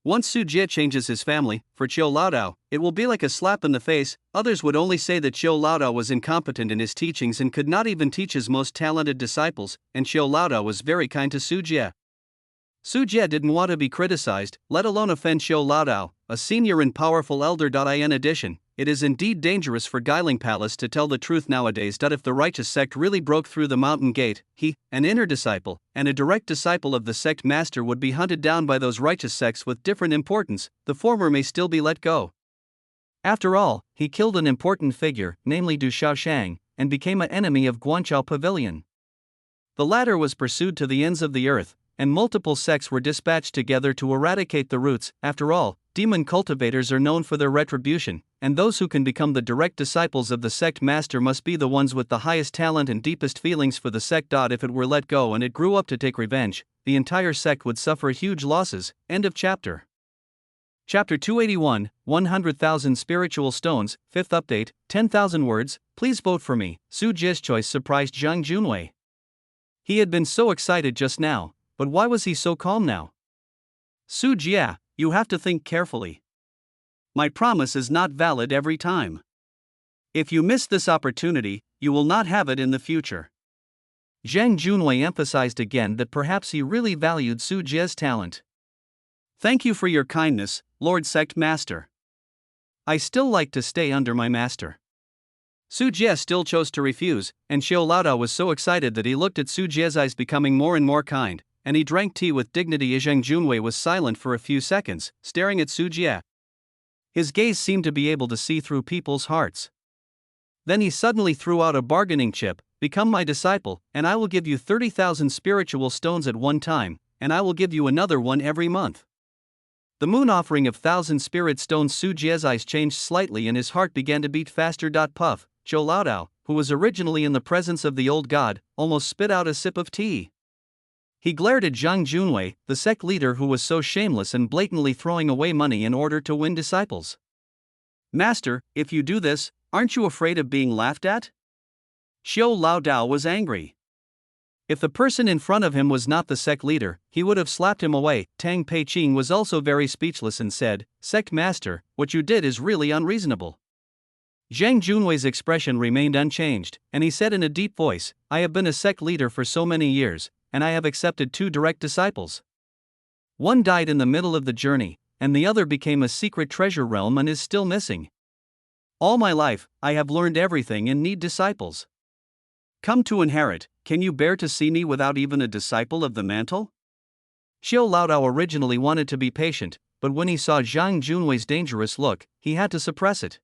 Once Su Jie changes his family, for Xiao Laodao, it will be like a slap in the face. Others would only say that Xiao Laodao was incompetent in his teachings and could not even teach his most talented disciples, and Xiao Laodao was very kind to Su Jie. Su Jie didn't want to be criticized, let alone offend Xiao Laodao, a senior and powerful elder. In addition, it is indeed dangerous for Guiling Palace to tell the truth nowadays. If the righteous sect really broke through the mountain gate, he, an inner disciple, and a direct disciple of the sect master would be hunted down by those righteous sects with different importance. The former may still be let go. After all, he killed an important figure, namely Du Shaoshang, and became an enemy of Guanchao Pavilion. The latter was pursued to the ends of the earth, and multiple sects were dispatched together to eradicate the roots. After all, demon cultivators are known for their retribution, and those who can become the direct disciples of the sect master must be the ones with the highest talent and deepest feelings for the sect. If it were let go and it grew up to take revenge, the entire sect would suffer huge losses. End of chapter. Chapter 281, 100,000 Spiritual Stones, 5th update, 10,000 words. Please vote for me. Su Jie's choice surprised Zhang Junwei. He had been so excited just now, but why was he so calm now? Su Jie, you have to think carefully. My promise is not valid every time. If you miss this opportunity, you will not have it in the future. Zhang Junwei emphasized again that perhaps he really valued Su Jie's talent. Thank you for your kindness, Lord Sect Master. I still like to stay under my master. Su Jie still chose to refuse, and Xiao Laodao was so excited that he looked at Su Jie's eyes becoming more and more kind, and he drank tea with dignity. Zhang Junwei was silent for a few seconds, staring at Su Jie. His gaze seemed to be able to see through people's hearts. Then he suddenly threw out a bargaining chip. Become my disciple, and I will give you 30,000 spiritual stones at one time, and I will give you another one every month. The moon offering of 1,000 spirit stones. Su Jie's eyes changed slightly and his heart began to beat faster. Puff, Xiao Laodao, who was originally in the presence of the old god, almost spit out a sip of tea. He glared at Zhang Junwei, the sect leader who was so shameless and blatantly throwing away money in order to win disciples. Master, if you do this, aren't you afraid of being laughed at? Xiao Laodao was angry. If the person in front of him was not the sect leader, he would have slapped him away. Tang Peiqing was also very speechless and said, "Sect master, what you did is really unreasonable." Zhang Junwei's expression remained unchanged, and he said in a deep voice, "I have been a sect leader for so many years, and I have accepted 2 direct disciples. One died in the middle of the journey, and the other became a secret treasure realm and is still missing. All my life, I have learned everything and need disciples. Come to inherit, can you bear to see me without even a disciple of the mantle?" Xiao Laodao originally wanted to be patient, but when he saw Zhang Junwei's dangerous look, he had to suppress it.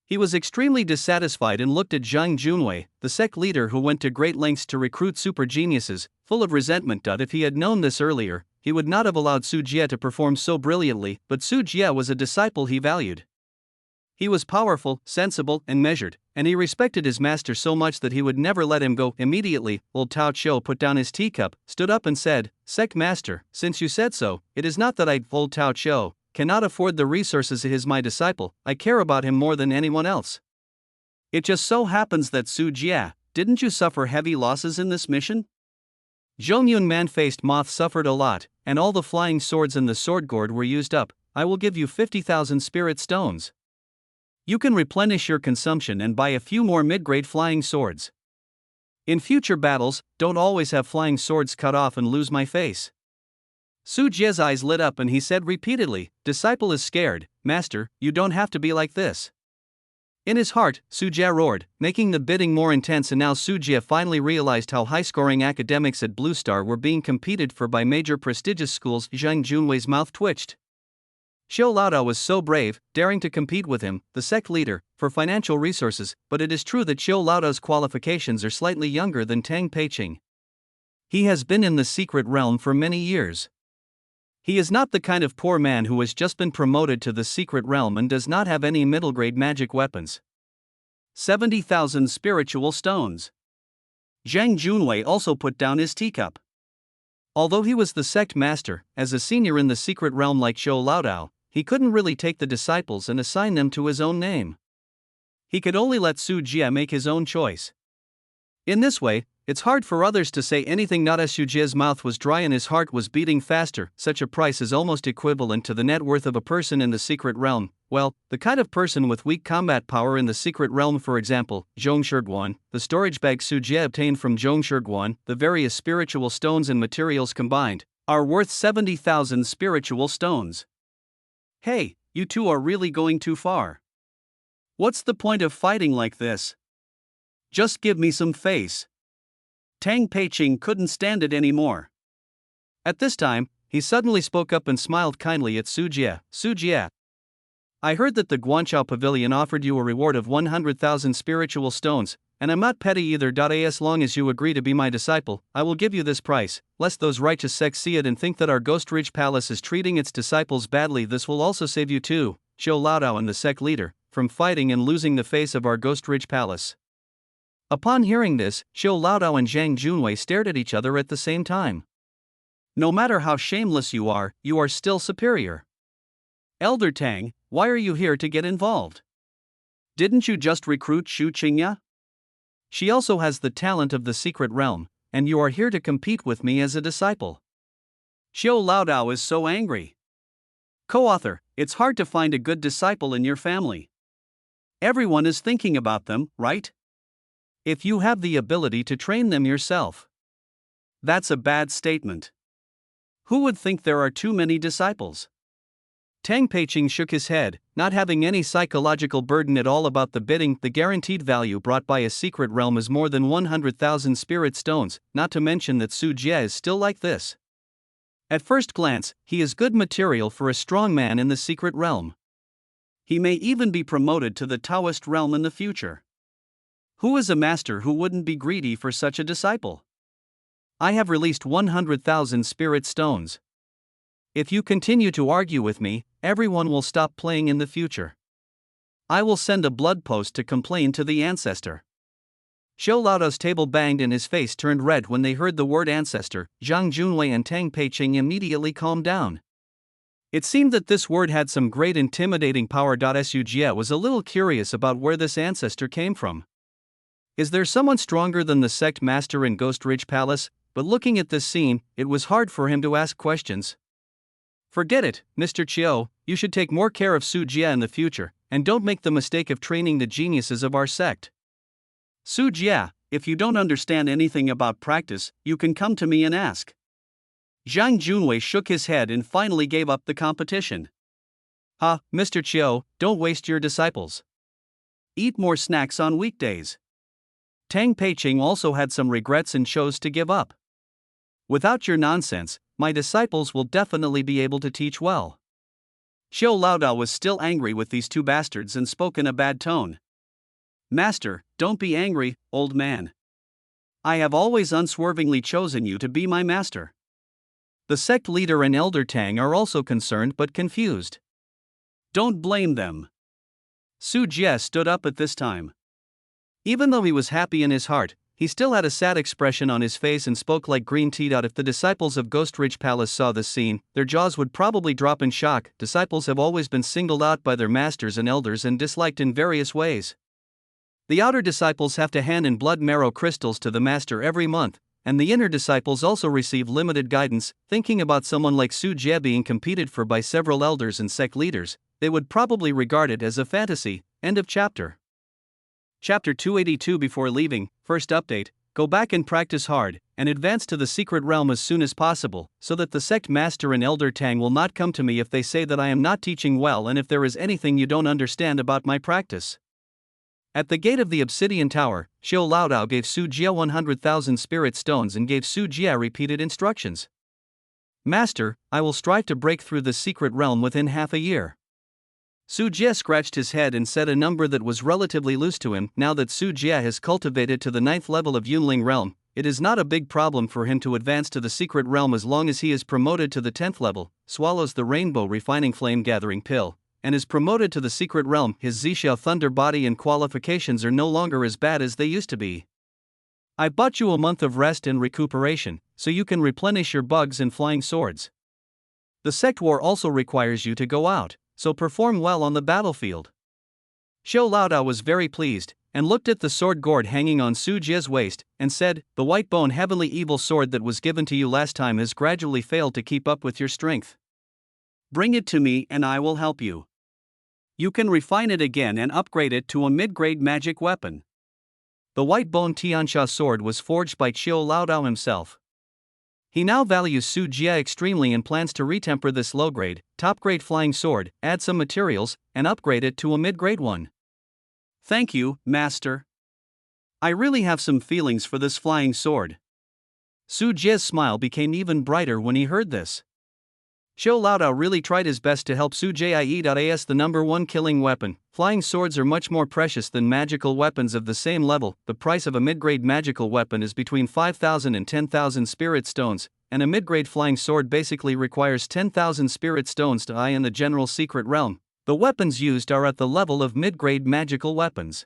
He was extremely dissatisfied and looked at Zhang Junwei, the sect leader who went to great lengths to recruit super geniuses, full of resentment. If he had known this earlier, he would not have allowed Su Jie to perform so brilliantly, but Su Jie was a disciple he valued. He was powerful, sensible, and measured, and he respected his master so much that he would never let him go. Immediately, old Tao Chou put down his teacup, stood up and said, "Sect master, since you said so, it is not that old Tao Chou cannot afford the resources. He is my disciple, I care about him more than anyone else. It just so happens that Su Jie, didn't you suffer heavy losses in this mission?" Zhongyun Man-Faced Moth suffered a lot, and all the flying swords in the sword gourd were used up. I will give you 50,000 spirit stones. You can replenish your consumption and buy a few more mid-grade flying swords. In future battles, don't always have flying swords cut off and lose my face. Su Jie's eyes lit up and he said repeatedly, "Disciple is scared, master, you don't have to be like this." In his heart, Su Jie roared, making the bidding more intense, and now Su Jie finally realized how high-scoring academics at Blue Star were being competed for by major prestigious schools. Zhang Junwei's mouth twitched. Xiao Laodao was so brave, daring to compete with him, the sect leader, for financial resources, but it is true that Xiao Laodao's qualifications are slightly younger than Tang Peiqing. He has been in the secret realm for many years. He is not the kind of poor man who has just been promoted to the secret realm and does not have any middle-grade magic weapons. 70,000 spiritual stones. Zhang Junwei also put down his teacup. Although he was the sect master, as a senior in the secret realm like Xiao Laodao, he couldn't really take the disciples and assign them to his own name. He could only let Su Jie make his own choice. In this way, it's hard for others to say anything not as Su Jie's mouth was dry and his heart was beating faster. Such a price is almost equivalent to the net worth of a person in the secret realm. Well, the kind of person with weak combat power in the secret realm, for example, Zhong Shiguan, the storage bag Su Jie obtained from Zhong Shiguan, the various spiritual stones and materials combined, are worth 70,000 spiritual stones. Hey, you two are really going too far. What's the point of fighting like this? Just give me some face. Tang Peiqing couldn't stand it anymore. At this time, he suddenly spoke up and smiled kindly at Su Jie. Su Jie, I heard that the Guanchao Pavilion offered you a reward of 100,000 spiritual stones, and I'm not petty either. As long as you agree to be my disciple, I will give you this price, lest those righteous sects see it and think that our Ghost Ridge Palace is treating its disciples badly. This will also save you too, Xiao Laodao and the sect leader, from fighting and losing the face of our Ghost Ridge Palace. Upon hearing this, Xiao Laodao and Zhang Junwei stared at each other at the same time. No matter how shameless you are still superior. Elder Tang, why are you here to get involved? Didn't you just recruit Xu Qingya? She also has the talent of the secret realm, and you are here to compete with me as a disciple. Xiao Laodao is so angry. Co-author, it's hard to find a good disciple in your family. Everyone is thinking about them, right? If you have the ability to train them yourself. That's a bad statement. Who would think there are too many disciples? Tang Peiqing shook his head, not having any psychological burden at all about the bidding. The guaranteed value brought by a secret realm is more than 100,000 spirit stones, not to mention that Su Jie is still like this. At first glance, he is good material for a strong man in the secret realm. He may even be promoted to the Taoist realm in the future. Who is a master who wouldn't be greedy for such a disciple? I have released 100,000 spirit stones. If you continue to argue with me, everyone will stop playing in the future. I will send a blood post to complain to the ancestor. Xiao Laodao's table banged and his face turned red when they heard the word ancestor. Zhang Junwei and Tang Peiqing immediately calmed down. It seemed that this word had some great intimidating power. Su Jie was a little curious about where this ancestor came from. Is there someone stronger than the sect master in Ghost Ridge Palace? But looking at this scene, it was hard for him to ask questions. Forget it, Mr. Qiu, you should take more care of Su Jie in the future, and don't make the mistake of training the geniuses of our sect. Su Jie, if you don't understand anything about practice, you can come to me and ask. Zhang Junwei shook his head and finally gave up the competition. Mr. Qiu, don't waste your disciples. Eat more snacks on weekdays. Tang Peiqing also had some regrets and chose to give up. Without your nonsense, my disciples will definitely be able to teach well. Xiao Laodao was still angry with these two bastards and spoke in a bad tone. Master, don't be angry, old man. I have always unswervingly chosen you to be my master. The sect leader and Elder Tang are also concerned but confused. Don't blame them. Su Jie stood up at this time. Even though he was happy in his heart, he still had a sad expression on his face and spoke like green tea. If the disciples of Ghost Ridge Palace saw this scene, their jaws would probably drop in shock. Disciples have always been singled out by their masters and elders and disliked in various ways. The outer disciples have to hand in blood marrow crystals to the master every month, and the inner disciples also receive limited guidance. Thinking about someone like Su Jie being competed for by several elders and sect leaders, they would probably regard it as a fantasy. End of chapter. Chapter 282. Before leaving, first update, go back and practice hard, and advance to the secret realm as soon as possible, so that the sect master and Elder Tang will not come to me if they say that I am not teaching well and if there is anything you don't understand about my practice. At the gate of the Obsidian Tower, Xiao Laodao gave Su Jie 100,000 spirit stones and gave Su Jie repeated instructions. Master, I will strive to break through the secret realm within half a year. Su Jie scratched his head and said a number that was relatively loose to him. Now that Su Jie has cultivated to the 9th level of Yunling realm, it is not a big problem for him to advance to the secret realm as long as he is promoted to the 10th level, swallows the rainbow refining flame gathering pill, and is promoted to the secret realm. His Zhixiao thunder body and qualifications are no longer as bad as they used to be. I bought you a month of rest and recuperation, so you can replenish your bugs and flying swords. The sect war also requires you to go out, so perform well on the battlefield. Xiao Laodao was very pleased, and looked at the sword gourd hanging on Su Jie's waist, and said, "The white bone heavenly evil sword that was given to you last time has gradually failed to keep up with your strength. Bring it to me and I will help you. You can refine it again and upgrade it to a mid-grade magic weapon." The white bone Tianxia sword was forged by Xiao Laodao himself. He now values Su Jie extremely and plans to retemper this low-grade, top-grade flying sword, add some materials, and upgrade it to a mid-grade one. Thank you, Master. I really have some feelings for this flying sword. Su Jie's smile became even brighter when he heard this. Xiao Laodao really tried his best to help Su Jie. The number one killing weapon. Flying swords are much more precious than magical weapons of the same level. The price of a mid-grade magical weapon is between 5,000 and 10,000 spirit stones, and a mid-grade flying sword basically requires 10,000 spirit stones to eye in the general secret realm. The weapons used are at the level of mid-grade magical weapons.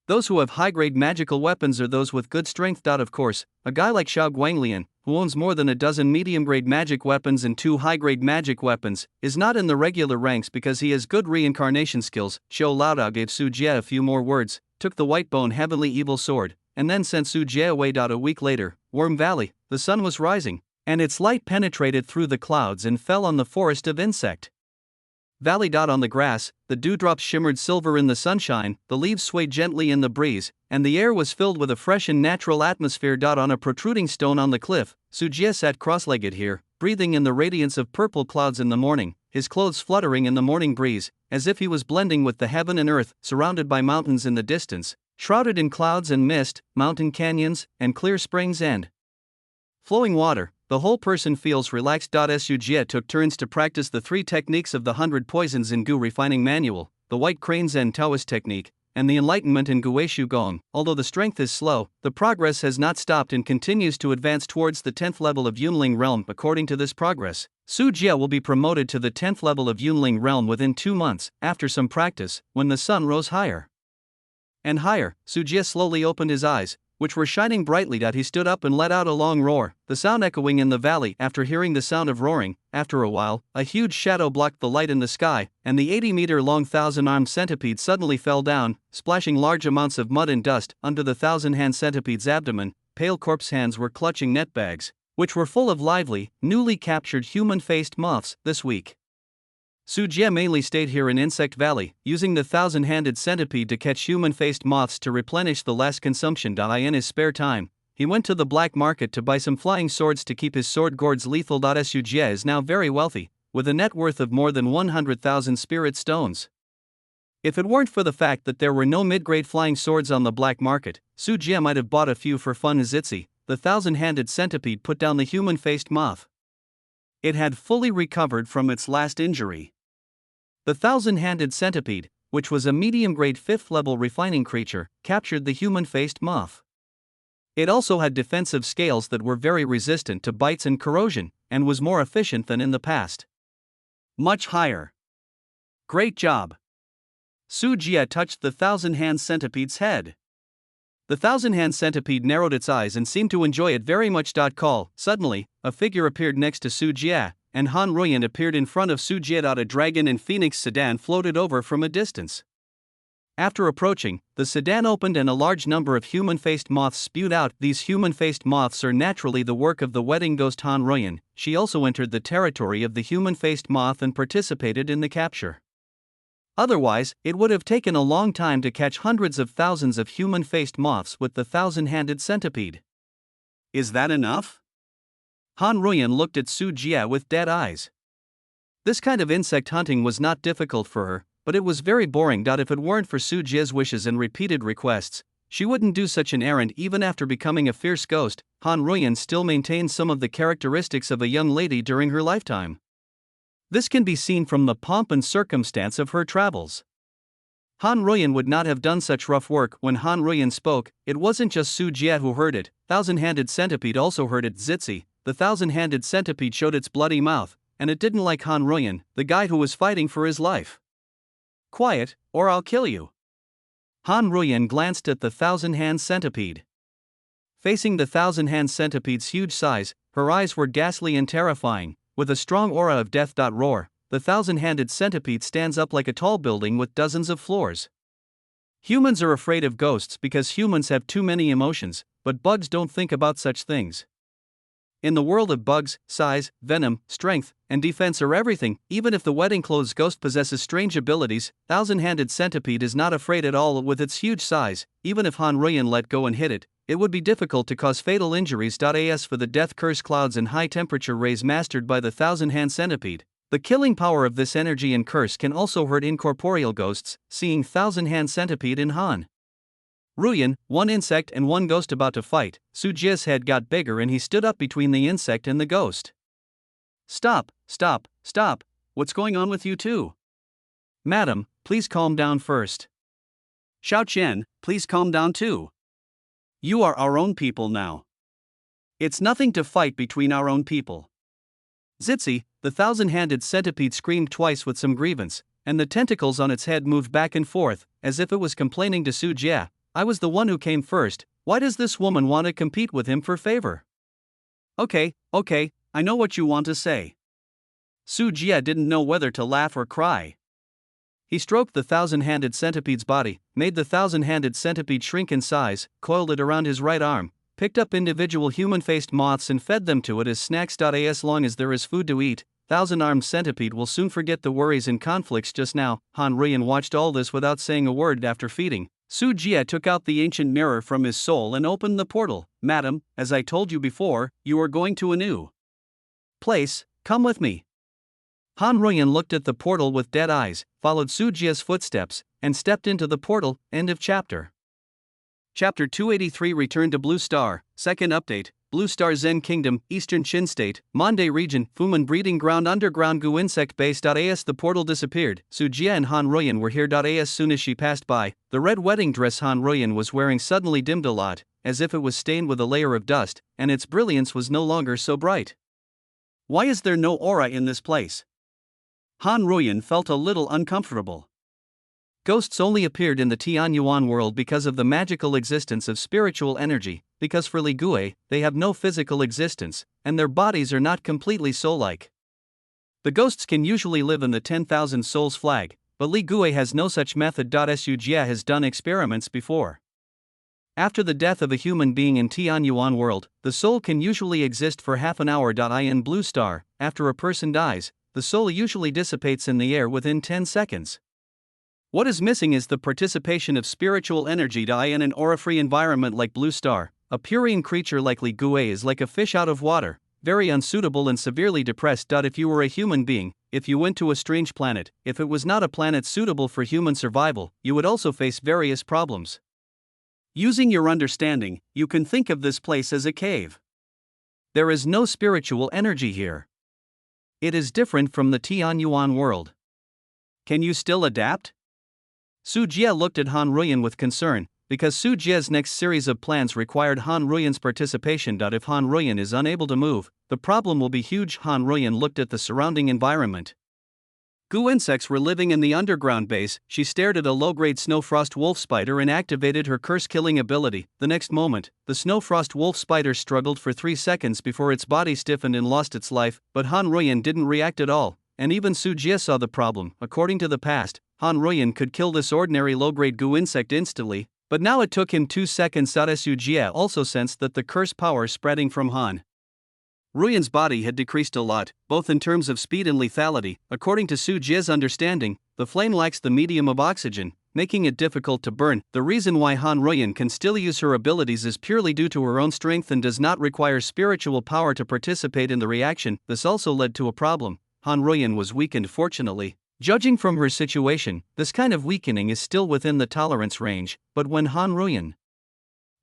Those who have high-grade magical weapons are those with good strength. Of course, a guy like Xiao Guanglian, who owns more than a dozen medium-grade magic weapons and 2 high-grade magic weapons, is not in the regular ranks because he has good reincarnation skills. Xiao Laodao gave Su Jie a few more words, took the white bone heavenly evil sword, and then sent Su Jie away. A week later, Worm Valley, the sun was rising, and its light penetrated through the clouds and fell on the forest of insect Valley. On the grass, the dewdrops shimmered silver in the sunshine, the leaves swayed gently in the breeze, and the air was filled with a fresh and natural atmosphere. On a protruding stone on the cliff, Su Jie sat cross-legged here, breathing in the radiance of purple clouds in the morning, his clothes fluttering in the morning breeze, as if he was blending with the heaven and earth, surrounded by mountains in the distance, shrouded in clouds and mist, mountain canyons, and clear springs and flowing water. The whole person feels relaxed. Su Jie took turns to practice the 3 techniques of the 100 poisons in Gu Refining Manual, the White Crane Zen Taoist technique, and the Enlightenment in Guishu Gong. Although the strength is slow, the progress has not stopped and continues to advance towards the 10th level of Yunling realm. According to this progress, Su Jie will be promoted to the 10th level of Yunling realm within 2 months, after some practice, when the sun rose higher and higher. Su Jie slowly opened his eyes, which were shining brightly. He stood up and let out a long roar, the sound echoing in the valley. After hearing the sound of roaring, after a while, a huge shadow blocked the light in the sky, and the 80-meter-long 1,000-armed centipede suddenly fell down, splashing large amounts of mud and dust. Under the 1,000-hand centipede's abdomen, pale corpse hands were clutching net bags, which were full of lively, newly captured human-faced moths. This week, Su Jie mainly stayed here in Insect Valley, using the 1,000-handed centipede to catch human-faced moths to replenish the last consumption. In his spare time, he went to the black market to buy some flying swords to keep his sword gourds lethal. Su Jie is now very wealthy, with a net worth of more than 100,000 spirit stones. If it weren't for the fact that there were no mid-grade flying swords on the black market, Su Jie might have bought a few for fun. Zitzi, the 1,000-handed centipede, put down the human-faced moth. It had fully recovered from its last injury. The 1,000-handed centipede, which was a medium-grade 5th-level refining creature, captured the human-faced moth. It also had defensive scales that were very resistant to bites and corrosion, and was more efficient than in the past. Much higher. Great job. Su Jie touched the 1,000-hand centipede's head. The 1,000-hand centipede narrowed its eyes and seemed to enjoy it very much. Suddenly, a figure appeared next to Su Jie, and Han Ruyan appeared in front of Su Jie. A dragon and phoenix sedan floated over from a distance. After approaching, the sedan opened and a large number of human-faced moths spewed out. These human-faced moths are naturally the work of the wedding ghost Han Ruyan. She also entered the territory of the human-faced moth and participated in the capture. Otherwise, it would have taken a long time to catch hundreds of thousands of human-faced moths with the 1,000-handed centipede. Is that enough? Han Ruyan looked at Su Jie with dead eyes. This kind of insect hunting was not difficult for her, but it was very boring. If it weren't for Su Jie's wishes and repeated requests, she wouldn't do such an errand even after becoming a fierce ghost. Han Ruyan still maintains some of the characteristics of a young lady during her lifetime. This can be seen from the pomp and circumstance of her travels. Han Ruyan would not have done such rough work. When Han Ruyan spoke, it wasn't just Su Jie who heard it, Thousand-Handed Centipede also heard it. Zitzi, the Thousand-Handed Centipede, showed its bloody mouth, and it didn't like Han Ruyan, the guy who was fighting for his life. Quiet, or I'll kill you. Han Ruyan glanced at the Thousand-Hand Centipede. Facing the Thousand-Hand Centipede's huge size, her eyes were ghastly and terrifying, with a strong aura of death. Roar. The Thousand-Handed Centipede stands up like a tall building with dozens of floors. Humans are afraid of ghosts because humans have too many emotions, but bugs don't think about such things. In the world of bugs, size, venom, strength, and defense are everything. Even if the wedding clothes ghost possesses strange abilities, Thousand-Handed Centipede is not afraid at all. With its huge size, even if Han Ruyan let go and hit it, it would be difficult to cause fatal injuries. As for the death curse clouds and high temperature rays mastered by the Thousand-Hand Centipede, the killing power of this energy and curse can also hurt incorporeal ghosts. Seeing Thousand-Hand Centipede in Han Ruyan, one insect and one ghost about to fight, Su Jie's head got bigger and he stood up between the insect and the ghost. Stop, stop, stop, what's going on with you two? Madam, please calm down first. Xiao Qian, please calm down too. You are our own people now. It's nothing to fight between our own people. Zitzi, the Thousand-Handed Centipede, screamed twice with some grievance, and the tentacles on its head moved back and forth, as if it was complaining to Su Jie. I was the one who came first, why does this woman want to compete with him for favor? Okay, I know what you want to say. Su Jie didn't know whether to laugh or cry. He stroked the Thousand-Handed Centipede's body, made the Thousand-Handed Centipede shrink in size, coiled it around his right arm, picked up individual human-faced moths and fed them to it as snacks. As long as there is food to eat, Thousand-Armed Centipede will soon forget the worries and conflicts just now. Han Ruyan watched all this without saying a word. After feeding, Su Jie took out the ancient mirror from his soul and opened the portal. Madam, as I told you before, you are going to a new place, come with me. Han Ruyan looked at the portal with dead eyes, followed Su Jie's footsteps, and stepped into the portal. End of chapter. Chapter 283. Return to Blue Star. Second update. Blue Star Zen Kingdom, Eastern Qin State, Monde Region, Fumen Breeding Ground, Underground Goo Insect Base. The portal disappeared. Su Jie and Han Ruyan were here. Soon as she passed by, the red wedding dress Han Ruyan was wearing suddenly dimmed a lot, as if it was stained with a layer of dust, and its brilliance was no longer so bright. Why is there no aura in this place? Han Ruyan felt a little uncomfortable. Ghosts only appeared in the Tianyuan world because of the magical existence of spiritual energy, because for Li Gui, they have no physical existence, and their bodies are not completely soul-like. The ghosts can usually live in the 10,000 souls flag, but Li Gui has no such method. Su Jie has done experiments before. After the death of a human being in Tianyuan world, the soul can usually exist for half an hour. In Blue Star, after a person dies, the soul usually dissipates in the air within 10 seconds. What is missing is the participation of spiritual energy. In an aura-free environment like Blue Star, a Purian creature like Li Gui is like a fish out of water, very unsuitable and severely depressed. If you were a human being, if you went to a strange planet, if it was not a planet suitable for human survival, you would also face various problems. Using your understanding, you can think of this place as a cave. There is no spiritual energy here. It is different from the Tianyuan world. Can you still adapt? Su Jie looked at Han Ruyan with concern, because Su Jie's next series of plans required Han Ruyan's participation. If Han Ruyan is unable to move, the problem will be huge. Han Ruyan looked at the surrounding environment. Goo insects were living in the underground base. She stared at a low-grade Snowfrost wolf spider and activated her curse-killing ability. The next moment, the Snowfrost wolf spider struggled for 3 seconds before its body stiffened and lost its life, but Han Ruyan didn't react at all, and even Su Jie saw the problem. According to the past, Han Ruyan could kill this ordinary low-grade goo insect instantly, but now it took him 2 seconds. Su Jie also sensed that the curse power spreading from Han Ruyan's body had decreased a lot, both in terms of speed and lethality. According to Su Jie's understanding, the flame lacks the medium of oxygen, making it difficult to burn. The reason why Han Ruyan can still use her abilities is purely due to her own strength and does not require spiritual power to participate in the reaction. This also led to a problem. Han Ruyan was weakened. Fortunately, judging from her situation, this kind of weakening is still within the tolerance range, but when Han Ruyan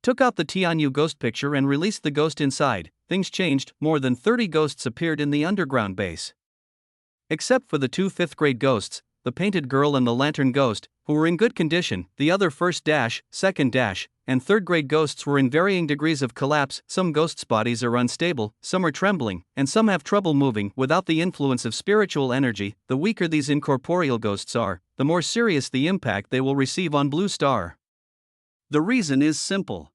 took out the Tianyu ghost picture and released the ghost inside. Things changed, more than 30 ghosts appeared in the underground base. Except for the two 5th grade ghosts, the painted girl and the lantern ghost, who were in good condition, the other 1st dash, 2nd dash, and 3rd grade ghosts were in varying degrees of collapse. Some ghosts' bodies are unstable, some are trembling, and some have trouble moving without the influence of spiritual energy. The weaker these incorporeal ghosts are, the more serious the impact they will receive on Blue Star. The reason is simple.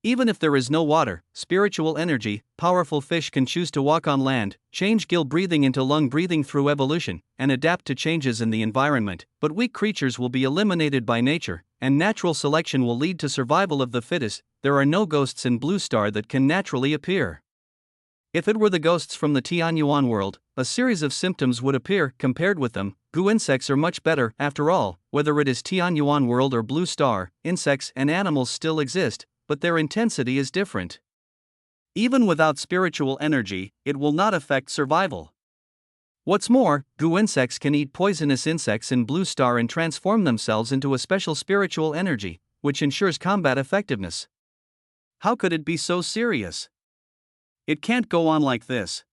Even if there is no water, spiritual energy, powerful fish can choose to walk on land, change gill breathing into lung breathing through evolution, and adapt to changes in the environment, but weak creatures will be eliminated by nature, and natural selection will lead to survival of the fittest. There are no ghosts in Blue Star that can naturally appear. If it were the ghosts from the Tianyuan world, a series of symptoms would appear. Compared with them, goo insects are much better. After all, whether it is Tianyuan world or Blue Star, insects and animals still exist, but their intensity is different. Even without spiritual energy, it will not affect survival. What's more, goo insects can eat poisonous insects in Blue Star and transform themselves into a special spiritual energy, which ensures combat effectiveness. How could it be so serious? It can't go on like this.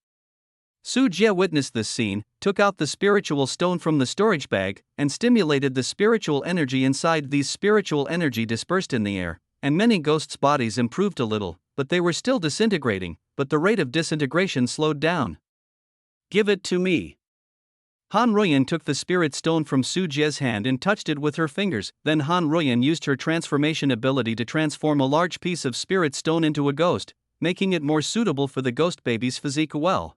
Su Jie witnessed this scene, took out the spiritual stone from the storage bag, and stimulated the spiritual energy inside. These spiritual energy dispersed in the air, and many ghosts' bodies improved a little, but they were still disintegrating, but the rate of disintegration slowed down. Give it to me. Han Ruoyan took the spirit stone from Su Jie's hand and touched it with her fingers. Then Han Ruoyan used her transformation ability to transform a large piece of spirit stone into a ghost, making it more suitable for the ghost baby's physique. Well,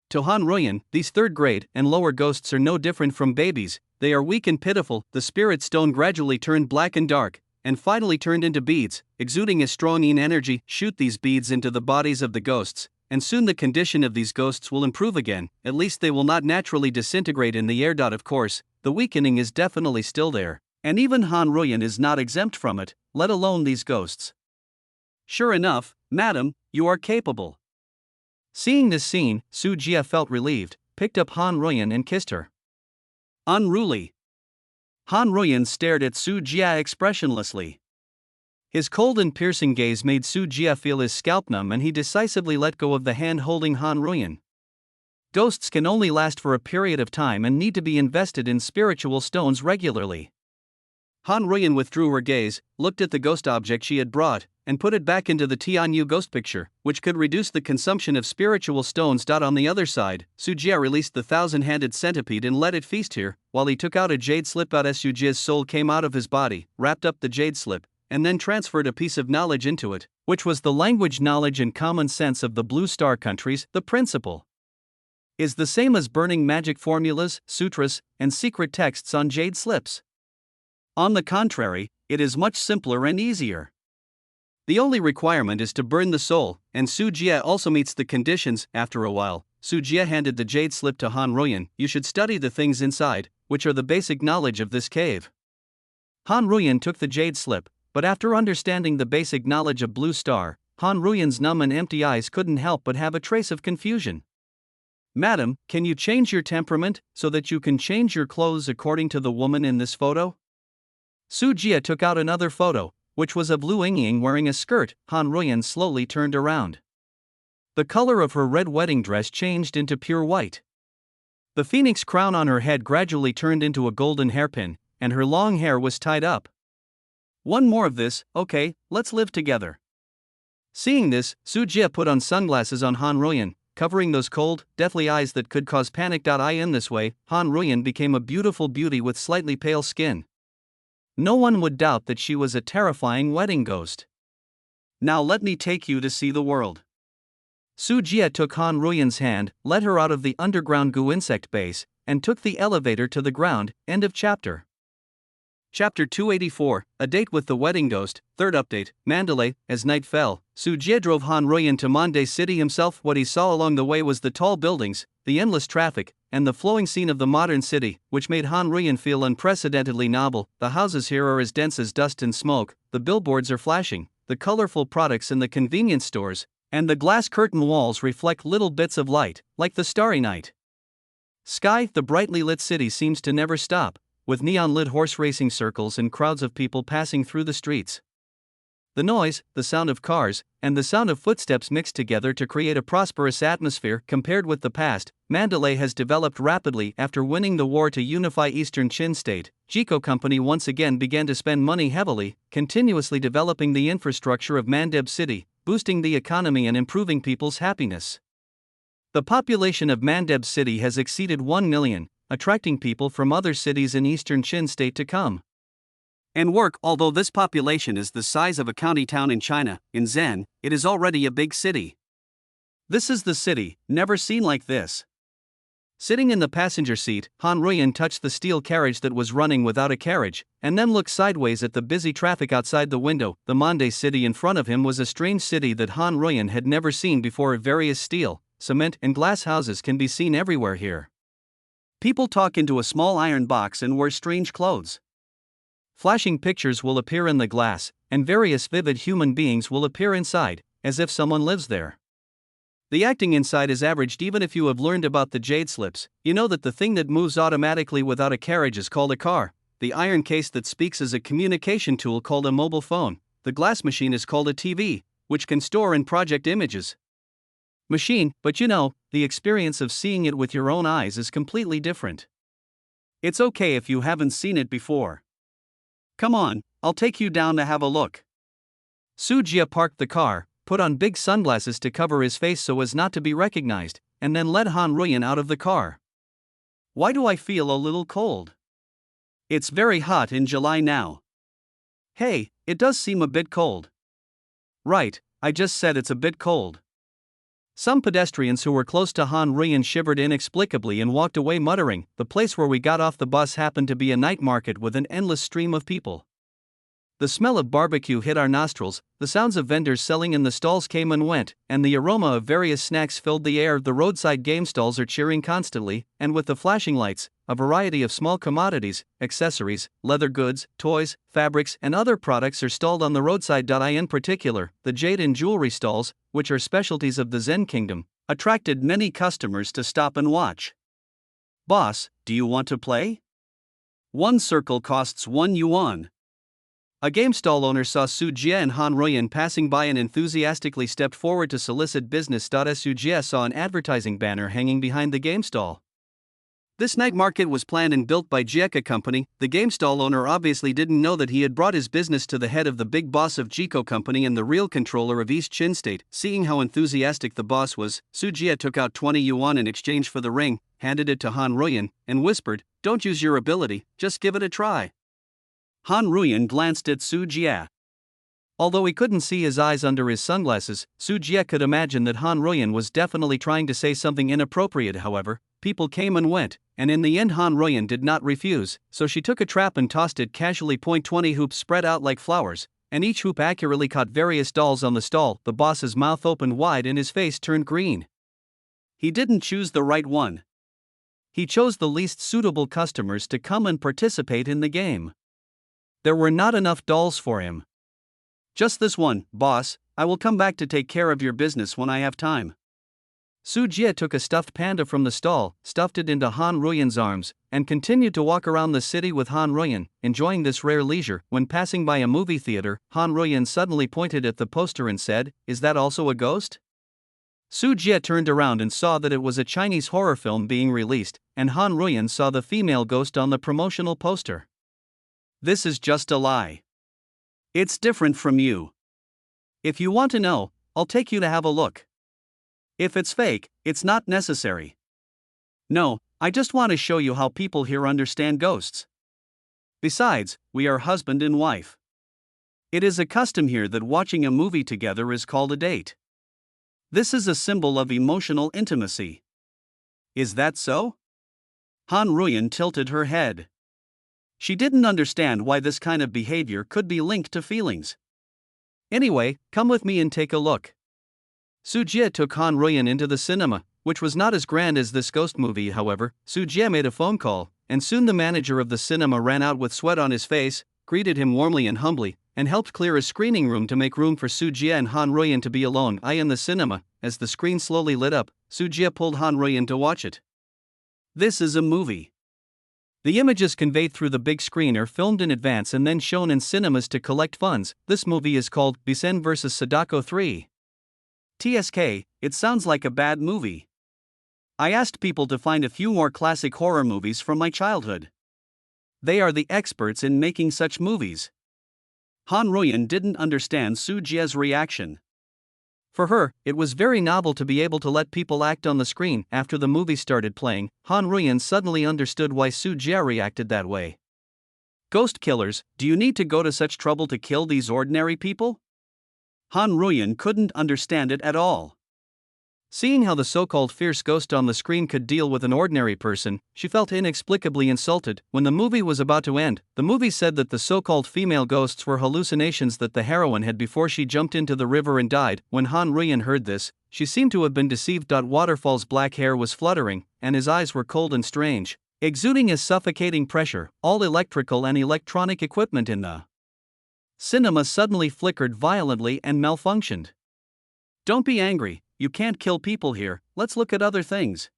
to Han Ruoyan, these 3rd grade and lower ghosts are no different from babies. They are weak and pitiful. The spirit stone gradually turned black and dark, and finally turned into beads, exuding a strong yin energy. Shoot these beads into the bodies of the ghosts, and soon the condition of these ghosts will improve again. At least they will not naturally disintegrate in the air. Of course, the weakening is definitely still there, and even Han Ruoyan is not exempt from it, let alone these ghosts. Sure enough, madam, you are capable. Seeing this scene, Su Jie felt relieved, picked up Han Ruoyan and kissed her. Unruly. Han Ruoyan stared at Su Jie expressionlessly. His cold and piercing gaze made Su Jie feel his scalp numb, and he decisively let go of the hand holding Han Ruoyan. Ghosts can only last for a period of time and need to be invested in spiritual stones regularly. Han Ruoyan withdrew her gaze, looked at the ghost object she had brought, and put it back into the Tianyu ghost picture, which could reduce the consumption of spiritual stones. On the other side, Su Jie released the 1,000-handed centipede and let it feast here, while he took out a jade slip. As Su Jie's soul came out of his body, wrapped up the jade slip, and then transferred a piece of knowledge into it, which was the language, knowledge, and common sense of the Blue Star countries. The principle is the same as burning magic formulas, sutras, and secret texts on jade slips. On the contrary, it is much simpler and easier. The only requirement is to burn the soul, and Su Jie also meets the conditions. After a while, Su Jie handed the jade slip to Han Ruoyan. You should study the things inside, which are the basic knowledge of this cave. Han Ruoyan took the jade slip, but after understanding the basic knowledge of Blue Star, Han Ruoyan's numb and empty eyes couldn't help but have a trace of confusion. Madam, can you change your temperament, so that you can change your clothes according to the woman in this photo? Su Jie took out another photo, which was of Lu Yingying wearing a skirt. Han Ruoyan slowly turned around. The color of her red wedding dress changed into pure white. The phoenix crown on her head gradually turned into a golden hairpin, and her long hair was tied up. One more of this, okay, let's live together. Seeing this, Su Jie put on sunglasses on Han Ruoyan, covering those cold, deathly eyes that could cause panic. In this way, Han Ruoyan became a beautiful beauty with slightly pale skin. No one would doubt that she was a terrifying wedding ghost. Now let me take you to see the world. Su Jie took Han Ruoyan's hand, led her out of the underground goo insect base, and took the elevator to the ground. End of chapter. Chapter 284, A Date with the Wedding Ghost. Third update, Mandalay. As night fell, Su Jie drove Han Ruoyan to Mandalay City himself. What he saw along the way was the tall buildings, the endless traffic, and the flowing scene of the modern city, which made Han Ruoyan feel unprecedentedly novel. The houses here are as dense as dust and smoke, the billboards are flashing, the colorful products in the convenience stores, and the glass curtain walls reflect little bits of light, like the starry night sky. The brightly lit city seems to never stop, with neon-lit horse racing circles and crowds of people passing through the streets. The noise, the sound of cars, and the sound of footsteps mixed together to create a prosperous atmosphere. Compared with the past, Mandalay has developed rapidly. After winning the war to unify Eastern Chin State, JICO Company once again began to spend money heavily, continuously developing the infrastructure of Mandeb City, boosting the economy and improving people's happiness. The population of Mandeb City has exceeded 1 million, attracting people from other cities in Eastern Chin State to come and work. Although this population is the size of a county town in China, in Zen, it is already a big city. This is the city, never seen like this. Sitting in the passenger seat, Han Ruyan touched the steel carriage that was running without a carriage, and then looked sideways at the busy traffic outside the window. The Mande city in front of him was a strange city that Han Ruyan had never seen before. Various steel, cement, and glass houses can be seen everywhere here. People talk into a small iron box and wear strange clothes. Flashing pictures will appear in the glass, and various vivid human beings will appear inside, as if someone lives there. The acting inside is averaged. Even if you have learned about the jade slips, you know that the thing that moves automatically without a carriage is called a car. The iron case that speaks is a communication tool called a mobile phone. The glass machine is called a TV, which can store and project images. Machine, but you know, the experience of seeing it with your own eyes is completely different. It's okay if you haven't seen it before. Come on, I'll take you down to have a look. Su Jie parked the car, put on big sunglasses to cover his face so as not to be recognized, and then led Han Ruyan out of the car. Why do I feel a little cold? It's very hot in July now. Hey, it does seem a bit cold. Right, I just said it's a bit cold. Some pedestrians who were close to Han Ruyan shivered inexplicably and walked away muttering. The place where we got off the bus happened to be a night market with an endless stream of people. The smell of barbecue hit our nostrils, the sounds of vendors selling in the stalls came and went, and the aroma of various snacks filled the air. The roadside game stalls are cheering constantly, and with the flashing lights, a variety of small commodities, accessories, leather goods, toys, fabrics, and other products are stalled on the roadside. In particular, the jade and jewelry stalls, which are specialties of the Zen Kingdom, attracted many customers to stop and watch. Boss, do you want to play? One circle costs 1 yuan. A game stall owner saw Su Jie and Han Ruyan passing by and enthusiastically stepped forward to solicit business. Su Jie saw an advertising banner hanging behind the game stall. This night market was planned and built by JICO Company. The game stall owner obviously didn't know that he had brought his business to the head of the big boss of JICO Company and the real controller of East Chin State. Seeing how enthusiastic the boss was, Su Jie took out 20 yuan in exchange for the ring, handed it to Han Ruyan, and whispered, "Don't use your ability, just give it a try." Han Ruyan glanced at Su Jie. Although he couldn't see his eyes under his sunglasses, Su Jie could imagine that Han Ruyan was definitely trying to say something inappropriate. However, people came and went, and in the end Han Ruyan did not refuse, so she took a trap and tossed it casually. 20 hoops spread out like flowers, and each hoop accurately caught various dolls on the stall. The boss's mouth opened wide and his face turned green. He didn't choose the right one. He chose the least suitable customers to come and participate in the game. There were not enough dolls for him. Just this one, boss. I will come back to take care of your business when I have time. Su Jie took a stuffed panda from the stall, stuffed it into Han Ruyan's arms, and continued to walk around the city with Han Ruyan, enjoying this rare leisure. When passing by a movie theater, Han Ruyan suddenly pointed at the poster and said, "Is that also a ghost?" Su Jie turned around and saw that it was a Chinese horror film being released, and Han Ruyan saw the female ghost on the promotional poster. This is just a lie. It's different from you. If you want to know, I'll take you to have a look. If it's fake, it's not necessary. No, I just want to show you how people here understand ghosts. Besides, we are husband and wife. It is a custom here that watching a movie together is called a date. This is a symbol of emotional intimacy. Is that so? Han Ruyan tilted her head. She didn't understand why this kind of behavior could be linked to feelings. Anyway, come with me and take a look. Su Jie took Han Ruyan into the cinema, which was not as grand as this ghost movie. However, Su Jie made a phone call, and soon the manager of the cinema ran out with sweat on his face, greeted him warmly and humbly, and helped clear a screening room to make room for Su Jie and Han Ruyan to be alone. In the cinema, as the screen slowly lit up, Su Jie pulled Han Ruyan to watch it. This is a movie. The images conveyed through the big screen are filmed in advance and then shown in cinemas to collect funds. This movie is called Bisen vs. Sadako 3. TSK, it sounds like a bad movie. I asked people to find a few more classic horror movies from my childhood. They are the experts in making such movies. Han Ruyan didn't understand Soo Jie's reaction. For her, it was very novel to be able to let people act on the screen. After the movie started playing, Han Ruyan suddenly understood why Soo Jie reacted that way. Ghost killers, do you need to go to such trouble to kill these ordinary people? Han Ruyan couldn't understand it at all. Seeing how the so-called fierce ghost on the screen could deal with an ordinary person, she felt inexplicably insulted. When the movie was about to end, the movie said that the so-called female ghosts were hallucinations that the heroine had before she jumped into the river and died. When Han Ruyan heard this, she seemed to have been deceived. Waterfall's black hair was fluttering, and his eyes were cold and strange, exuding a suffocating pressure. All electrical and electronic equipment in the cinema suddenly flickered violently and malfunctioned. Don't be angry. You can't kill people here, let's look at other things.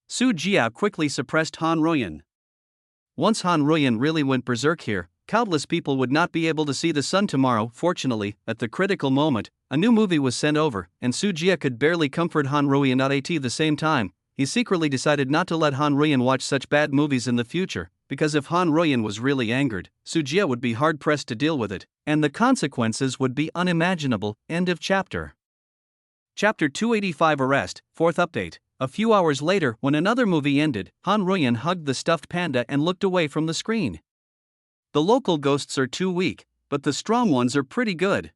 Soo Jie quickly suppressed Han Ruyan. Once Han Ruyan really went berserk here, countless people would not be able to see the sun tomorrow. Fortunately, at the critical moment, a new movie was sent over, and Soo Jie could barely comfort Han Ruyan at the same time. He secretly decided not to let Han Ruyan watch such bad movies in the future, because if Han Ruyan was really angered, Soo Jie would be hard-pressed to deal with it, and the consequences would be unimaginable. End of chapter. Chapter 285 Arrest, 4th update. A few hours later, when another movie ended, Han Ruyan hugged the stuffed panda and looked away from the screen. The local ghosts are too weak, but the strong ones are pretty good.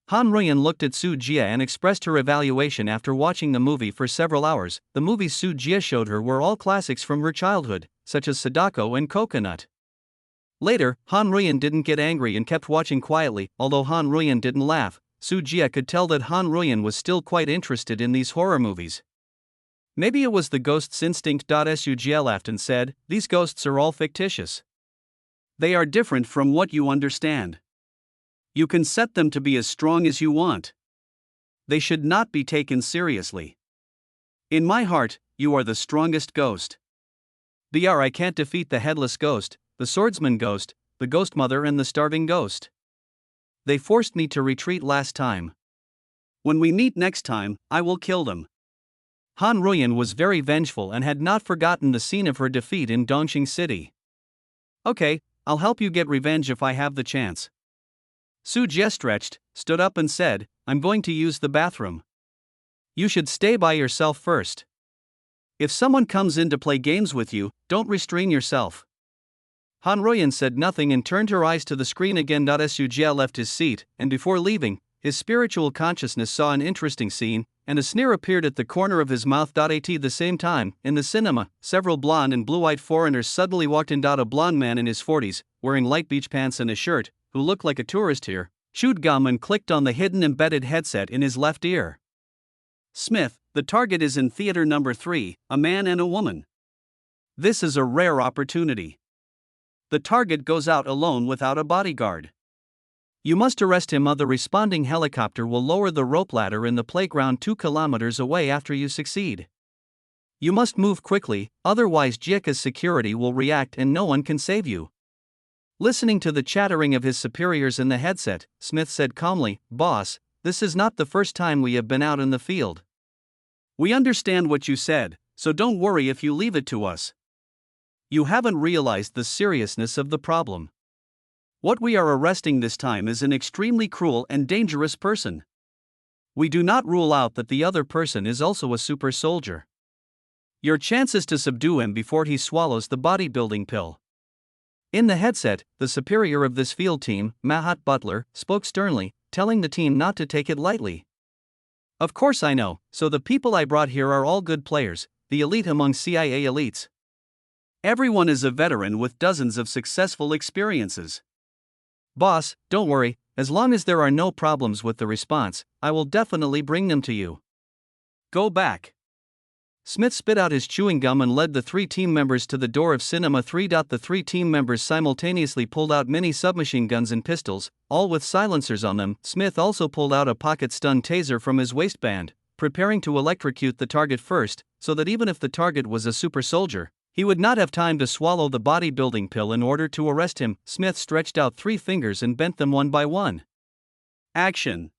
Han Ruyan looked at Soo Jie and expressed her evaluation after watching the movie for several hours. The movies Soo Jie showed her were all classics from her childhood, such as Sadako and Coconut. Later, Han Ruyan didn't get angry and kept watching quietly. Although Han Ruyan didn't laugh, Soo Jie could tell that Han Ruyan was still quite interested in these horror movies. Maybe it was the ghost's instinct. Soo Jie laughed and said, "These ghosts are all fictitious. They are different from what you understand. You can set them to be as strong as you want. They should not be taken seriously. In my heart, you are the strongest ghost. I can't defeat the headless ghost, the swordsman ghost, the ghost mother and the starving ghost. They forced me to retreat last time. When we meet next time, I will kill them." Han Ruyan was very vengeful and had not forgotten the scene of her defeat in Dongqing City. "Okay, I'll help you get revenge if I have the chance." Soo Jie stretched, stood up and said, "I'm going to use the bathroom." "You should stay by yourself first. If someone comes in to play games with you, don't restrain yourself." Han Ruyan said nothing and turned her eyes to the screen again. Soo Jie left his seat, and before leaving, his spiritual consciousness saw an interesting scene, and a sneer appeared at the corner of his mouth. At the same time, in the cinema, several blonde and blue-eyed foreigners suddenly walked in. A blonde man in his 40s, wearing light beach pants and a shirt, who looked like a tourist here, chewed gum and clicked on the hidden embedded headset in his left ear. "Smith, the target is in theater number 3, a man and a woman. This is a rare opportunity. The target goes out alone without a bodyguard. You must arrest him. The responding helicopter will lower the rope ladder in the playground 2 kilometers away after you succeed. You must move quickly, otherwise Jieka's security will react and no one can save you." Listening to the chattering of his superiors in the headset, Smith said calmly, "Boss, this is not the first time we have been out in the field." "We understand what you said, so don't worry if you leave it to us. You haven't realized the seriousness of the problem. What we are arresting this time is an extremely cruel and dangerous person. We do not rule out that the other person is also a super soldier. Your chance is to subdue him before he swallows the bodybuilding pill." In the headset, the superior of this field team, Mahat Butler, spoke sternly, telling the team not to take it lightly. "Of course I know, so the people I brought here are all good players, the elite among CIA elites. Everyone is a veteran with dozens of successful experiences." "Boss, don't worry, as long as there are no problems with the response, I will definitely bring them to you." "Go back." Smith spit out his chewing gum and led the 3 team members to the door of Cinema 3. The 3 team members simultaneously pulled out mini submachine guns and pistols, all with silencers on them. Smith also pulled out a pocket stun taser from his waistband, preparing to electrocute the target first, so that even if the target was a super soldier, He would not have time to swallow the bodybuilding pill in order to arrest him. Smith stretched out 3 fingers and bent them one by one. Action.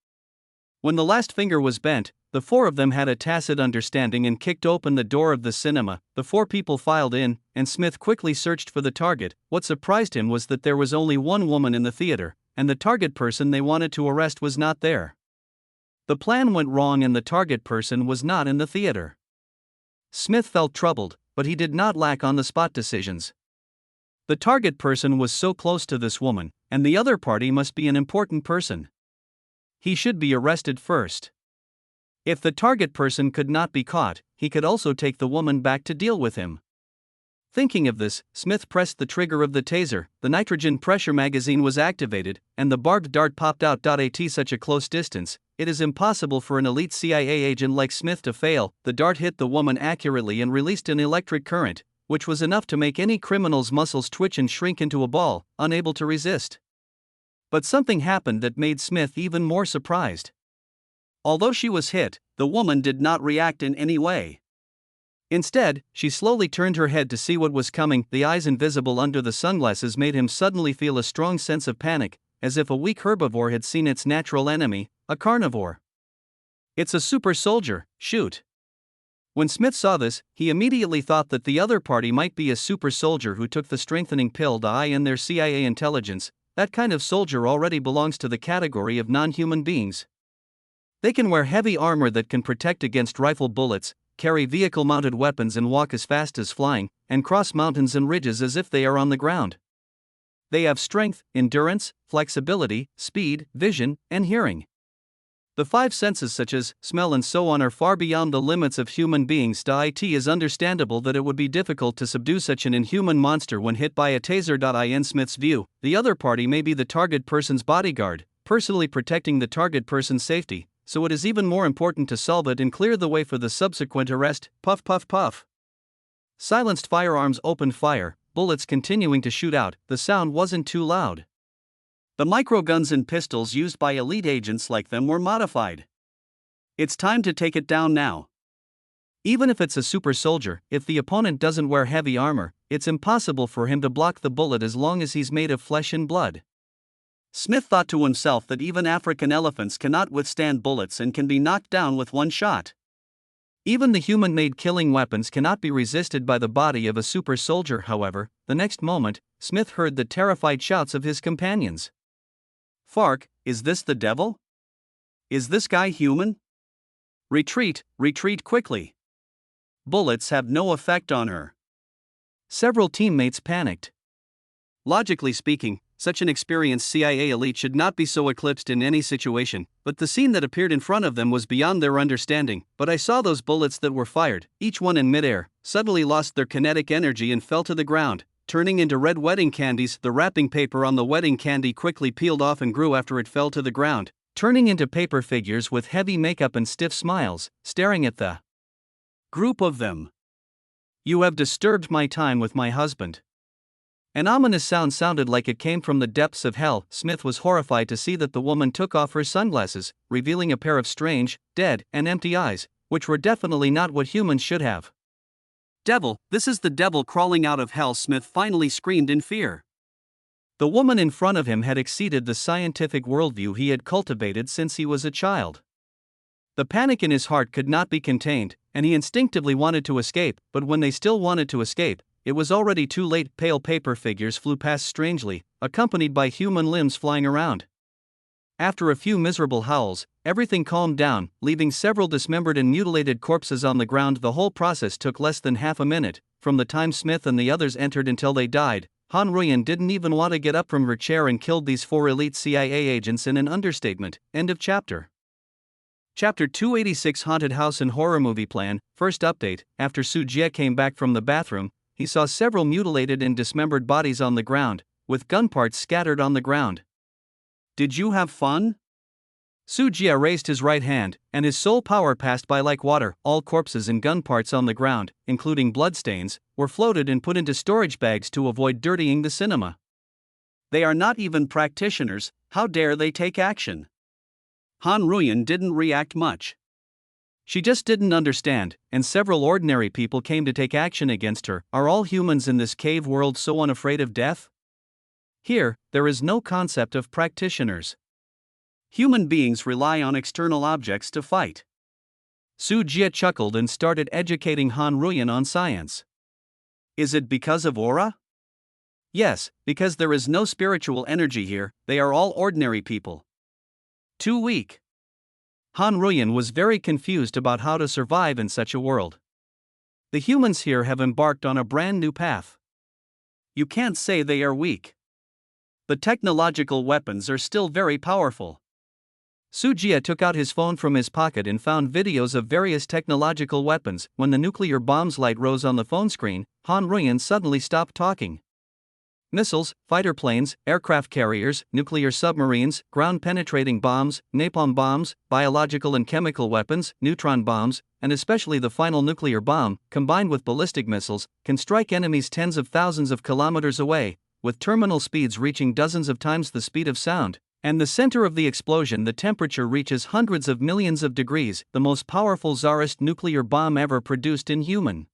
When the last finger was bent, the 4 of them had a tacit understanding and kicked open the door of the cinema. The 4 people filed in, and Smith quickly searched for the target. What surprised him was that there was only one woman in the theater, and the target person they wanted to arrest was not there. The plan went wrong and the target person was not in the theater. Smith felt troubled, but he did not lack on-the-spot decisions. The target person was so close to this woman, and the other party must be an important person. He should be arrested first. If the target person could not be caught, he could also take the woman back to deal with him. Thinking of this, Smith pressed the trigger of the taser, the nitrogen pressure magazine was activated, and the barbed dart popped out. At such a close distance, it is impossible for an elite CIA agent like Smith to fail. The dart hit the woman accurately and released an electric current, which was enough to make any criminal's muscles twitch and shrink into a ball, unable to resist. But something happened that made Smith even more surprised. Although she was hit, the woman did not react in any way. Instead, she slowly turned her head to see what was coming. The eyes invisible under the sunglasses made him suddenly feel a strong sense of panic, as if a weak herbivore had seen its natural enemy, a carnivore. It's a super soldier, shoot. When Smith saw this, he immediately thought that the other party might be a super soldier who took the strengthening pill to eye in their CIA intelligence. That kind of soldier already belongs to the category of non-human beings. They can wear heavy armor that can protect against rifle bullets, carry vehicle-mounted weapons and walk as fast as flying, and cross mountains and ridges as if they are on the ground. They have strength, endurance, flexibility, speed, vision, and hearing. The 5 senses such as smell and so on are far beyond the limits of human beings. It is understandable that it would be difficult to subdue such an inhuman monster when hit by a taser. In Smith's view, the other party may be the target person's bodyguard, personally protecting the target person's safety, so it is even more important to solve it and clear the way for the subsequent arrest. Puff puff puff. Silenced firearms opened fire, bullets continuing to shoot out. The sound wasn't too loud. The microguns and pistols used by elite agents like them were modified. It's time to take it down now. Even if it's a super soldier, if the opponent doesn't wear heavy armor, it's impossible for him to block the bullet as long as he's made of flesh and blood. Smith thought to himself that even African elephants cannot withstand bullets and can be knocked down with one shot. Even the human-made killing weapons cannot be resisted by the body of a super soldier. However, the next moment, Smith heard the terrified shouts of his companions. Fark, is this the devil? Is this guy human? Retreat, retreat quickly. Bullets have no effect on her. Several teammates panicked. Logically speaking, such an experienced CIA elite should not be so eclipsed in any situation, but the scene that appeared in front of them was beyond their understanding. But I saw those bullets that were fired, each one in midair, suddenly lost their kinetic energy and fell to the ground, turning into red wedding candies. The wrapping paper on the wedding candy quickly peeled off and grew after it fell to the ground, turning into paper figures with heavy makeup and stiff smiles, staring at the group of them. "You have disturbed my time with my husband." An ominous sound sounded like it came from the depths of hell. Smith was horrified to see that the woman took off her sunglasses, revealing a pair of strange, dead, and empty eyes, which were definitely not what humans should have. Devil, this is the devil crawling out of hell, Smith finally screamed in fear. The woman in front of him had exceeded the scientific worldview he had cultivated since he was a child. The panic in his heart could not be contained, and he instinctively wanted to escape, but when they still wanted to escape, it was already too late. Pale paper figures flew past strangely, accompanied by human limbs flying around. After a few miserable howls, everything calmed down, leaving several dismembered and mutilated corpses on the ground. The whole process took less than half a minute, from the time Smith and the others entered until they died. Han Ruyan didn't even want to get up from her chair and killed these 4 elite CIA agents in an understatement. End of chapter. Chapter 286 Haunted House and Horror Movie Plan. First update: after Su Jie came back from the bathroom, he saw several mutilated and dismembered bodies on the ground, with gun parts scattered on the ground. Did you have fun? Su Jie raised his right hand, and his soul power passed by like water. All corpses and gun parts on the ground, including bloodstains, were floated and put into storage bags to avoid dirtying the cinema. They are not even practitioners, how dare they take action? Han Ruyan didn't react much. She just didn't understand, and several ordinary people came to take action against her. Are all humans in this cave world so unafraid of death? Here, there is no concept of practitioners. Human beings rely on external objects to fight. Su Jie chuckled and started educating Han Ruyan on science. Is it because of aura? Yes, because there is no spiritual energy here, they are all ordinary people. Too weak. Han Ruyan was very confused about how to survive in such a world. The humans here have embarked on a brand new path. You can't say they are weak. The technological weapons are still very powerful. Su Jie took out his phone from his pocket and found videos of various technological weapons. When the nuclear bomb's light rose on the phone screen, Han Ruyan suddenly stopped talking. Missiles, fighter planes, aircraft carriers, nuclear submarines, ground-penetrating bombs, napalm bombs, biological and chemical weapons, neutron bombs, and especially the final nuclear bomb, combined with ballistic missiles, can strike enemies tens of thousands of kilometers away, with terminal speeds reaching dozens of times the speed of sound. And the center of the explosion, the temperature reaches hundreds of millions of degrees, the most powerful Tsarist nuclear bomb ever produced in human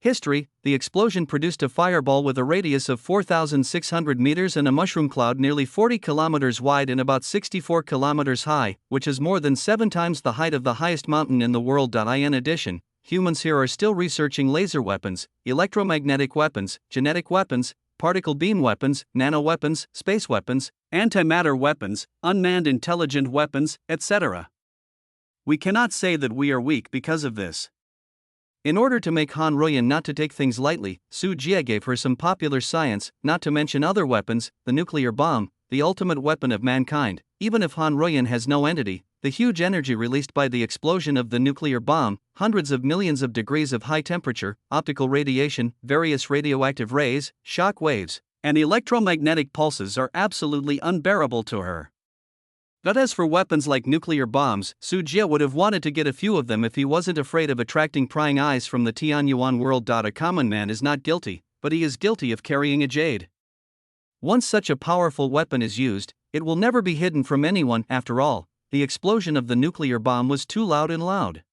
history. The explosion produced a fireball with a radius of 4,600 meters and a mushroom cloud nearly 40 kilometers wide and about 64 kilometers high, which is more than 7 times the height of the highest mountain in the world. In addition, humans here are still researching laser weapons, electromagnetic weapons, genetic weapons, particle beam weapons, nano weapons, space weapons, antimatter weapons, unmanned intelligent weapons, etc. We cannot say that we are weak because of this. In order to make Han Ruyan not to take things lightly, Su Jie gave her some popular science, not to mention other weapons, the nuclear bomb, the ultimate weapon of mankind. Even if Han Ruyan has no entity, the huge energy released by the explosion of the nuclear bomb, hundreds of millions of degrees of high temperature, optical radiation, various radioactive rays, shock waves, and electromagnetic pulses are absolutely unbearable to her. But as for weapons like nuclear bombs, Su Jie would have wanted to get a few of them if he wasn't afraid of attracting prying eyes from the Tianyuan world. A common man is not guilty, but he is guilty of carrying a jade. Once such a powerful weapon is used, it will never be hidden from anyone. After all, the explosion of the nuclear bomb was too loud and loud.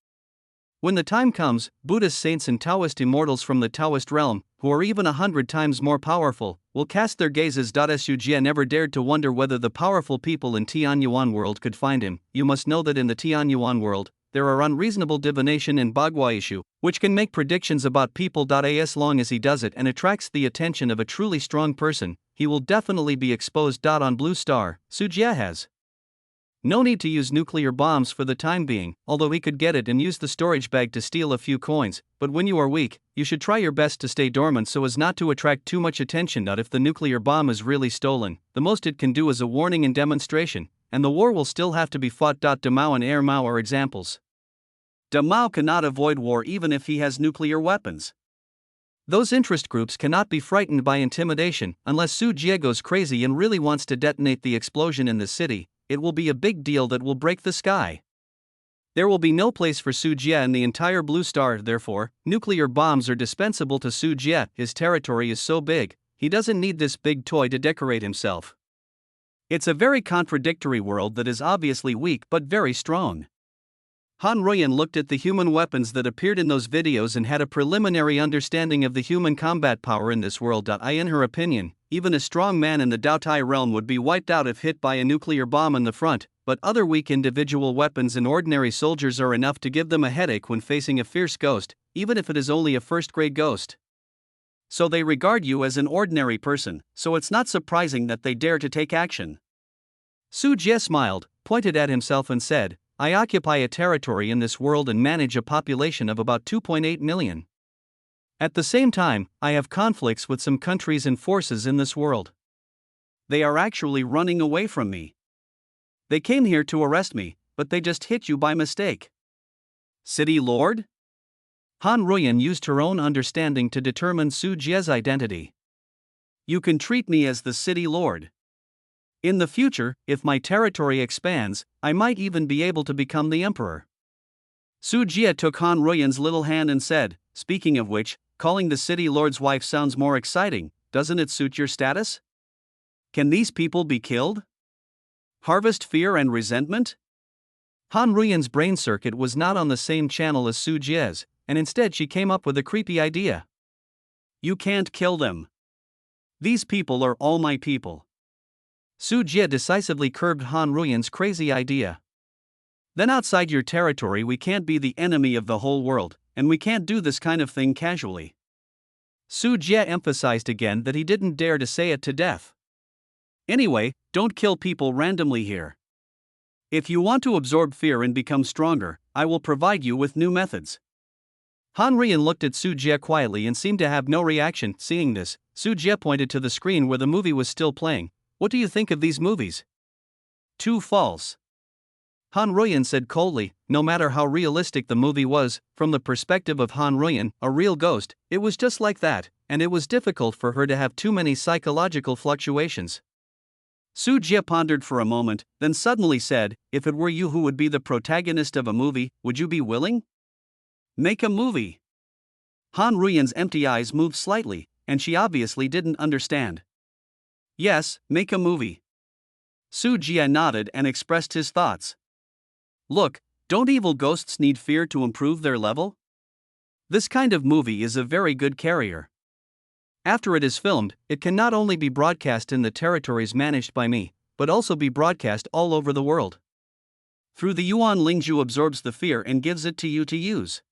When the time comes, Buddhist saints and Taoist immortals from the Taoist realm, who are even 100 times more powerful, will cast their gazes. Su Jie never dared to wonder whether the powerful people in Tianyuan world could find him. You must know that in the Tianyuan world, there are unreasonable divination and Bagua-ishu, which can make predictions about people. As long as he does it and attracts the attention of a truly strong person, he will definitely be exposed. On Blue Star, Su Jie has no need to use nuclear bombs for the time being, although he could get it and use the storage bag to steal a few coins. But when you are weak, you should try your best to stay dormant so as not to attract too much attention. If the nuclear bomb is really stolen, the most it can do is a warning and demonstration, and the war will still have to be fought. De Mao and Air Mao are examples. De Mao cannot avoid war even if he has nuclear weapons. Those interest groups cannot be frightened by intimidation. Unless Su Jie goes crazy and really wants to detonate the explosion in the city, it will be a big deal that will break the sky. There will be no place for Su Jie in the entire Blue Star. Therefore, nuclear bombs are dispensable to Su Jie. His territory is so big, he doesn't need this big toy to decorate himself. It's a very contradictory world that is obviously weak but very strong. Han Ruyan looked at the human weapons that appeared in those videos and had a preliminary understanding of the human combat power in this world. In her opinion, even a strong man in the Dao Tai realm would be wiped out if hit by a nuclear bomb in the front, but other weak individual weapons and ordinary soldiers are enough to give them a headache when facing a fierce ghost, even if it is only a first-grade ghost. So they regard you as an ordinary person, so it's not surprising that they dare to take action. Su Jie smiled, pointed at himself and said, I occupy a territory in this world and manage a population of about 2.8 million. At the same time, I have conflicts with some countries and forces in this world. They are actually running away from me. They came here to arrest me, but they just hit you by mistake. City Lord? Han Ruyan used her own understanding to determine Su Jie's identity. You can treat me as the City Lord. In the future, if my territory expands, I might even be able to become the emperor. Su Jie took Han Ruyan's little hand and said, speaking of which, calling the City Lord's wife sounds more exciting, doesn't it suit your status? Can these people be killed? Harvest fear and resentment? Han Ruyan's brain circuit was not on the same channel as Su Jie's, and instead she came up with a creepy idea. You can't kill them. These people are all my people. Su Jie decisively curbed Han Ruyan's crazy idea. Then outside your territory we can't be the enemy of the whole world, and we can't do this kind of thing casually. Su Jie emphasized again that he didn't dare to say it to death. Anyway, don't kill people randomly here. If you want to absorb fear and become stronger, I will provide you with new methods. Han Ruyan looked at Su Jie quietly and seemed to have no reaction. Seeing this, Su Jie pointed to the screen where the movie was still playing. What do you think of these movies? Too false. Han Ruyan said coldly. No matter how realistic the movie was, from the perspective of Han Ruyan, a real ghost, it was just like that, and it was difficult for her to have too many psychological fluctuations. Su Jie pondered for a moment, then suddenly said, if it were you who would be the protagonist of a movie, would you be willing? Make a movie. Han Ruyan's empty eyes moved slightly, and she obviously didn't understand. Yes, make a movie. Su Jie nodded and expressed his thoughts. Look, don't evil ghosts need fear to improve their level? This kind of movie is a very good carrier. After it is filmed, it can not only be broadcast in the territories managed by me, but also be broadcast all over the world. Through the Yuan Lingzhu absorbs the fear and gives it to you to use.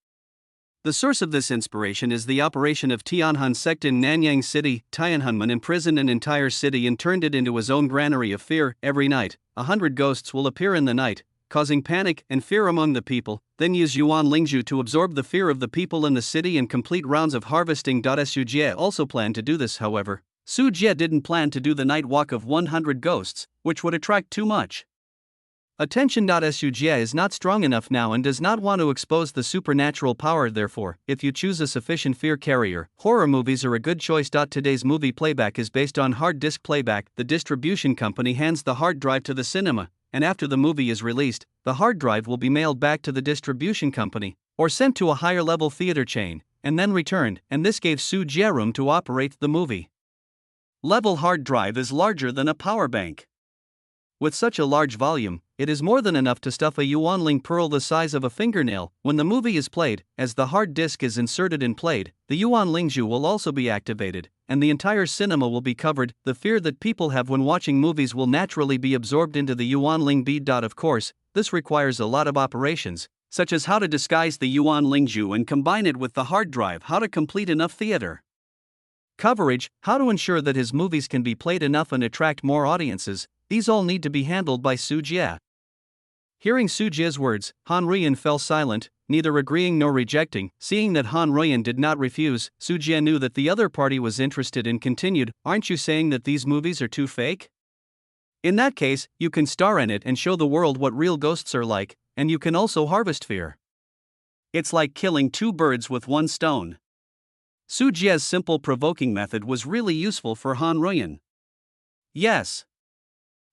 The source of this inspiration is the operation of Tianhan sect in Nanyang City. Tianhanmen imprisoned an entire city and turned it into his own granary of fear. Every night, 100 ghosts will appear in the night, causing panic and fear among the people, then use Yuan Lingzhu to absorb the fear of the people in the city and complete rounds of harvesting. Su Jie also planned to do this, however. Su Jie didn't plan to do the night walk of 100 ghosts, which would attract too much attention. Su Jie is not strong enough now and does not want to expose the supernatural power. Therefore, if you choose a sufficient fear carrier, horror movies are a good choice. Today's movie playback is based on hard disk playback. The distribution company hands the hard drive to the cinema, and after the movie is released, the hard drive will be mailed back to the distribution company, or sent to a higher level theater chain, and then returned, and this gave Su Jie room to operate the movie. Level hard drive is larger than a power bank. With such a large volume, it is more than enough to stuff a Yuanling pearl the size of a fingernail. When the movie is played, as the hard disk is inserted and played, the Yuan Lingzhu will also be activated, and the entire cinema will be covered. The fear that people have when watching movies will naturally be absorbed into the Yuan Ling bead. Of course, this requires a lot of operations, such as how to disguise the Yuan Lingzhu and combine it with the hard drive, how to complete enough theater coverage, how to ensure that his movies can be played enough and attract more audiences. These all need to be handled by Su Jie. Hearing Su Jie's words, Han Ruyan fell silent, neither agreeing nor rejecting. Seeing that Han Ruyan did not refuse, Su Jie knew that the other party was interested and continued, aren't you saying that these movies are too fake? In that case, you can star in it and show the world what real ghosts are like, and you can also harvest fear. It's like killing two birds with one stone. Su Jie's simple provoking method was really useful for Han Ruyan. Yes.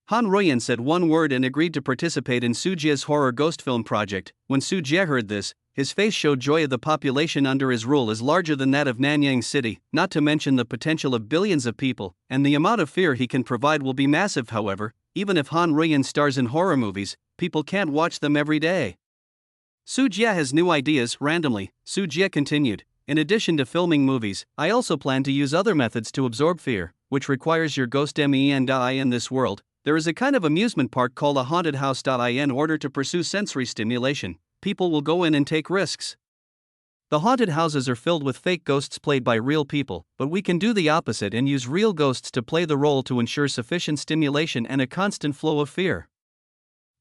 Han Ruyan said one word and agreed to participate in Su Jie's horror ghost film project. When Su Jie heard this, his face showed joy. The population under his rule is larger than that of Nanyang City, not to mention the potential of billions of people, and the amount of fear he can provide will be massive. However, even if Han Ruyan stars in horror movies, people can't watch them every day. Su Jie has new ideas. Randomly, Su Jie continued, in addition to filming movies, I also plan to use other methods to absorb fear, which requires your ghost in this world. There is a kind of amusement park called a haunted house. In order to pursue sensory stimulation, people will go in and take risks. The haunted houses are filled with fake ghosts played by real people, but we can do the opposite and use real ghosts to play the role to ensure sufficient stimulation and a constant flow of fear.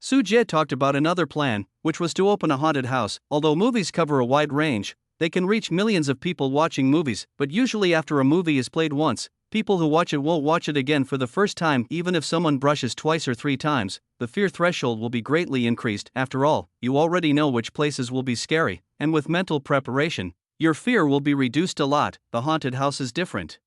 Su Jie talked about another plan, which was to open a haunted house. Although movies cover a wide range, they can reach millions of people watching movies, but usually after a movie is played once, people who watch it won't watch it again for the first time. Even if someone brushes twice or 3 times, the fear threshold will be greatly increased. After all, you already know which places will be scary, and with mental preparation, your fear will be reduced a lot. The haunted house is different.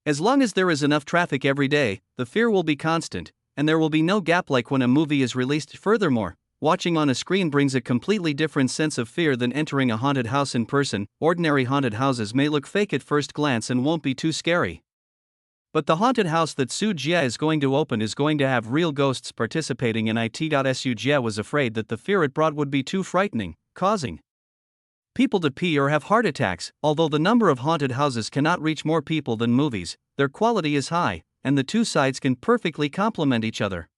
As long as there is enough traffic every day, the fear will be constant, and there will be no gap like when a movie is released. Furthermore, watching on a screen brings a completely different sense of fear than entering a haunted house in person. Ordinary haunted houses may look fake at first glance and won't be too scary. But the haunted house that Su Jie is going to open is going to have real ghosts participating in it. Su Jie was afraid that the fear it brought would be too frightening, causing people to pee or have heart attacks. Although the number of haunted houses cannot reach more people than movies, their quality is high, and the two sides can perfectly complement each other.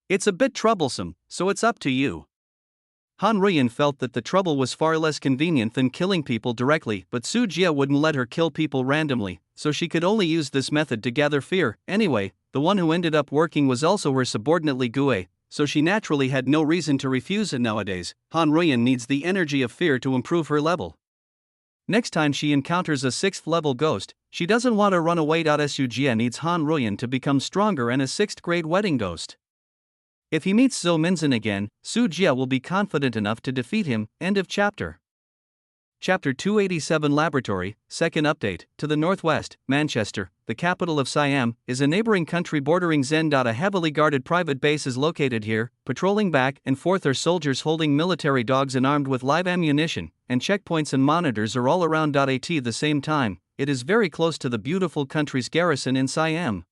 It's a bit troublesome, so it's up to you. Han Ruyan felt that the trouble was far less convenient than killing people directly, but Su Jie wouldn't let her kill people randomly, so she could only use this method to gather fear. Anyway, the one who ended up working was also her subordinate Li Gue, so she naturally had no reason to refuse it. Nowadays, Han Ruyan needs the energy of fear to improve her level. Next time she encounters a 6th level ghost, she doesn't want to run away. Su Jie needs Han Ruyan to become stronger and a 6th grade wedding ghost. If he meets Zhou Minzhen again, Su Jie will be confident enough to defeat him. End of chapter. Chapter 287 Laboratory, second update. To the northwest, Manchester, the capital of Siam, is a neighboring country bordering Zen. A heavily guarded private base is located here. Patrolling back and forth are soldiers holding military dogs and armed with live ammunition, and checkpoints and monitors are all around. At the same time, it is very close to the beautiful country's garrison in Siam.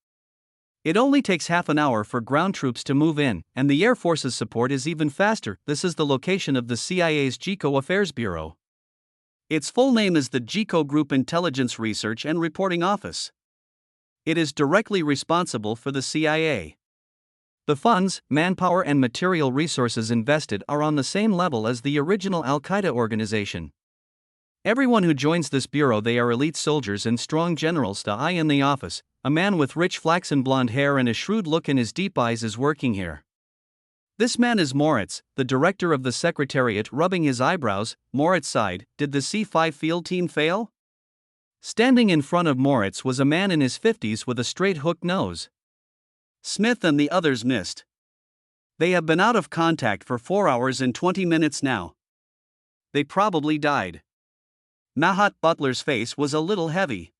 It only takes half an hour for ground troops to move in, and the Air Force's support is even faster. This is the location of the CIA's JICO Affairs Bureau. Its full name is the JICO Group Intelligence Research and Reporting Office. It is directly responsible for the CIA. The funds, manpower, and material resources invested are on the same level as the original Al-Qaeda organization. Everyone who joins this bureau, they are elite soldiers and strong generals. In the office, a man with rich flaxen blonde hair and a shrewd look in his deep eyes is working here. This man is Moritz, the director of the secretariat. Rubbing his eyebrows, Moritz sighed. Did the C5 field team fail? Standing in front of Moritz was a man in his 50s with a straight hook nose. Smith and the others missed. They have been out of contact for 4 hours and 20 minutes now. They probably died. Mahat Butler's face was a little heavy.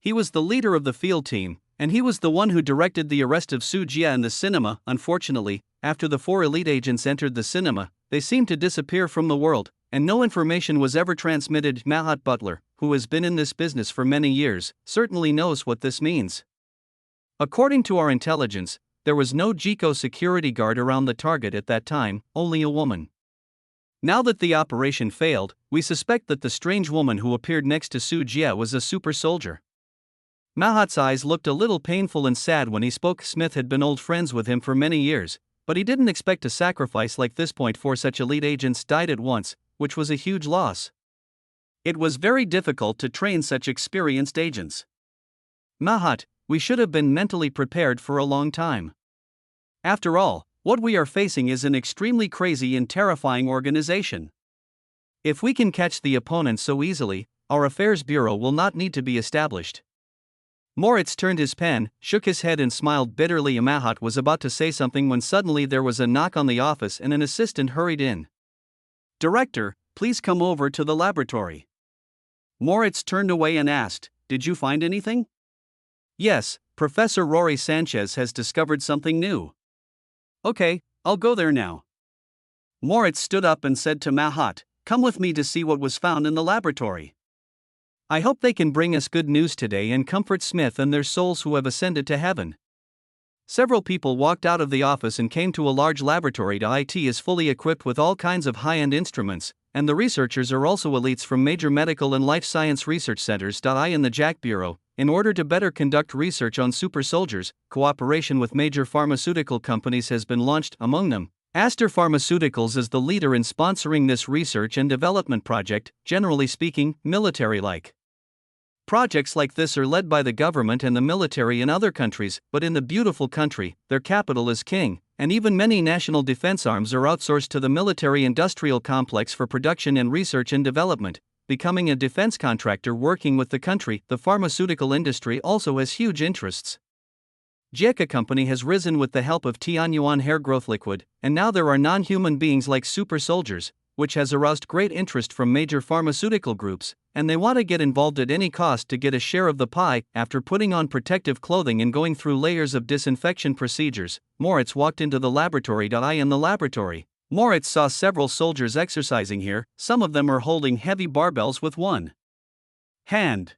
He was the leader of the field team, and he was the one who directed the arrest of Su Jie in the cinema. Unfortunately, after the 4 elite agents entered the cinema, they seemed to disappear from the world, and no information was ever transmitted. Mahat Butler, who has been in this business for many years, certainly knows what this means. According to our intelligence, there was no JICO security guard around the target at that time, only a woman. Now that the operation failed, we suspect that the strange woman who appeared next to Su Jie was a super soldier. Mahat's eyes looked a little painful and sad when he spoke. Smith had been old friends with him for many years, but he didn't expect a sacrifice like this. 4 such elite agents died at once, which was a huge loss. It was very difficult to train such experienced agents. Mahat, we should have been mentally prepared for a long time. After all, what we are facing is an extremely crazy and terrifying organization. If we can catch the opponent so easily, our affairs bureau will not need to be established. Moritz turned his pen, shook his head and smiled bitterly. Mahat was about to say something when suddenly there was a knock on the office and an assistant hurried in. Director, please come over to the laboratory. Moritz turned away and asked, Did you find anything? Yes, Professor Rory Sanchez has discovered something new. Okay, I'll go there now. Moritz stood up and said to Mahat, Come with me to see what was found in the laboratory. I hope they can bring us good news today and comfort Smith and their souls who have ascended to heaven. Several people walked out of the office and came to a large laboratory. IT is fully equipped with all kinds of high-end instruments, and the researchers are also elites from major medical and life science research centers. In the JAC Bureau, in order to better conduct research on super soldiers, cooperation with major pharmaceutical companies has been launched. Among them, Aster Pharmaceuticals is the leader in sponsoring this research and development project. Generally speaking, military-like projects like this are led by the government and the military in other countries, but in the beautiful country, their capital is king, and even many national defense arms are outsourced to the military-industrial complex for production and research and development. Becoming a defense contractor working with the country, the pharmaceutical industry also has huge interests. JICA company has risen with the help of Tianyuan hair growth liquid, and now there are non-human beings like super soldiers, which has aroused great interest from major pharmaceutical groups, and they want to get involved at any cost to get a share of the pie. After putting on protective clothing and going through layers of disinfection procedures, Moritz walked into the laboratory. In the laboratory, Moritz saw several soldiers exercising here. Some of them are holding heavy barbells with one hand.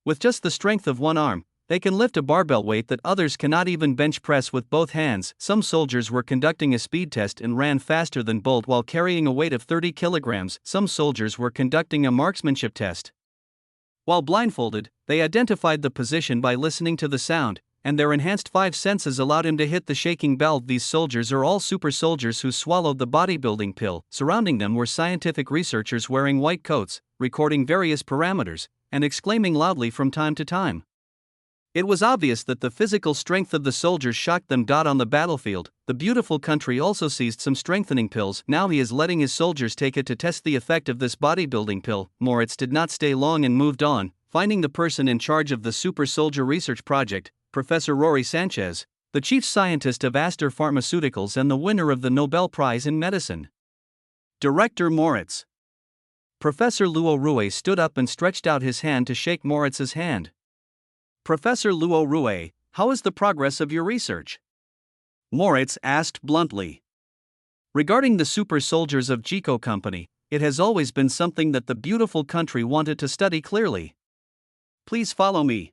With just the strength of one arm, They can lift a barbell weight that others cannot even bench press with both hands. Some soldiers were conducting a speed test and ran faster than Bolt while carrying a weight of 30 kilograms. Some soldiers were conducting a marksmanship test. While blindfolded, they identified the position by listening to the sound, and their enhanced five senses allowed him to hit the shaking bell. These soldiers are all super soldiers who swallowed the bodybuilding pill. Surrounding them were scientific researchers wearing white coats, recording various parameters, and exclaiming loudly from time to time. It was obvious that the physical strength of the soldiers shocked them. On the battlefield, the beautiful country also seized some strengthening pills. Now he is letting his soldiers take it to test the effect of this bodybuilding pill. Moritz did not stay long and moved on, finding the person in charge of the super soldier research project, Professor Rory Sanchez, the chief scientist of Aster Pharmaceuticals and the winner of the Nobel Prize in Medicine. Director Moritz. Professor Luo Rue stood up and stretched out his hand to shake Moritz's hand. Professor Luo Rue, how is the progress of your research? Moritz asked bluntly. Regarding the super soldiers of Jico Company, it has always been something that the beautiful country wanted to study clearly. Please follow me.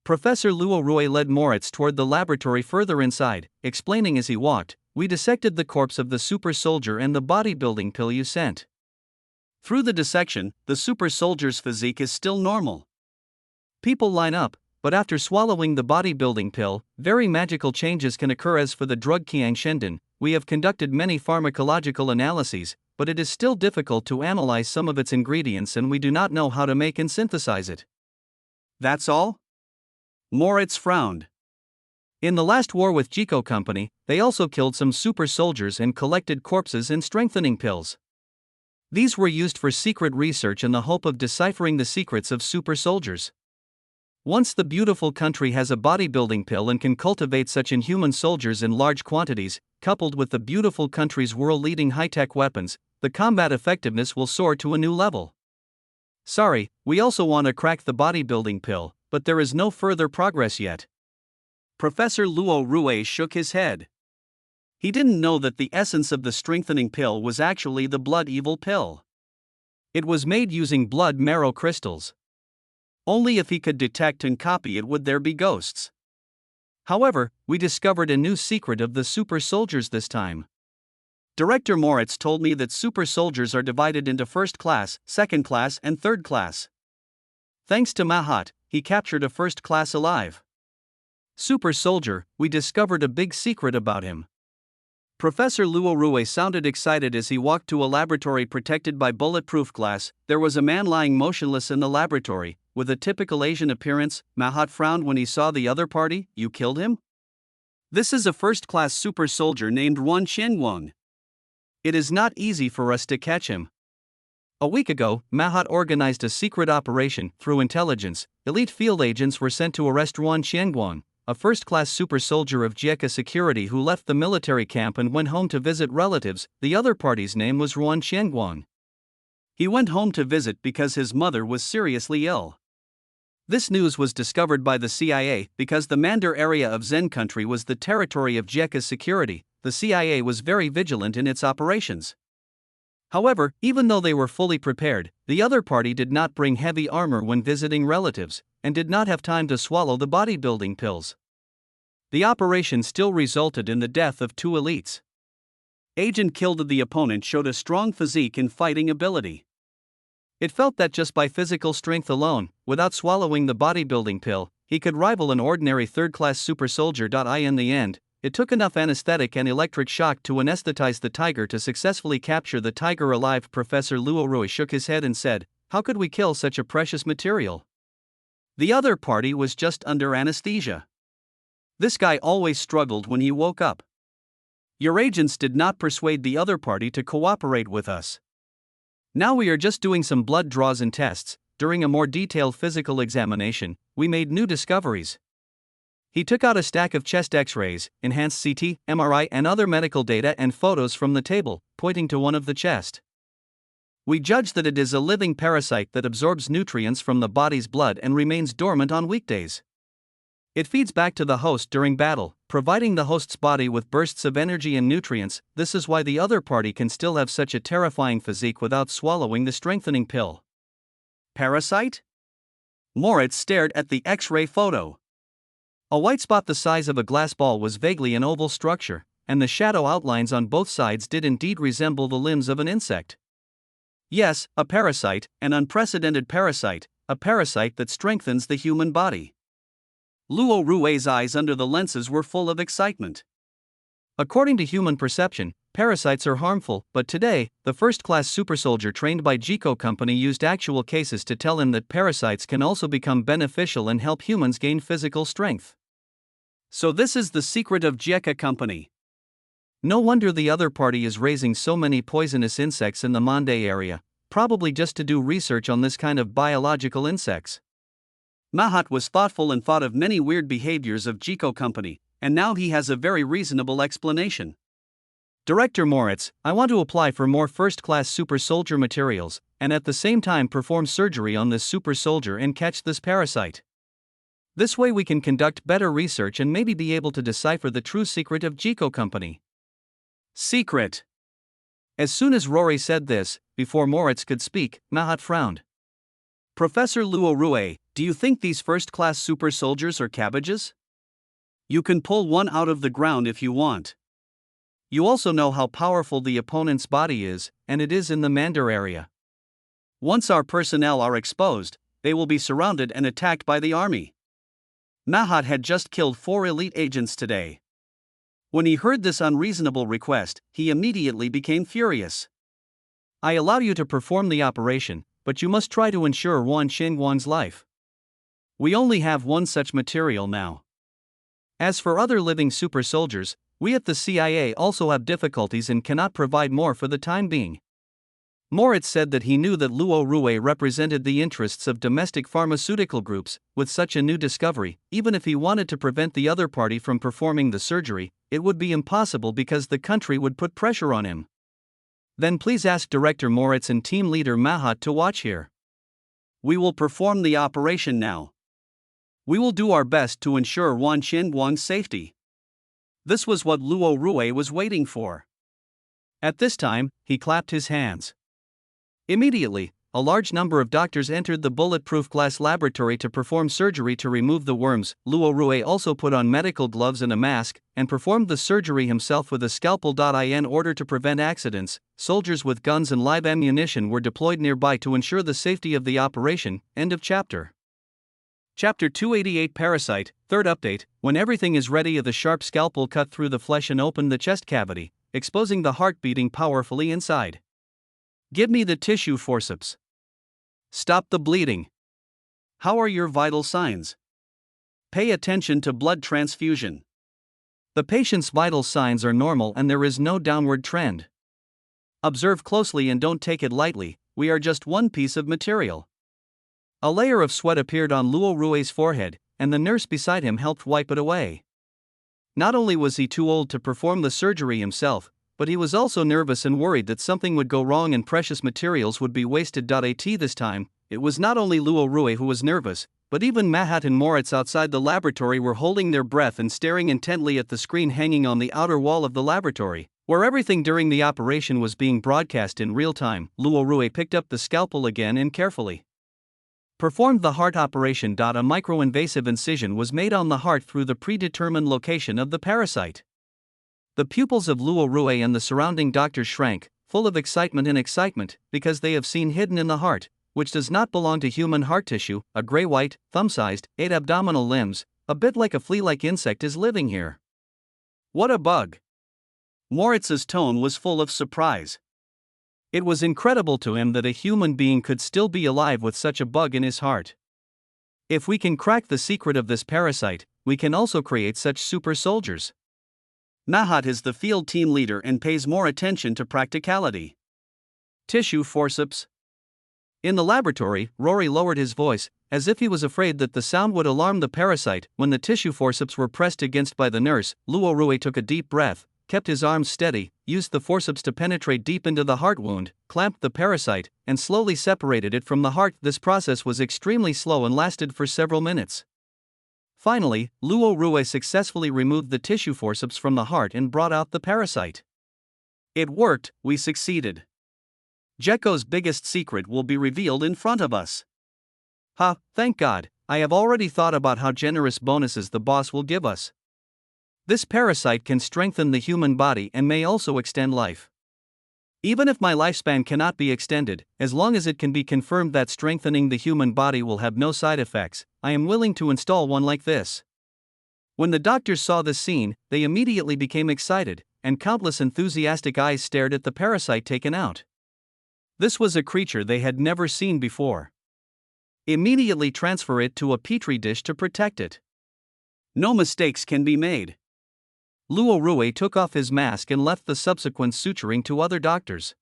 Professor Luo Rue led Moritz toward the laboratory further inside, explaining as he walked, "We dissected the corpse of the super soldier and the bodybuilding pill you sent. Through the dissection, the super soldier's physique is still normal. People line up, but after swallowing the bodybuilding pill, very magical changes can occur. As for the drug Qiang Shendon, we have conducted many pharmacological analyses, but it is still difficult to analyze some of its ingredients and we do not know how to make and synthesize it." That's all? Moritz frowned. In the last war with Jico Company, they also killed some super soldiers and collected corpses and strengthening pills. These were used for secret research in the hope of deciphering the secrets of super soldiers. Once the beautiful country has a bodybuilding pill and can cultivate such inhuman soldiers in large quantities, coupled with the beautiful country's world-leading high-tech weapons, the combat effectiveness will soar to a new level. Sorry, we also want to crack the bodybuilding pill, but there is no further progress yet. Professor Luo Rue shook his head. He didn't know that the essence of the strengthening pill was actually the blood evil pill. It was made using blood marrow crystals. Only if he could detect and copy it would there be ghosts. However, we discovered a new secret of the super soldiers this time. Director Moritz told me that super soldiers are divided into first class, second class and third class. Thanks to Mahat, he captured a first class alive. Super soldier, we discovered a big secret about him. Professor Luo Rue sounded excited as he walked to a laboratory protected by bulletproof glass. There was a man lying motionless in the laboratory, with a typical Asian appearance. Mahat frowned when he saw the other party. You killed him? This is a first-class super soldier named Ruan Qianguang. It is not easy for us to catch him. A week ago, Mahat organized a secret operation. Through intelligence, elite field agents were sent to arrest Ruan Qianguang, a first-class super soldier of Jieka Security who left the military camp and went home to visit relatives. The other party's name was Ruan Qianguang. He went home to visit because his mother was seriously ill. This news was discovered by the CIA because the Mandar area of Zen country was the territory of Jieka Security. The CIA was very vigilant in its operations. However, even though they were fully prepared, the other party did not bring heavy armor when visiting relatives, and did not have time to swallow the bodybuilding pills. The operation still resulted in the death of 2 elites. Agent killed the opponent showed a strong physique and fighting ability. It felt that just by physical strength alone, without swallowing the bodybuilding pill, he could rival an ordinary third-class super soldier. In the end, it took enough anesthetic and electric shock to anesthetize the tiger to successfully capture the tiger alive. Professor Luo Rue shook his head and said, "How could we kill such a precious material? The other party was just under anesthesia. This guy always struggled when he woke up. Your agents did not persuade the other party to cooperate with us. Now we are just doing some blood draws and tests. During a more detailed physical examination, we made new discoveries." He took out a stack of chest X-rays, enhanced CT, MRI and other medical data and photos from the table, pointing to one of the chest. "We judge that it is a living parasite that absorbs nutrients from the body's blood and remains dormant on weekdays. It feeds back to the host during battle, providing the host's body with bursts of energy and nutrients. This is why the other party can still have such a terrifying physique without swallowing the strengthening pill." Parasite? Moritz stared at the X-ray photo. A white spot the size of a glass ball was vaguely an oval structure, and the shadow outlines on both sides did indeed resemble the limbs of an insect. Yes, a parasite, an unprecedented parasite, a parasite that strengthens the human body. Luo Rui's eyes under the lenses were full of excitement. According to human perception, parasites are harmful, but today, the first-class supersoldier trained by Jiko Company used actual cases to tell him that parasites can also become beneficial and help humans gain physical strength. So this is the secret of Jiko Company. No wonder the other party is raising so many poisonous insects in the Mande area, probably just to do research on this kind of biological insects. Mahat was thoughtful and thought of many weird behaviors of Jiko Company, and now he has a very reasonable explanation. Director Moritz, I want to apply for more first-class super soldier materials, and at the same time perform surgery on this super soldier and catch this parasite. This way we can conduct better research and maybe be able to decipher the true secret of Jiko Company. Secret. As soon as Rory said this, before Moritz could speak, Mahat frowned. Professor Luo Rui, do you think these first-class super soldiers are cabbages? You can pull one out of the ground if you want. You also know how powerful the opponent's body is, and it is in the Mandar area. Once our personnel are exposed, they will be surrounded and attacked by the army. Mahat had just killed 4 elite agents today. When he heard this unreasonable request, he immediately became furious. I allow you to perform the operation, but you must try to ensure Wan Xingguang's life. We only have one such material now. As for other living super soldiers, we at the CIA also have difficulties and cannot provide more for the time being. Moritz said that he knew that Luo Rui represented the interests of domestic pharmaceutical groups. With such a new discovery, even if he wanted to prevent the other party from performing the surgery, it would be impossible because the country would put pressure on him. Then please ask Director Moritz and Team Leader Mahat to watch here. We will perform the operation now. We will do our best to ensure Wan Xingguang's safety. This was what Luo Rui was waiting for. At this time, he clapped his hands. Immediately, a large number of doctors entered the bulletproof glass laboratory to perform surgery to remove the worms. Luo Rui also put on medical gloves and a mask, and performed the surgery himself with a scalpel. In order to prevent accidents, soldiers with guns and live ammunition were deployed nearby to ensure the safety of the operation. End of chapter. Chapter 288 Parasite, third update. When everything is ready, the sharp scalpel cut through the flesh and opened the chest cavity, exposing the heart beating powerfully inside. Give me the tissue forceps. Stop the bleeding. How are your vital signs? Pay attention to blood transfusion. The patient's vital signs are normal and there is no downward trend. Observe closely and don't take it lightly, we are just one piece of material. A layer of sweat appeared on Luo Rui's forehead, and the nurse beside him helped wipe it away. Not only was he too old to perform the surgery himself, but he was also nervous and worried that something would go wrong and precious materials would be wasted. This time, it was not only Luo Rui who was nervous, but even Mahat and Moritz outside the laboratory were holding their breath and staring intently at the screen hanging on the outer wall of the laboratory, where everything during the operation was being broadcast in real time. Luo Rui picked up the scalpel again and carefully performed the heart operation. A micro-invasive incision was made on the heart through the predetermined location of the parasite. The pupils of Luo Rui and the surrounding doctors shrank, full of excitement, because they have seen hidden in the heart, which does not belong to human heart tissue, a gray-white, thumb-sized, 8 abdominal limbs, a bit like a flea-like insect is living here. What a bug! Moritz's tone was full of surprise. It was incredible to him that a human being could still be alive with such a bug in his heart. If we can crack the secret of this parasite, we can also create such super soldiers. Mahat is the field team leader and pays more attention to practicality. Tissue forceps. In the laboratory, Rory lowered his voice, as if he was afraid that the sound would alarm the parasite. When the tissue forceps were pressed against by the nurse, Luo Rui took a deep breath, kept his arms steady, used the forceps to penetrate deep into the heart wound, clamped the parasite, and slowly separated it from the heart. This process was extremely slow and lasted for several minutes. Finally, Luo Rui successfully removed the tissue forceps from the heart and brought out the parasite. It worked, we succeeded. Jiko's biggest secret will be revealed in front of us. Ha, thank God, I have already thought about how generous bonuses the boss will give us. This parasite can strengthen the human body and may also extend life. Even if my lifespan cannot be extended, as long as it can be confirmed that strengthening the human body will have no side effects, I am willing to install one like this. When the doctors saw this scene, they immediately became excited, and countless enthusiastic eyes stared at the parasite taken out. This was a creature they had never seen before. Immediately transfer it to a petri dish to protect it. No mistakes can be made. Luo Rui took off his mask and left the subsequent suturing to other doctors.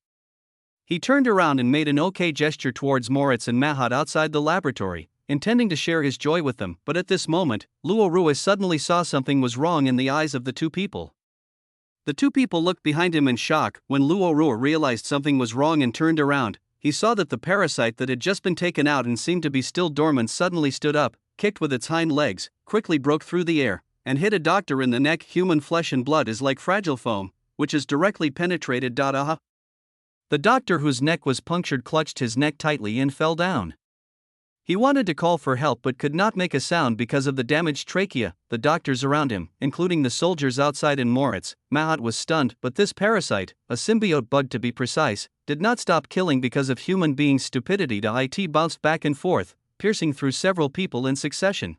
He turned around and made an okay gesture towards Moritz and Mahat outside the laboratory, intending to share his joy with them, but at this moment, Luo Rui suddenly saw something was wrong in the eyes of the two people. The two people looked behind him in shock. When Luo Rui realized something was wrong and turned around, he saw that the parasite that had just been taken out and seemed to be still dormant suddenly stood up, kicked with its hind legs, quickly broke through the air, and hit a doctor in the neck. Human flesh and blood is like fragile foam, which is directly penetrated. The doctor whose neck was punctured clutched his neck tightly and fell down. He wanted to call for help but could not make a sound because of the damaged trachea. The doctors around him, including the soldiers outside and Moritz, Mahat was stunned, but this parasite, a symbiote bug to be precise, did not stop killing because of human beings' stupidity. It bounced back and forth, piercing through several people in succession.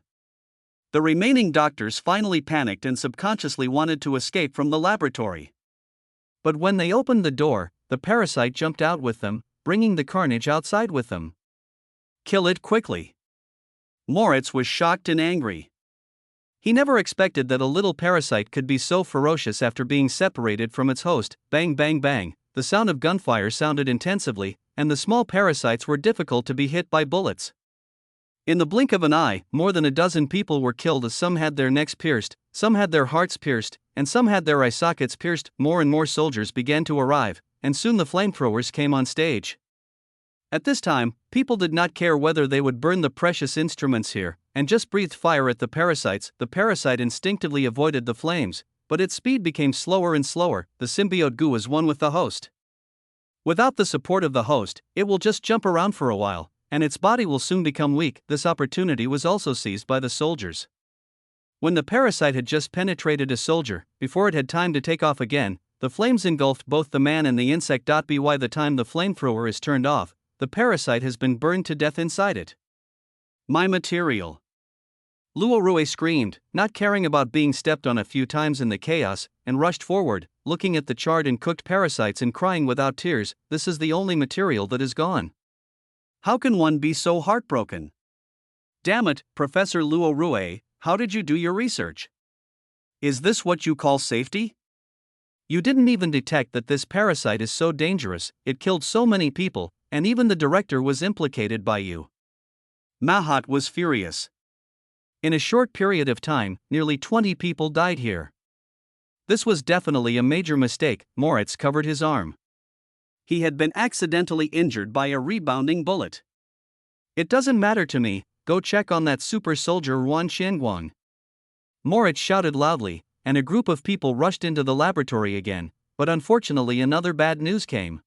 The remaining doctors finally panicked and subconsciously wanted to escape from the laboratory. But when they opened the door, the parasite jumped out with them, bringing the carnage outside with them. Kill it quickly. Moritz was shocked and angry. He never expected that a little parasite could be so ferocious after being separated from its host. Bang bang bang, the sound of gunfire sounded intensively, and the small parasites were difficult to be hit by bullets. In the blink of an eye, more than a dozen people were killed as some had their necks pierced, some had their hearts pierced, and some had their eye sockets pierced. More and more soldiers began to arrive, and soon the flamethrowers came on stage. At this time, people did not care whether they would burn the precious instruments here, and just breathed fire at the parasites. The parasite instinctively avoided the flames, but its speed became slower and slower. The symbiote goo was one with the host. Without the support of the host, it will just jump around for a while, and its body will soon become weak. This opportunity was also seized by the soldiers. When the parasite had just penetrated a soldier, before it had time to take off again, the flames engulfed both the man and the insect. By the time the flamethrower is turned off, the parasite has been burned to death inside it. My material! Luo Rui screamed, not caring about being stepped on a few times in the chaos, and rushed forward, looking at the charred and cooked parasites and crying without tears. This is the only material that is gone. How can one be so heartbroken? Damn it, Professor Luo Rui, how did you do your research? Is this what you call safety? You didn't even detect that this parasite is so dangerous. It killed so many people, and even the director was implicated by you. Mahat was furious. In a short period of time, nearly 20 people died here. This was definitely a major mistake. Moritz covered his arm. He had been accidentally injured by a rebounding bullet. It doesn't matter to me, go check on that super soldier Yuan Xianguang. Moritz shouted loudly, and a group of people rushed into the laboratory again, but unfortunately another bad news came.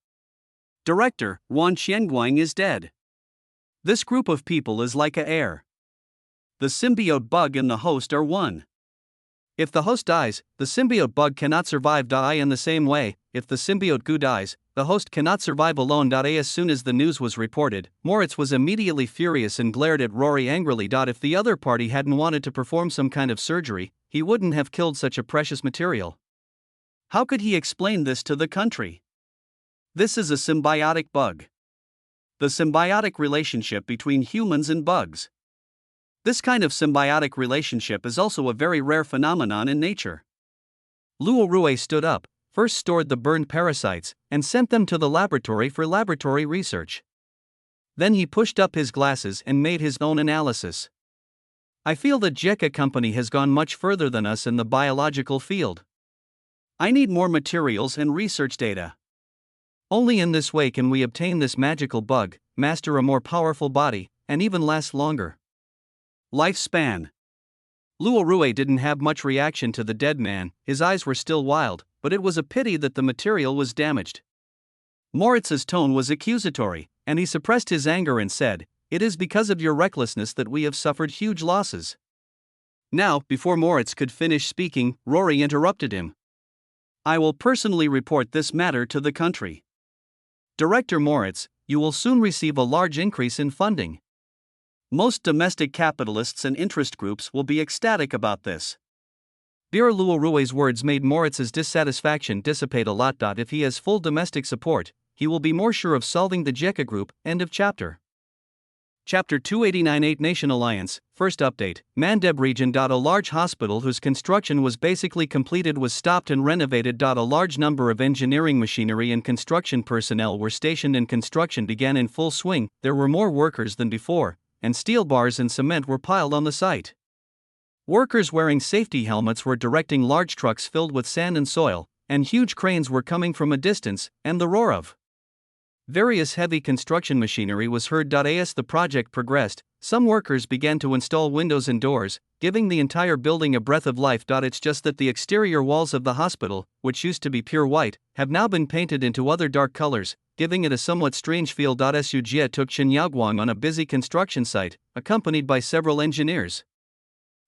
Director, Yuan Xianguang is dead. This group of people is like a air. The symbiote bug and the host are one. If the host dies, the symbiote bug cannot survive. In the same way, if the symbiote goo dies, the host cannot survive alone. As soon as the news was reported, Moritz was immediately furious and glared at Rory angrily. If the other party hadn't wanted to perform some kind of surgery, he wouldn't have killed such a precious material. How could he explain this to the country? This is a symbiotic bug. The symbiotic relationship between humans and bugs. This kind of symbiotic relationship is also a very rare phenomenon in nature. Luo Rui stood up, first stored the burned parasites, and sent them to the laboratory for laboratory research. Then he pushed up his glasses and made his own analysis. I feel that Jekka Company has gone much further than us in the biological field. I need more materials and research data. Only in this way can we obtain this magical bug, master a more powerful body, and even last longer. Lifespan. Luo Rui didn't have much reaction to the dead man. His eyes were still wild, but it was a pity that the material was damaged. Moritz's tone was accusatory, and he suppressed his anger and said, It is because of your recklessness that we have suffered huge losses. Now, before Moritz could finish speaking, Rory interrupted him. I will personally report this matter to the country. Director Moritz, you will soon receive a large increase in funding. Most domestic capitalists and interest groups will be ecstatic about this. Bir Luorue's words made Moritz's dissatisfaction dissipate a lot. If he has full domestic support, he will be more sure of solving the JECA group. End of chapter. Chapter 289 8 Nation Alliance, first update, Mandeb region. A large hospital whose construction was basically completed was stopped and renovated. A large number of engineering machinery and construction personnel were stationed and construction began in full swing. There were more workers than before, and steel bars and cement were piled on the site. Workers wearing safety helmets were directing large trucks filled with sand and soil, and huge cranes were coming from a distance, and the roar of various heavy construction machinery was heard. As the project progressed, some workers began to install windows and doors, giving the entire building a breath of life. It's just that the exterior walls of the hospital, which used to be pure white, have now been painted into other dark colors, giving it a somewhat strange feel. Su Jie took Chen Yaoguang on a busy construction site, accompanied by several engineers.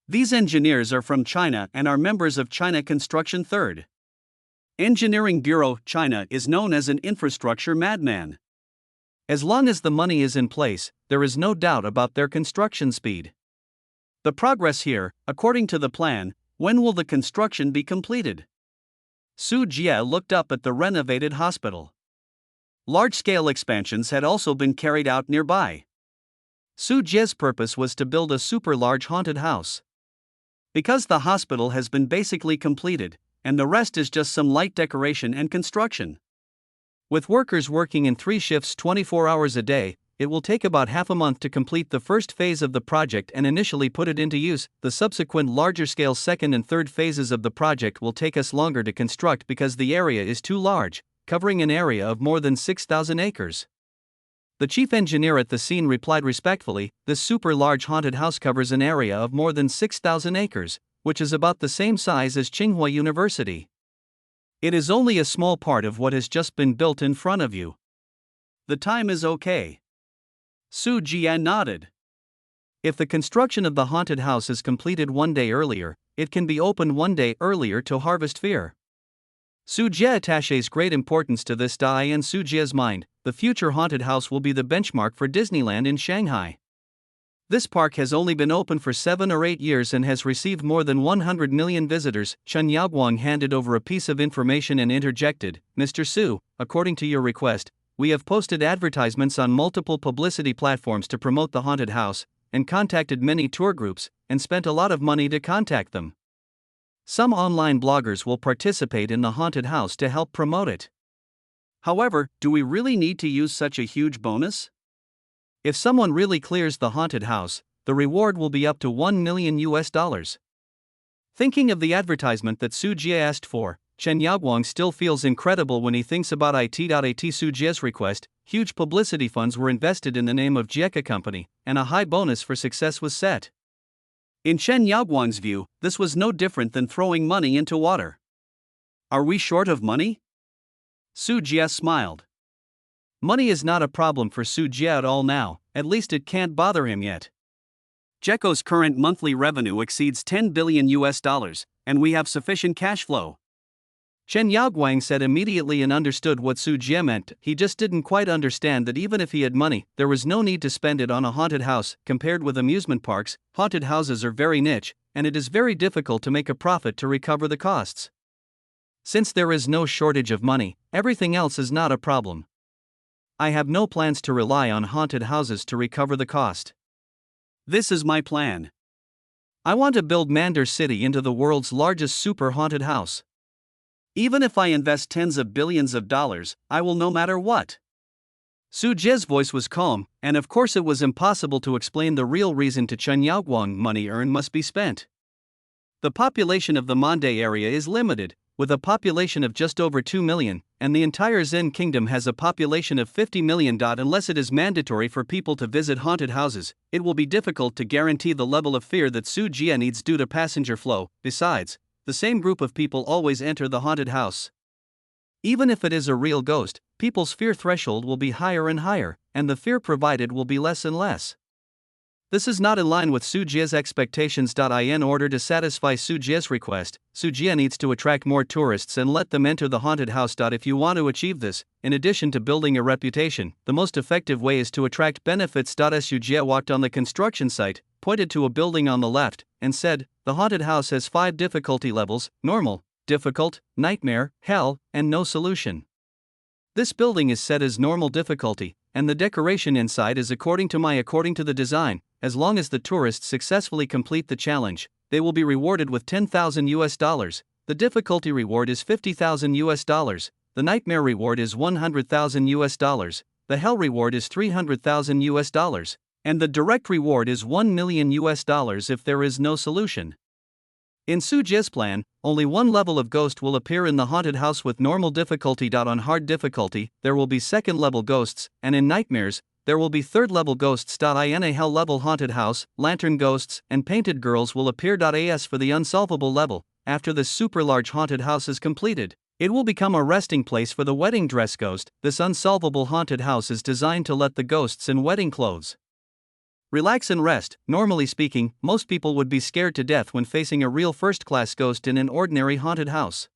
These engineers are from China and are members of China Construction Third Engineering Bureau. China is known as an infrastructure madman. As long as the money is in place, there is no doubt about their construction speed. The progress here, according to the plan, when will the construction be completed? Su Jie looked up at the renovated hospital. Large-scale expansions had also been carried out nearby. Su Jie's purpose was to build a super-large haunted house. Because the hospital has been basically completed, and the rest is just some light decoration and construction. With workers working in 3 shifts 24 hours a day, it will take about half a month to complete the first phase of the project and initially put it into use. The subsequent larger-scale second and third phases of the project will take us longer to construct because the area is too large, covering an area of more than 6,000 acres. The chief engineer at the scene replied respectfully, this super-large haunted house covers an area of more than 6,000 acres, which is about the same size as Tsinghua University. It is only a small part of what has just been built in front of you. The time is okay. Su Jie nodded. If the construction of the haunted house is completed 1 day earlier, it can be opened 1 day earlier to harvest fear. Su Jie attaches great importance to this. In Su Jie's mind, the future haunted house will be the benchmark for Disneyland in Shanghai. This park has only been open for 7 or 8 years and has received more than 100 million visitors. Chen Yaoguang handed over a piece of information and interjected, Mr. Su, according to your request, we have posted advertisements on multiple publicity platforms to promote the haunted house, and contacted many tour groups, and spent a lot of money to contact them. Some online bloggers will participate in the haunted house to help promote it. However, do we really need to use such a huge bonus? If someone really clears the haunted house, the reward will be up to $1 million. Thinking of the advertisement that Su Jie asked for, Chen Yaoguang still feels incredible when he thinks about it. At Su Jie's request, huge publicity funds were invested in the name of JECA Company, and a high bonus for success was set. In Chen Yaoguang's view, this was no different than throwing money into water. Are we short of money? Su Jie smiled. Money is not a problem for Su Jie at all now, at least it can't bother him yet. JECO's current monthly revenue exceeds $10 billion, and we have sufficient cash flow. Chen Yaoguang said immediately and understood what Su Jie meant. He just didn't quite understand that even if he had money, there was no need to spend it on a haunted house. Compared with amusement parks, haunted houses are very niche, and it is very difficult to make a profit to recover the costs. Since there is no shortage of money, everything else is not a problem. I have no plans to rely on haunted houses to recover the cost. This is my plan. I want to build Mandar City into the world's largest super haunted house. Even if I invest tens of billions of dollars, I will no matter what. Su Jie's voice was calm, and of course it was impossible to explain the real reason to Chen Yaoguang. Money earned must be spent. The population of the Mandai area is limited, with a population of just over 2 million, and the entire Zen Kingdom has a population of 50 million. Unless it is mandatory for people to visit haunted houses, it will be difficult to guarantee the level of fear that Su Jie needs due to passenger flow. Besides, the same group of people always enter the haunted house. Even if it is a real ghost, people's fear threshold will be higher and higher, and the fear provided will be less and less. This is not in line with Su Jie's expectations. In order to satisfy Su Jie's request, Su Jie needs to attract more tourists and let them enter the haunted house. If you want to achieve this, in addition to building a reputation, the most effective way is to attract benefits. Su Jie walked on the construction site, pointed to a building on the left, and said, "The haunted house has 5 difficulty levels: normal, difficult, nightmare, hell, and no solution." This building is set as normal difficulty, and the decoration inside is according to the design. As long as the tourists successfully complete the challenge, they will be rewarded with $10,000. The difficulty reward is $50,000. The nightmare reward is $100,000. The hell reward is $300,000. And the direct reward is $1 million if there is no solution. In Su Jie's plan, only one level of ghost will appear in the haunted house with normal difficulty. On hard difficulty, there will be second-level ghosts, and in nightmares, there will be third-level ghosts. In a hell-level haunted house, lantern ghosts and painted girls will appear. As for the unsolvable level, after this super-large haunted house is completed, it will become a resting place for the wedding dress ghost. This unsolvable haunted house is designed to let the ghosts in wedding clothes relax and rest. Normally speaking, most people would be scared to death when facing a real first-class ghost in an ordinary haunted house.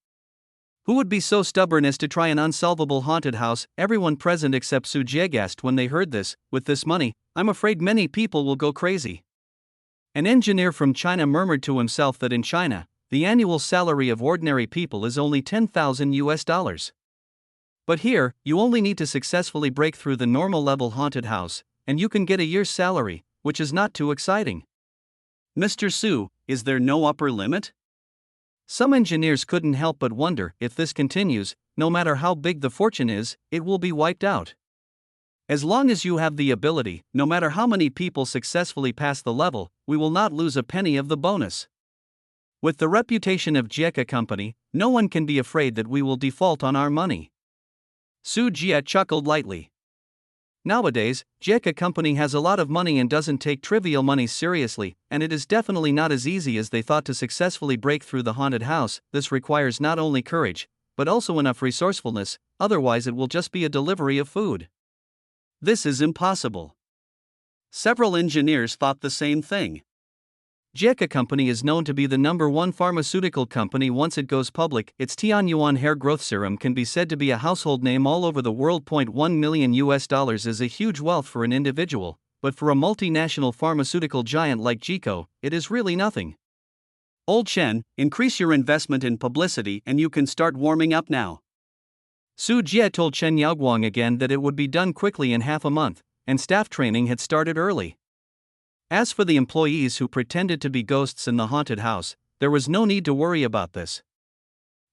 Who would be so stubborn as to try an unsolvable haunted house? Everyone present except Su Jie gasped when they heard this. With this money, I'm afraid many people will go crazy. An engineer from China murmured to himself that in China, the annual salary of ordinary people is only $10,000. But here, you only need to successfully break through the normal level haunted house, and you can get a year's salary, which is not too exciting. Mr. Su, is there no upper limit? Some engineers couldn't help but wonder, if this continues, no matter how big the fortune is, it will be wiped out. As long as you have the ability, no matter how many people successfully pass the level, we will not lose a penny of the bonus. With the reputation of Jieke Company, no one can be afraid that we will default on our money. Su Jie chuckled lightly. Nowadays, Jieke Company has a lot of money and doesn't take trivial money seriously, and it is definitely not as easy as they thought to successfully break through the haunted house. This requires not only courage, but also enough resourcefulness, otherwise it will just be a delivery of food. This is impossible. Several engineers thought the same thing. Jieke Company is known to be the #1 pharmaceutical company once it goes public. Its Tianyuan hair growth serum can be said to be a household name all over the world. $1 million is a huge wealth for an individual, but for a multinational pharmaceutical giant like Jieke, it is really nothing. Old Chen, increase your investment in publicity and you can start warming up now. Su Jie told Chen Yaoguang again that it would be done quickly in half a month, and staff training had started early. As for the employees who pretended to be ghosts in the haunted house, there was no need to worry about this.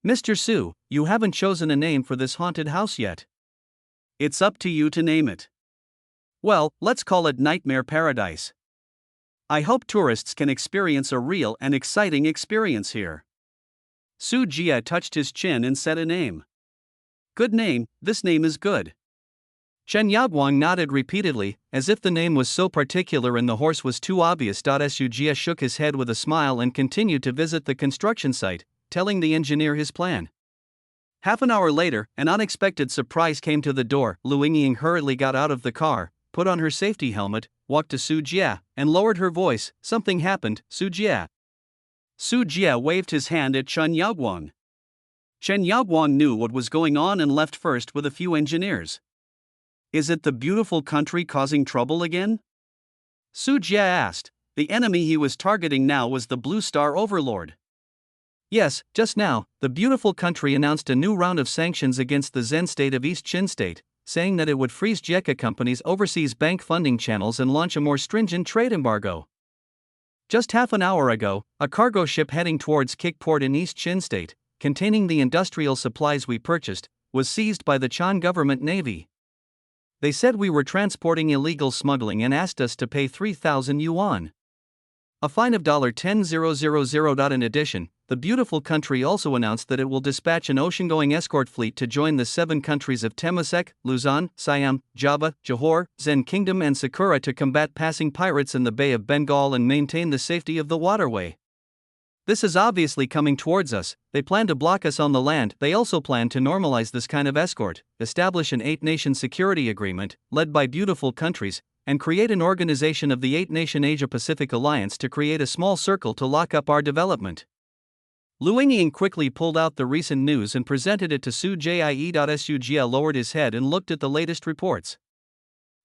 Mr. Su, you haven't chosen a name for this haunted house yet. It's up to you to name it. Well, let's call it Nightmare Paradise. I hope tourists can experience a real and exciting experience here. Su Jie touched his chin and said a name. Good name, this name is good. Chen Yaoguang nodded repeatedly, as if the name was so particular and the horse was too obvious. Su Jie shook his head with a smile and continued to visit the construction site, telling the engineer his plan. Half an hour later, an unexpected surprise came to the door. Lu Yingying hurriedly got out of the car, put on her safety helmet, walked to Su Jie, and lowered her voice. Something happened, Su Jie. Su Jie waved his hand at Chen Yaoguang. Chen Yaoguang knew what was going on and left first with a few engineers. Is it the beautiful country causing trouble again? Su Jie asked. The enemy he was targeting now was the Blue Star Overlord. Yes, just now, the beautiful country announced a new round of sanctions against the Zen state of East Chin State, saying that it would freeze Jieke Company's overseas bank funding channels and launch a more stringent trade embargo. Just half an hour ago, a cargo ship heading towards Kik Port in East Chin State, containing the industrial supplies we purchased, was seized by the Chan government navy. They said we were transporting illegal smuggling and asked us to pay 3,000 yuan. A fine of $10,000. In addition, the beautiful country also announced that it will dispatch an ocean-going escort fleet to join the 7 countries of Temasek, Luzon, Siam, Java, Johor, Zen Kingdom and Sakura to combat passing pirates in the Bay of Bengal and maintain the safety of the waterway. This is obviously coming towards us. They plan to block us on the land. They also plan to normalize this kind of escort, establish an 8-nation security agreement, led by beautiful countries, and create an organization of the 8-nation Asia-Pacific Alliance to create a small circle to lock up our development. Liu Yingying quickly pulled out the recent news and presented it to Su Jie. Su Jie lowered his head and looked at the latest reports.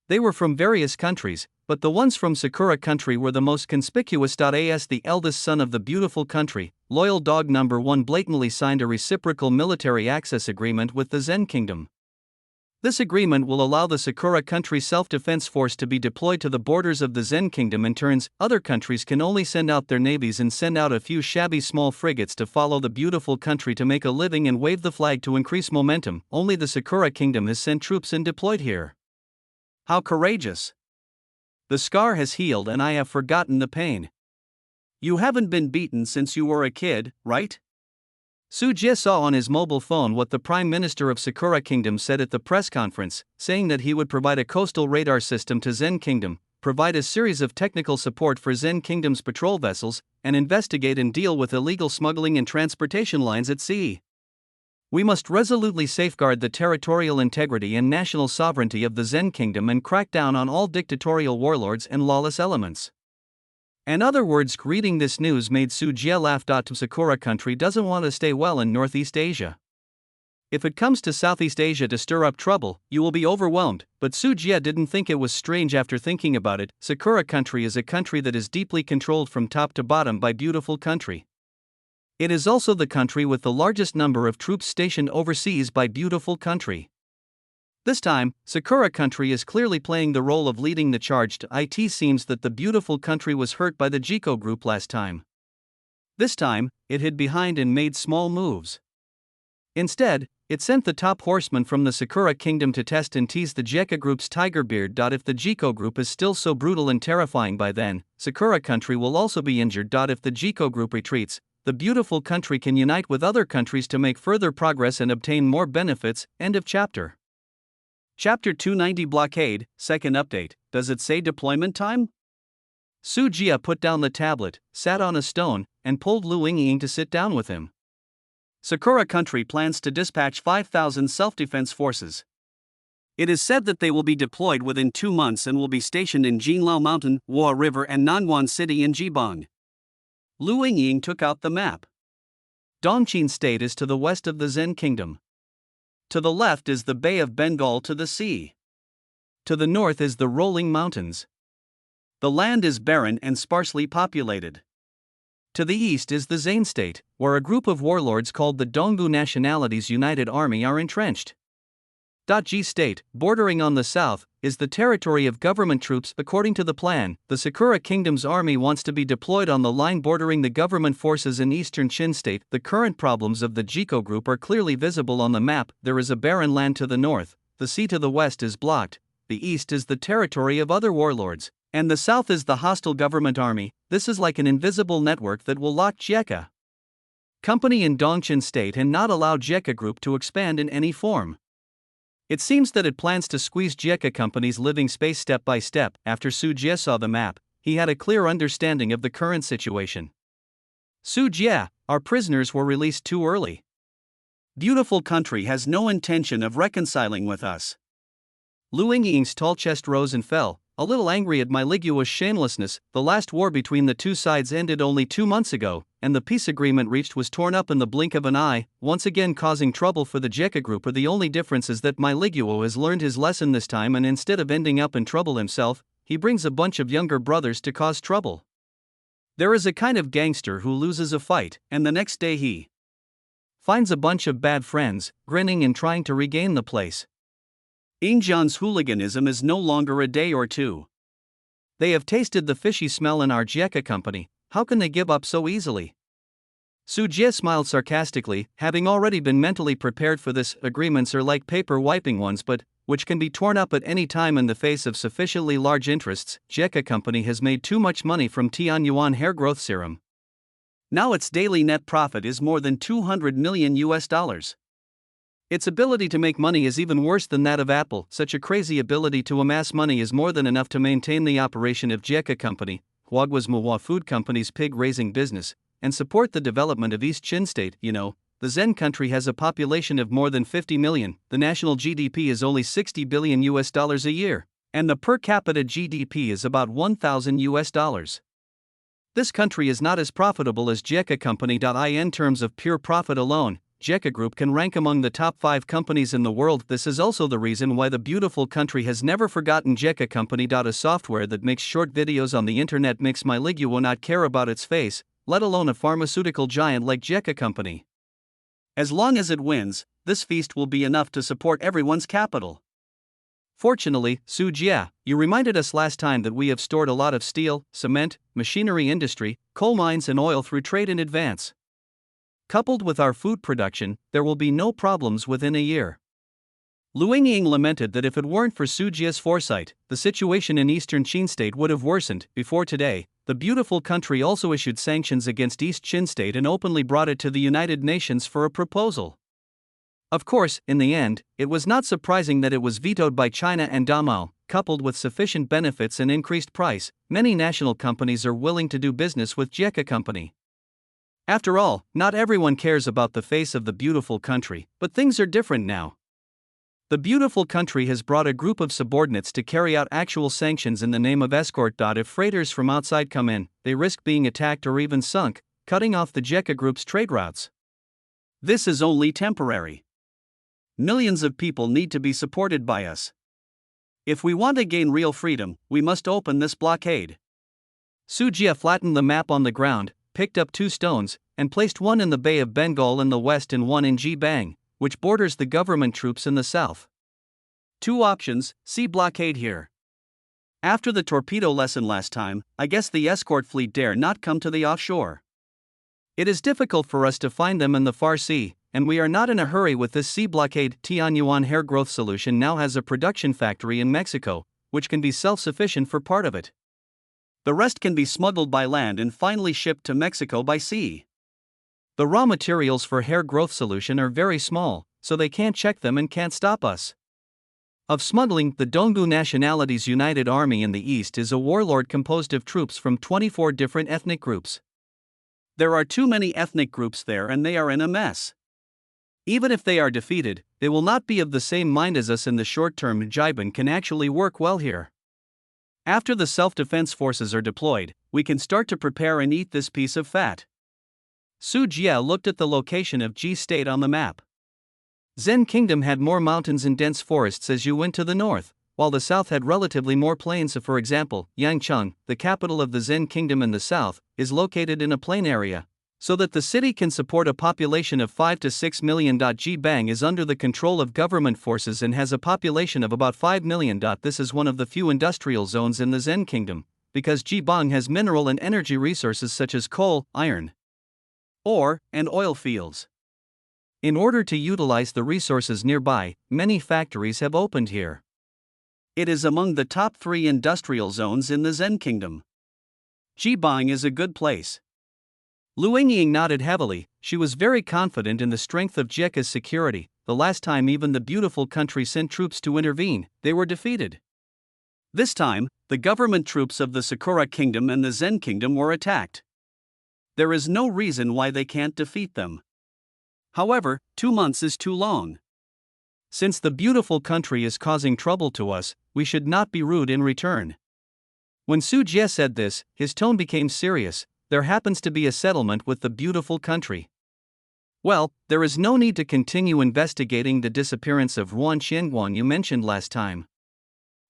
They were from various countries, but the ones from Sakura country were the most conspicuous. As the eldest son of the beautiful country, Loyal Dog Number 1 blatantly signed a reciprocal military access agreement with the Zen Kingdom. This agreement will allow the Sakura country self-defense force to be deployed to the borders of the Zen Kingdom. In turns, other countries can only send out their navies and send out a few shabby small frigates to follow the beautiful country to make a living and wave the flag to increase momentum. Only the Sakura Kingdom has sent troops and deployed here. How courageous! The scar has healed and I have forgotten the pain. You haven't been beaten since you were a kid, right? Su Jie saw on his mobile phone what the Prime Minister of Sakura Kingdom said at the press conference, saying that he would provide a coastal radar system to Zen Kingdom, provide a series of technical support for Zen Kingdom's patrol vessels, and investigate and deal with illegal smuggling and transportation lines at sea. We must resolutely safeguard the territorial integrity and national sovereignty of the Zen Kingdom and crack down on all dictatorial warlords and lawless elements. In other words, reading this news made Su Jie laugh. Sakura country doesn't want to stay well in Northeast Asia. If it comes to Southeast Asia to stir up trouble, you will be overwhelmed, but Su Jie didn't think it was strange after thinking about it. Sakura country is a country that is deeply controlled from top to bottom by beautiful country. It is also the country with the largest number of troops stationed overseas by beautiful country. This time, Sakura country is clearly playing the role of leading the charge. It seems that the beautiful country was hurt by the Jiko group last time. This time, it hid behind and made small moves. Instead, it sent the top horseman from the Sakura Kingdom to test and tease the Jeka group's Tiger Beard. If the Jiko group is still so brutal and terrifying by then, Sakura country will also be injured. If the Jiko group retreats, the beautiful country can unite with other countries to make further progress and obtain more benefits. End of chapter. Chapter 290 Blockade, second update. Does it say deployment time? Su Jie put down the tablet, sat on a stone, and pulled Liu Yingying to sit down with him. Sakura country plans to dispatch 5,000 self-defense forces. It is said that they will be deployed within 2 months and will be stationed in Jinlao Mountain, Hua River and Nanyuan City in Jibang. Liu Yingying took out the map. Dongqing State is to the west of the Zen Kingdom. To the left is the Bay of Bengal to the sea. To the north is the rolling mountains. The land is barren and sparsely populated. To the east is the Zain State, where a group of warlords called the Dongbu Nationalities United Army are entrenched. G State, bordering on the south, is the territory of government troops. According to the plan, the Sakura Kingdom's army wants to be deployed on the line bordering the government forces in eastern Qin State. The current problems of the Jiko group are clearly visible on the map. There is a barren land to the north, the sea to the west is blocked, the east is the territory of other warlords, and the south is the hostile government army. This is like an invisible network that will lock Jeka Company in Dongqing State and not allow Jeka Group to expand in any form. It seems that it plans to squeeze Jeka Company's living space step by step. After Su Jie saw the map, he had a clear understanding of the current situation. Su Jie, our prisoners were released too early. Beautiful country has no intention of reconciling with us. Liu Yingying's tall chest rose and fell, a little angry at my Ligua's shamelessness. The last war between the two sides ended only 2 months ago, and the peace agreement reached was torn up in the blink of an eye, once again causing trouble for the Jeka group. The only difference is that my Liguo has learned his lesson this time, and instead of ending up in trouble himself, he brings a bunch of younger brothers to cause trouble. There is a kind of gangster who loses a fight, and the next day he finds a bunch of bad friends, grinning and trying to regain the place. Ingjian's hooliganism is no longer a day or two. They have tasted the fishy smell in our Jeka Company. How can they give up so easily? Su Jie smiled sarcastically, having already been mentally prepared for this. Agreements are like paper wiping ones, but which can be torn up at any time in the face of sufficiently large interests. Jeka Company has made too much money from Tianyuan hair growth serum. Now its daily net profit is more than $200 million. Its ability to make money is even worse than that of Apple. Such a crazy ability to amass money is more than enough to maintain the operation of Jeka Company, Huagua's Muhua Food Company's pig-raising business, and support the development of East Chin State. The Zen country has a population of more than 50 million, the national GDP is only $60 billion a year, and the per capita GDP is about $1,000. This country is not as profitable as JECA Company. In terms of pure profit alone, JECA Group can rank among the top 5 companies in the world. This is also the reason why the beautiful country has never forgotten JECA Company. A software that makes short videos on the internet makes my Ligu will not care about its face, let alone a pharmaceutical giant like JECA Company. As long as it wins, this feast will be enough to support everyone's capital. Fortunately, Su Jie, you reminded us last time that we have stored a lot of steel, cement, machinery industry, coal mines and oil through trade in advance. Coupled with our food production, there will be no problems within a year. Lu Yingying lamented that if it weren't for Su Jie's foresight, the situation in eastern Chin State would have worsened. Before today, the beautiful country also issued sanctions against East Chin State and openly brought it to the United Nations for a proposal. Of course, in the end, it was not surprising that it was vetoed by China and Damao. Coupled with sufficient benefits and increased price, many national companies are willing to do business with JECA Company. After all, not everyone cares about the face of the beautiful country, but things are different now. The beautiful country has brought a group of subordinates to carry out actual sanctions in the name of escort. If freighters from outside come in, they risk being attacked or even sunk, cutting off the JECA Group's trade routes. This is only temporary. Millions of people need to be supported by us. If we want to gain real freedom, we must open this blockade. Su Jie flattened the map on the ground, picked up 2 stones, and placed one in the Bay of Bengal in the west and one in Jibang, which borders the government troops in the south. 2 options, see blockade here. After the torpedo lesson last time, I guess the escort fleet dare not come to the offshore. It is difficult for us to find them in the far sea, and we are not in a hurry with this sea blockade. Tianyuan Hair Growth Solution now has a production factory in Mexico, which can be self-sufficient for part of it. The rest can be smuggled by land and finally shipped to Mexico by sea. The raw materials for hair growth solution are very small, so they can't check them and can't stop us. Of smuggling, the Dongbu Nationalities United Army in the east is a warlord composed of troops from 24 different ethnic groups. There are too many ethnic groups there and they are in a mess. Even if they are defeated, they will not be of the same mind as us in the short term. Jibun can actually work well here. After the self-defense forces are deployed, we can start to prepare and eat this piece of fat. Su Jie looked at the location of Ji State on the map. Zen Kingdom had more mountains and dense forests as you went to the north, while the south had relatively more plains. For example, Yangcheng, the capital of the Zen Kingdom in the south, is located in a plain area, so that the city can support a population of 5 to 6 million. Jibang is under the control of government forces and has a population of about 5 million. This is one of the few industrial zones in the Zen Kingdom, because Jibang has mineral and energy resources such as coal, iron, ore, and oil fields. In order to utilize the resources nearby, many factories have opened here. It is among the top 3 industrial zones in the Zen Kingdom. Jibang is a good place. Lu Yingying nodded heavily. She was very confident in the strength of JECA's security. The last time even the beautiful country sent troops to intervene, they were defeated. This time, the government troops of the Sakura Kingdom and the Zen Kingdom were attacked. There is no reason why they can't defeat them. However, 2 months is too long. Since the beautiful country is causing trouble to us, we should not be rude in return. When Su Jie said this, his tone became serious. There happens to be a settlement with the beautiful country. Well, there is no need to continue investigating the disappearance of Ruan Xianguan you mentioned last time.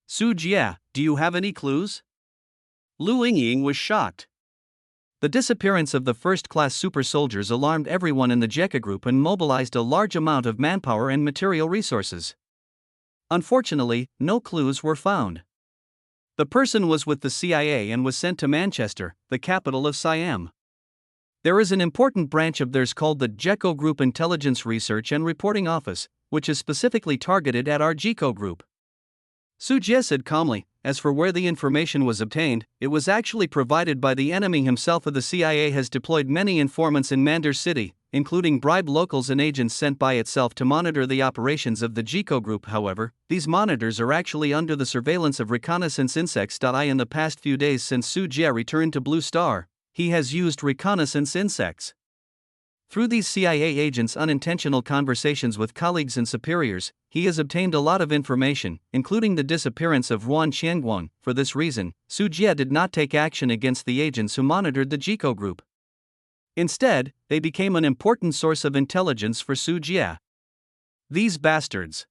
Su Jie, do you have any clues? Lu Yingying was shocked. The disappearance of the first-class super soldiers alarmed everyone in the JECA Group and mobilized a large amount of manpower and material resources. Unfortunately, no clues were found. The person was with the CIA and was sent to Manchester, the capital of Siam. There is an important branch of theirs called the JECO Group Intelligence Research and Reporting Office, which is specifically targeted at our JECO Group. Su Jie said calmly, as for where the information was obtained, it was actually provided by the enemy himself. The CIA has deployed many informants in Mandar City, including bribed locals and agents sent by itself to monitor the operations of the JECO Group. However, these monitors are actually under the surveillance of reconnaissance insects. In the past few days since Su Jie returned to Blue Star, he has used reconnaissance insects. Through these CIA agents' unintentional conversations with colleagues and superiors, he has obtained a lot of information, including the disappearance of Huan Qianguan. For this reason, Su Jie did not take action against the agents who monitored the Jiko group. Instead, they became an important source of intelligence for Su Jie. These bastards.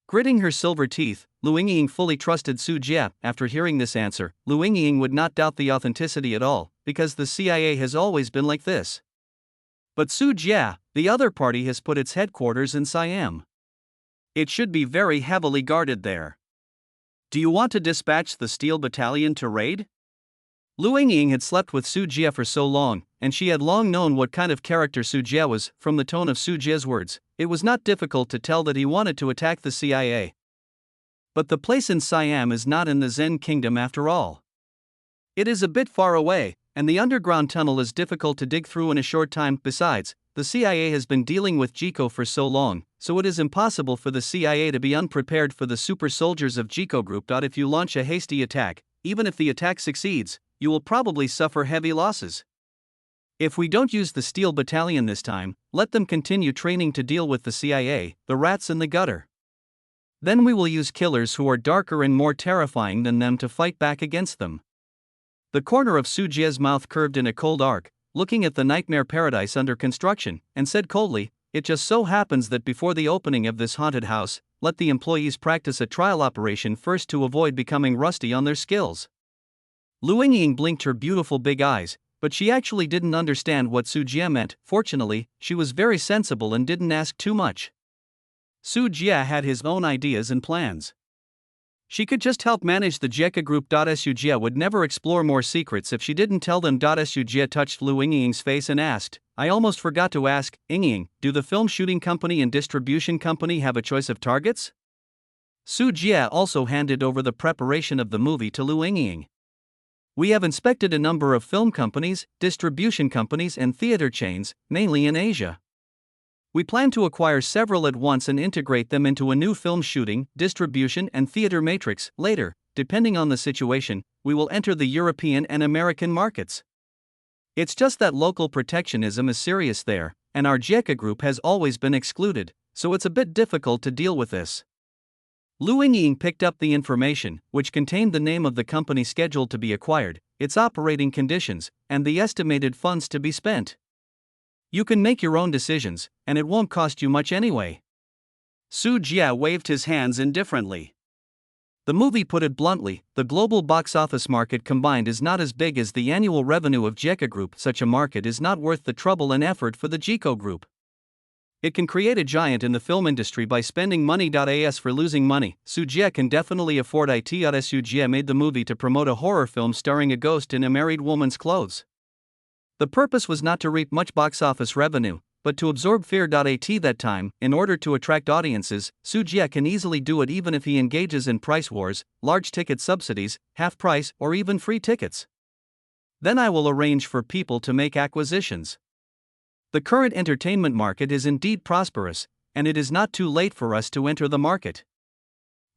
Gritting her silver teeth, Lu Yingying fully trusted Su Jie. After hearing this answer, Lu Yingying would not doubt the authenticity at all, because the CIA has always been like this. But Su Jie, the other party, has put its headquarters in Siam. It should be very heavily guarded there. Do you want to dispatch the Steel Battalion to raid? Lu Yingying had slept with Su Jie for so long, and she had long known what kind of character Su Jie was. From the tone of Su Jie's words, it was not difficult to tell that he wanted to attack the CIA. But the place in Siam is not in the Zen Kingdom after all. It is a bit far away, and the underground tunnel is difficult to dig through in a short time. Besides, the CIA has been dealing with Jiko for so long, so it is impossible for the CIA to be unprepared for the super soldiers of Jiko Group. If you launch a hasty attack, even if the attack succeeds, you will probably suffer heavy losses. If we don't use the Steel Battalion this time, let them continue training to deal with the CIA, the rats in the gutter. Then we will use killers who are darker and more terrifying than them to fight back against them. The corner of Su Jie's mouth curved in a cold arc, looking at the nightmare paradise under construction, and said coldly, "It just so happens that before the opening of this haunted house, let the employees practice a trial operation first to avoid becoming rusty on their skills." Lu Yingying blinked her beautiful big eyes, but she actually didn't understand what Su Jie meant. Fortunately, she was very sensible and didn't ask too much. Su Jie had his own ideas and plans. She could just help manage the Jeka group. Su Jie would never explore more secrets if she didn't tell them. Su Jie touched Lu Yingying's face and asked, "I almost forgot to ask, Yingying, do the film shooting company and distribution company have a choice of targets?" Su Jie also handed over the preparation of the movie to Lu Yingying. "We have inspected a number of film companies, distribution companies, and theater chains, mainly in Asia. We plan to acquire several at once and integrate them into a new film shooting, distribution, and theater matrix. Later, depending on the situation, we will enter the European and American markets. It's just that local protectionism is serious there, and our Jeka group has always been excluded, so it's a bit difficult to deal with this." Lu Yingying picked up the information, which contained the name of the company scheduled to be acquired, its operating conditions, and the estimated funds to be spent. "You can make your own decisions, and it won't cost you much anyway." Su Jie waved his hands indifferently. The movie put it bluntly, the global box office market combined is not as big as the annual revenue of Jeka Group. Such a market is not worth the trouble and effort for the Jiko Group. It can create a giant in the film industry by spending money. As for losing money, Su Jie can definitely afford it. Su Jie made the movie to promote a horror film starring a ghost in a married woman's clothes. The purpose was not to reap much box office revenue, but to absorb fear. At that time, in order to attract audiences, Su Jie can easily do it even if he engages in price wars, large ticket subsidies, half price, or even free tickets. Then I will arrange for people to make acquisitions. The current entertainment market is indeed prosperous, and it is not too late for us to enter the market.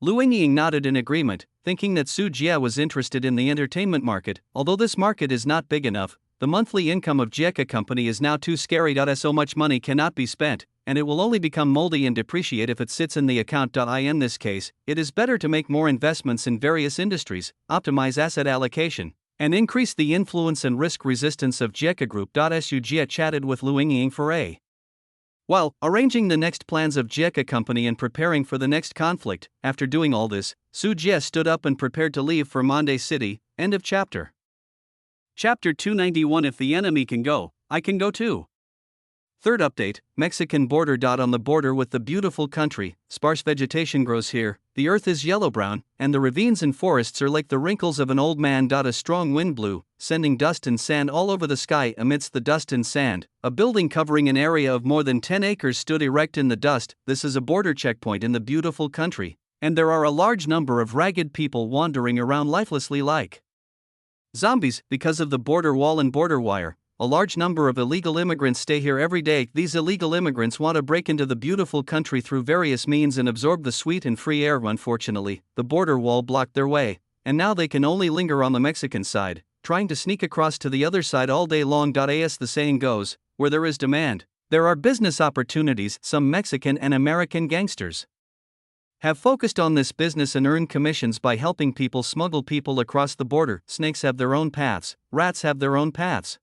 Lu Yingying nodded in agreement, thinking that Su Jie was interested in the entertainment market. Although this market is not big enough, the monthly income of Jeka Company is now too scary. So much money cannot be spent, and it will only become moldy and depreciate if it sits in the account. In this case, it is better to make more investments in various industries, optimize asset allocation, and increase the influence and risk resistance of Jeka Group. Su Jie chatted with Lu Yingying for a while, arranging the next plans of Jeka Company and preparing for the next conflict. After doing all this, Su Jie stood up and prepared to leave for Mande City. End of chapter. Chapter 291. If the enemy can go, I can go too. Third update, Mexican border. On the border with the beautiful country, sparse vegetation grows here, the earth is yellow-brown, and the ravines and forests are like the wrinkles of an old man. A strong wind blew, sending dust and sand all over the sky. Amidst the dust and sand, a building covering an area of more than 10 acres stood erect in the dust. This is a border checkpoint in the beautiful country, and there are a large number of ragged people wandering around lifelessly like zombies. Because of the border wall and border wire, a large number of illegal immigrants stay here every day. These illegal immigrants want to break into the beautiful country through various means and absorb the sweet and free air. Unfortunately, the border wall blocked their way, and now they can only linger on the Mexican side, trying to sneak across to the other side all day long. As the saying goes, where there is demand, there are business opportunities. Some Mexican and American gangsters have focused on this business and earn commissions by helping people smuggle people across the border. Snakes have their own paths, rats have their own paths.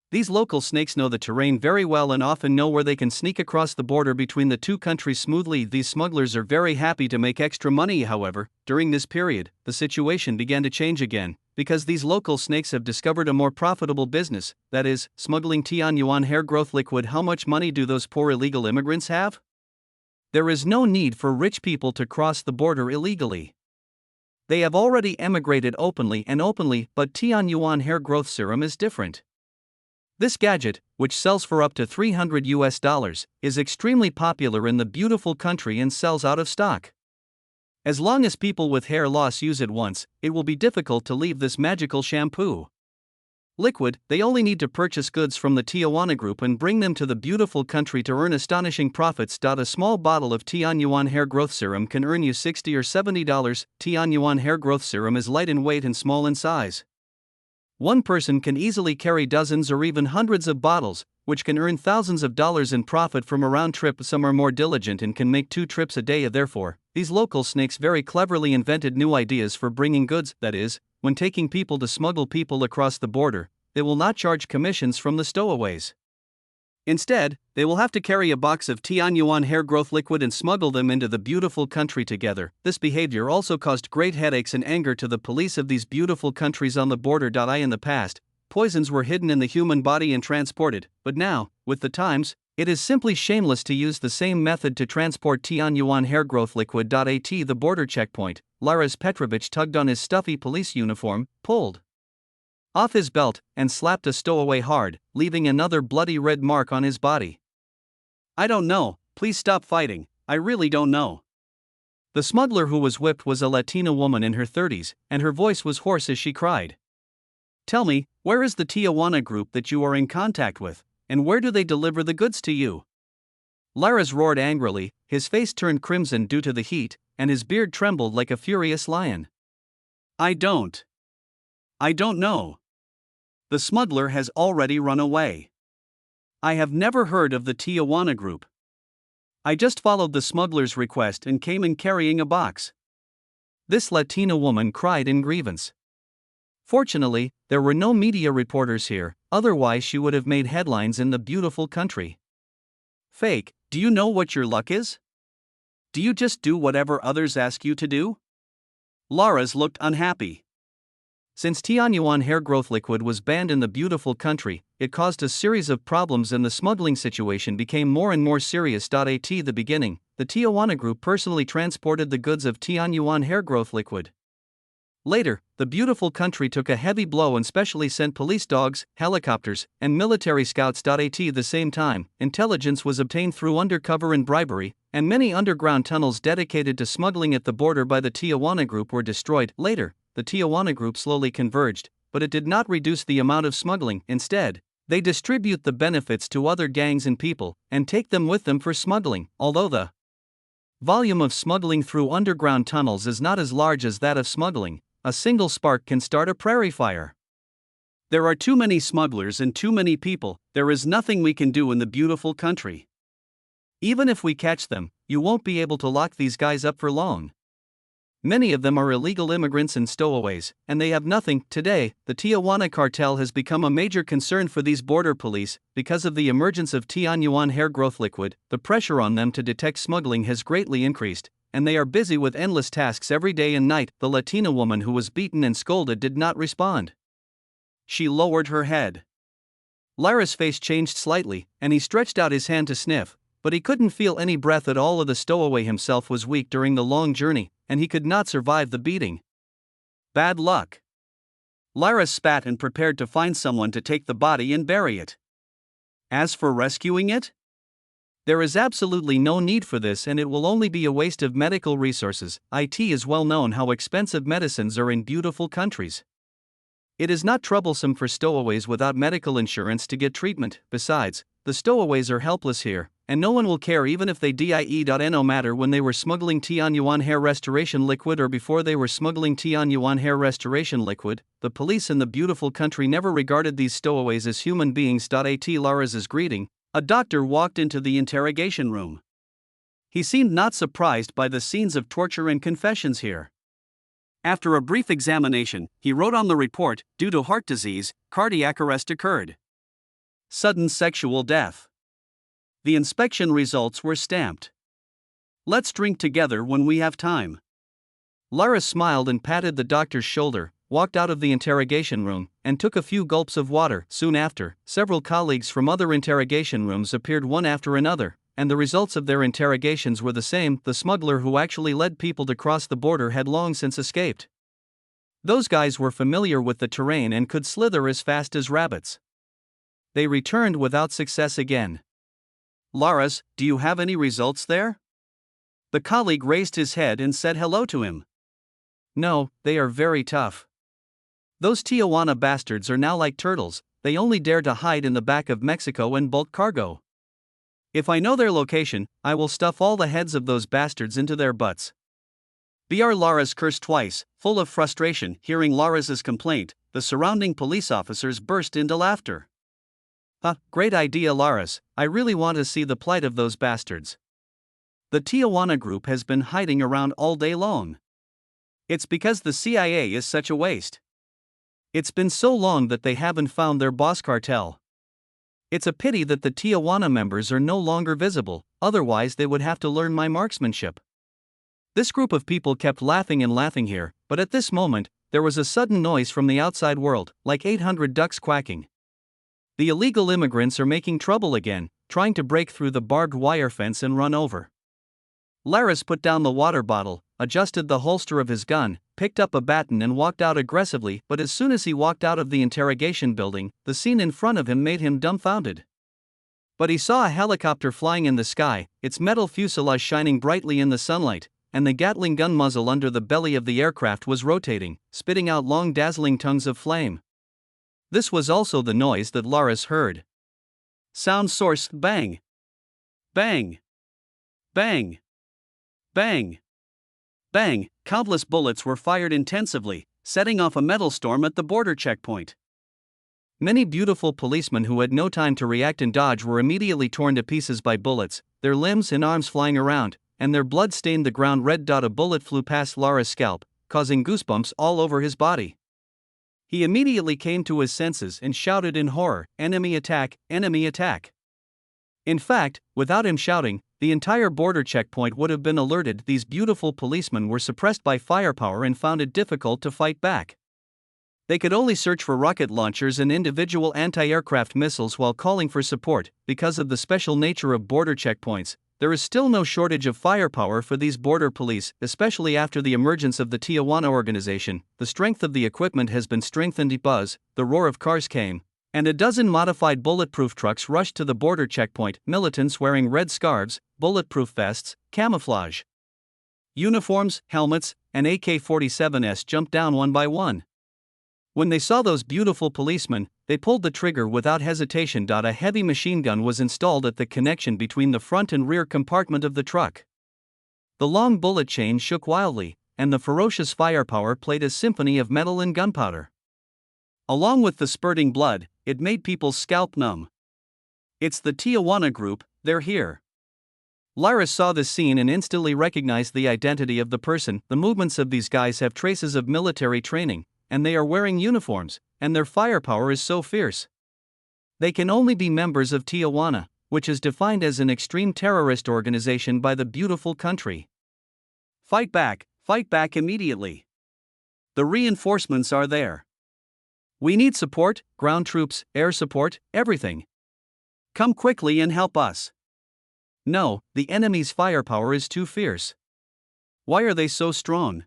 These local snakes know the terrain very well and often know where they can sneak across the border between the two countries smoothly. These smugglers are very happy to make extra money. However, during this period, the situation began to change again, because these local snakes have discovered a more profitable business, that is, smuggling Tianyuan hair growth liquid. How much money do those poor illegal immigrants have? There is no need for rich people to cross the border illegally. They have already emigrated openly, but Tianyuan hair growth serum is different. This gadget, which sells for up to $300, is extremely popular in the beautiful country and sells out of stock. As long as people with hair loss use it once, it will be difficult to leave this magical shampoo liquid. They only need to purchase goods from the Tijuana Group and bring them to the beautiful country to earn astonishing profits. A small bottle of Tianyuan hair growth serum can earn you $60 or $70. Tianyuan hair growth serum is light in weight and small in size. One person can easily carry dozens or even hundreds of bottles, which can earn thousands of dollars in profit from a round trip. Some are more diligent and can make 2 trips a day. Therefore, these local snakes very cleverly invented new ideas for bringing goods. That is, when taking people to smuggle people across the border, they will not charge commissions from the stowaways. Instead, they will have to carry a box of Tianyuan hair growth liquid and smuggle them into the beautiful country together. This behavior also caused great headaches and anger to the police of these beautiful countries on the border. In the past, poisons were hidden in the human body and transported, but now, with the times, it is simply shameless to use the same method to transport Tianyuan hair growth liquid. At the border checkpoint, Laras Petrovich tugged on his stuffy police uniform, pulled off his belt, and slapped a stowaway hard, leaving another bloody red mark on his body. I don't know, please stop fighting, I really don't know. The smuggler who was whipped was a Latina woman in her 30s, and her voice was hoarse as she cried. Tell me, where is the Tijuana Group that you are in contact with, and where do they deliver the goods to you? Laras roared angrily, his face turned crimson due to the heat, and his beard trembled like a furious lion. I don't know. The smuggler has already run away. I have never heard of the Tijuana Group. I just followed the smuggler's request and came in carrying a box. This Latina woman cried in grievance. Fortunately, there were no media reporters here, otherwise she would have made headlines in the beautiful country. Fake, do you know what your luck is? Do you just do whatever others ask you to do? Laras looked unhappy. Since Tianyuan hair growth liquid was banned in the beautiful country, it caused a series of problems and the smuggling situation became more and more serious. At the beginning, the Tijuana Group personally transported the goods of Tianyuan hair growth liquid. Later, the beautiful country took a heavy blow and specially sent police dogs, helicopters, and military scouts. At the same time, intelligence was obtained through undercover and bribery, and many underground tunnels dedicated to smuggling at the border by the Tijuana Group were destroyed. Later, the Tijuana Group slowly converged, but it did not reduce the amount of smuggling. Instead, they distribute the benefits to other gangs and people, and take them with them for smuggling. Although the volume of smuggling through underground tunnels is not as large as that of smuggling, a single spark can start a prairie fire. There are too many smugglers and too many people, there is nothing we can do in the beautiful country. Even if we catch them, you won't be able to lock these guys up for long. Many of them are illegal immigrants and stowaways, and they have nothing. Today, the Tijuana cartel has become a major concern for these border police. Because of the emergence of Tianyuan hair growth liquid, the pressure on them to detect smuggling has greatly increased, and they are busy with endless tasks every day and night. The Latina woman who was beaten and scolded did not respond. She lowered her head. Laras' face changed slightly, and he stretched out his hand to sniff, but he couldn't feel any breath at all. The stowaway himself was weak during the long journey, and he could not survive the beating. Bad luck. Laras spat and prepared to find someone to take the body and bury it. As for rescuing it, there is absolutely no need for this, and it will only be a waste of medical resources. It is well known how expensive medicines are in beautiful countries. It is not troublesome for stowaways without medical insurance to get treatment. Besides, the stowaways are helpless here, and no one will care even if they die. No matter when they were smuggling Tianyuan hair restoration liquid or before they were smuggling Tianyuan hair restoration liquid, the police in the beautiful country never regarded these stowaways as human beings. At Laraz's greeting, a doctor walked into the interrogation room. He seemed not surprised by the scenes of torture and confessions here. After a brief examination, he wrote on the report, due to heart disease, cardiac arrest occurred. Sudden sexual death. The inspection results were stamped. Let's drink together when we have time. Lara smiled and patted the doctor's shoulder, walked out of the interrogation room, and took a few gulps of water. Soon after, several colleagues from other interrogation rooms appeared one after another, and the results of their interrogations were the same. The smuggler who actually led people to cross the border had long since escaped. Those guys were familiar with the terrain and could slither as fast as rabbits. They returned without success again. Laras, do you have any results there? The colleague raised his head and said hello to him. No, they are very tough. Those Tijuana bastards are now like turtles, they only dare to hide in the back of Mexico and bulk cargo. If I know their location, I will stuff all the heads of those bastards into their butts. Br. Laras cursed twice, full of frustration. Hearing Laras's complaint, the surrounding police officers burst into laughter. Great idea, Laras, I really want to see the plight of those bastards. The Tijuana group has been hiding around all day long. It's because the CIA is such a waste. It's been so long that they haven't found their boss cartel. It's a pity that the Tijuana members are no longer visible, otherwise they would have to learn my marksmanship. This group of people kept laughing and laughing here, but at this moment, there was a sudden noise from the outside world, like 800 ducks quacking. The illegal immigrants are making trouble again, trying to break through the barbed wire fence and run over. Laras put down the water bottle, adjusted the holster of his gun, picked up a baton and walked out aggressively. But as soon as he walked out of the interrogation building, the scene in front of him made him dumbfounded. But he saw a helicopter flying in the sky, its metal fuselage shining brightly in the sunlight, and the Gatling gun muzzle under the belly of the aircraft was rotating, spitting out long dazzling tongues of flame. This was also the noise that Laras heard. Sound source: bang. Bang. Bang. Bang. Bang. Countless bullets were fired intensively, setting off a metal storm at the border checkpoint. Many beautiful policemen who had no time to react and dodge were immediately torn to pieces by bullets, their limbs and arms flying around, and their blood stained the ground red. A bullet flew past Laras' scalp, causing goosebumps all over his body. He immediately came to his senses and shouted in horror, "Enemy attack, enemy attack." In fact, without him shouting, the entire border checkpoint would have been alerted. These beautiful policemen were suppressed by firepower and found it difficult to fight back. They could only search for rocket launchers and individual anti-aircraft missiles while calling for support. Because of the special nature of border checkpoints, there is still no shortage of firepower for these border police, especially after the emergence of the Tijuana organization. The strength of the equipment has been strengthened. Buzz, the roar of cars came, and a dozen modified bulletproof trucks rushed to the border checkpoint, militants wearing red scarves, bulletproof vests, camouflage uniforms, helmets, and AK-47s jumped down one by one. When they saw those beautiful policemen, they pulled the trigger without hesitation. A heavy machine gun was installed at the connection between the front and rear compartment of the truck. The long bullet chain shook wildly, and the ferocious firepower played a symphony of metal and gunpowder. Along with the spurting blood, it made people's scalp numb. It's the Tijuana group, they're here. Laras saw this scene and instantly recognized the identity of the person. The movements of these guys have traces of military training, and they are wearing uniforms, and their firepower is so fierce. They can only be members of Tijuana, which is defined as an extreme terrorist organization by the beautiful country. Fight back immediately. The reinforcements are there. We need support, ground troops, air support, everything. Come quickly and help us. No, the enemy's firepower is too fierce. Why are they so strong?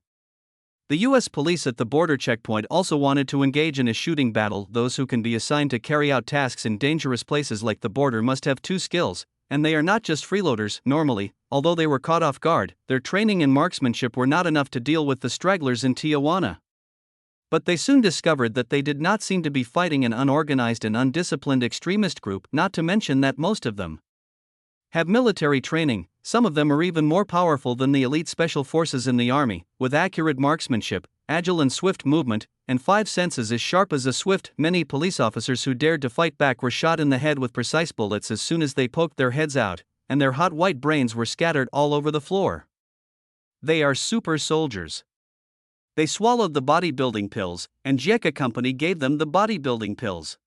The U.S. police at the border checkpoint also wanted to engage in a shooting battle. Those who can be assigned to carry out tasks in dangerous places like the border must have two skills, and they are not just freeloaders. Normally, although they were caught off guard, their training and marksmanship were not enough to deal with the stragglers in Tijuana. But they soon discovered that they did not seem to be fighting an unorganized and undisciplined extremist group, not to mention that most of them have military training. Some of them are even more powerful than the elite special forces in the army, with accurate marksmanship, agile and swift movement, and five senses as sharp as a swift. Many police officers who dared to fight back were shot in the head with precise bullets as soon as they poked their heads out, and their hot white brains were scattered all over the floor. They are super soldiers. They swallowed the bodybuilding pills, and Jieka Company gave them the bodybuilding pills.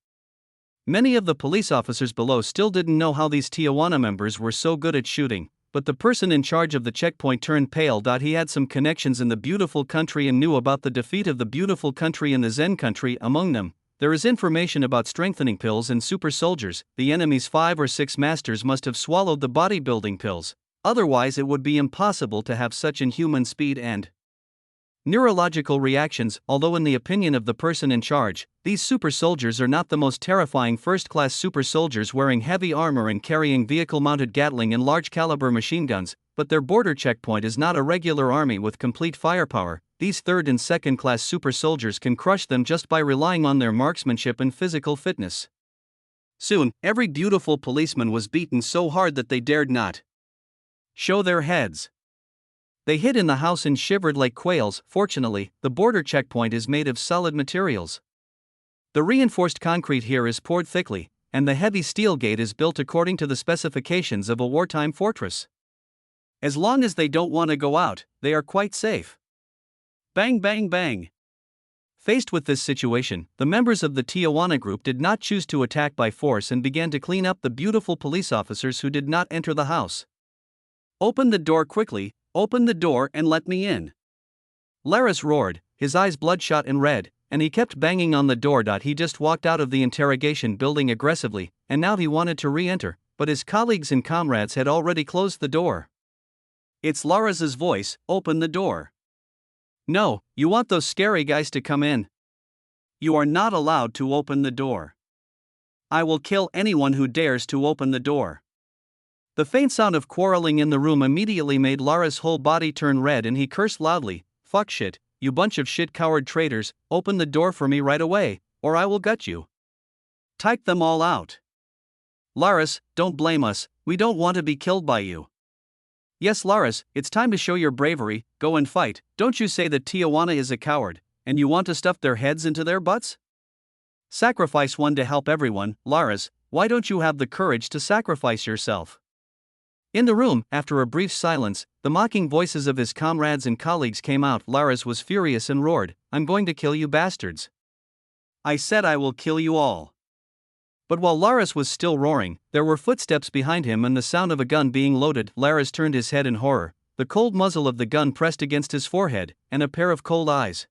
Many of the police officers below still didn't know how these Tijuana members were so good at shooting, but the person in charge of the checkpoint turned pale. He had some connections in the beautiful country and knew about the defeat of the beautiful country in the Zen country. Among them, there is information about strengthening pills and super soldiers. The enemy's 5 or 6 masters must have swallowed the bodybuilding pills, otherwise it would be impossible to have such inhuman speed and neurological reactions. Although in the opinion of the person in charge, these super soldiers are not the most terrifying first-class super soldiers wearing heavy armor and carrying vehicle-mounted Gatling and large-caliber machine guns, but their border checkpoint is not a regular army with complete firepower. These third- and second-class super soldiers can crush them just by relying on their marksmanship and physical fitness. Soon, every beautiful policeman was beaten so hard that they dared not show their heads. They hid in the house and shivered like quails. Fortunately, the border checkpoint is made of solid materials. The reinforced concrete here is poured thickly, and the heavy steel gate is built according to the specifications of a wartime fortress. As long as they don't want to go out, they are quite safe. Bang bang bang. Faced with this situation, the members of the Tijuana group did not choose to attack by force and began to clean up the beautiful police officers who did not enter the house. Open the door quickly, open the door and let me in. Laris roared, his eyes bloodshot and red, and he kept banging on the door. He just walked out of the interrogation building aggressively, and now he wanted to re-enter, but his colleagues and comrades had already closed the door. It's Laris's voice, open the door. No, you want those scary guys to come in. You are not allowed to open the door. I will kill anyone who dares to open the door. The faint sound of quarreling in the room immediately made Laris' whole body turn red and he cursed loudly, fuck shit, you bunch of shit coward traitors, open the door for me right away, or I will gut you. Type them all out. Laris, don't blame us, we don't want to be killed by you. Yes Laris, it's time to show your bravery, go and fight. Don't you say that Tijuana is a coward, and you want to stuff their heads into their butts? Sacrifice one to help everyone. Laris, why don't you have the courage to sacrifice yourself? In the room, after a brief silence, the mocking voices of his comrades and colleagues came out. Laris was furious and roared, I'm going to kill you bastards. I said I will kill you all. But while Laris was still roaring, there were footsteps behind him and the sound of a gun being loaded. Laris turned his head in horror, the cold muzzle of the gun pressed against his forehead, and a pair of cold eyes.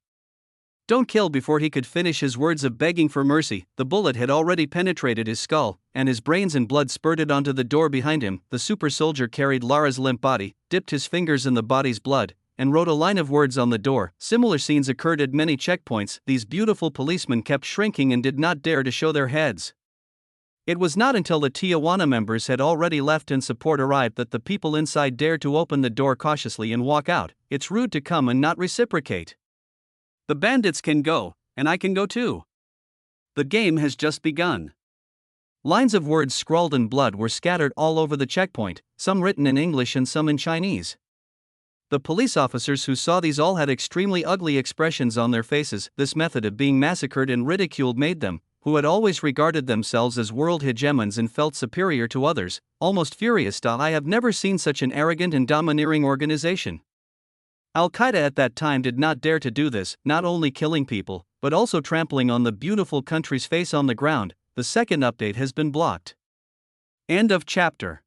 Don't kill. Before he could finish his words of begging for mercy, the bullet had already penetrated his skull, and his brains and blood spurted onto the door behind him. The super soldier carried Laris's limp body, dipped his fingers in the body's blood, and wrote a line of words on the door. Similar scenes occurred at many checkpoints. These beautiful policemen kept shrinking and did not dare to show their heads. It was not until the Tijuana members had already left and support arrived that the people inside dared to open the door cautiously and walk out. It's rude to come and not reciprocate. The bandits can go, and I can go too. The game has just begun. Lines of words scrawled in blood were scattered all over the checkpoint, some written in English and some in Chinese. The police officers who saw these all had extremely ugly expressions on their faces. This method of being massacred and ridiculed made them, who had always regarded themselves as world hegemons and felt superior to others, almost furious. I have never seen such an arrogant and domineering organization. Al-Qaeda at that time did not dare to do this, not only killing people, but also trampling on the beautiful country's face on the ground. The second update has been blocked. End of chapter.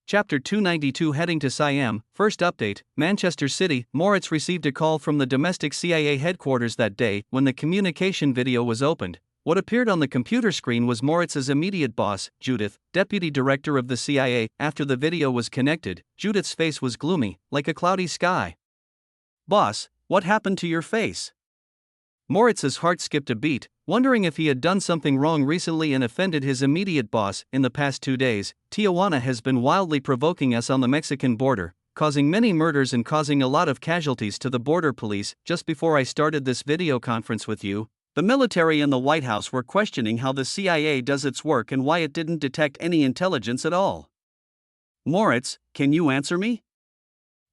Chapter 292 Heading to Siam. First update, Manchester City. Moritz received a call from the domestic CIA headquarters that day. When the communication video was opened, what appeared on the computer screen was Moritz's immediate boss, Judith, deputy director of the CIA. After the video was connected, Judith's face was gloomy, like a cloudy sky. Boss, what happened to your face? Moritz's heart skipped a beat, wondering if he had done something wrong recently and offended his immediate boss. In the past 2 days, Tijuana has been wildly provoking us on the Mexican border, causing many murders and causing a lot of casualties to the border police. Just before I started this video conference with you, the military and the White House were questioning how the CIA does its work and why it didn't detect any intelligence at all. Moritz, can you answer me?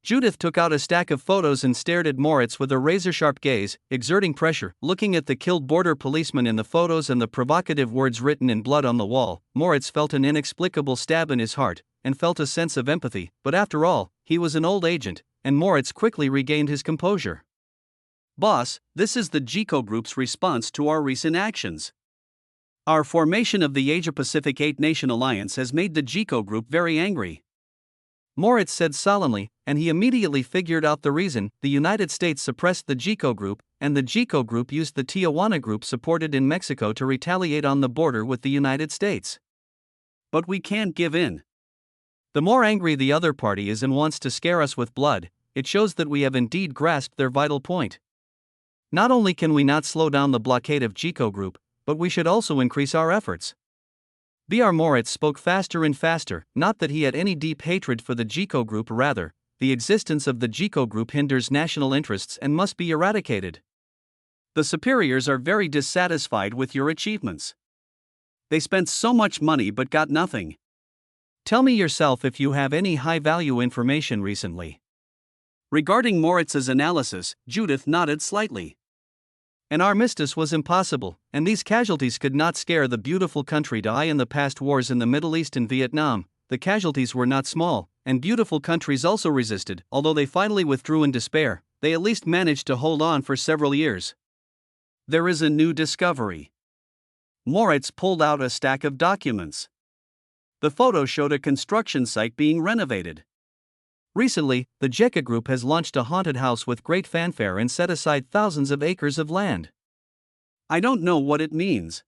Judith took out a stack of photos and stared at Moritz with a razor-sharp gaze, exerting pressure. Looking at the killed border policeman in the photos and the provocative words written in blood on the wall, Moritz felt an inexplicable stab in his heart, and felt a sense of empathy. But after all, he was an old agent, and Moritz quickly regained his composure. Boss, this is the GECO Group's response to our recent actions. Our formation of the Asia-Pacific 8-Nation Alliance has made the GECO Group very angry. Moritz said solemnly, and he immediately figured out the reason. The United States suppressed the GECO Group, and the GECO Group used the Tijuana Group supported in Mexico to retaliate on the border with the United States. But we can't give in. The more angry the other party is and wants to scare us with blood, it shows that we have indeed grasped their vital point. Not only can we not slow down the blockade of GECO Group, but we should also increase our efforts. Br Moritz spoke faster and faster, not that he had any deep hatred for the GECO Group, rather, the existence of the GECO Group hinders national interests and must be eradicated. The superiors are very dissatisfied with your achievements. They spent so much money but got nothing. Tell me yourself if you have any high-value information recently. Regarding Moritz's analysis, Judith nodded slightly. An armistice was impossible, and these casualties could not scare the beautiful country to eye. In the past wars in the Middle East and Vietnam, the casualties were not small, and beautiful countries also resisted. Although they finally withdrew in despair, they at least managed to hold on for several years. There is a new discovery. Moritz pulled out a stack of documents. The photo showed a construction site being renovated. Recently, the GECO Group has launched a haunted house with great fanfare and set aside thousands of acres of land. I don't know what it means.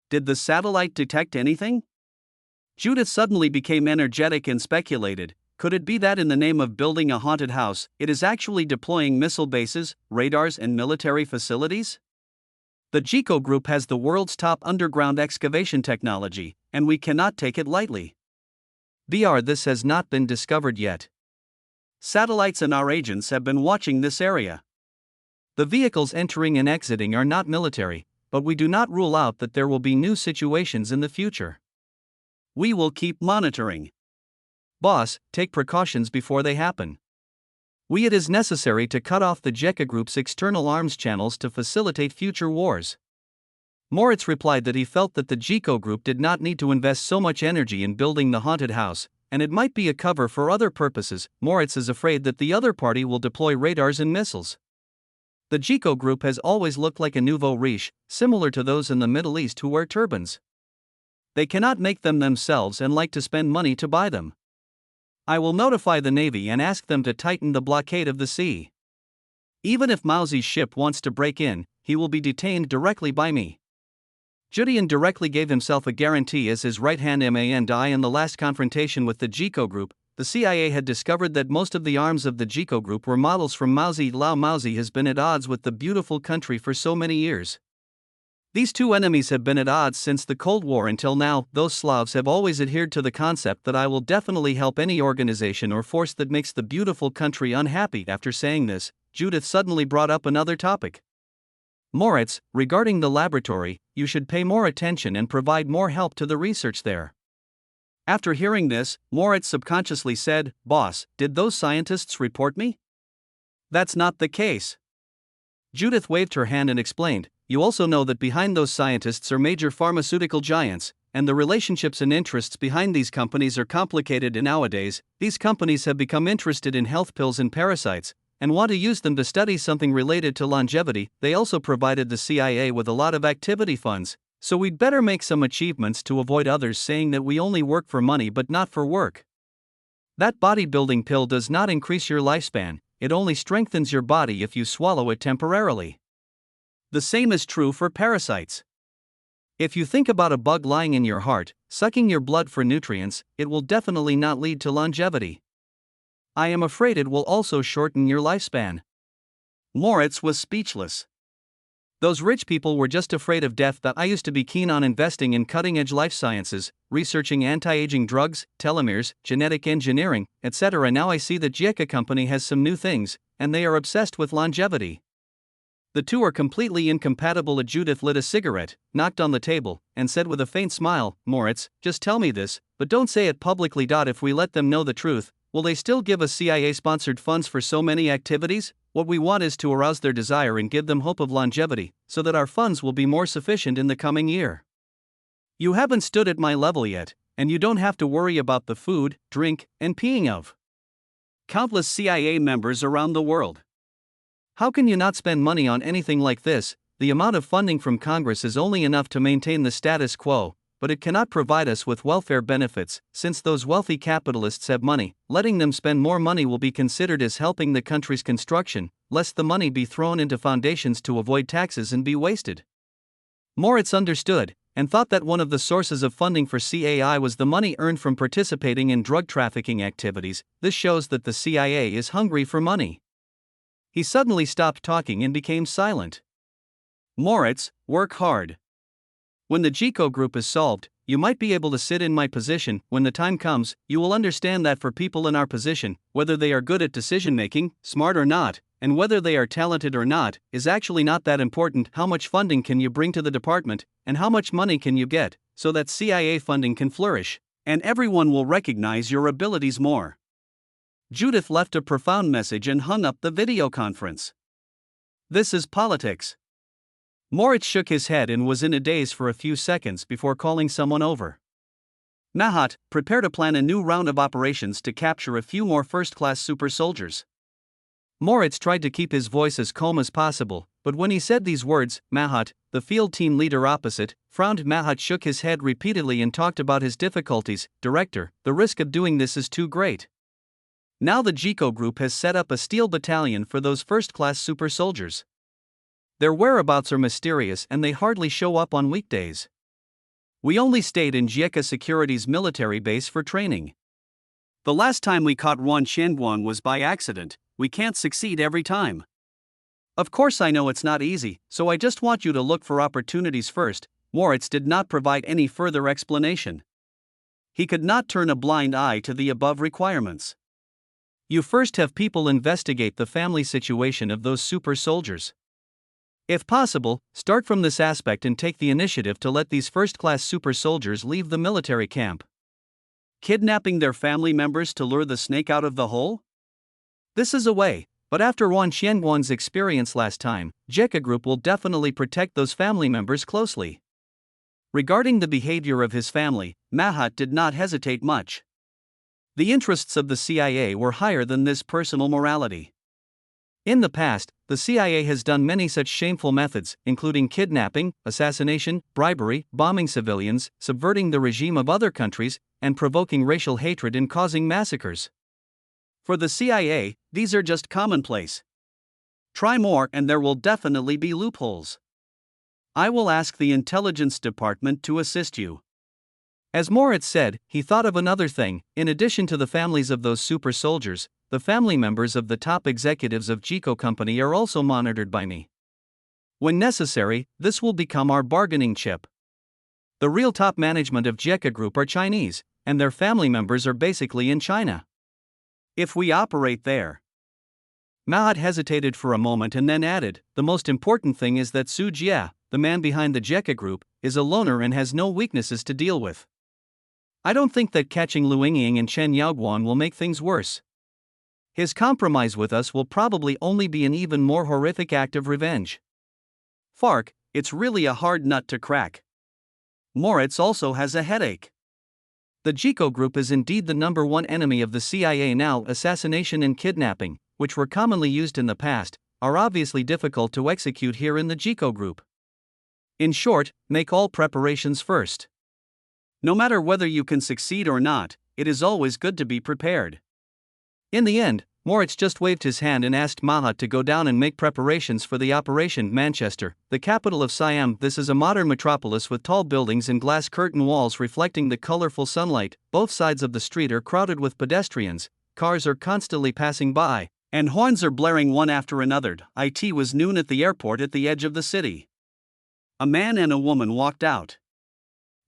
Did the satellite detect anything? Judith suddenly became energetic and speculated, could it be that in the name of building a haunted house, it is actually deploying missile bases, radars and military facilities? The GECO Group has the world's top underground excavation technology, and we cannot take it lightly. This has not been discovered yet. Satellites and our agents have been watching this area. The vehicles entering and exiting are not military, but we do not rule out that there will be new situations in the future. We will keep monitoring. Boss, take precautions before they happen. It is necessary to cut off the GECO Group's external arms channels to facilitate future wars. Moritz replied that he felt that the GECO Group did not need to invest so much energy in building the haunted house, and it might be a cover for other purposes. Moritz is afraid that the other party will deploy radars and missiles. The GECO Group has always looked like a nouveau riche, similar to those in the Middle East who wear turbans. They cannot make them themselves and like to spend money to buy them. I will notify the Navy and ask them to tighten the blockade of the sea. Even if Mauzi's ship wants to break in, he will be detained directly by me. Judian directly gave himself a guarantee as his right-hand man. In the last confrontation with the GECO Group, the CIA had discovered that most of the arms of the GECO Group were models from Mauzi. Mauzi has been at odds with the beautiful country for so many years. These two enemies have been at odds since the Cold War until now. Those Slavs have always adhered to the concept that I will definitely help any organization or force that makes the beautiful country unhappy. After saying this, Judith suddenly brought up another topic. Moritz, regarding the laboratory, you should pay more attention and provide more help to the research there. After hearing this, Moritz subconsciously said, Boss, did those scientists report me? That's not the case. Judith waved her hand and explained, you also know that behind those scientists are major pharmaceutical giants, and the relationships and interests behind these companies are complicated. And nowadays, these companies have become interested in health pills and parasites, and want to use them to study something related to longevity. They also provided the CIA with a lot of activity funds, so we'd better make some achievements to avoid others saying that we only work for money but not for work. That bodybuilding pill does not increase your lifespan, it only strengthens your body if you swallow it temporarily. The same is true for parasites. If you think about a bug lying in your heart, sucking your blood for nutrients, it will definitely not lead to longevity. I am afraid it will also shorten your lifespan. Moritz was speechless. Those rich people were just afraid of death. That I used to be keen on investing in cutting-edge life sciences, researching anti-aging drugs, telomeres, genetic engineering, etc. Now I see that GECO company has some new things, and they are obsessed with longevity. The two are completely incompatible. Judith lit a cigarette, knocked on the table, and said with a faint smile, Moritz, just tell me this, but don't say it publicly. If we let them know the truth, will they still give us CIA-sponsored funds for so many activities? What we want is to arouse their desire and give them hope of longevity, so that our funds will be more sufficient in the coming year. You haven't stood at my level yet, and you don't have to worry about the food, drink, and peeing of countless CIA members around the world. How can you not spend money on anything like this? The amount of funding from Congress is only enough to maintain the status quo, but it cannot provide us with welfare benefits. Since those wealthy capitalists have money, letting them spend more money will be considered as helping the country's construction, lest the money be thrown into foundations to avoid taxes and be wasted. Moritz understood, and thought that one of the sources of funding for CAI was the money earned from participating in drug trafficking activities. This shows that the CIA is hungry for money. He suddenly stopped talking and became silent. Moritz, work hard. When the GECO group is solved, you might be able to sit in my position. When the time comes, you will understand that for people in our position, whether they are good at decision making, smart or not, and whether they are talented or not, is actually not that important. How much funding can you bring to the department, and how much money can you get, so that CIA funding can flourish, and everyone will recognize your abilities more. Judith left a profound message and hung up the video conference. This is politics. Moritz shook his head and was in a daze for a few seconds before calling someone over. Mahat, prepare to plan a new round of operations to capture a few more first-class super soldiers. Moritz tried to keep his voice as calm as possible, but when he said these words, Mahat, the field team leader opposite, frowned. Mahat shook his head repeatedly and talked about his difficulties. Director, the risk of doing this is too great. Now the GECO group has set up a steel battalion for those first-class super soldiers. Their whereabouts are mysterious and they hardly show up on weekdays. We only stayed in Jieka Security's military base for training. The last time we caught Wan Qianguang was by accident. We can't succeed every time. Of course I know it's not easy, so I just want you to look for opportunities first. Moritz did not provide any further explanation. He could not turn a blind eye to the above requirements. You first have people investigate the family situation of those super soldiers. If possible, start from this aspect and take the initiative to let these first-class super soldiers leave the military camp. Kidnapping their family members to lure the snake out of the hole? This is a way, but after Wan Qianguang's experience last time, GECO Group will definitely protect those family members closely. Regarding the behavior of his family, Mahat did not hesitate much. The interests of the CIA were higher than this personal morality. In the past, the CIA has done many such shameful methods, including kidnapping, assassination, bribery, bombing civilians, subverting the regime of other countries, and provoking racial hatred and causing massacres. For the CIA, these are just commonplace. Try more and there will definitely be loopholes. I will ask the intelligence department to assist you. As Moritz said, he thought of another thing. In addition to the families of those super soldiers, the family members of the top executives of GECO Company are also monitored by me. When necessary, this will become our bargaining chip. The real top management of GECO Group are Chinese, and their family members are basically in China. If we operate there. Mahat hesitated for a moment and then added, the most important thing is that Su Jie, the man behind the GECO Group, is a loner and has no weaknesses to deal with. I don't think that catching Lu Yingying and Chen Yaoguan will make things worse. His compromise with us will probably only be an even more horrific act of revenge. Fark, it's really a hard nut to crack. Moritz also has a headache. The GECO Group is indeed the number one enemy of the CIA now. Assassination and kidnapping, which were commonly used in the past, are obviously difficult to execute here in the GECO Group. In short, make all preparations first. No matter whether you can succeed or not, it is always good to be prepared. In the end, Moritz just waved his hand and asked Mahat to go down and make preparations for the operation. Manchester, the capital of Siam. This is a modern metropolis with tall buildings and glass curtain walls reflecting the colorful sunlight. Both sides of the street are crowded with pedestrians, cars are constantly passing by, and horns are blaring one after another. It was noon at the airport at the edge of the city. A man and a woman walked out.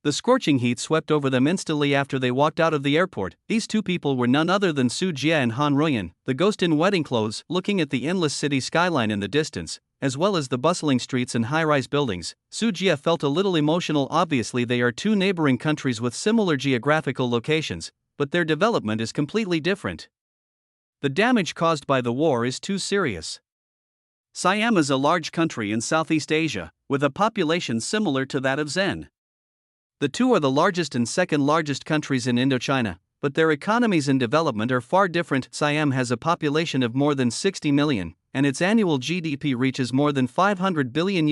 The scorching heat swept over them instantly after they walked out of the airport. These two people were none other than Su Jie and Han Ruyan, the ghost in wedding clothes, looking at the endless city skyline in the distance. as well as the bustling streets and high-rise buildings, Su Jie felt a little emotional. Obviously, they are two neighboring countries with similar geographical locations, but their development is completely different. The damage caused by the war is too serious. Siam is a large country in Southeast Asia, with a population similar to that of Zen. The two are the largest and second largest countries in Indochina, but their economies and development are far different. Siam has a population of more than 60 million, and its annual GDP reaches more than $500 billion,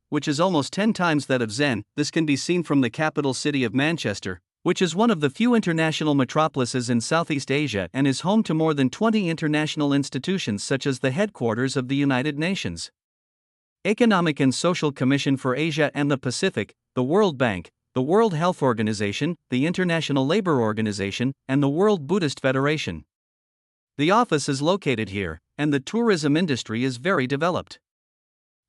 which is almost 10 times that of Zen. This can be seen from the capital city of Manchester, which is one of the few international metropolises in Southeast Asia and is home to more than 20 international institutions such as the headquarters of the United Nations, Economic and Social Commission for Asia and the Pacific, the World Bank, the World Health Organization, the International Labour Organization, and the World Buddhist Federation. The office is located here, and the tourism industry is very developed.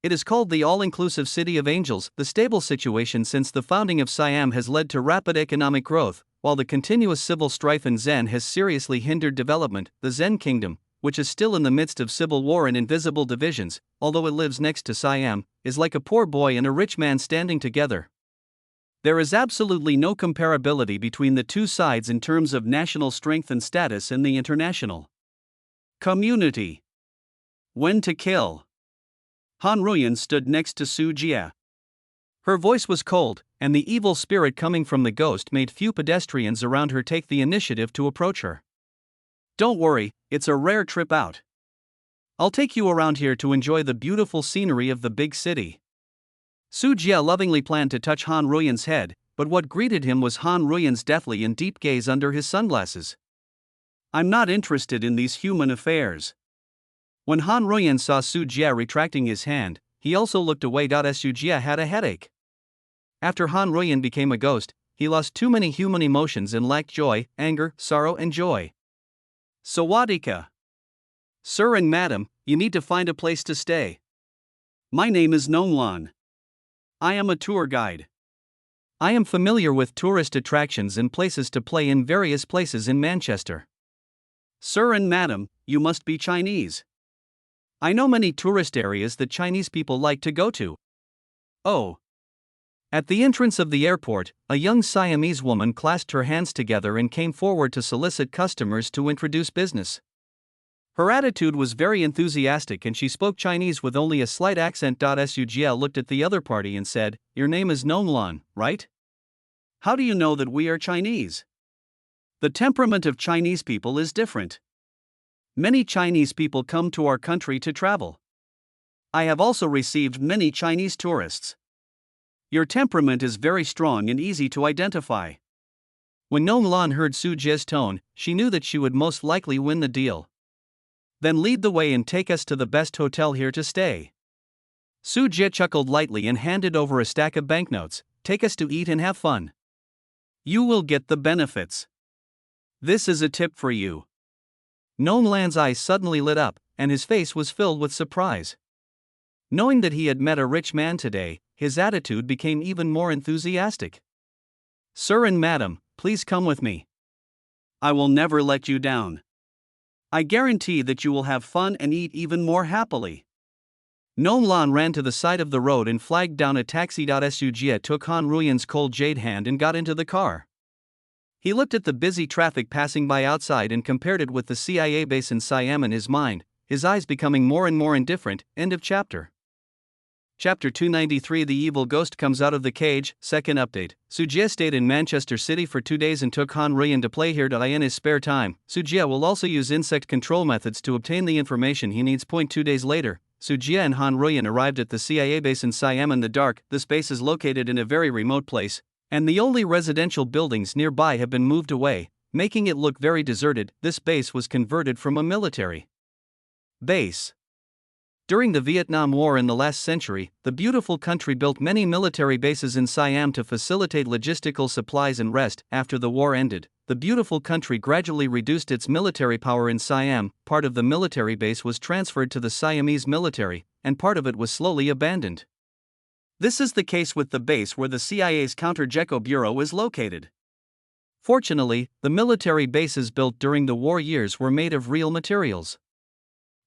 It is called the all-inclusive City of Angels. The stable situation since the founding of Siam has led to rapid economic growth, while the continuous civil strife in Zen has seriously hindered development. The Zen Kingdom, which is still in the midst of civil war and invisible divisions, although it lives next to Siam, is like a poor boy and a rich man standing together. There is absolutely no comparability between the two sides in terms of national strength and status in the international community. When to kill. Han Ruyan stood next to Su Jie. Her voice was cold, and the evil spirit coming from the ghost made few pedestrians around her take the initiative to approach her. Don't worry, it's a rare trip out. I'll take you around here to enjoy the beautiful scenery of the big city. Su Jie lovingly planned to touch Han Ruyan's head, but what greeted him was Han Ruyan's deathly and deep gaze under his sunglasses. I'm not interested in these human affairs. When Han Ruyan saw Su Jie retracting his hand, he also looked away. Su Jie had a headache. After Han Ruyan became a ghost, he lost too many human emotions and lacked joy, anger, sorrow, and joy. Sawadika. Sir and madam, you need to find a place to stay. My name is Nonglan. I am a tour guide. I am familiar with tourist attractions and places to play in various places in Manchester. Sir and madam, you must be Chinese. I know many tourist areas that Chinese people like to go to. Oh. At the entrance of the airport, a young Siamese woman clasped her hands together and came forward to solicit customers to introduce business. Her attitude was very enthusiastic and she spoke Chinese with only a slight accent. Su Jie looked at the other party and said, Your name is Nonglan, right? How do you know that we are Chinese? The temperament of Chinese people is different. Many Chinese people come to our country to travel. I have also received many Chinese tourists. Your temperament is very strong and easy to identify. When Nonglan heard Su Jie's tone, she knew that she would most likely win the deal. Then lead the way and take us to the best hotel here to stay. Su Jie chuckled lightly and handed over a stack of banknotes. Take us to eat and have fun. You will get the benefits. This is a tip for you. Nonglan's eyes suddenly lit up, and his face was filled with surprise. Knowing that he had met a rich man today, his attitude became even more enthusiastic. Sir and madam, please come with me. I will never let you down. I guarantee that you will have fun and eat even more happily. Nonglan ran to the side of the road and flagged down a taxi. Su Jie took Han Ruyan's cold jade hand and got into the car. He looked at the busy traffic passing by outside and compared it with the CIA base in Siam in his mind, his eyes becoming more and more indifferent. End of chapter. Chapter 293. The evil ghost comes out of the cage. Second update. Su Jie stayed in Manchester City for 2 days and took Han Ruyan to play here. In his spare time, Su Jie will also use insect control methods to obtain the information he needs. 2 days later, Su Jie and Han Ruyan arrived at the CIA base in Siam in the dark. This base is located in a very remote place, and the only residential buildings nearby have been moved away, making it look very deserted. This base was converted from a military base. During the Vietnam War in the last century, the beautiful country built many military bases in Siam to facilitate logistical supplies and rest. After the war ended, the beautiful country gradually reduced its military power in Siam. Part of the military base was transferred to the Siamese military, and part of it was slowly abandoned. This is the case with the base where the CIA's Counter-Gecko Bureau is located. Fortunately, the military bases built during the war years were made of real materials.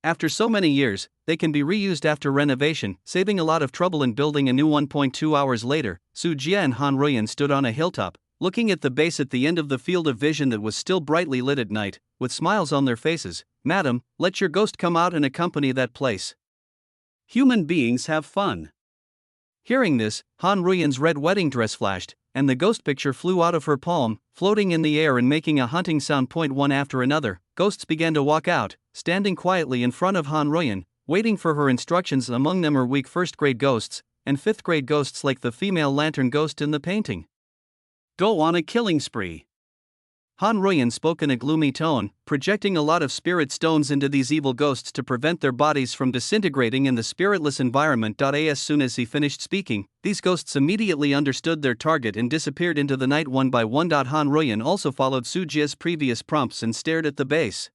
After so many years, they can be reused after renovation, saving a lot of trouble in building a new. 1.2 hours later, Su Jie and Han Ruyan stood on a hilltop, looking at the base at the end of the field of vision that was still brightly lit at night, with smiles on their faces. "Madam, let your ghost come out and accompany that place. Human beings have fun." Hearing this, Han Ruyan's red wedding dress flashed, and the ghost picture flew out of her palm, floating in the air and making a hunting sound. One after another, ghosts began to walk out, standing quietly in front of Han Ruyan, waiting for her instructions. Among them are weak first-grade ghosts, and fifth-grade ghosts like the female lantern ghost in the painting. "Go on a killing spree." Han Ruyan spoke in a gloomy tone, projecting a lot of spirit stones into these evil ghosts to prevent their bodies from disintegrating in the spiritless environment. As soon as he finished speaking, these ghosts immediately understood their target and disappeared into the night one by one. Han Ruyan also followed Su Jie's previous prompts and stared at the base.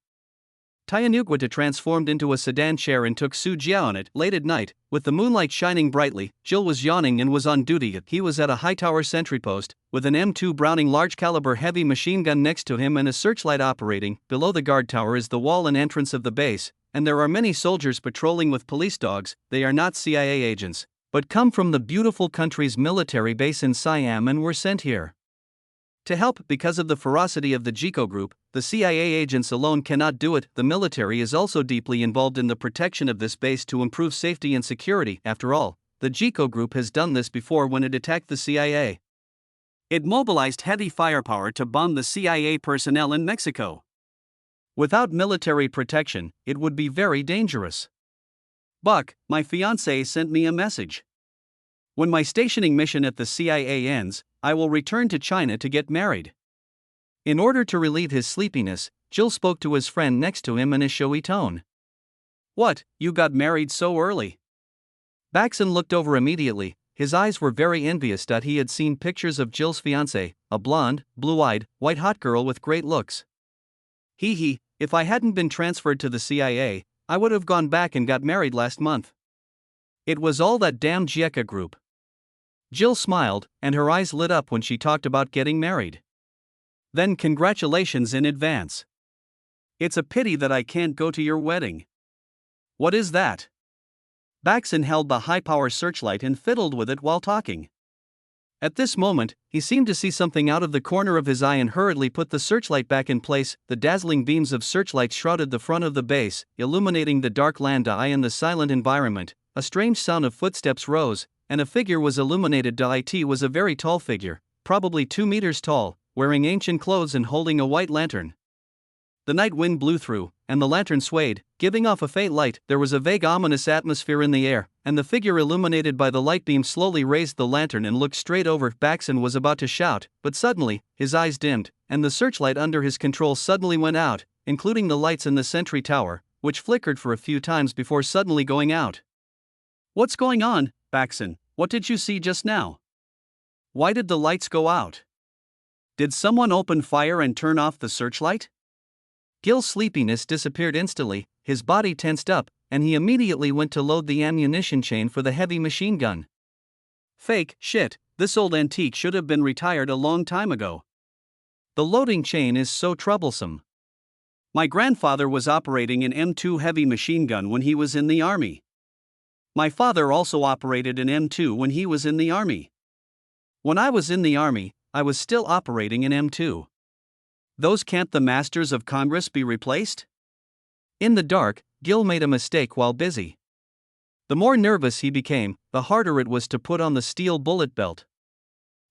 Tianugwata transformed into a sedan chair and took Su Jie on it. Late at night, with the moonlight shining brightly, Jill was yawning and was on duty. He was at a high-tower sentry post, with an M2 Browning large-caliber heavy machine gun next to him and a searchlight operating. Below the guard tower is the wall and entrance of the base, and there are many soldiers patrolling with police dogs. They are not CIA agents, but come from the beautiful country's military base in Siam and were sent here to help. Because of the ferocity of the JICO group, the CIA agents alone cannot do it. The military is also deeply involved in the protection of this base to improve safety and security. After all, the JICO group has done this before when it attacked the CIA. It mobilized heavy firepower to bomb the CIA personnel in Mexico. Without military protection, it would be very dangerous. "Buck, my fiancée sent me a message. When my stationing mission at the CIA ends, I will return to China to get married." In order to relieve his sleepiness, Jill spoke to his friend next to him in a showy tone. "What, you got married so early?" Baxen looked over immediately. His eyes were very envious. He had seen pictures of Jill's fiancée, a blonde, blue-eyed, white-hot girl with great looks. He, if I hadn't been transferred to the CIA, I would have gone back and got married last month. It was all that damn JICO group." Jill smiled, and her eyes lit up when she talked about getting married. "Then congratulations in advance. It's a pity that I can't go to your wedding." "What is that?" Baxen held the high-power searchlight and fiddled with it while talking. At this moment, he seemed to see something out of the corner of his eye and hurriedly put the searchlight back in place. The dazzling beams of searchlight shrouded the front of the base, illuminating the dark land and the silent environment. A strange sound of footsteps rose, and a figure was illuminated. It was a very tall figure, probably 2 meters tall, wearing ancient clothes and holding a white lantern. The night wind blew through, and the lantern swayed, giving off a faint light. There was a vague ominous atmosphere in the air, and the figure illuminated by the light beam slowly raised the lantern and looked straight over. Baxen was about to shout, but suddenly, his eyes dimmed, and the searchlight under his control suddenly went out, including the lights in the sentry tower, which flickered for a few times before suddenly going out. "What's going on, Baxen? What did you see just now? Why did the lights go out? Did someone open fire and turn off the searchlight?" Gil's sleepiness disappeared instantly, his body tensed up, and he immediately went to load the ammunition chain for the heavy machine gun. "Fake shit, this old antique should have been retired a long time ago. The loading chain is so troublesome. My grandfather was operating an M2 heavy machine gun when he was in the army. My father also operated an M2 when he was in the army. When I was in the army, I was still operating an M2. Those can't the masters of Congress be replaced?" In the dark, Gil made a mistake while busy. The more nervous he became, the harder it was to put on the steel bullet belt.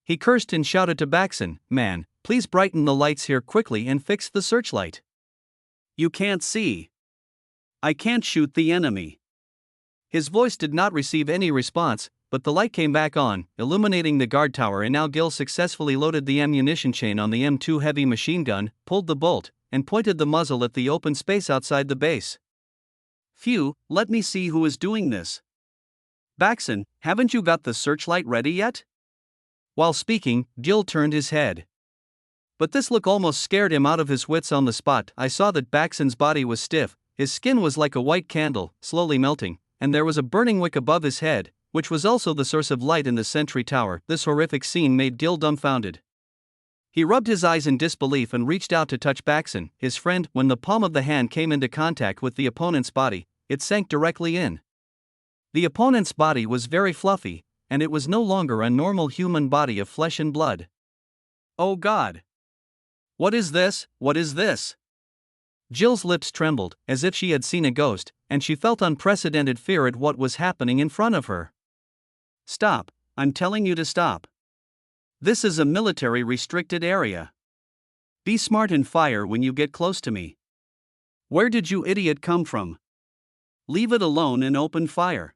He cursed and shouted to Baxen, "Man, please brighten the lights here quickly and fix the searchlight. You can't see. I can't shoot the enemy." His voice did not receive any response, but the light came back on, illuminating the guard tower, and now Gil successfully loaded the ammunition chain on the M2 heavy machine gun, pulled the bolt, and pointed the muzzle at the open space outside the base. "Phew, let me see who is doing this. Baxen, haven't you got the searchlight ready yet?" While speaking, Gil turned his head. But this look almost scared him out of his wits on the spot. I saw that Baxen's body was stiff, his skin was like a white candle, slowly melting, and there was a burning wick above his head, which was also the source of light in the sentry tower. This horrific scene made Gil dumbfounded. He rubbed his eyes in disbelief and reached out to touch Baxen, his friend. When the palm of the hand came into contact with the opponent's body, it sank directly in. The opponent's body was very fluffy, and it was no longer a normal human body of flesh and blood. Oh God! What is this? What is this? Jill's lips trembled, as if she had seen a ghost, and she felt unprecedented fear at what was happening in front of her. Stop, I'm telling you to stop. This is a military restricted area. Be smart and fire when you get close to me. Where did you idiot come from? Leave it alone and open fire.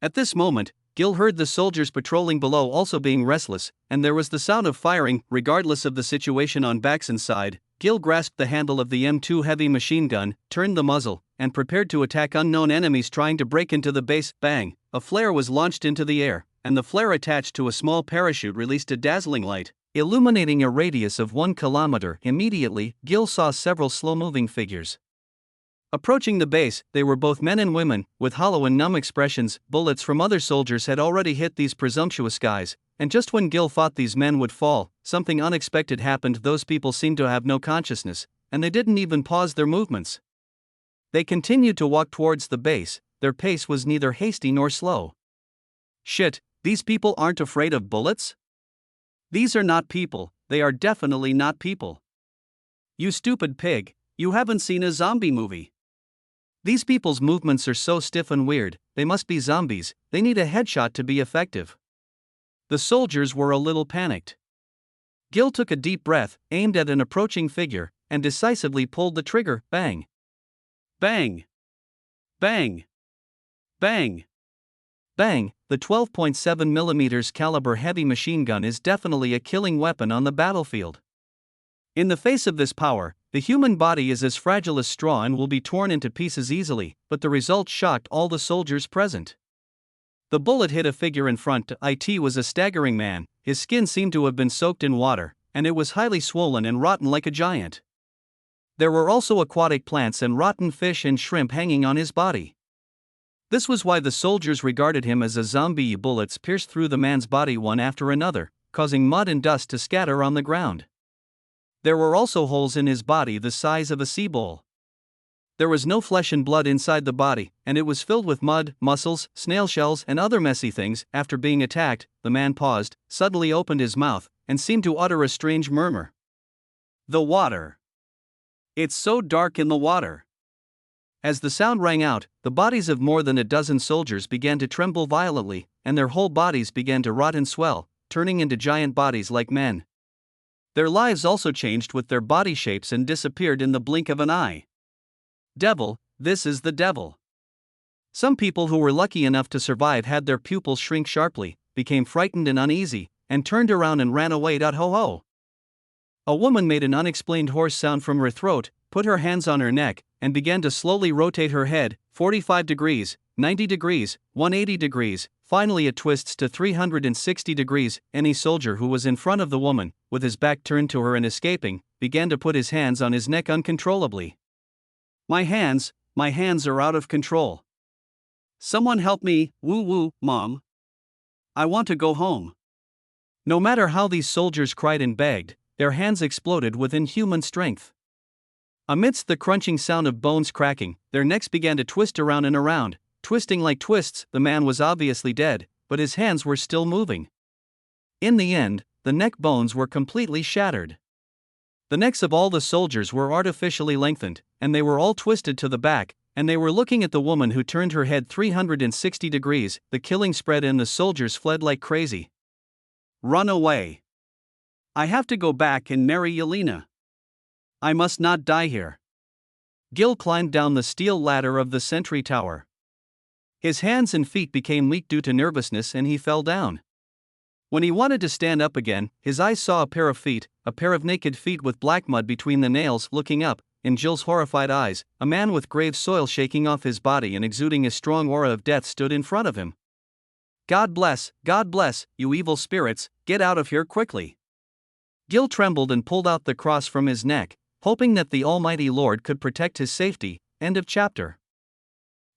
At this moment, Gil heard the soldiers patrolling below also being restless, and there was the sound of firing. Regardless of the situation on Baxen's side, Gil grasped the handle of the M2 heavy machine gun, turned the muzzle, and prepared to attack unknown enemies trying to break into the base. Bang! A flare was launched into the air, and the flare attached to a small parachute released a dazzling light, illuminating a radius of 1 kilometer. Immediately, Gil saw several slow-moving figures. Approaching the base, they were both men and women, with hollow and numb expressions. Bullets from other soldiers had already hit these presumptuous guys, and just when Gil thought these men would fall, something unexpected happened. Those people seemed to have no consciousness, and they didn't even pause their movements. They continued to walk towards the base. Their pace was neither hasty nor slow. Shit, these people aren't afraid of bullets? These are not people, they are definitely not people. You stupid pig, you haven't seen a zombie movie. These people's movements are so stiff and weird, they must be zombies. They need a headshot to be effective. The soldiers were a little panicked. Gil took a deep breath, aimed at an approaching figure, and decisively pulled the trigger. Bang! Bang! Bang! Bang! Bang! The 12.7mm caliber heavy machine gun is definitely a killing weapon on the battlefield. In the face of this power, the human body is as fragile as straw and will be torn into pieces easily, but the result shocked all the soldiers present. The bullet hit a figure in front. It was a staggering man. His skin seemed to have been soaked in water, and it was highly swollen and rotten like a giant. There were also aquatic plants and rotten fish and shrimp hanging on his body. This was why the soldiers regarded him as a zombie. Bullets pierced through the man's body one after another, causing mud and dust to scatter on the ground. There were also holes in his body the size of a sea bowl. There was no flesh and blood inside the body, and it was filled with mud, mussels, snail shells, and other messy things. After being attacked, the man paused, suddenly opened his mouth, and seemed to utter a strange murmur. The water. It's so dark in the water. As the sound rang out, the bodies of more than a dozen soldiers began to tremble violently, and their whole bodies began to rot and swell, turning into giant bodies like men. Their lives also changed with their body shapes and disappeared in the blink of an eye. Devil, this is the devil. Some people who were lucky enough to survive had their pupils shrink sharply, became frightened and uneasy, and turned around and ran away. Ho ho! A woman made an unexplained hoarse sound from her throat, put her hands on her neck, and began to slowly rotate her head, 45 degrees, 90 degrees, 180 degrees, finally it twists to 360 degrees. Any soldier who was in front of the woman, with his back turned to her and escaping, began to put his hands on his neck uncontrollably. My hands are out of control. Someone help me, woo, Mom. I want to go home. No matter how these soldiers cried and begged, their hands exploded with inhuman strength. Amidst the crunching sound of bones cracking, their necks began to twist around and around, twisting like twists. The man was obviously dead, but his hands were still moving. In the end, the neck bones were completely shattered. The necks of all the soldiers were artificially lengthened, and they were all twisted to the back, and they were looking at the woman who turned her head 360 degrees. The killing spread and the soldiers fled like crazy. Run away. I have to go back and marry Yelena. I must not die here. Gil climbed down the steel ladder of the sentry tower. His hands and feet became weak due to nervousness and he fell down. When he wanted to stand up again, his eyes saw a pair of naked feet with black mud between the nails. Looking up, in Jill's horrified eyes, a man with grave soil shaking off his body and exuding a strong aura of death stood in front of him. God bless, you evil spirits, get out of here quickly. Gil trembled and pulled out the cross from his neck, hoping that the Almighty Lord could protect his safety. End of chapter.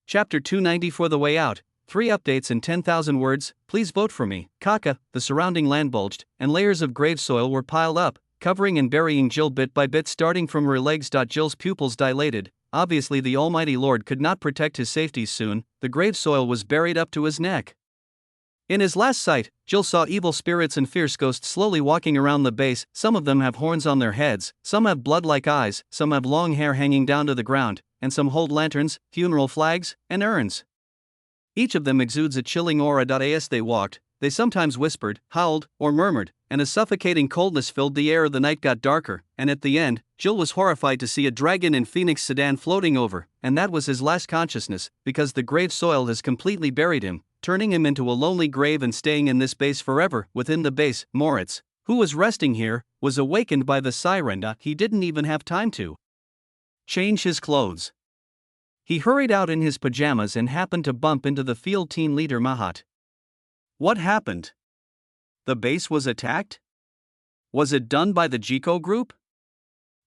Chapter 294. The Way Out. 3 updates in 10,000 words, please vote for me. Caca, the surrounding land bulged, and layers of grave soil were piled up, covering and burying Jill bit by bit starting from her legs. Jill's pupils dilated. Obviously the Almighty Lord could not protect his safety soon, the grave soil was buried up to his neck. In his last sight, Jill saw evil spirits and fierce ghosts slowly walking around the base. Some of them have horns on their heads, some have blood-like eyes, some have long hair hanging down to the ground, and some hold lanterns, funeral flags, and urns. Each of them exudes a chilling aura. As they walked, they sometimes whispered, howled, or murmured, and a suffocating coldness filled the air. The night got darker, and at the end, Jill was horrified to see a dragon in Phoenix sedan floating over, and that was his last consciousness, because the grave soil has completely buried him, turning him into a lonely grave and staying in this base forever. Within the base, Moritz, who was resting here, was awakened by the siren. He didn't even have time to change his clothes. He hurried out in his pajamas and happened to bump into the field team leader Mahat. What happened? The base was attacked? Was it done by the Jiko group?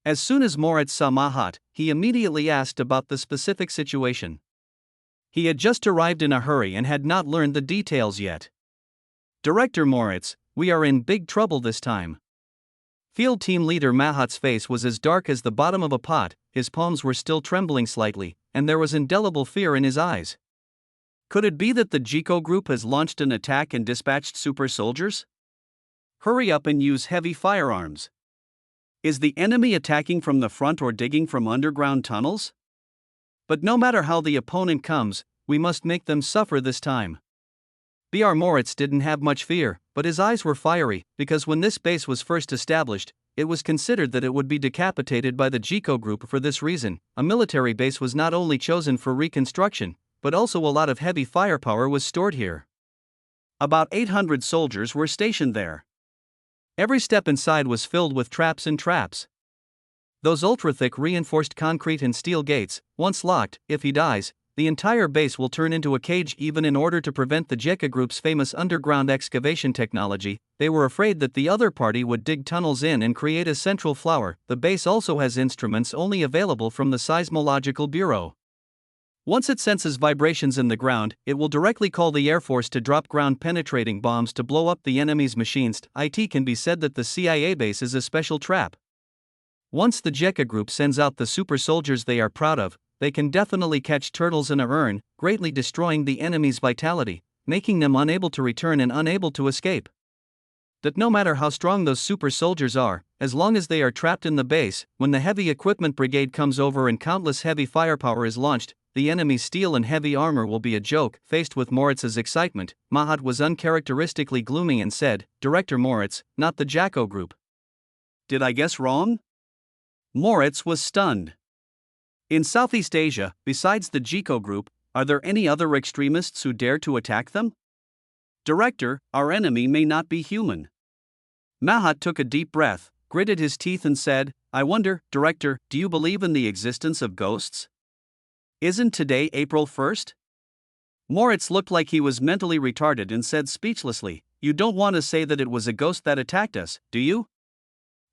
As soon as Moritz saw Mahat, he immediately asked about the specific situation. He had just arrived in a hurry and had not learned the details yet. Director Moritz, we are in big trouble this time. Field team leader Mahat's face was as dark as the bottom of a pot, his palms were still trembling slightly, and there was indelible fear in his eyes. Could it be that the Jiko group has launched an attack and dispatched super soldiers? Hurry up and use heavy firearms. Is the enemy attacking from the front or digging from underground tunnels? But no matter how the opponent comes, we must make them suffer this time. Br Moritz didn't have much fear, but his eyes were fiery, because when this base was first established, it was considered that it would be decapitated by the Jiko group. For this reason, a military base was not only chosen for reconstruction, but also a lot of heavy firepower was stored here. About 800 soldiers were stationed there. Every step inside was filled with traps and traps. Those ultra-thick reinforced concrete and steel gates, once locked, if he dies, the entire base will turn into a cage. Even in order to prevent the Jeka group's famous underground excavation technology, they were afraid that the other party would dig tunnels in and create a central flower. The base also has instruments only available from the Seismological Bureau. Once it senses vibrations in the ground, it will directly call the Air Force to drop ground-penetrating bombs to blow up the enemy's machines. It can be said that the CIA base is a special trap. Once the Jeka group sends out the super soldiers they are proud of, they can definitely catch turtles in a urn, greatly destroying the enemy's vitality, making them unable to return and unable to escape. That no matter how strong those super soldiers are, as long as they are trapped in the base, when the heavy equipment brigade comes over and countless heavy firepower is launched, the enemy's steel and heavy armor will be a joke. Faced with Moritz's excitement, Mahat was uncharacteristically gloomy and said, Director Moritz, not the Jacko group. Did I guess wrong? Moritz was stunned. In Southeast Asia, besides the Jiko group, are there any other extremists who dare to attack them? Director, our enemy may not be human. Mahat took a deep breath, gritted his teeth and said, I wonder, Director, do you believe in the existence of ghosts? Isn't today April 1st? Moritz looked like he was mentally retarded and said speechlessly, You don't want to say that it was a ghost that attacked us, do you?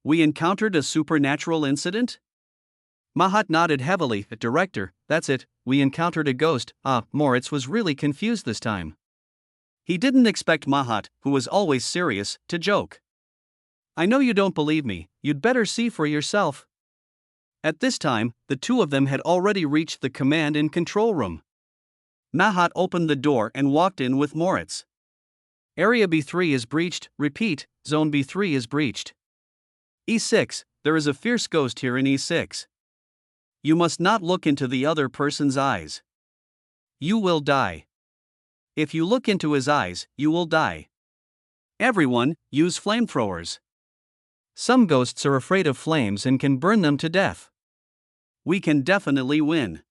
We encountered a supernatural incident? Mahat nodded heavily. Director, that's it, we encountered a ghost. Moritz was really confused this time. He didn't expect Mahat, who was always serious, to joke. I know you don't believe me, you'd better see for yourself. At this time, the two of them had already reached the command and control room. Mahat opened the door and walked in with Moritz. Area B3 is breached, repeat, Zone B3 is breached. E6, there is a fierce ghost here in E6. You must not look into the other person's eyes. You will die. If you look into his eyes, you will die. Everyone, use flamethrowers. Some ghosts are afraid of flames and can burn them to death. We can definitely win.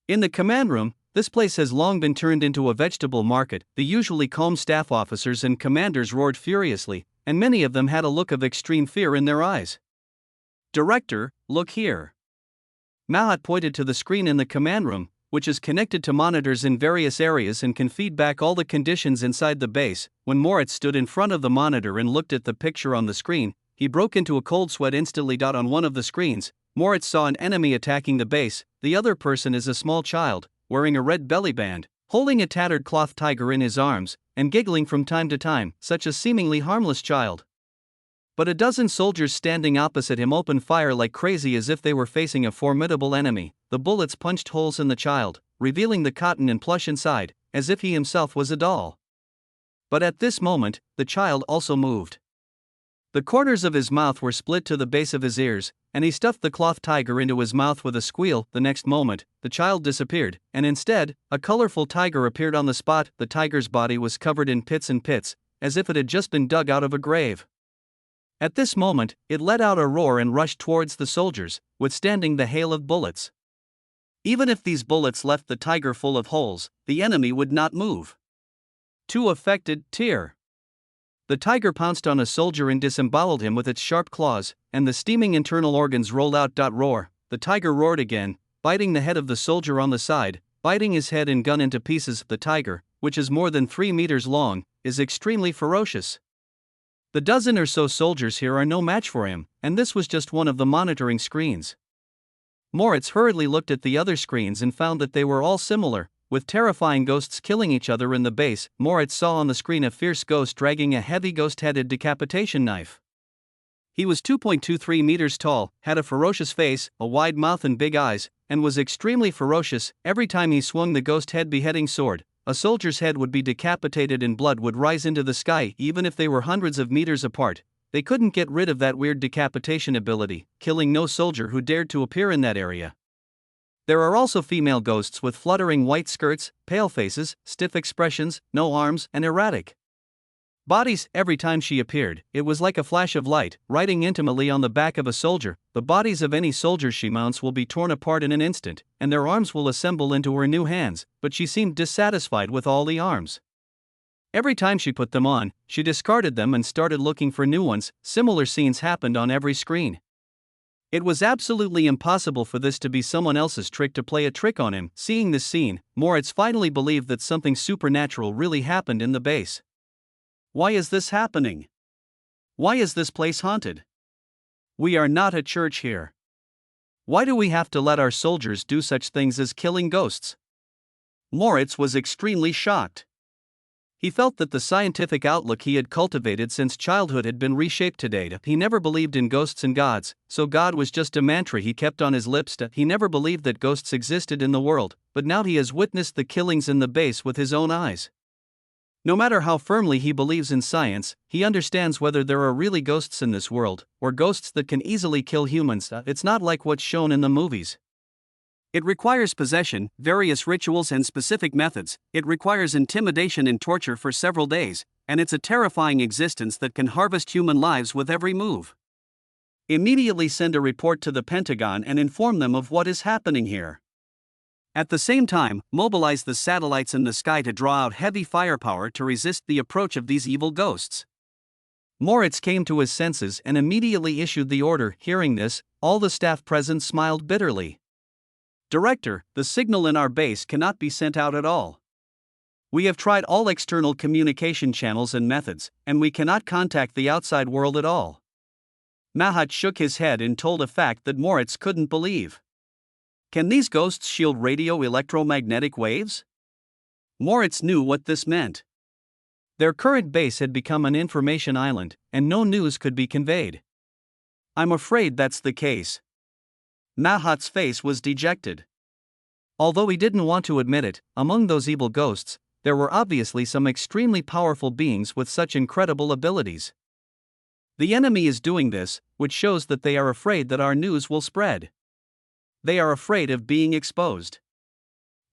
In the command room, this place has long been turned into a vegetable market. The usually calm staff officers and commanders roared furiously, and many of them had a look of extreme fear in their eyes. Director, look here. Mahat pointed to the screen in the command room, which is connected to monitors in various areas and can feed back all the conditions inside the base. When Moritz stood in front of the monitor and looked at the picture on the screen, he broke into a cold sweat instantly. On one of the screens, Moritz saw an enemy attacking the base. The other person is a small child, wearing a red belly band, holding a tattered cloth tiger in his arms, and giggling from time to time, such a seemingly harmless child. But a dozen soldiers standing opposite him opened fire like crazy as if they were facing a formidable enemy. The bullets punched holes in the child, revealing the cotton and plush inside, as if he himself was a doll. But at this moment, the child also moved. The corners of his mouth were split to the base of his ears, and he stuffed the cloth tiger into his mouth with a squeal. The next moment, the child disappeared, and instead, a colorful tiger appeared on the spot. The tiger's body was covered in pits and pits, as if it had just been dug out of a grave. At this moment, it let out a roar and rushed towards the soldiers, withstanding the hail of bullets. Even if these bullets left the tiger full of holes, the enemy would not move. Too affected, tear. The tiger pounced on a soldier and disemboweled him with its sharp claws, and the steaming internal organs rolled out. Roar. The tiger roared again, biting the head of the soldier on the side, biting his head and gun into pieces. The tiger, which is more than 3 meters long, is extremely ferocious. The dozen or so soldiers here are no match for him, and this was just one of the monitoring screens. Moritz hurriedly looked at the other screens and found that they were all similar, with terrifying ghosts killing each other in the base. Moritz saw on the screen a fierce ghost dragging a heavy ghost-headed decapitation knife. He was 2.23 meters tall, had a ferocious face, a wide mouth and big eyes, and was extremely ferocious. Every time he swung the ghost-head beheading sword, a soldier's head would be decapitated and blood would rise into the sky. Even if they were hundreds of meters apart, they couldn't get rid of that weird decapitation ability, killing no soldier who dared to appear in that area. There are also female ghosts with fluttering white skirts, pale faces, stiff expressions, no arms, and erratic bodies. Every time she appeared, it was like a flash of light, riding intimately on the back of a soldier. The bodies of any soldiers she mounts will be torn apart in an instant, and their arms will assemble into her new hands, but she seemed dissatisfied with all the arms. Every time she put them on, she discarded them and started looking for new ones. Similar scenes happened on every screen. It was absolutely impossible for this to be someone else's trick to play a trick on him. Seeing this scene, Moritz finally believed that something supernatural really happened in the base. Why is this happening? Why is this place haunted? We are not a church here. Why do we have to let our soldiers do such things as killing ghosts? Moritz was extremely shocked. He felt that the scientific outlook he had cultivated since childhood had been reshaped today. He never believed in ghosts and gods, so God was just a mantra he kept on his lips. He never believed that ghosts existed in the world, but now he has witnessed the killings in the base with his own eyes. No matter how firmly he believes in science, he understands whether there are really ghosts in this world, or ghosts that can easily kill humans. It's not like what's shown in the movies. It requires possession, various rituals and specific methods. It requires intimidation and torture for several days, and it's a terrifying existence that can harvest human lives with every move. Immediately send a report to the Pentagon and inform them of what is happening here. At the same time, mobilize the satellites in the sky to draw out heavy firepower to resist the approach of these evil ghosts. Moritz came to his senses and immediately issued the order. Hearing this, all the staff present smiled bitterly. Director, the signal in our base cannot be sent out at all. We have tried all external communication channels and methods, and we cannot contact the outside world at all. Mahat shook his head and told a fact that Moritz couldn't believe. Can these ghosts shield radio-electromagnetic waves? Moritz knew what this meant. Their current base had become an information island, and no news could be conveyed. I'm afraid that's the case. Mahat's face was dejected. Although he didn't want to admit it, among those evil ghosts, there were obviously some extremely powerful beings with such incredible abilities. The enemy is doing this, which shows that they are afraid that our news will spread. They are afraid of being exposed.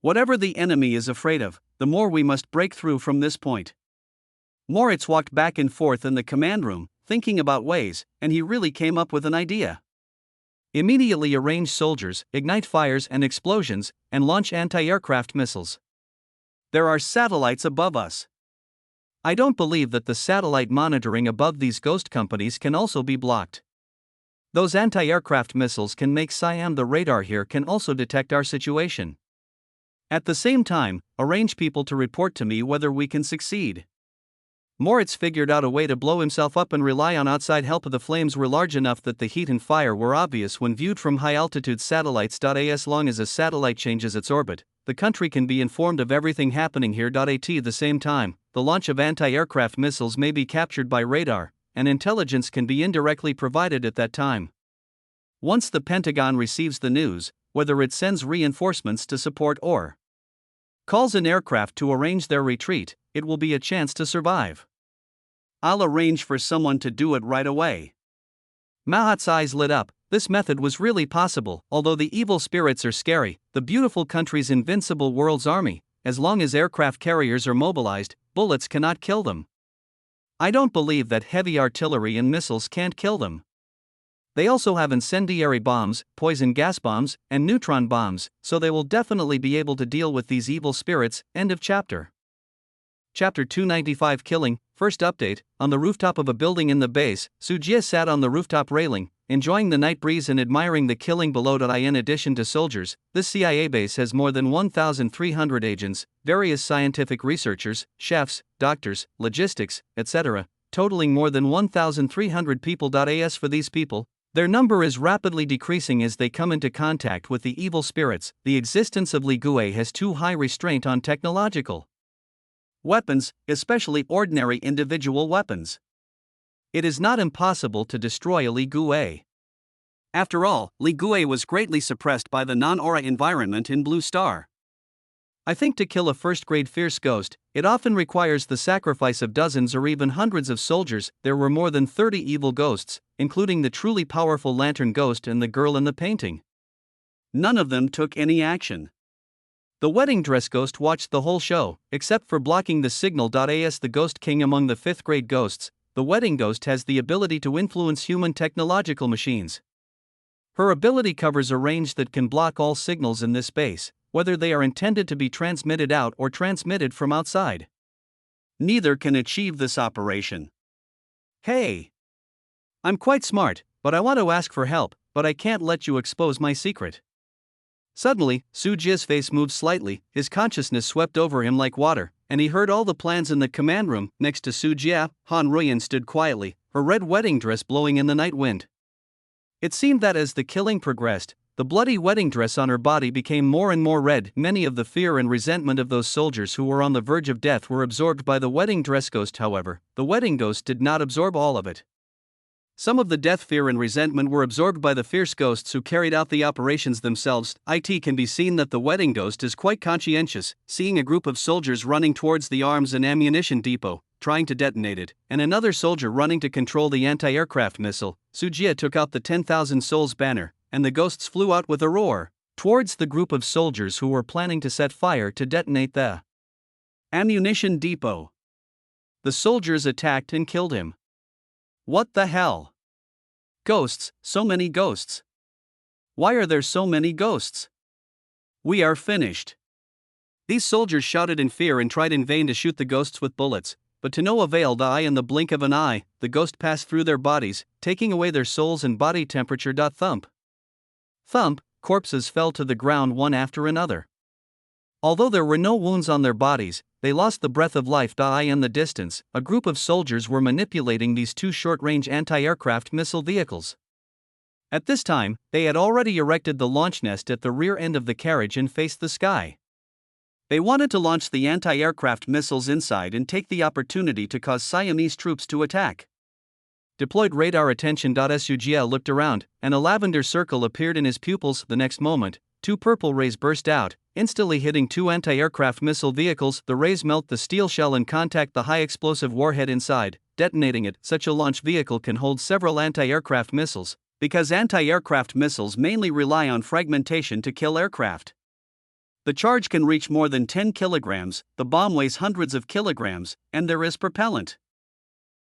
Whatever the enemy is afraid of, the more we must break through from this point. Moritz walked back and forth in the command room, thinking about ways, and he really came up with an idea. Immediately arrange soldiers, ignite fires and explosions, and launch anti-aircraft missiles. There are satellites above us. I don't believe that the satellite monitoring above these ghost companies can also be blocked. Those anti-aircraft missiles can make Siam. The radar here can also detect our situation. At the same time, arrange people to report to me whether we can succeed. Moritz figured out a way to blow himself up and rely on outside help. The flames were large enough that the heat and fire were obvious when viewed from high-altitude satellites. As long as a satellite changes its orbit, the country can be informed of everything happening here. At the same time, the launch of anti-aircraft missiles may be captured by radar, and intelligence can be indirectly provided at that time. Once the Pentagon receives the news, whether it sends reinforcements to support or calls an aircraft to arrange their retreat, it will be a chance to survive. I'll arrange for someone to do it right away. Mahat's eyes lit up. This method was really possible. Although the evil spirits are scary, the beautiful country's invincible world's army, as long as aircraft carriers are mobilized, bullets cannot kill them. I don't believe that heavy artillery and missiles can't kill them. They also have incendiary bombs, poison gas bombs, and neutron bombs, so they will definitely be able to deal with these evil spirits. End of chapter. Chapter 295 Killing. First update. On the rooftop of a building in the base, Sujie sat on the rooftop railing, enjoying the night breeze and admiring the killing below. In addition to soldiers, this CIA base has more than 1,300 agents, various scientific researchers, chefs, doctors, logistics, etc., totaling more than 1,300 people. As for these people, their number is rapidly decreasing as they come into contact with the evil spirits. The existence of Li Gue has too high restraint on technological weapons, especially ordinary individual weapons. It is not impossible to destroy a Li Gue. After all, Li Gue was greatly suppressed by the non-aura environment in Blue Star. I think to kill a first-grade fierce ghost, it often requires the sacrifice of dozens or even hundreds of soldiers. There were more than 30 evil ghosts, including the truly powerful lantern ghost and the girl in the painting. None of them took any action. The wedding dress ghost watched the whole show, except for blocking the signal. As the ghost king among the 5th grade ghosts, the wedding ghost has the ability to influence human technological machines. Her ability covers a range that can block all signals in this space, whether they are intended to be transmitted out or transmitted from outside. Neither can achieve this operation. Hey! I'm quite smart, but I want to ask for help, but I can't let you expose my secret. Suddenly, Sujie's face moved slightly, his consciousness swept over him like water, and he heard all the plans in the command room. Next to Sujie, Han Ruyan stood quietly, her red wedding dress blowing in the night wind. It seemed that as the killing progressed, the bloody wedding dress on her body became more and more red. Many of the fear and resentment of those soldiers who were on the verge of death were absorbed by the wedding dress ghost. However, the wedding ghost did not absorb all of it. Some of the death fear and resentment were absorbed by the fierce ghosts who carried out the operations themselves. It can be seen that the wedding ghost is quite conscientious, seeing a group of soldiers running towards the arms and ammunition depot, trying to detonate it, and another soldier running to control the anti-aircraft missile. Sujie took out the 10,000 souls banner, and the ghosts flew out with a roar towards the group of soldiers who were planning to set fire to detonate the ammunition depot. The soldiers attacked and killed him. What the hell? Ghosts, so many ghosts. Why are there so many ghosts? We are finished. These soldiers shouted in fear and tried in vain to shoot the ghosts with bullets, but to no avail. In the blink of an eye, the ghost passed through their bodies, taking away their souls and body temperature. Thump. Thump, corpses fell to the ground one after another. Although there were no wounds on their bodies, they lost the breath of life. In the distance, a group of soldiers were manipulating these 2 short-range anti-aircraft missile vehicles. At this time, they had already erected the launch nest at the rear end of the carriage and faced the sky. They wanted to launch the anti-aircraft missiles inside and take the opportunity to cause Siamese troops to attack. Deployed radar attention. Sujie looked around, and a lavender circle appeared in his pupils. The next moment, 2 purple rays burst out, instantly hitting 2 anti-aircraft missile vehicles. The rays melt the steel shell and contact the high-explosive warhead inside, detonating it. Such a launch vehicle can hold several anti-aircraft missiles, because anti-aircraft missiles mainly rely on fragmentation to kill aircraft. The charge can reach more than 10 kilograms, the bomb weighs hundreds of kilograms, and there is propellant.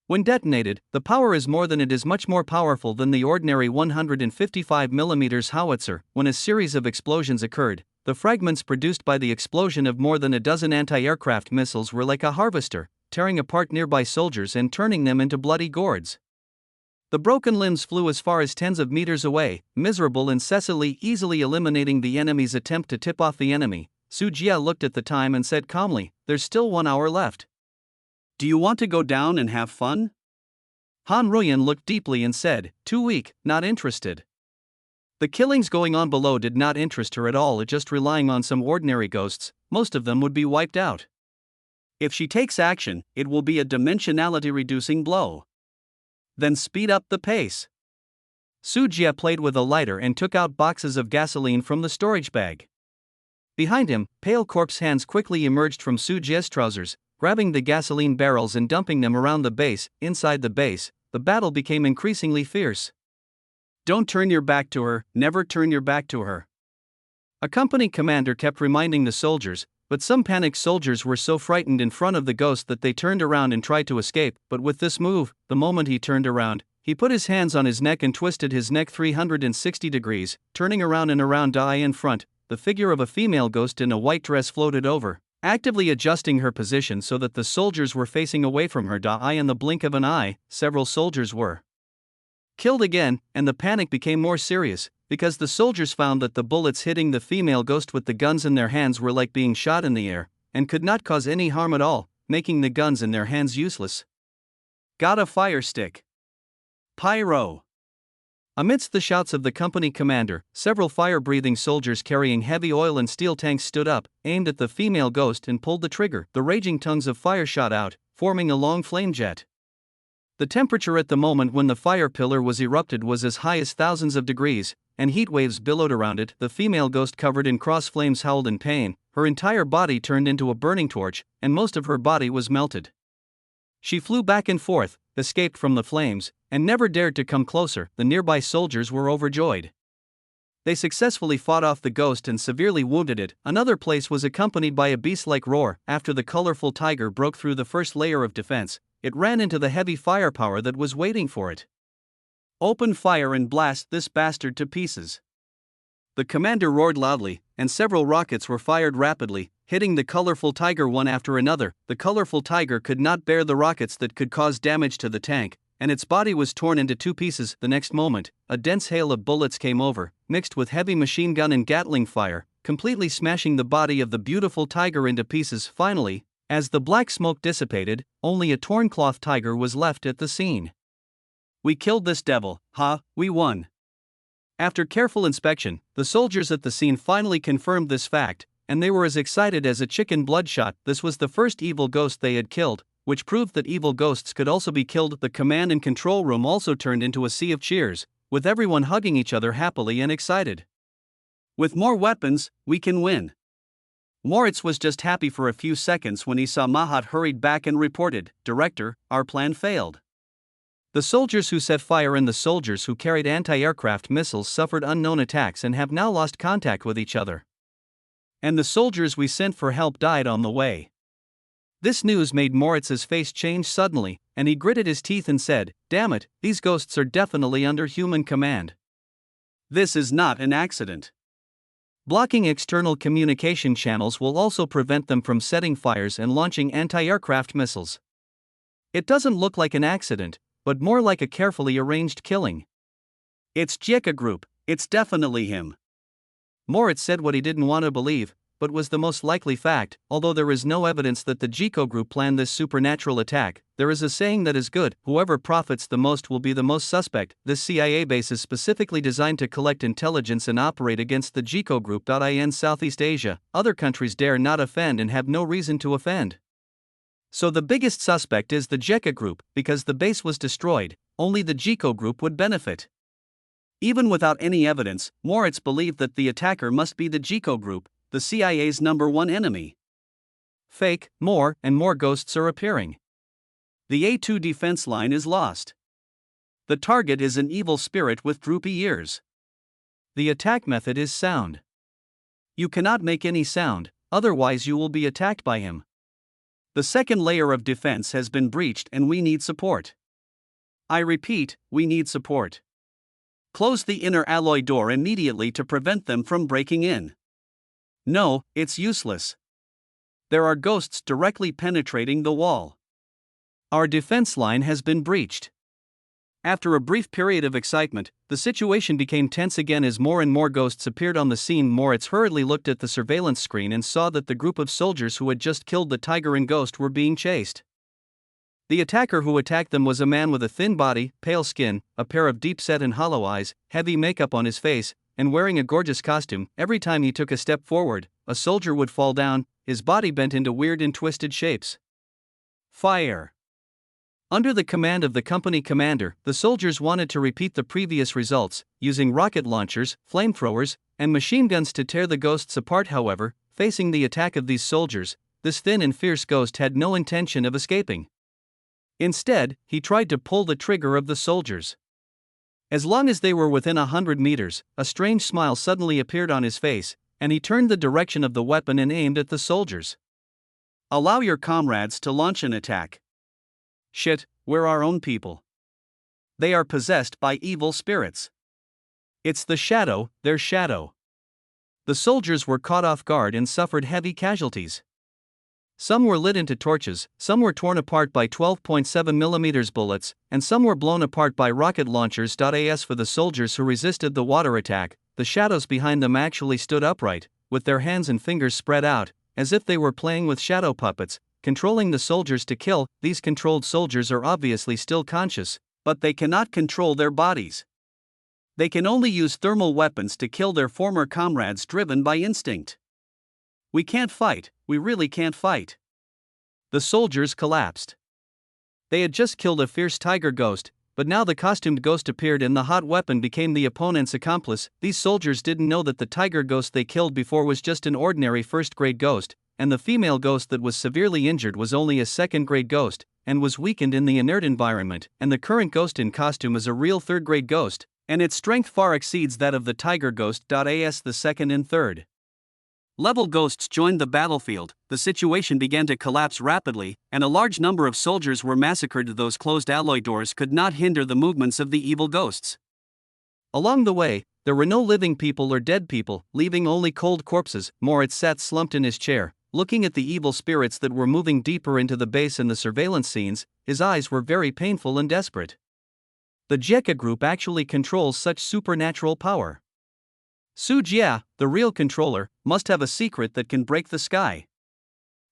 When detonated, the power is more than it is much more powerful than the ordinary 155mm howitzer. When a series of explosions occurred, the fragments produced by the explosion of more than a dozen anti-aircraft missiles were like a harvester, tearing apart nearby soldiers and turning them into bloody gourds. The broken limbs flew as far as tens of meters away, miserable and Cecily easily eliminating the enemy's attempt to tip off the enemy. Sujie looked at the time and said calmly, "There's still 1 hour left. Do you want to go down and have fun?" Han Ruyan looked deeply and said, "Too weak, not interested." The killings going on below did not interest her at all, just relying on some ordinary ghosts, most of them would be wiped out. If she takes action, it will be a dimensionality-reducing blow. Then speed up the pace. Su Jie played with a lighter and took out boxes of gasoline from the storage bag. Behind him, Pale Corp's hands quickly emerged from Su Jie's trousers, grabbing the gasoline barrels and dumping them around the base. Inside the base, the battle became increasingly fierce. Don't turn your back to her, never turn your back to her. A company commander kept reminding the soldiers, but some panicked soldiers were so frightened in front of the ghost that they turned around and tried to escape. But with this move, the moment he turned around, he put his hands on his neck and twisted his neck 360 degrees, turning around and around. In front, the figure of a female ghost in a white dress floated over, actively adjusting her position so that the soldiers were facing away from her. In the blink of an eye, several soldiers were killed again, and the panic became more serious, because the soldiers found that the bullets hitting the female ghost with the guns in their hands were like being shot in the air, and could not cause any harm at all, making the guns in their hands useless. Got a fire stick. Pyro. Amidst the shouts of the company commander, several fire-breathing soldiers carrying heavy oil and steel tanks stood up, aimed at the female ghost and pulled the trigger. The raging tongues of fire shot out, forming a long flame jet. The temperature at the moment when the fire pillar was erupted was as high as thousands of degrees, and heat waves billowed around it. The female ghost, covered in cross flames, howled in pain. Her entire body turned into a burning torch, and most of her body was melted. She flew back and forth, escaped from the flames, and never dared to come closer. The nearby soldiers were overjoyed. They successfully fought off the ghost and severely wounded it. Another place was accompanied by a beast-like roar. After the colorful tiger broke through the first layer of defense, it ran into the heavy firepower that was waiting for it. Open fire and blast this bastard to pieces. The commander roared loudly, and several rockets were fired rapidly, hitting the colorful tiger one after another. The colorful tiger could not bear the rockets that could cause damage to the tank, and its body was torn into two pieces. The next moment, a dense hail of bullets came over, mixed with heavy machine gun and Gatling fire, completely smashing the body of the beautiful tiger into pieces. Finally, as the black smoke dissipated, only a torn cloth tiger was left at the scene. We killed this devil, we won. After careful inspection, the soldiers at the scene finally confirmed this fact, and they were as excited as a chicken bloodshot. This was the first evil ghost they had killed, which proved that evil ghosts could also be killed. The command and control room also turned into a sea of cheers, with everyone hugging each other happily and excited. With more weapons, we can win. Moritz was just happy for a few seconds when he saw Mahat hurried back and reported, "Director, our plan failed." The soldiers who set fire and the soldiers who carried anti-aircraft missiles suffered unknown attacks and have now lost contact with each other. And the soldiers we sent for help died on the way. This news made Moritz's face change suddenly, and he gritted his teeth and said, "Damn it, these ghosts are definitely under human command. This is not an accident." Blocking external communication channels will also prevent them from setting fires and launching anti-aircraft missiles. It doesn't look like an accident, but more like a carefully arranged killing. It's Jieka Group, it's definitely him. Moritz said what he didn't want to believe, but was the most likely fact. Although there is no evidence that the Jieko Group planned this supernatural attack, there is a saying that is good: whoever profits the most will be the most suspect. This CIA base is specifically designed to collect intelligence and operate against the Jieko Group. In Southeast Asia, other countries dare not offend and have no reason to offend. So the biggest suspect is the Jieka Group. Because the base was destroyed, only the Jieko Group would benefit. Even without any evidence, Moritz believed that the attacker must be the Jieko Group, the CIA's #1 enemy. Fake, more and more ghosts are appearing. The A2 defense line is lost. The target is an evil spirit with droopy ears. The attack method is sound. You cannot make any sound, otherwise you will be attacked by him. The second layer of defense has been breached and we need support. I repeat, we need support. Close the inner alloy door immediately to prevent them from breaking in. No, it's useless. There are ghosts directly penetrating the wall. Our defense line has been breached. After a brief period of excitement, the situation became tense again as more and more ghosts appeared on the scene. Moritz hurriedly looked at the surveillance screen and saw that the group of soldiers who had just killed the tiger and ghost were being chased. The attacker who attacked them was a man with a thin body, pale skin, a pair of deep-set and hollow eyes, heavy makeup on his face, and wearing a gorgeous costume. Every time he took a step forward, a soldier would fall down, his body bent into weird and twisted shapes. Fire. Under the command of the company commander, the soldiers wanted to repeat the previous results, using rocket launchers, flamethrowers, and machine guns to tear the ghosts apart. However, facing the attack of these soldiers, this thin and fierce ghost had no intention of escaping. Instead, he tried to pull the trigger of the soldiers. As long as they were within 100 meters, a strange smile suddenly appeared on his face, and he turned the direction of the weapon and aimed at the soldiers. Allow your comrades to launch an attack. Shit, we're our own people. They are possessed by evil spirits. It's the shadow, their shadow. The soldiers were caught off guard and suffered heavy casualties. Some were lit into torches, some were torn apart by 12.7mm bullets, and some were blown apart by rocket launchers. As for the soldiers who resisted the water attack, the shadows behind them actually stood upright, with their hands and fingers spread out, as if they were playing with shadow puppets, controlling the soldiers to kill. These controlled soldiers are obviously still conscious, but they cannot control their bodies. They can only use thermal weapons to kill their former comrades driven by instinct. We can't fight, we really can't fight. The soldiers collapsed. They had just killed a fierce tiger ghost, but now the costumed ghost appeared and the hot weapon became the opponent's accomplice. These soldiers didn't know that the tiger ghost they killed before was just an ordinary first-grade ghost, and the female ghost that was severely injured was only a second-grade ghost, and was weakened in the inert environment, and the current ghost in costume is a real third-grade ghost, and its strength far exceeds that of the tiger ghost. The second and third level ghosts joined the battlefield. The situation began to collapse rapidly, and a large number of soldiers were massacred. Those closed alloy doors could not hinder the movements of the evil ghosts. Along the way, there were no living people or dead people, leaving only cold corpses. Moritz sat slumped in his chair, looking at the evil spirits that were moving deeper into the base and the surveillance scenes. His eyes were very painful and desperate. The Jekka group actually controls such supernatural power. Su Jia, the real controller, must have a secret that can break the sky.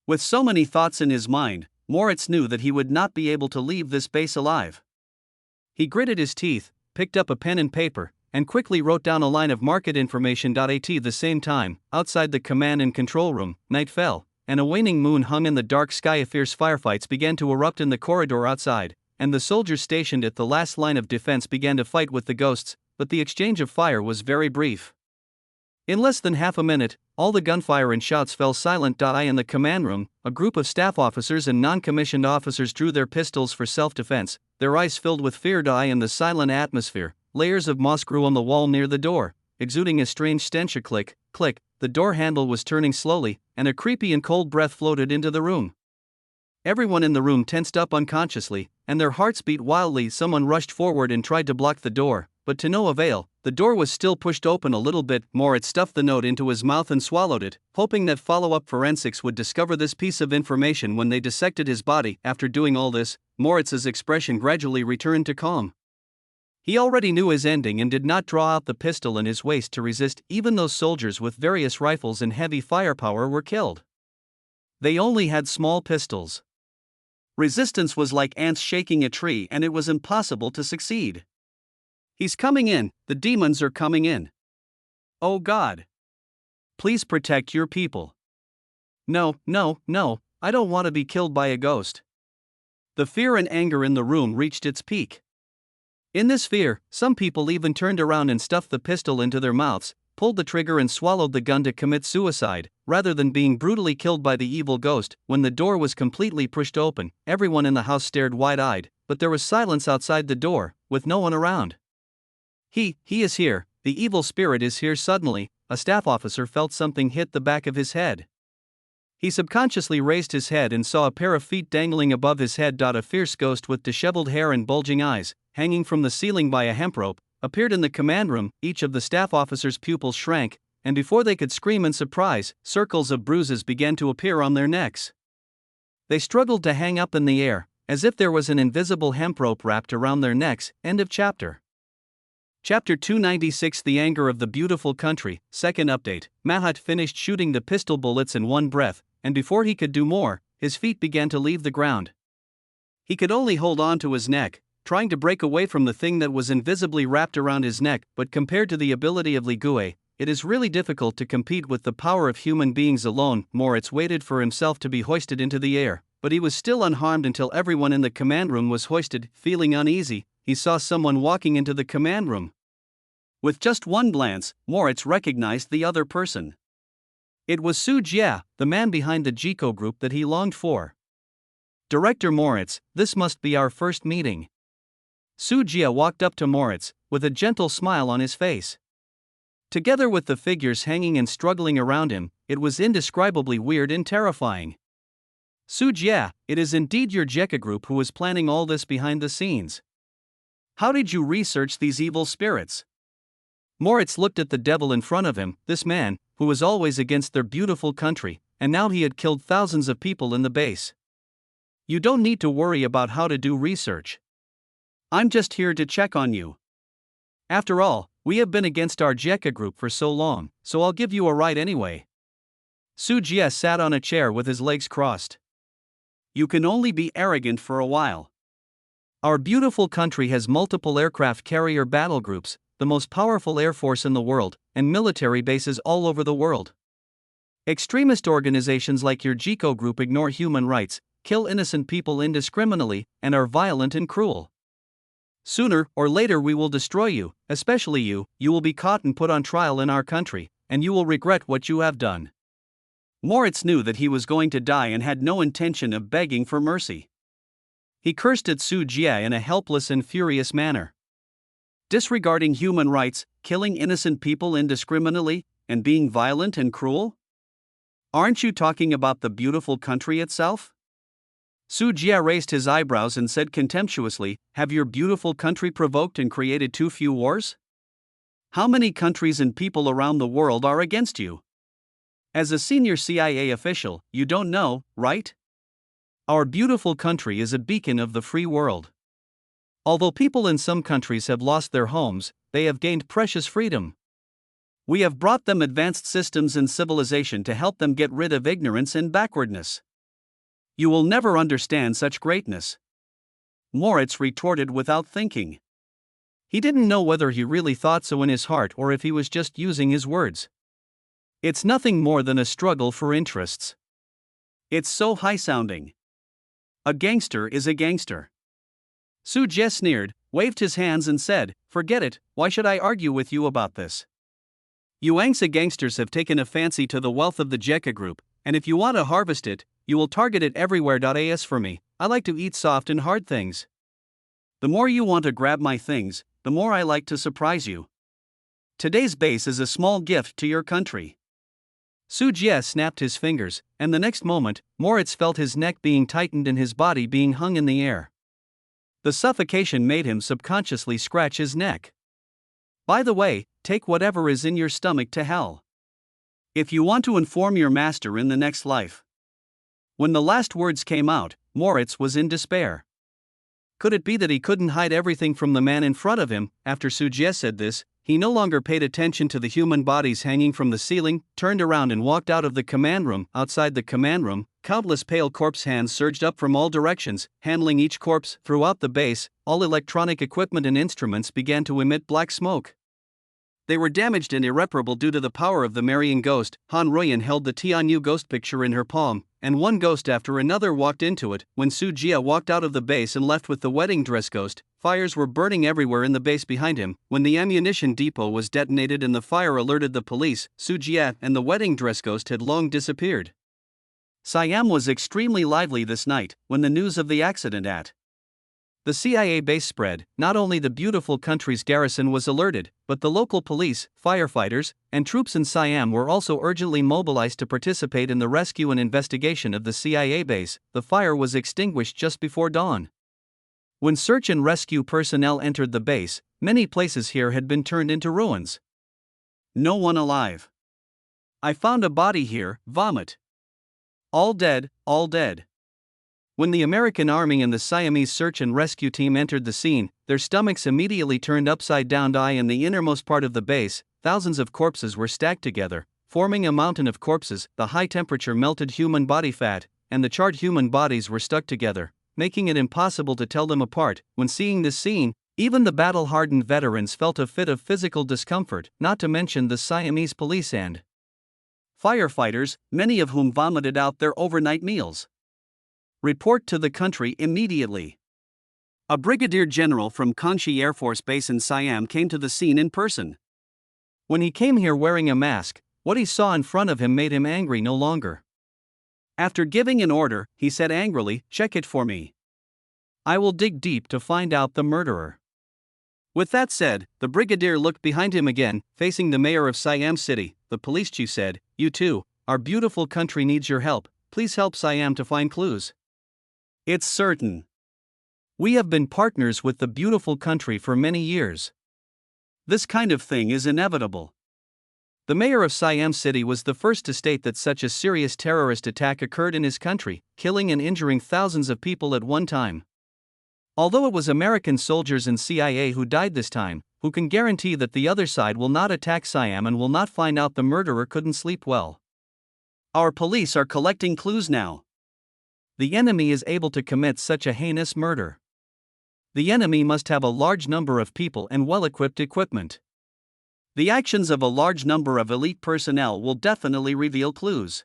With so many thoughts in his mind, Moritz knew that he would not be able to leave this base alive. He gritted his teeth, picked up a pen and paper, and quickly wrote down a line of market information. At the same time, outside the command and control room, night fell, and a waning moon hung in the dark sky. Fierce firefights began to erupt in the corridor outside, and the soldiers stationed at the last line of defense began to fight with the ghosts, but the exchange of fire was very brief. In less than half a minute, all the gunfire and shouts fell silent. In the command room, a group of staff officers and non-commissioned officers drew their pistols for self-defense, their eyes filled with fear. In the silent atmosphere, layers of moss grew on the wall near the door, exuding a strange stench. Click, click, the door handle was turning slowly, and a creepy and cold breath floated into the room. Everyone in the room tensed up unconsciously, and their hearts beat wildly. Someone rushed forward and tried to block the door, but to no avail. The door was still pushed open a little bit. Moritz stuffed the note into his mouth and swallowed it, hoping that follow-up forensics would discover this piece of information when they dissected his body. After doing all this, Moritz's expression gradually returned to calm. He already knew his ending and did not draw out the pistol in his waist to resist. Even those soldiers with various rifles and heavy firepower were killed. They only had small pistols. Resistance was like ants shaking a tree, and it was impossible to succeed. He's coming in, the demons are coming in. Oh God. Please protect your people. No, I don't want to be killed by a ghost. The fear and anger in the room reached its peak. In this fear, some people even turned around and stuffed the pistol into their mouths, pulled the trigger and swallowed the gun to commit suicide, rather than being brutally killed by the evil ghost. When the door was completely pushed open, everyone in the house stared wide-eyed, but there was silence outside the door, with no one around. He is here, the evil spirit is here. Suddenly, a staff officer felt something hit the back of his head. He subconsciously raised his head and saw a pair of feet dangling above his head. A fierce ghost with disheveled hair and bulging eyes, hanging from the ceiling by a hemp rope, appeared in the command room. Each of the staff officers' pupils shrank, and before they could scream in surprise, circles of bruises began to appear on their necks. They struggled to hang up in the air, as if there was an invisible hemp rope wrapped around their necks. End of chapter. Chapter 296 The Anger of the Beautiful Country. Second update. Mahat finished shooting the pistol bullets in one breath, and before he could do more, his feet began to leave the ground. He could only hold on to his neck, trying to break away from the thing that was invisibly wrapped around his neck, but compared to the ability of Li Gui, it is really difficult to compete with the power of human beings alone. Moritz waited for himself to be hoisted into the air, but he was still unharmed until everyone in the command room was hoisted. Feeling uneasy, he saw someone walking into the command room. With just one glance, Moritz recognized the other person. It was Su Jie, the man behind the Jiko group that he longed for. Director Moritz, this must be our first meeting. Su Jie walked up to Moritz, with a gentle smile on his face. Together with the figures hanging and struggling around him, it was indescribably weird and terrifying. Su Jie, it is indeed your Jeka group who is planning all this behind the scenes. How did you research these evil spirits? Moritz looked at the devil in front of him, this man, who was always against their beautiful country, and now he had killed thousands of people in the base. You don't need to worry about how to do research. I'm just here to check on you. After all, we have been against our Jeka group for so long, so I'll give you a ride anyway. Su Jie sat on a chair with his legs crossed. You can only be arrogant for a while. Our beautiful country has multiple aircraft carrier battle groups, the most powerful air force in the world, and military bases all over the world. Extremist organizations like your Jiko group ignore human rights, kill innocent people indiscriminately, and are violent and cruel. Sooner or later we will destroy you, especially you will be caught and put on trial in our country, and you will regret what you have done. Moritz knew that he was going to die and had no intention of begging for mercy. He cursed at Su Jie in a helpless and furious manner. Disregarding human rights, killing innocent people indiscriminately, and being violent and cruel? Aren't you talking about the beautiful country itself? Su Jie raised his eyebrows and said contemptuously, have your beautiful country provoked and created too few wars? How many countries and people around the world are against you? As a senior CIA official, you don't know, right? Our beautiful country is a beacon of the free world. Although people in some countries have lost their homes, they have gained precious freedom. We have brought them advanced systems and civilization to help them get rid of ignorance and backwardness. You will never understand such greatness. Moritz retorted without thinking. He didn't know whether he really thought so in his heart or if he was just using his words. It's nothing more than a struggle for interests. It's so high-sounding. A gangster is a gangster. Su Jie sneered, waved his hands and said, forget it, why should I argue with you about this? You Angsa gangsters have taken a fancy to the wealth of the Jeka group, and if you want to harvest it, you will target it everywhere. As for me, I like to eat soft and hard things. The more you want to grab my things, the more I like to surprise you. Today's base is a small gift to your country. Su Jie snapped his fingers, and the next moment, Moritz felt his neck being tightened and his body being hung in the air. The suffocation made him subconsciously scratch his neck. By the way, take whatever is in your stomach to hell. If you want to inform your master in the next life. When the last words came out, Moritz was in despair. Could it be that he couldn't hide everything from the man in front of him? After Su Jie said this, he no longer paid attention to the human bodies hanging from the ceiling, turned around and walked out of the command room. Outside the command room, countless pale corpse hands surged up from all directions, handling each corpse. Throughout the base, all electronic equipment and instruments began to emit black smoke. They were damaged and irreparable due to the power of the marrying ghost. Han Ruyan held the Tianyu ghost picture in her palm, and one ghost after another walked into it. When Su Jie walked out of the base and left with the wedding dress ghost, fires were burning everywhere in the base behind him. When the ammunition depot was detonated and the fire alerted the police, Su Jie and the wedding dress ghost had long disappeared. Siam was extremely lively this night when the news of the accident at the CIA base spread. Not only the beautiful country's garrison was alerted, but the local police, firefighters, and troops in Siam were also urgently mobilized to participate in the rescue and investigation of the CIA base. The fire was extinguished just before dawn. When search and rescue personnel entered the base, many places here had been turned into ruins. No one alive. I found a body here, vomit. All dead, all dead. When the American Army and the Siamese search and rescue team entered the scene, their stomachs immediately turned upside down. In the innermost part of the base, thousands of corpses were stacked together, forming a mountain of corpses. The high temperature melted human body fat, and the charred human bodies were stuck together, making it impossible to tell them apart. When seeing this scene, even the battle-hardened veterans felt a fit of physical discomfort, not to mention the Siamese police and firefighters, many of whom vomited out their overnight meals. Report to the country immediately. A brigadier general from Kanchi Air Force Base in Siam came to the scene in person. When he came here wearing a mask, what he saw in front of him made him angry no longer. After giving an order, he said angrily, "Check it for me. I will dig deep to find out the murderer." With that said, the brigadier looked behind him again, facing the mayor of Siam City. The police chief said, "You too, our beautiful country needs your help. Please help Siam to find clues." It's certain. We have been partners with the beautiful country for many years. This kind of thing is inevitable. The mayor of Siam City was the first to state that such a serious terrorist attack occurred in his country, killing and injuring thousands of people at one time. Although it was American soldiers and CIA who died this time, who can guarantee that the other side will not attack Siam and will not find out the murderer couldn't sleep well? Our police are collecting clues now. The enemy is able to commit such a heinous murder. The enemy must have a large number of people and well-equipped equipment. The actions of a large number of elite personnel will definitely reveal clues.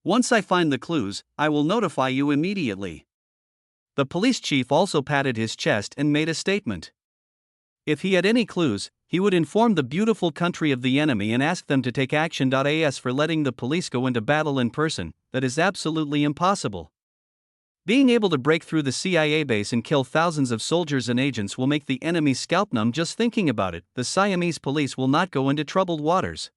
Once I find the clues, I will notify you immediately. The police chief also patted his chest and made a statement. If he had any clues, he would inform the beautiful country of the enemy and ask them to take action. As for letting the police go into battle in person, that is absolutely impossible. Being able to break through the CIA base and kill thousands of soldiers and agents will make the enemy scalp numb just thinking about it. The Siamese police will not go into troubled waters.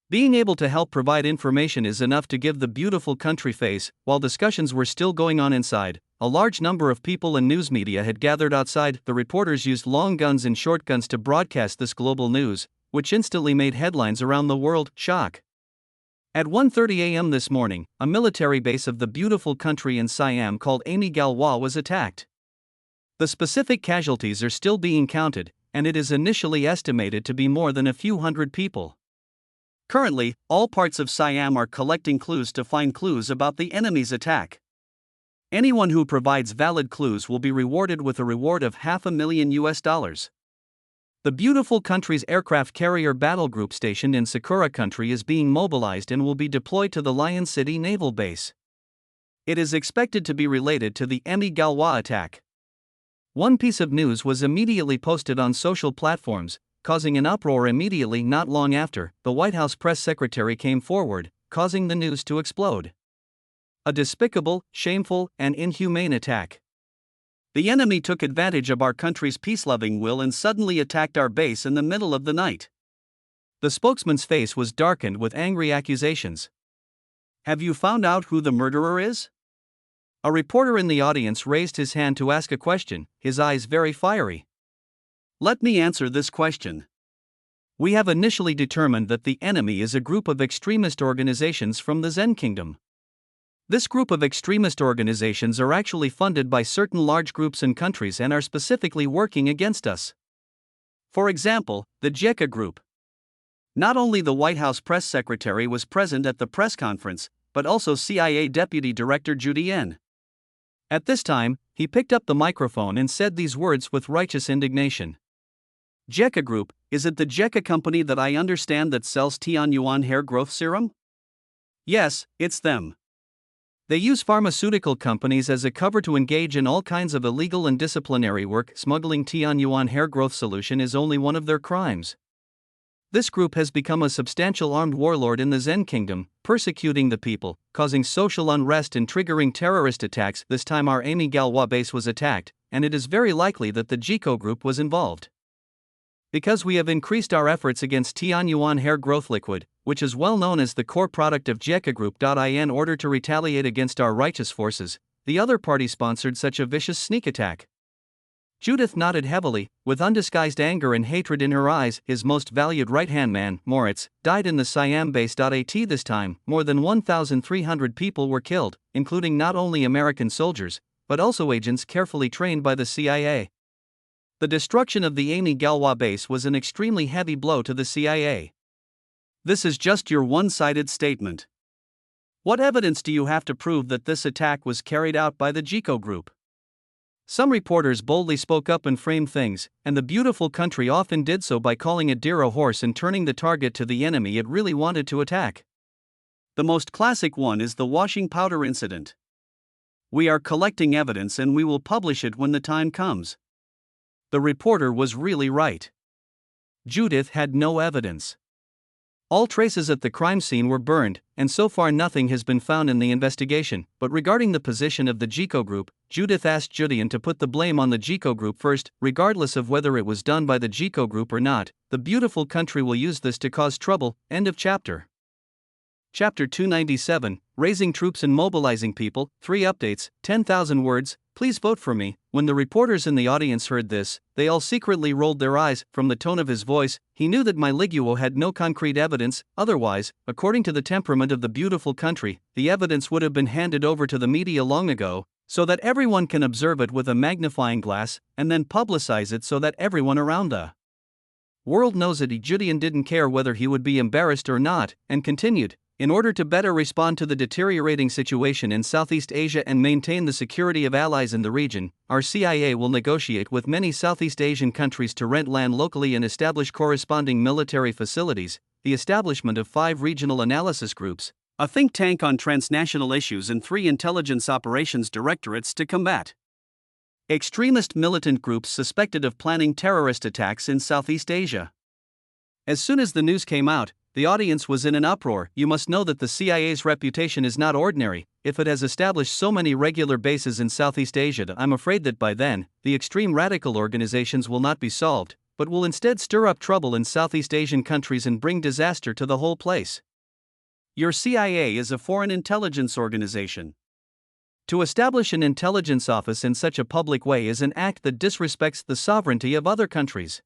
Being able to help provide information is enough to give the beautiful country face. While discussions were still going on inside, a large number of people and news media had gathered outside. The reporters used long guns and short guns to broadcast this global news, which instantly made headlines around the world. Shock. At 1:30 a.m. this morning, a military base of the beautiful country in Siam called Ami Galwa was attacked. The specific casualties are still being counted, and it is initially estimated to be more than a few hundred people. Currently, all parts of Siam are collecting clues to find clues about the enemy's attack. Anyone who provides valid clues will be rewarded with a reward of $500,000. The beautiful country's aircraft carrier battle group stationed in Sakura country is being mobilized and will be deployed to the Lion City Naval Base. It is expected to be related to the Ami Galwa attack. One piece of news was immediately posted on social platforms, causing an uproar immediately. Not long after, the White House press secretary came forward, causing the news to explode. A despicable, shameful, and inhumane attack. The enemy took advantage of our country's peace-loving will and suddenly attacked our base in the middle of the night. The spokesman's face was darkened with angry accusations. Have you found out who the murderer is? A reporter in the audience raised his hand to ask a question, his eyes very fiery. Let me answer this question. We have initially determined that the enemy is a group of extremist organizations from the Zen Kingdom. This group of extremist organizations are actually funded by certain large groups and countries and are specifically working against us. For example, the JECA group. Not only the White House press secretary was present at the press conference, but also CIA Deputy Director Judy N. At this time, he picked up the microphone and said these words with righteous indignation. JECA Group, is it the JECA company that I understand that sells Tianyuan hair growth serum? Yes, it's them. They use pharmaceutical companies as a cover to engage in all kinds of illegal and disciplinary work. Smuggling Tianyuan hair growth solution is only one of their crimes. This group has become a substantial armed warlord in the Zen Kingdom, persecuting the people, causing social unrest and triggering terrorist attacks. This time our Ami Galwa base was attacked, and it is very likely that the JECA group was involved. Because we have increased our efforts against Tianyuan hair growth liquid, which is well known as the core product of JECA Group. In order to retaliate against our righteous forces, the other party sponsored such a vicious sneak attack. Judith nodded heavily, with undisguised anger and hatred in her eyes. His most valued right-hand man, Moritz, died in the Siam base. This time, more than 1,300 people were killed, including not only American soldiers, but also agents carefully trained by the CIA. The destruction of the Ami Galwa base was an extremely heavy blow to the CIA. This is just your one-sided statement. What evidence do you have to prove that this attack was carried out by the JICO group? Some reporters boldly spoke up and framed things, and the beautiful country often did so by calling a deer a horse and turning the target to the enemy it really wanted to attack. The most classic one is the washing powder incident. We are collecting evidence and we will publish it when the time comes. The reporter was really right. Judith had no evidence. All traces at the crime scene were burned, and so far nothing has been found in the investigation. But regarding the position of the JICO group, Judith asked Judian to put the blame on the JICO group first, regardless of whether it was done by the JICO group or not. The beautiful country will use this to cause trouble. End of chapter. Chapter 297, Raising Troops and Mobilizing People, 3 updates, 10,000 words, please vote for me. When the reporters in the audience heard this, they all secretly rolled their eyes. From the tone of his voice, he knew that my Liguo had no concrete evidence. Otherwise, according to the temperament of the beautiful country, the evidence would have been handed over to the media long ago, so that everyone can observe it with a magnifying glass, and then publicize it so that everyone around the world knows it. Judian didn't care whether he would be embarrassed or not, and continued. In order to better respond to the deteriorating situation in Southeast Asia and maintain the security of allies in the region, our CIA will negotiate with many Southeast Asian countries to rent land locally and establish corresponding military facilities, the establishment of 5 regional analysis groups, a think tank on transnational issues, and 3 intelligence operations directorates to combat extremist militant groups suspected of planning terrorist attacks in Southeast Asia. As soon as the news came out, the audience was in an uproar. You must know that the CIA's reputation is not ordinary. If it has established so many regular bases in Southeast Asia, I'm afraid that by then, the extreme radical organizations will not be solved, but will instead stir up trouble in Southeast Asian countries and bring disaster to the whole place. Your CIA is a foreign intelligence organization. To establish an intelligence office in such a public way is an act that disrespects the sovereignty of other countries.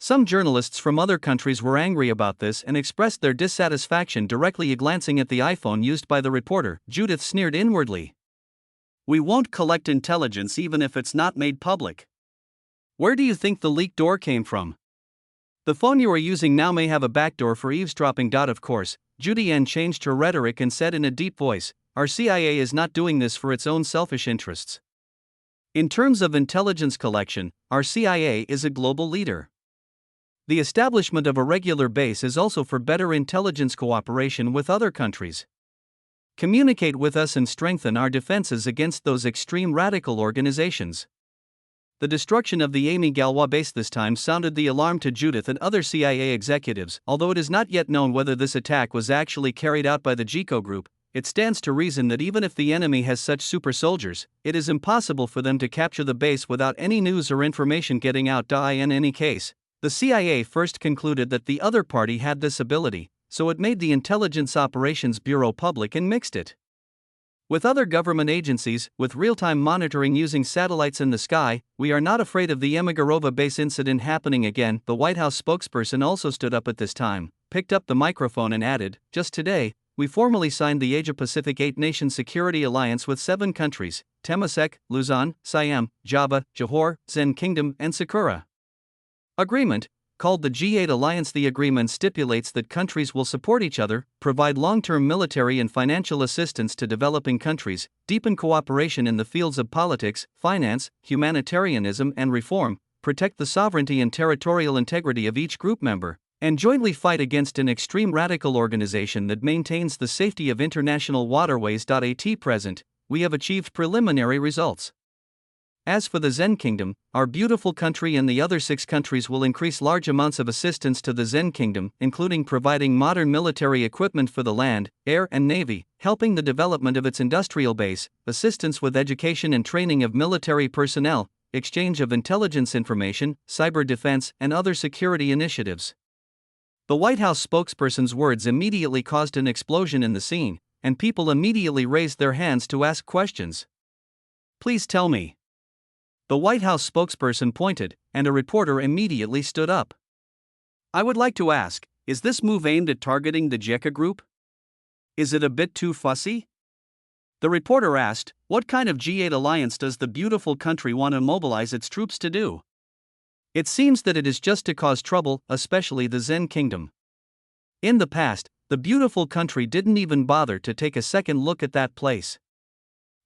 Some journalists from other countries were angry about this and expressed their dissatisfaction directly glancing at the iPhone used by the reporter. Judith sneered inwardly. We won't collect intelligence even if it's not made public. Where do you think the leaked door came from? The phone you are using now may have a backdoor for eavesdropping. Of course, Judianne changed her rhetoric and said in a deep voice, our CIA is not doing this for its own selfish interests. In terms of intelligence collection, our CIA is a global leader. The establishment of a regular base is also for better intelligence cooperation with other countries. Communicate with us and strengthen our defenses against those extreme radical organizations. The destruction of the Amy Galwa base this time sounded the alarm to Judith and other CIA executives. Although it is not yet known whether this attack was actually carried out by the JICO group, it stands to reason that even if the enemy has such super soldiers, it is impossible for them to capture the base without any news or information getting out. In any case, the CIA first concluded that the other party had this ability, so it made the Intelligence Operations Bureau public and mixed it with other government agencies, with real-time monitoring using satellites in the sky. We are not afraid of the Emigarova base incident happening again. The White House spokesperson also stood up at this time, picked up the microphone and added, just today, we formally signed the Asia-Pacific 8-Nation Security Alliance with 7 countries, Temasek, Luzon, Siam, Java, Johor, Zen Kingdom, and Sakura. Agreement, called the G8 Alliance. The agreement stipulates that countries will support each other, provide long-term military and financial assistance to developing countries, deepen cooperation in the fields of politics, finance, humanitarianism and reform, protect the sovereignty and territorial integrity of each group member, and jointly fight against an extreme radical organization that maintains the safety of international waterways. At present, we have achieved preliminary results. As for the Zen Kingdom, our beautiful country and the other 6 countries will increase large amounts of assistance to the Zen Kingdom, including providing modern military equipment for the land, air and navy, helping the development of its industrial base, assistance with education and training of military personnel, exchange of intelligence information, cyber defense, and other security initiatives. The White House spokesperson's words immediately caused an explosion in the scene, and people immediately raised their hands to ask questions. Please tell me. The White House spokesperson pointed, and a reporter immediately stood up. I would like to ask, is this move aimed at targeting the JICO group? Is it a bit too fussy? The reporter asked, what kind of G8 alliance does the beautiful country want to mobilize its troops to do? It seems that it is just to cause trouble, especially the Zen Kingdom. In the past, the beautiful country didn't even bother to take a second look at that place.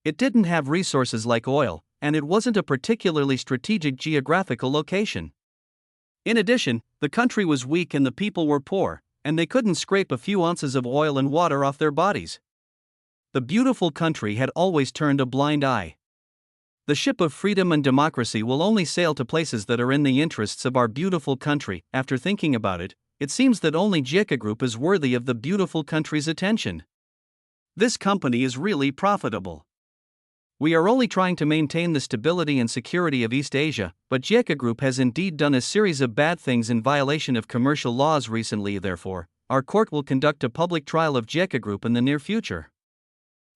It didn't have resources like oil, and it wasn't a particularly strategic geographical location. In addition, the country was weak and the people were poor, and they couldn't scrape a few ounces of oil and water off their bodies. The beautiful country had always turned a blind eye. The ship of freedom and democracy will only sail to places that are in the interests of our beautiful country. After thinking about it, it seems that only JICA Group is worthy of the beautiful country's attention. This company is really profitable. We are only trying to maintain the stability and security of East Asia, but JICA Group has indeed done a series of bad things in violation of commercial laws recently. Therefore, our court will conduct a public trial of JICA Group in the near future.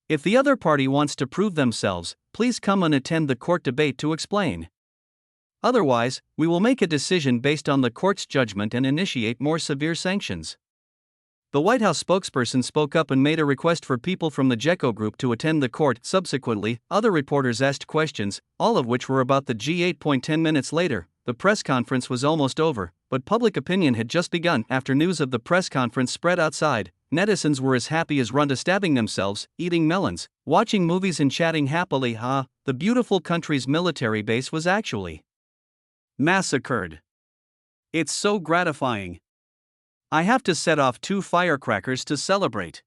If the other party wants to prove themselves, please come and attend the court debate to explain. Otherwise, we will make a decision based on the court's judgment and initiate more severe sanctions. The White House spokesperson spoke up and made a request for people from the JICA Group to attend the court. Subsequently, other reporters asked questions, all of which were about the G8. 10 minutes later, the press conference was almost over, but public opinion had just begun. After news of the press conference spread outside, netizens were as happy as Runda, stabbing themselves, eating melons, watching movies and chatting happily. The beautiful country's military base was actually massacred. It's so gratifying. I have to set off 2 firecrackers to celebrate.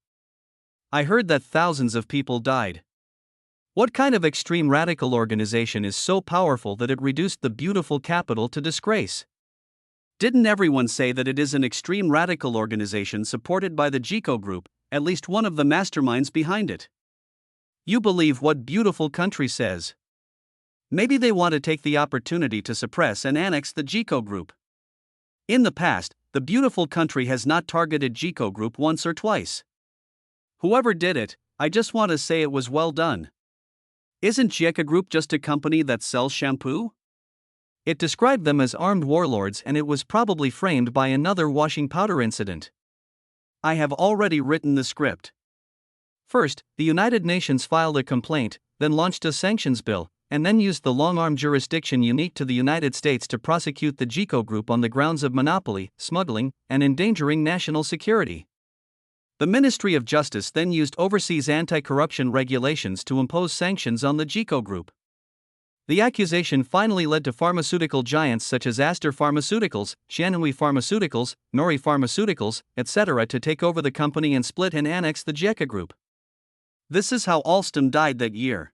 I heard that thousands of people died. What kind of extreme radical organization is so powerful that it reduced the beautiful capital to disgrace? Didn't everyone say that it is an extreme radical organization supported by the JICA Group, at least one of the masterminds behind it? You believe what beautiful country says. Maybe they want to take the opportunity to suppress and annex the JICA Group. In the past, the beautiful country has not targeted JICA Group once or twice. Whoever did it, I just want to say it was well done. Isn't JICA Group just a company that sells shampoo? It described them as armed warlords, and it was probably framed by another washing powder incident. I have already written the script. First, the United Nations filed a complaint, then launched a sanctions bill, and then used the long-arm jurisdiction unique to the United States to prosecute the JICA Group on the grounds of monopoly, smuggling, and endangering national security. The Ministry of Justice then used overseas anti-corruption regulations to impose sanctions on the JICA Group. The accusation finally led to pharmaceutical giants such as Aster Pharmaceuticals, Shanhui Pharmaceuticals, Nori Pharmaceuticals, etc. to take over the company and split and annex the JICA Group. This is how Alstom died that year.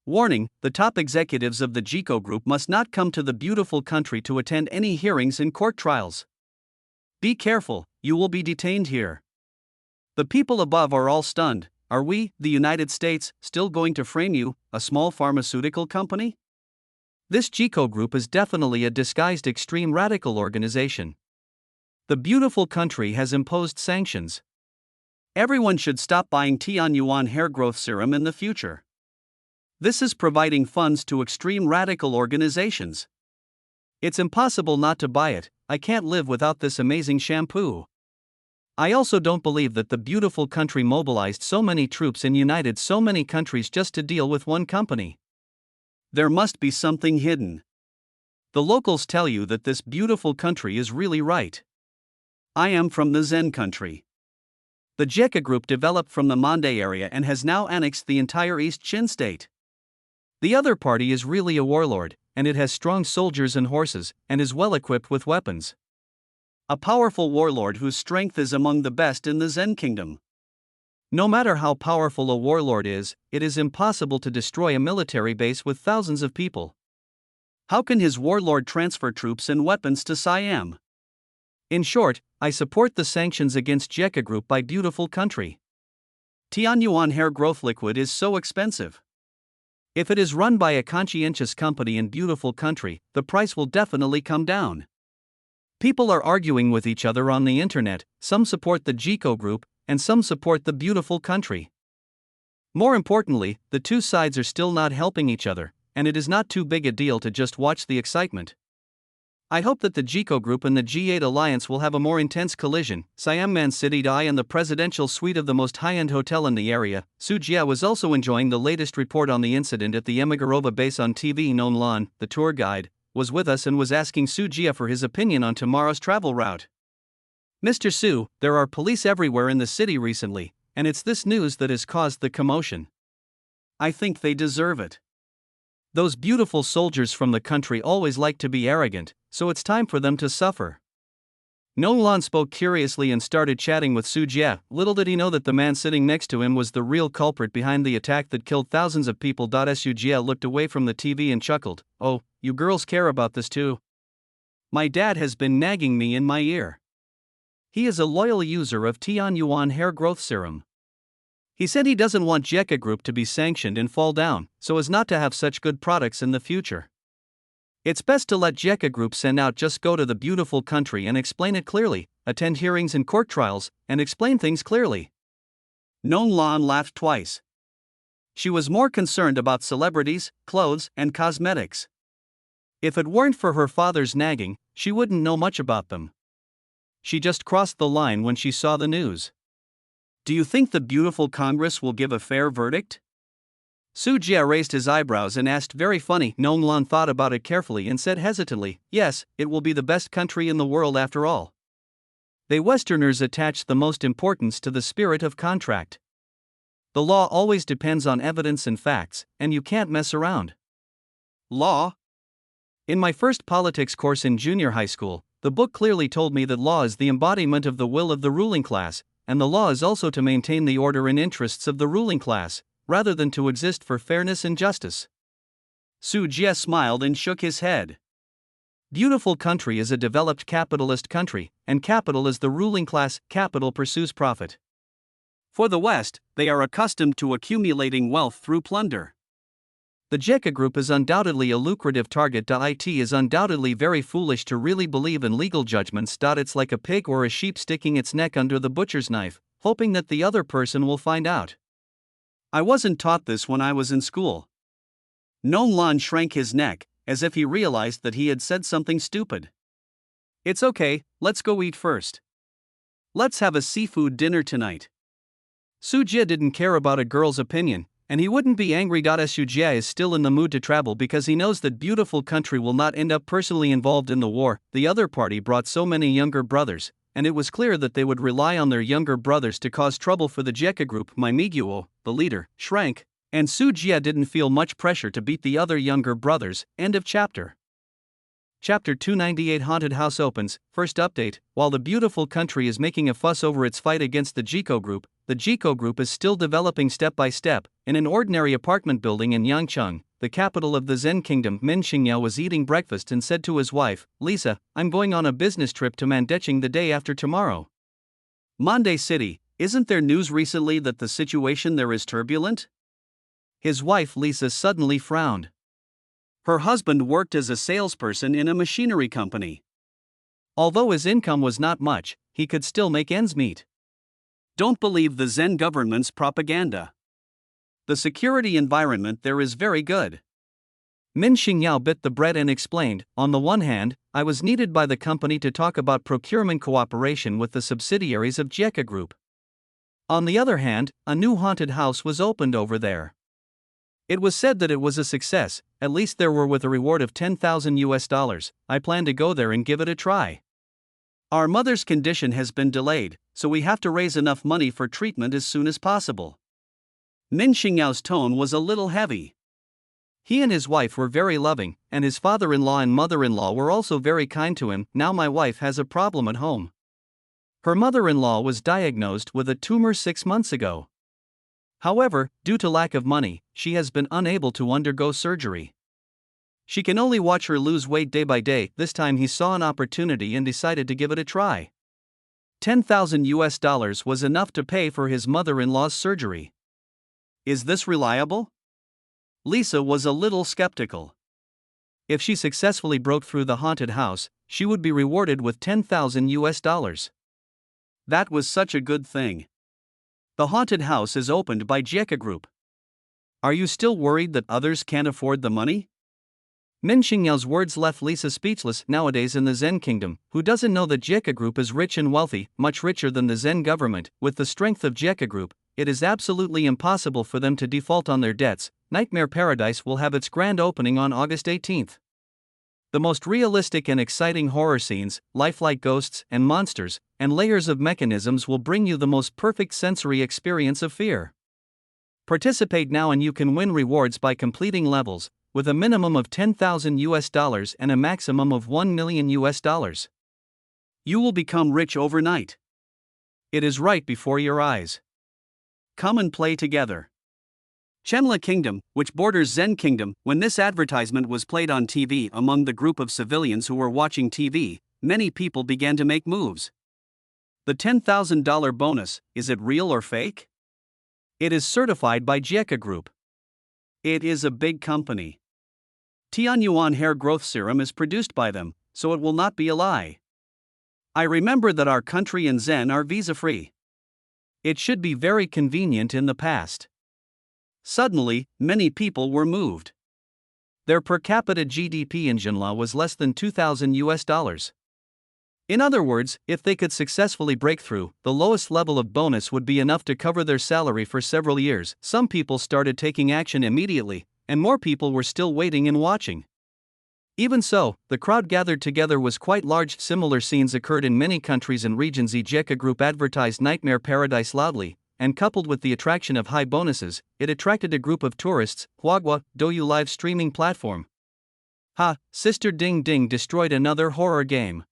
Warning: the top executives of the JICA Group must not come to the beautiful country to attend any hearings and court trials. Be careful, you will be detained here. The people above are all stunned. Are we, the United States, still going to frame you, a small pharmaceutical company? This JICA Group is definitely a disguised extreme radical organization. The beautiful country has imposed sanctions. Everyone should stop buying Tianyuan hair growth serum in the future. This is providing funds to extreme radical organizations. It's impossible not to buy it. I can't live without this amazing shampoo. I also don't believe that the beautiful country mobilized so many troops and united so many countries just to deal with one company. There must be something hidden. The locals tell you that this beautiful country is really right. I am from the Zen country. The JICA Group developed from the Mande area and has now annexed the entire East Chin state. The other party is really a warlord, and it has strong soldiers and horses, and is well equipped with weapons. A powerful warlord whose strength is among the best in the Zen kingdom. No matter how powerful a warlord is, it is impossible to destroy a military base with thousands of people. How can his warlord transfer troops and weapons to Siam? In short, I support the sanctions against JICA Group by beautiful country. Tianyuan hair growth liquid is so expensive. If it is run by a conscientious company in beautiful country, the price will definitely come down. People are arguing with each other on the internet, some support the JICA Group, and some support the beautiful country. More importantly, the two sides are still not helping each other, and it is not too big a deal to just watch the excitement. I hope that the JICA Group and the G8 alliance will have a more intense collision. Siam Man City Dai and the presidential suite of the most high-end hotel in the area. Su Jia was also enjoying the latest report on the incident at the Emigarova base on TV. Non Lan, the tour guide, was with us and was asking Su Jia for his opinion on tomorrow's travel route. Mr. Su, there are police everywhere in the city recently, and it's this news that has caused the commotion. I think they deserve it. Those beautiful soldiers from the country always like to be arrogant, so it's time for them to suffer. Nonglan spoke curiously and started chatting with Su Jie. Little did he know that the man sitting next to him was the real culprit behind the attack that killed thousands of people. Su Jie looked away from the TV and chuckled. Oh, you girls care about this too? My dad has been nagging me in my ear. He is a loyal user of Tian Yuan hair growth serum. He said he doesn't want JECA Group to be sanctioned and fall down, so as not to have such good products in the future. It's best to let JECA Group send out just go to the beautiful country and explain it clearly, attend hearings and court trials, and explain things clearly. Nonglan laughed twice. She was more concerned about celebrities, clothes, and cosmetics. If it weren't for her father's nagging, she wouldn't know much about them. She just crossed the line when she saw the news. Do you think the beautiful Congress will give a fair verdict? Su Jie raised his eyebrows and asked. Very funny. Nonglan thought about it carefully and said hesitantly, yes, it will be the best country in the world after all. They Westerners attach the most importance to the spirit of contract. The law always depends on evidence and facts, and you can't mess around. Law? In my first politics course in junior high school, the book clearly told me that law is the embodiment of the will of the ruling class, and the law is also to maintain the order and interests of the ruling class, rather than to exist for fairness and justice. Su Jie smiled and shook his head. Beautiful country is a developed capitalist country, and capital is the ruling class. Capital pursues profit. For the West, they are accustomed to accumulating wealth through plunder. The JECA Group is undoubtedly a lucrative target. It is undoubtedly very foolish to really believe in legal judgments. It's like a pig or a sheep sticking its neck under the butcher's knife, hoping that the other person will find out. I wasn't taught this when I was in school. Nonglan shrank his neck, as if he realized that he had said something stupid. It's okay, let's go eat first. Let's have a seafood dinner tonight. Su Jie didn't care about a girl's opinion, and he wouldn't be angry. Su Jie is still in the mood to travel because he knows that beautiful country will not end up personally involved in the war. The other party brought so many younger brothers, and it was clear that they would rely on their younger brothers to cause trouble for the JECA Group. Miguo, the leader, shrank, and Su Jie didn't feel much pressure to beat the other younger brothers. End of chapter. Chapter 298 Haunted House opens. First update, while the beautiful country is making a fuss over its fight against the JECA Group, the JECA Group is still developing step by step. In an ordinary apartment building in Yangcheng, the capital of the Zen Kingdom, Min Xingyao was eating breakfast and said to his wife, Lisa, I'm going on a business trip to Mandeching the day after tomorrow. Monday City, isn't there news recently that the situation there is turbulent? His wife Lisa suddenly frowned. Her husband worked as a salesperson in a machinery company. Although his income was not much, he could still make ends meet. Don't believe the Zen government's propaganda. The security environment there is very good. Min Xingyao bit the bread and explained, on the one hand, I was needed by the company to talk about procurement cooperation with the subsidiaries of JECA Group. On the other hand, a new haunted house was opened over there. It was said that it was a success, at least there were with a reward of $10,000. I plan to go there and give it a try. Our mother's condition has been delayed, so we have to raise enough money for treatment as soon as possible. Min Xingyao's tone was a little heavy. He and his wife were very loving, and his father-in-law and mother-in-law were also very kind to him. Now my wife has a problem at home. Her mother-in-law was diagnosed with a tumor 6 months ago. However, due to lack of money, she has been unable to undergo surgery. She can only watch her lose weight day by day. This time he saw an opportunity and decided to give it a try. $10,000 was enough to pay for his mother-in-law's surgery. Is this reliable? Lisa was a little skeptical. If she successfully broke through the haunted house, she would be rewarded with $10,000. That was such a good thing. The haunted house is opened by JECA Group. Are you still worried that others can't afford the money? Min Xingyao's words left Lisa speechless. Nowadays in the Zen Kingdom, who doesn't know that JECA Group is rich and wealthy, much richer than the Zen government? With the strength of JECA Group, it is absolutely impossible for them to default on their debts. Nightmare Paradise will have its grand opening on August 18th. The most realistic and exciting horror scenes, lifelike ghosts and monsters, and layers of mechanisms will bring you the most perfect sensory experience of fear. Participate now and you can win rewards by completing levels, with a minimum of $10,000 and a maximum of $1 million. You will become rich overnight. It is right before your eyes. Come and play together. Chenla Kingdom, which borders Zen Kingdom. When this advertisement was played on TV among the group of civilians who were watching TV, many people began to make moves. The $10,000 bonus, is it real or fake? It is certified by JICA Group. It is a big company. Tianyuan hair growth serum is produced by them, so it will not be a lie. I remember that our country and Zen are visa-free. It should be very convenient in the past. Suddenly, many people were moved. Their per capita GDP in Jinla was less than $2,000. In other words, if they could successfully break through, the lowest level of bonus would be enough to cover their salary for several years. Some people started taking action immediately, and more people were still waiting and watching. Even so, the crowd gathered together was quite large. Similar scenes occurred in many countries and regions. JICA Group advertised Nightmare Paradise loudly, and coupled with the attraction of high bonuses, it attracted a group of tourists. Huagua, Douyu live streaming platform. Ha, Sister Ding Ding destroyed another horror game.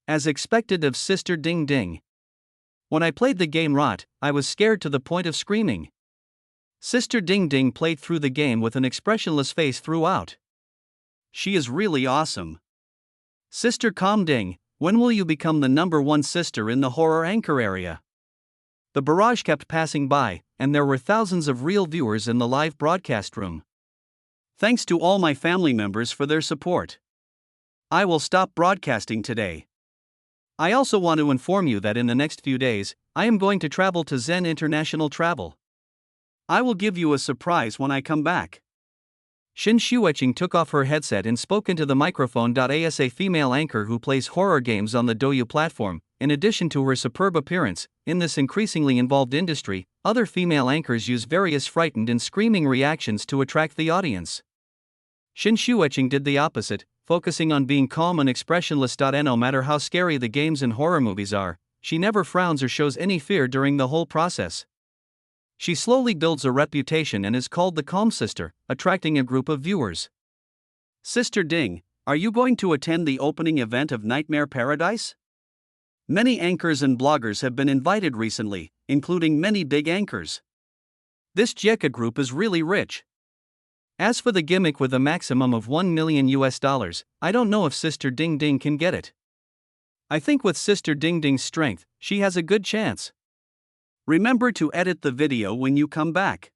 As expected of Sister Ding Ding. When I played the game Rot, I was scared to the point of screaming. Sister Ding Ding played through the game with an expressionless face throughout. She is really awesome. Sister Calm Ding, when will you become the #1 sister in the horror anchor area? The barrage kept passing by, and there were thousands of real viewers in the live broadcast room. Thanks to all my family members for their support. I will stop broadcasting today. I also want to inform you that in the next few days, I am going to travel to Zen International Travel. I will give you a surprise when I come back. Shin Shueqing took off her headset and spoke into the microphone. As a female anchor who plays horror games on the Douyu platform, in addition to her superb appearance, in this increasingly involved industry, other female anchors use various frightened and screaming reactions to attract the audience. Shin Shueqing did the opposite, focusing on being calm and expressionless. No matter how scary the games and horror movies are, she never frowns or shows any fear during the whole process. She slowly builds a reputation and is called the Calm Sister, attracting a group of viewers. Sister Ding, are you going to attend the opening event of Nightmare Paradise? Many anchors and bloggers have been invited recently, including many big anchors. This JICA Group is really rich. As for the gimmick with a maximum of $1 million, I don't know if Sister Ding Ding can get it. I think with Sister Ding Ding's strength, she has a good chance. Remember to edit the video when you come back.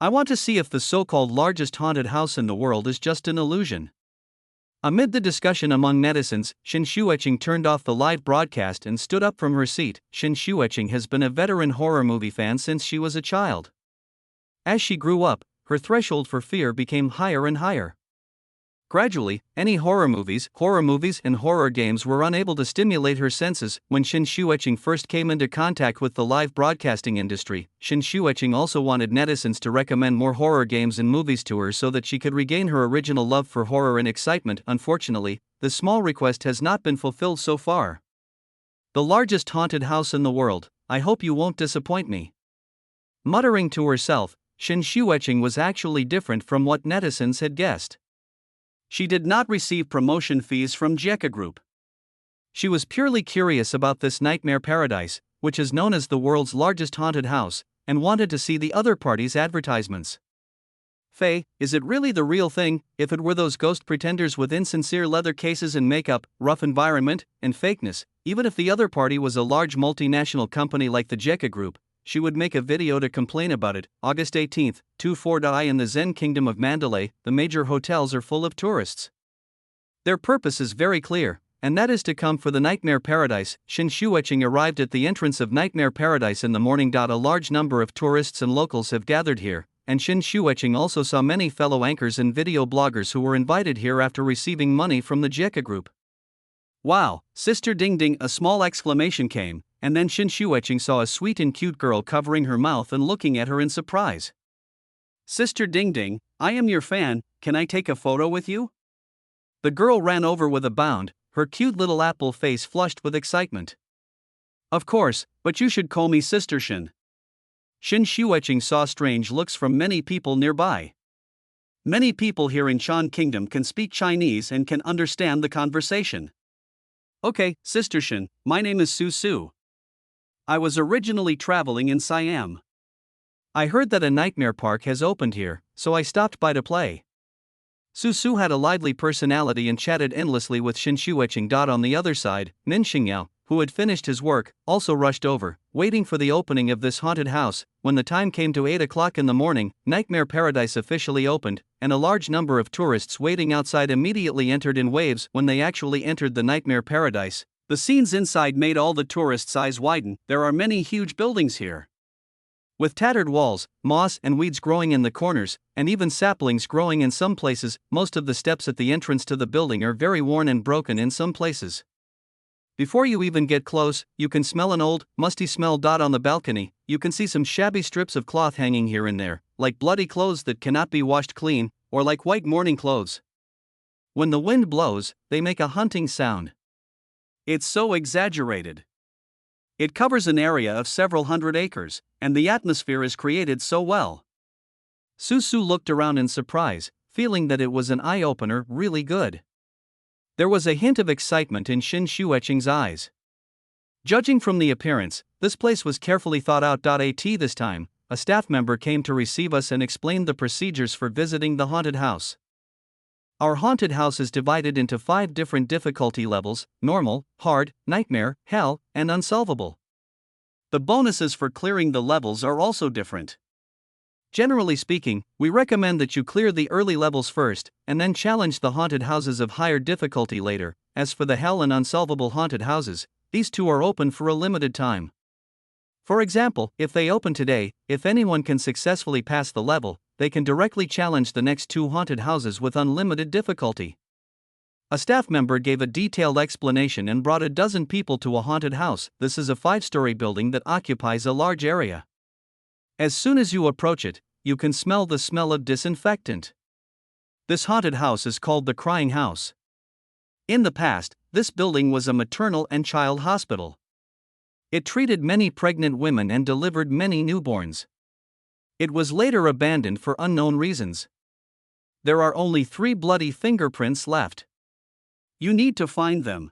I want to see if the so-called largest haunted house in the world is just an illusion. Amid the discussion among netizens, Shin Shueqing turned off the live broadcast and stood up from her seat. Shin Shueqing has been a veteran horror movie fan since she was a child. As she grew up, her threshold for fear became higher and higher. Gradually, any horror movies and horror games were unable to stimulate her senses. When Shin Shueqing first came into contact with the live broadcasting industry, Shin Shueqing also wanted netizens to recommend more horror games and movies to her so that she could regain her original love for horror and excitement. Unfortunately, the small request has not been fulfilled so far. The largest haunted house in the world, I hope you won't disappoint me. Muttering to herself, Shin Shueqing was actually different from what netizens had guessed. She did not receive promotion fees from JICA Group. She was purely curious about this Nightmare Paradise, which is known as the world's largest haunted house, and wanted to see the other party's advertisements. Faye, is it really the real thing? If it were those ghost pretenders with insincere leather cases and makeup, rough environment, and fakeness, even if the other party was a large multinational company like the JICA Group, she would make a video to complain about it. August 18, 24. In the Zen Kingdom of Mandalay, the major hotels are full of tourists. Their purpose is very clear, and that is to come for the Nightmare Paradise. Shin Shueqing arrived at the entrance of Nightmare Paradise in the morning. A large number of tourists and locals have gathered here, and Shin Shueqing also saw many fellow anchors and video bloggers who were invited here after receiving money from the JICA Group. Wow, Sister Ding Ding! A small exclamation came, and then Shin Shueqing saw a sweet and cute girl covering her mouth and looking at her in surprise. Sister Ding Ding, I am your fan, can I take a photo with you? The girl ran over with a bound, her cute little apple face flushed with excitement. Of course, but you should call me Sister Shin. Shin Shueching saw strange looks from many people nearby. Many people here in Chan Kingdom can speak Chinese and can understand the conversation. Okay, Sister Shin, my name is Su Su. I was originally traveling in Siam. I heard that a nightmare park has opened here, so I stopped by to play. Su Su had a lively personality and chatted endlessly with Shin Shueching. On the other side, Nin Xingyao, who had finished his work, also rushed over, waiting for the opening of this haunted house. When the time came to 8 o'clock in the morning, Nightmare Paradise officially opened, and a large number of tourists waiting outside immediately entered in waves. When they actually entered the Nightmare Paradise, the scenes inside made all the tourists' eyes widen. There are many huge buildings here, with tattered walls, moss and weeds growing in the corners, and even saplings growing in some places. Most of the steps at the entrance to the building are very worn and broken in some places. Before you even get close, you can smell an old, musty smell. On the balcony, you can see some shabby strips of cloth hanging here and there, like bloody clothes that cannot be washed clean, or like white mourning clothes. When the wind blows, they make a hunting sound. It's so exaggerated. It covers an area of several hundred acres, and the atmosphere is created so well. Su Su looked around in surprise, feeling that it was an eye-opener, really good. There was a hint of excitement in Shin Shueching's eyes. Judging from the appearance, this place was carefully thought out. At this time, a staff member came to receive us and explained the procedures for visiting the haunted house. Our haunted house is divided into 5 different difficulty levels: normal, hard, nightmare, hell, and unsolvable. The bonuses for clearing the levels are also different. Generally speaking, we recommend that you clear the early levels first, and then challenge the haunted houses of higher difficulty later. As for the hell and unsolvable haunted houses, these two are open for a limited time. For example, if they open today, if anyone can successfully pass the level, they can directly challenge the next 2 haunted houses with unlimited difficulty. A staff member gave a detailed explanation and brought a dozen people to a haunted house. This is a 5-story building that occupies a large area. As soon as you approach it, you can smell the smell of disinfectant. This haunted house is called the Crying House. In the past, this building was a maternal and child hospital. It treated many pregnant women and delivered many newborns. It was later abandoned for unknown reasons. There are only 3 bloody fingerprints left. You need to find them.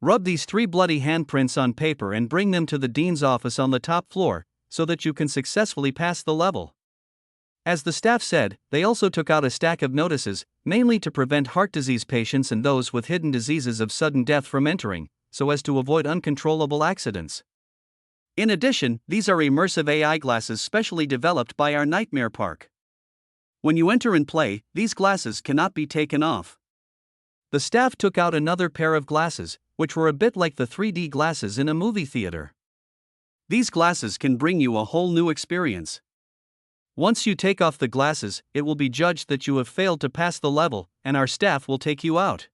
Rub these 3 bloody handprints on paper and bring them to the dean's office on the top floor, so that you can successfully pass the level. As the staff said, they also took out a stack of notices, mainly to prevent heart disease patients and those with hidden diseases of sudden death from entering, so as to avoid uncontrollable accidents. In addition, these are immersive AI glasses specially developed by our Nightmare Park. When you enter and play, these glasses cannot be taken off. The staff took out another pair of glasses, which were a bit like the 3D glasses in a movie theater. These glasses can bring you a whole new experience. Once you take off the glasses, it will be judged that you have failed to pass the level, and our staff will take you out.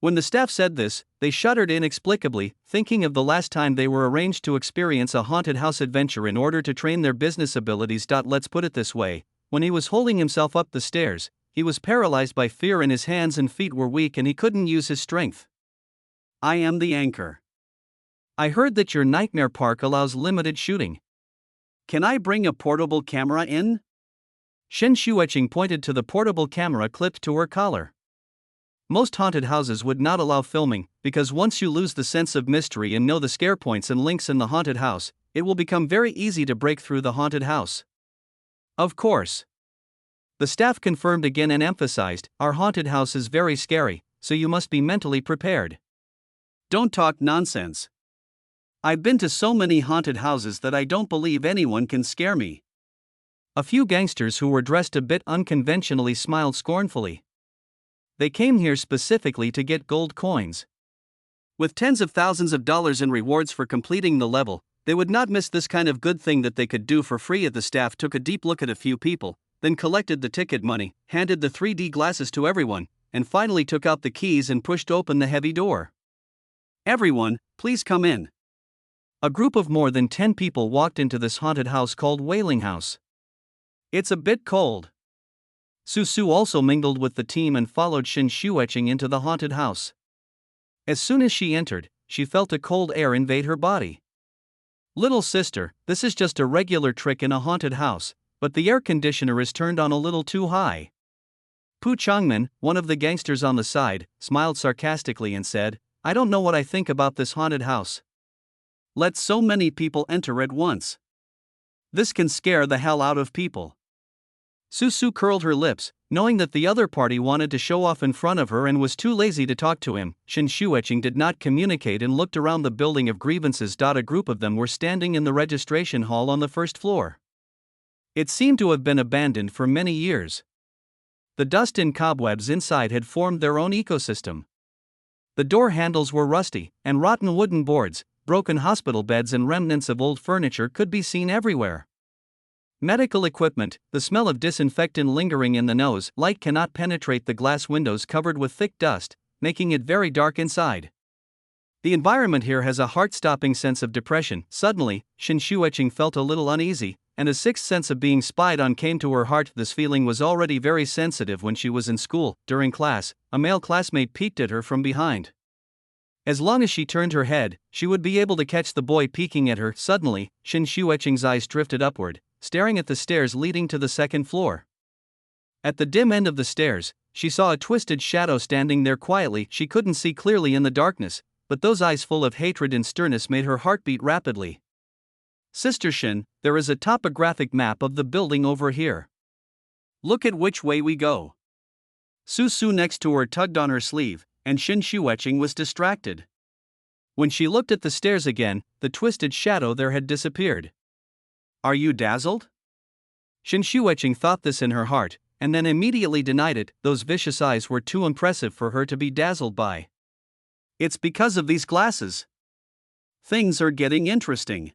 When the staff said this, they shuddered inexplicably, thinking of the last time they were arranged to experience a haunted house adventure in order to train their business abilities. Let's put it this way: when he was holding himself up the stairs, he was paralyzed by fear and his hands and feet were weak and he couldn't use his strength. I am the anchor. I heard that your Nightmare Park allows limited shooting. Can I bring a portable camera in? Shin Shueching pointed to the portable camera clipped to her collar. Most haunted houses would not allow filming, because once you lose the sense of mystery and know the scare points and links in the haunted house, it will become very easy to break through the haunted house. Of course. The staff confirmed again and emphasized, our haunted house is very scary, so you must be mentally prepared. Don't talk nonsense. I've been to so many haunted houses that I don't believe anyone can scare me. A few gangsters who were dressed a bit unconventionally smiled scornfully. They came here specifically to get gold coins. With tens of thousands of dollars in rewards for completing the level, they would not miss this kind of good thing that they could do for free. The staff took a deep look at a few people, then collected the ticket money, handed the 3D glasses to everyone, and finally took out the keys and pushed open the heavy door. Everyone, please come in. A group of more than 10 people walked into this haunted house called Wailing House. It's a bit cold. Su Su also mingled with the team and followed Shin Shueching into the haunted house. As soon as she entered, she felt a cold air invade her body. Little sister, this is just a regular trick in a haunted house, but the air conditioner is turned on a little too high. Pu Changmin, one of the gangsters on the side, smiled sarcastically and said, I don't know what I think about this haunted house. Let so many people enter at once. This can scare the hell out of people. Su curled her lips, knowing that the other party wanted to show off in front of her and was too lazy to talk to him. Shen Xueqing did not communicate and looked around the building of grievances. A group of them were standing in the registration hall on the first floor. It seemed to have been abandoned for many years. The dust and cobwebs inside had formed their own ecosystem. The door handles were rusty, and rotten wooden boards, broken hospital beds and remnants of old furniture could be seen everywhere. Medical equipment, the smell of disinfectant lingering in the nose. Light cannot penetrate the glass windows covered with thick dust, making it very dark inside. The environment here has a heart-stopping sense of depression. Suddenly, Shen Xueqing felt a little uneasy, and a sixth sense of being spied on came to her heart. This feeling was already very sensitive when she was in school. During class, a male classmate peeked at her from behind. As long as she turned her head, she would be able to catch the boy peeking at her. Suddenly, Shen Xueqing's eyes drifted upward, staring at the stairs leading to the second floor. At the dim end of the stairs, she saw a twisted shadow standing there quietly. She couldn't see clearly in the darkness, but those eyes full of hatred and sternness made her heart beat rapidly. Sister Shen, there is a topographic map of the building over here. Look at which way we go. Su next to her tugged on her sleeve, and Shen Xueqing was distracted. When she looked at the stairs again, the twisted shadow there had disappeared. Are you dazzled? Shen Xueqing thought this in her heart, and then immediately denied it. Those vicious eyes were too impressive for her to be dazzled by. It's because of these glasses. Things are getting interesting.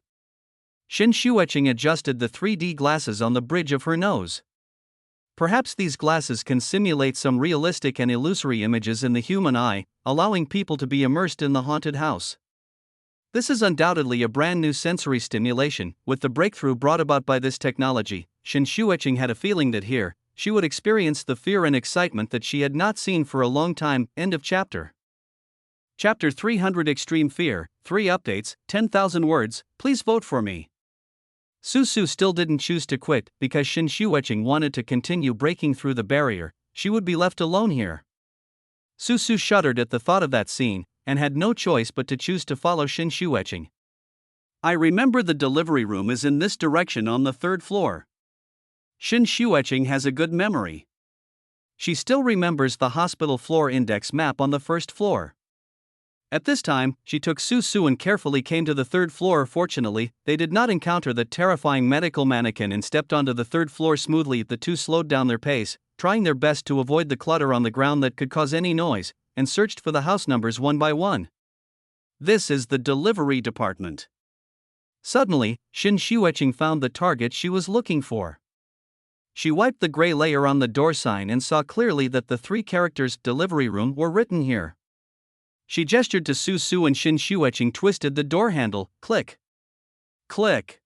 Shen Xueqing adjusted the 3D glasses on the bridge of her nose. Perhaps these glasses can simulate some realistic and illusory images in the human eye, allowing people to be immersed in the haunted house. This is undoubtedly a brand new sensory stimulation. With the breakthrough brought about by this technology, Shen Xueqing had a feeling that here, she would experience the fear and excitement that she had not seen for a long time. End of chapter. Chapter 300 Extreme Fear, 3 updates, 10,000 words, please vote for me. Su still didn't choose to quit because Shen Xueqing wanted to continue breaking through the barrier. She would be left alone here. Su shuddered at the thought of that scene, and had no choice but to choose to follow Shen Xueqing. I remember the delivery room is in this direction on the 3rd floor. Shen Xueqing has a good memory. She still remembers the hospital floor index map on the 1st floor. At this time, she took Su and carefully came to the 3rd floor. Fortunately, they did not encounter the terrifying medical mannequin and stepped onto the 3rd floor smoothly. The two slowed down their pace, trying their best to avoid the clutter on the ground that could cause any noise, and searched for the house numbers one by one. This is the delivery department. Suddenly, Shen Xueqing found the target she was looking for. She wiped the gray layer on the door sign and saw clearly that the 3 characters "delivery room" were written here. She gestured to Su and Shen Xueqing twisted the door handle. Click. Click.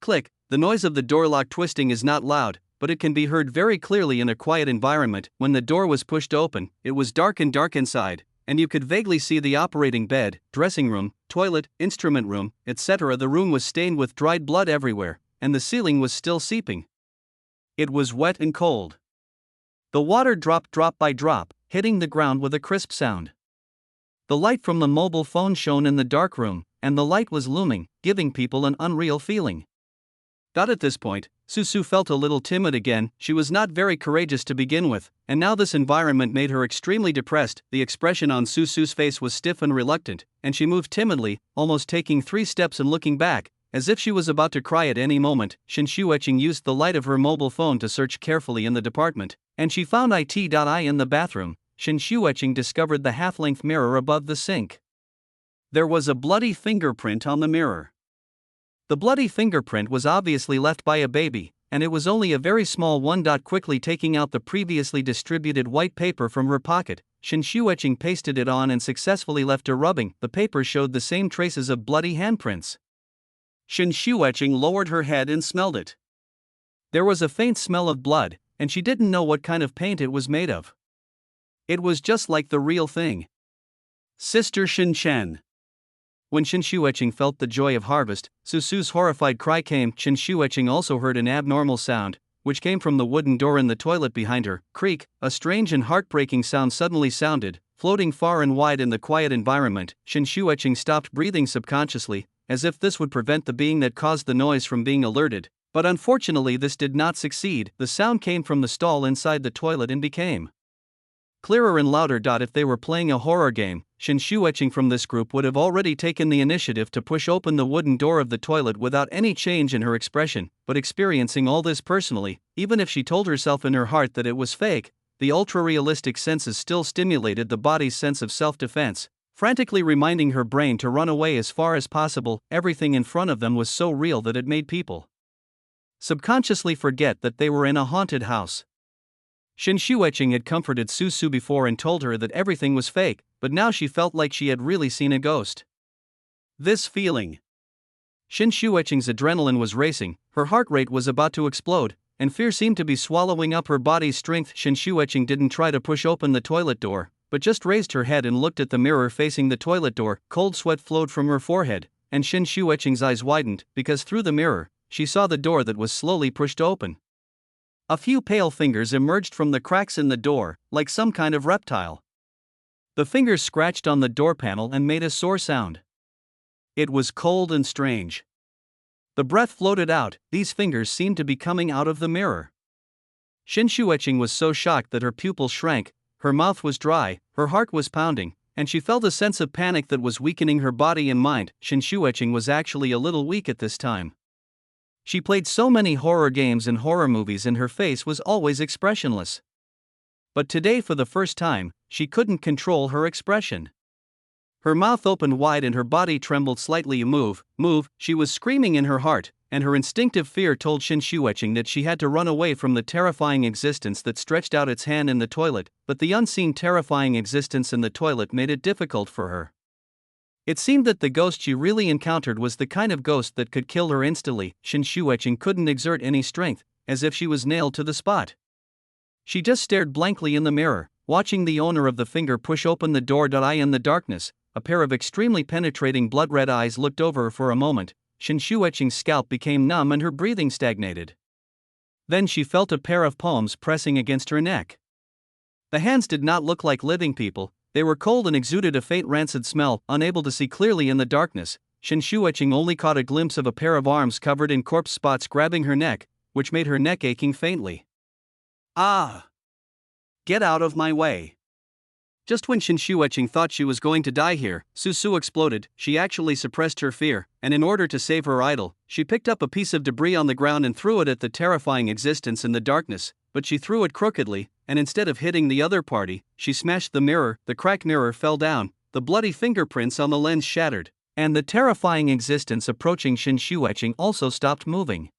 Click. The noise of the door lock twisting is not loud, but it can be heard very clearly in a quiet environment. When the door was pushed open, it was dark inside, and you could vaguely see the operating bed, dressing room, toilet, instrument room, etc. The room was stained with dried blood everywhere, and the ceiling was still seeping. It was wet and cold. The water dropped drop by drop, hitting the ground with a crisp sound. The light from the mobile phone shone in the dark room, and the light was looming, giving people an unreal feeling. At this point, Su felt a little timid again. She was not very courageous to begin with, and now this environment made her extremely depressed. The expression on Su's face was stiff and reluctant, and she moved timidly, almost taking 3 steps and looking back, as if she was about to cry at any moment. Shen Xueqing used the light of her mobile phone to search carefully in the department, and she found it.I in the bathroom. Shen Xueqing discovered the half-length mirror above the sink. There was a bloody fingerprint on the mirror. The bloody fingerprint was obviously left by a baby, and it was only a very small one. Quickly taking out the previously distributed white paper from her pocket, Shen Xueqing pasted it on and successfully left her rubbing. The paper showed the same traces of bloody handprints. Shen Xueqing lowered her head and smelled it. There was a faint smell of blood, and she didn't know what kind of paint it was made of. It was just like the real thing. Sister Shen Chen. When Shin Shueching felt the joy of harvest, Susu's horrified cry came. Shin Shueching also heard an abnormal sound, which came from the wooden door in the toilet behind her. Creak, a strange and heartbreaking sound suddenly sounded, floating far and wide in the quiet environment. Shin Shueching stopped breathing subconsciously, as if this would prevent the being that caused the noise from being alerted. But unfortunately this did not succeed. The sound came from the stall inside the toilet and became clearer and louder. If they were playing a horror game, Shin Shueching from this group would have already taken the initiative to push open the wooden door of the toilet without any change in her expression, but experiencing all this personally, even if she told herself in her heart that it was fake, the ultra-realistic senses still stimulated the body's sense of self-defense, frantically reminding her brain to run away as far as possible. Everything in front of them was so real that it made people subconsciously forget that they were in a haunted house. Shin Shueching had comforted Susu before and told her that everything was fake, but now she felt like she had really seen a ghost. This feeling. Shin Shueching's adrenaline was racing, her heart rate was about to explode, and fear seemed to be swallowing up her body's strength. Shin Shueching didn't try to push open the toilet door, but just raised her head and looked at the mirror facing the toilet door. Cold sweat flowed from her forehead, and Shin Shueching's eyes widened, because through the mirror, she saw the door that was slowly pushed open. A few pale fingers emerged from the cracks in the door, like some kind of reptile. The fingers scratched on the door panel and made a sore sound. It was cold and strange. The breath floated out. These fingers seemed to be coming out of the mirror. Shin Shueching was so shocked that her pupils shrank, her mouth was dry, her heart was pounding, and she felt a sense of panic that was weakening her body and mind. Shin Shueching was actually a little weak at this time. She played so many horror games and horror movies and her face was always expressionless. But today for the first time, she couldn't control her expression. Her mouth opened wide and her body trembled slightly. Move, move, she was screaming in her heart, and her instinctive fear told Shin Shueching that she had to run away from the terrifying existence that stretched out its hand in the toilet, but the unseen terrifying existence in the toilet made it difficult for her. It seemed that the ghost she really encountered was the kind of ghost that could kill her instantly. Shin Shueching couldn't exert any strength, as if she was nailed to the spot. She just stared blankly in the mirror, watching the owner of the finger push open the door. In the darkness, a pair of extremely penetrating blood-red eyes looked over her for a moment. Shin Shueching's scalp became numb and her breathing stagnated. Then she felt a pair of palms pressing against her neck. The hands did not look like living people. They were cold and exuded a faint rancid smell. Unable to see clearly in the darkness, Shin Shueching only caught a glimpse of a pair of arms covered in corpse spots grabbing her neck, which made her neck aching faintly. Ah! Get out of my way! Just when Shin Shueching thought she was going to die here, Susu exploded. She actually suppressed her fear, and in order to save her idol, she picked up a piece of debris on the ground and threw it at the terrifying existence in the darkness, but she threw it crookedly, and instead of hitting the other party, she smashed the mirror. The cracked mirror fell down, the bloody fingerprints on the lens shattered, and the terrifying existence approaching Shin Shueching also stopped moving.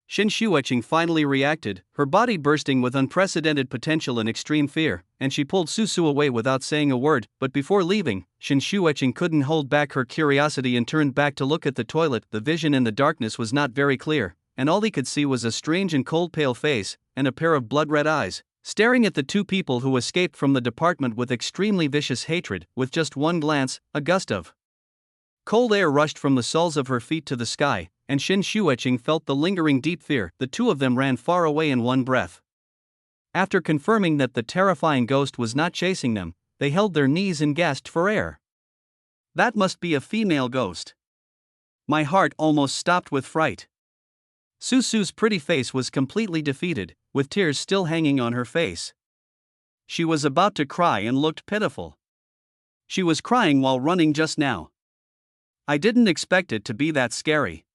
Shin Shueching finally reacted, her body bursting with unprecedented potential and extreme fear, and she pulled Susu away without saying a word. But before leaving, Shin Shueching couldn't hold back her curiosity and turned back to look at the toilet. The vision in the darkness was not very clear, and all he could see was a strange and cold pale face, and a pair of blood-red eyes, staring at the two people who escaped from the department with extremely vicious hatred. With just one glance, a gust of cold air rushed from the soles of her feet to the sky, and Shin Shueching felt the lingering deep fear. The two of them ran far away in one breath. After confirming that the terrifying ghost was not chasing them, they held their knees and gasped for air. That must be a female ghost. My heart almost stopped with fright. Susu's pretty face was completely defeated, with tears still hanging on her face. She was about to cry and looked pitiful. She was crying while running just now. I didn't expect it to be that scary.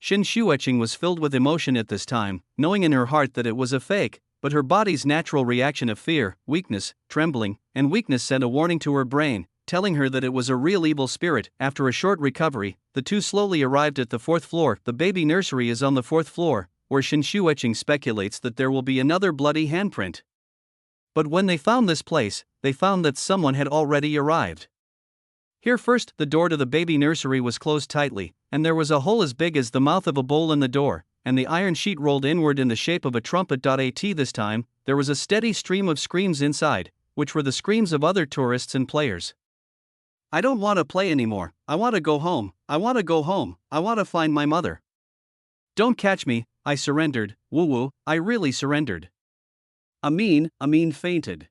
Shin Shueching was filled with emotion at this time, knowing in her heart that it was a fake, but her body's natural reaction of fear, weakness, trembling, and weakness sent a warning to her brain, telling her that it was a real evil spirit. After a short recovery, the two slowly arrived at the 4th floor. The baby nursery is on the 4th floor, where Shin Shueching speculates that there will be another bloody handprint. But when they found this place, they found that someone had already arrived. Here first, the door to the baby nursery was closed tightly, and there was a hole as big as the mouth of a bowl in the door, and the iron sheet rolled inward in the shape of a trumpet. This time, there was a steady stream of screams inside, which were the screams of other tourists and players. I don't want to play anymore, I want to go home, I want to go home, I want to find my mother. Don't catch me, I surrendered, woo-woo, I really surrendered. Amin fainted.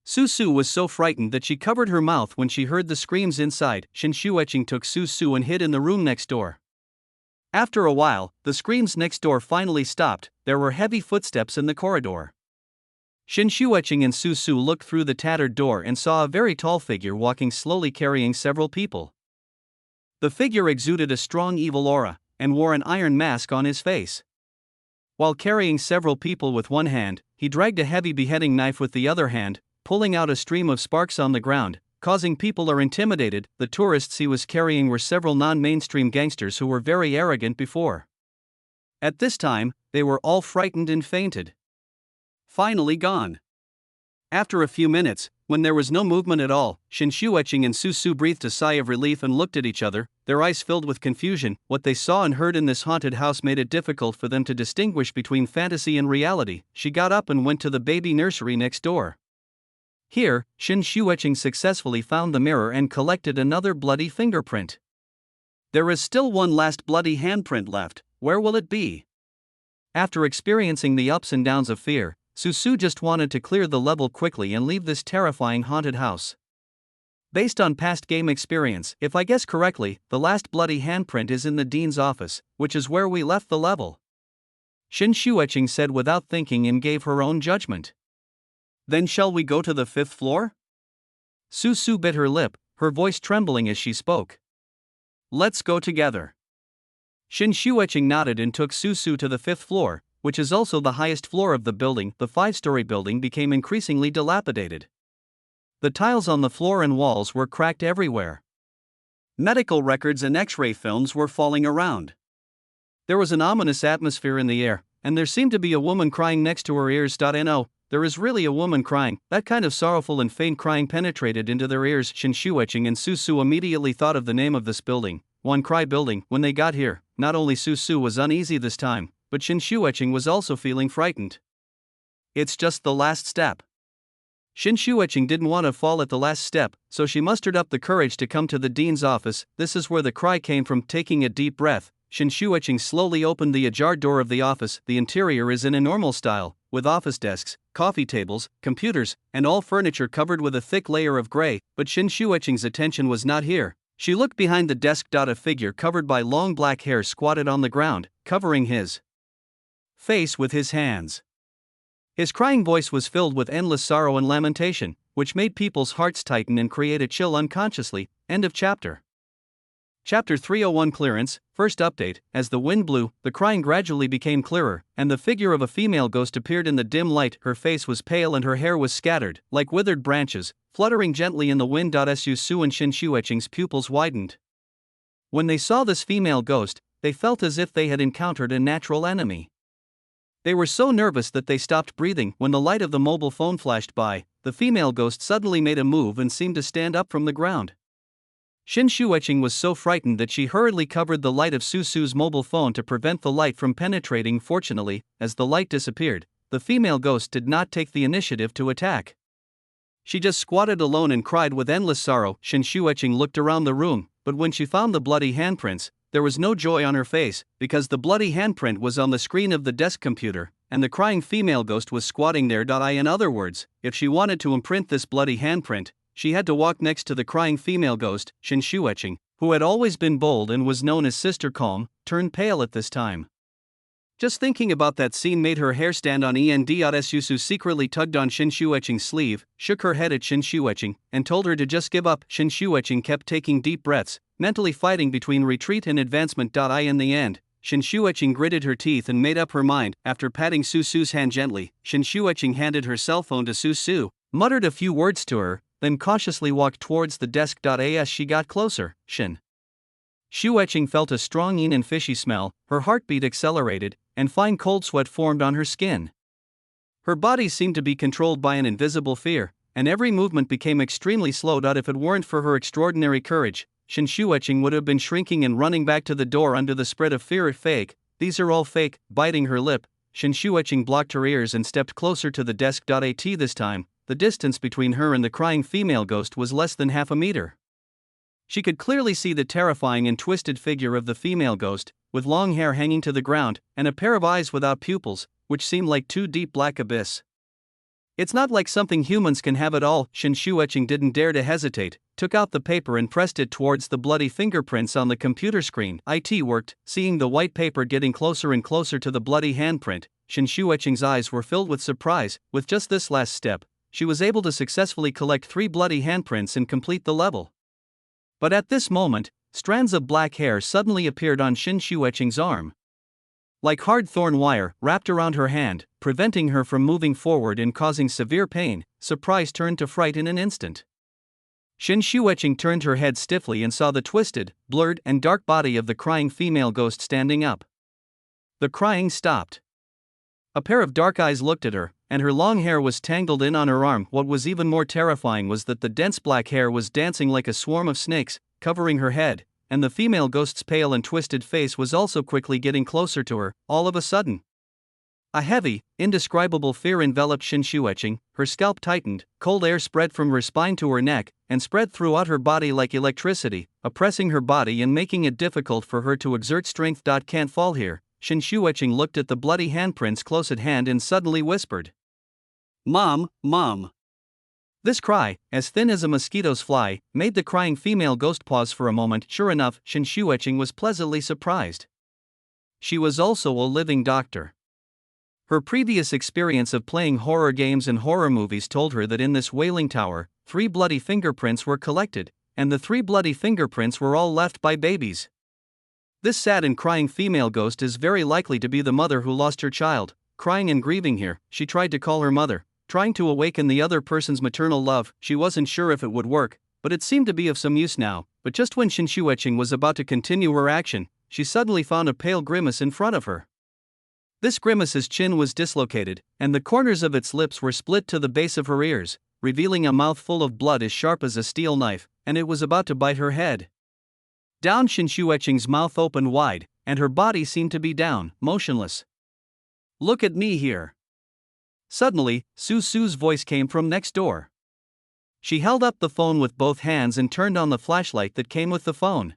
Su was so frightened that she covered her mouth when she heard the screams inside. Shin Shuiqing took Su and hid in the room next door. After a while, the screams next door finally stopped. There were heavy footsteps in the corridor. Shin Shuiqing and Su looked through the tattered door and saw a very tall figure walking slowly carrying several people. The figure exuded a strong evil aura and wore an iron mask on his face. While carrying several people with one hand, he dragged a heavy beheading knife with the other hand, pulling out a stream of sparks on the ground, causing people are intimidated. The tourists he was carrying were several non-mainstream gangsters who were very arrogant before. At this time, they were all frightened and fainted. Finally gone. After a few minutes, when there was no movement at all, Shin Shuiqing and Su breathed a sigh of relief and looked at each other, their eyes filled with confusion. What they saw and heard in this haunted house made it difficult for them to distinguish between fantasy and reality. She got up and went to the baby nursery next door. Here, Shin Shuiqing successfully found the mirror and collected another bloody fingerprint. There is still one last bloody handprint left. Where will it be? After experiencing the ups and downs of fear, Su just wanted to clear the level quickly and leave this terrifying haunted house. Based on past game experience, if I guess correctly, the last bloody handprint is in the dean's office, which is where we left the level. Shin Shuiqing said without thinking and gave her own judgment. Then shall we go to the 5th floor? Su bit her lip, her voice trembling as she spoke. Let's go together. Shin Shuiqing nodded and took Su to the 5th floor, which is also the highest floor of the building. The 5-story building became increasingly dilapidated. The tiles on the floor and walls were cracked everywhere. Medical records and X-ray films were falling around. There was an ominous atmosphere in the air, and there seemed to be a woman crying next to her ears. No, there is really a woman crying. That kind of sorrowful and faint crying penetrated into their ears. Shin Shuiqing and Su immediately thought of the name of this building, One Cry Building. When they got here, not only Su was uneasy this time, but Shin Shuiqing was also feeling frightened. It's just the last step. Shin Shuiqing didn't want to fall at the last step, so she mustered up the courage to come to the dean's office. This is where the cry came from. Taking a deep breath, Shin Shuiqing slowly opened the ajar door of the office. The interior is in a normal style, with office desks, coffee tables, computers, and all furniture covered with a thick layer of gray, but Shin Shuiqing's attention was not here. She looked behind the desk. A figure covered by long black hair squatted on the ground, covering his face with his hands. His crying voice was filled with endless sorrow and lamentation, which made people's hearts tighten and create a chill unconsciously. End of chapter. Chapter 301 Clearance. First update. As the wind blew, the crying gradually became clearer, and the figure of a female ghost appeared in the dim light. Her face was pale and her hair was scattered, like withered branches, fluttering gently in the wind. Su and Shin Shuiqing's pupils widened. When they saw this female ghost, they felt as if they had encountered a natural enemy. They were so nervous that they stopped breathing. When the light of the mobile phone flashed by, the female ghost suddenly made a move and seemed to stand up from the ground. Shin Shuiqing was so frightened that she hurriedly covered the light of Su's mobile phone to prevent the light from penetrating. Fortunately, as the light disappeared, the female ghost did not take the initiative to attack. She just squatted alone and cried with endless sorrow. Shin Shuiqing looked around the room, but when she found the bloody handprints, there was no joy on her face, because the bloody handprint was on the screen of the desk computer, and the crying female ghost was squatting there. In other words, if she wanted to imprint this bloody handprint, she had to walk next to the crying female ghost. Shin Shuiqing, who had always been bold and was known as Sister Calm, turned pale at this time. Just thinking about that scene made her hair stand on end. Su secretly tugged on Shin Shuiqing's sleeve, shook her head at Shin Shuiqing, and told her to just give up. Shin Shuiqing kept taking deep breaths, mentally fighting between retreat and advancement. In the end, Shin Shuiqing gritted her teeth and made up her mind. After patting Su's hand gently, Shin Shuiqing handed her cell phone to Su, muttered a few words to her, then cautiously walked towards the desk. As she got closer, Shin Shuiqing felt a strong and fishy smell, her heartbeat accelerated, and fine cold sweat formed on her skin. Her body seemed to be controlled by an invisible fear, and every movement became extremely slow. If it weren't for her extraordinary courage, Shin Shuiqing would have been shrinking and running back to the door under the spread of fear. Fake, these are all fake. Biting her lip, Shin Shuiqing blocked her ears and stepped closer to the desk. This time, the distance between her and the crying female ghost was less than half a meter. She could clearly see the terrifying and twisted figure of the female ghost, with long hair hanging to the ground, and a pair of eyes without pupils, which seemed like two deep black abyss. It's not like something humans can have at all. Shin Shueching didn't dare to hesitate, took out the paper and pressed it towards the bloody fingerprints on the computer screen. It worked. Seeing the white paper getting closer and closer to the bloody handprint, Shin Shueching's eyes were filled with surprise. With just this last step, she was able to successfully collect 3 bloody handprints and complete the level. But at this moment, strands of black hair suddenly appeared on Shin Shueching's arm, like hard thorn wire, wrapped around her hand, preventing her from moving forward and causing severe pain. Surprise turned to fright in an instant. Shin Shueching turned her head stiffly and saw the twisted, blurred, and dark body of the crying female ghost standing up. The crying stopped. A pair of dark eyes looked at her, and her long hair was tangled in on her arm. What was even more terrifying was that the dense black hair was dancing like a swarm of snakes, covering her head, and the female ghost's pale and twisted face was also quickly getting closer to her. All of a sudden, a heavy, indescribable fear enveloped Shin Shueching. Her scalp tightened, cold air spread from her spine to her neck, and spread throughout her body like electricity, oppressing her body and making it difficult for her to exert strength. Can't fall here. Shin Shueching looked at the bloody handprints close at hand and suddenly whispered, "Mom, Mom." This cry, as thin as a mosquito's fly, made the crying female ghost pause for a moment. Sure enough, Shin Shueching was pleasantly surprised. She was also a living doctor. Her previous experience of playing horror games and horror movies told her that in this wailing tower, 3 bloody fingerprints were collected, and the 3 bloody fingerprints were all left by babies. This sad and crying female ghost is very likely to be the mother who lost her child. Crying and grieving here, she tried to call her mother, trying to awaken the other person's maternal love. She wasn't sure if it would work, but it seemed to be of some use now. But just when Shin Shueching was about to continue her action, she suddenly found a pale grimace in front of her. This grimace's chin was dislocated, and the corners of its lips were split to the base of her ears, revealing a mouth full of blood as sharp as a steel knife, and it was about to bite her head. Down Shin Shueching's mouth opened wide, and her body seemed to be down, motionless. "Look at me here." Suddenly, Su's voice came from next door. She held up the phone with both hands and turned on the flashlight that came with the phone.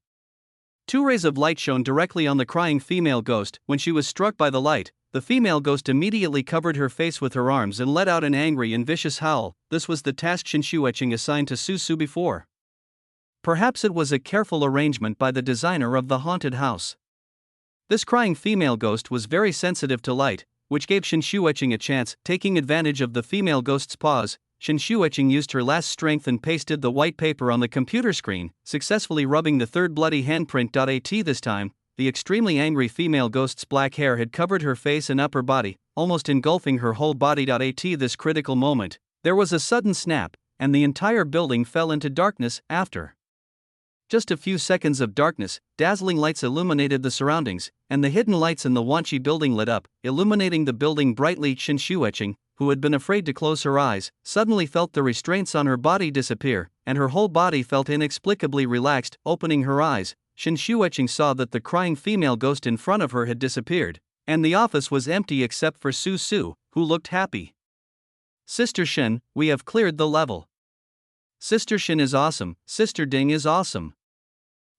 2 rays of light shone directly on the crying female ghost. When she was struck by the light, the female ghost immediately covered her face with her arms and let out an angry and vicious howl. This was the task Shin Shueching assigned to Su before. Perhaps it was a careful arrangement by the designer of the haunted house. This crying female ghost was very sensitive to light, which gave Shin Shueching a chance. Taking advantage of the female ghost's pause, Shin Shueching used her last strength and pasted the white paper on the computer screen, successfully rubbing the 3rd bloody handprint. This time, the extremely angry female ghost's black hair had covered her face and upper body, almost engulfing her whole body. This critical moment, there was a sudden snap, and the entire building fell into darkness. After just a few seconds of darkness, dazzling lights illuminated the surroundings, and the hidden lights in the Wanchi building lit up, illuminating the building brightly. Shin Shueching, who had been afraid to close her eyes, suddenly felt the restraints on her body disappear, and her whole body felt inexplicably relaxed. Opening her eyes, Shin Shueching saw that the crying female ghost in front of her had disappeared, and the office was empty except for Su, who looked happy. "Sister Shin, we have cleared the level." "Sister Shin is awesome, Sister Ding is awesome."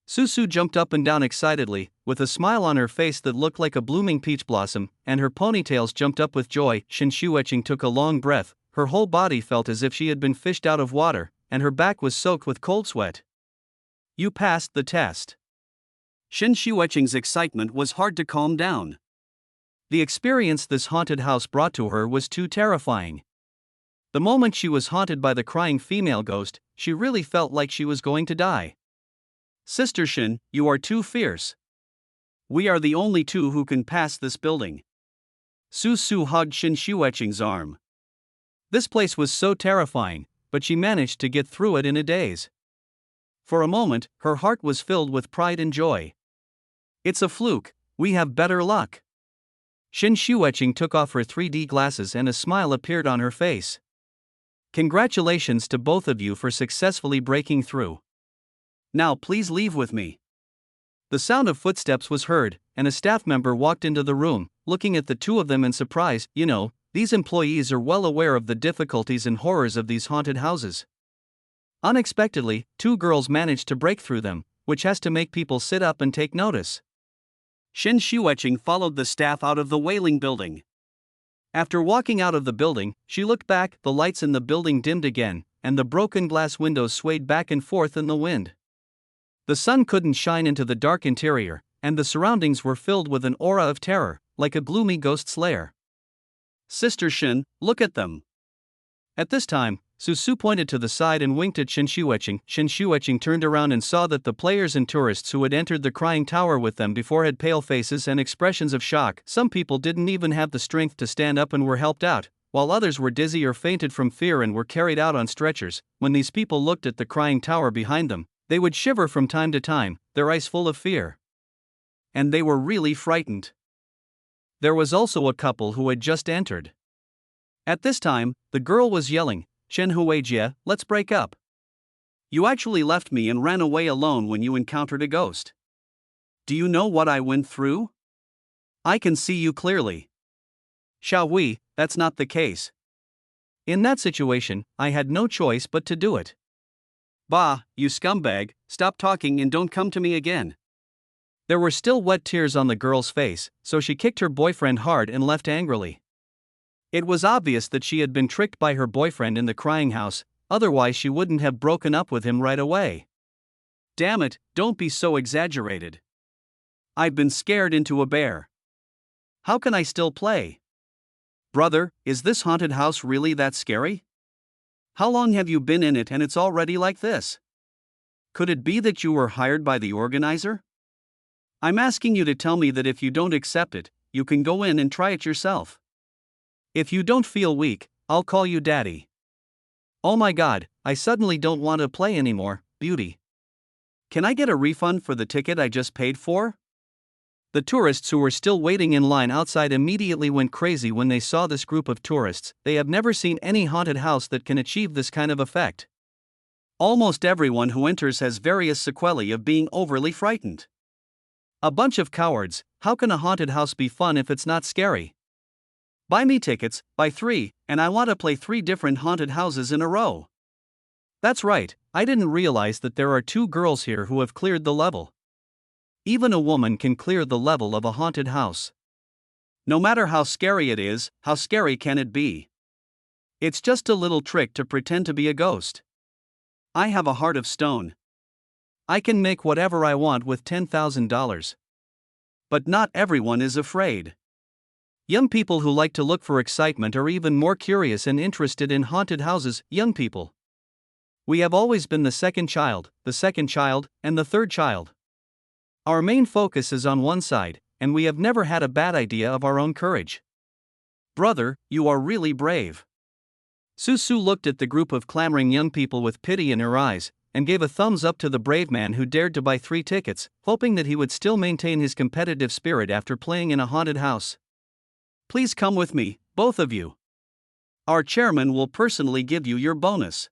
Su jumped up and down excitedly, with a smile on her face that looked like a blooming peach blossom, and her ponytails jumped up with joy. Shin Shueching took a long breath. Her whole body felt as if she had been fished out of water, and her back was soaked with cold sweat. "You passed the test." Shin Shueching's excitement was hard to calm down. The experience this haunted house brought to her was too terrifying. The moment she was haunted by the crying female ghost, she really felt like she was going to die. "Sister Shin, you are too fierce. We are the only 2 who can pass this building." Su hugged Shin Shueching's arm. This place was so terrifying, but she managed to get through it in a daze. For a moment, her heart was filled with pride and joy. "It's a fluke, we have better luck." Shin Shueching took off her 3D glasses and a smile appeared on her face. "Congratulations to both of you for successfully breaking through. Now please leave with me." The sound of footsteps was heard, and a staff member walked into the room, looking at the 2 of them in surprise. These employees are well aware of the difficulties and horrors of these haunted houses. Unexpectedly, two girls managed to break through them, which has to make people sit up and take notice. Shen Shueqing followed the staff out of the Wailing building. After walking out of the building, she looked back, the lights in the building dimmed again, and the broken glass windows swayed back and forth in the wind. The sun couldn't shine into the dark interior, and the surroundings were filled with an aura of terror, like a gloomy ghost's lair. Sister Shen, look at them. At this time, Susu pointed to the side and winked at Shen Shueqing. Shen Shueqing turned around and saw that the players and tourists who had entered the Crying Tower with them before had pale faces and expressions of shock. Some people didn't even have the strength to stand up and were helped out, while others were dizzy or fainted from fear and were carried out on stretchers. When these people looked at the Crying Tower behind them, they would shiver from time to time, their eyes full of fear. And they were really frightened. There was also a couple who had just entered. At this time, the girl was yelling, "Shen Huijie, let's break up. You actually left me and ran away alone when you encountered a ghost. Do you know what I went through? I can see you clearly. Xiao Wei, that's not the case. In that situation, I had no choice but to do it." "Bah, you scumbag, stop talking and don't come to me again." There were still wet tears on the girl's face, so she kicked her boyfriend hard and left angrily. It was obvious that she had been tricked by her boyfriend in the crying house, otherwise she wouldn't have broken up with him right away. Damn it, don't be so exaggerated. I've been scared into a bear. How can I still play? Brother, is this haunted house really that scary? How long have you been in it and it's already like this? Could it be that you were hired by the organizer? I'm asking you to tell me that if you don't accept it, you can go in and try it yourself. If you don't feel weak, I'll call you daddy. Oh my god, I suddenly don't want to play anymore, beauty. Can I get a refund for the ticket I just paid for? The tourists who were still waiting in line outside immediately went crazy when they saw this group of tourists. They have never seen any haunted house that can achieve this kind of effect. Almost everyone who enters has various sequelae of being overly frightened. A bunch of cowards. How can a haunted house be fun if it's not scary? Buy me tickets, buy 3, and I want to play 3 different haunted houses in a row. That's right, I didn't realize that there are 2 girls here who have cleared the level. Even a woman can clear the level of a haunted house. No matter how scary it is, how scary can it be? It's just a little trick to pretend to be a ghost. I have a heart of stone. I can make whatever I want with $10,000. But not everyone is afraid. Young people who like to look for excitement are even more curious and interested in haunted houses. Young people. We have always been the second child, and the third child. Our main focus is on one side, and we have never had a bad idea of our own courage. Brother, you are really brave. Susu looked at the group of clamoring young people with pity in her eyes, and gave a thumbs up to the brave man who dared to buy 3 tickets, hoping that he would still maintain his competitive spirit after playing in a haunted house. Please come with me, both of you. Our chairman will personally give you your bonus.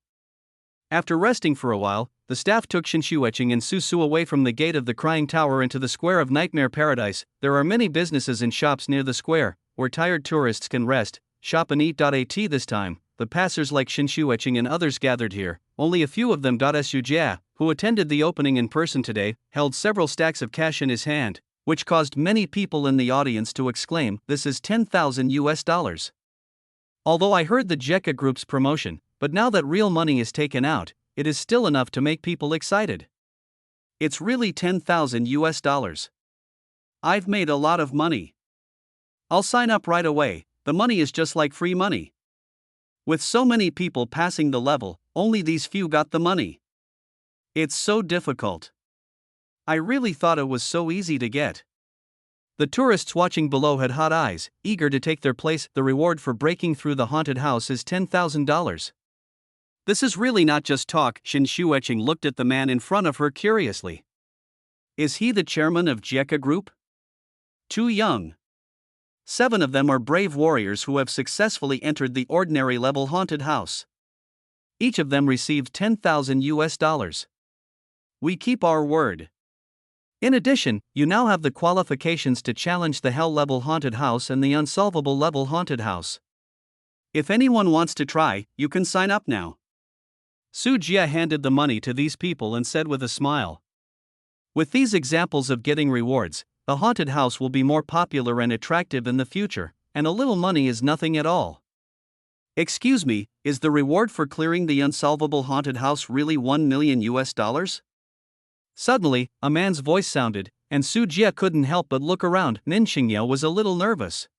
After resting for a while, the staff took Shen Shueqing and Susu away from the gate of the Crying Tower into the square of Nightmare Paradise. There are many businesses and shops near the square, where tired tourists can rest, shop and eat. At this time, the passers like Shen Shueqing and others gathered here. Only a few of them. Su Jia, who attended the opening in person today, held several stacks of cash in his hand, which caused many people in the audience to exclaim, "This is $10,000." Although I heard the Jekka Group's promotion, but now that real money is taken out, it is still enough to make people excited. It's really $10,000. I've made a lot of money. I'll sign up right away. The money is just like free money. With so many people passing the level, only these few got the money. It's so difficult. I really thought it was so easy to get. The tourists watching below had hot eyes, eager to take their place. The reward for breaking through the haunted house is $10,000. This is really not just talk. Shen Shueqing looked at the man in front of her curiously. Is he the chairman of Jekka Group? Too young. 7 of them are brave warriors who have successfully entered the ordinary level haunted house. Each of them received $10,000. We keep our word. In addition, you now have the qualifications to challenge the Hell level haunted house and the Unsolvable level haunted house. If anyone wants to try, you can sign up now. Su Jie handed the money to these people and said with a smile. With these examples of getting rewards, the haunted house will be more popular and attractive in the future, and a little money is nothing at all. Excuse me, is the reward for clearing the unsolvable haunted house really $1 million US? Suddenly, a man's voice sounded, and Su Jie couldn't help but look around. Nin Xingyao was a little nervous.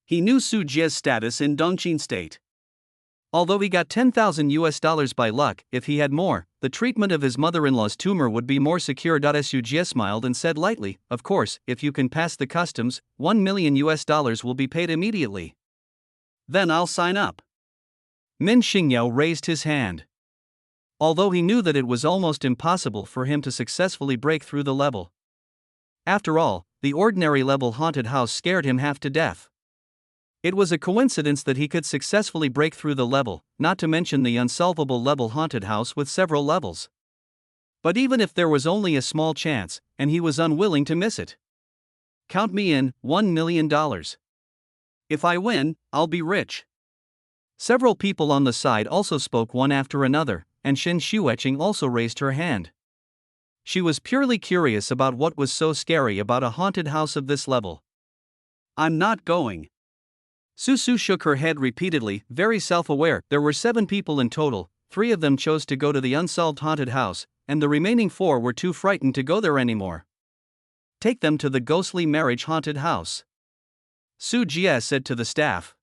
He knew Su Jie's status in Dongqing State. Although he got $10,000 by luck, if he had more, the treatment of his mother-in-law's tumor would be more secure. Su Jie smiled and said lightly, "Of course, if you can pass the customs, $1 million will be paid immediately." "Then I'll sign up." Nin Xingyao raised his hand. Although he knew that it was almost impossible for him to successfully break through the level. After all, the ordinary level haunted house scared him half to death. It was a coincidence that he could successfully break through the level, not to mention the unsolvable level haunted house with several levels. But even if there was only a small chance, and he was unwilling to miss it. "Count me in, $1 million. If I win, I'll be rich." Several people on the side also spoke one after another, and Shen Xueqing also raised her hand. She was purely curious about what was so scary about a haunted house of this level. "I'm not going." Su shook her head repeatedly, very self-aware. There were 7 people in total, 3 of them chose to go to the unsolved haunted house, and the remaining 4 were too frightened to go there anymore. "Take them to the ghostly marriage haunted house," Su Jie said to the staff.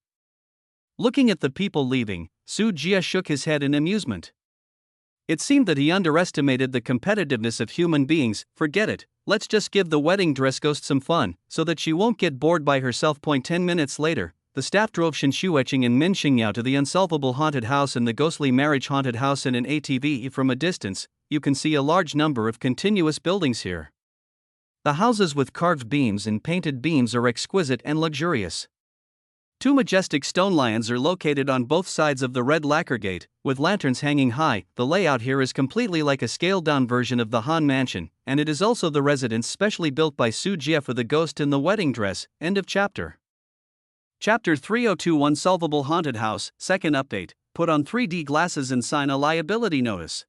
Looking at the people leaving, Su Jie shook his head in amusement. It seemed that he underestimated the competitiveness of human beings. "Forget it, let's just give the wedding dress ghost some fun, so that she won't get bored by herself." 10 minutes later, the staff drove Shen Xueqing and Min Xingyao to the unsolvable haunted house and the ghostly marriage haunted house in an ATV. From a distance, you can see a large number of continuous buildings here. The houses with carved beams and painted beams are exquisite and luxurious. 2 majestic stone lions are located on both sides of the red lacquer gate, with lanterns hanging high. The layout here is completely like a scaled-down version of the Han Mansion, and it is also the residence specially built by Su Jie for the ghost in the wedding dress. End of chapter. Chapter 302 Unsolvable Haunted House, second update, put on 3D glasses and sign a liability notice.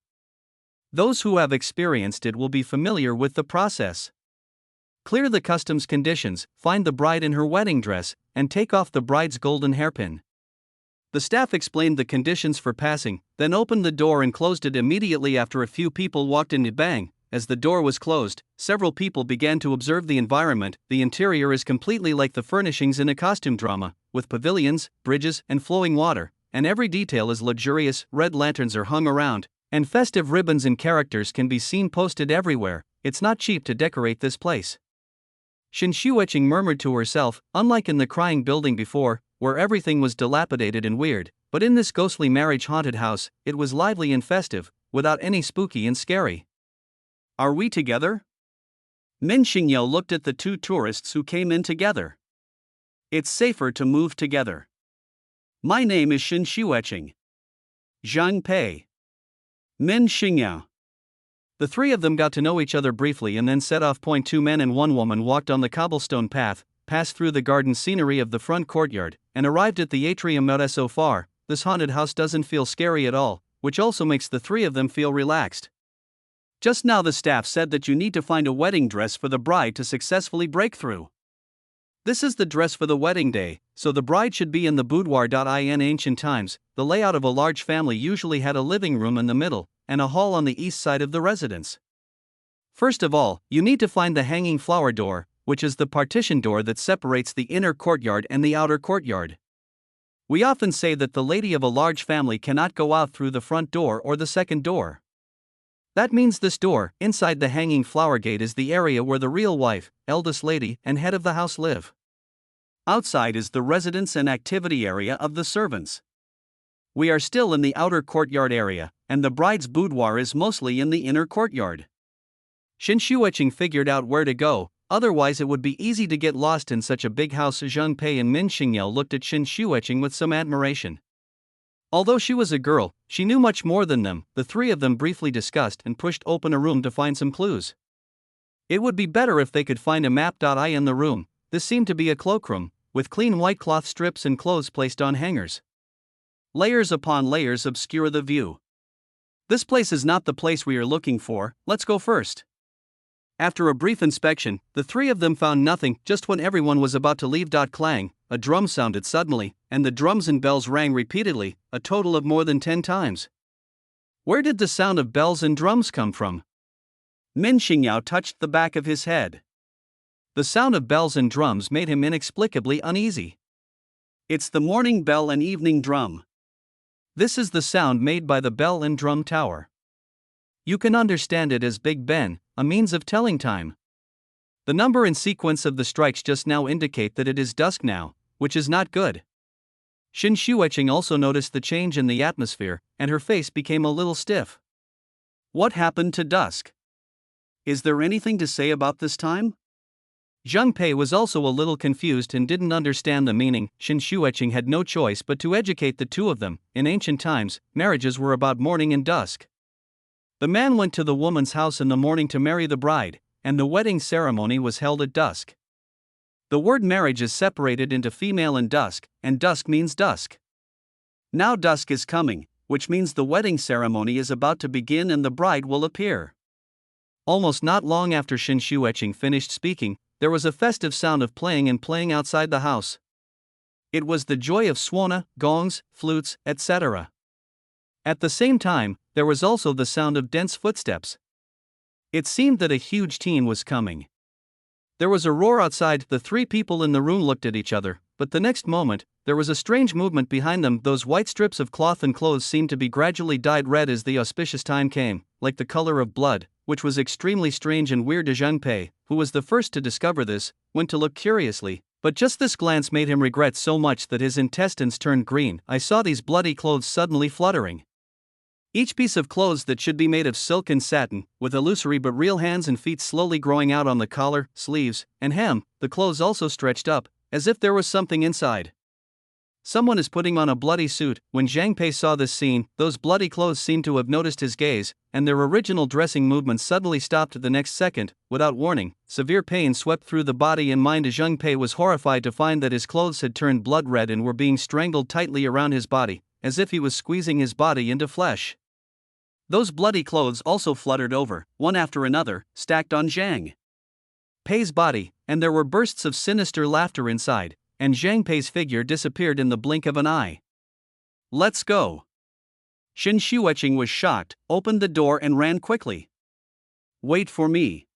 Those who have experienced it will be familiar with the process. Clear the customs conditions, find the bride in her wedding dress, and take off the bride's golden hairpin. The staff explained the conditions for passing, then opened the door and closed it immediately after a few people walked in. Bang! As the door was closed, several people began to observe the environment. The interior is completely like the furnishings in a costume drama, with pavilions, bridges, and flowing water, and every detail is luxurious. Red lanterns are hung around, and festive ribbons and characters can be seen posted everywhere. It's not cheap to decorate this place. Shen Xueqing murmured to herself, unlike in the crying building before, where everything was dilapidated and weird, but in this ghostly marriage haunted house, it was lively and festive, without any spooky and scary. "Are we together?" Min Xingyao looked at the 2 tourists who came in together. "It's safer to move together. My name is Shen Xueqing. Zhang Pei. Min Xingyao." The 3 of them got to know each other briefly and then set off. 2 men and 1 woman walked on the cobblestone path, passed through the garden scenery of the front courtyard, and arrived at the atrium. So far, this haunted house doesn't feel scary at all, which also makes the 3 of them feel relaxed. Just now the staff said that you need to find a wedding dress for the bride to successfully break through. This is the dress for the wedding day, so the bride should be in the boudoir. In ancient times, the layout of a large family usually had a living room in the middle, and a hall on the east side of the residence. First of all, you need to find the hanging flower door, which is the partition door that separates the inner courtyard and the outer courtyard. We often say that the lady of a large family cannot go out through the front door or the second door. That means this door, inside the hanging flower gate, is the area where the real wife, eldest lady, and head of the house live. Outside is the residence and activity area of the servants. We are still in the outer courtyard area, and the bride's boudoir is mostly in the inner courtyard. Shen Xueqing figured out where to go, otherwise it would be easy to get lost in such a big house. Zhang Pei and Min Xingyao looked at Shen Xueqing with some admiration. Although she was a girl, she knew much more than them. The 3 of them briefly discussed and pushed open a room to find some clues. It would be better if they could find a map. In the room, this seemed to be a cloakroom, with clean white cloth strips and clothes placed on hangers. Layers upon layers obscure the view. This place is not the place we are looking for, let's go first. After a brief inspection, the three of them found nothing. Just when everyone was about to leave. Clang, a drum sounded suddenly, and the drums and bells rang repeatedly, a total of more than 10 times. Where did the sound of bells and drums come from? Min Xingyao touched the back of his head. The sound of bells and drums made him inexplicably uneasy. It's the morning bell and evening drum. This is the sound made by the bell and drum tower. You can understand it as Big Ben, a means of telling time. The number and sequence of the strikes just now indicate that it is dusk now, which is not good. Xin Shuiqing also noticed the change in the atmosphere, and her face became a little stiff. What happened to dusk? Is there anything to say about this time? Zheng Pei was also a little confused and didn't understand the meaning. Xin Shuiqing had no choice but to educate the two of them. In ancient times, marriages were about morning and dusk. The man went to the woman's house in the morning to marry the bride, and the wedding ceremony was held at dusk. The word marriage is separated into female and dusk means dusk. Now dusk is coming, which means the wedding ceremony is about to begin and the bride will appear. Almost not long after Xin Shuiqing finished speaking, there was a festive sound of playing outside the house. It was the joy of swana, gongs, flutes, etc. At the same time, there was also the sound of dense footsteps. It seemed that a huge team was coming. There was a roar outside. The three people in the room looked at each other, but the next moment, there was a strange movement behind them. Those white strips of cloth and clothes seemed to be gradually dyed red as the auspicious time came, like the color of blood, which was extremely strange and weird. Zheng Pei, who was the first to discover this, went to look curiously, but just this glance made him regret so much that his intestines turned green. I saw these bloody clothes suddenly fluttering. Each piece of clothes that should be made of silk and satin, with illusory but real hands and feet slowly growing out on the collar, sleeves, and hem. The clothes also stretched up, as if there was something inside. Someone is putting on a bloody suit. When Zhang Pei saw this scene, those bloody clothes seemed to have noticed his gaze, and their original dressing movements suddenly stopped the next second. Without warning, severe pain swept through the body and mind. Zhang Pei was horrified to find that his clothes had turned blood red and were being strangled tightly around his body, as if he was squeezing his body into flesh. Those bloody clothes also fluttered over, one after another, stacked on Zhang Pei's body, and there were bursts of sinister laughter inside, and Zhang Pei's figure disappeared in the blink of an eye. Let's go. Xin Shuiqing was shocked, opened the door and ran quickly. Wait for me.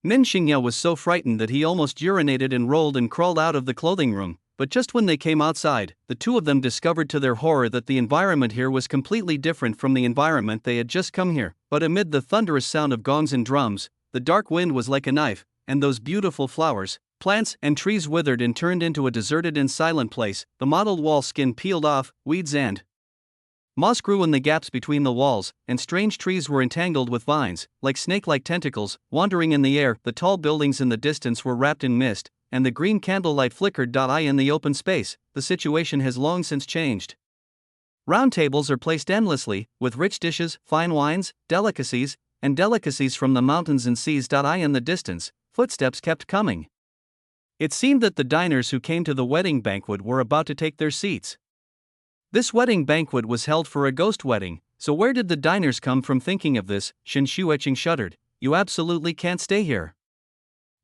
Min Xingyao was so frightened that he almost urinated and rolled and crawled out of the clothing room. But just when they came outside, the two of them discovered to their horror that the environment here was completely different from the environment they had just come here. But amid the thunderous sound of gongs and drums, the dark wind was like a knife, and those beautiful flowers, plants, and trees withered and turned into a deserted and silent place. The mottled wall skin peeled off, weeds and moss grew in the gaps between the walls, and strange trees were entangled with vines, like snake-like tentacles, wandering in the air. The tall buildings in the distance were wrapped in mist, and the green candlelight flickered. In the open space, the situation has long since changed. Round tables are placed endlessly, with rich dishes, fine wines, delicacies from the mountains and seas. In the distance, footsteps kept coming. It seemed that the diners who came to the wedding banquet were about to take their seats. This wedding banquet was held for a ghost wedding, so where did the diners come from? Thinking of this, Xin Shuiqing shuddered. You absolutely can't stay here.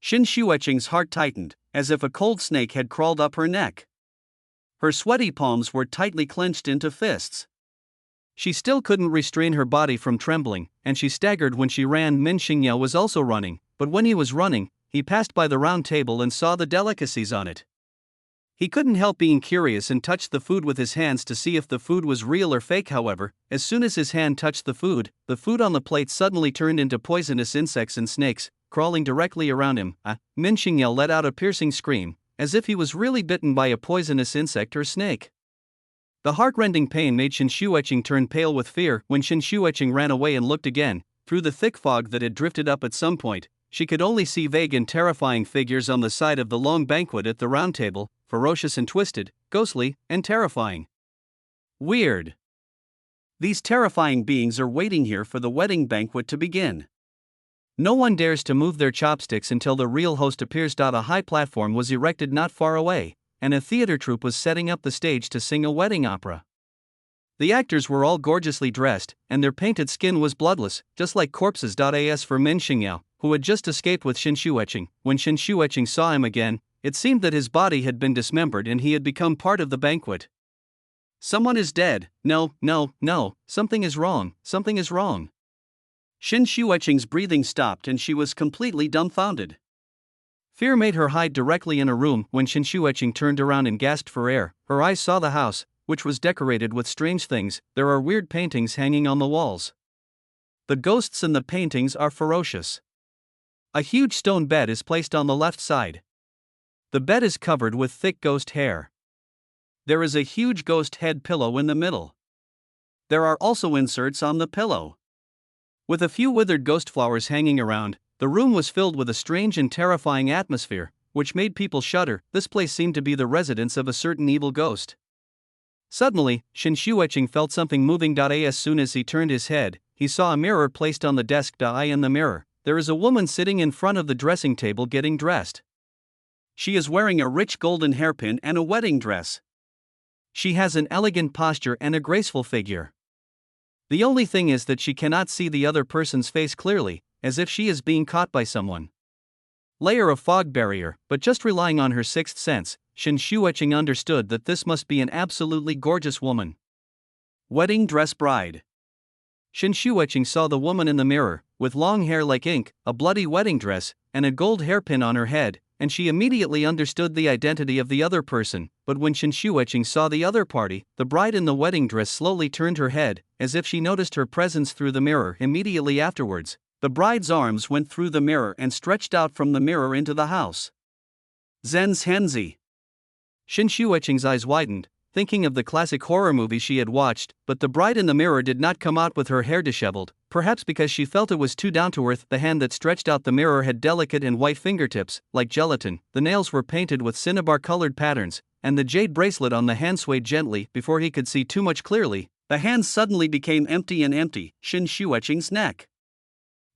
Xin Shuiqing's heart tightened, as if a cold snake had crawled up her neck. Her sweaty palms were tightly clenched into fists. She still couldn't restrain her body from trembling, and she staggered when she ran. Min Xingyao was also running, but when he was running, he passed by the round table and saw the delicacies on it. He couldn't help being curious and touched the food with his hands to see if the food was real or fake. However, as soon as his hand touched the food on the plate suddenly turned into poisonous insects and snakes, crawling directly around him. Min Xingyao let out a piercing scream, as if he was really bitten by a poisonous insect or snake. The heart-rending pain made Xin Shuiqing turn pale with fear. When Xin Shuiqing ran away and looked again, through the thick fog that had drifted up at some point, she could only see vague and terrifying figures on the side of the long banquet at the round table, ferocious and twisted, ghostly, and terrifying. Weird. These terrifying beings are waiting here for the wedding banquet to begin. No one dares to move their chopsticks until the real host appears. A high platform was erected not far away, and a theater troupe was setting up the stage to sing a wedding opera. The actors were all gorgeously dressed, and their painted skin was bloodless, just like corpses. As for Min Xingyao, who had just escaped with Shen Shueqing, when Shen Shueqing saw him again, it seemed that his body had been dismembered and he had become part of the banquet. Someone is dead. No, something is wrong, something is wrong. Shen Shueqing's breathing stopped and she was completely dumbfounded. Fear made her hide directly in a room. When Shen Shueqing turned around and gasped for air, her eyes saw the house, which was decorated with strange things. There are weird paintings hanging on the walls. The ghosts in the paintings are ferocious. A huge stone bed is placed on the left side. The bed is covered with thick ghost hair. There is a huge ghost head pillow in the middle. There are also inserts on the pillow. With a few withered ghost flowers hanging around, the room was filled with a strange and terrifying atmosphere, which made people shudder. This place seemed to be the residence of a certain evil ghost. Suddenly, Shen Shueqing felt something moving. As soon as he turned his head, he saw a mirror placed on the desk. In the mirror, there is a woman sitting in front of the dressing table getting dressed. She is wearing a rich golden hairpin and a wedding dress. She has an elegant posture and a graceful figure. The only thing is that she cannot see the other person's face clearly, as if she is being caught by someone. Layer of fog barrier, but just relying on her sixth sense, Shen Shueqing understood that this must be an absolutely gorgeous woman. Wedding dress bride. Shen Shueqing saw the woman in the mirror, with long hair like ink, a bloody wedding dress, and a gold hairpin on her head, and she immediately understood the identity of the other person. But when Shen Shueqing saw the other party, the bride in the wedding dress slowly turned her head, as if she noticed her presence through the mirror. Immediately afterwards, the bride's arms went through the mirror and stretched out from the mirror into the house. Zhen's Henzi. Shen Shueqing's eyes widened, thinking of the classic horror movie she had watched, but the bride in the mirror did not come out with her hair disheveled, perhaps because she felt it was too down to earth. The hand that stretched out the mirror had delicate and white fingertips, like gelatin, the nails were painted with cinnabar-colored patterns, and the jade bracelet on the hand swayed gently. Before he could see too much clearly, the hand suddenly became empty and empty. Shen Shueqing's neck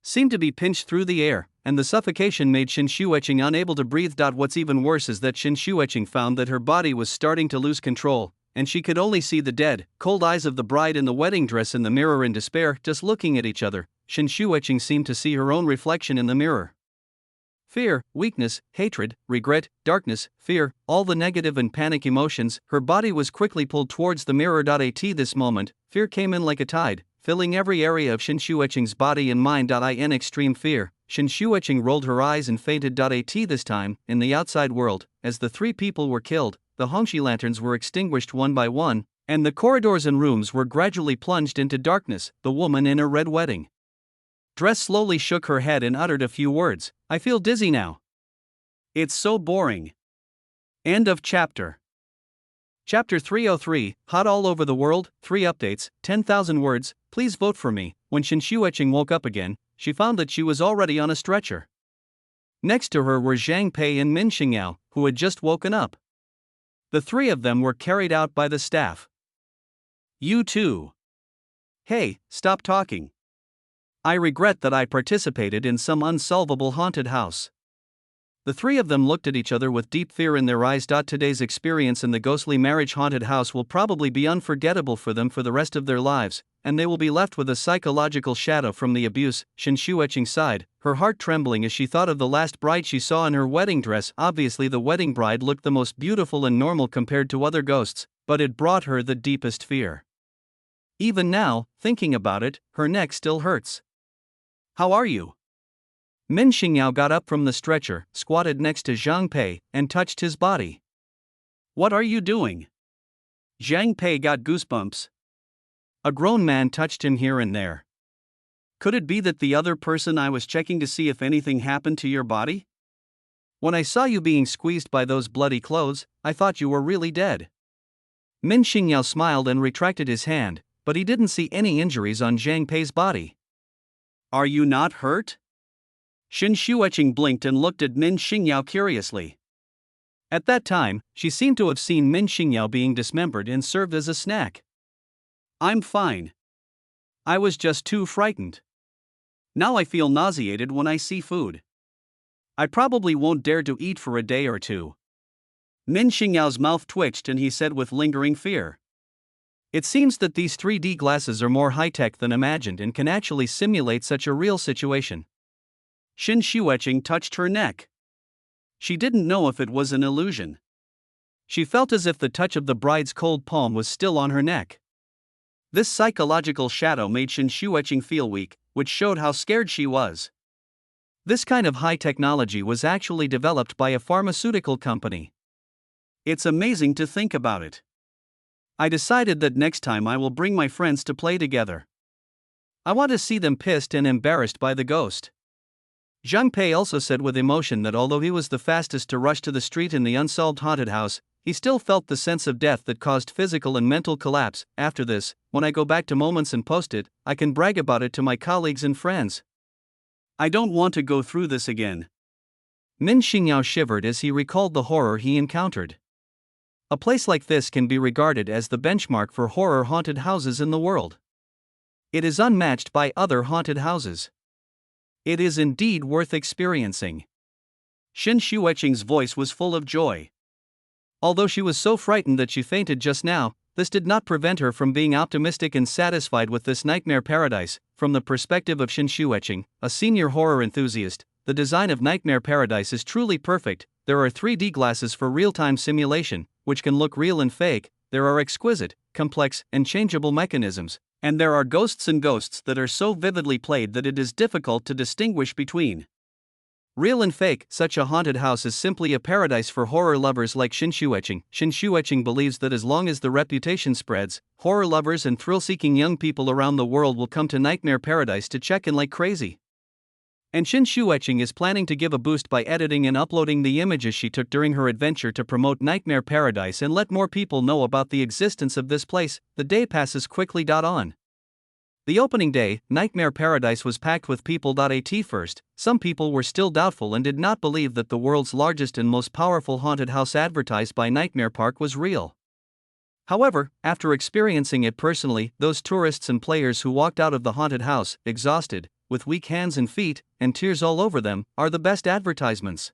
seemed to be pinched through the air, and the suffocation made Shen Shueqing unable to breathe. What's even worse is that Shen Shueqing found that her body was starting to lose control, and she could only see the dead, cold eyes of the bride in the wedding dress in the mirror. In despair, just looking at each other, Shen Shueqing seemed to see her own reflection in the mirror. Fear, weakness, hatred, regret, darkness, fear, all the negative and panic emotions. Her body was quickly pulled towards the mirror. At this moment, fear came in like a tide, filling every area of Shen Shueqing's body and mind. In extreme fear, Shen Shueqing rolled her eyes and fainted. This time, in the outside world, as the three people were killed, the Hongxi lanterns were extinguished one by one, and the corridors and rooms were gradually plunged into darkness. The woman in her red wedding dress slowly shook her head and uttered a few words. I feel dizzy now. It's so boring. End of chapter. Chapter 303, Hot All Over the World, 3 updates, 10,000 words, please vote for me. When Shen Shueqing woke up again, she found that she was already on a stretcher. Next to her were Zhang Pei and Min Xingyao, who had just woken up. The three of them were carried out by the staff. You too. Hey, stop talking. I regret that I participated in some unsolvable haunted house. The three of them looked at each other with deep fear in their eyes. Today's experience in the ghostly marriage haunted house will probably be unforgettable for them for the rest of their lives, and they will be left with a psychological shadow from the abuse. Shen Shueqing sighed, her heart trembling as she thought of the last bride she saw in her wedding dress. Obviously the wedding bride looked the most beautiful and normal compared to other ghosts, but it brought her the deepest fear. Even now, thinking about it, her neck still hurts. How are you? Min Xingyao got up from the stretcher, squatted next to Zhang Pei, and touched his body. What are you doing? Zhang Pei got goosebumps. A grown man touched him here and there. Could it be that the other person I was checking to see if anything happened to your body? When I saw you being squeezed by those bloody clothes, I thought you were really dead. Min Xingyao smiled and retracted his hand, but he didn't see any injuries on Zhang Pei's body. Are you not hurt? Shen Shueqing blinked and looked at Min Xingyao curiously. At that time, she seemed to have seen Min Xingyao being dismembered and served as a snack. I'm fine. I was just too frightened. Now I feel nauseated when I see food. I probably won't dare to eat for a day or two. Min Xingyao's mouth twitched and he said with lingering fear. It seems that these 3D glasses are more high-tech than imagined and can actually simulate such a real situation. Shin Xueqing touched her neck. She didn't know if it was an illusion. She felt as if the touch of the bride's cold palm was still on her neck. This psychological shadow made Shin Xueqing feel weak, which showed how scared she was. This kind of high technology was actually developed by a pharmaceutical company. It's amazing to think about it. I decided that next time I will bring my friends to play together. I want to see them pissed and embarrassed by the ghost. Zhang Pei also said with emotion that although he was the fastest to rush to the street in the unsolved haunted house, he still felt the sense of death that caused physical and mental collapse. After this, when I go back to Moments and post it, I can brag about it to my colleagues and friends. I don't want to go through this again. Min Xingyao shivered as he recalled the horror he encountered. A place like this can be regarded as the benchmark for horror haunted houses in the world. It is unmatched by other haunted houses. It is indeed worth experiencing. Shin Xueqing's voice was full of joy. Although she was so frightened that she fainted just now, this did not prevent her from being optimistic and satisfied with this nightmare paradise. From the perspective of Shin Xueqing, a senior horror enthusiast, the design of Nightmare Paradise is truly perfect. There are 3D glasses for real-time simulation, which can look real and fake. There are exquisite, complex, and changeable mechanisms, and there are ghosts and ghosts that are so vividly played that it is difficult to distinguish between real and fake. Such a haunted house is simply a paradise for horror lovers like Shin Xueqing. Shin Xueqing believes that as long as the reputation spreads, horror lovers and thrill-seeking young people around the world will come to Nightmare Paradise to check in like crazy. And Shin Xueqing is planning to give a boost by editing and uploading the images she took during her adventure to promote Nightmare Paradise and let more people know about the existence of this place. The day passes quickly. On the opening day, Nightmare Paradise was packed with people. At first, some people were still doubtful and did not believe that the world's largest and most powerful haunted house advertised by Nightmare Park was real. However, after experiencing it personally, those tourists and players who walked out of the haunted house, exhausted, with weak hands and feet, and tears all over them, are the best advertisements.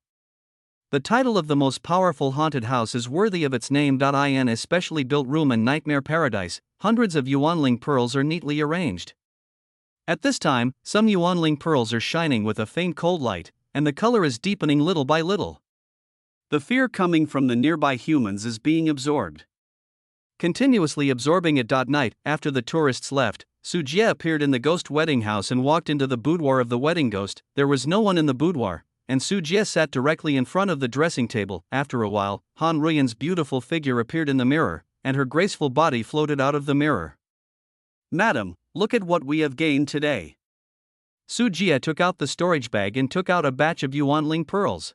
The title of the most powerful haunted house is worthy of its name. In a specially built room in Nightmare Paradise, hundreds of Yuanling pearls are neatly arranged. At this time, some Yuanling pearls are shining with a faint cold light, and the color is deepening little by little. The fear coming from the nearby humans is being absorbed. Continuously absorbing it. Night after the tourists left, Su Jie appeared in the ghost wedding house and walked into the boudoir of the wedding ghost. There was no one in the boudoir, and Su Jie sat directly in front of the dressing table. After a while, Han Ruyan's beautiful figure appeared in the mirror, and her graceful body floated out of the mirror. Madam, look at what we have gained today. Su Jie took out the storage bag and took out a batch of Yuanling pearls.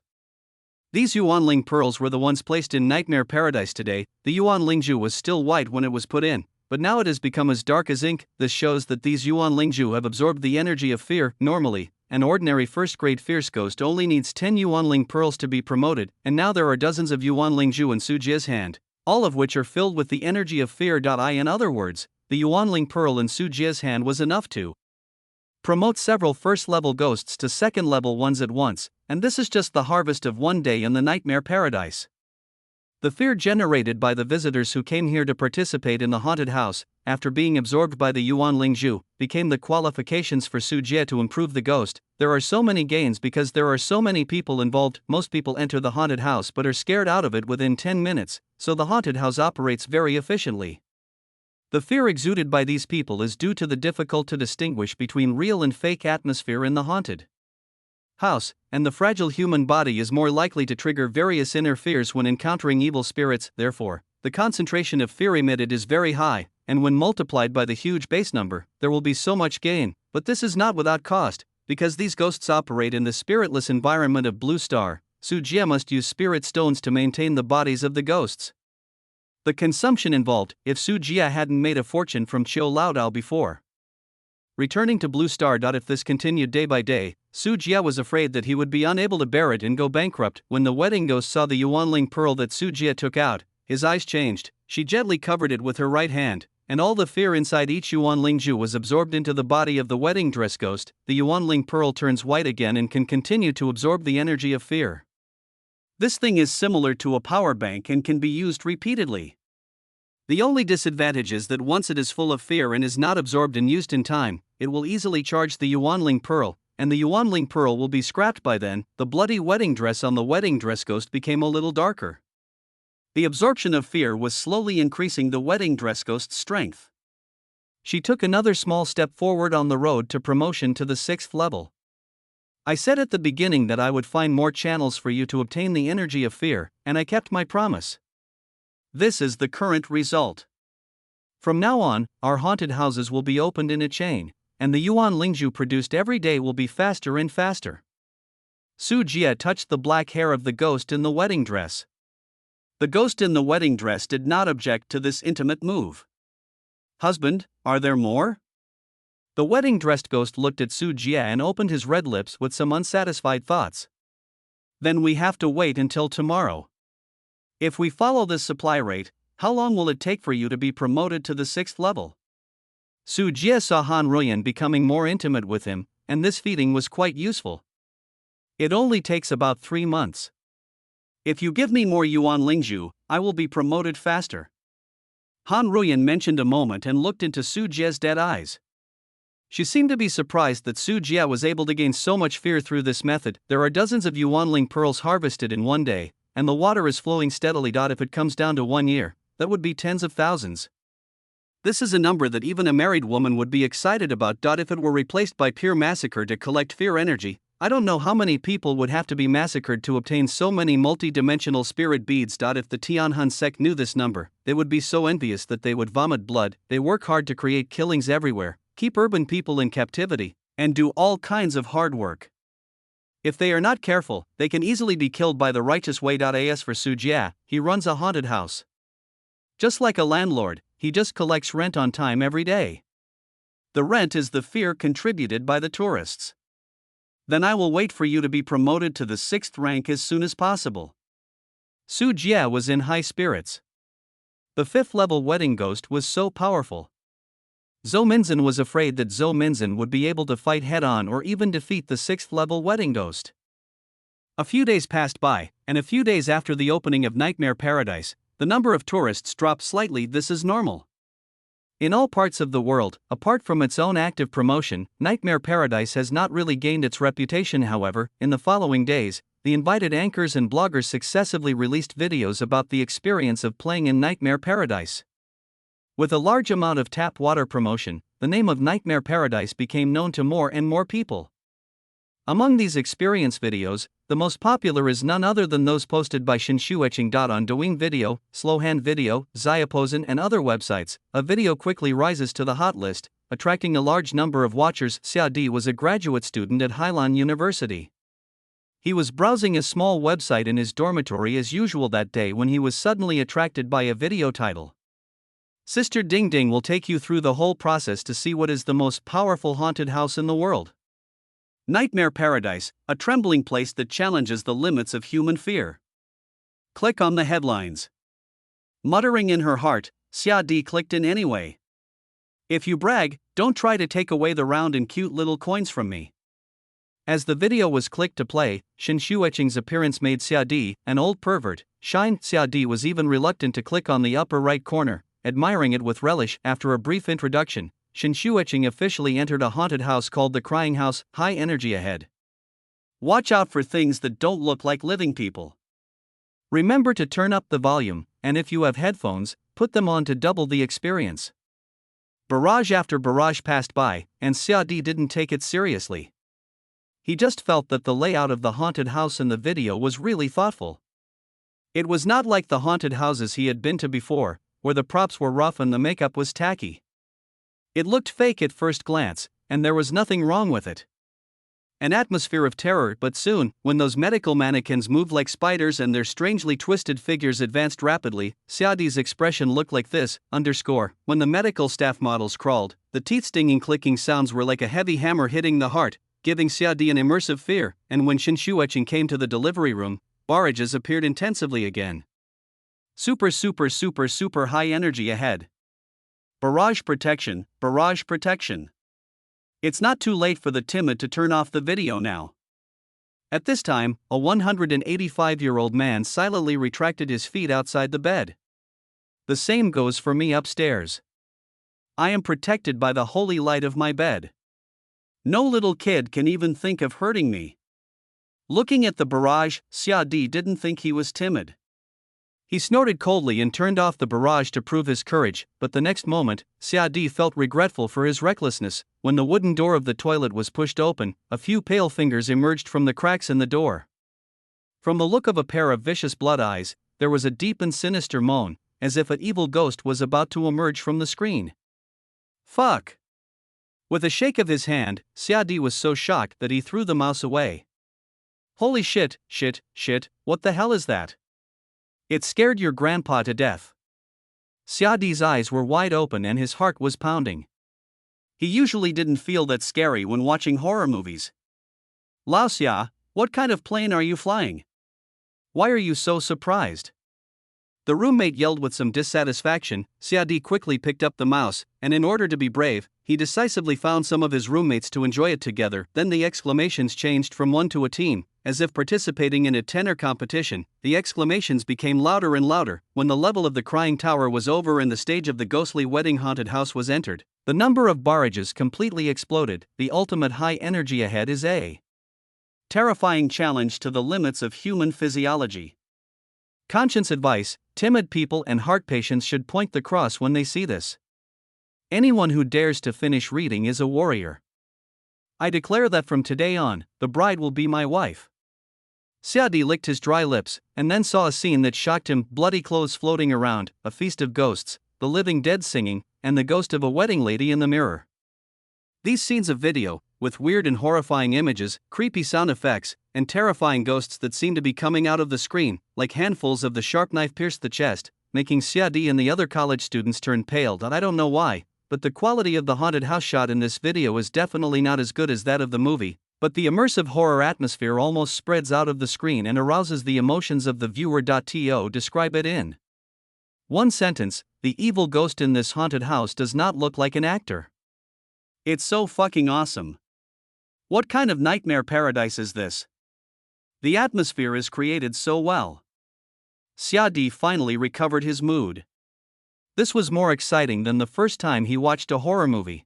These Yuanling pearls were the ones placed in Nightmare Paradise today. The Yuanlingzhu was still white when it was put in, but now it has become as dark as ink. This shows that these Yuanlingzhu have absorbed the energy of fear. Normally, an ordinary first-grade fierce ghost only needs 10 Yuanling pearls to be promoted, and now there are dozens of Yuanlingzhu in Su Jie's hand, all of which are filled with the energy of fear. In other words, the Yuanling pearl in Su Jie's hand was enough to promote several first-level ghosts to second-level ones at once, and this is just the harvest of one day in the Nightmare Paradise. The fear generated by the visitors who came here to participate in the haunted house, after being absorbed by the Yuanlingzhu, became the qualifications for Su Jie to improve the ghost. There are so many gains because there are so many people involved. Most people enter the haunted house but are scared out of it within 10 minutes, so the haunted house operates very efficiently. The fear exuded by these people is due to the difficult to distinguish between real and fake atmosphere in the haunted house, and the fragile human body is more likely to trigger various inner fears when encountering evil spirits. Therefore, the concentration of fear emitted is very high, and when multiplied by the huge base number, there will be so much gain. But this is not without cost, because these ghosts operate in the spiritless environment of Blue Star. Su Jie must use spirit stones to maintain the bodies of the ghosts. The consumption involved, if Su Jie hadn't made a fortune from Qiu Laodao before returning to Blue Star. If this continued day by day, Su Jie was afraid that he would be unable to bear it and go bankrupt. When the wedding ghost saw the Yuanling pearl that Su Jie took out, his eyes changed. She gently covered it with her right hand, and all the fear inside each Yuanlingzhu was absorbed into the body of the wedding dress ghost. The Yuanling pearl turns white again and can continue to absorb the energy of fear. This thing is similar to a power bank and can be used repeatedly. The only disadvantage is that once it is full of fear and is not absorbed and used in time, it will easily charge the Yuanling Pearl, and the Yuanling Pearl will be scrapped by then. The bloody wedding dress on the wedding dress ghost became a little darker. The absorption of fear was slowly increasing the wedding dress ghost's strength. She took another small step forward on the road to promotion to the 6th level. I said at the beginning that I would find more channels for you to obtain the energy of fear, and I kept my promise. This is the current result. From now on, our haunted houses will be opened in a chain, and the Yuan Lingzhu produced every day will be faster and faster. Su Jie touched the black hair of the ghost in the wedding dress. The ghost in the wedding dress did not object to this intimate move. Husband, are there more? The wedding-dressed ghost looked at Su Jie and opened his red lips with some unsatisfied thoughts. Then we have to wait until tomorrow. If we follow this supply rate, how long will it take for you to be promoted to the 6th level? Su Jie saw Han Ruyan becoming more intimate with him, and this feeding was quite useful. It only takes about 3 months. If you give me more Yuan Lingzhu, I will be promoted faster. Han Ruyan mentioned a moment and looked into Su Jie's dead eyes. She seemed to be surprised that Su Jie was able to gain so much fear through this method. There are dozens of Yuanling pearls harvested in one day, and the water is flowing steadily. If it comes down to 1 year, that would be tens of thousands. This is a number that even a married woman would be excited about. If it were replaced by pure massacre to collect fear energy, I don't know how many people would have to be massacred to obtain so many multi-dimensional spirit beads. If the Tianhun sect knew this number, they would be so envious that they would vomit blood. They work hard to create killings everywhere, keep urban people in captivity, and do all kinds of hard work. If they are not careful, they can easily be killed by the righteous way. As for Su Jie, he runs a haunted house. Just like a landlord, he just collects rent on time every day. The rent is the fear contributed by the tourists. Then I will wait for you to be promoted to the 6th rank as soon as possible. Su Jie was in high spirits. The 5th level wedding ghost was so powerful. Zhou Minzhen was afraid that Zhou Minzhen would be able to fight head-on or even defeat the 6th level wedding ghost. A few days passed by, and a few days after the opening of Nightmare Paradise, the number of tourists dropped slightly. This is normal. In all parts of the world, apart from its own active promotion, Nightmare Paradise has not really gained its reputation. However, in the following days, the invited anchors and bloggers successively released videos about the experience of playing in Nightmare Paradise. With a large amount of tap water promotion, the name of Nightmare Paradise became known to more and more people. Among these experience videos, the most popular is none other than those posted by Shinshueching. On Douyin Video, Slowhand Video, Xiaopozen and other websites, a video quickly rises to the hot list, attracting a large number of watchers. Xia Di was a graduate student at Hailan University. He was browsing a small website in his dormitory as usual that day when he was suddenly attracted by a video title. Sister Ding Ding will take you through the whole process to see what is the most powerful haunted house in the world. Nightmare Paradise, a trembling place that challenges the limits of human fear. Click on the headlines. Muttering in her heart, Xia Di clicked in anyway. If you brag, don't try to take away the round and cute little coins from me. As the video was clicked to play, Shinshueching's appearance made Xia Di an old pervert. Shine. Xia Di was even reluctant to click on the upper right corner, admiring it with relish. After a brief introduction, Shinshueching officially entered a haunted house called the Crying House. High energy ahead. Watch out for things that don't look like living people. Remember to turn up the volume, and if you have headphones, put them on to double the experience. Barrage after barrage passed by, and Xia Di didn't take it seriously. He just felt that the layout of the haunted house in the video was really thoughtful. It was not like the haunted houses he had been to before, where the props were rough and the makeup was tacky. It looked fake at first glance, and there was nothing wrong with it. An atmosphere of terror, but soon, when those medical mannequins moved like spiders and their strangely twisted figures advanced rapidly, Xia Di's expression looked like this. When the medical staff models crawled, the teeth-stinging clicking sounds were like a heavy hammer hitting the heart, giving Xia Di an immersive fear, and when Shinshueching came to the delivery room, barrages appeared intensively again. Super high energy ahead. Barrage protection, barrage protection. It's not too late for the timid to turn off the video now. At this time, a 185-year-old man silently retracted his feet outside the bed. The same goes for me upstairs. I am protected by the holy light of my bed. No little kid can even think of hurting me. Looking at the barrage, Xia Di didn't think he was timid. He snorted coldly and turned off the barrage to prove his courage, but the next moment, Xia Di felt regretful for his recklessness. When the wooden door of the toilet was pushed open, a few pale fingers emerged from the cracks in the door. From the look of a pair of vicious blood eyes, there was a deep and sinister moan, as if an evil ghost was about to emerge from the screen. Fuck! With a shake of his hand, Xia Di was so shocked that he threw the mouse away. Holy shit, what the hell is that? It scared your grandpa to death. Xia Di's eyes were wide open and his heart was pounding. He usually didn't feel that scary when watching horror movies. Lao Xia, what kind of plane are you flying? Why are you so surprised? The roommate yelled with some dissatisfaction. Xia Di quickly picked up the mouse, and in order to be brave, he decisively found some of his roommates to enjoy it together. Then the exclamations changed from one to a team, as if participating in a tenor competition. The exclamations became louder and louder. When the level of the crying tower was over and the stage of the ghostly wedding haunted house was entered, the number of barrages completely exploded. The ultimate high energy ahead is a terrifying challenge to the limits of human physiology. Conscience advice: timid people and heart patients should point the cross when they see this. Anyone who dares to finish reading is a warrior. I declare that from today on, the bride will be my wife. Xia Di licked his dry lips, and then saw a scene that shocked him: bloody clothes floating around, a feast of ghosts, the living dead singing, and the ghost of a wedding lady in the mirror. These scenes of video, with weird and horrifying images, creepy sound effects, and terrifying ghosts that seemed to be coming out of the screen, like handfuls of the sharp knife, pierced the chest, making Xia Di and the other college students turn pale. I don't know why, but the quality of the haunted house shot in this video is definitely not as good as that of the movie, but the immersive horror atmosphere almost spreads out of the screen and arouses the emotions of the viewer. To describe it in one sentence: the evil ghost in this haunted house does not look like an actor. It's so fucking awesome. What kind of nightmare paradise is this? The atmosphere is created so well. Xia Di finally recovered his mood. This was more exciting than the first time he watched a horror movie.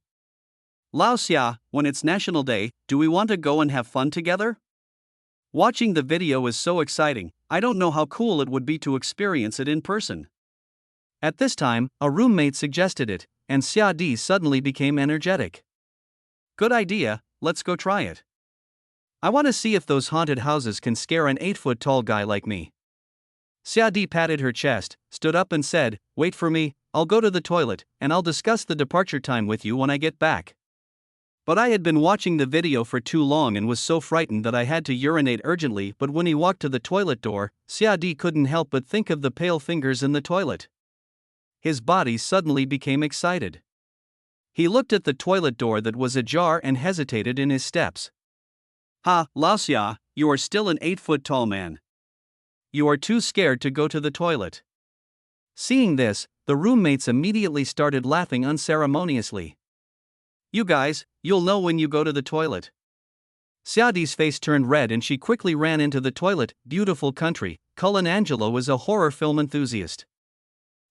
Lao Xia, when it's National Day, do we want to go and have fun together? Watching the video is so exciting, I don't know how cool it would be to experience it in person. At this time, a roommate suggested it, and Xia Di suddenly became energetic. Good idea, let's go try it. I want to see if those haunted houses can scare an 8-foot-tall guy like me. Xia Di patted her chest, stood up and said, wait for me, I'll go to the toilet, and I'll discuss the departure time with you when I get back. But I had been watching the video for too long and was so frightened that I had to urinate urgently. But when he walked to the toilet door, Xia Di couldn't help but think of the pale fingers in the toilet. His body suddenly became excited. He looked at the toilet door that was ajar and hesitated in his steps. Ha, Lao Xia, you are still an 8-foot-tall man. You are too scared to go to the toilet. Seeing this, the roommates immediately started laughing unceremoniously. You guys, you'll know when you go to the toilet. Xia Di's face turned red and she quickly ran into the toilet. Beautiful country. Cullen Angelo is a horror film enthusiast.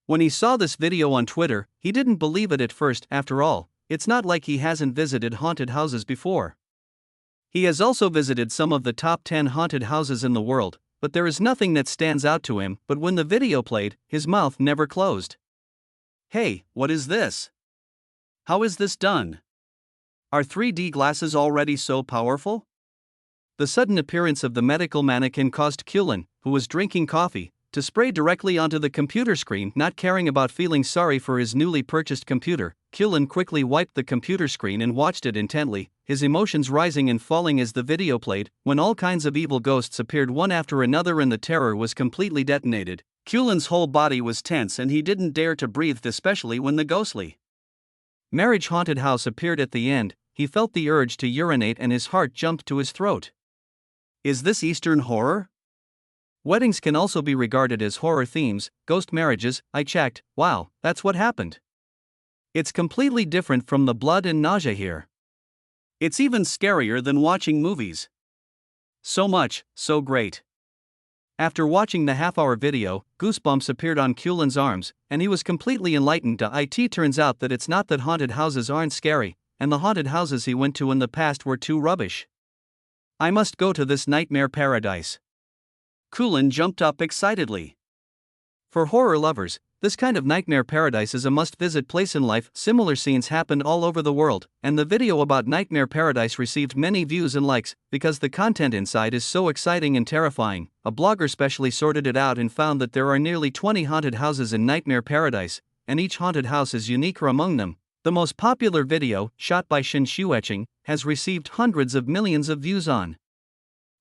When he saw this video on Twitter, he didn't believe it at first. After all, it's not like he hasn't visited haunted houses before. He has also visited some of the top 10 haunted houses in the world, but there is nothing that stands out to him. But when the video played, his mouth never closed. Hey, what is this? How is this done? Are 3D glasses already so powerful? The sudden appearance of the medical mannequin caused Cullen, who was drinking coffee, to spray directly onto the computer screen. Not caring about feeling sorry for his newly purchased computer, Cullen quickly wiped the computer screen and watched it intently, his emotions rising and falling as the video played. When all kinds of evil ghosts appeared one after another and the terror was completely detonated, Cullen's whole body was tense and he didn't dare to breathe, especially when the ghostly marriage haunted house appeared at the end. He felt the urge to urinate and his heart jumped to his throat. Is this Eastern horror? Weddings can also be regarded as horror themes. Ghost marriages, I checked. Wow, that's what happened. It's completely different from the blood and nausea here. It's even scarier than watching movies. So much, so great. After watching the half-hour video, goosebumps appeared on Kulin's arms, and he was completely enlightened. It turns out that it's not that haunted houses aren't scary, and the haunted houses he went to in the past were too rubbish. I must go to this nightmare paradise. Kulin jumped up excitedly. For horror lovers, this kind of nightmare paradise is a must-visit place in life. Similar scenes happen all over the world, and the video about Nightmare Paradise received many views and likes because the content inside is so exciting and terrifying. A blogger specially sorted it out and found that there are nearly 20 haunted houses in Nightmare Paradise, and each haunted house is unique among them. The most popular video, shot by Shin Shueching, has received hundreds of millions of views on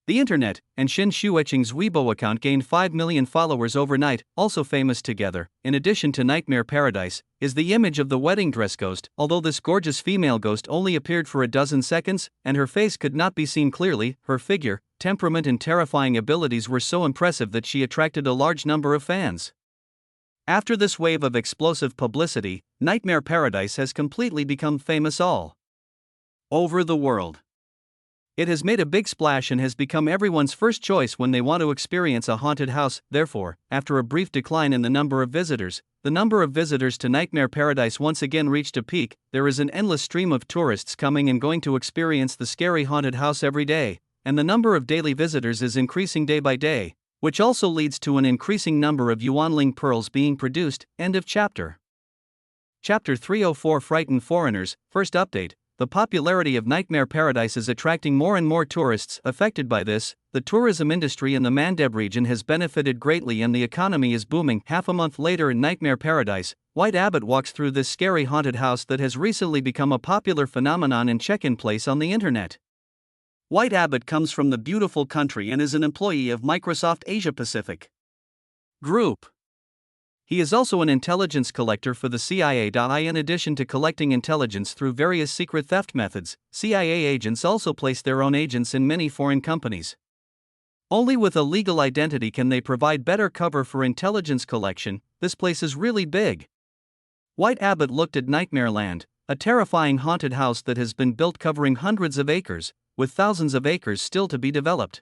the internet, and Shin Shueching's Weibo account gained 5 million followers overnight. Also famous together, in addition to Nightmare Paradise, is the image of the wedding dress ghost. Although this gorgeous female ghost only appeared for a dozen seconds, and her face could not be seen clearly, her figure, temperament and terrifying abilities were so impressive that she attracted a large number of fans. After this wave of explosive publicity, Nightmare Paradise has completely become famous all over the world. It has made a big splash and has become everyone's first choice when they want to experience a haunted house. Therefore, after a brief decline in the number of visitors, the number of visitors to Nightmare Paradise once again reached a peak. There is an endless stream of tourists coming and going to experience the scary haunted house every day, and the number of daily visitors is increasing day by day, which also leads to an increasing number of Yuanling pearls being produced. End of chapter. Chapter 304 Frightened Foreigners. First update. The popularity of Nightmare Paradise is attracting more and more tourists. Affected by this, the tourism industry in the Mandeb region has benefited greatly and the economy is booming. Half a month later in Nightmare Paradise, White Abbott walks through this scary haunted house that has recently become a popular phenomenon and check-in place on the internet. White Abbott comes from the beautiful country and is an employee of Microsoft Asia Pacific Group. He is also an intelligence collector for the CIA. In addition to collecting intelligence through various secret theft methods, CIA agents also place their own agents in many foreign companies. Only with a legal identity can they provide better cover for intelligence collection. This place is really big. White Abbott looked at Nightmare Land, a terrifying haunted house that has been built covering hundreds of acres, with thousands of acres still to be developed.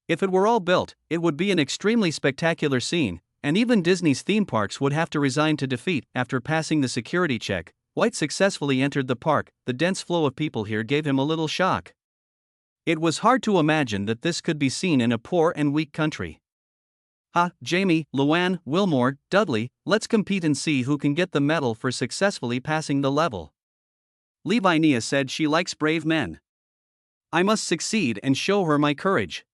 If it were all built, it would be an extremely spectacular scene, and even Disney's theme parks would have to resign to defeat. After passing the security check, White successfully entered the park. The dense flow of people here gave him a little shock. It was hard to imagine that this could be seen in a poor and weak country. Jamie, Luann, Wilmore, Dudley, let's compete and see who can get the medal for successfully passing the level. Levinia said she likes brave men. I must succeed and show her my courage.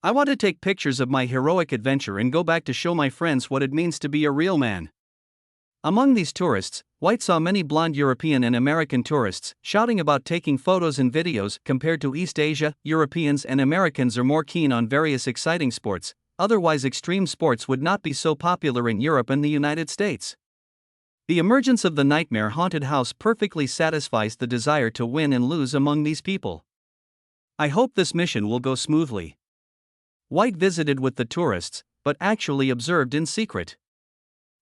I want to take pictures of my heroic adventure and go back to show my friends what it means to be a real man. Among these tourists, White saw many blonde European and American tourists shouting about taking photos and videos. Compared to East Asia, Europeans and Americans are more keen on various exciting sports. Otherwise, extreme sports would not be so popular in Europe and the United States. The emergence of the Nightmare Haunted House perfectly satisfies the desire to win and lose among these people. I hope this mission will go smoothly. White visited with the tourists, but actually observed in secret.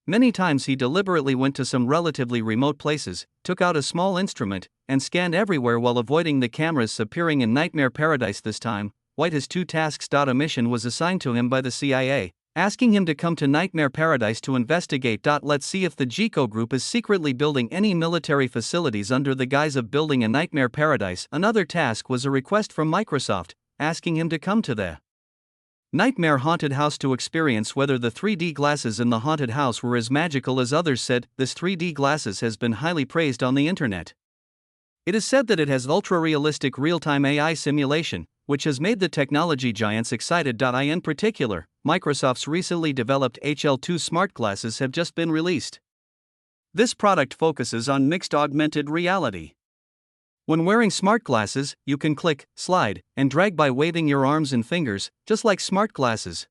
Many times he deliberately went to some relatively remote places, took out a small instrument, and scanned everywhere while avoiding the cameras appearing in Nightmare Paradise. This time, White has two tasks. A mission was assigned to him by the CIA, asking him to come to Nightmare Paradise to investigate. Let's see if the Jico Group is secretly building any military facilities under the guise of building a Nightmare Paradise. Another task was a request from Microsoft, asking him to come to the Nightmare Haunted House to experience whether the 3D glasses in the haunted house were as magical as others said. This 3D glasses has been highly praised on the internet. It is said that it has ultra-realistic real-time AI simulation, which has made the technology giants excited. In particular, Microsoft's recently developed HL2 smart glasses have just been released. This product focuses on mixed augmented reality. When wearing smart glasses, you can click, slide, and drag by waving your arms and fingers, just like smart glasses.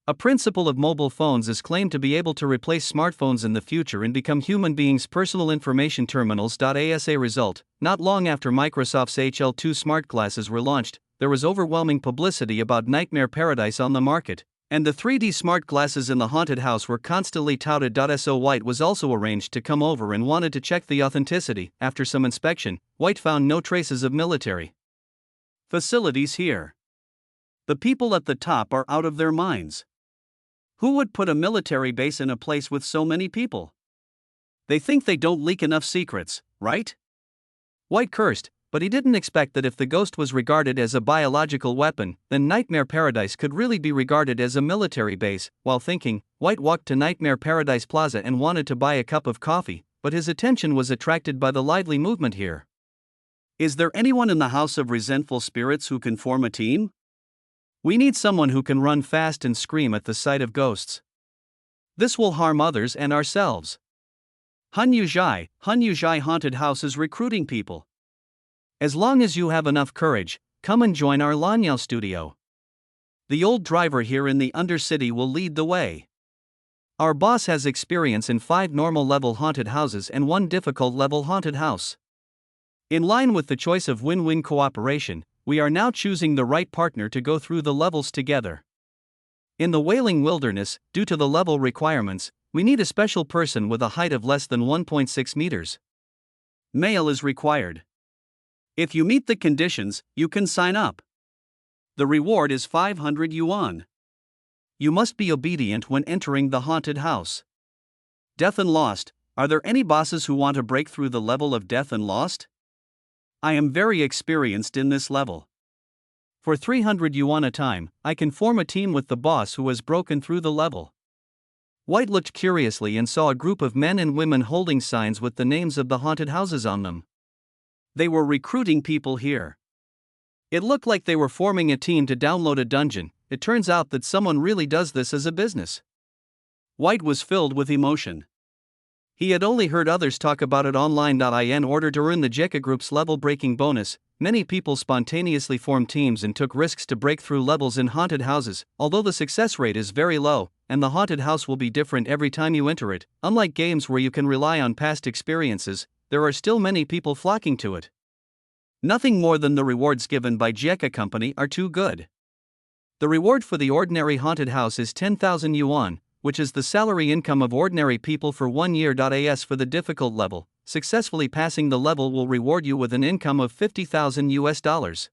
A principle of mobile phones is claimed to be able to replace smartphones in the future and become human beings' personal information terminals. As a result, not long after Microsoft's HL2 smart glasses were launched, there was overwhelming publicity about Nightmare Paradise on the market, and the 3D smart glasses in the haunted house were constantly touted. So White was also arranged to come over and wanted to check the authenticity. After some inspection, White found no traces of military facilities here. The people at the top are out of their minds. Who would put a military base in a place with so many people? They think they don't leak enough secrets, right? White cursed, but he didn't expect that if the ghost was regarded as a biological weapon, then Nightmare Paradise could really be regarded as a military base. While thinking, White walked to Nightmare Paradise Plaza and wanted to buy a cup of coffee, but his attention was attracted by the lively movement here. Is there anyone in the House of Resentful Spirits who can form a team? We need someone who can run fast and scream at the sight of ghosts. This will harm others and ourselves. Hun Yuzhai Haunted House is recruiting people. As long as you have enough courage, come and join our Lanyao studio. The old driver here in the Undercity will lead the way. Our boss has experience in 5 normal level haunted houses and 1 difficult level haunted house. In line with the choice of win-win cooperation, we are now choosing the right partner to go through the levels together. In the Wailing Wilderness, due to the level requirements, we need a special person with a height of less than 1.6 meters. Male is required. If you meet the conditions, you can sign up. The reward is 500 yuan. You must be obedient when entering the haunted house. Death and Lost, are there any bosses who want to break through the level of Death and Lost? I am very experienced in this level. For 300 yuan a time, I can form a team with the boss who has broken through the level. White looked curiously and saw a group of men and women holding signs with the names of the haunted houses on them. They were recruiting people here. It looked like they were forming a team to download a dungeon. It turns out that someone really does this as a business. White was filled with emotion. He had only heard others talk about it online. In order to earn the Jekka Group's level-breaking bonus, many people spontaneously formed teams and took risks to break through levels in haunted houses, although the success rate is very low, and the haunted house will be different every time you enter it. Unlike games where you can rely on past experiences, there are still many people flocking to it. Nothing more than the rewards given by Jekka Company are too good. The reward for the ordinary haunted house is 10,000 yuan, which is the salary income of ordinary people for 1 year. As for the difficult level, successfully passing the level will reward you with an income of 50,000 US dollars.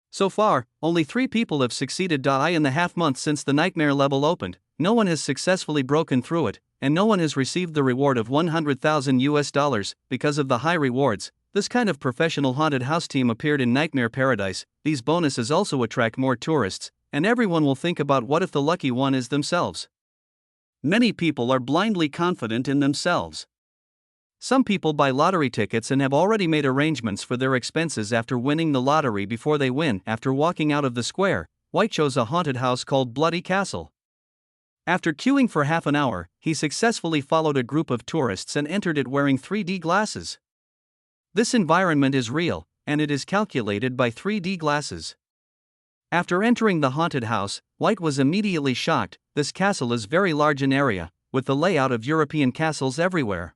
So far, only 3 people have succeeded. In the half month since the nightmare level opened, no one has successfully broken through it, and no one has received the reward of 100,000 US dollars. Because of the high rewards, this kind of professional haunted house team appeared in Nightmare Paradise. These bonuses also attract more tourists, and everyone will think about what if the lucky one is themselves. Many people are blindly confident in themselves. Some people buy lottery tickets and have already made arrangements for their expenses after winning the lottery before they win. After walking out of the square, White chose a haunted house called Bloody Castle. After queuing for half an hour, he successfully followed a group of tourists and entered it wearing 3D glasses. This environment is real, and it is calculated by 3D glasses. After entering the haunted house, White was immediately shocked. This castle is very large in area, with the layout of European castles everywhere.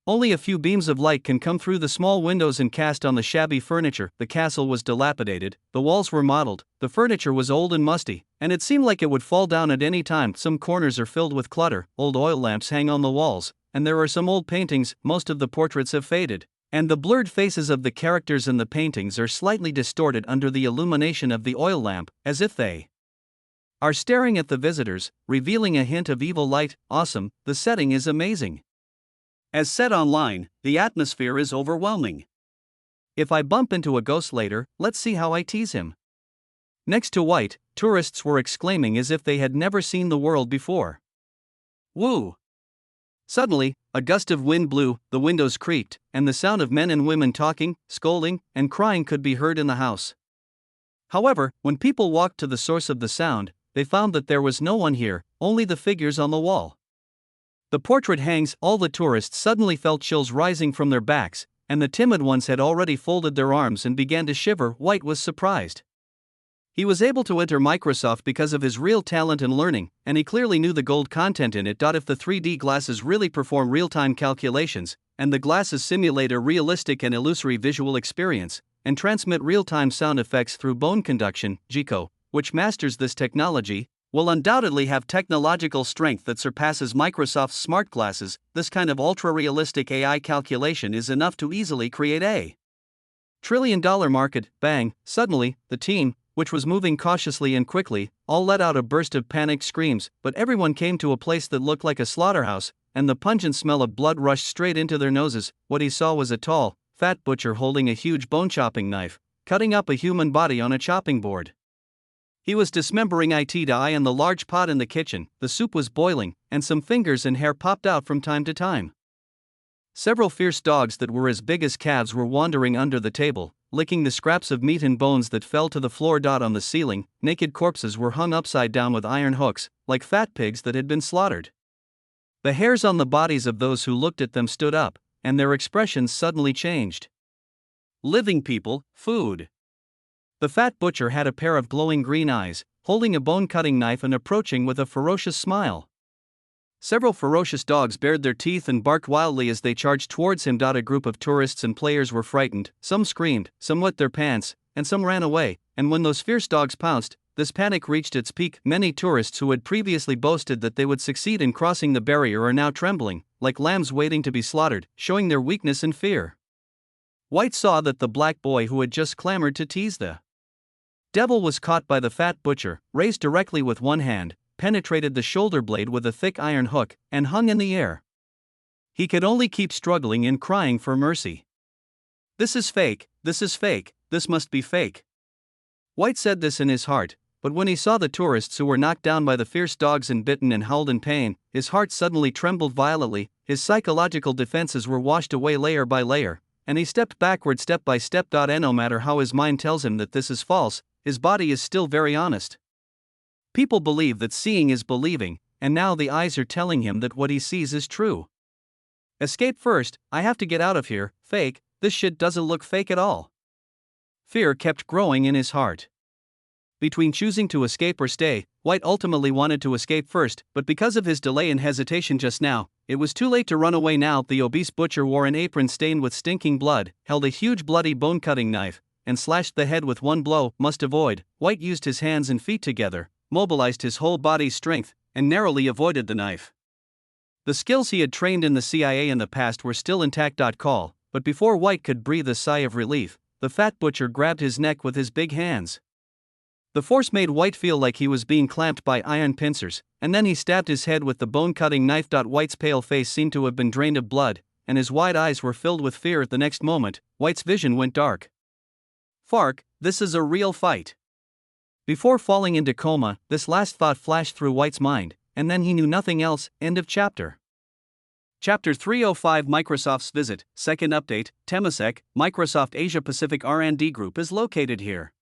Only a few beams of light can come through the small windows and cast on the shabby furniture. The castle was dilapidated, the walls were mottled, the furniture was old and musty, and it seemed like it would fall down at any time. Some corners are filled with clutter, old oil lamps hang on the walls, and there are some old paintings. Most of the portraits have faded, and the blurred faces of the characters in the paintings are slightly distorted under the illumination of the oil lamp, as if they are staring at the visitors, revealing a hint of evil light. Awesome, the setting is amazing. As said online, the atmosphere is overwhelming. If I bump into a ghost later, let's see how I tease him. Next to White, tourists were exclaiming as if they had never seen the world before. Woo! Suddenly, a gust of wind blew, the windows creaked, and the sound of men and women talking, scolding, and crying could be heard in the house. However, when people walked to the source of the sound, they found that there was no one here, only the figures on the wall. The portrait hangs. All the tourists suddenly felt chills rising from their backs, and the timid ones had already folded their arms and began to shiver. White was surprised. He was able to enter Microsoft because of his real talent and learning, and he clearly knew the gold content in it. If the 3D glasses really perform real-time calculations, and the glasses simulate a realistic and illusory visual experience, and transmit real-time sound effects through bone conduction, Jico, which masters this technology, will undoubtedly have technological strength that surpasses Microsoft's smart glasses. This kind of ultra-realistic AI calculation is enough to easily create a trillion-dollar market. Bang! Suddenly, the team, which was moving cautiously and quickly, all let out a burst of panicked screams, but everyone came to a place that looked like a slaughterhouse, and the pungent smell of blood rushed straight into their noses. What he saw was a tall, fat butcher holding a huge bone-chopping knife, cutting up a human body on a chopping board. He was dismembering it to eye in the large pot in the kitchen. The soup was boiling, and some fingers and hair popped out from time to time. Several fierce dogs that were as big as calves were wandering under the table, licking the scraps of meat and bones that fell to the floor. On the ceiling, naked corpses were hung upside down with iron hooks, like fat pigs that had been slaughtered. The hairs on the bodies of those who looked at them stood up, and their expressions suddenly changed. Living people, food. The fat butcher had a pair of glowing green eyes, holding a bone-cutting knife and approaching with a ferocious smile. Several ferocious dogs bared their teeth and barked wildly as they charged towards him. A group of tourists and players were frightened, some screamed, some wet their pants, and some ran away, and when those fierce dogs pounced, this panic reached its peak. Many tourists who had previously boasted that they would succeed in crossing the barrier are now trembling, like lambs waiting to be slaughtered, showing their weakness and fear. White saw that the black boy who had just clamored to tease the devil was caught by the fat butcher, raised directly with one hand, penetrated the shoulder blade with a thick iron hook, and hung in the air. He could only keep struggling and crying for mercy. "This is fake, this is fake, this must be fake." White said this in his heart, but when he saw the tourists who were knocked down by the fierce dogs and bitten and howled in pain, his heart suddenly trembled violently. His psychological defenses were washed away layer by layer, and he stepped backward step by step. No matter how his mind tells him that this is false, his body is still very honest. People believe that seeing is believing, and now the eyes are telling him that what he sees is true. Escape first, I have to get out of here. Fake, this shit doesn't look fake at all. Fear kept growing in his heart. Between choosing to escape or stay, White ultimately wanted to escape first, but because of his delay and hesitation just now, it was too late to run away now. The obese butcher wore an apron stained with stinking blood, held a huge bloody bone-cutting knife, and slashed the head with one blow. Must avoid. White used his hands and feet together, mobilized his whole body's strength, and narrowly avoided the knife. The skills he had trained in the CIA in the past were still intact. Call, but before White could breathe a sigh of relief, the fat butcher grabbed his neck with his big hands. The force made White feel like he was being clamped by iron pincers, and then he stabbed his head with the bone-cutting knife. White's pale face seemed to have been drained of blood, and his wide eyes were filled with fear. At the next moment, White's vision went dark. "Fark, this is a real fight." Before falling into coma, this last thought flashed through White's mind, and then he knew nothing else. End of chapter. Chapter 305 Microsoft's visit, second update, Temasek, Microsoft Asia Pacific R&D Group is located here.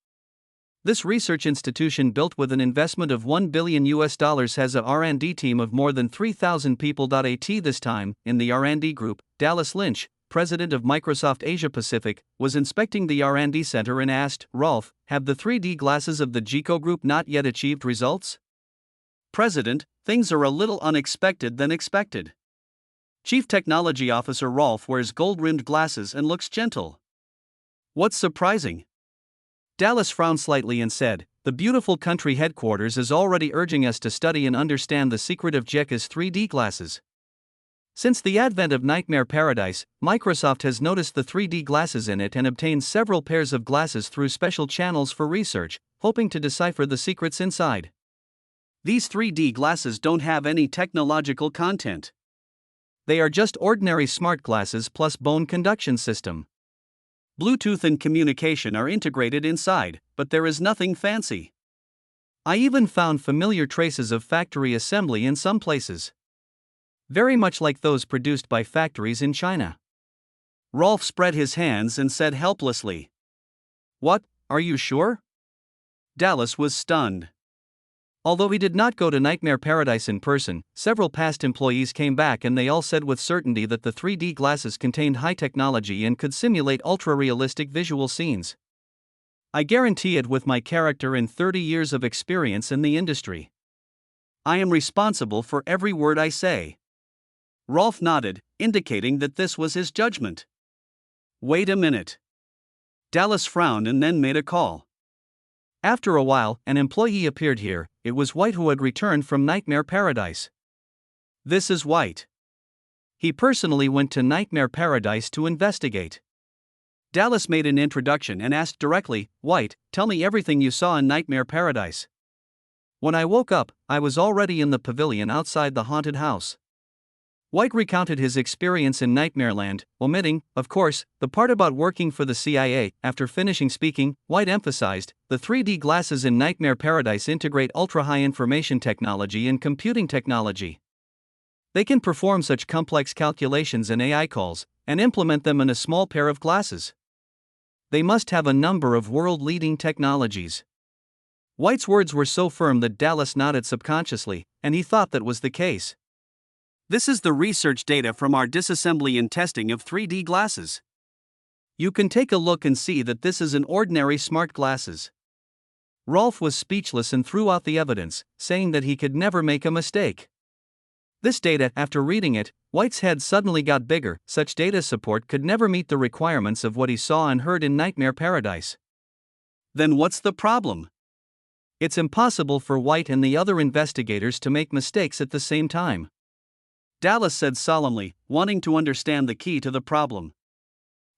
This research institution, built with an investment of $1 billion, has a R&D team of more than 3,000 people. At this time, in the R&D group, Dallas Lynch, president of Microsoft Asia Pacific, was inspecting the R&D center and asked, "Rolf, have the 3D glasses of the GECO group not yet achieved results?" "President, things are a little unexpected than expected." Chief Technology Officer Rolf wears gold-rimmed glasses and looks gentle. "What's surprising?" Dallas frowned slightly and said, "The beautiful country headquarters is already urging us to study and understand the secret of GECO's 3D glasses. Since the advent of Nightmare Paradise, Microsoft has noticed the 3D glasses in it and obtained several pairs of glasses through special channels for research, hoping to decipher the secrets inside. These 3D glasses don't have any technological content. They are just ordinary smart glasses plus bone conduction system. Bluetooth and communication are integrated inside, but there is nothing fancy. I even found familiar traces of factory assembly in some places. Very much like those produced by factories in China." Rolf spread his hands and said helplessly, "What, are you sure?" Dallas was stunned. Although he did not go to Nightmare Paradise in person, several past employees came back and they all said with certainty that the 3D glasses contained high technology and could simulate ultra-realistic visual scenes. "I guarantee it with my character and 30 years of experience in the industry. I am responsible for every word I say." Rolf nodded, indicating that this was his judgment. "Wait a minute." Dallas frowned and then made a call. After a while, an employee appeared here. It was White, who had returned from Nightmare Paradise. "This is White. He personally went to Nightmare Paradise to investigate." Dallas made an introduction and asked directly, "White, tell me everything you saw in Nightmare Paradise." "When I woke up, I was already in the pavilion outside the haunted house." White recounted his experience in Nightmareland, omitting, of course, the part about working for the CIA. After finishing speaking, White emphasized, "The 3D glasses in Nightmare Paradise integrate ultra-high information technology and computing technology. They can perform such complex calculations and AI calls, and implement them in a small pair of glasses. They must have a number of world-leading technologies." White's words were so firm that Dallas nodded subconsciously, and he thought that was the case. "This is the research data from our disassembly and testing of 3D glasses. You can take a look and see that this is an ordinary smart glasses." Rolf was speechless and threw out the evidence, saying that he could never make a mistake. This data, after reading it, White's head suddenly got bigger. Such data support could never meet the requirements of what he saw and heard in Nightmare Paradise. Then what's the problem? It's impossible for White and the other investigators to make mistakes at the same time. Dallas said solemnly, wanting to understand the key to the problem.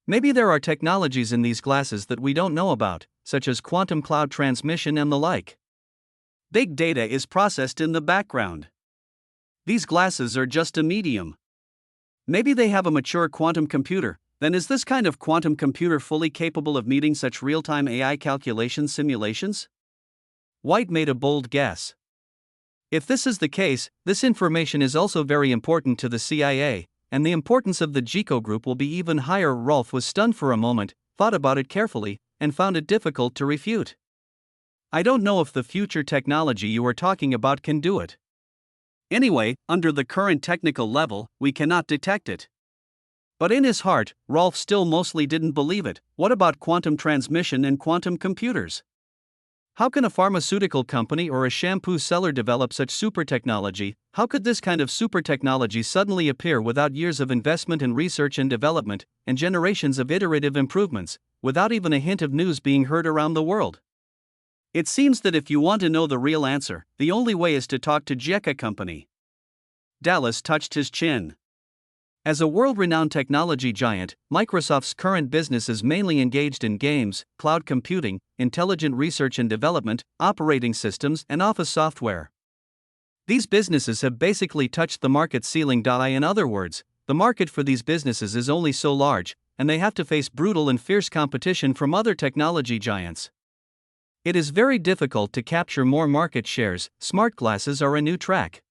Maybe there are technologies in these glasses that we don't know about, such as quantum cloud transmission and the like. Big data is processed in the background. These glasses are just a medium. Maybe they have a mature quantum computer. Then is this kind of quantum computer fully capable of meeting such real-time AI calculation simulations? White made a bold guess. If this is the case, this information is also very important to the CIA, and the importance of the GECO group will be even higher. Rolf was stunned for a moment, thought about it carefully, and found it difficult to refute. "I don't know if the future technology you are talking about can do it. Anyway, under the current technical level, we cannot detect it." But in his heart, Rolf still mostly didn't believe it. What about quantum transmission and quantum computers? How can a pharmaceutical company or a shampoo seller develop such super technology? How could this kind of super technology suddenly appear without years of investment in research and development, and generations of iterative improvements, without even a hint of news being heard around the world? It seems that if you want to know the real answer, the only way is to talk to GECO Company. Dallas touched his chin. As a world-renowned technology giant, Microsoft's current business is mainly engaged in games, cloud computing, intelligent research and development, operating systems, and office software. These businesses have basically touched the market ceiling. In other words, the market for these businesses is only so large, and they have to face brutal and fierce competition from other technology giants. It is very difficult to capture more market shares. Smart glasses are a new track.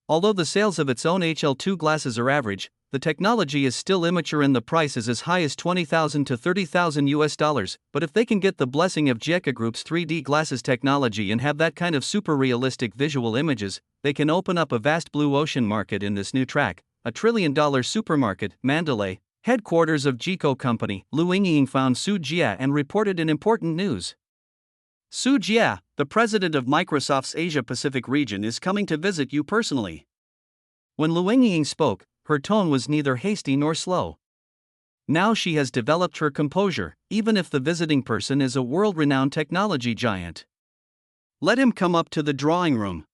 Although the sales of its own HL2 glasses are average, the technology is still immature and the price is as high as $20,000 to $30,000. But if they can get the blessing of GECO Group's 3D glasses technology and have that kind of super realistic visual images, they can open up a vast blue ocean market in this new track, a $1 trillion supermarket. Mandalay, headquarters of GECO Company. Lu Yingying found Su Jia and reported an important news. "Su Jia, the president of Microsoft's Asia-Pacific region, is coming to visit you personally." When Lu Yingying spoke, her tone was neither hasty nor slow. Now she has developed her composure, even if the visiting person is a world-renowned technology giant. "Let him come up to the drawing room."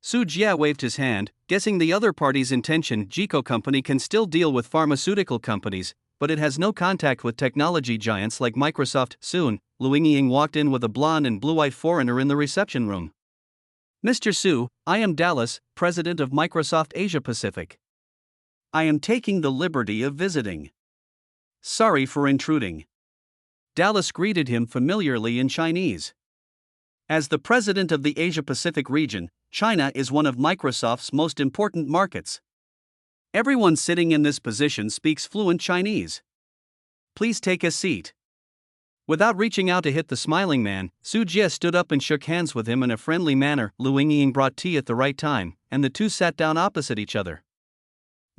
Su Jia waved his hand, guessing the other party's intention. GECO Company can still deal with pharmaceutical companies, but it has no contact with technology giants like Microsoft. Soon, Lu Yingying walked in with a blonde and blue-eyed foreigner in the reception room. "Mr. Su, I am Dallas, president of Microsoft Asia Pacific. I am taking the liberty of visiting. Sorry for intruding." Dallas greeted him familiarly in Chinese. As the president of the Asia Pacific region, China is one of Microsoft's most important markets. Everyone sitting in this position speaks fluent Chinese. Please take a seat. Without reaching out to hit the smiling man, Su Jia stood up and shook hands with him in a friendly manner. Lu Yingying brought tea at the right time, and the two sat down opposite each other.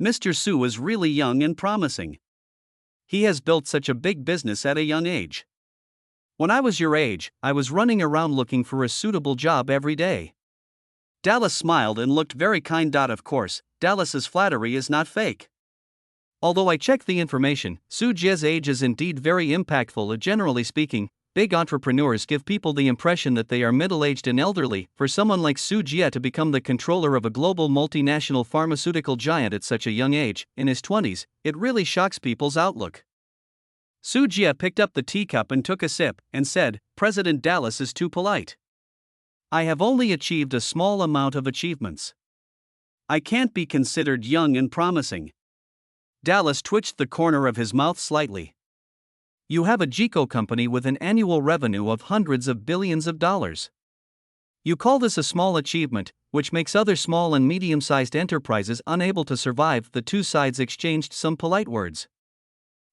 Mr. Su is really young and promising. He has built such a big business at a young age. When I was your age, I was running around looking for a suitable job every day. Dallas smiled and looked very kind. Of course, Dallas's flattery is not fake. Although I checked the information, Su Jia's age is indeed very impactful. Generally speaking, big entrepreneurs give people the impression that they are middle-aged and elderly. For someone like Su Jia to become the controller of a global multinational pharmaceutical giant at such a young age, in his 20s, it really shocks people's outlook. Su Jie picked up the teacup and took a sip, and said, President Dallas is too polite. I have only achieved a small amount of achievements. I can't be considered young and promising. Dallas twitched the corner of his mouth slightly. You have a GEICO company with an annual revenue of hundreds of billions of dollars. You call this a small achievement, which makes other small and medium-sized enterprises unable to survive. The two sides exchanged some polite words.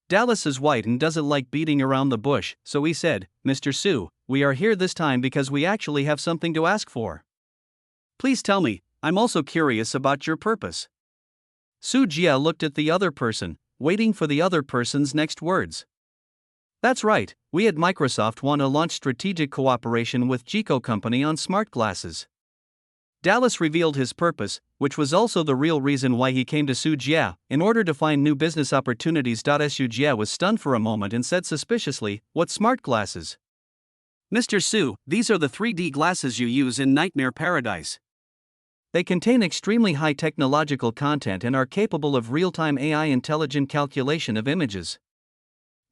Dallas is white and doesn't like beating around the bush, so he said, Mr. Su, we are here this time because we actually have something to ask for. Please tell me, I'm also curious about your purpose. Su Jie looked at the other person, waiting for the other person's next words. That's right, we at Microsoft want to launch strategic cooperation with GEICO company on smart glasses. Dallas revealed his purpose, which was also the real reason why he came to Su Jie, in order to find new business opportunities. Su Jie was stunned for a moment and said suspiciously, What smart glasses? Mr. Su, these are the 3D glasses you use in Nightmare Paradise. They contain extremely high technological content and are capable of real-time AI intelligent calculation of images.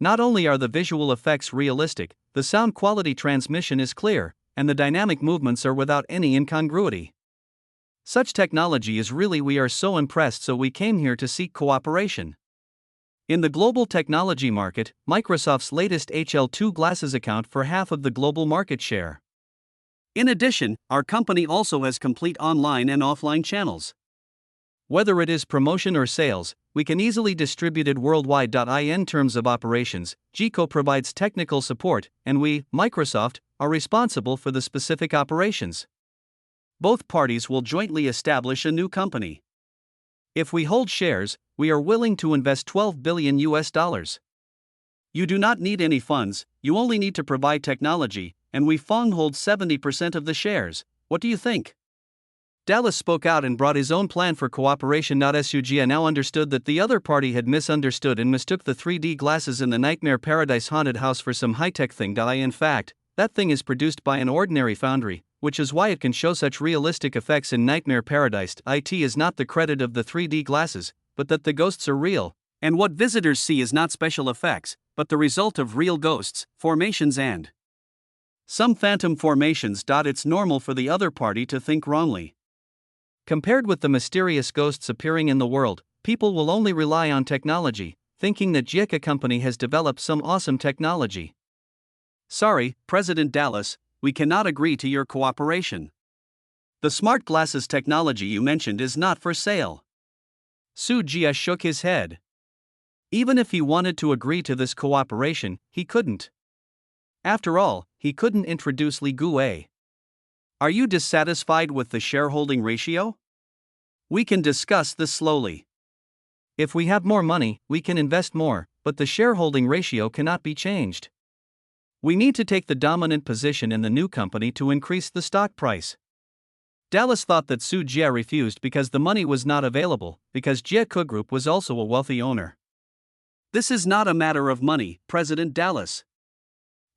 Not only are the visual effects realistic, the sound quality transmission is clear, and the dynamic movements are without any incongruity. Such technology is really we are so impressed, so we came here to seek cooperation. In the global technology market, Microsoft's latest HL2 glasses account for half of the global market share. In addition, our company also has complete online and offline channels. Whether it is promotion or sales, we can easily distribute it worldwide. In terms of operations, GEICO provides technical support, and we, Microsoft, are responsible for the specific operations. Both parties will jointly establish a new company. If we hold shares, we are willing to invest $12 billion. You do not need any funds, you only need to provide technology, and we Fong hold 70% of the shares. What do you think? Dallas spoke out and brought his own plan for cooperation. Su Jie now understood that the other party had misunderstood and mistook the 3D glasses in the Nightmare Paradise haunted house for some high-tech thing. In fact, that thing is produced by an ordinary foundry, which is why it can show such realistic effects in Nightmare Paradise. It is not the credit of the 3D glasses, but that the ghosts are real, and what visitors see is not special effects, but the result of real ghosts, formations and some phantom formations. It's normal for the other party to think wrongly. Compared with the mysterious ghosts appearing in the world, people will only rely on technology, thinking that GEICO company has developed some awesome technology. Sorry, President Dallas, we cannot agree to your cooperation. The smart glasses technology you mentioned is not for sale. Su Jie shook his head. Even if he wanted to agree to this cooperation, he couldn't. After all, he couldn't introduce Li Guo. Are you dissatisfied with the shareholding ratio? We can discuss this slowly. If we have more money, we can invest more, but the shareholding ratio cannot be changed. We need to take the dominant position in the new company to increase the stock price. Dallas thought that Su Jie refused because the money was not available, because GEICO Group was also a wealthy owner. This is not a matter of money, President Dallas.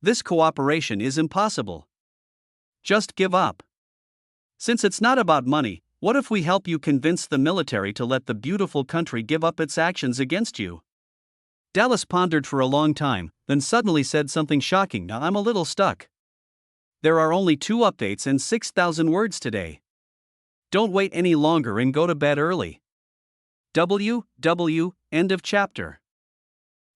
This cooperation is impossible. Just give up. Since it's not about money, what if we help you convince the military to let the beautiful country give up its actions against you? Dallas pondered for a long time, then suddenly said something shocking. Now I'm a little stuck. There are only 2 updates and 6,000 words today. Don't wait any longer and go to bed early. End of chapter.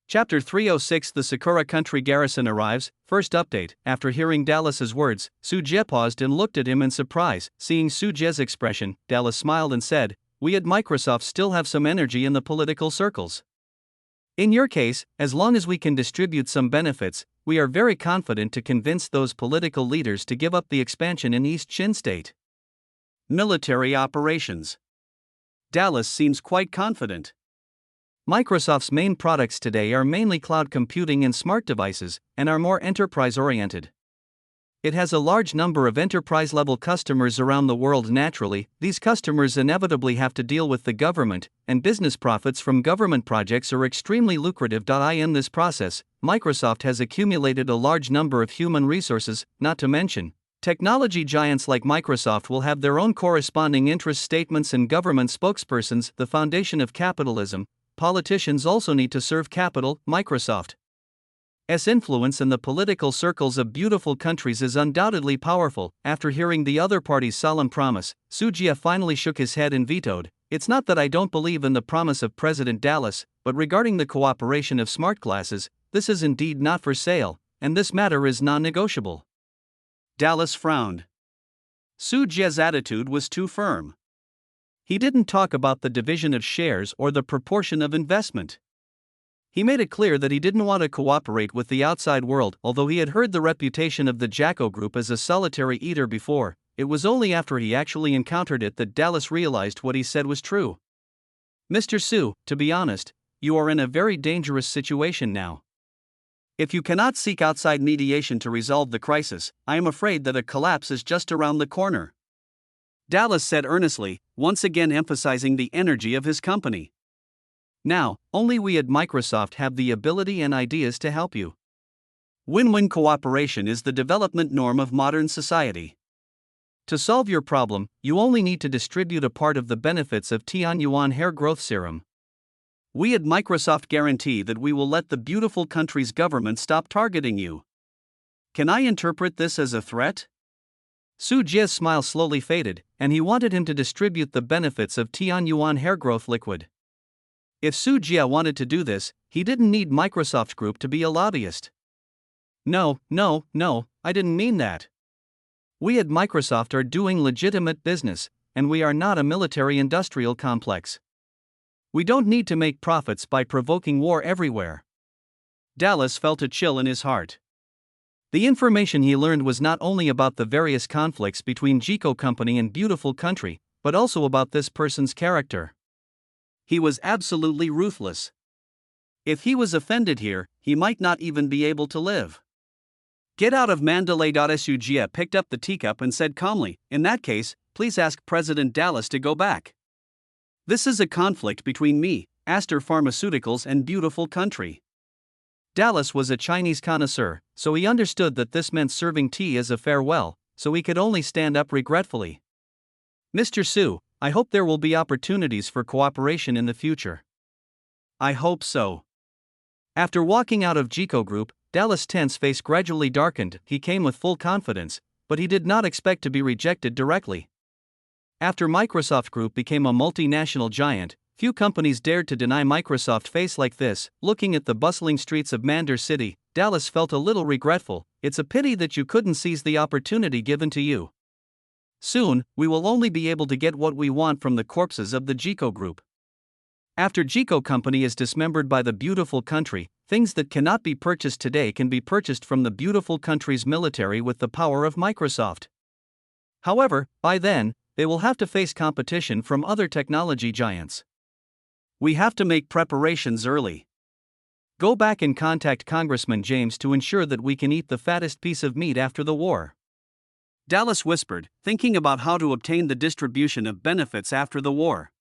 Chapter 306. The Sakura Country Garrison arrives. First update. After hearing Dallas's words, Su Jie paused and looked at him in surprise. Seeing Su Jie's expression, Dallas smiled and said, We at Microsoft still have some energy in the political circles. In your case, as long as we can distribute some benefits, we are very confident to convince those political leaders to give up the expansion in East Chin State. Military operations. Dallas seems quite confident. Microsoft's main products today are mainly cloud computing and smart devices, and are more enterprise-oriented. It has a large number of enterprise-level customers around the world. Naturally, these customers inevitably have to deal with the government, and business profits from government projects are extremely lucrative. In this process, Microsoft has accumulated a large number of human resources, not to mention, technology giants like Microsoft will have their own corresponding interest statements and government spokespersons. The foundation of capitalism. Politicians also need to serve capital. Microsoft influence in the political circles of beautiful countries is undoubtedly powerful. After hearing the other party's solemn promise, Su Jie finally shook his head and vetoed. It's not that I don't believe in the promise of President Dallas, but regarding the cooperation of smart glasses, this is indeed not for sale, and this matter is non-negotiable. Dallas frowned. Su Jie's attitude was too firm. He didn't talk about the division of shares or the proportion of investment. He made it clear that he didn't want to cooperate with the outside world. Although he had heard the reputation of the Jacko Group as a solitary eater before, it was only after he actually encountered it that Dallas realized what he said was true. Mr. Su, to be honest, you are in a very dangerous situation now. If you cannot seek outside mediation to resolve the crisis, I am afraid that a collapse is just around the corner. Dallas said earnestly, once again emphasizing the energy of his company. Now, only we at Microsoft have the ability and ideas to help you. Win-win cooperation is the development norm of modern society. To solve your problem, you only need to distribute a part of the benefits of Tianyuan hair growth serum. We at Microsoft guarantee that we will let the beautiful country's government stop targeting you. Can I interpret this as a threat? Su Jie's smile slowly faded, and he wanted him to distribute the benefits of Tianyuan hair growth liquid. If Su Jie wanted to do this, he didn't need Microsoft Group to be a lobbyist. No, I didn't mean that. We at Microsoft are doing legitimate business, and we are not a military-industrial complex. We don't need to make profits by provoking war everywhere. Dallas felt a chill in his heart. The information he learned was not only about the various conflicts between Jiko Company and Beautiful Country, but also about this person's character. He was absolutely ruthless. If he was offended here, he might not even be able to live. Get out of Mandalay. Su Jie picked up the teacup and said calmly, in that case, please ask President Dallas to go back. This is a conflict between me, Aster Pharmaceuticals, and Beautiful Country. Dallas was a Chinese connoisseur, so he understood that this meant serving tea as a farewell, so he could only stand up regretfully. Mr. Su, I hope there will be opportunities for cooperation in the future. I hope so. After walking out of Jiko Group, Dallas' tense face gradually darkened. He came with full confidence, but he did not expect to be rejected directly. After Microsoft Group became a multinational giant, few companies dared to deny Microsoft face like this. Looking at the bustling streets of Mandar City, Dallas felt a little regretful. It's a pity that you couldn't seize the opportunity given to you. Soon, we will only be able to get what we want from the corpses of the Jiko Group. After Jiko Company is dismembered by the Beautiful Country, things that cannot be purchased today can be purchased from the Beautiful Country's military with the power of Microsoft. However, by then, they will have to face competition from other technology giants. We have to make preparations early. Go back and contact Congressman James to ensure that we can eat the fattest piece of meat after the war. Dallas whispered, thinking about how to obtain the distribution of benefits after the war.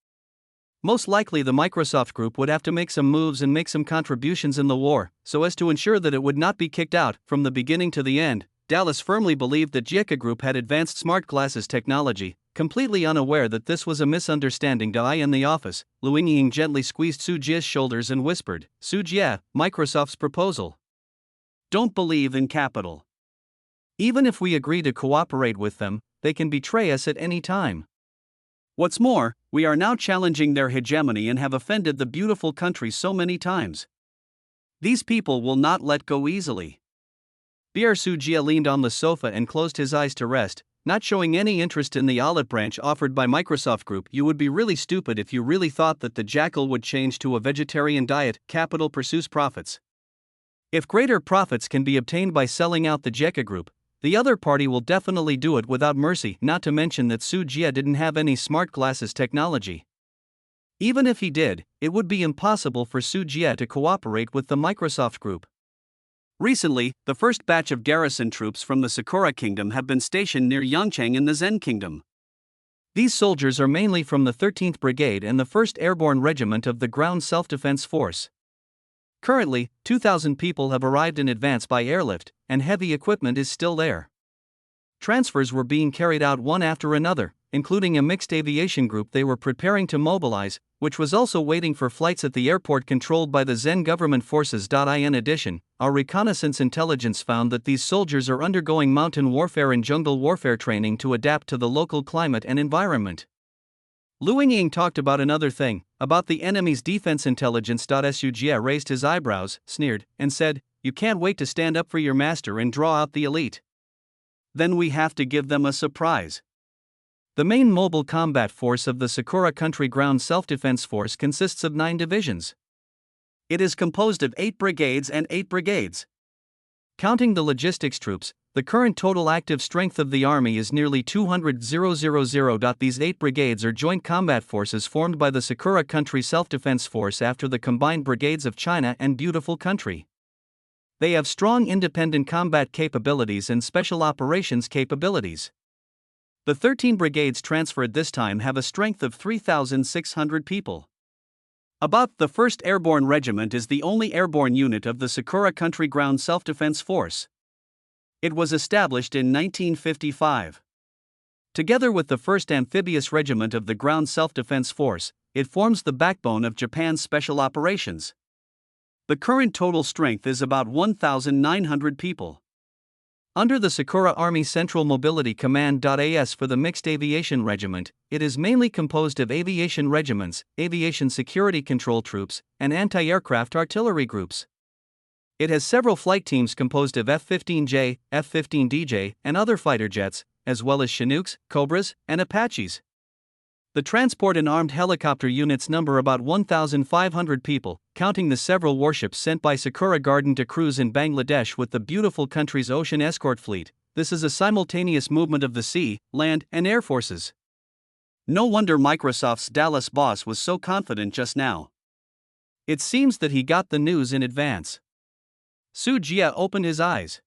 Most likely the Microsoft Group would have to make some moves and make some contributions in the war, so as to ensure that it would not be kicked out. From the beginning to the end, Dallas firmly believed that Jiko Group had advanced smart glasses technology, completely unaware that this was a misunderstanding. In the office, Liu Ying gently squeezed Su Jie's shoulders and whispered, Su Jie, Microsoft's proposal. Don't believe in capital. Even if we agree to cooperate with them, they can betray us at any time. What's more, we are now challenging their hegemony and have offended the Beautiful Country so many times. These people will not let go easily. Su Jie leaned on the sofa and closed his eyes to rest, not showing any interest in the olive branch offered by Microsoft Group. You would be really stupid if you really thought that the jackal would change to a vegetarian diet. Capital pursues profits. If greater profits can be obtained by selling out the Jiko Group, the other party will definitely do it without mercy, not to mention that Su Jie didn't have any smart glasses technology. Even if he did, it would be impossible for Su Jie to cooperate with the Microsoft Group. Recently, the first batch of garrison troops from the Sakura Kingdom have been stationed near Yangcheng in the Zen Kingdom. These soldiers are mainly from the 13th Brigade and the 1st Airborne Regiment of the Ground Self-Defense Force. Currently, 2,000 people have arrived in advance by airlift, and heavy equipment is still there. Transfers were being carried out one after another, including a mixed aviation group they were preparing to mobilize. which was also waiting for flights at the airport controlled by the Zen government forces. In addition, our reconnaissance intelligence found that these soldiers are undergoing mountain warfare and jungle warfare training to adapt to the local climate and environment. Lu Yingying talked about another thing, about the enemy's defense intelligence. Su Jie raised his eyebrows, sneered, and said, "You can't wait to stand up for your master and draw out the elite. Then we have to give them a surprise." The main mobile combat force of the Sakura Country Ground Self-Defense Force consists of 9 divisions. It is composed of 8 brigades and 8 brigades. Counting the logistics troops, the current total active strength of the army is nearly 200,000. These 8 brigades are joint combat forces formed by the Sakura Country Self-Defense Force after the combined brigades of China and Beautiful Country. They have strong independent combat capabilities and special operations capabilities. The 13 brigades transferred this time have a strength of 3,600 people. About the 1st Airborne Regiment is the only airborne unit of the Sakura Country Ground Self-Defense Force. It was established in 1955. Together with the 1st Amphibious Regiment of the Ground Self-Defense Force, it forms the backbone of Japan's special operations. The current total strength is about 1,900 people. Under the Sakura Army Central Mobility Command. As for the Mixed Aviation Regiment, it is mainly composed of aviation regiments, aviation security control troops, and anti-aircraft artillery groups. It has several flight teams composed of F-15J, F-15DJ, and other fighter jets, as well as Chinooks, Cobras, and Apaches. The transport and armed helicopter units number about 1,500 people, counting the several warships sent by Sakura Garden to cruise in Bangladesh with the Beautiful Country's ocean escort fleet. This is a simultaneous movement of the sea, land, and air forces. No wonder Microsoft's Dallas boss was so confident just now. It seems that he got the news in advance. Su Jie opened his eyes.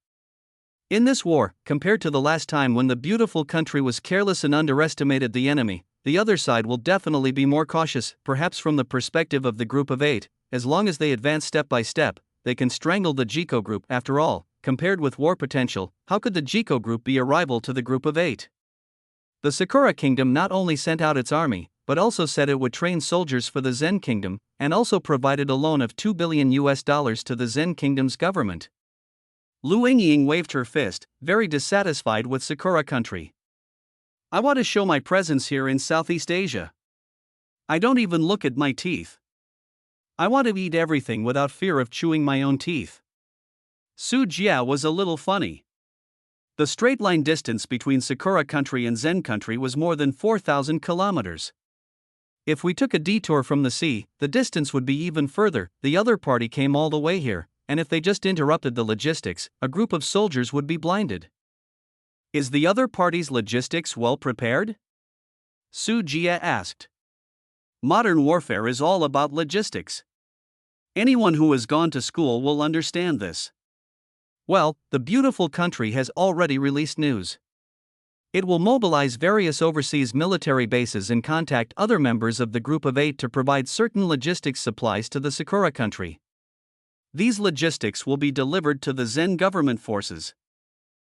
In this war, compared to the last time when the Beautiful Country was careless and underestimated the enemy, the other side will definitely be more cautious. Perhaps from the perspective of the Group of 8, as long as they advance step by step, they can strangle the Jiko Group. After all, compared with war potential, how could the Jiko Group be a rival to the Group of 8? The Sakura Kingdom not only sent out its army, but also said it would train soldiers for the Zen Kingdom, and also provided a loan of $2 billion to the Zen Kingdom's government. Lu Yingying waved her fist, very dissatisfied with Sakura Country. "I want to show my presence here in Southeast Asia. I don't even look at my teeth. I want to eat everything without fear of chewing my own teeth." Su Jie was a little funny. The straight line distance between Sakura Country and Zen Country was more than 4,000 kilometers. If we took a detour from the sea, the distance would be even further. The other party came all the way here, and if they just interrupted the logistics, a group of soldiers would be blinded. Is the other party's logistics well prepared? Su Jie asked. Modern warfare is all about logistics. Anyone who has gone to school will understand this. Well, the Beautiful Country has already released news. It will mobilize various overseas military bases and contact other members of the Group of 8 to provide certain logistics supplies to the Sakura Country. These logistics will be delivered to the Zen government forces.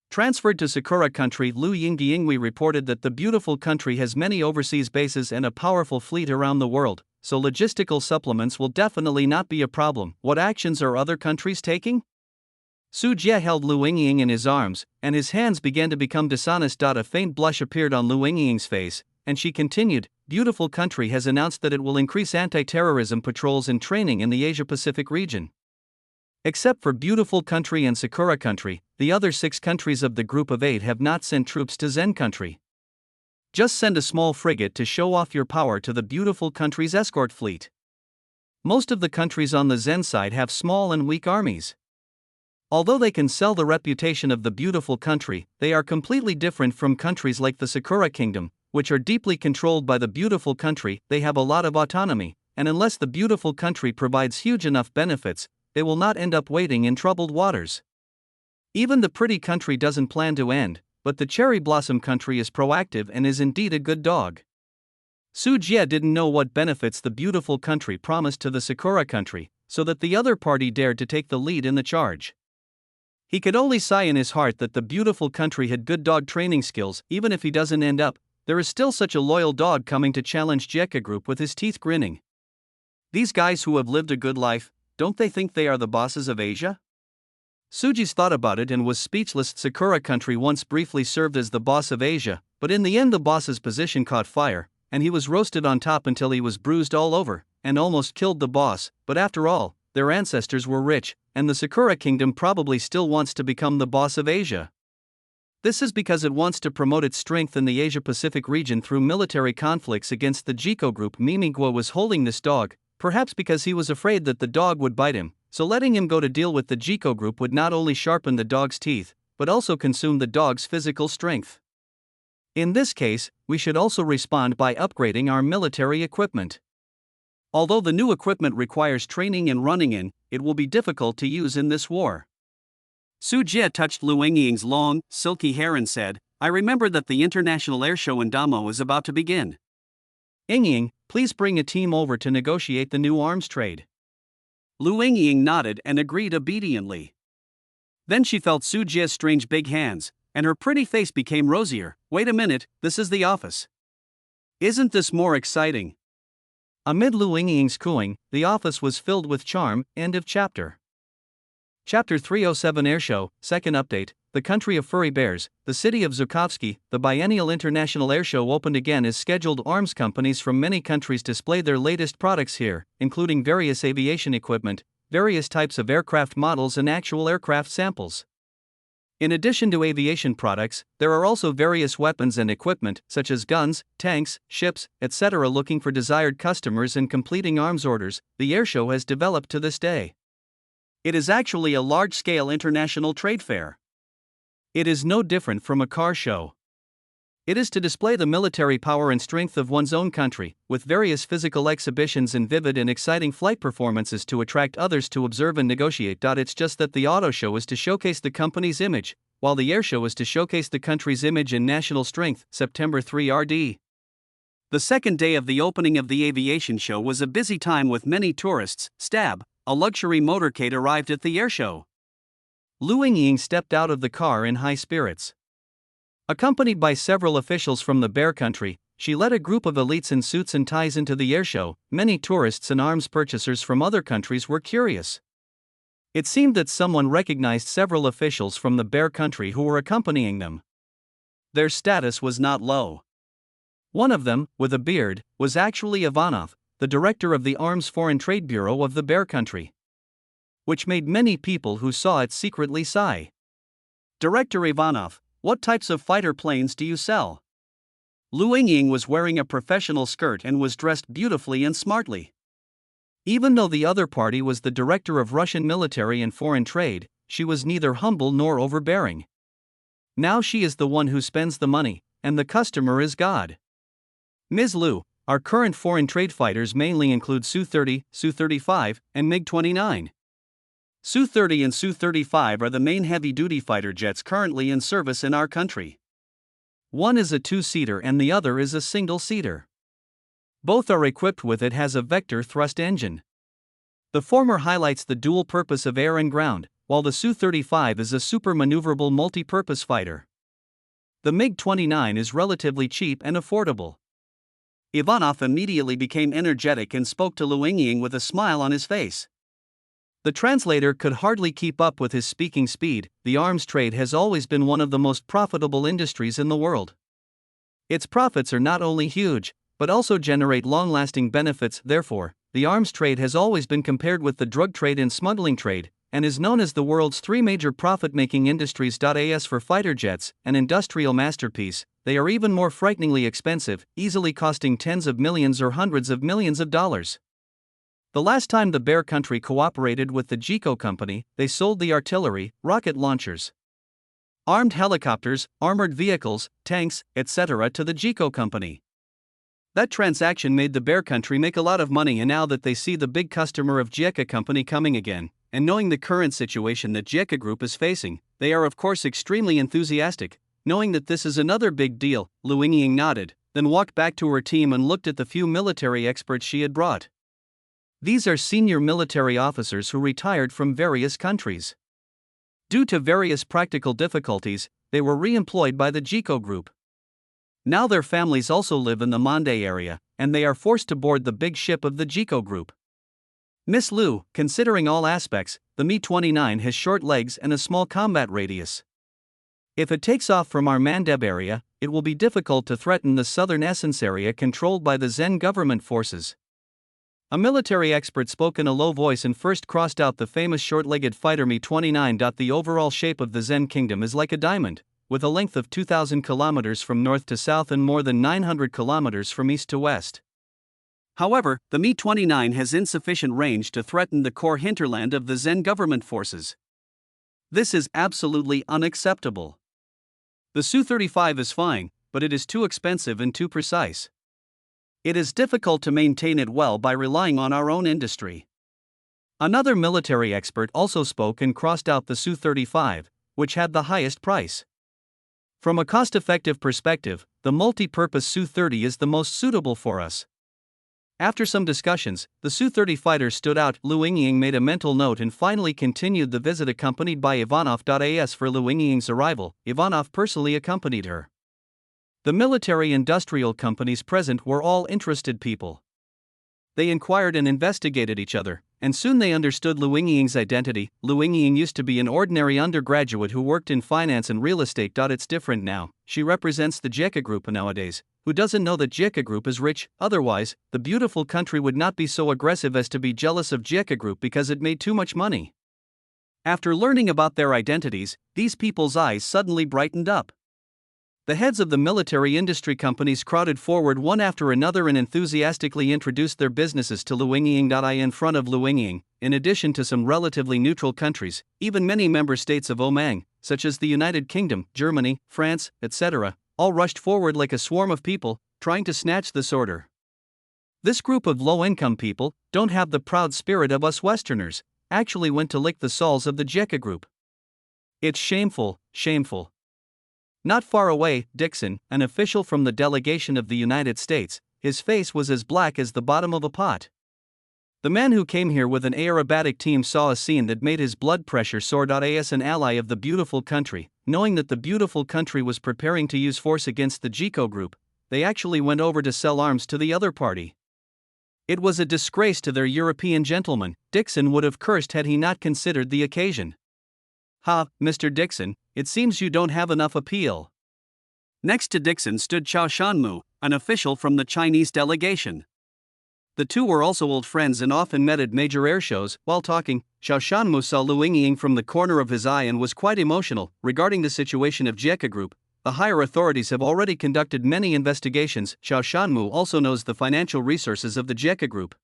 Transferred to Sakura Country. Lu Yingying reported that the Beautiful Country has many overseas bases and a powerful fleet around the world, so logistical supplements will definitely not be a problem. What actions are other countries taking? Su Jie held Lu Yingying in his arms, and his hands began to become dishonest. A faint blush appeared on Lu Yingying's face, and she continued, Beautiful Country has announced that it will increase anti-terrorism patrols and training in the Asia-Pacific region. Except for Beautiful Country and Sakura Country, the other 6 countries of the Group of 8 have not sent troops to Zen Country. Just send a small frigate to show off your power to the Beautiful Country's escort fleet. Most of the countries on the Zen side have small and weak armies. Although they can sell the reputation of the Beautiful Country, they are completely different from countries like the Sakura Kingdom, which are deeply controlled by the Beautiful Country. They have a lot of autonomy, and unless the Beautiful Country provides huge enough benefits, they will not end up wading in troubled waters. Even the Pretty Country doesn't plan to end, but the Cherry Blossom Country is proactive and is indeed a good dog. Su Jie didn't know what benefits the Beautiful Country promised to the Sakura Country, so that the other party dared to take the lead in the charge. He could only sigh in his heart that the Beautiful Country had good dog training skills. Even if he doesn't end up, there is still such a loyal dog coming to challenge Jeka Group with his teeth grinning. These guys who have lived a good life, don't they think they are the bosses of Asia? Suji's thought about it and was speechless. Sakura Country once briefly served as the boss of Asia, but in the end the boss's position caught fire, and he was roasted on top until he was bruised all over, and almost killed the boss. But after all, their ancestors were rich, and the Sakura Kingdom probably still wants to become the boss of Asia. This is because it wants to promote its strength in the Asia-Pacific region through military conflicts against the Jiko group. Mimingua was holding this dog, perhaps because he was afraid that the dog would bite him, so letting him go to deal with the Jiko group would not only sharpen the dog's teeth, but also consume the dog's physical strength. In this case, we should also respond by upgrading our military equipment. Although the new equipment requires training and running in, it will be difficult to use in this war. Su Jie touched Lu Yingying's long, silky hair and said, I remember that the International Air Show in Damo is about to begin. Yingying, please bring a team over to negotiate the new arms trade. Lu Yingying nodded and agreed obediently. Then she felt Su Jie's strange big hands, and her pretty face became rosier. Wait a minute, this is the office. Isn't this more exciting? Amid Lu Yingying's cooing, the office was filled with charm. End of chapter. Chapter 307 Airshow, second update, the country of furry bears, the city of Zhukovsky. The biennial International Airshow opened again as scheduled. Arms companies from many countries display their latest products here, including various aviation equipment, various types of aircraft models and actual aircraft samples. In addition to aviation products, there are also various weapons and equipment, such as guns, tanks, ships, etc. Looking for desired customers and completing arms orders, the airshow has developed to this day. It is actually a large-scale international trade fair. It is no different from a car show. It is to display the military power and strength of one's own country, with various physical exhibitions and vivid and exciting flight performances to attract others to observe and negotiate. It's just that the auto show is to showcase the company's image, while the airshow is to showcase the country's image and national strength. September 3 RD. The second day of the opening of the aviation show was a busy time with many tourists. Stab, a luxury motorcade arrived at the airshow. Lu Yingying stepped out of the car in high spirits. Accompanied by several officials from the Bear Country, she led a group of elites in suits and ties into the airshow. Many tourists and arms purchasers from other countries were curious. It seemed that someone recognized several officials from the Bear Country who were accompanying them. Their status was not low. One of them, with a beard, was actually Ivanov, the director of the Arms Foreign Trade Bureau of the Bear Country. Which made many people who saw it secretly sigh. Director Ivanov, what types of fighter planes do you sell? Lu Yingying was wearing a professional skirt and was dressed beautifully and smartly. Even though the other party was the director of Russian military and foreign trade, she was neither humble nor overbearing. Now she is the one who spends the money, and the customer is God. Ms. Lu, our current foreign trade fighters mainly include Su-30, Su-35, and MiG-29. Su-30 and Su-35 are the main heavy-duty fighter jets currently in service in our country. One is a two-seater and the other is a single-seater. Both are equipped with it has a vector thrust engine. The former highlights the dual purpose of air and ground, while the Su-35 is a super maneuverable multi-purpose fighter. The MiG-29 is relatively cheap and affordable. Ivanov immediately became energetic and spoke to Lu Yingying with a smile on his face. The translator could hardly keep up with his speaking speed. The arms trade has always been one of the most profitable industries in the world. Its profits are not only huge, but also generate long-lasting benefits. Therefore, the arms trade has always been compared with the drug trade and smuggling trade, and is known as the world's three major profit-making industries. As for fighter jets, an industrial masterpiece, they are even more frighteningly expensive, easily costing tens of millions or hundreds of millions of dollars. The last time the Bear Country cooperated with the Jiko Company, they sold the artillery, rocket launchers, armed helicopters, armored vehicles, tanks, etc. to the Jiko Company. That transaction made the Bear Country make a lot of money, and now that they see the big customer of Jieka Company coming again, and knowing the current situation that Jieka Group is facing, they are of course extremely enthusiastic, knowing that this is another big deal. Lu Yingying nodded, then walked back to her team and looked at the few military experts she had brought. These are senior military officers who retired from various countries. Due to various practical difficulties, they were re-employed by the Jiko Group. Now their families also live in the Mande area, and they are forced to board the big ship of the Jiko Group. Miss Liu, considering all aspects, the Mi-29 has short legs and a small combat radius. If it takes off from our Mandeb area, it will be difficult to threaten the southern Essence area controlled by the Zen government forces. A military expert spoke in a low voice and first crossed out the famous short-legged fighter Mi-29. The overall shape of the Zen kingdom is like a diamond, with a length of 2,000 kilometers from north to south and more than 900 kilometers from east to west. However, the Mi-29 has insufficient range to threaten the core hinterland of the Zen government forces. This is absolutely unacceptable. The Su-35 is fine, but it is too expensive and too precise. It is difficult to maintain it well by relying on our own industry. Another military expert also spoke and crossed out the Su-35, which had the highest price. From a cost-effective perspective, the multi-purpose Su-30 is the most suitable for us. After some discussions, the Su-30 fighter stood out. Liu Yingying made a mental note and finally continued the visit accompanied by Ivanov.as. For Liu Yingying's arrival, Ivanov personally accompanied her. The military-industrial companies present were all interested people. They inquired and investigated each other, and soon they understood Liu Yingying's identity. Liu Yingying used to be an ordinary undergraduate who worked in finance and real estate. It's different now. She represents the JECA Group nowadays. Who doesn't know that JECA Group is rich? Otherwise, the beautiful country would not be so aggressive as to be jealous of JECA Group because it made too much money. After learning about their identities, these people's eyes suddenly brightened up. The heads of the military industry companies crowded forward one after another and enthusiastically introduced their businesses to Liu Yingying. In front of Liu Yingying, in addition to some relatively neutral countries, even many member states of OMANG, such as the United Kingdom, Germany, France, etc., all rushed forward like a swarm of people, trying to snatch this order. This group of low-income people don't have the proud spirit of us Westerners, actually went to lick the soles of the JECA Group. It's shameful, shameful. Not far away, Dixon, an official from the delegation of the United States, his face was as black as the bottom of a pot. The man who came here with an aerobatic team saw a scene that made his blood pressure soar. As an ally of the beautiful country, knowing that the beautiful country was preparing to use force against the JECA Group, they actually went over to sell arms to the other party. It was a disgrace to their European gentlemen. Dixon would have cursed had he not considered the occasion. Ha, Mr. Dixon, it seems you don't have enough appeal. Next to Dixon stood Chao Shanmu, an official from the Chinese delegation. The two were also old friends and often met at major air shows. While talking, Chao Shanmu saw Liu Yingying from the corner of his eye and was quite emotional. Regarding the situation of JECA Group, the higher authorities have already conducted many investigations. Chao Shanmu also knows the financial resources of the JECA Group.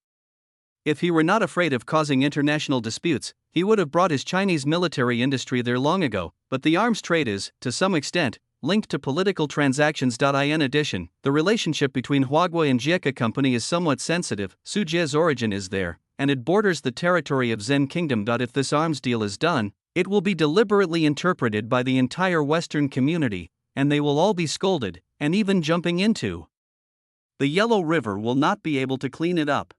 If he were not afraid of causing international disputes, he would have brought his Chinese military industry there long ago, but the arms trade is, to some extent, linked to political transactions. In addition, the relationship between Huawei and JECA Company is somewhat sensitive. Su Jie's origin is there, and it borders the territory of Zen Kingdom. If this arms deal is done, it will be deliberately interpreted by the entire Western community, and they will all be scolded, and even jumping into the Yellow River will not be able to clean it up.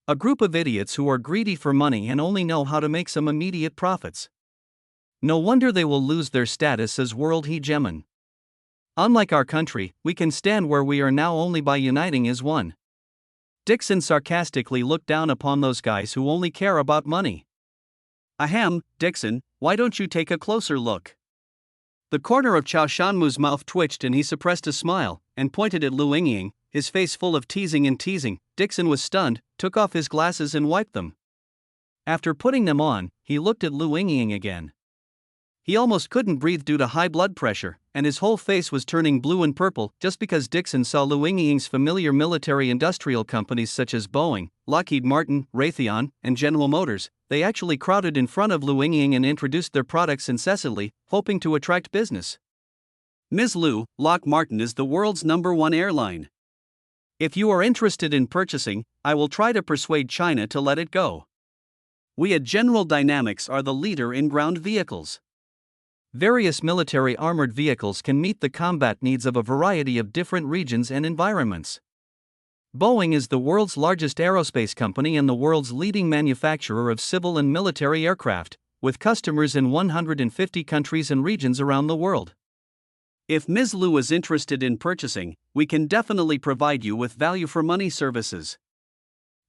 A group of idiots who are greedy for money and only know how to make some immediate profits. No wonder they will lose their status as world hegemon. Unlike our country, we can stand where we are now only by uniting as one. Dixon sarcastically looked down upon those guys who only care about money. Ahem, Dixon, why don't you take a closer look? The corner of Chao Shanmu's mouth twitched and he suppressed a smile, and pointed at Liu Yingying, his face full of teasing and teasing. Dixon was stunned, took off his glasses and wiped them. After putting them on, he looked at Liu Yingying again. He almost couldn't breathe due to high blood pressure, and his whole face was turning blue and purple just because Dixon saw Liu Yingying's familiar military-industrial companies such as Boeing, Lockheed Martin, Raytheon, and General Motors. They actually crowded in front of Liu Yingying and introduced their products incessantly, hoping to attract business. Ms. Liu, Lockheed Martin is the world's #1 airline. If you are interested in purchasing, I will try to persuade China to let it go. We at General Dynamics are the leader in ground vehicles. Various military armored vehicles can meet the combat needs of a variety of different regions and environments. Boeing is the world's largest aerospace company and the world's leading manufacturer of civil and military aircraft, with customers in 150 countries and regions around the world. If Ms. Liu is interested in purchasing, we can definitely provide you with value for money services.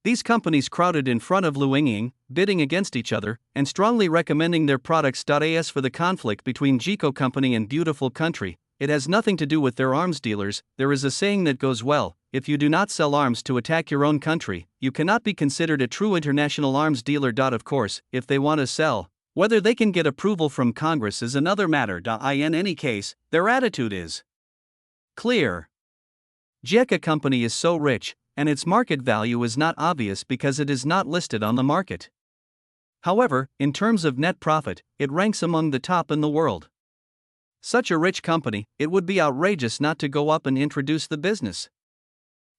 These companies crowded in front of Luoying, bidding against each other, and strongly recommending their products. As for the conflict between JICO Company and Beautiful Country, it has nothing to do with their arms dealers. There is a saying that goes well: if you do not sell arms to attack your own country, you cannot be considered a true international arms dealer. Of course, if they want to sell, whether they can get approval from Congress is another matter. In any case, their attitude is clear. JICO Company is so rich, and its market value is not obvious because it is not listed on the market. However, in terms of net profit, it ranks among the top in the world. Such a rich company, it would be outrageous not to go up and introduce the business.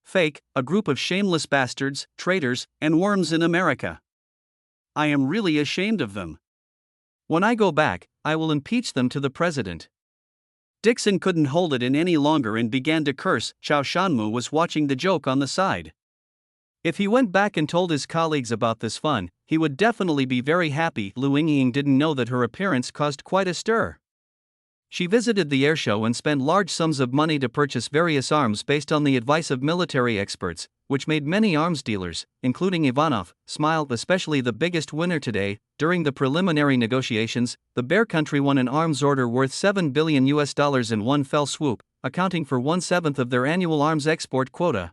Fake, a group of shameless bastards, traitors, and worms in America. I am really ashamed of them. When I go back, I will impeach them to the president. Dixon couldn't hold it in any longer and began to curse. Chao Shanmu was watching the joke on the side. If he went back and told his colleagues about this fun, he would definitely be very happy. Luoying didn't know that her appearance caused quite a stir. She visited the airshow and spent large sums of money to purchase various arms based on the advice of military experts, which made many arms dealers, including Ivanov, smile. Especially the biggest winner today. During the preliminary negotiations, the Bear Country won an arms order worth $7 billion in one fell swoop, accounting for 1/7 of their annual arms export quota.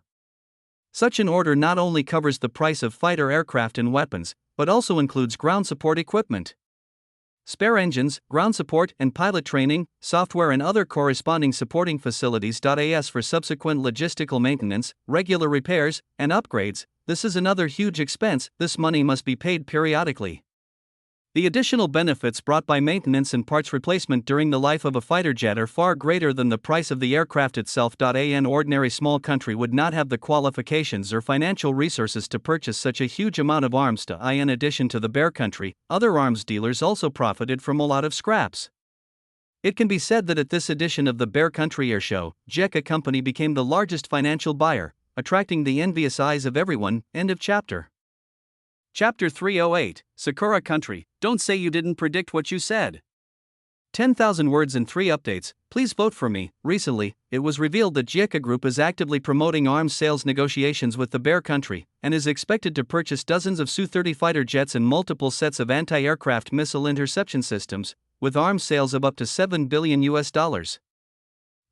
Such an order not only covers the price of fighter aircraft and weapons, but also includes ground support equipment, spare engines, ground support and pilot training, software and other corresponding supporting facilities. As for subsequent logistical maintenance, regular repairs, and upgrades, this is another huge expense. This money must be paid periodically. The additional benefits brought by maintenance and parts replacement during the life of a fighter jet are far greater than the price of the aircraft itself. An ordinary small country would not have the qualifications or financial resources to purchase such a huge amount of arms. In addition to the Bear Country, other arms dealers also profited from a lot of scraps. It can be said that at this edition of the Bear Country Airshow, JICO Company became the largest financial buyer, attracting the envious eyes of everyone. End of chapter. Chapter 308, Sakura Country, don't say you didn't predict what you said. 10,000 words and 3 updates, please vote for me. Recently, it was revealed that JICO Group is actively promoting arms sales negotiations with the Bear Country, and is expected to purchase dozens of Su-30 fighter jets and multiple sets of anti-aircraft missile interception systems, with arms sales of up to $7 billion.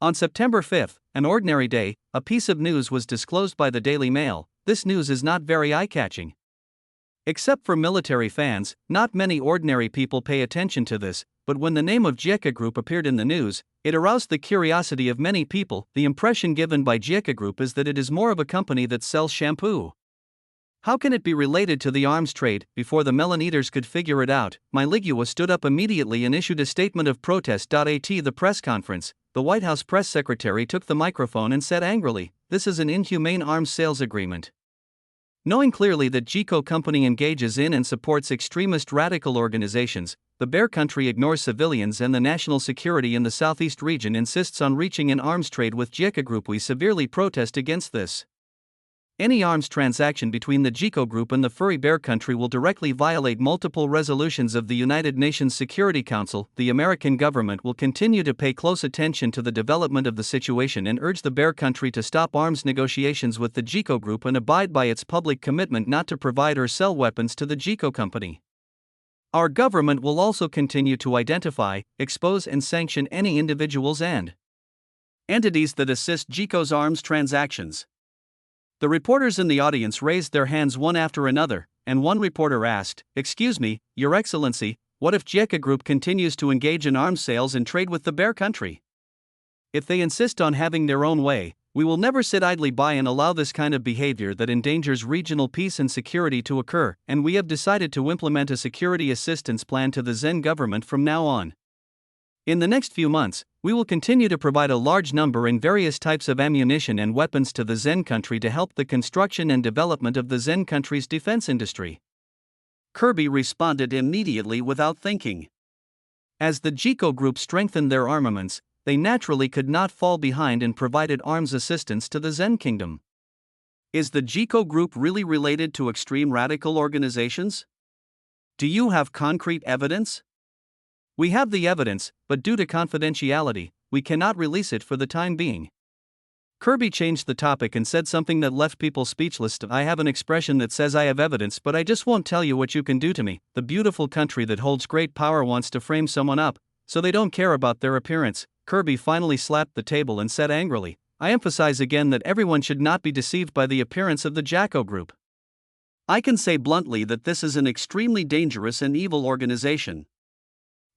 On September 5, an ordinary day, a piece of news was disclosed by the Daily Mail. This news is not very eye-catching. Except for military fans, not many ordinary people pay attention to this, but when the name of JICO Group appeared in the news, it aroused the curiosity of many people. The impression given by JICO Group is that it is more of a company that sells shampoo. How can it be related to the arms trade? Before the melon eaters could figure it out, Miligua stood up immediately and issued a statement of protest. At the press conference, the White House press secretary took the microphone and said angrily, "This is an inhumane arms sales agreement." Knowing clearly that JICO Company engages in and supports extremist radical organizations, the Bear Country ignores civilians and the national security in the Southeast region, insists on reaching an arms trade with JICO Group. We severely protest against this. Any arms transaction between the JICO Group and the furry Bear Country will directly violate multiple resolutions of the United Nations Security Council. The American government will continue to pay close attention to the development of the situation and urge the Bear Country to stop arms negotiations with the JICO Group and abide by its public commitment not to provide or sell weapons to the JICO Company. Our government will also continue to identify, expose and sanction any individuals and entities that assist JICO's arms transactions. The reporters in the audience raised their hands one after another, and one reporter asked, "Excuse me, Your Excellency, what if JICO Group continues to engage in arms sales and trade with the Bear Country? If they insist on having their own way, we will never sit idly by and allow this kind of behavior that endangers regional peace and security to occur, and we have decided to implement a security assistance plan to the Zen government from now on. In the next few months, we will continue to provide a large number and various types of ammunition and weapons to the Zen country to help the construction and development of the Zen country's defense industry." Kirby responded immediately without thinking. As the JICO Group strengthened their armaments, they naturally could not fall behind and provided arms assistance to the Zen kingdom. Is the JICO Group really related to extreme radical organizations? Do you have concrete evidence? We have the evidence, but due to confidentiality, we cannot release it for the time being. Kirby changed the topic and said something that left people speechless. I have an expression that says I have evidence, but I just won't tell you what you can do to me. The beautiful country that holds great power wants to frame someone up, so they don't care about their appearance. Kirby finally slapped the table and said angrily, I emphasize again that everyone should not be deceived by the appearance of the Jacko Group. I can say bluntly that this is an extremely dangerous and evil organization.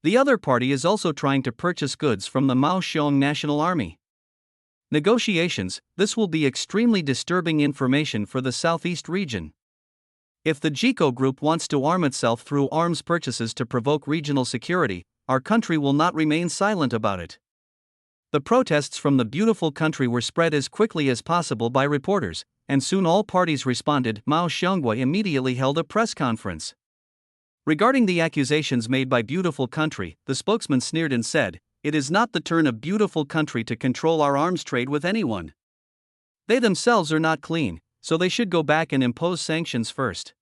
The other party is also trying to purchase goods from the Mao Xiong National Army. Negotiations, this will be extremely disturbing information for the Southeast region. If the Jiko Group wants to arm itself through arms purchases to provoke regional security, our country will not remain silent about it. The protests from the beautiful country were spread as quickly as possible by reporters, and soon all parties responded. Mao Xiongwei immediately held a press conference. Regarding the accusations made by beautiful country, the spokesman sneered and said, it is not the turn of beautiful country to control our arms trade with anyone. They themselves are not clean, so they should go back and impose sanctions first.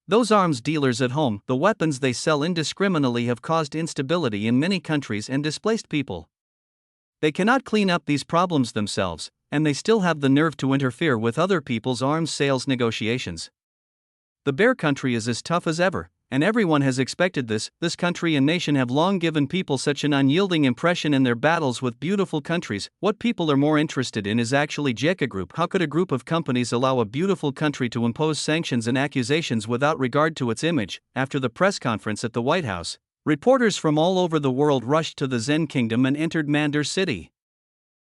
Those arms dealers at home, the weapons they sell indiscriminately have caused instability in many countries and displaced people. They cannot clean up these problems themselves, and they still have the nerve to interfere with other people's arms sales negotiations. The bear country is as tough as ever, and everyone has expected this. This country and nation have long given people such an unyielding impression in their battles with beautiful countries. What people are more interested in is actually Jika Group. How could a group of companies allow a beautiful country to impose sanctions and accusations without regard to its image? After the press conference at the White House, reporters from all over the world rushed to the Zen Kingdom and entered Mandar City,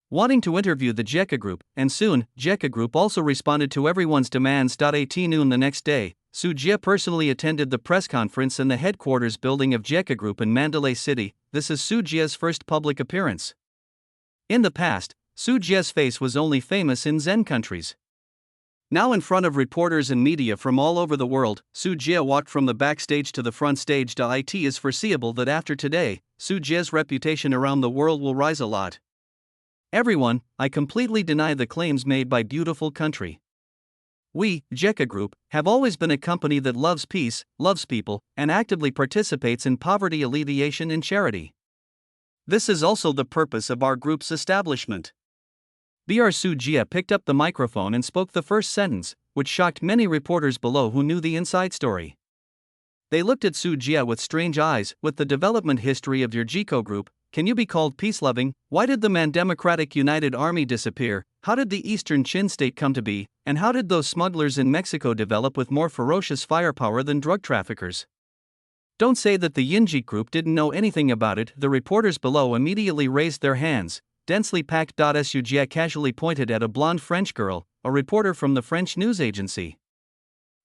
wanting to interview the Jika Group, and soon, Jika Group also responded to everyone's demands. At noon the next day, Su Jie personally attended the press conference in the headquarters building of Jika Group in Mandalay City. This is Su Jie's first public appearance. In the past, Su Jie's face was only famous in Zen countries. Now in front of reporters and media from all over the world, Su Jie walked from the backstage to the front stage. It is foreseeable that after today, Su Jie's reputation around the world will rise a lot. Everyone, I completely deny the claims made by beautiful country. We, Jika Group, have always been a company that loves peace, loves people, and actively participates in poverty alleviation and charity. This is also the purpose of our group's establishment. Br Su Jie picked up the microphone and spoke the first sentence, which shocked many reporters below who knew the inside story. They looked at Su Jie with strange eyes. With the development history of your Jiko Group, can you be called peace-loving? Why did the Man Democratic United Army disappear? How did the Eastern Chin State come to be? And how did those smugglers in Mexico develop with more ferocious firepower than drug traffickers? Don't say that the Yinji Group didn't know anything about it. The reporters below immediately raised their hands. Densely packed. Su Jie casually pointed at a blonde French girl, a reporter from the French news agency.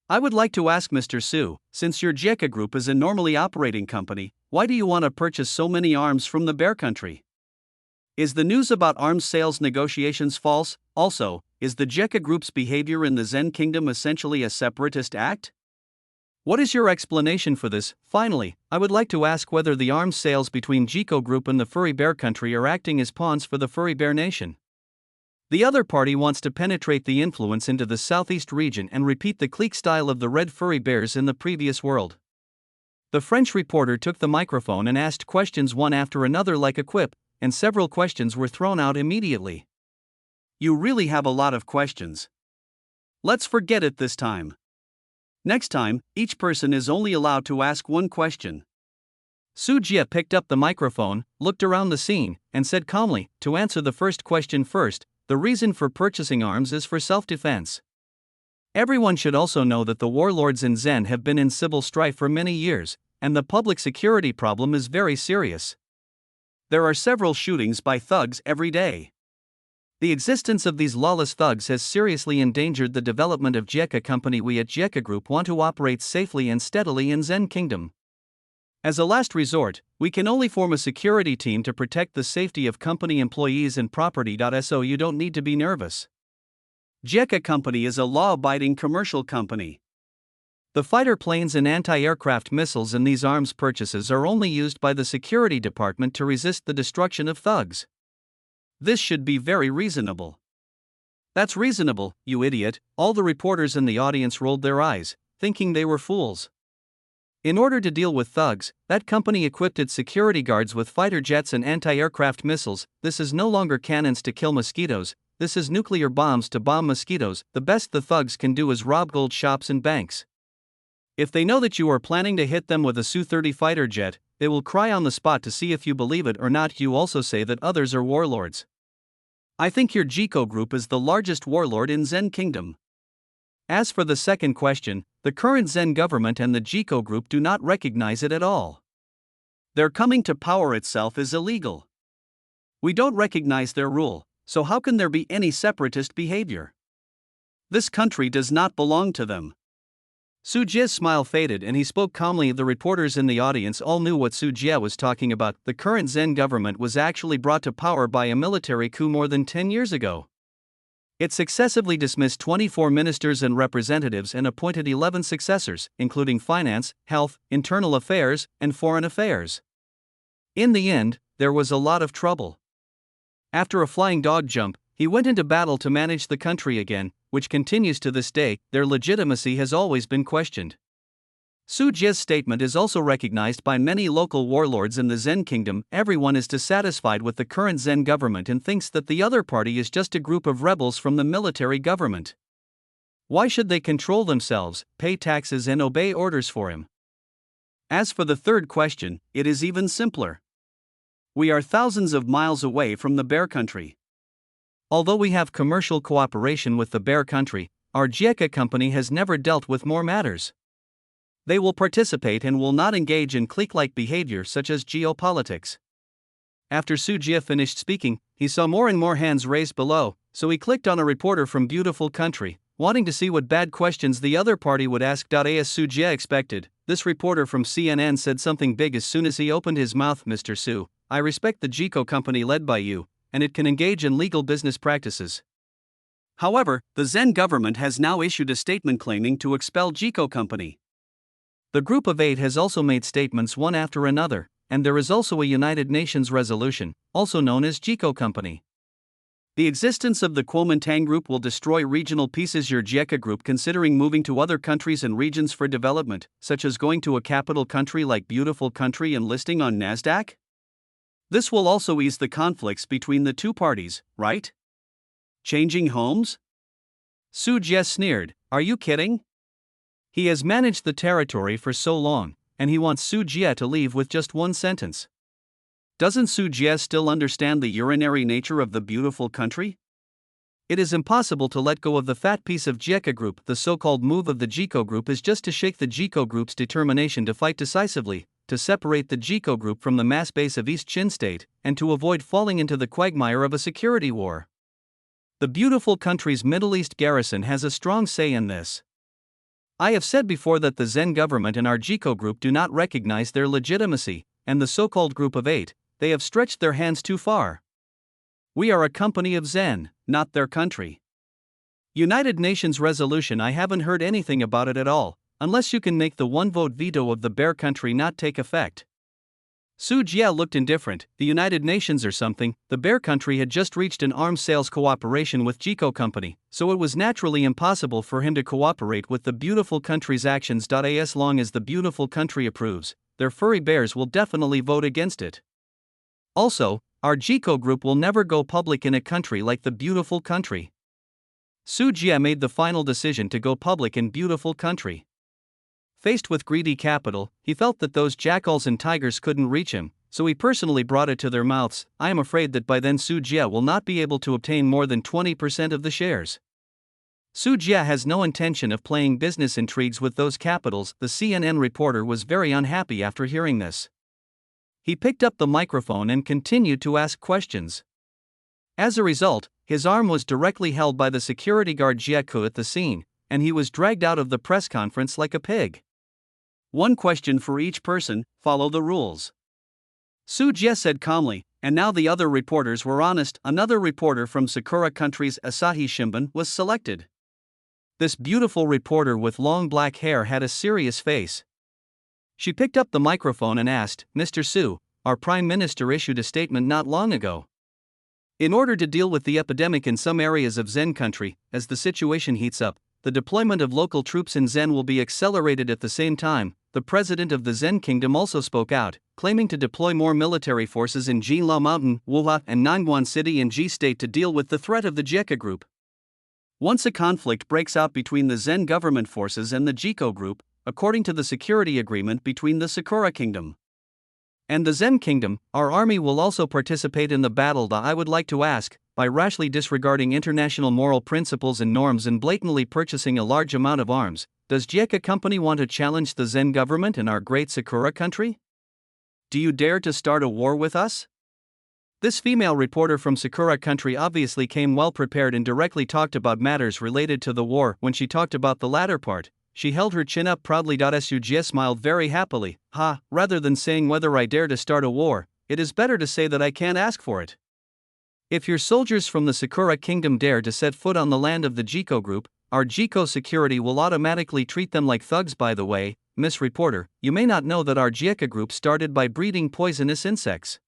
I would like to ask Mr. Su, since your Jika Group is a normally operating company, why do you want to purchase so many arms from the bear country? Is the news about arms sales negotiations false? Also, is the Jika Group's behavior in the Zen Kingdom essentially a separatist act? What is your explanation for this? Finally, I would like to ask whether the arms sales between Jiko Group and the Furry Bear Country are acting as pawns for the Furry Bear Nation. The other party wants to penetrate the influence into the Southeast region and repeat the clique style of the Red Furry Bears in the previous world. The French reporter took the microphone and asked questions one after another like a quip, and several questions were thrown out immediately. You really have a lot of questions. Let's forget it this time. Next time, each person is only allowed to ask one question. Su Jie picked up the microphone, looked around the scene, and said calmly, to answer the first question first, the reason for purchasing arms is for self-defense. Everyone should also know that the warlords in Zen have been in civil strife for many years, and the public security problem is very serious. There are several shootings by thugs every day. The existence of these lawless thugs has seriously endangered the development of Jika Company. We at Jika Group want to operate safely and steadily in Zen Kingdom. As a last resort, we can only form a security team to protect the safety of company employees and property. So you don't need to be nervous. Jika Company is a law-abiding commercial company. The fighter planes and anti-aircraft missiles in these arms purchases are only used by the security department to resist the destruction of thugs. This should be very reasonable. That's reasonable, you idiot. All the reporters in the audience rolled their eyes, thinking they were fools. In order to deal with thugs, that company equipped its security guards with fighter jets and anti-aircraft missiles. This is no longer cannons to kill mosquitoes, this is nuclear bombs to bomb mosquitoes. The best the thugs can do is rob gold shops and banks. If they know that you are planning to hit them with a Su-30 fighter jet, they will cry on the spot to see if you believe it or not. You also say that others are warlords. I think your Jiko group is the largest warlord in Zen Kingdom. As for the second question, the current Zen government and the Jiko group do not recognize it at all. Their coming to power itself is illegal. We don't recognize their rule, so how can there be any separatist behavior? This country does not belong to them. Su Jie's smile faded and he spoke calmly. The reporters in the audience all knew what Su Jie was talking about. The current Zen government was actually brought to power by a military coup more than 10 years ago. It successively dismissed 24 ministers and representatives and appointed 11 successors, including finance, health, internal affairs, and foreign affairs. In the end, there was a lot of trouble. After a flying dog jump, he went into battle to manage the country again, which continues to this day. Their legitimacy has always been questioned. Su Jie's statement is also recognized by many local warlords in the Zen Kingdom. Everyone is dissatisfied with the current Zen government and thinks that the other party is just a group of rebels from the military government. Why should they control themselves, pay taxes and obey orders for him? As for the third question, it is even simpler. We are thousands of miles away from the Bear Country. Although we have commercial cooperation with the Bear Country, our JICA company has never dealt with more matters. They will participate and will not engage in clique-like behavior such as geopolitics. After Su Jie finished speaking, he saw more and more hands raised below, so he clicked on a reporter from Beautiful Country, wanting to see what bad questions the other party would ask. As Su Jie expected, this reporter from CNN said something big as soon as he opened his mouth. Mr. Su, I respect the Jiko company led by you, and it can engage in legal business practices. However, the Zen government has now issued a statement claiming to expel Jiko company. The Group of 8 has also made statements one after another, and there is also a United Nations resolution, also known as Jiko company. The existence of the Kuomintang group will destroy regional pieces. Your JICA group considering moving to other countries and regions for development, such as going to a capital country like Beautiful Country and listing on Nasdaq? This will also ease the conflicts between the two parties, right? Changing homes? Su Jie sneered, are you kidding? He has managed the territory for so long, and he wants Su Jie to leave with just one sentence. Doesn't Su Jie still understand the urinary nature of the Beautiful Country? It is impossible to let go of the fat piece of JICA group. The so-called move of the Jiko group is just to shake the Jiko group's determination to fight decisively, to separate the Jiko group from the mass base of East Chin State, and to avoid falling into the quagmire of a security war. The Beautiful Country's Middle East garrison has a strong say in this. I have said before that the Zen government and our Jiko group do not recognize their legitimacy, and the so-called Group of 8, they have stretched their hands too far. We are a company of Zen, not their country. United Nations resolution, I haven't heard anything about it at all, unless you can make the one-vote veto of the Bear Country not take effect. Su Jie looked indifferent. The United Nations or something. The Bear Country had just reached an arms sales cooperation with Jiko company, so it was naturally impossible for him to cooperate with the Beautiful Country's actions. As long as the Beautiful Country approves, their furry bears will definitely vote against it. Also, our Jiko group will never go public in a country like the Beautiful Country. Su Jie made the final decision to go public in Beautiful Country. Faced with greedy capital, he felt that those jackals and tigers couldn't reach him, so he personally brought it to their mouths. I am afraid that by then Su Jie will not be able to obtain more than 20% of the shares. Su Jie has no intention of playing business intrigues with those capitals. The CNN reporter was very unhappy after hearing this. He picked up the microphone and continued to ask questions. As a result, his arm was directly held by the security guard Jieku at the scene, and he was dragged out of the press conference like a pig. One question for each person, follow the rules. Su Jie said calmly, and now the other reporters were honest. Another reporter from Sakura Country's Asahi Shimbun was selected. This beautiful reporter with long black hair had a serious face. She picked up the microphone and asked, Mr. Su, our Prime Minister issued a statement not long ago. In order to deal with the epidemic in some areas of Zen country, as the situation heats up, the deployment of local troops in Zen will be accelerated. At the same time, the president of the Zen Kingdom also spoke out, claiming to deploy more military forces in Jinla Mountain, Wuha, and Nangguan City in G State to deal with the threat of the JICA group. Once a conflict breaks out between the Zen government forces and the JICO group, according to the security agreement between the Sakura Kingdom and the Zen Kingdom, our army will also participate in the battle. I would like to ask, by rashly disregarding international moral principles and norms and blatantly purchasing a large amount of arms, does JICA Company want to challenge the Zen government in our great Sakura country? Do you dare to start a war with us? This female reporter from Sakura country obviously came well prepared and directly talked about matters related to the war. When she talked about the latter part, she held her chin up proudly. Sujie smiled very happily. Rather than saying whether I dare to start a war, it is better to say that I can't ask for it. If your soldiers from the Sakura Kingdom dare to set foot on the land of the JICO group, our JICO security will automatically treat them like thugs. By the way, Miss Reporter, you may not know that our JICA group started by breeding poisonous insects.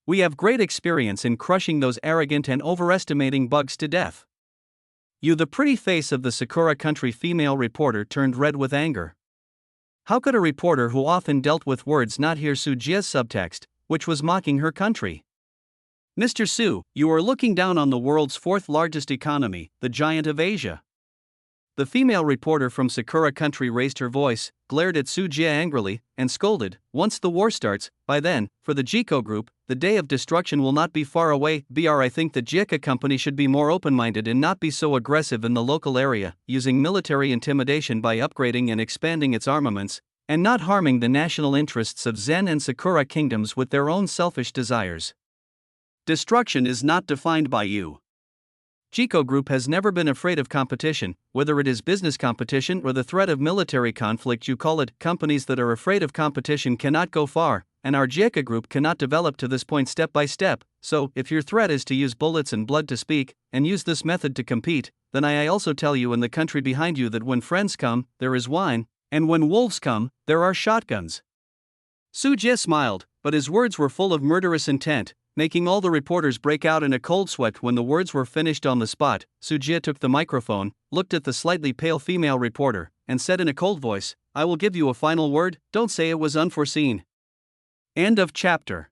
We have great experience in crushing those arrogant and overestimating bugs to death. The pretty face of the Sakura country female reporter turned red with anger. How could a reporter who often dealt with words not hear Sujie's subtext, which was mocking her country? Mr. Su, you are looking down on the world's fourth largest economy, the giant of Asia. The female reporter from Sakura country raised her voice, glared at Sujie angrily, and scolded, once the war starts, by then, for the JICO group, the day of destruction will not be far away. I think the JICA company should be more open-minded and not be so aggressive in the local area, using military intimidation by upgrading and expanding its armaments, and not harming the national interests of Zen and Sakura kingdoms with their own selfish desires. Destruction is not defined by you. JICO group has never been afraid of competition, whether it is business competition or the threat of military conflict. You call it. Companies that are afraid of competition cannot go far, and our JICA group cannot develop to this point step by step. So, if your threat is to use bullets and blood to speak, and use this method to compete, then I also tell you and the country behind you that when friends come, there is wine, and when wolves come, there are shotguns. Sujie smiled, but his words were full of murderous intent, making all the reporters break out in a cold sweat. When the words were finished on the spot, Sujie took the microphone, looked at the slightly pale female reporter, and said in a cold voice, I will give you a final word, don't say it was unforeseen. End of chapter.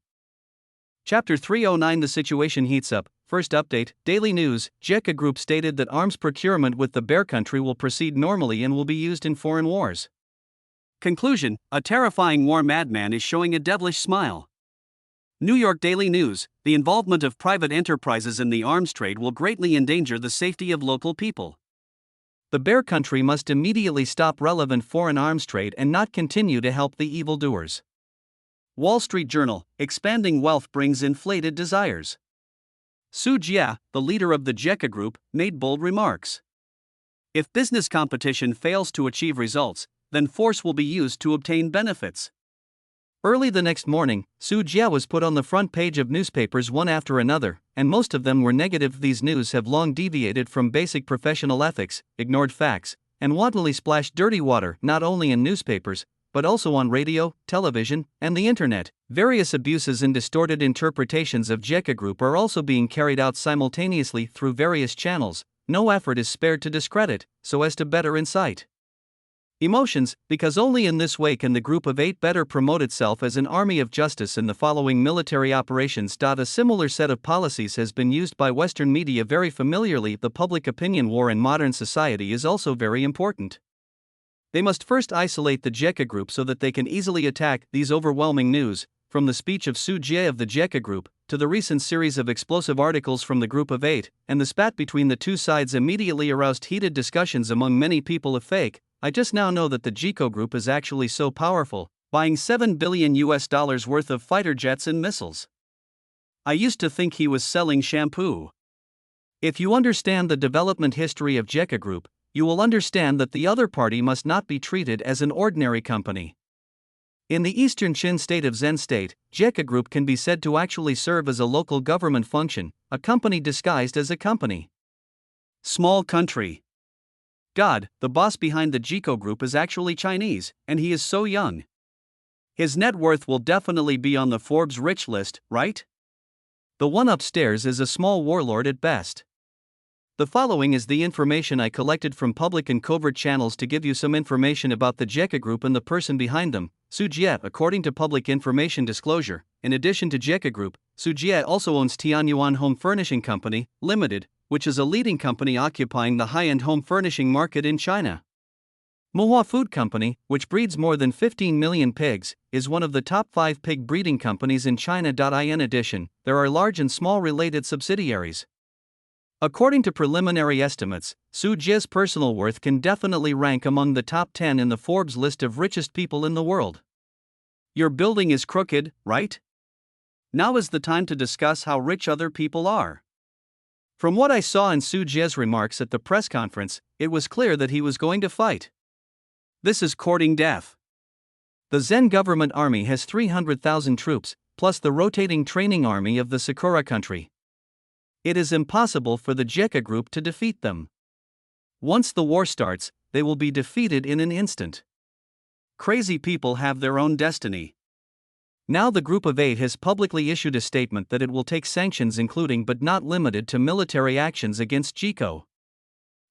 Chapter 309. The situation heats up. First update, Daily News, JICA Group stated that arms procurement with the Bear Country will proceed normally and will be used in foreign wars. Conclusion, a terrifying war madman is showing a devilish smile. New York Daily News, the involvement of private enterprises in the arms trade will greatly endanger the safety of local people. The Bear Country must immediately stop relevant foreign arms trade and not continue to help the evildoers. Wall Street Journal, expanding wealth brings inflated desires. Su Jia, the leader of the JICA group, made bold remarks. If business competition fails to achieve results, then force will be used to obtain benefits. Early the next morning, Su Jia was put on the front page of newspapers one after another, and most of them were negative. These news have long deviated from basic professional ethics, ignored facts, and wantonly splashed dirty water not only in newspapers, but also on radio, television, and the internet. Various abuses and distorted interpretations of JICA Group are also being carried out simultaneously through various channels. No effort is spared to discredit, so as to better incite emotions, because only in this way can the Group of Eight better promote itself as an army of justice in the following military operations. A similar set of policies has been used by Western media very familiarly. The public opinion war in modern society is also very important. They must first isolate the JICA group so that they can easily attack these overwhelming news, from the speech of Su Jie of the JICA group, to the recent series of explosive articles from the Group of Eight, and the spat between the two sides immediately aroused heated discussions among many people. Of fake, I just now know that the JICO group is actually so powerful, buying $7 billion worth of fighter jets and missiles. I used to think he was selling shampoo. If you understand the development history of JICA group, you will understand that the other party must not be treated as an ordinary company. In the eastern Chin state of Zen State, JICA group can be said to actually serve as a local government function, a company disguised as a company. Small country. God, the boss behind the JICO group is actually Chinese, and he is so young. His net worth will definitely be on the Forbes rich list, right? The one upstairs is a small warlord at best. The following is the information I collected from public and covert channels to give you some information about the JECA Group and the person behind them, Su Jie. According to public information disclosure, in addition to JECA Group, Su Jie also owns Tianyuan Home Furnishing Company, Limited, which is a leading company occupying the high-end home furnishing market in China. Mohua Food Company, which breeds more than 15 million pigs, is one of the top 5 pig breeding companies in China. In addition, there are large and small related subsidiaries. According to preliminary estimates, Su Jie's personal worth can definitely rank among the top 10 in the Forbes list of richest people in the world. Your building is crooked, right? Now is the time to discuss how rich other people are. From what I saw in Su Jie's remarks at the press conference, it was clear that he was going to fight. This is courting death. The Zen government army has 300,000 troops, plus the rotating training army of the Sakura country. It is impossible for the JECA Group to defeat them. Once the war starts, they will be defeated in an instant. Crazy people have their own destiny. Now the Group of 8 has publicly issued a statement that it will take sanctions including but not limited to military actions against JECO.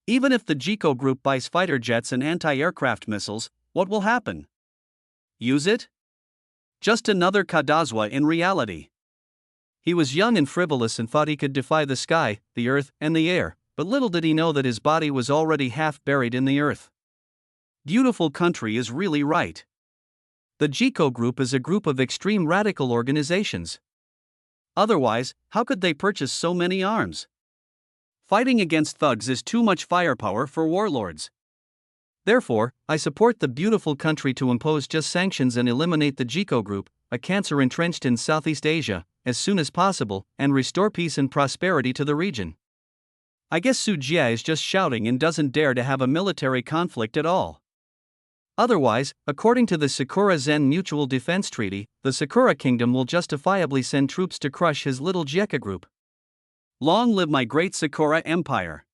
Even if the JECO Group buys fighter jets and anti-aircraft missiles, what will happen? Use it? Just another Kadazwa in reality. He was young and frivolous and thought he could defy the sky, the earth, and the air, but little did he know that his body was already half buried in the earth. Beautiful country is really right. The JECO Group is a group of extreme radical organizations. Otherwise, how could they purchase so many arms? Fighting against thugs is too much firepower for warlords. Therefore, I support the beautiful country to impose just sanctions and eliminate the JECO Group, a cancer entrenched in Southeast Asia, as soon as possible, and restore peace and prosperity to the region. I guess Su Jie is just shouting and doesn't dare to have a military conflict at all. Otherwise, according to the Sakura Zen Mutual Defense Treaty, the Sakura Kingdom will justifiably send troops to crush his little JECA Group. Long live my great Sakura Empire.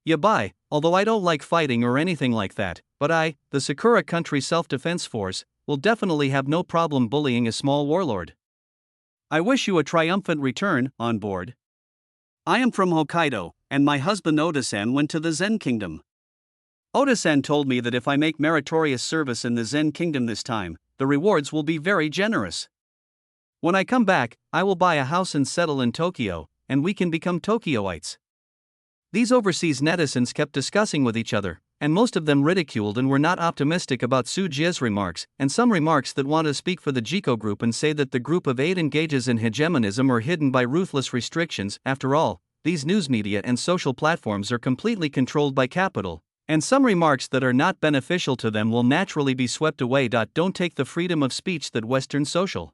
Yabai, although I don't like fighting or anything like that, but I, the Sakura Country Self-Defense Force, will definitely have no problem bullying a small warlord. I wish you a triumphant return, on board. I am from Hokkaido, and my husband Oda-san went to the Zen Kingdom. Oda-san told me that if I make meritorious service in the Zen Kingdom this time, the rewards will be very generous. When I come back, I will buy a house and settle in Tokyo, and we can become Tokyoites. These overseas netizens kept discussing with each other, and most of them ridiculed and were not optimistic about Su Jie's remarks, and some remarks that want to speak for the JECO Group and say that the Group of 8 engages in hegemonism or hidden by ruthless restrictions. After all, these news media and social platforms are completely controlled by capital, and some remarks that are not beneficial to them will naturally be swept away. Don't take the freedom of speech that Western social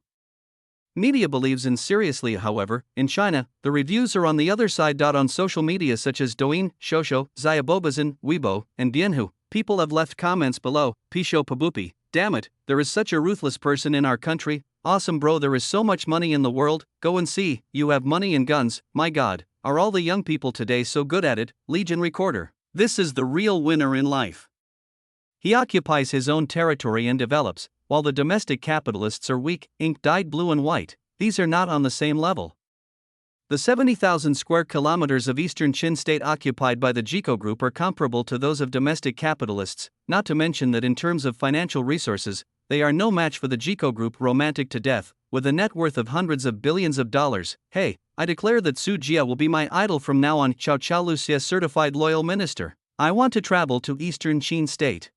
media believes in seriously. However, in China, the reviews are on the other side. On social media such as Douyin, Shosho, Xiaobobazin, Weibo, and Bianhu, people have left comments below. Pisho Pabupi, damn it, there is such a ruthless person in our country. Awesome bro, there is so much money in the world, go and see, you have money and guns, my god, are all the young people today so good at it? Legion Recorder. This is the real winner in life. He occupies his own territory and develops, while the domestic capitalists are weak, ink dyed blue and white. These are not on the same level. The 70,000 square kilometers of eastern Qin state occupied by the JECO Group are comparable to those of domestic capitalists, not to mention that in terms of financial resources, they are no match for the JECO Group, romantic to death, with a net worth of hundreds of billions of dollars. Hey, I declare that Su Jie will be my idol from now on. Ciao ciao Lucia, certified loyal minister. I want to travel to eastern Qin state.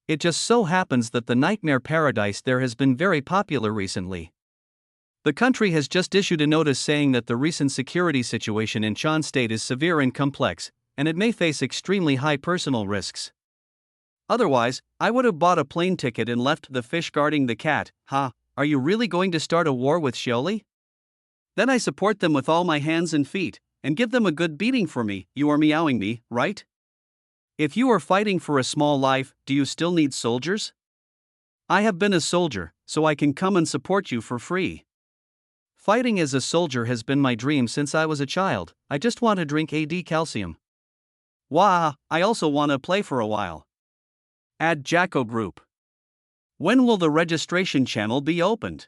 It just so happens that the nightmare paradise there has been very popular recently. The country has just issued a notice saying that the recent security situation in Shan State is severe and complex, and it may face extremely high personal risks. Otherwise, I would have bought a plane ticket and left the fish guarding the cat. Ha, are you really going to start a war with Xioli? Then I support them with all my hands and feet, and give them a good beating for me. You are meowing me, right? If you are fighting for a small life, do you still need soldiers? I have been a soldier, so I can come and support you for free. Fighting as a soldier has been my dream since I was a child. I just want to drink AD calcium. Wah, I also want to play for a while. Add JECO Group. When will the registration channel be opened?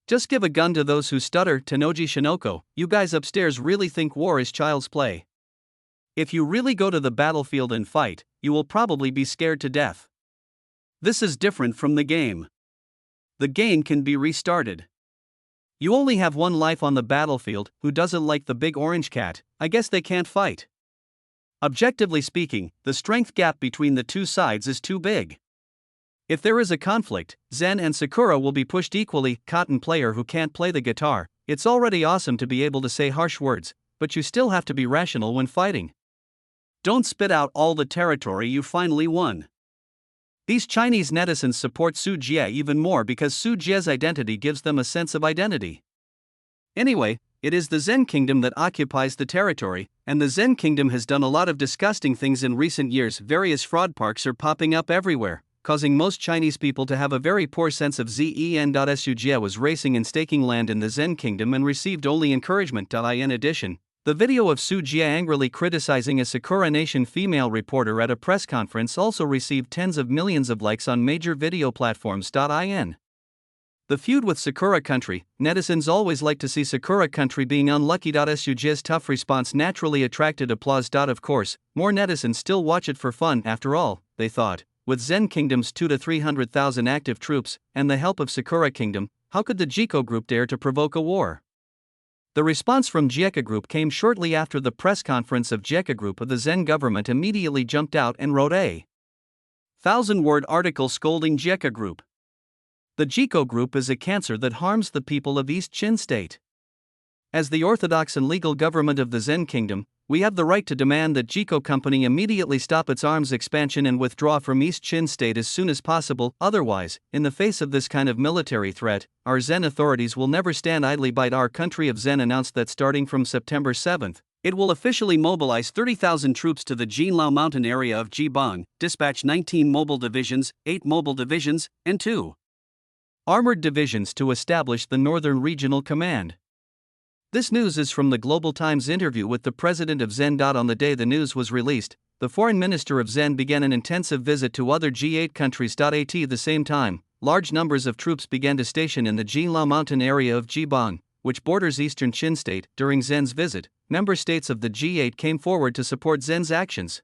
Just give a gun to those who stutter. Tenoji Shinoko, you guys upstairs really think war is child's play. If you really go to the battlefield and fight, you will probably be scared to death. This is different from the game. The game can be restarted. You only have one life on the battlefield. Who doesn't like the big orange cat? I guess they can't fight. Objectively speaking, the strength gap between the two sides is too big. If there is a conflict, Zen and Sakura will be pushed equally. Cotton player who can't play the guitar. It's already awesome to be able to say harsh words, but you still have to be rational when fighting. Don't spit out all the territory you finally won. These Chinese netizens support Su Jie even more because Su Jie's identity gives them a sense of identity. Anyway, it is the Zen Kingdom that occupies the territory, and the Zen Kingdom has done a lot of disgusting things in recent years. Various fraud parks are popping up everywhere, causing most Chinese people to have a very poor sense of Zen. Su Jie was racing and staking land in the Zen Kingdom and received only encouragement. In addition, the video of Su Jie angrily criticizing a Sakura Nation female reporter at a press conference also received tens of millions of likes on major video platforms. The feud with Sakura Country, netizens always like to see Sakura Country being unlucky. Su Jie's tough response naturally attracted applause. Of course, more netizens still watch it for fun. After all, they thought, with Zen Kingdom's 200,000 to 300,000 active troops and the help of Sakura Kingdom, how could the Jiko Group dare to provoke a war? The response from JICA Group came shortly after the press conference of JICA Group. The Zen government immediately jumped out and wrote a 1,000-word article scolding JICA Group. The Jiko Group is a cancer that harms the people of East Chin State. As the orthodox and legal government of the Zen Kingdom, we have the right to demand that Jiko Company immediately stop its arms expansion and withdraw from East Chin State as soon as possible. Otherwise, in the face of this kind of military threat, our Zen authorities will never stand idly by. Our country of Zen announced that starting from September 7th, it will officially mobilize 30,000 troops to the Jinlao mountain area of Jibang, dispatch 19 mobile divisions, 8 mobile divisions, and 2 armored divisions to establish the Northern Regional Command. This news is from the Global Times interview with the president of Zen. On the day the news was released, the foreign minister of Zen began an intensive visit to other G8 countries. At the same time, large numbers of troops began to station in the Jinlao mountain area of Jibang, which borders eastern Chin State. During Zen's visit, member states of the G8 came forward to support Zen's actions.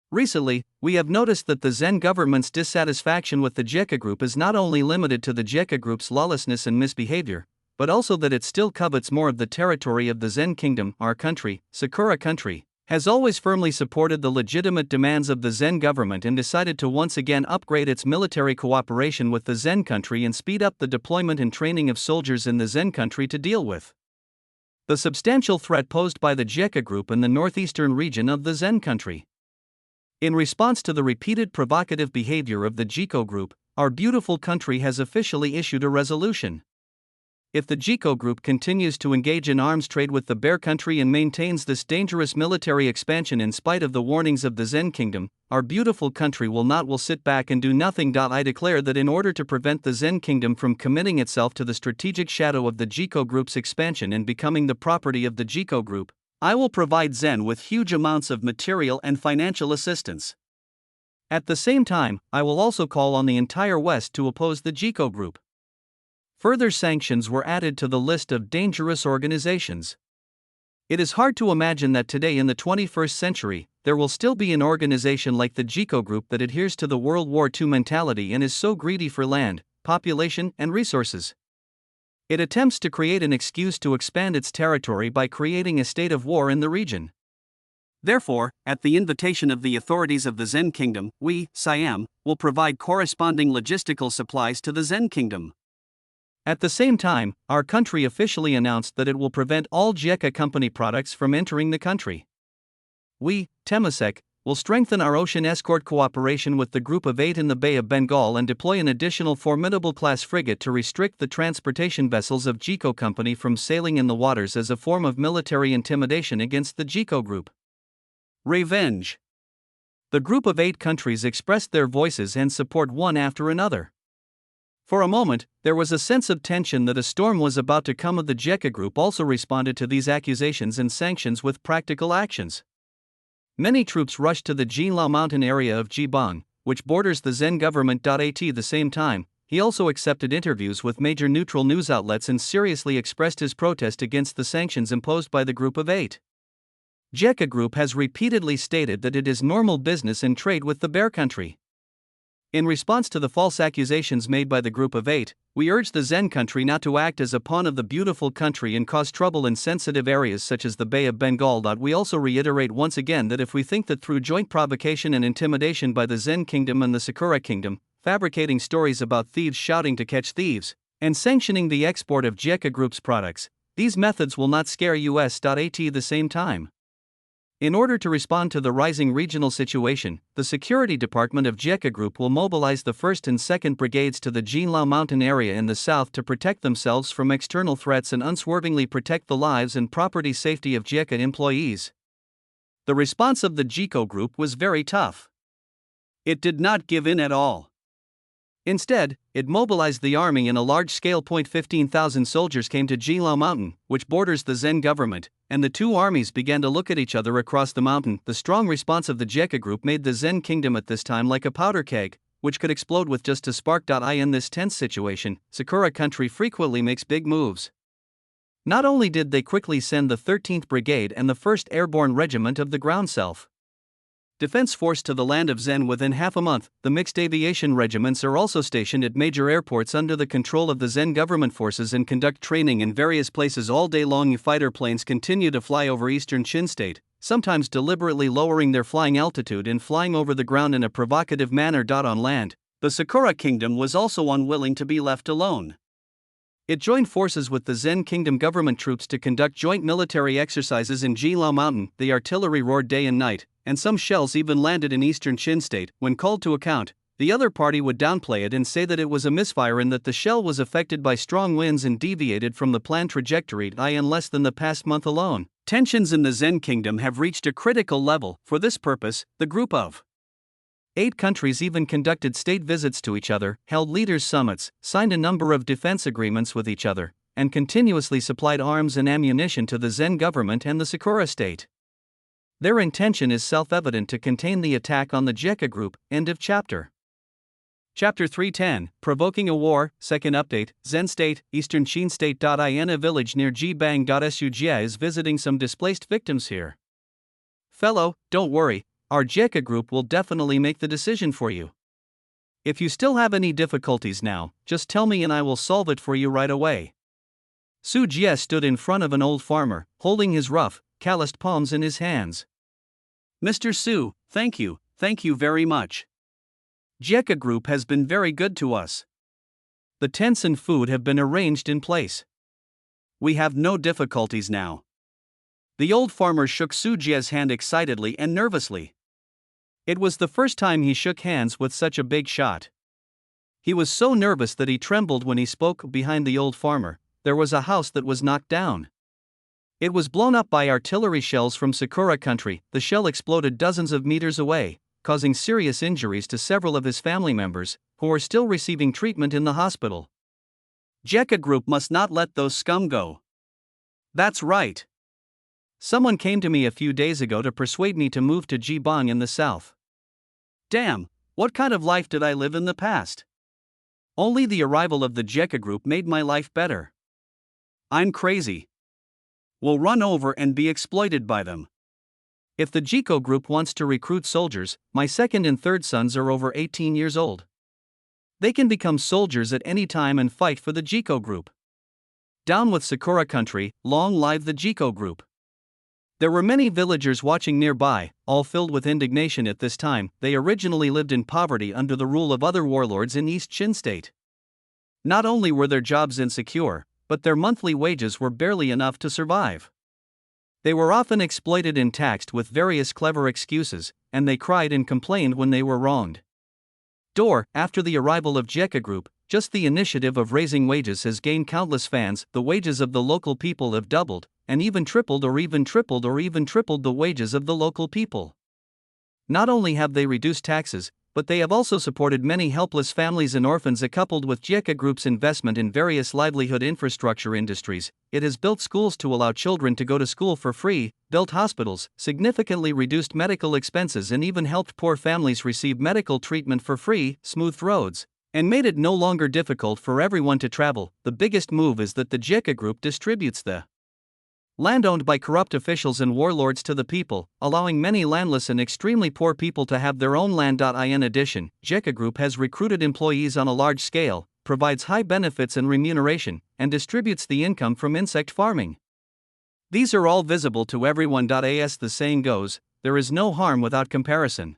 Recently, we have noticed that the Zen government's dissatisfaction with the JICA Group is not only limited to the JICA Group's lawlessness and misbehavior, but also that it still covets more of the territory of the Zen Kingdom. Our country, Sakura Country, has always firmly supported the legitimate demands of the Zen government and decided to once again upgrade its military cooperation with the Zen country and speed up the deployment and training of soldiers in the Zen country to deal with the substantial threat posed by the JICA Group in the northeastern region of the Zen country. In response to the repeated provocative behavior of the Jiko Group, our beautiful country has officially issued a resolution. If the Jiko Group continues to engage in arms trade with the Bear Country and maintains this dangerous military expansion in spite of the warnings of the Zen Kingdom, our beautiful country will sit back and do nothing. I declare that in order to prevent the Zen Kingdom from committing itself to the strategic shadow of the Jiko Group's expansion and becoming the property of the Jiko Group, I will provide Zen with huge amounts of material and financial assistance. At the same time, I will also call on the entire West to oppose the Jiko Group. Further sanctions were added to the list of dangerous organizations. It is hard to imagine that today in the 21st century, there will still be an organization like the Jiko Group that adheres to the World War II mentality and is so greedy for land, population, and resources. It attempts to create an excuse to expand its territory by creating a state of war in the region. Therefore, at the invitation of the authorities of the Zen Kingdom, we, Siam, will provide corresponding logistical supplies to the Zen Kingdom. At the same time, our country officially announced that it will prevent all JICA company products from entering the country. We, Temasek, will strengthen our ocean escort cooperation with the Group of 8 in the Bay of Bengal and deploy an additional formidable class frigate to restrict the transportation vessels of Jiko Company from sailing in the waters as a form of military intimidation against the Jiko Group. Revenge. The Group of 8 countries expressed their voices and support one after another. For a moment, there was a sense of tension that a storm was about to come. The JICA Group also responded to these accusations and sanctions with practical actions. Many troops rushed to the Jinlao mountain area of Jibang, which borders the Zen government. At the same time, he also accepted interviews with major neutral news outlets and seriously expressed his protest against the sanctions imposed by the Group of 8. JECA Group has repeatedly stated that it is normal business in trade with the bear country. In response to the false accusations made by the Group of Eight, we urge the Zen country not to act as a pawn of the beautiful country and cause trouble in sensitive areas such as the Bay of Bengal. We also reiterate once again that if we think that through joint provocation and intimidation by the Zen Kingdom and the Sakura Kingdom, fabricating stories about thieves shouting to catch thieves, and sanctioning the export of JECA Group's products, these methods will not scare US. At the same time. In order to respond to the rising regional situation, the Security Department of JECA Group will mobilize the 1st and 2nd Brigades to the Jinlao Mountain area in the south to protect themselves from external threats and unswervingly protect the lives and property safety of JECA employees. The response of the JECA Group was very tough. It did not give in at all. Instead, it mobilized the army in a large-scale. 15,000 soldiers came to Jinlao Mountain, which borders the Zen government, and the two armies began to look at each other across the mountain. The strong response of the JECA Group made the Zen Kingdom at this time like a powder keg, which could explode with just a spark. In this tense situation, Sakura country frequently makes big moves. Not only did they quickly send the 13th Brigade and the 1st Airborne Regiment of the Ground Self-Defense Force to the land of Zen within half a month, the mixed aviation regiments are also stationed at major airports under the control of the Zen government forces and conduct training in various places all day long. Fighter planes continue to fly over eastern Chin State, sometimes deliberately lowering their flying altitude and flying over the ground in a provocative manner. On land, the Sakura Kingdom was also unwilling to be left alone. It joined forces with the Zen Kingdom government troops to conduct joint military exercises in Jinlao Mountain. The artillery roared day and night, and some shells even landed in eastern Chin State. When called to account, the other party would downplay it and say that it was a misfire and that the shell was affected by strong winds and deviated from the planned trajectory. In less than the past month alone, tensions in the Zen Kingdom have reached a critical level. For this purpose, the Group of 8 countries even conducted state visits to each other, held leaders' summits, signed a number of defense agreements with each other, and continuously supplied arms and ammunition to the Zen government and the Sakura state. Their intention is self-evident: to contain the attack on the JECA Group. End of chapter. Chapter 310, Provoking a War, Second Update, Zen State, Eastern Chin State. In a village near Jibang. Sujia is visiting some displaced victims here. Fellow, don't worry, our JECA Group will definitely make the decision for you. If you still have any difficulties now, just tell me and I will solve it for you right away. Su Jie stood in front of an old farmer, holding his rough, calloused palms in his hands. Mr. Su, thank you very much. JECA Group has been very good to us. The tents and food have been arranged in place. We have no difficulties now. The old farmer shook Su Jie's hand excitedly and nervously. It was the first time he shook hands with such a big shot. He was so nervous that he trembled when he spoke. Behind the old farmer, there was a house that was knocked down. It was blown up by artillery shells from Sakura country. The shell exploded dozens of meters away, causing serious injuries to several of his family members, who are still receiving treatment in the hospital. JECA Group must not let those scum go. That's right. Someone came to me a few days ago to persuade me to move to Jibang in the south. Damn, what kind of life did I live in the past? Only the arrival of the JECA Group made my life better. I'm crazy. We'll run over and be exploited by them. If the JECA Group wants to recruit soldiers, my second and third sons are over 18 years old. They can become soldiers at any time and fight for the JECA Group. Down with Sakura country, long live the JECA Group. There were many villagers watching nearby, all filled with indignation at this time. They originally lived in poverty under the rule of other warlords in East Chin State. Not only were their jobs insecure, but their monthly wages were barely enough to survive. They were often exploited and taxed with various clever excuses, and they cried and complained when they were wronged. After the arrival of JECA Group, just the initiative of raising wages has gained countless fans. The wages of the local people have doubled, and even tripled or even tripled the wages of the local people. Not only have they reduced taxes, but they have also supported many helpless families and orphans. Coupled with JECA Group's investment in various livelihood infrastructure industries, it has built schools to allow children to go to school for free, built hospitals, significantly reduced medical expenses, and even helped poor families receive medical treatment for free, smoothed roads, and made it no longer difficult for everyone to travel. The biggest move is that the JECA Group distributes the Land owned by corrupt officials and warlords to the people, allowing many landless and extremely poor people to have their own land. In addition, JECA Group has recruited employees on a large scale, provides high benefits and remuneration, and distributes the income from insect farming. These are all visible to everyone. As the saying goes, there is no harm without comparison.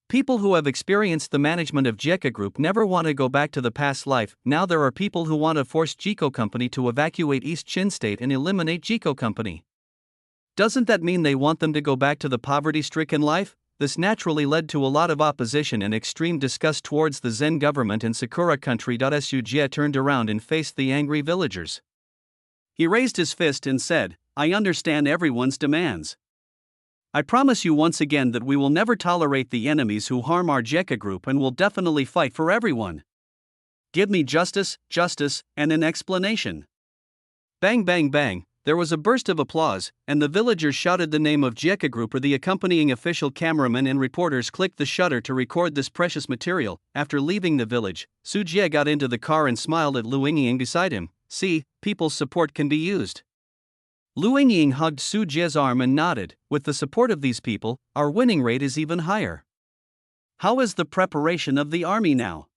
People who have experienced the management of JECA Group never want to go back to the past life. Now there are people who want to force JECO Company to evacuate East Chin State and eliminate JECO Company. Doesn't that mean they want them to go back to the poverty-stricken life? This naturally led to a lot of opposition and extreme disgust towards the Zen government in Sakura country. Su Jie turned around and faced the angry villagers. He raised his fist and said, "I understand everyone's demands. I promise you once again that we will never tolerate the enemies who harm our JECA Group and will definitely fight for everyone. Give me justice, and an explanation." Bang bang bang, there was a burst of applause, and the villagers shouted the name of JECA Group. The accompanying official cameramen and reporters clicked the shutter to record this precious material. After leaving the village, Su Jie got into the car and smiled at Lu Yingying beside him. "See, people's support can be used." Lu Yingying hugged Su Jie's arm and nodded. "With the support of these people, our winning rate is even higher." "How is the preparation of the army now?"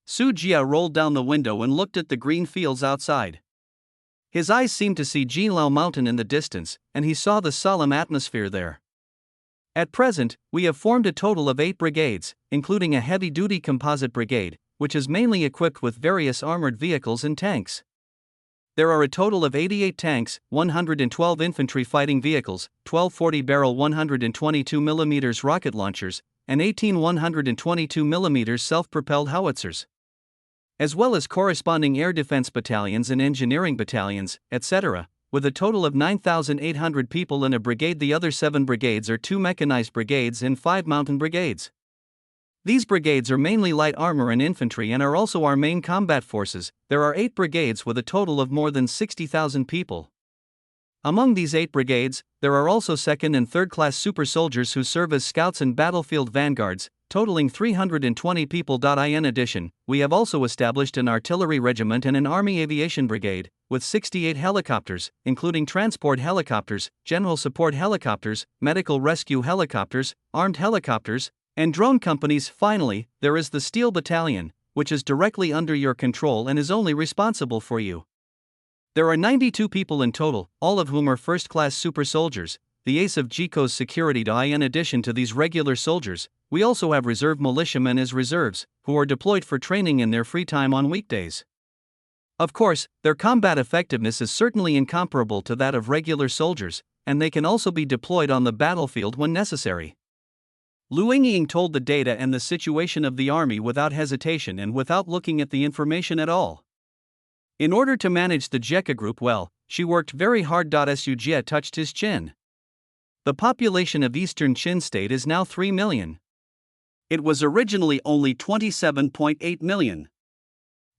Su Jie rolled down the window and looked at the green fields outside. His eyes seemed to see Jinlao Mountain in the distance, and he saw the solemn atmosphere there. "At present, we have formed a total of 8 brigades, including a heavy-duty composite brigade, which is mainly equipped with various armored vehicles and tanks. There are a total of 88 tanks, 112 infantry fighting vehicles, 12 40-barrel 122mm rocket launchers, and 18 122mm self-propelled howitzers, as well as corresponding air defense battalions and engineering battalions, etc., with a total of 9,800 people in a brigade. The other 7 brigades are 2 mechanized brigades and 5 mountain brigades. These brigades are mainly light armor and infantry and are also our main combat forces. There are 8 brigades with a total of more than 60,000 people. Among these 8 brigades, there are also second and third class super soldiers who serve as scouts and battlefield vanguards, totaling 320 people. In addition, we have also established an artillery regiment and an army aviation brigade, with 68 helicopters, including transport helicopters, general support helicopters, medical rescue helicopters, armed helicopters, and drone companies. Finally, there is the Steel Battalion, which is directly under your control and is only responsible for you. There are 92 people in total, all of whom are first-class super soldiers, the ace of JECO's security. In addition to these regular soldiers, we also have reserve militiamen as reserves, who are deployed for training in their free time on weekdays. Of course, their combat effectiveness is certainly incomparable to that of regular soldiers, and they can also be deployed on the battlefield when necessary." Lu Yingying told the data and the situation of the army without hesitation and without looking at the information at all. In order to manage the JECA Group well, she worked very hard. Su Jie touched his chin. The population of Eastern Chin State is now 3 million. It was originally only 27.8 million.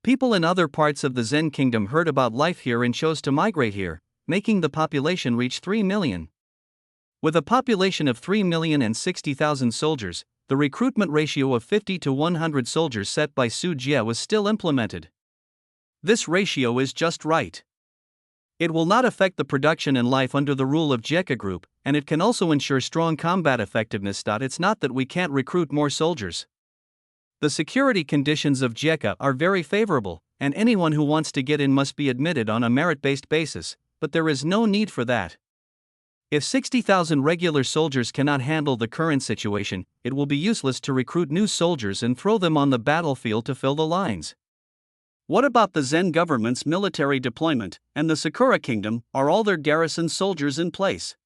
People in other parts of the Zen Kingdom heard about life here and chose to migrate here, making the population reach 3 million. With a population of 3,060,000 soldiers, the recruitment ratio of 50 to 100 soldiers set by Su Jie was still implemented. This ratio is just right. It will not affect the production and life under the rule of JECA Group, and it can also ensure strong combat effectiveness. It's not that we can't recruit more soldiers. The security conditions of JECA are very favorable, and anyone who wants to get in must be admitted on a merit-based basis, but there is no need for that. If 60,000 regular soldiers cannot handle the current situation, it will be useless to recruit new soldiers and throw them on the battlefield to fill the lines. What about the Zen government's military deployment, and the Sakura Kingdom, are all their garrison soldiers in place?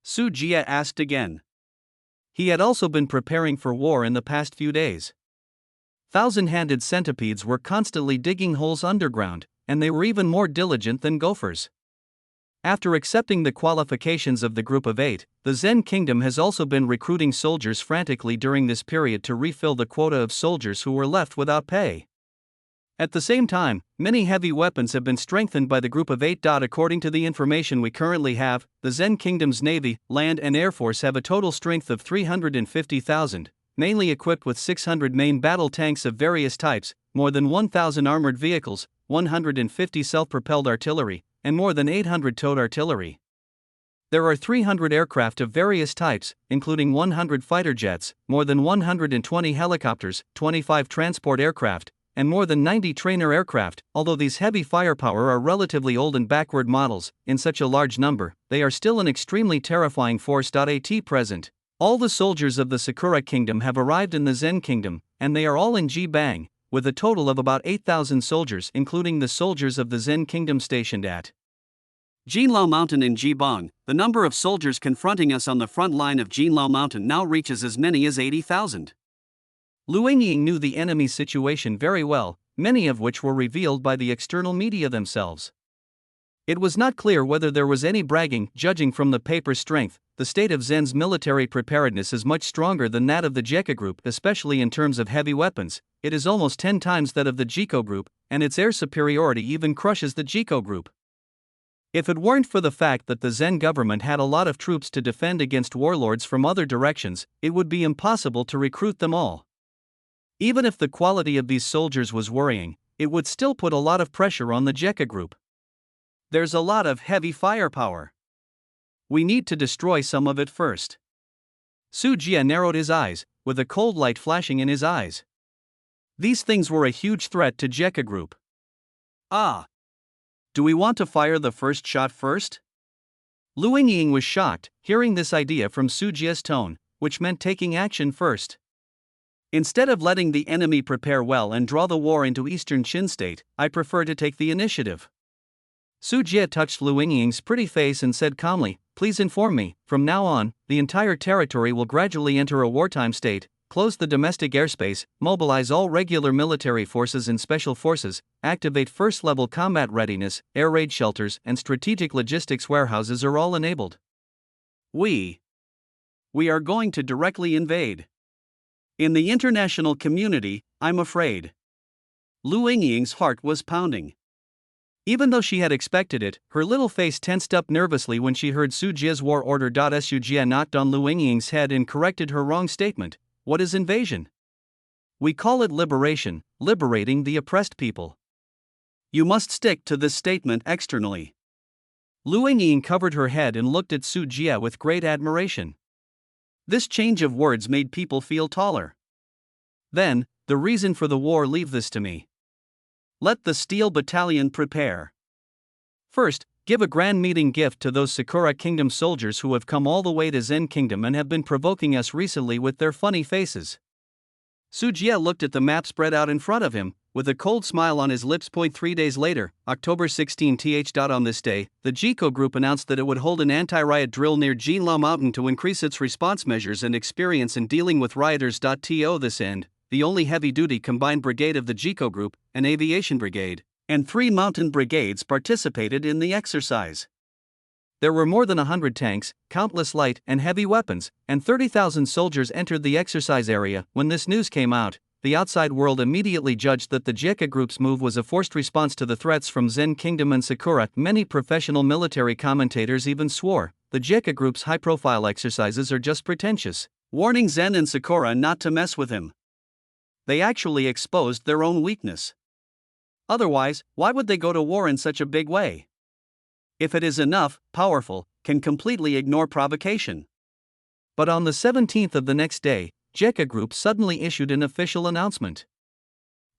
Su Jie asked again. He had also been preparing for war in the past few days. Thousand-handed centipedes were constantly digging holes underground, and they were even more diligent than gophers. After accepting the qualifications of the Group of 8, the Zen Kingdom has also been recruiting soldiers frantically during this period to refill the quota of soldiers who were left without pay. At the same time, many heavy weapons have been strengthened by the Group of 8. According to the information we currently have, the Zen Kingdom's Navy, Land and Air Force have a total strength of 350,000, mainly equipped with 600 main battle tanks of various types, more than 1,000 armored vehicles, 150 self-propelled artillery, and more than 800 towed artillery. There are 300 aircraft of various types, including 100 fighter jets, more than 120 helicopters, 25 transport aircraft, and more than 90 trainer aircraft. Although these heavy firepower are relatively old and backward models, in such a large number, they are still an extremely terrifying force. At present, all the soldiers of the Sakura Kingdom have arrived in the Zen Kingdom, and they are all in Jibang, with a total of about 8,000 soldiers, including the soldiers of the Zen Kingdom stationed at Jinlao Mountain in Jibang. The number of soldiers confronting us on the front line of Jinlao Mountain now reaches as many as 80,000. Lu Yingying knew the enemy's situation very well, many of which were revealed by the external media themselves. It was not clear whether there was any bragging. Judging from the paper's strength, the state of Zen's military preparedness is much stronger than that of the Jekka group, especially in terms of heavy weapons. It is almost 10 times that of the Jiko group, and its air superiority even crushes the Jiko group. If it weren't for the fact that the Zen government had a lot of troops to defend against warlords from other directions, it would be impossible to recruit them all. Even if the quality of these soldiers was worrying, it would still put a lot of pressure on the Jekka group. There's a lot of heavy firepower. We need to destroy some of it first. Su Jie narrowed his eyes, with a cold light flashing in his eyes. These things were a huge threat to Jekka group. Ah! Do we want to fire the first shot first? Lu Yingying was shocked, hearing this idea from Su Jie's tone, which meant taking action first. Instead of letting the enemy prepare well and draw the war into Eastern Qin State, I prefer to take the initiative. Su Jie touched Lu Yingying's pretty face and said calmly, "Please inform me, from now on, the entire territory will gradually enter a wartime state, close the domestic airspace, mobilize all regular military forces and special forces, activate first-level combat readiness, air raid shelters and strategic logistics warehouses are all enabled. We are going to directly invade. In the international community, I'm afraid." Lu Yingying's heart was pounding. Even though she had expected it, her little face tensed up nervously when she heard Su Jie's war order. Su Jie knocked on Lu Yingying's head and corrected her wrong statement. What is invasion? We call it liberation, liberating the oppressed people. You must stick to this statement externally. Lu Yingying covered her head and looked at Su Jie with great admiration. This change of words made people feel taller. Then, the reason for the war, leave this to me. Let the Steel Battalion prepare. First, give a grand meeting gift to those Sakura Kingdom soldiers who have come all the way to Zen Kingdom and have been provoking us recently with their funny faces. Su Jie looked at the map spread out in front of him, with a cold smile on his lips. 3 days later, October 16th. On this day, the Jiko group announced that it would hold an anti-riot drill near Jinlao Mountain to increase its response measures and experience in dealing with rioters. To this end, the only heavy-duty combined brigade of the Jiko group, an aviation brigade, and 3 mountain brigades participated in the exercise. There were more than 100 tanks, countless light and heavy weapons, and 30,000 soldiers entered the exercise area. When this news came out, the outside world immediately judged that the Jekka group's move was a forced response to the threats from Zen Kingdom and Sakura. Many professional military commentators even swore the Jekka group's high-profile exercises are just pretentious, warning Zen and Sakura not to mess with him. They actually exposed their own weakness. Otherwise, why would they go to war in such a big way? If it is enough, powerful, can completely ignore provocation. But on the 17th of the next day, Jekka Group suddenly issued an official announcement.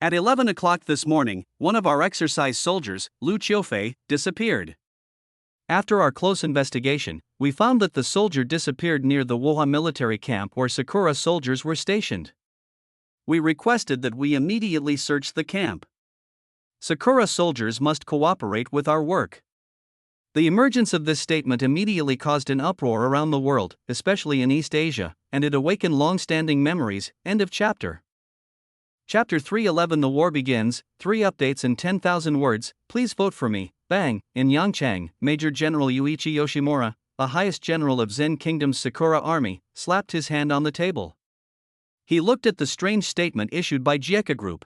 At 11 o'clock this morning, one of our exercise soldiers, Lu Qiufei, disappeared. After our close investigation, we found that the soldier disappeared near the Woha military camp where Sakura soldiers were stationed. We requested that we immediately search the camp. Sakura soldiers must cooperate with our work. The emergence of this statement immediately caused an uproar around the world, especially in East Asia, and it awakened long-standing memories. End of chapter. Chapter 311. The war begins, 3 updates and 10,000 words, please vote for me. Bang! In Yangchang, Major General Yuichi Yoshimura, the highest general of Zen Kingdom's Sakura army, slapped his hand on the table. He looked at the strange statement issued by Jekka Group.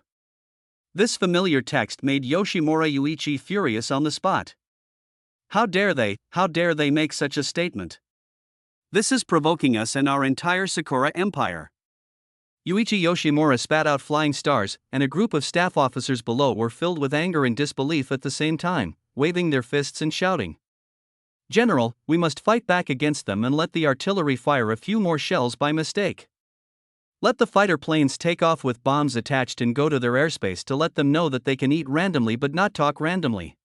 This familiar text made Yoshimura Yuichi furious on the spot. How dare they make such a statement? This is provoking us and our entire Sakura empire. Yuichi Yoshimura spat out flying stars, and a group of staff officers below were filled with anger and disbelief at the same time. waving their fists and shouting. "General, we must fight back against them and let the artillery fire a few more shells by mistake. Let the fighter planes take off with bombs attached and go to their airspace to let them know that they can eat randomly but not talk randomly.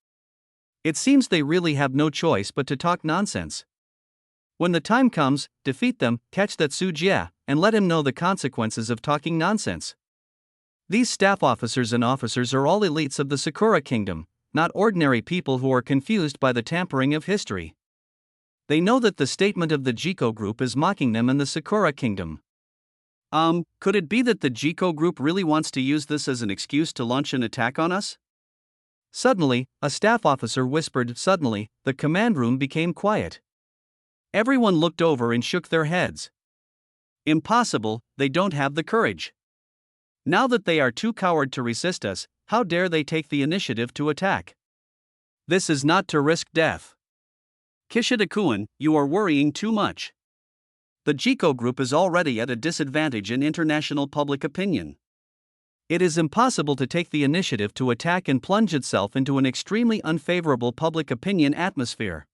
It seems they really have no choice but to talk nonsense. When the time comes, defeat them, catch that Su Jie, and let him know the consequences of talking nonsense." These staff officers and officers are all elites of the Sakura Kingdom, not ordinary people who are confused by the tampering of history. They know that the statement of the Jiko group is mocking them and the Sakura Kingdom. Could it be that the Jiko group really wants to use this as an excuse to launch an attack on us? Suddenly, a staff officer whispered. Suddenly, the command room became quiet. Everyone looked over and shook their heads. Impossible, they don't have the courage. Now that they are too coward to resist us, how dare they take the initiative to attack? This is not to risk death. Kishida-kun, you are worrying too much. The Jiko group is already at a disadvantage in international public opinion. It is impossible to take the initiative to attack and plunge itself into an extremely unfavorable public opinion atmosphere.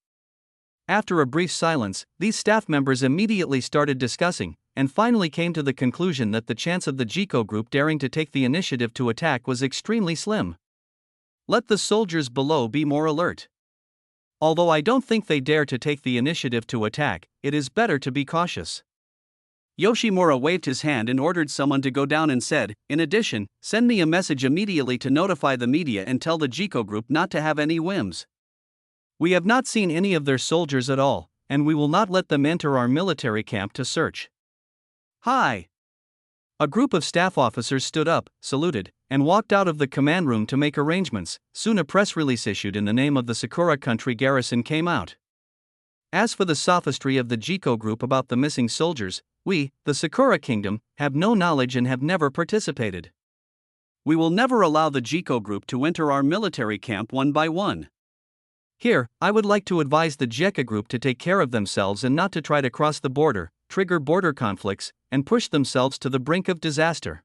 After a brief silence, these staff members immediately started discussing, and finally came to the conclusion that the chance of the Jiko group daring to take the initiative to attack was extremely slim. Let the soldiers below be more alert. Although I don't think they dare to take the initiative to attack, it is better to be cautious. Yoshimura waved his hand and ordered someone to go down and said, "In addition, send me a message immediately to notify the media and tell the Jiko group not to have any whims. We have not seen any of their soldiers at all, and we will not let them enter our military camp to search." Hi! A group of staff officers stood up, saluted, and walked out of the command room to make arrangements. Soon a press release issued in the name of the Sakura Country Garrison came out. As for the sophistry of the Jiko group about the missing soldiers, we, the Sakura Kingdom, have no knowledge and have never participated. We will never allow the Jiko group to enter our military camp one by one. Here, I would like to advise the Jeka group to take care of themselves and not to try to cross the border, trigger border conflicts, and push themselves to the brink of disaster.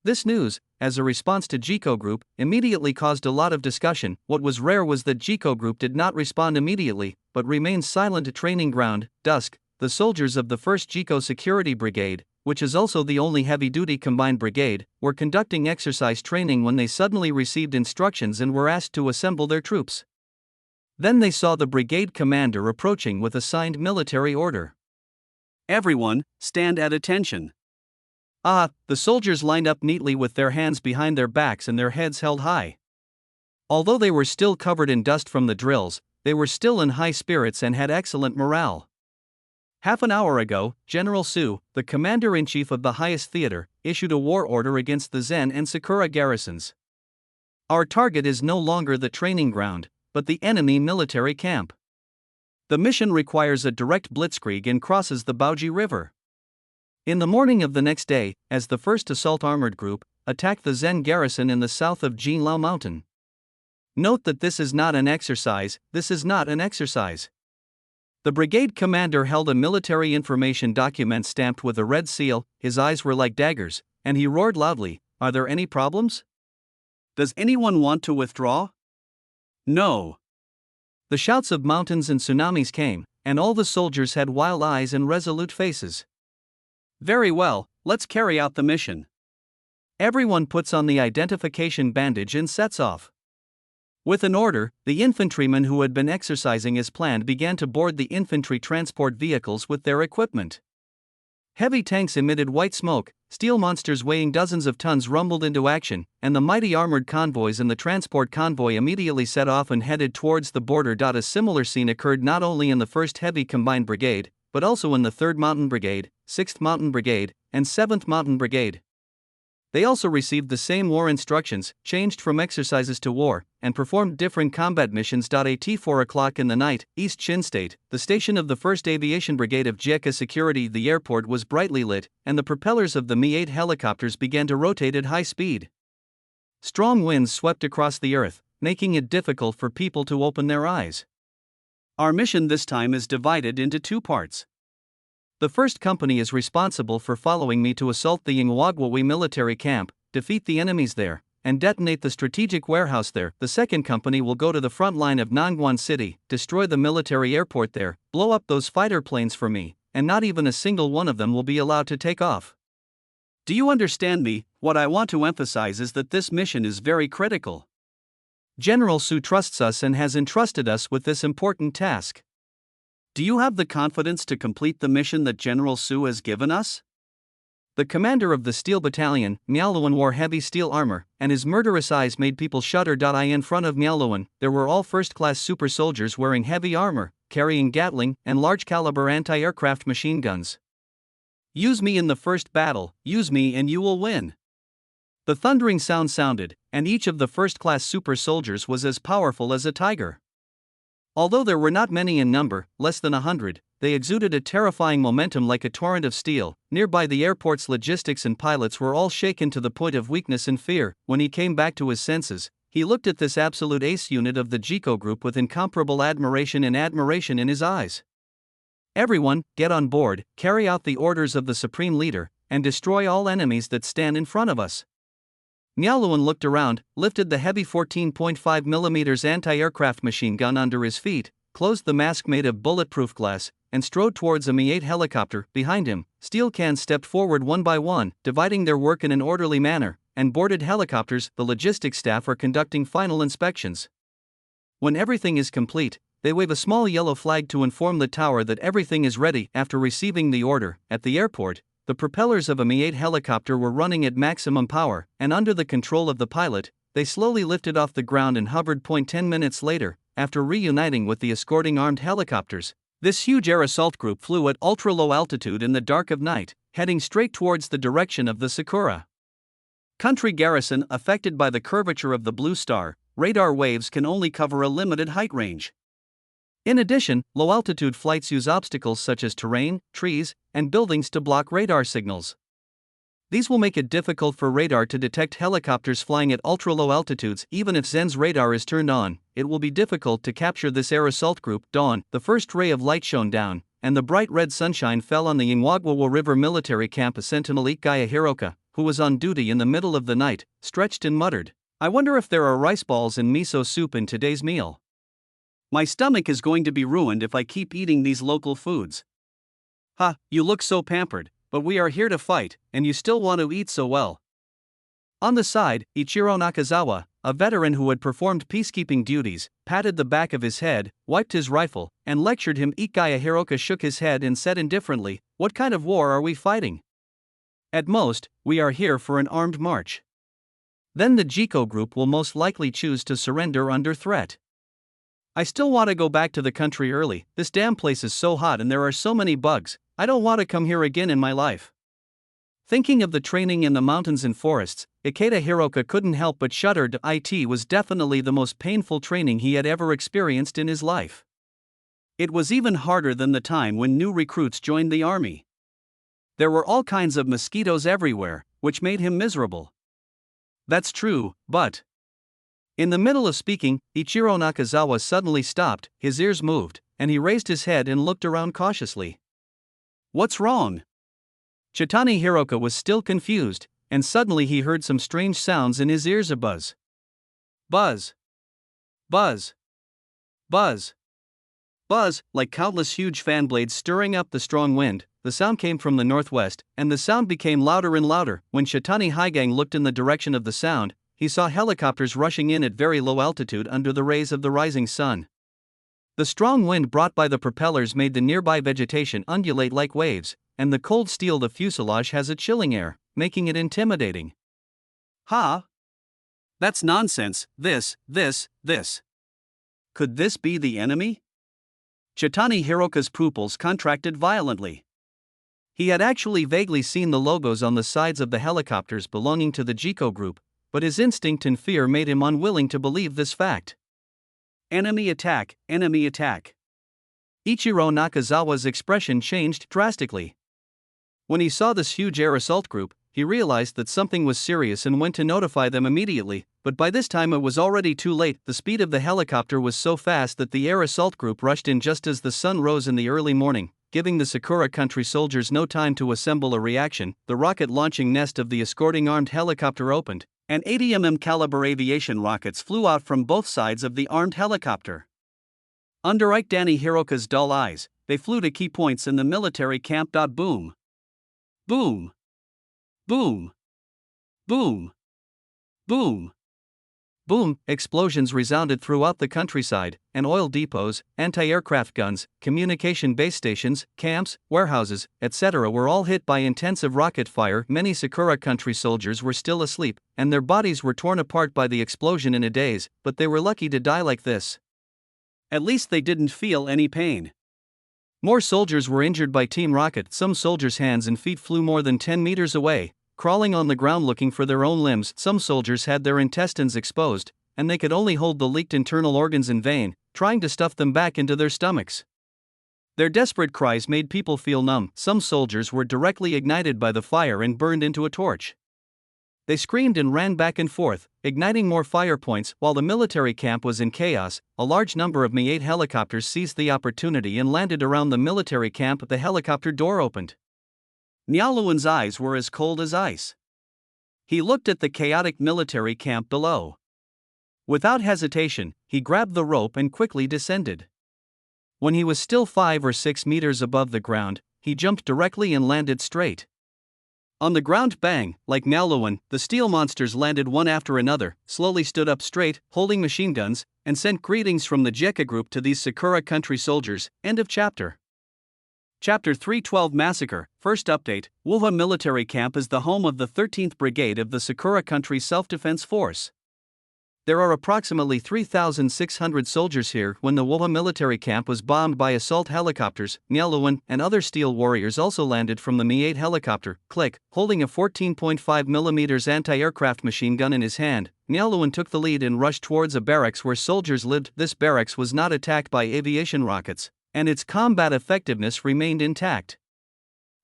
This news, as a response to Jiko group, immediately caused a lot of discussion. What was rare was that Jiko group did not respond immediately, but remained silent at training ground. Dusk, the soldiers of the 1st Jiko Security Brigade, which is also the only heavy-duty combined brigade, were conducting exercise training when they suddenly received instructions and were asked to assemble their troops. Then they saw the brigade commander approaching with a signed military order. "Everyone, stand at attention." The soldiers lined up neatly with their hands behind their backs and their heads held high. Although they were still covered in dust from the drills, they were still in high spirits and had excellent morale. Half an hour ago, General Su, the commander-in-chief of the highest theater, issued a war order against the Zen and Sakura garrisons. Our target is no longer the training ground, but the enemy military camp. The mission requires a direct blitzkrieg and crosses the Baoji River. In the morning of the next day, as the 1st Assault Armored Group attacked the Zen garrison in the south of Jinlao Mountain. Note that this is not an exercise. The brigade commander held a military information document stamped with a red seal, his eyes were like daggers, and he roared loudly, "Are there any problems? Does anyone want to withdraw? No." The shouts of mountains and tsunamis came, and all the soldiers had wild eyes and resolute faces. "Very well, let's carry out the mission." Everyone puts on the identification bandage and sets off. With an order, the infantrymen who had been exercising as planned began to board the infantry transport vehicles with their equipment. Heavy tanks emitted white smoke, steel monsters weighing dozens of tons rumbled into action, and the mighty armored convoys in the transport convoy immediately set off and headed towards the border. A similar scene occurred not only in the 1st Heavy Combined Brigade, but also in the 3rd Mountain Brigade, 6th Mountain Brigade, and 7th Mountain Brigade. They also received the same war instructions, changed from exercises to war, and performed different combat missions. At 4 o'clock in the night, East Chin State, the station of the 1st Aviation Brigade of Jeka Security, the airport was brightly lit, and the propellers of the Mi-8 helicopters began to rotate at high speed. Strong winds swept across the earth, making it difficult for people to open their eyes. Our mission this time is divided into 2 parts. The 1st company is responsible for following me to assault the Yingwagwawi military camp, defeat the enemies there, and detonate the strategic warehouse there. The second company will go to the front line of Nangwon City, destroy the military airport there, blow up those fighter planes for me, and not even a single one of them will be allowed to take off. Do you understand me? What I want to emphasize is that this mission is very critical. General Su trusts us and has entrusted us with this important task. Do you have the confidence to complete the mission that General Su has given us? The commander of the Steel Battalion, Miaoluan, wore heavy steel armor, and his murderous eyes made people shudder. In front of Miaoluan, there were all first-class super soldiers wearing heavy armor, carrying Gatling and large-caliber anti-aircraft machine guns. Use me in the first battle, use me and you will win. The thundering sound sounded, and each of the first-class super soldiers was as powerful as a tiger. Although there were not many in number, less than 100, they exuded a terrifying momentum like a torrent of steel. Nearby, the airport's logistics and pilots were all shaken to the point of weakness and fear. When he came back to his senses, he looked at this absolute ace unit of the JICO group with incomparable admiration in his eyes. Everyone, get on board, carry out the orders of the Supreme Leader, and destroy all enemies that stand in front of us. Miaoluan looked around, lifted the heavy 14.5mm anti-aircraft machine gun under his feet, closed the mask made of bulletproof glass, and strode towards a Mi-8 helicopter. Behind him, steel cans stepped forward one by one, dividing their work in an orderly manner, and boarded helicopters. The logistics staff are conducting final inspections. When everything is complete, they wave a small yellow flag to inform the tower that everything is ready. After receiving the order, at the airport, the propellers of a Mi-8 helicopter were running at maximum power, and under the control of the pilot, they slowly lifted off the ground and hovered. 10 minutes later, after reuniting with the escorting armed helicopters, this huge air assault group flew at ultra-low altitude in the dark of night, heading straight towards the direction of the Sakura Country garrison. Affected by the curvature of the Blue Star, radar waves can only cover a limited height range. In addition, low-altitude flights use obstacles such as terrain, trees, and buildings to block radar signals. These will make it difficult for radar to detect helicopters flying at ultra-low altitudes. Even if Zen's radar is turned on, it will be difficult to capture this air assault group. Dawn, the first ray of light shone down, and the bright red sunshine fell on the Ingwagwawa River military camp. A sentinel Ikaya Hiroka, who was on duty in the middle of the night, stretched and muttered, "I wonder if there are rice balls and miso soup in today's meal. My stomach is going to be ruined if I keep eating these local foods." "Ha, you look so pampered, but we are here to fight, and you still want to eat so well." On the side, Ichiro Nakazawa, a veteran who had performed peacekeeping duties, patted the back of his head, wiped his rifle, and lectured him. Ikaya Hiroka shook his head and said indifferently, "What kind of war are we fighting? At most, we are here for an armed march. Then the JICO group will most likely choose to surrender under threat. I still want to go back to the country early. This damn place is so hot and there are so many bugs. I don't want to come here again in my life." Thinking of the training in the mountains and forests, Ikeda Hiroka couldn't help but shudder. It was definitely the most painful training he had ever experienced in his life. It was even harder than the time when new recruits joined the army. There were all kinds of mosquitoes everywhere, which made him miserable. That's true, but... In the middle of speaking, Ichiro Nakazawa suddenly stopped, his ears moved, and he raised his head and looked around cautiously. "What's wrong?" Chitani Hiroka was still confused, and suddenly he heard some strange sounds in his ears. A buzz. Buzz. Buzz. Buzz. Buzz, like countless huge fan blades stirring up the strong wind. The sound came from the northwest, and the sound became louder and louder. When Chitani Higang looked in the direction of the sound, he saw helicopters rushing in at very low altitude under the rays of the rising sun. The strong wind brought by the propellers made the nearby vegetation undulate like waves, and the cold steel of the fuselage has a chilling air, making it intimidating. "Ha! That's nonsense. This. Could this be the enemy?" Chitani Hiroka's pupils contracted violently. He had actually vaguely seen the logos on the sides of the helicopters belonging to the JICO group, but his instinct and fear made him unwilling to believe this fact. Enemy attack, enemy attack. Ichiro Nakazawa's expression changed drastically. When he saw this huge air assault group, he realized that something was serious and went to notify them immediately, but by this time it was already too late. The speed of the helicopter was so fast that the air assault group rushed in just as the sun rose in the early morning, giving the Sakura Country soldiers no time to assemble a reaction. The rocket launching nest of the escorting armed helicopter opened, and 80 caliber aviation rockets flew out from both sides of the armed helicopter. Under Ike Danny Hiroka's dull eyes, they flew to key points in the military camp. Boom. Boom. Boom. Boom. Boom. Boom, explosions resounded throughout the countryside, and oil depots, anti-aircraft guns, communication base stations, camps, warehouses, etc. were all hit by intensive rocket fire. Many Sakura country soldiers were still asleep, and their bodies were torn apart by the explosion in a daze, but they were lucky to die like this. At least they didn't feel any pain. More soldiers were injured by Team Rocket. Some soldiers' hands and feet flew more than 10 meters away, crawling on the ground looking for their own limbs. Some soldiers had their intestines exposed, and they could only hold the leaked internal organs in vain, trying to stuff them back into their stomachs. Their desperate cries made people feel numb. Some soldiers were directly ignited by the fire and burned into a torch. They screamed and ran back and forth, igniting more fire points. While the military camp was in chaos, a large number of Mi-8 helicopters seized the opportunity and landed around the military camp. The helicopter door opened. Nialuan's eyes were as cold as ice. He looked at the chaotic military camp below. Without hesitation, he grabbed the rope and quickly descended. When he was still 5 or 6 meters above the ground, he jumped directly and landed straight. On the ground, bang, like Nialuan, the steel monsters landed one after another, slowly stood up straight, holding machine guns, and sent greetings from the JECA group to these Sakura country soldiers. End of chapter. Chapter 312 Massacre. First update, Wuha Military Camp is the home of the 13th Brigade of the Sakura Country Self-Defense Force. There are approximately 3,600 soldiers here. When the Wuha military camp was bombed by assault helicopters, Nialuan and other steel warriors also landed from the Mi-8 helicopter, click, holding a 14.5mm anti-aircraft machine gun in his hand. Nialuan took the lead and rushed towards a barracks where soldiers lived. This barracks was not attacked by aviation rockets, and its combat effectiveness remained intact.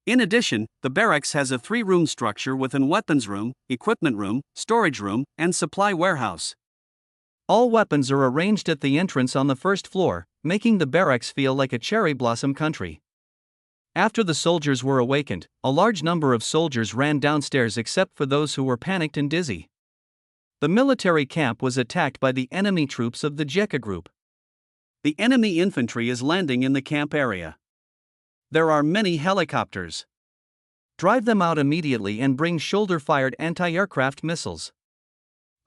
In addition, the barracks has a 3-room structure with an weapons room, equipment room, storage room, and supply warehouse. All weapons are arranged at the entrance on the first floor, making the barracks feel like a cherry blossom country. After the soldiers were awakened, a large number of soldiers ran downstairs except for those who were panicked and dizzy. The military camp was attacked by the enemy troops of the JECA group. The enemy infantry is landing in the camp area. There are many helicopters. Drive them out immediately and bring shoulder-fired anti-aircraft missiles.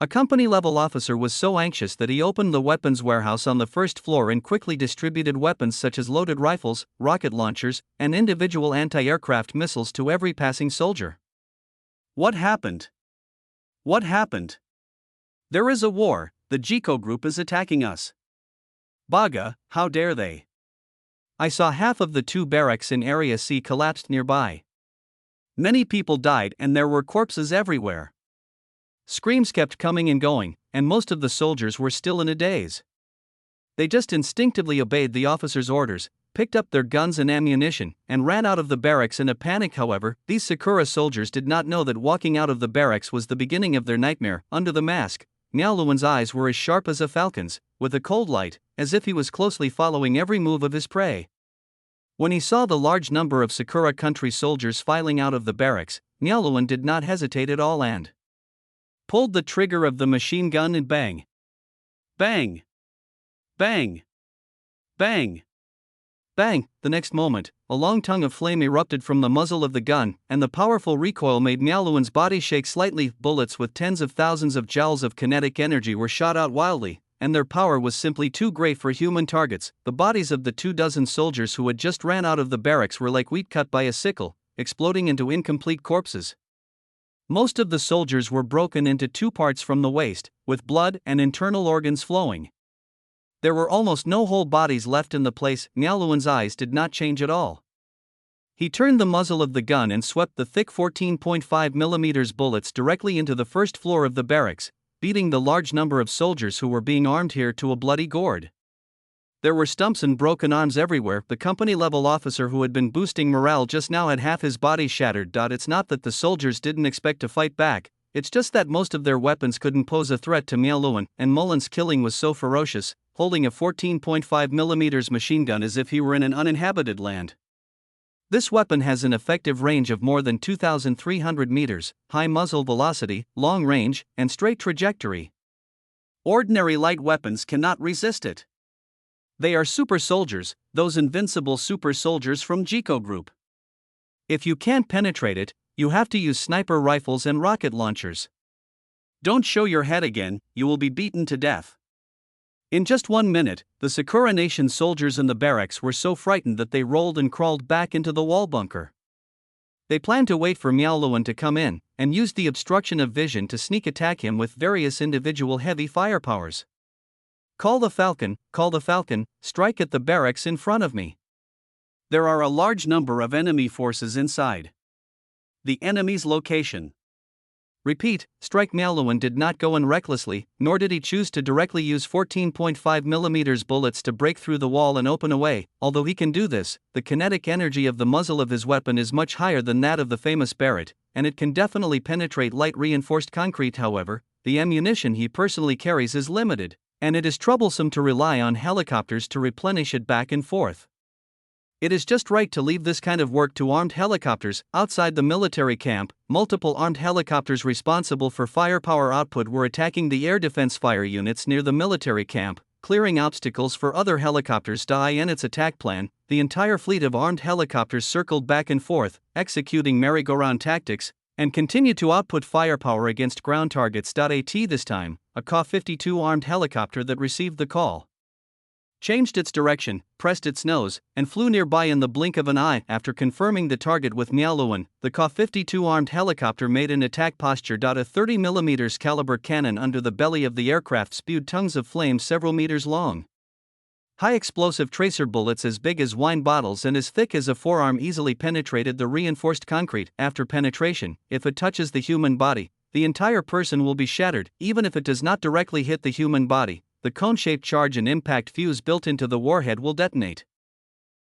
A company-level officer was so anxious that he opened the weapons warehouse on the first floor and quickly distributed weapons such as loaded rifles, rocket launchers, and individual anti-aircraft missiles to every passing soldier. What happened? What happened? There is a war. The JECA group is attacking us. Baga, how dare they? I saw half of the 2 barracks in Area C collapsed nearby. Many people died and there were corpses everywhere. Screams kept coming and going, and most of the soldiers were still in a daze. They just instinctively obeyed the officer's orders, picked up their guns and ammunition, and ran out of the barracks in a panic. However, these Sakura soldiers did not know that walking out of the barracks was the beginning of their nightmare. Under the mask, Nialuan's eyes were as sharp as a falcon's, with a cold light, as if he was closely following every move of his prey. When he saw the large number of Sakura country soldiers filing out of the barracks, Nialuan did not hesitate at all and pulled the trigger of the machine gun and bang. Bang. Bang. Bang. Bang! The next moment, a long tongue of flame erupted from the muzzle of the gun, and the powerful recoil made Nialuan's body shake slightly. Bullets with tens of thousands of joules of kinetic energy were shot out wildly, and their power was simply too great for human targets. The bodies of the 24 soldiers who had just ran out of the barracks were like wheat cut by a sickle, exploding into incomplete corpses. Most of the soldiers were broken into 2 parts from the waist, with blood and internal organs flowing. There were almost no whole bodies left in the place. Nialuan's eyes did not change at all. He turned the muzzle of the gun and swept the thick 14.5mm bullets directly into the first floor of the barracks, beating the large number of soldiers who were being armed here to a bloody gourd. There were stumps and broken arms everywhere. The company-level officer who had been boosting morale just now had half his body shattered. It's not that the soldiers didn't expect to fight back, it's just that most of their weapons couldn't pose a threat to Nialuan, and Mulin's killing was so ferocious, holding a 14.5mm machine gun as if he were in an uninhabited land. This weapon has an effective range of more than 2,300 meters, high muzzle velocity, long range, and straight trajectory. Ordinary light weapons cannot resist it. They are super soldiers, those invincible super soldiers from Jiko Group. If you can't penetrate it, you have to use sniper rifles and rocket launchers. Don't show your head again, you will be beaten to death. In just 1 minute, the Sakura Nation soldiers in the barracks were so frightened that they rolled and crawled back into the wall bunker. They planned to wait for Miaoluan to come in, and used the obstruction of vision to sneak attack him with various individual heavy firepowers. Call the Falcon, strike at the barracks in front of me. There are a large number of enemy forces inside. The enemy's location. Repeat, strike. Miaoluan did not go in recklessly, nor did he choose to directly use 14.5mm bullets to break through the wall and open a way. Although he can do this, the kinetic energy of the muzzle of his weapon is much higher than that of the famous Barrett, and it can definitely penetrate light reinforced concrete. However, the ammunition he personally carries is limited, and it is troublesome to rely on helicopters to replenish it back and forth. It is just right to leave this kind of work to armed helicopters. Outside the military camp, multiple armed helicopters responsible for firepower output were attacking the air defense fire units near the military camp, clearing obstacles for other helicopters to in its attack plan. The entire fleet of armed helicopters circled back and forth, executing merry-go-round tactics, and continued to output firepower against ground targets. This time, a Ka-52 armed helicopter that received the call changed its direction, pressed its nose, and flew nearby in the blink of an eye. After confirming the target with Miaoluan, the Ka-52 armed helicopter made an attack posture. A 30mm caliber cannon under the belly of the aircraft spewed tongues of flame several meters long. High explosive tracer bullets as big as wine bottles and as thick as a forearm easily penetrated the reinforced concrete. After penetration, if it touches the human body, the entire person will be shattered. Even if it does not directly hit the human body, the cone-shaped charge and impact fuse built into the warhead will detonate.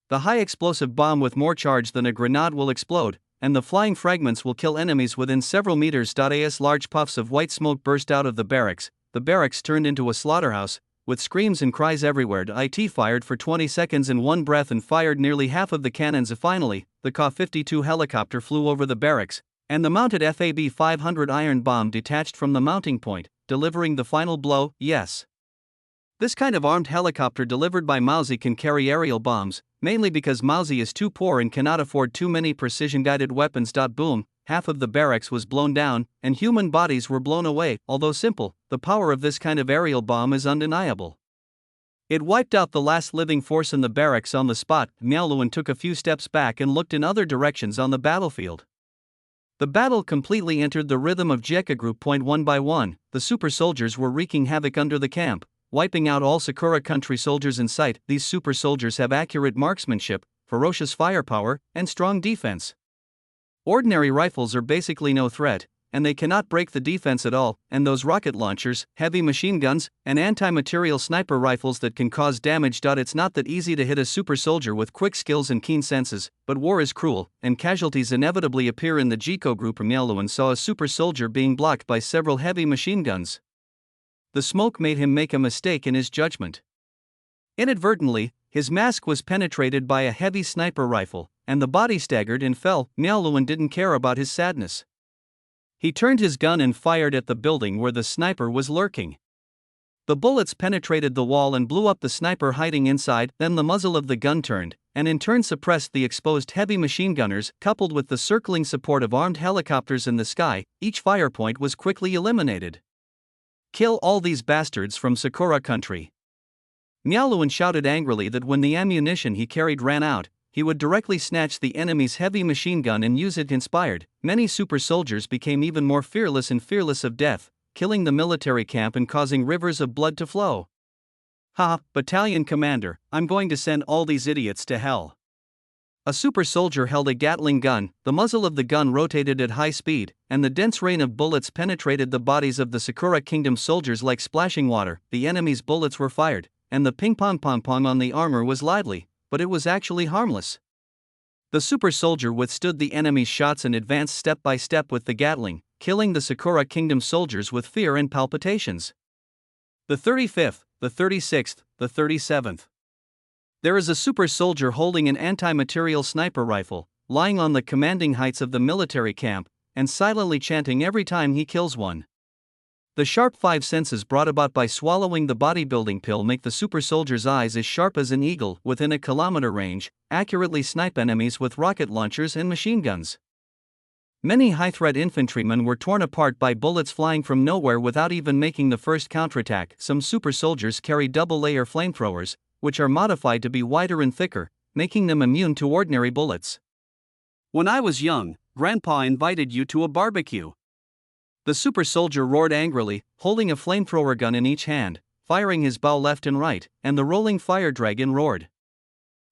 The high explosive bomb with more charge than a grenade will explode, and the flying fragments will kill enemies within several meters. As large puffs of white smoke burst out of the barracks turned into a slaughterhouse, with screams and cries everywhere. It fired for 20 seconds in one breath and fired nearly half of the cannons. Finally, the Ka-52 helicopter flew over the barracks, and the mounted FAB-500 iron bomb detached from the mounting point, delivering the final blow. Yes. This kind of armed helicopter delivered by Mauzi can carry aerial bombs, mainly because Mauzi is too poor and cannot afford too many precision-guided weapons. Boom, half of the barracks was blown down, and human bodies were blown away. Although simple, the power of this kind of aerial bomb is undeniable. It wiped out the last living force in the barracks on the spot. Miaoluan took a few steps back and looked in other directions on the battlefield. The battle completely entered the rhythm of Jiko Group. One by one, the super soldiers were wreaking havoc under the camp, wiping out all Sakura country soldiers in sight. These super soldiers have accurate marksmanship, ferocious firepower, and strong defense. Ordinary rifles are basically no threat, and they cannot break the defense at all, and those rocket launchers, heavy machine guns, and anti-material sniper rifles that can cause damage. It's not that easy to hit a super soldier with quick skills and keen senses, but war is cruel, and casualties inevitably appear in the Jiko Group. Miaoluan saw a super soldier being blocked by several heavy machine guns. The smoke made him make a mistake in his judgment. Inadvertently, his mask was penetrated by a heavy sniper rifle, and the body staggered and fell. Miaoluan didn't care about his sadness. He turned his gun and fired at the building where the sniper was lurking. The bullets penetrated the wall and blew up the sniper hiding inside. Then the muzzle of the gun turned, and in turn suppressed the exposed heavy machine gunners. Coupled with the circling support of armed helicopters in the sky, each fire point was quickly eliminated. Kill all these bastards from Sakura country. Miaoluan shouted angrily that when the ammunition he carried ran out, he would directly snatch the enemy's heavy machine gun and use it. Inspired, many super soldiers became even more fearless of death, killing the military camp and causing rivers of blood to flow. Ha, battalion commander, I'm going to send all these idiots to hell. A super soldier held a Gatling gun. The muzzle of the gun rotated at high speed, and the dense rain of bullets penetrated the bodies of the Sakura Kingdom soldiers like splashing water. The enemy's bullets were fired, and the ping-pong on the armor was lively, but it was actually harmless. The super soldier withstood the enemy's shots and advanced step by step with the Gatling, killing the Sakura Kingdom soldiers with fear and palpitations. The 35th, the 36th, the 37th. There is a super soldier holding an anti-material sniper rifle, lying on the commanding heights of the military camp, and silently chanting every time he kills one. The sharp five senses brought about by swallowing the bodybuilding pill make the super soldier's eyes as sharp as an eagle within a kilometer range, accurately snipe enemies with rocket launchers and machine guns. Many high-threat infantrymen were torn apart by bullets flying from nowhere without even making the first counterattack. Some super soldiers carry double-layer flamethrowers, which are modified to be wider and thicker, making them immune to ordinary bullets. When I was young, Grandpa invited you to a barbecue. The super soldier roared angrily, holding a flamethrower gun in each hand, firing his bow left and right, and the rolling fire dragon roared.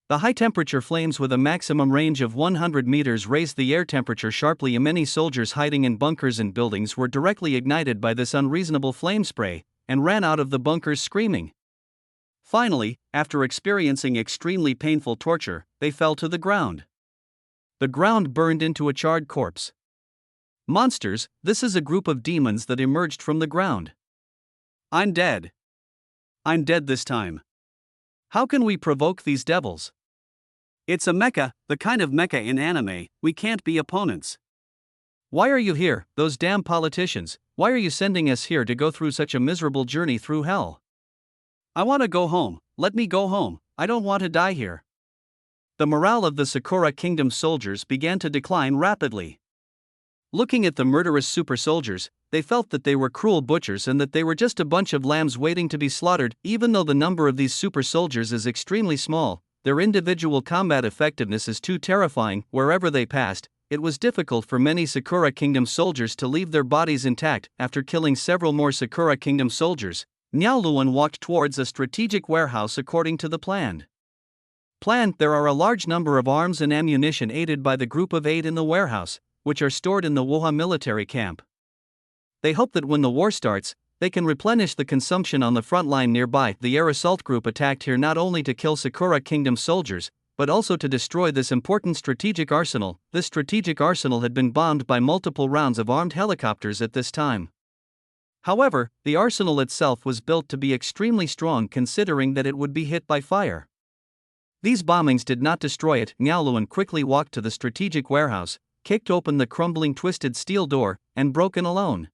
The high-temperature flames with a maximum range of 100 meters raised the air temperature sharply, and many soldiers hiding in bunkers and buildings were directly ignited by this unreasonable flame spray, and ran out of the bunkers screaming. Finally, after experiencing extremely painful torture, they fell to the ground. The ground burned into a charred corpse. Monsters, this is a group of demons that emerged from the ground. I'm dead. I'm dead this time. How can we provoke these devils? It's a mecha, the kind of mecha in anime. We can't be opponents. Why are you here, those damn politicians? Why are you sending us here to go through such a miserable journey through hell? I want to go home. Let me go home. I don't want to die here. The morale of the Sakura Kingdom soldiers began to decline rapidly. Looking at the murderous super soldiers, they felt that they were cruel butchers and that they were just a bunch of lambs waiting to be slaughtered. Even though the number of these super soldiers is extremely small, their individual combat effectiveness is too terrifying. Wherever they passed, it was difficult for many Sakura Kingdom soldiers to leave their bodies intact. After killing several more Sakura Kingdom soldiers, Niao Luan walked towards a strategic warehouse according to the plan. There are a large number of arms and ammunition aided by the Group of 8 in the warehouse, which are stored in the Woha military camp. They hope that when the war starts, they can replenish the consumption on the front line nearby. The air assault group attacked here not only to kill Sakura Kingdom soldiers, but also to destroy this important strategic arsenal. This strategic arsenal had been bombed by multiple rounds of armed helicopters at this time. However, the arsenal itself was built to be extremely strong considering that it would be hit by fire. These bombings did not destroy it. Niao Luan quickly walked to the strategic warehouse, kicked open the crumbling twisted steel door, and broke in alone.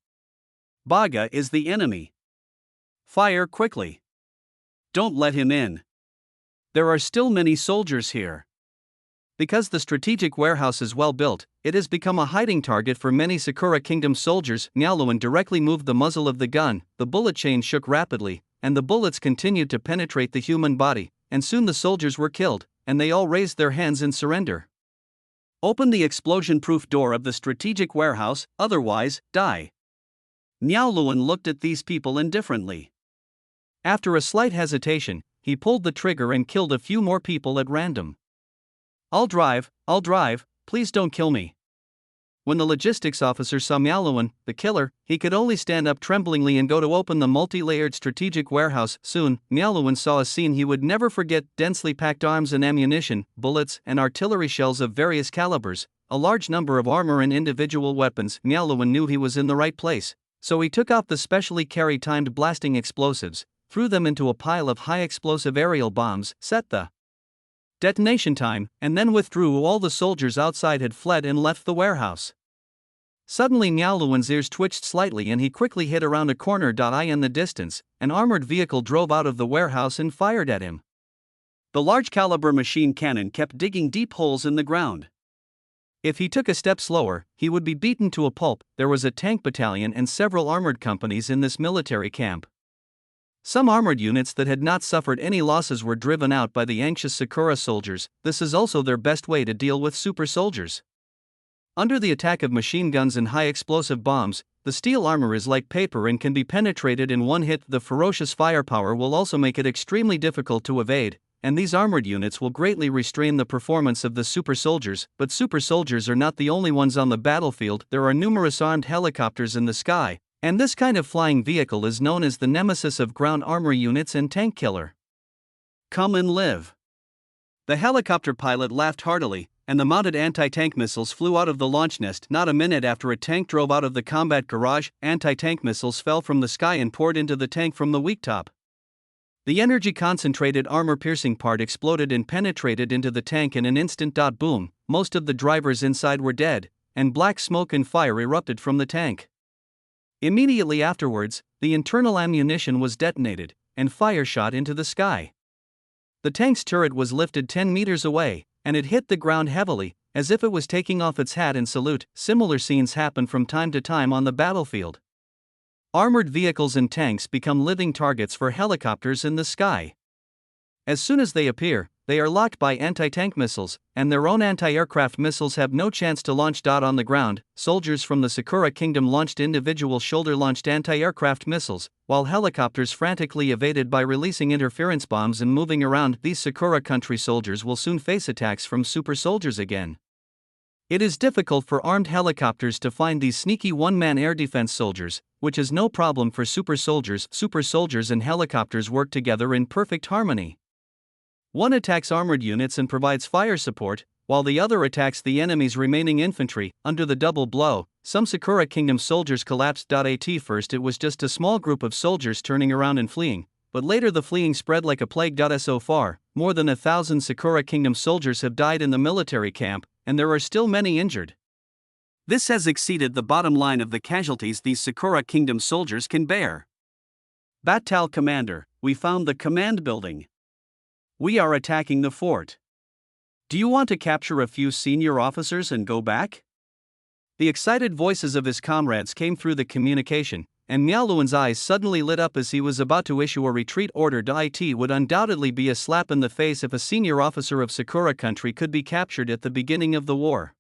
Baga is the enemy. Fire quickly. Don't let him in. There are still many soldiers here. Because the strategic warehouse is well built, it has become a hiding target for many Sakura Kingdom soldiers. Niao Luan directly moved the muzzle of the gun, the bullet chain shook rapidly, and the bullets continued to penetrate the human body, and soon the soldiers were killed, and they all raised their hands in surrender. Open the explosion-proof door of the strategic warehouse, otherwise, die. Niao Luan looked at these people indifferently. After a slight hesitation, he pulled the trigger and killed a few more people at random. I'll drive, please don't kill me. When the logistics officer saw Niao Luan, the killer, he could only stand up tremblingly and go to open the multi-layered strategic warehouse. Soon, Niao Luan saw a scene he would never forget: densely packed arms and ammunition, bullets and artillery shells of various calibers, a large number of armor and individual weapons. Niao Luan knew he was in the right place, so he took out the specially carried timed blasting explosives, threw them into a pile of high-explosive aerial bombs, set the detonation time, and then withdrew. All the soldiers outside had fled and left the warehouse. Suddenly Niao Luan's ears twitched slightly and he quickly hid around a corner. In the distance, an armored vehicle drove out of the warehouse and fired at him. The large-caliber machine cannon kept digging deep holes in the ground. If he took a step slower, he would be beaten to a pulp. There was a tank battalion and several armored companies in this military camp. Some armored units that had not suffered any losses were driven out by the anxious Sakura soldiers. This is also their best way to deal with super soldiers. Under the attack of machine guns and high-explosive bombs, the steel armor is like paper and can be penetrated in one hit. The ferocious firepower will also make it extremely difficult to evade, and these armored units will greatly restrain the performance of the super soldiers. But super soldiers are not the only ones on the battlefield. There are numerous armed helicopters in the sky, and this kind of flying vehicle is known as the nemesis of ground armor units and tank killer. Come and live. The helicopter pilot laughed heartily, and the mounted anti-tank missiles flew out of the launch nest. Not a minute after, a tank drove out of the combat garage. Anti-tank missiles fell from the sky and poured into the tank from the weak top. The energy-concentrated armor-piercing part exploded and penetrated into the tank in an instant. Boom, most of the drivers inside were dead, and black smoke and fire erupted from the tank. Immediately afterwards, the internal ammunition was detonated, and fire shot into the sky. The tank's turret was lifted 10 meters away, and it hit the ground heavily, as if it was taking off its hat in salute. Similar scenes happen from time to time on the battlefield. Armored vehicles and tanks become living targets for helicopters in the sky. As soon as they appear, they are locked by anti-tank missiles, and their own anti-aircraft missiles have no chance to launch. On the ground, soldiers from the Sakura Kingdom launched individual shoulder-launched anti-aircraft missiles, while helicopters frantically evaded by releasing interference bombs and moving around. These Sakura country soldiers will soon face attacks from super soldiers again. It is difficult for armed helicopters to find these sneaky one-man air defense soldiers, which is no problem for super soldiers. Super soldiers and helicopters work together in perfect harmony. One attacks armored units and provides fire support, while the other attacks the enemy's remaining infantry. Under the double blow, some Sakura Kingdom soldiers collapsed. At first it was just a small group of soldiers turning around and fleeing, but later the fleeing spread like a plague. So far, more than 1,000 Sakura Kingdom soldiers have died in the military camp, and there are still many injured. This has exceeded the bottom line of the casualties these Sakura Kingdom soldiers can bear. Batal Commander, we found the command building. We are attacking the fort. Do you want to capture a few senior officers and go back? The excited voices of his comrades came through the communication, and Miaoluan's eyes suddenly lit up as he was about to issue a retreat order. It would undoubtedly be a slap in the face if a senior officer of Sakura country could be captured at the beginning of the war.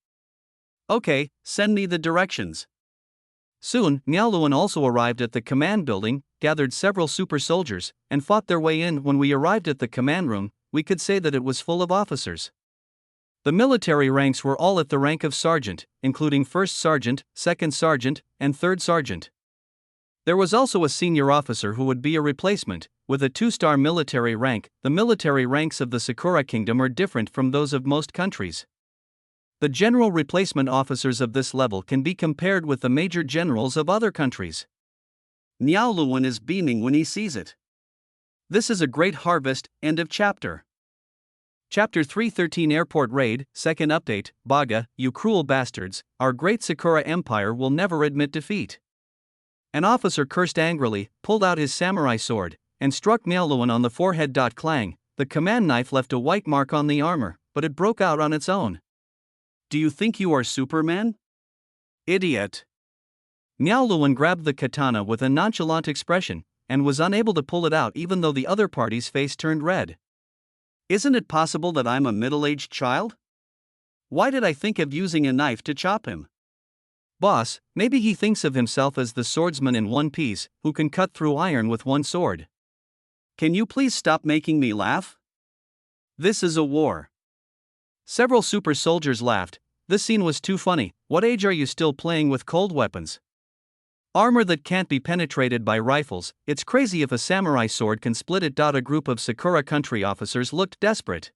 Okay, send me the directions. Soon, Miaoluan also arrived at the command building, gathered several super soldiers, and fought their way in. When we arrived at the command room, we could say that it was full of officers. The military ranks were all at the rank of sergeant, including first sergeant, second sergeant, and third sergeant. There was also a senior officer who would be a replacement, with a 2-star military rank. The military ranks of the Sakura Kingdom are different from those of most countries. The general replacement officers of this level can be compared with the major generals of other countries. Miaoluan is beaming when he sees it. This is a great harvest. End of chapter. Chapter 313 Airport Raid, Second Update. Baga, you cruel bastards, our great Sakura Empire will never admit defeat. An officer cursed angrily, pulled out his samurai sword, and struck Miaoluan on the forehead. Clang, the command knife left a white mark on the armor, but it broke out on its own. Do you think you are Superman? Idiot. Miaoluan grabbed the katana with a nonchalant expression, and was unable to pull it out even though the other party's face turned red. Isn't it possible that I'm a middle-aged child? Why did I think of using a knife to chop him? Boss, maybe he thinks of himself as the swordsman in One Piece, who can cut through iron with one sword. Can you please stop making me laugh? This is a war. Several super soldiers laughed. This scene was too funny. What age are you still playing with cold weapons? Armor that can't be penetrated by rifles. It's crazy if a samurai sword can split it. A group of Sakura country officers looked desperate.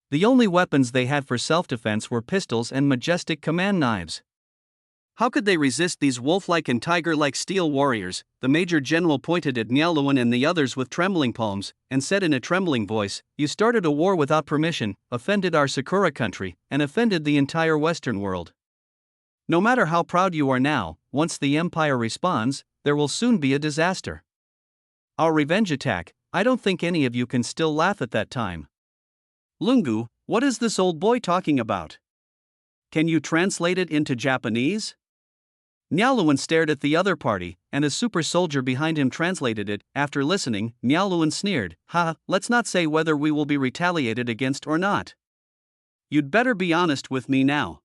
The only weapons they had for self-defense were pistols and majestic command knives. How could they resist these wolf-like and tiger-like steel warriors? The major general pointed at Miaoluan and the others with trembling palms, and said in a trembling voice, "You started a war without permission, offended our Sakura country, and offended the entire Western world. No matter how proud you are now, once the Empire responds, there will soon be a disaster. Our revenge attack, I don't think any of you can still laugh at that time. Lungu, what is this old boy talking about? Can you translate it into Japanese?" Miaoluan stared at the other party, and a super soldier behind him translated it. After listening, Miaoluan sneered, let's not say whether we will be retaliated against or not. You'd better be honest with me now.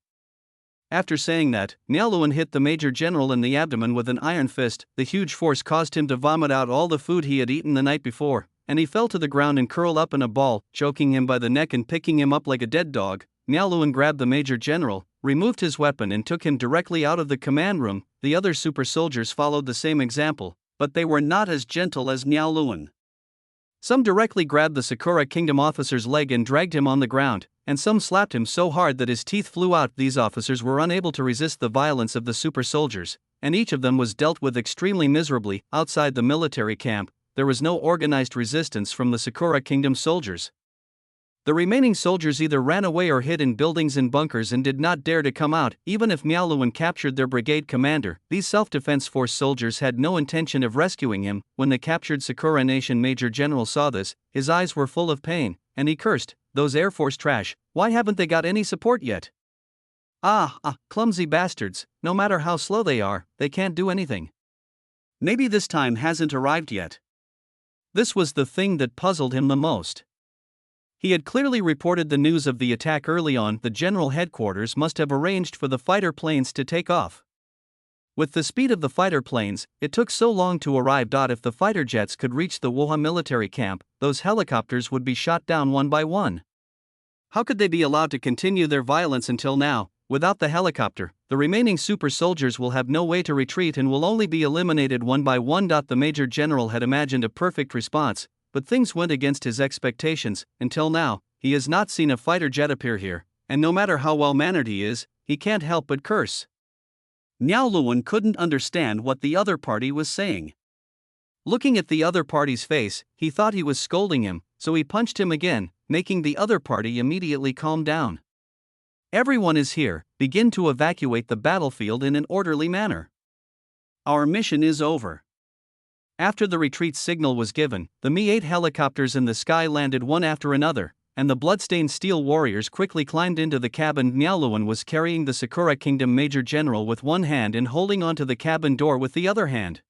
After saying that, Miaoluan hit the major general in the abdomen with an iron fist. The huge force caused him to vomit out all the food he had eaten the night before, and he fell to the ground and curled up in a ball, choking him by the neck and picking him up like a dead dog. Miaoluan grabbed the major general, removed his weapon and took him directly out of the command room. The other super soldiers followed the same example, but they were not as gentle as Miaoluan. Some directly grabbed the Sakura Kingdom officer's leg and dragged him on the ground, and some slapped him so hard that his teeth flew out. These officers were unable to resist the violence of the super soldiers, and each of them was dealt with extremely miserably. Outside the military camp, there was no organized resistance from the Sakura Kingdom soldiers. The remaining soldiers either ran away or hid in buildings and bunkers and did not dare to come out, even if Miaoluan captured their brigade commander. These self-defense force soldiers had no intention of rescuing him. When the captured Sakura Nation Major General saw this, his eyes were full of pain, and he cursed, "Those Air Force trash, why haven't they got any support yet? Clumsy bastards, no matter how slow they are, they can't do anything. Maybe this time hasn't arrived yet." This was the thing that puzzled him the most. He had clearly reported the news of the attack early on. The general headquarters must have arranged for the fighter planes to take off. With the speed of the fighter planes, it took so long to arrive. If the fighter jets could reach the Woha military camp, those helicopters would be shot down one by one. How could they be allowed to continue their violence until now? Without the helicopter, the remaining super soldiers will have no way to retreat and will only be eliminated one by one. The Major General had imagined a perfect response, but things went against his expectations. Until now, he has not seen a fighter jet appear here, and no matter how well-mannered he is, he can't help but curse. Miaoluan couldn't understand what the other party was saying. Looking at the other party's face, he thought he was scolding him, so he punched him again, making the other party immediately calm down. "Everyone is here, begin to evacuate the battlefield in an orderly manner. Our mission is over." After the retreat signal was given, the Mi-8 helicopters in the sky landed one after another, and the bloodstained steel warriors quickly climbed into the cabin. Miaoluan was carrying the Sakura Kingdom Major General with one hand and holding onto the cabin door with the other hand.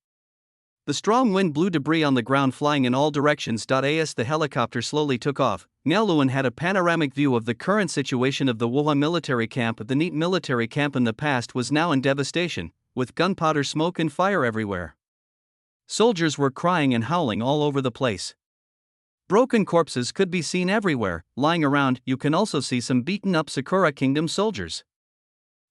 The strong wind blew debris on the ground, flying in all directions. As the helicopter slowly took off, Miaoluan had a panoramic view of the current situation of the Woha military camp. The neat military camp in the past was now in devastation, with gunpowder smoke and fire everywhere. Soldiers were crying and howling all over the place. Broken corpses could be seen everywhere, lying around. You can also see some beaten up Sakura Kingdom soldiers.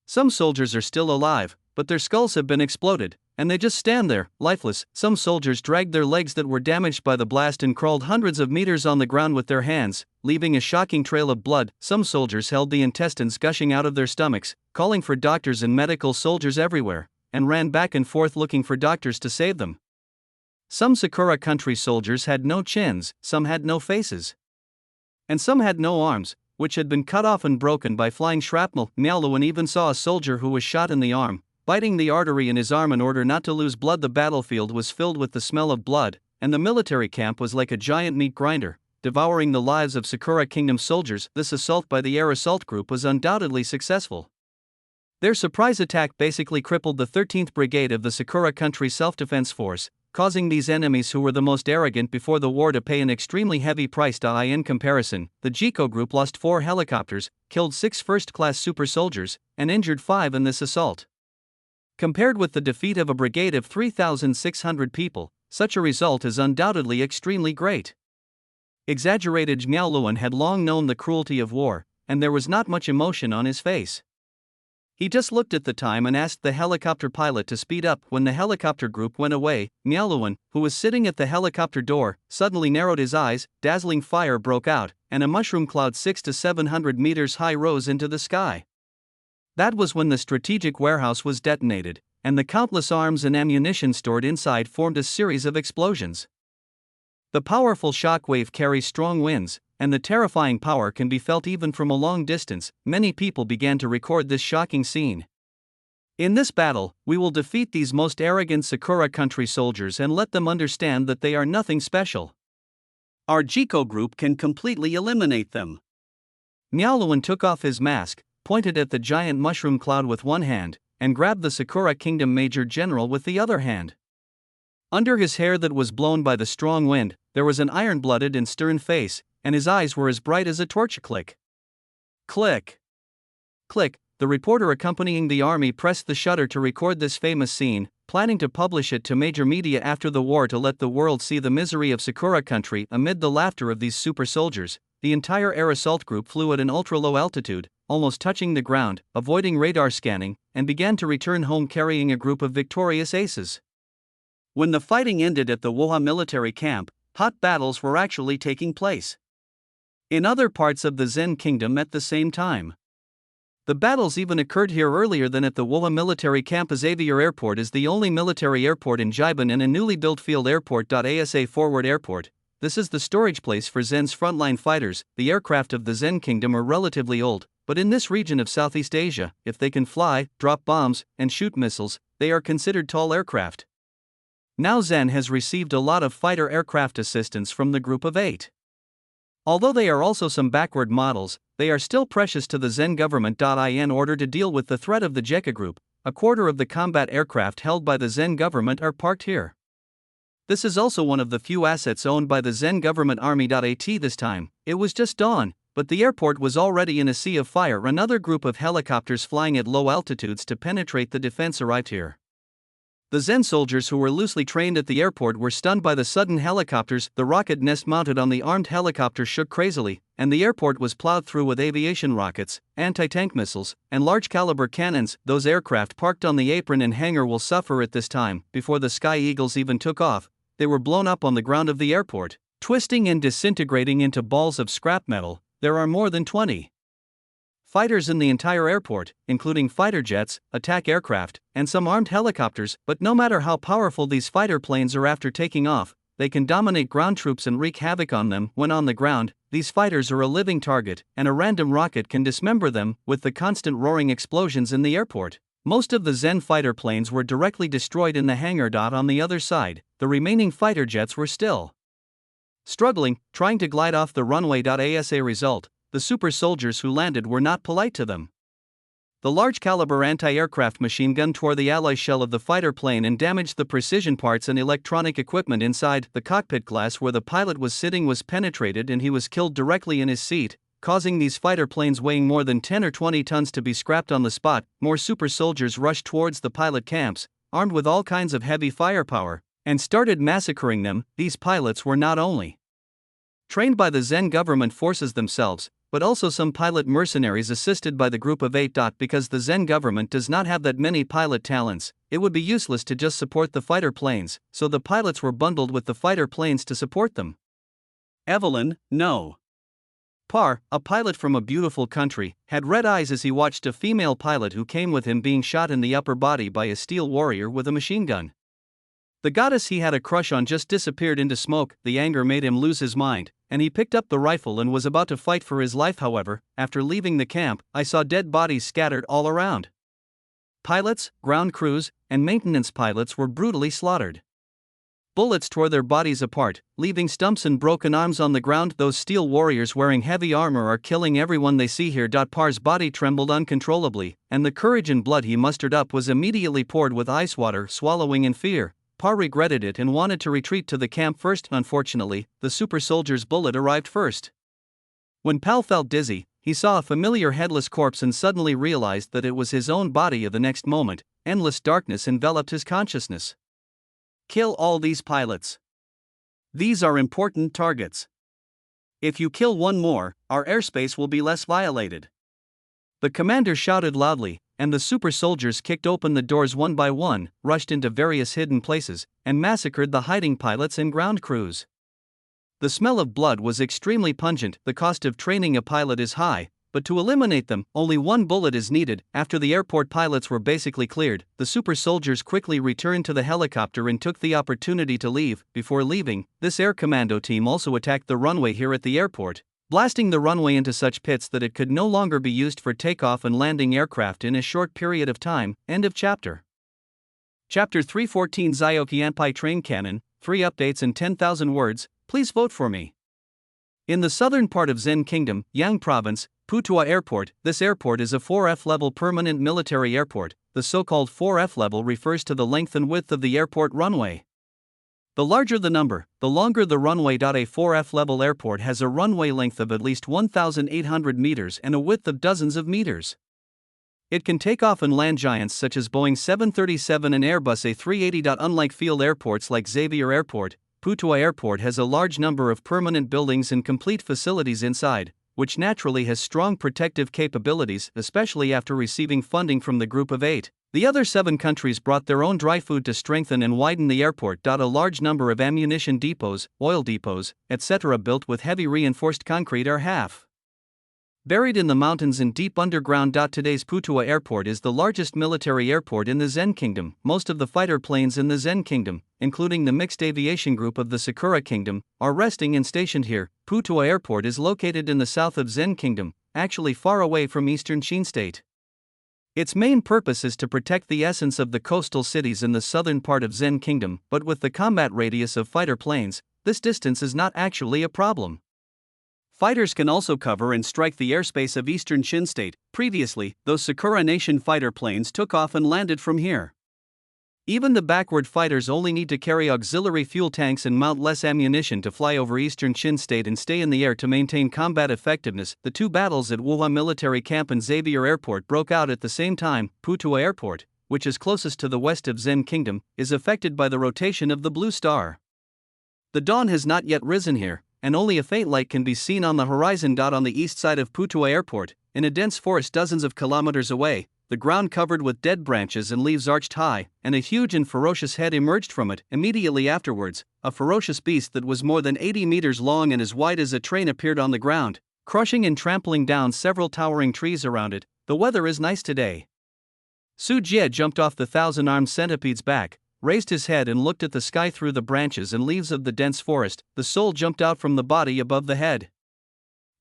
Some soldiers are still alive, but their skulls have been exploded, and they just stand there, lifeless. Some soldiers dragged their legs that were damaged by the blast and crawled hundreds of meters on the ground with their hands, leaving a shocking trail of blood. Some soldiers held the intestines gushing out of their stomachs, calling for doctors and medical soldiers everywhere, and ran back and forth looking for doctors to save them. Some Sakura country soldiers had no chins, some had no faces, and some had no arms, which had been cut off and broken by flying shrapnel. Miaoluan even saw a soldier who was shot in the arm, biting the artery in his arm in order not to lose blood. The battlefield was filled with the smell of blood, and the military camp was like a giant meat grinder, devouring the lives of Sakura Kingdom soldiers. This assault by the Air Assault Group was undoubtedly successful. Their surprise attack basically crippled the 13th Brigade of the Sakura Country Self-Defense Force, causing these enemies who were the most arrogant before the war to pay an extremely heavy price. In comparison, the Jiko group lost 4 helicopters, killed 6 first-class super soldiers, and injured 5 in this assault. Compared with the defeat of a brigade of 3,600 people, such a result is undoubtedly extremely great. Exaggerated. Miaoluan had long known the cruelty of war, and there was not much emotion on his face. He just looked at the time and asked the helicopter pilot to speed up. When the helicopter group went away, Miaoluan, who was sitting at the helicopter door, suddenly narrowed his eyes. Dazzling fire broke out, and a mushroom cloud 600 to 700 meters high rose into the sky. That was when the strategic warehouse was detonated, and the countless arms and ammunition stored inside formed a series of explosions. The powerful shockwave carries strong winds, and the terrifying power can be felt even from a long distance. Many people began to record this shocking scene. "In this battle, we will defeat these most arrogant Sakura country soldiers and let them understand that they are nothing special. Our Jiko group can completely eliminate them." Miaoluan took off his mask, pointed at the giant mushroom cloud with one hand, and grabbed the Sakura Kingdom Major General with the other hand. Under his hair that was blown by the strong wind, there was an iron-blooded and stern face, and his eyes were as bright as a torch. Click. Click. Click. The reporter accompanying the army pressed the shutter to record this famous scene, planning to publish it to major media after the war to let the world see the misery of Sakura country. Amid the laughter of these super soldiers, the entire air assault group flew at an ultra-low altitude, almost touching the ground, avoiding radar scanning, and began to return home carrying a group of victorious aces. When the fighting ended at the Woha military camp, hot battles were actually taking place in other parts of the Zen Kingdom at the same time. The battles even occurred here earlier than at the Wola military camp. Xavier Airport is the only military airport in Jiban and a newly built field airport. ASA Forward Airport. This is the storage place for Zen's frontline fighters. The aircraft of the Zen Kingdom are relatively old, but in this region of Southeast Asia, if they can fly, drop bombs, and shoot missiles, they are considered tall aircraft. Now Zen has received a lot of fighter aircraft assistance from the Group of 8. Although they are also some backward models, they are still precious to the Zen government. In order to deal with the threat of the Jekka Group, a quarter of the combat aircraft held by the Zen government are parked here. This is also one of the few assets owned by the Zen government army. This time, it was just dawn, but the airport was already in a sea of fire. Another group of helicopters flying at low altitudes to penetrate the defense arrived here. The Zen soldiers who were loosely trained at the airport were stunned by the sudden helicopters. The rocket nest mounted on the armed helicopter shook crazily, and the airport was plowed through with aviation rockets, anti-tank missiles, and large-caliber cannons. Those aircraft parked on the apron and hangar will suffer at this time. Before the Sky Eagles even took off, they were blown up on the ground of the airport, twisting and disintegrating into balls of scrap metal. There are more than 20 fighters in the entire airport, including fighter jets, attack aircraft, and some armed helicopters. But no matter how powerful these fighter planes are, after taking off, they can dominate ground troops and wreak havoc on them. When on the ground, these fighters are a living target, and a random rocket can dismember them. With the constant roaring explosions in the airport, most of the Zen fighter planes were directly destroyed in the hangar. On the other side, the remaining fighter jets were still struggling, trying to glide off the runway. As a result, the super soldiers who landed were not polite to them. The large-caliber anti-aircraft machine gun tore the alloy shell of the fighter plane and damaged the precision parts and electronic equipment inside. The cockpit glass where the pilot was sitting was penetrated and he was killed directly in his seat, causing these fighter planes weighing more than 10 or 20 tons to be scrapped on the spot. More super soldiers rushed towards the pilot camps, armed with all kinds of heavy firepower, and started massacring them. These pilots were not only trained by the Zen government forces themselves, but also some pilot mercenaries assisted by the Group of 8. Because the Zen government does not have that many pilot talents, it would be useless to just support the fighter planes, so the pilots were bundled with the fighter planes to support them. Evelyn, no. Par, a pilot from a beautiful country, had red eyes as he watched a female pilot who came with him being shot in the upper body by a steel warrior with a machine gun. The goddess he had a crush on just disappeared into smoke. The anger made him lose his mind, and he picked up the rifle and was about to fight for his life. However, after leaving the camp, I saw dead bodies scattered all around. Pilots, ground crews, and maintenance pilots were brutally slaughtered. Bullets tore their bodies apart, leaving stumps and broken arms on the ground. Those steel warriors wearing heavy armor are killing everyone they see here. Par's body trembled uncontrollably, and the courage and blood he mustered up was immediately poured with ice water. Swallowing in fear, Par regretted it and wanted to retreat to the camp first. Unfortunately, the super soldier's bullet arrived first. When Pal felt dizzy, he saw a familiar headless corpse and suddenly realized that it was his own body. The next moment, endless darkness enveloped his consciousness. Kill all these pilots. These are important targets. If you kill one more, our airspace will be less violated. The commander shouted loudly, and the super soldiers kicked open the doors one by one, rushed into various hidden places, and massacred the hiding pilots and ground crews. The smell of blood was extremely pungent. The cost of training a pilot is high, but to eliminate them, only one bullet is needed. After the airport pilots were basically cleared, the super soldiers quickly returned to the helicopter and took the opportunity to leave. Before leaving, this air commando team also attacked the runway here at the airport, blasting the runway into such pits that it could no longer be used for takeoff and landing aircraft in a short period of time. End of chapter. Chapter 314 Zyoki Anti-Train Cannon, 3 updates and 10,000 words, please vote for me. In the southern part of Zen Kingdom, Yang Province, Putua Airport. This airport is a 4F level permanent military airport. The so-called 4F level refers to the length and width of the airport runway. The larger the number, the longer the runway. A 4F level airport has a runway length of at least 1,800 meters and a width of dozens of meters. It can take off and land giants such as Boeing 737 and Airbus A380. Unlike field airports like Xavier Airport, Putua Airport has a large number of permanent buildings and complete facilities inside, which naturally has strong protective capabilities, especially after receiving funding from the Group of 8. The other 7 countries brought their own dry food to strengthen and widen the airport. A large number of ammunition depots, oil depots, etc. built with heavy reinforced concrete are half Buried in the mountains and deep underground. Today's Putuo Airport is the largest military airport in the Zen Kingdom. Most of the fighter planes in the Zen Kingdom, including the mixed aviation group of the Sakura Kingdom, are resting and stationed here. Putuo Airport is located in the south of Zen Kingdom, actually far away from eastern Shin State. Its main purpose is to protect the essence of the coastal cities in the southern part of Zen Kingdom, but with the combat radius of fighter planes, this distance is not actually a problem. Fighters can also cover and strike the airspace of eastern Shin State. Previously, those Sakura Nation fighter planes took off and landed from here. Even the backward fighters only need to carry auxiliary fuel tanks and mount less ammunition to fly over eastern Shin State and stay in the air to maintain combat effectiveness. The two battles at Wuhan Military Camp and Xavier Airport broke out at the same time. Putuo Airport, which is closest to the west of Zen Kingdom, is affected by the rotation of the Blue Star. The dawn has not yet risen here, and only a faint light can be seen on the horizon. On the east side of Putuo Airport, in a dense forest dozens of kilometers away, the ground covered with dead branches and leaves arched high, and a huge and ferocious head emerged from it. Immediately afterwards, a ferocious beast that was more than 80 meters long and as wide as a train appeared on the ground, crushing and trampling down several towering trees around it. The weather is nice today. Su Jie jumped off the thousand-armed centipede's back, raised his head and looked at the sky through the branches and leaves of the dense forest. The soul jumped out from the body above the head.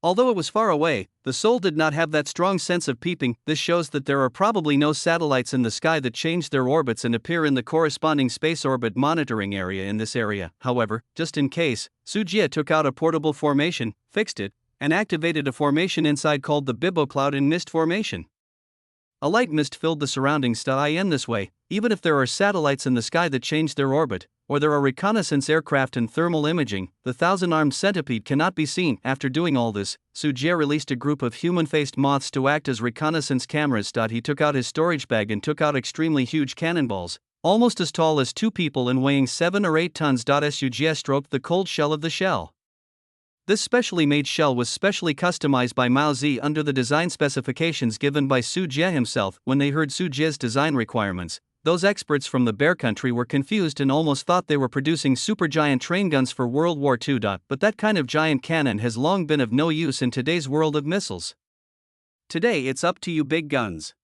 Although it was far away, the soul did not have that strong sense of peeping. This shows that there are probably no satellites in the sky that change their orbits and appear in the corresponding space orbit monitoring area in this area. However, just in case, Su Jie took out a portable formation, fixed it, and activated a formation inside called the Bibo Cloud and Mist Formation. A light mist filled the surroundings. In this way, even if there are satellites in the sky that change their orbit, or there are reconnaissance aircraft and thermal imaging, the thousand-armed centipede cannot be seen. After doing all this, Su Jie released a group of human-faced moths to act as reconnaissance cameras. He took out his storage bag and took out extremely huge cannonballs, almost as tall as two people and weighing 7 or 8 tons. Su Jie stroked the cold shell of the shell. This specially made shell was specially customized by Mao Zi under the design specifications given by Su Jie himself. When they heard Su Jie's design requirements, those experts from the Bear Country were confused and almost thought they were producing supergiant train guns for World War II. But that kind of giant cannon has long been of no use in today's world of missiles. Today it's up to you, big guns.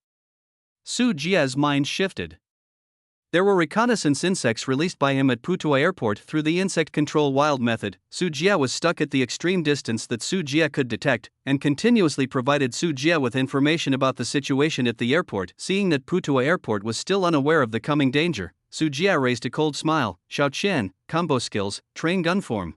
Su Jie's mind shifted. There were reconnaissance insects released by him at Putuo Airport through the insect control wild method. Su Jie was stuck at the extreme distance that Su Jie could detect, and continuously provided Su Jie with information about the situation at the airport. Seeing that Putuo Airport was still unaware of the coming danger, Su Jie raised a cold smile. Xiaoqian, combo skills, train gun form.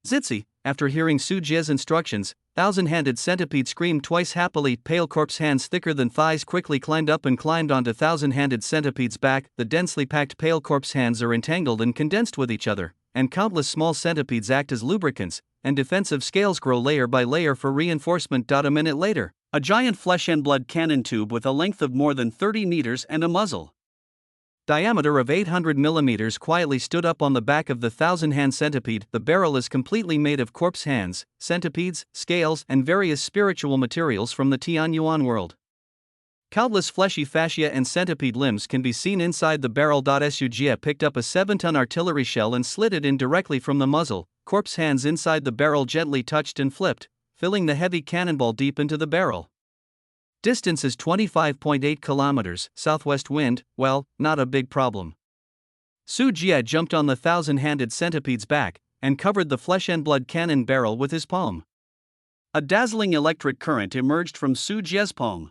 Zitzi, after hearing Su Jie's instructions, thousand-handed centipede screamed twice happily. Pale corpse hands thicker than thighs quickly climbed up and climbed onto thousand-handed centipede's back. The densely packed pale corpse hands are entangled and condensed with each other, and countless small centipedes act as lubricants, and defensive scales grow layer by layer for reinforcement. A minute later, a giant flesh and blood cannon tube with a length of more than 30 meters and a muzzle diameter of 800 millimeters quietly stood up on the back of the thousand-hand centipede. The barrel is completely made of corpse hands, centipedes, scales, and various spiritual materials from the Tianyuan world. Countless fleshy fascia and centipede limbs can be seen inside the barrel. Su Jie picked up a 7-ton artillery shell and slid it in directly from the muzzle. Corpse hands inside the barrel gently touched and flipped, filling the heavy cannonball deep into the barrel. Distance is 25.8 kilometers, southwest wind, well, not a big problem. Su Jie jumped on the thousand-handed centipede's back, and covered the flesh and blood cannon barrel with his palm. A dazzling electric current emerged from Su Jie's palm.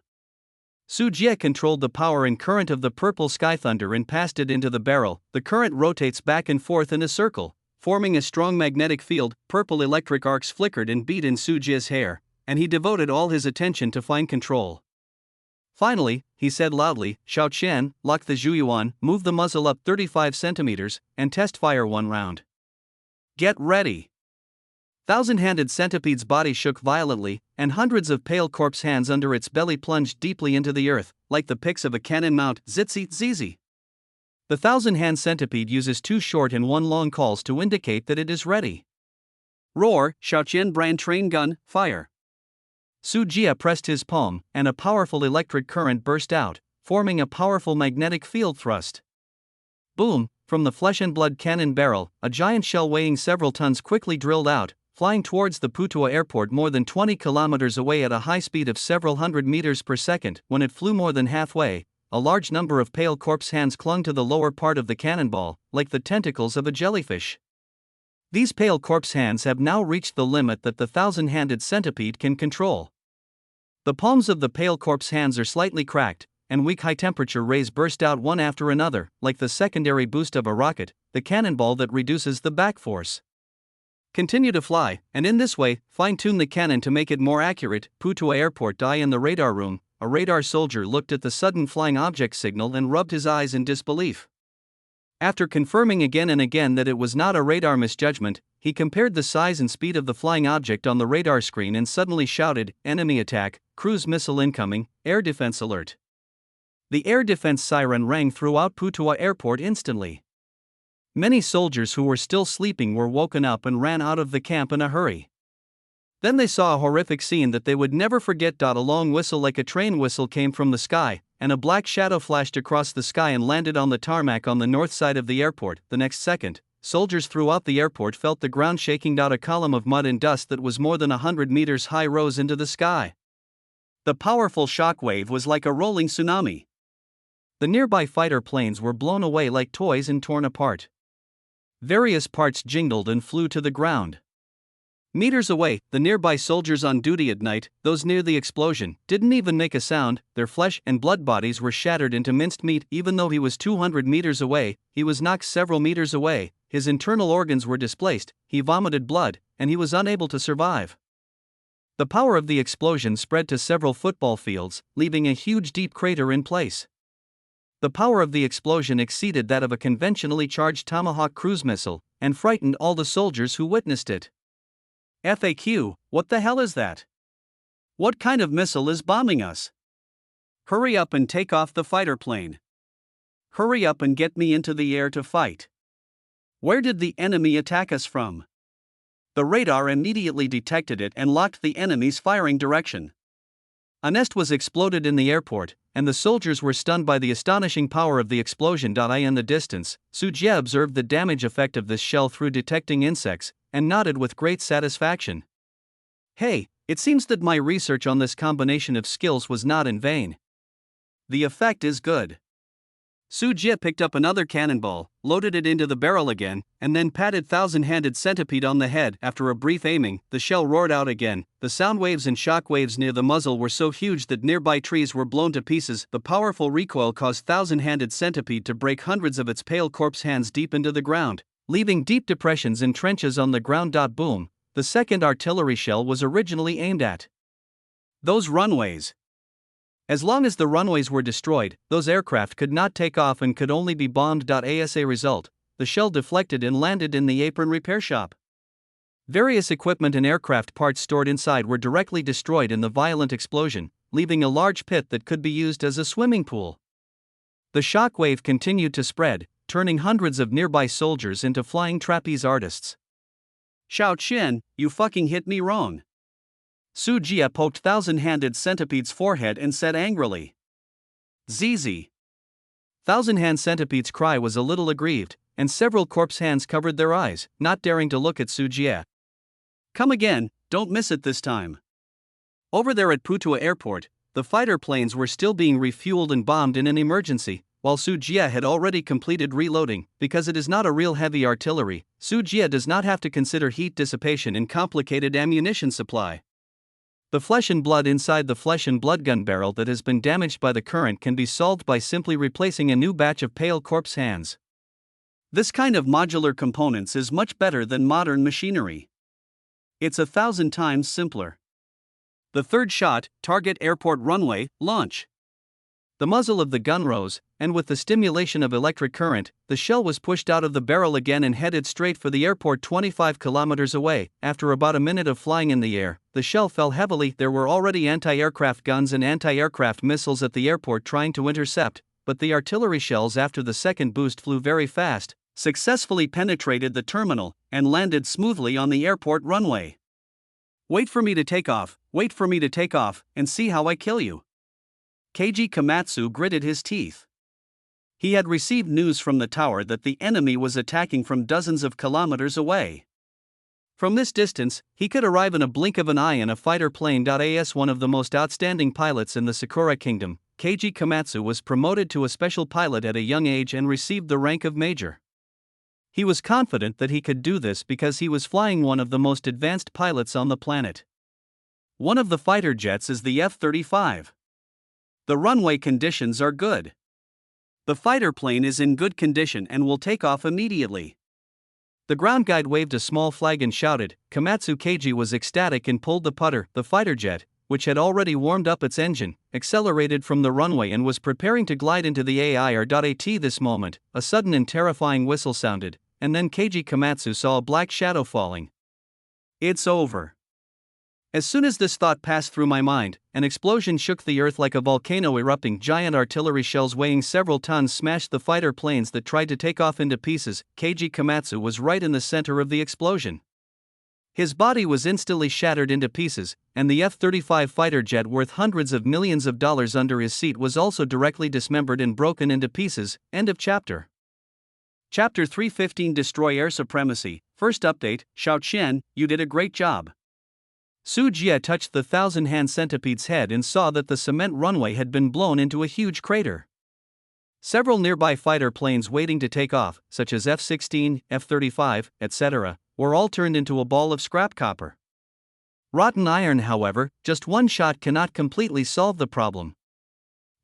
Su Jie controlled the power and current of the purple sky thunder and passed it into the barrel. The current rotates back and forth in a circle, forming a strong magnetic field. Purple electric arcs flickered and beat in Su Jie's hair, and he devoted all his attention to fine control. Finally, he said loudly, Xiaoqian, lock the Zhuyuan, move the muzzle up 35 centimeters, and test fire 1 round. Get ready. Thousand-handed centipede's body shook violently, and hundreds of pale corpse hands under its belly plunged deeply into the earth, like the picks of a cannon mount. Zitzi, zizi. The thousand-hand centipede uses 2 short and 1 long calls to indicate that it is ready. Roar, Xiaoqian brand train gun, fire. Su Jie pressed his palm, and a powerful electric current burst out, forming a powerful magnetic field thrust. Boom! From the flesh and blood cannon barrel, a giant shell weighing several tons quickly drilled out, flying towards the Putua airport more than 20 kilometers away at a high speed of several hundred meters per second. When it flew more than halfway, a large number of pale corpse hands clung to the lower part of the cannonball, like the tentacles of a jellyfish. These pale corpse hands have now reached the limit that the thousand-handed centipede can control. The palms of the pale corpse hands are slightly cracked, and weak high-temperature rays burst out one after another, like the secondary boost of a rocket, the cannonball that reduces the back force. Continue to fly, and in this way, fine-tune the cannon to make it more accurate. Putua Airport. In the radar room, a radar soldier looked at the sudden flying object signal and rubbed his eyes in disbelief. After confirming again and again that it was not a radar misjudgment, he compared the size and speed of the flying object on the radar screen and suddenly shouted, "Enemy attack, cruise missile incoming, air defense alert." The air defense siren rang throughout Putua Airport instantly. Many soldiers who were still sleeping were woken up and ran out of the camp in a hurry. Then they saw a horrific scene that they would never forget. A long whistle like a train whistle came from the sky, and a black shadow flashed across the sky and landed on the tarmac on the north side of the airport. The next second, soldiers throughout the airport felt the ground shaking. A column of mud and dust that was more than 100 meters high rose into the sky. The powerful shock wave was like a rolling tsunami. The nearby fighter planes were blown away like toys and torn apart. Various parts jingled and flew to the ground. Meters away, the nearby soldiers on duty at night, those near the explosion, didn't even make a sound. Their flesh and blood bodies were shattered into minced meat. Even though he was 200 meters away, he was knocked several meters away, his internal organs were displaced, he vomited blood, and he was unable to survive. The power of the explosion spread to several football fields, leaving a huge deep crater in place. The power of the explosion exceeded that of a conventionally charged Tomahawk cruise missile, and frightened all the soldiers who witnessed it. FAQ, what the hell is that? What kind of missile is bombing us? Hurry up and take off the fighter plane. Hurry up and get me into the air to fight. Where did the enemy attack us from? The radar immediately detected it and locked the enemy's firing direction. A nest was exploded in the airport, and the soldiers were stunned by the astonishing power of the explosion. In the distance, Su Jie observed the damage effect of this shell through detecting insects, and nodded with great satisfaction. Hey, it seems that my research on this combination of skills was not in vain. The effect is good. Su Jie picked up another cannonball, loaded it into the barrel again, and then patted thousand-handed centipede on the head. After a brief aiming, the shell roared out again. The sound waves and shock waves near the muzzle were so huge that nearby trees were blown to pieces. The powerful recoil caused thousand-handed centipede to break hundreds of its pale corpse hands deep into the ground, leaving deep depressions and trenches on the ground. Boom, the second artillery shell was originally aimed at. Those runways. As long as the runways were destroyed, those aircraft could not take off and could only be bombed. As a result, the shell deflected and landed in the apron repair shop. Various equipment and aircraft parts stored inside were directly destroyed in the violent explosion, leaving a large pit that could be used as a swimming pool. The shock wave continued to spread, turning hundreds of nearby soldiers into flying trapeze artists. Xiao Qian, you fucking hit me wrong. Su Jie poked thousand-handed centipede's forehead and said angrily. "Zizi." Thousand-hand centipede's cry was a little aggrieved, and several corpse hands covered their eyes, not daring to look at Su Jie. "Come again, don't miss it this time." Over there at Putua Airport, the fighter planes were still being refueled and bombed in an emergency, while Su Jie had already completed reloading. Because it is not a real heavy artillery, Su Jie does not have to consider heat dissipation in complicated ammunition supply. The flesh and blood inside the flesh and blood gun barrel that has been damaged by the current can be solved by simply replacing a new batch of pale corpse hands. This kind of modular components is much better than modern machinery. It's 1,000 times simpler. The third shot, target airport runway, launch. The muzzle of the gun rose, and with the stimulation of electric current, the shell was pushed out of the barrel again and headed straight for the airport 25 kilometers away. After about a minute of flying in the air, the shell fell heavily. There were already anti-aircraft guns and anti-aircraft missiles at the airport trying to intercept, but the artillery shells after the second boost flew very fast, successfully penetrated the terminal, and landed smoothly on the airport runway. "Wait for me to take off, wait for me to take off, and see how I kill you." Keiji Komatsu gritted his teeth. He had received news from the tower that the enemy was attacking from dozens of kilometers away. From this distance, he could arrive in a blink of an eye in a fighter plane. As one of the most outstanding pilots in the Sakura Kingdom, Keiji Komatsu was promoted to a special pilot at a young age and received the rank of major. He was confident that he could do this because he was flying one of the most advanced pilots on the planet. One of the fighter jets is the F-35. The runway conditions are good. The fighter plane is in good condition and will take off immediately. The ground guide waved a small flag and shouted. Komatsu Keiji was ecstatic and pulled the putter. The fighter jet, which had already warmed up its engine, accelerated from the runway and was preparing to glide into the air.at. This moment, a sudden and terrifying whistle sounded, and then Keiji Komatsu saw a black shadow falling. It's over. As soon as this thought passed through my mind, an explosion shook the earth like a volcano erupting. Giant artillery shells weighing several tons smashed the fighter planes that tried to take off into pieces. Keiji Komatsu was right in the center of the explosion. His body was instantly shattered into pieces, and the F-35 fighter jet worth hundreds of millions of dollars under his seat was also directly dismembered and broken into pieces. End of chapter. Chapter 315 Destroy Air Supremacy. First update, Xiao Qian, you did a great job. Su Jie touched the thousand-hand centipede's head and saw that the cement runway had been blown into a huge crater. Several nearby fighter planes waiting to take off, such as F-16, F-35, etc., were all turned into a ball of scrap copper. Rotten iron, however, just one shot cannot completely solve the problem.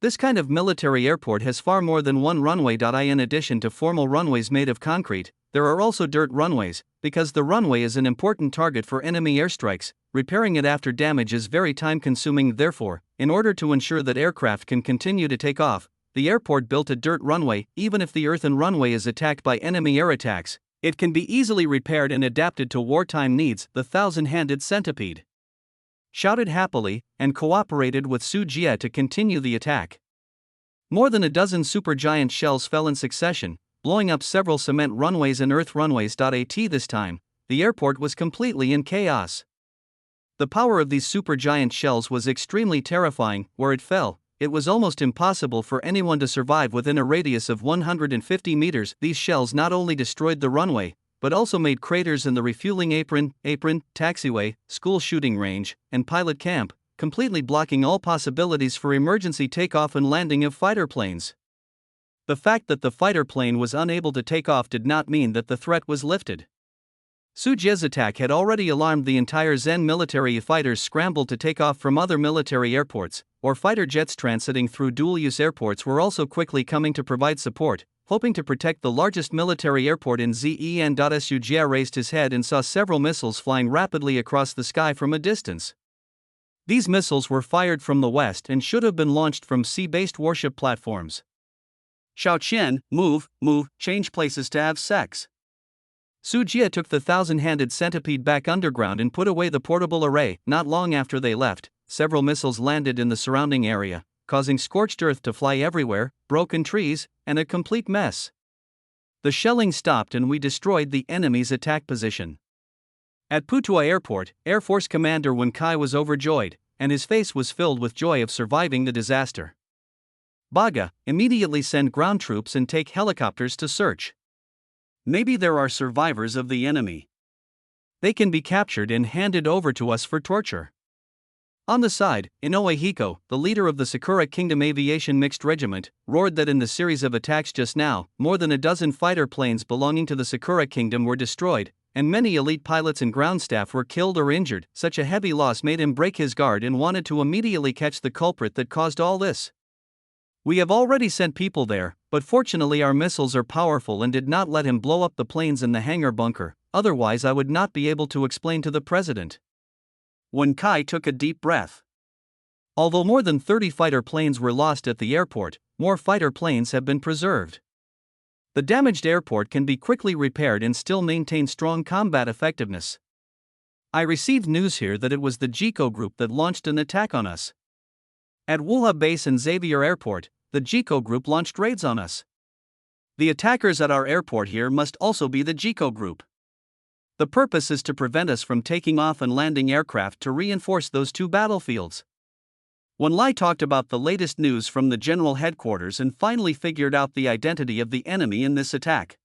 This kind of military airport has far more than one runway. In addition to formal runways made of concrete, there are also dirt runways, because the runway is an important target for enemy airstrikes. Repairing it after damage is very time-consuming. Therefore, in order to ensure that aircraft can continue to take off, the airport built a dirt runway. Even if the earthen runway is attacked by enemy air attacks, it can be easily repaired and adapted to wartime needs. The thousand-handed centipede shouted happily and cooperated with Su Jie to continue the attack. More than a dozen supergiant shells fell in succession, blowing up several cement runways and earth runways. This time, the airport was completely in chaos. The power of these supergiant shells was extremely terrifying. Where it fell, it was almost impossible for anyone to survive within a radius of 150 meters. These shells not only destroyed the runway, but also made craters in the refueling apron, taxiway, school shooting range, and pilot camp, completely blocking all possibilities for emergency takeoff and landing of fighter planes. The fact that the fighter plane was unable to take off did not mean that the threat was lifted. Su Jie's attack had already alarmed the entire Zen military. Fighters scrambled to take off from other military airports, or fighter jets transiting through dual-use airports were also quickly coming to provide support, hoping to protect the largest military airport in Zen. Su Jie raised his head and saw several missiles flying rapidly across the sky from a distance. These missiles were fired from the west and should have been launched from sea-based warship platforms. Xiao Qian, move, change places to have sex. Su Jie took the thousand-handed centipede back underground and put away the portable array. Not long after they left, several missiles landed in the surrounding area, causing scorched earth to fly everywhere, broken trees, and a complete mess. The shelling stopped and we destroyed the enemy's attack position. At Putuo Airport, Air Force Commander Wen Kai was overjoyed, and his face was filled with joy of surviving the disaster. Baga, immediately send ground troops and take helicopters to search. Maybe there are survivors of the enemy. They can be captured and handed over to us for torture. On the side, Inoue Hiko, the leader of the Sakura Kingdom Aviation Mixed Regiment, roared that in the series of attacks just now, more than a dozen fighter planes belonging to the Sakura Kingdom were destroyed, and many elite pilots and ground staff were killed or injured. Such a heavy loss made him break his guard and wanted to immediately catch the culprit that caused all this. We have already sent people there, but fortunately our missiles are powerful and did not let him blow up the planes in the hangar bunker, otherwise I would not be able to explain to the president. Wen Kai took a deep breath. Although more than 30 fighter planes were lost at the airport, more fighter planes have been preserved. The damaged airport can be quickly repaired and still maintain strong combat effectiveness. I received news here that it was the JICO group that launched an attack on us. At Wuha Base and Xavier Airport, the JICO group launched raids on us. The attackers at our airport here must also be the JICO group. The purpose is to prevent us from taking off and landing aircraft to reinforce those two battlefields. Wen Lai talked about the latest news from the general headquarters and finally figured out the identity of the enemy in this attack.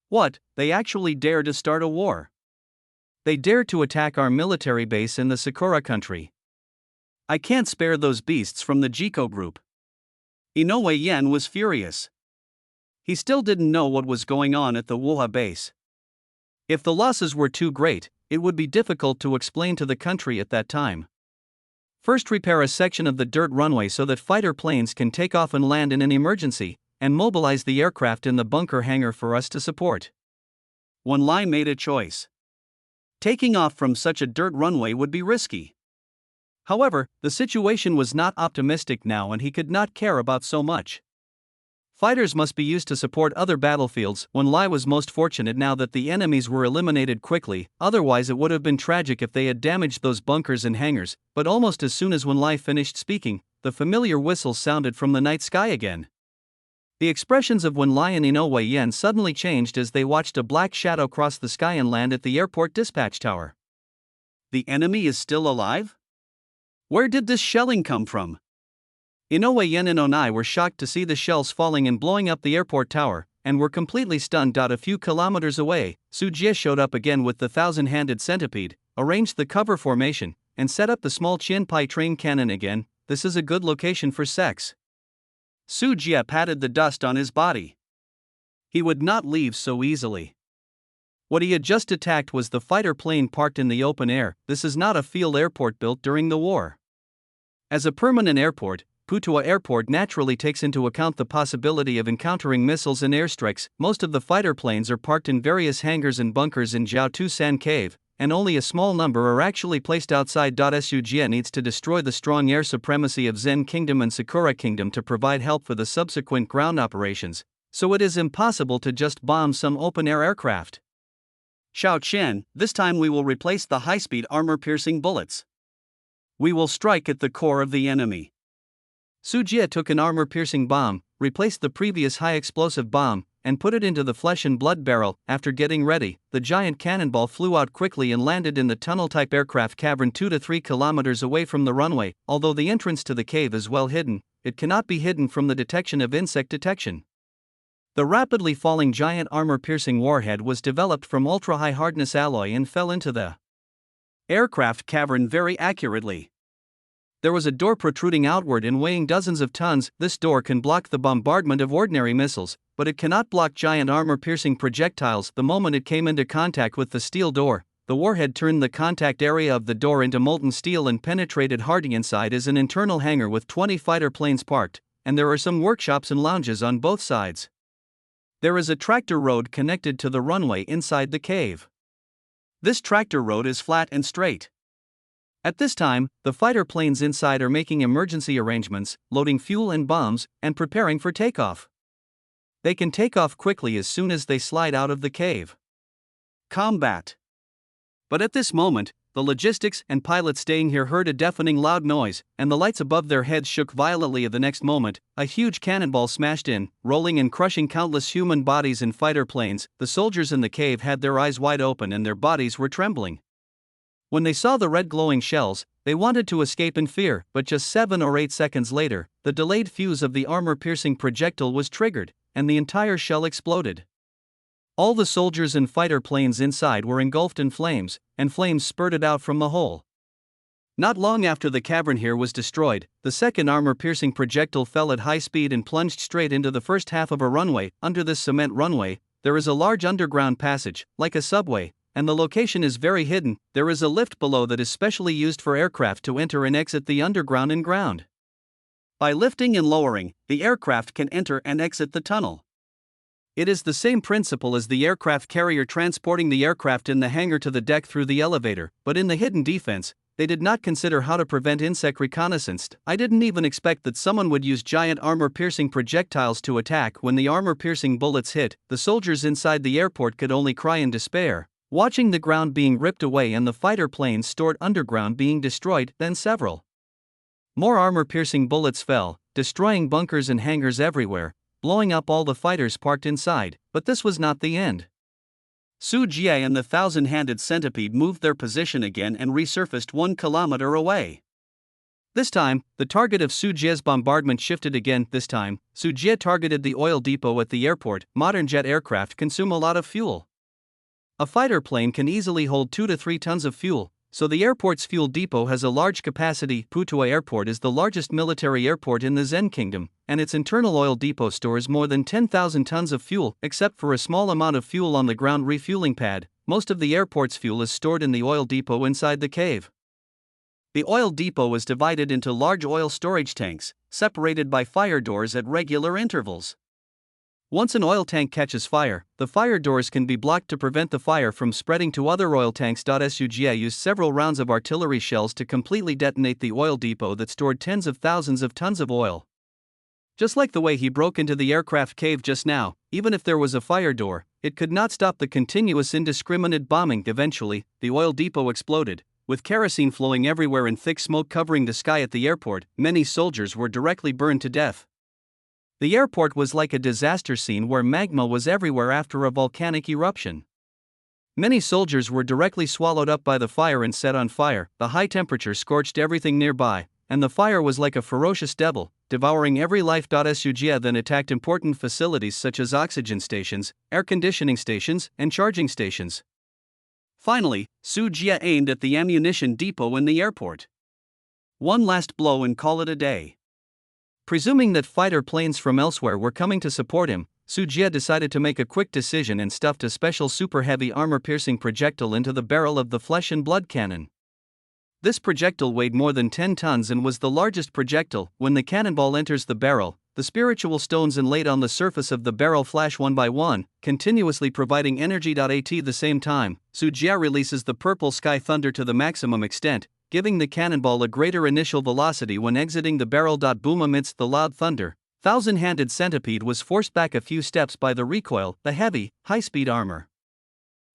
What, they actually dare to start a war? They dared to attack our military base in the Sakura country. I can't spare those beasts from the Jiko group. Inoue Yen was furious. He still didn't know what was going on at the Wuha base. If the losses were too great, it would be difficult to explain to the country at that time. First, repair a section of the dirt runway so that fighter planes can take off and land in an emergency, and mobilize the aircraft in the bunker hangar for us to support. Wenlai made a choice. Taking off from such a dirt runway would be risky. However, the situation was not optimistic now and he could not care about so much. Fighters must be used to support other battlefields. Wenlai was most fortunate now that the enemies were eliminated quickly, otherwise it would have been tragic if they had damaged those bunkers and hangars, but almost as soon as Wenlai finished speaking, the familiar whistle sounded from the night sky again. The expressions of Wenlai and Inoue Yen suddenly changed as they watched a black shadow cross the sky and land at the airport dispatch tower. The enemy is still alive? Where did this shelling come from? Inoue Yen and Onai were shocked to see the shells falling and blowing up the airport tower, and were completely stunned. A few kilometers away, Sujie showed up again with the thousand-handed centipede, arranged the cover formation, and set up the small Chinpai train cannon again. This is a good location for sex. Sujie patted the dust on his body. He would not leave so easily. What he had just attacked was the fighter plane parked in the open air. This is not a field airport built during the war. As a permanent airport, Putua Airport naturally takes into account the possibility of encountering missiles and airstrikes. Most of the fighter planes are parked in various hangars and bunkers in Jiaotusan Cave, and only a small number are actually placed outside. Sujie needs to destroy the strong air supremacy of Zen Kingdom and Sakura Kingdom to provide help for the subsequent ground operations, so it is impossible to just bomb some open-air aircraft. Xiao Chen, this time we will replace the high-speed armor-piercing bullets. We will strike at the core of the enemy. Sujie took an armor-piercing bomb, replaced the previous high-explosive bomb, and put it into the flesh and blood barrel. After getting ready, the giant cannonball flew out quickly and landed in the tunnel-type aircraft cavern 2 to 3 kilometers away from the runway. Although the entrance to the cave is well hidden, it cannot be hidden from the detection of insect detection. The rapidly falling giant armor-piercing warhead was developed from ultra-high hardness alloy and fell into the aircraft cavern very accurately. There was a door protruding outward and weighing dozens of tons. This door can block the bombardment of ordinary missiles, but it cannot block giant armor-piercing projectiles. The moment it came into contact with the steel door, the warhead turned the contact area of the door into molten steel and penetrated hard. Inside is an internal hangar with 20 fighter planes parked, and there are some workshops and lounges on both sides. There is a tractor road connected to the runway inside the cave. This tractor road is flat and straight. At this time, the fighter planes inside are making emergency arrangements, loading fuel and bombs, and preparing for takeoff. They can take off quickly as soon as they slide out of the cave. Combat. But at this moment, the logistics and pilots staying here heard a deafening loud noise, and the lights above their heads shook violently. The next moment, a huge cannonball smashed in, rolling and crushing countless human bodies in fighter planes. The soldiers in the cave had their eyes wide open and their bodies were trembling. When they saw the red glowing shells, they wanted to escape in fear, but just 7 or 8 seconds later, the delayed fuse of the armor-piercing projectile was triggered, and the entire shell exploded. All the soldiers and fighter planes inside were engulfed in flames, and flames spurted out from the hole. Not long after the cavern here was destroyed, the second armor-piercing projectile fell at high speed and plunged straight into the first half of a runway. Under this cement runway, there is a large underground passage, like a subway, and the location is very hidden. There is a lift below that is specially used for aircraft to enter and exit the underground and ground. By lifting and lowering, the aircraft can enter and exit the tunnel. It is the same principle as the aircraft carrier transporting the aircraft in the hangar to the deck through the elevator, but in the hidden defense, they did not consider how to prevent insect reconnaissance. I didn't even expect that someone would use giant armor-piercing projectiles to attack. When the armor-piercing bullets hit, the soldiers inside the airport could only cry in despair, watching the ground being ripped away and the fighter planes stored underground being destroyed. Then several more armor-piercing bullets fell, destroying bunkers and hangars everywhere, blowing up all the fighters parked inside. But this was not the end. Sujie and the thousand-handed centipede moved their position again and resurfaced 1 kilometer away. This time, the target of Sujie's bombardment shifted again. This time, Sujie targeted the oil depot at the airport. Modern jet aircraft consume a lot of fuel. A fighter plane can easily hold 2 to 3 tons of fuel, so the airport's fuel depot has a large capacity. Putua Airport is the largest military airport in the Zen Kingdom, and its internal oil depot stores more than 10,000 tons of fuel. Except for a small amount of fuel on the ground refueling pad, most of the airport's fuel is stored in the oil depot inside the cave. The oil depot is divided into large oil storage tanks, separated by fire doors at regular intervals. Once an oil tank catches fire, the fire doors can be blocked to prevent the fire from spreading to other oil tanks. Sugia used several rounds of artillery shells to completely detonate the oil depot that stored tens of thousands of tons of oil. Just like the way he broke into the aircraft cave just now, even if there was a fire door, it could not stop the continuous indiscriminate bombing. Eventually, the oil depot exploded, with kerosene flowing everywhere and thick smoke covering the sky at the airport. Many soldiers were directly burned to death. The airport was like a disaster scene where magma was everywhere after a volcanic eruption. Many soldiers were directly swallowed up by the fire and set on fire. The high temperature scorched everything nearby, and the fire was like a ferocious devil, devouring every life. Sugia then attacked important facilities such as oxygen stations, air conditioning stations, and charging stations. Finally, Sugia aimed at the ammunition depot in the airport. One last blow and call it a day. Presuming that fighter planes from elsewhere were coming to support him, Sugia decided to make a quick decision and stuffed a special super heavy armor-piercing projectile into the barrel of the flesh and blood cannon. This projectile weighed more than 10 tons and was the largest projectile. When the cannonball enters the barrel, the spiritual stones inlaid on the surface of the barrel flash one by one, continuously providing energy. At the same time, Sugia releases the purple sky thunder to the maximum extent, giving the cannonball a greater initial velocity when exiting the barrel. Boom! Amidst the loud thunder, Thousand-Handed Centipede was forced back a few steps by the recoil. The heavy, high-speed armor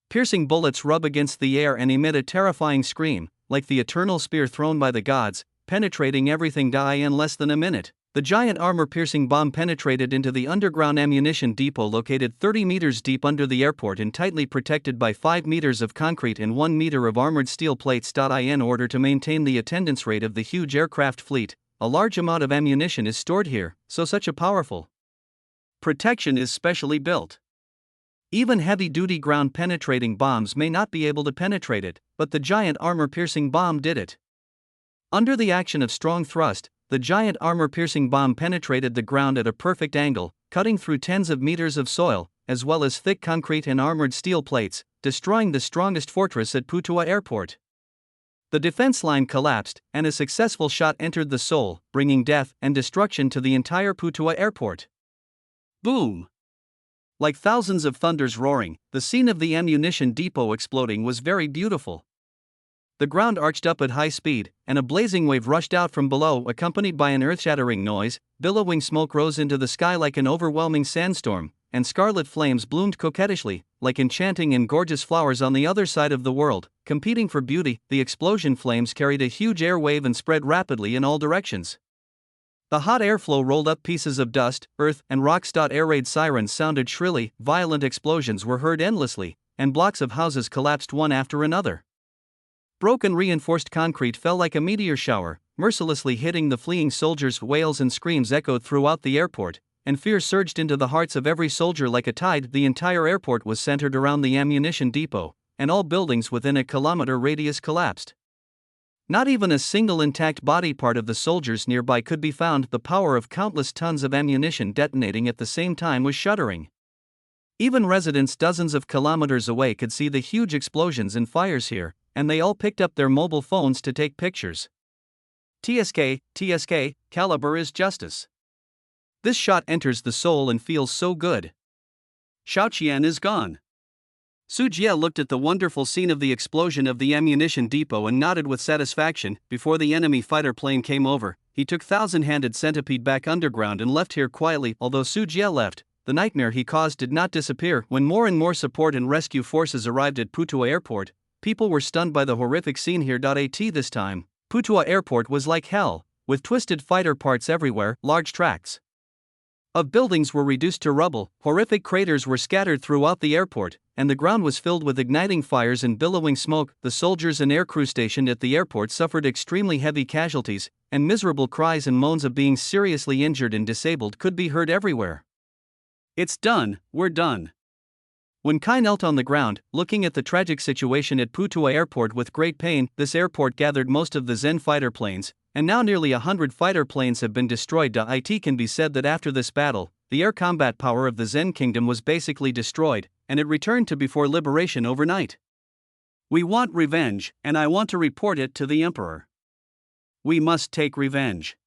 piercing bullets rub against the air and emit a terrifying scream, like the eternal spear thrown by the gods, penetrating everything. In less than a minute, the giant armor-piercing bomb penetrated into the underground ammunition depot located 30 meters deep under the airport and tightly protected by 5 meters of concrete and 1 meter of armored steel plates. In order to maintain the attendance rate of the huge aircraft fleet, a large amount of ammunition is stored here, so such a powerful protection is specially built. Even heavy-duty ground-penetrating bombs may not be able to penetrate it, but the giant armor-piercing bomb did it. Under the action of strong thrust, the giant armor-piercing bomb penetrated the ground at a perfect angle, cutting through tens of meters of soil, as well as thick concrete and armored steel plates, destroying the strongest fortress at Putua Airport. The defense line collapsed, and a successful shot entered the soul, bringing death and destruction to the entire Putua Airport. Boom! Like thousands of thunders roaring, the scene of the ammunition depot exploding was very beautiful. The ground arched up at high speed, and a blazing wave rushed out from below, accompanied by an earth-shattering noise. Billowing smoke rose into the sky like an overwhelming sandstorm, and scarlet flames bloomed coquettishly, like enchanting and gorgeous flowers on the other side of the world, competing for beauty. The explosion flames carried a huge air wave and spread rapidly in all directions. The hot airflow rolled up pieces of dust, earth, and rocks. Air raid sirens sounded shrilly, violent explosions were heard endlessly, and blocks of houses collapsed one after another. Broken reinforced concrete fell like a meteor shower, mercilessly hitting the fleeing soldiers. Wails and screams echoed throughout the airport, and fear surged into the hearts of every soldier like a tide. The entire airport was centered around the ammunition depot, and all buildings within a kilometer radius collapsed. Not even a single intact body part of the soldiers nearby could be found. The power of countless tons of ammunition detonating at the same time was shuddering. Even residents dozens of kilometers away could see the huge explosions and fires here, and they all picked up their mobile phones to take pictures. TSK, caliber is justice. This shot enters the soul and feels so good. Xiaoqian is gone. Sugia looked at the wonderful scene of the explosion of the ammunition depot and nodded with satisfaction. Before the enemy fighter plane came over, he took Thousand-Handed Centipede back underground and left here quietly. Although Sugia left, the nightmare he caused did not disappear. When more and more support and rescue forces arrived at Putua Airport, people were stunned by the horrific scene here. This time, Putua Airport was like hell, with twisted fighter parts everywhere. Large tracts of buildings were reduced to rubble, horrific craters were scattered throughout the airport, and the ground was filled with igniting fires and billowing smoke. The soldiers and aircrew stationed at the airport suffered extremely heavy casualties, and miserable cries and moans of being seriously injured and disabled could be heard everywhere. It's done, we're done. When Kai knelt on the ground, looking at the tragic situation at Putua Airport with great pain, this airport gathered most of the Zen fighter planes, and now nearly 100 fighter planes have been destroyed. It can be said that after this battle, the air combat power of the Zen kingdom was basically destroyed, and it returned to before liberation overnight. We want revenge, and I want to report it to the emperor. We must take revenge.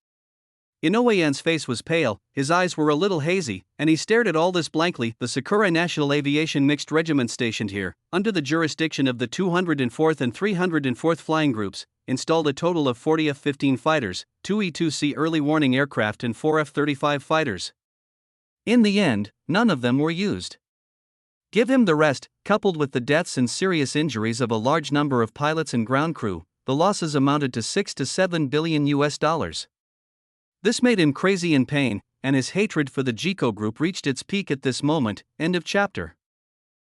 Inoue-en's face was pale, his eyes were a little hazy, and he stared at all this blankly. The Sakura National Aviation Mixed Regiment stationed here, under the jurisdiction of the 204th and 304th Flying Groups, installed a total of 40 F-15 fighters, 2 E-2C early warning aircraft and 4 F-35 fighters. In the end, none of them were used. Give him the rest, coupled with the deaths and serious injuries of a large number of pilots and ground crew, the losses amounted to $6 to $7 billion. This made him crazy in pain, and his hatred for the Jiko group reached its peak at this moment. End of chapter.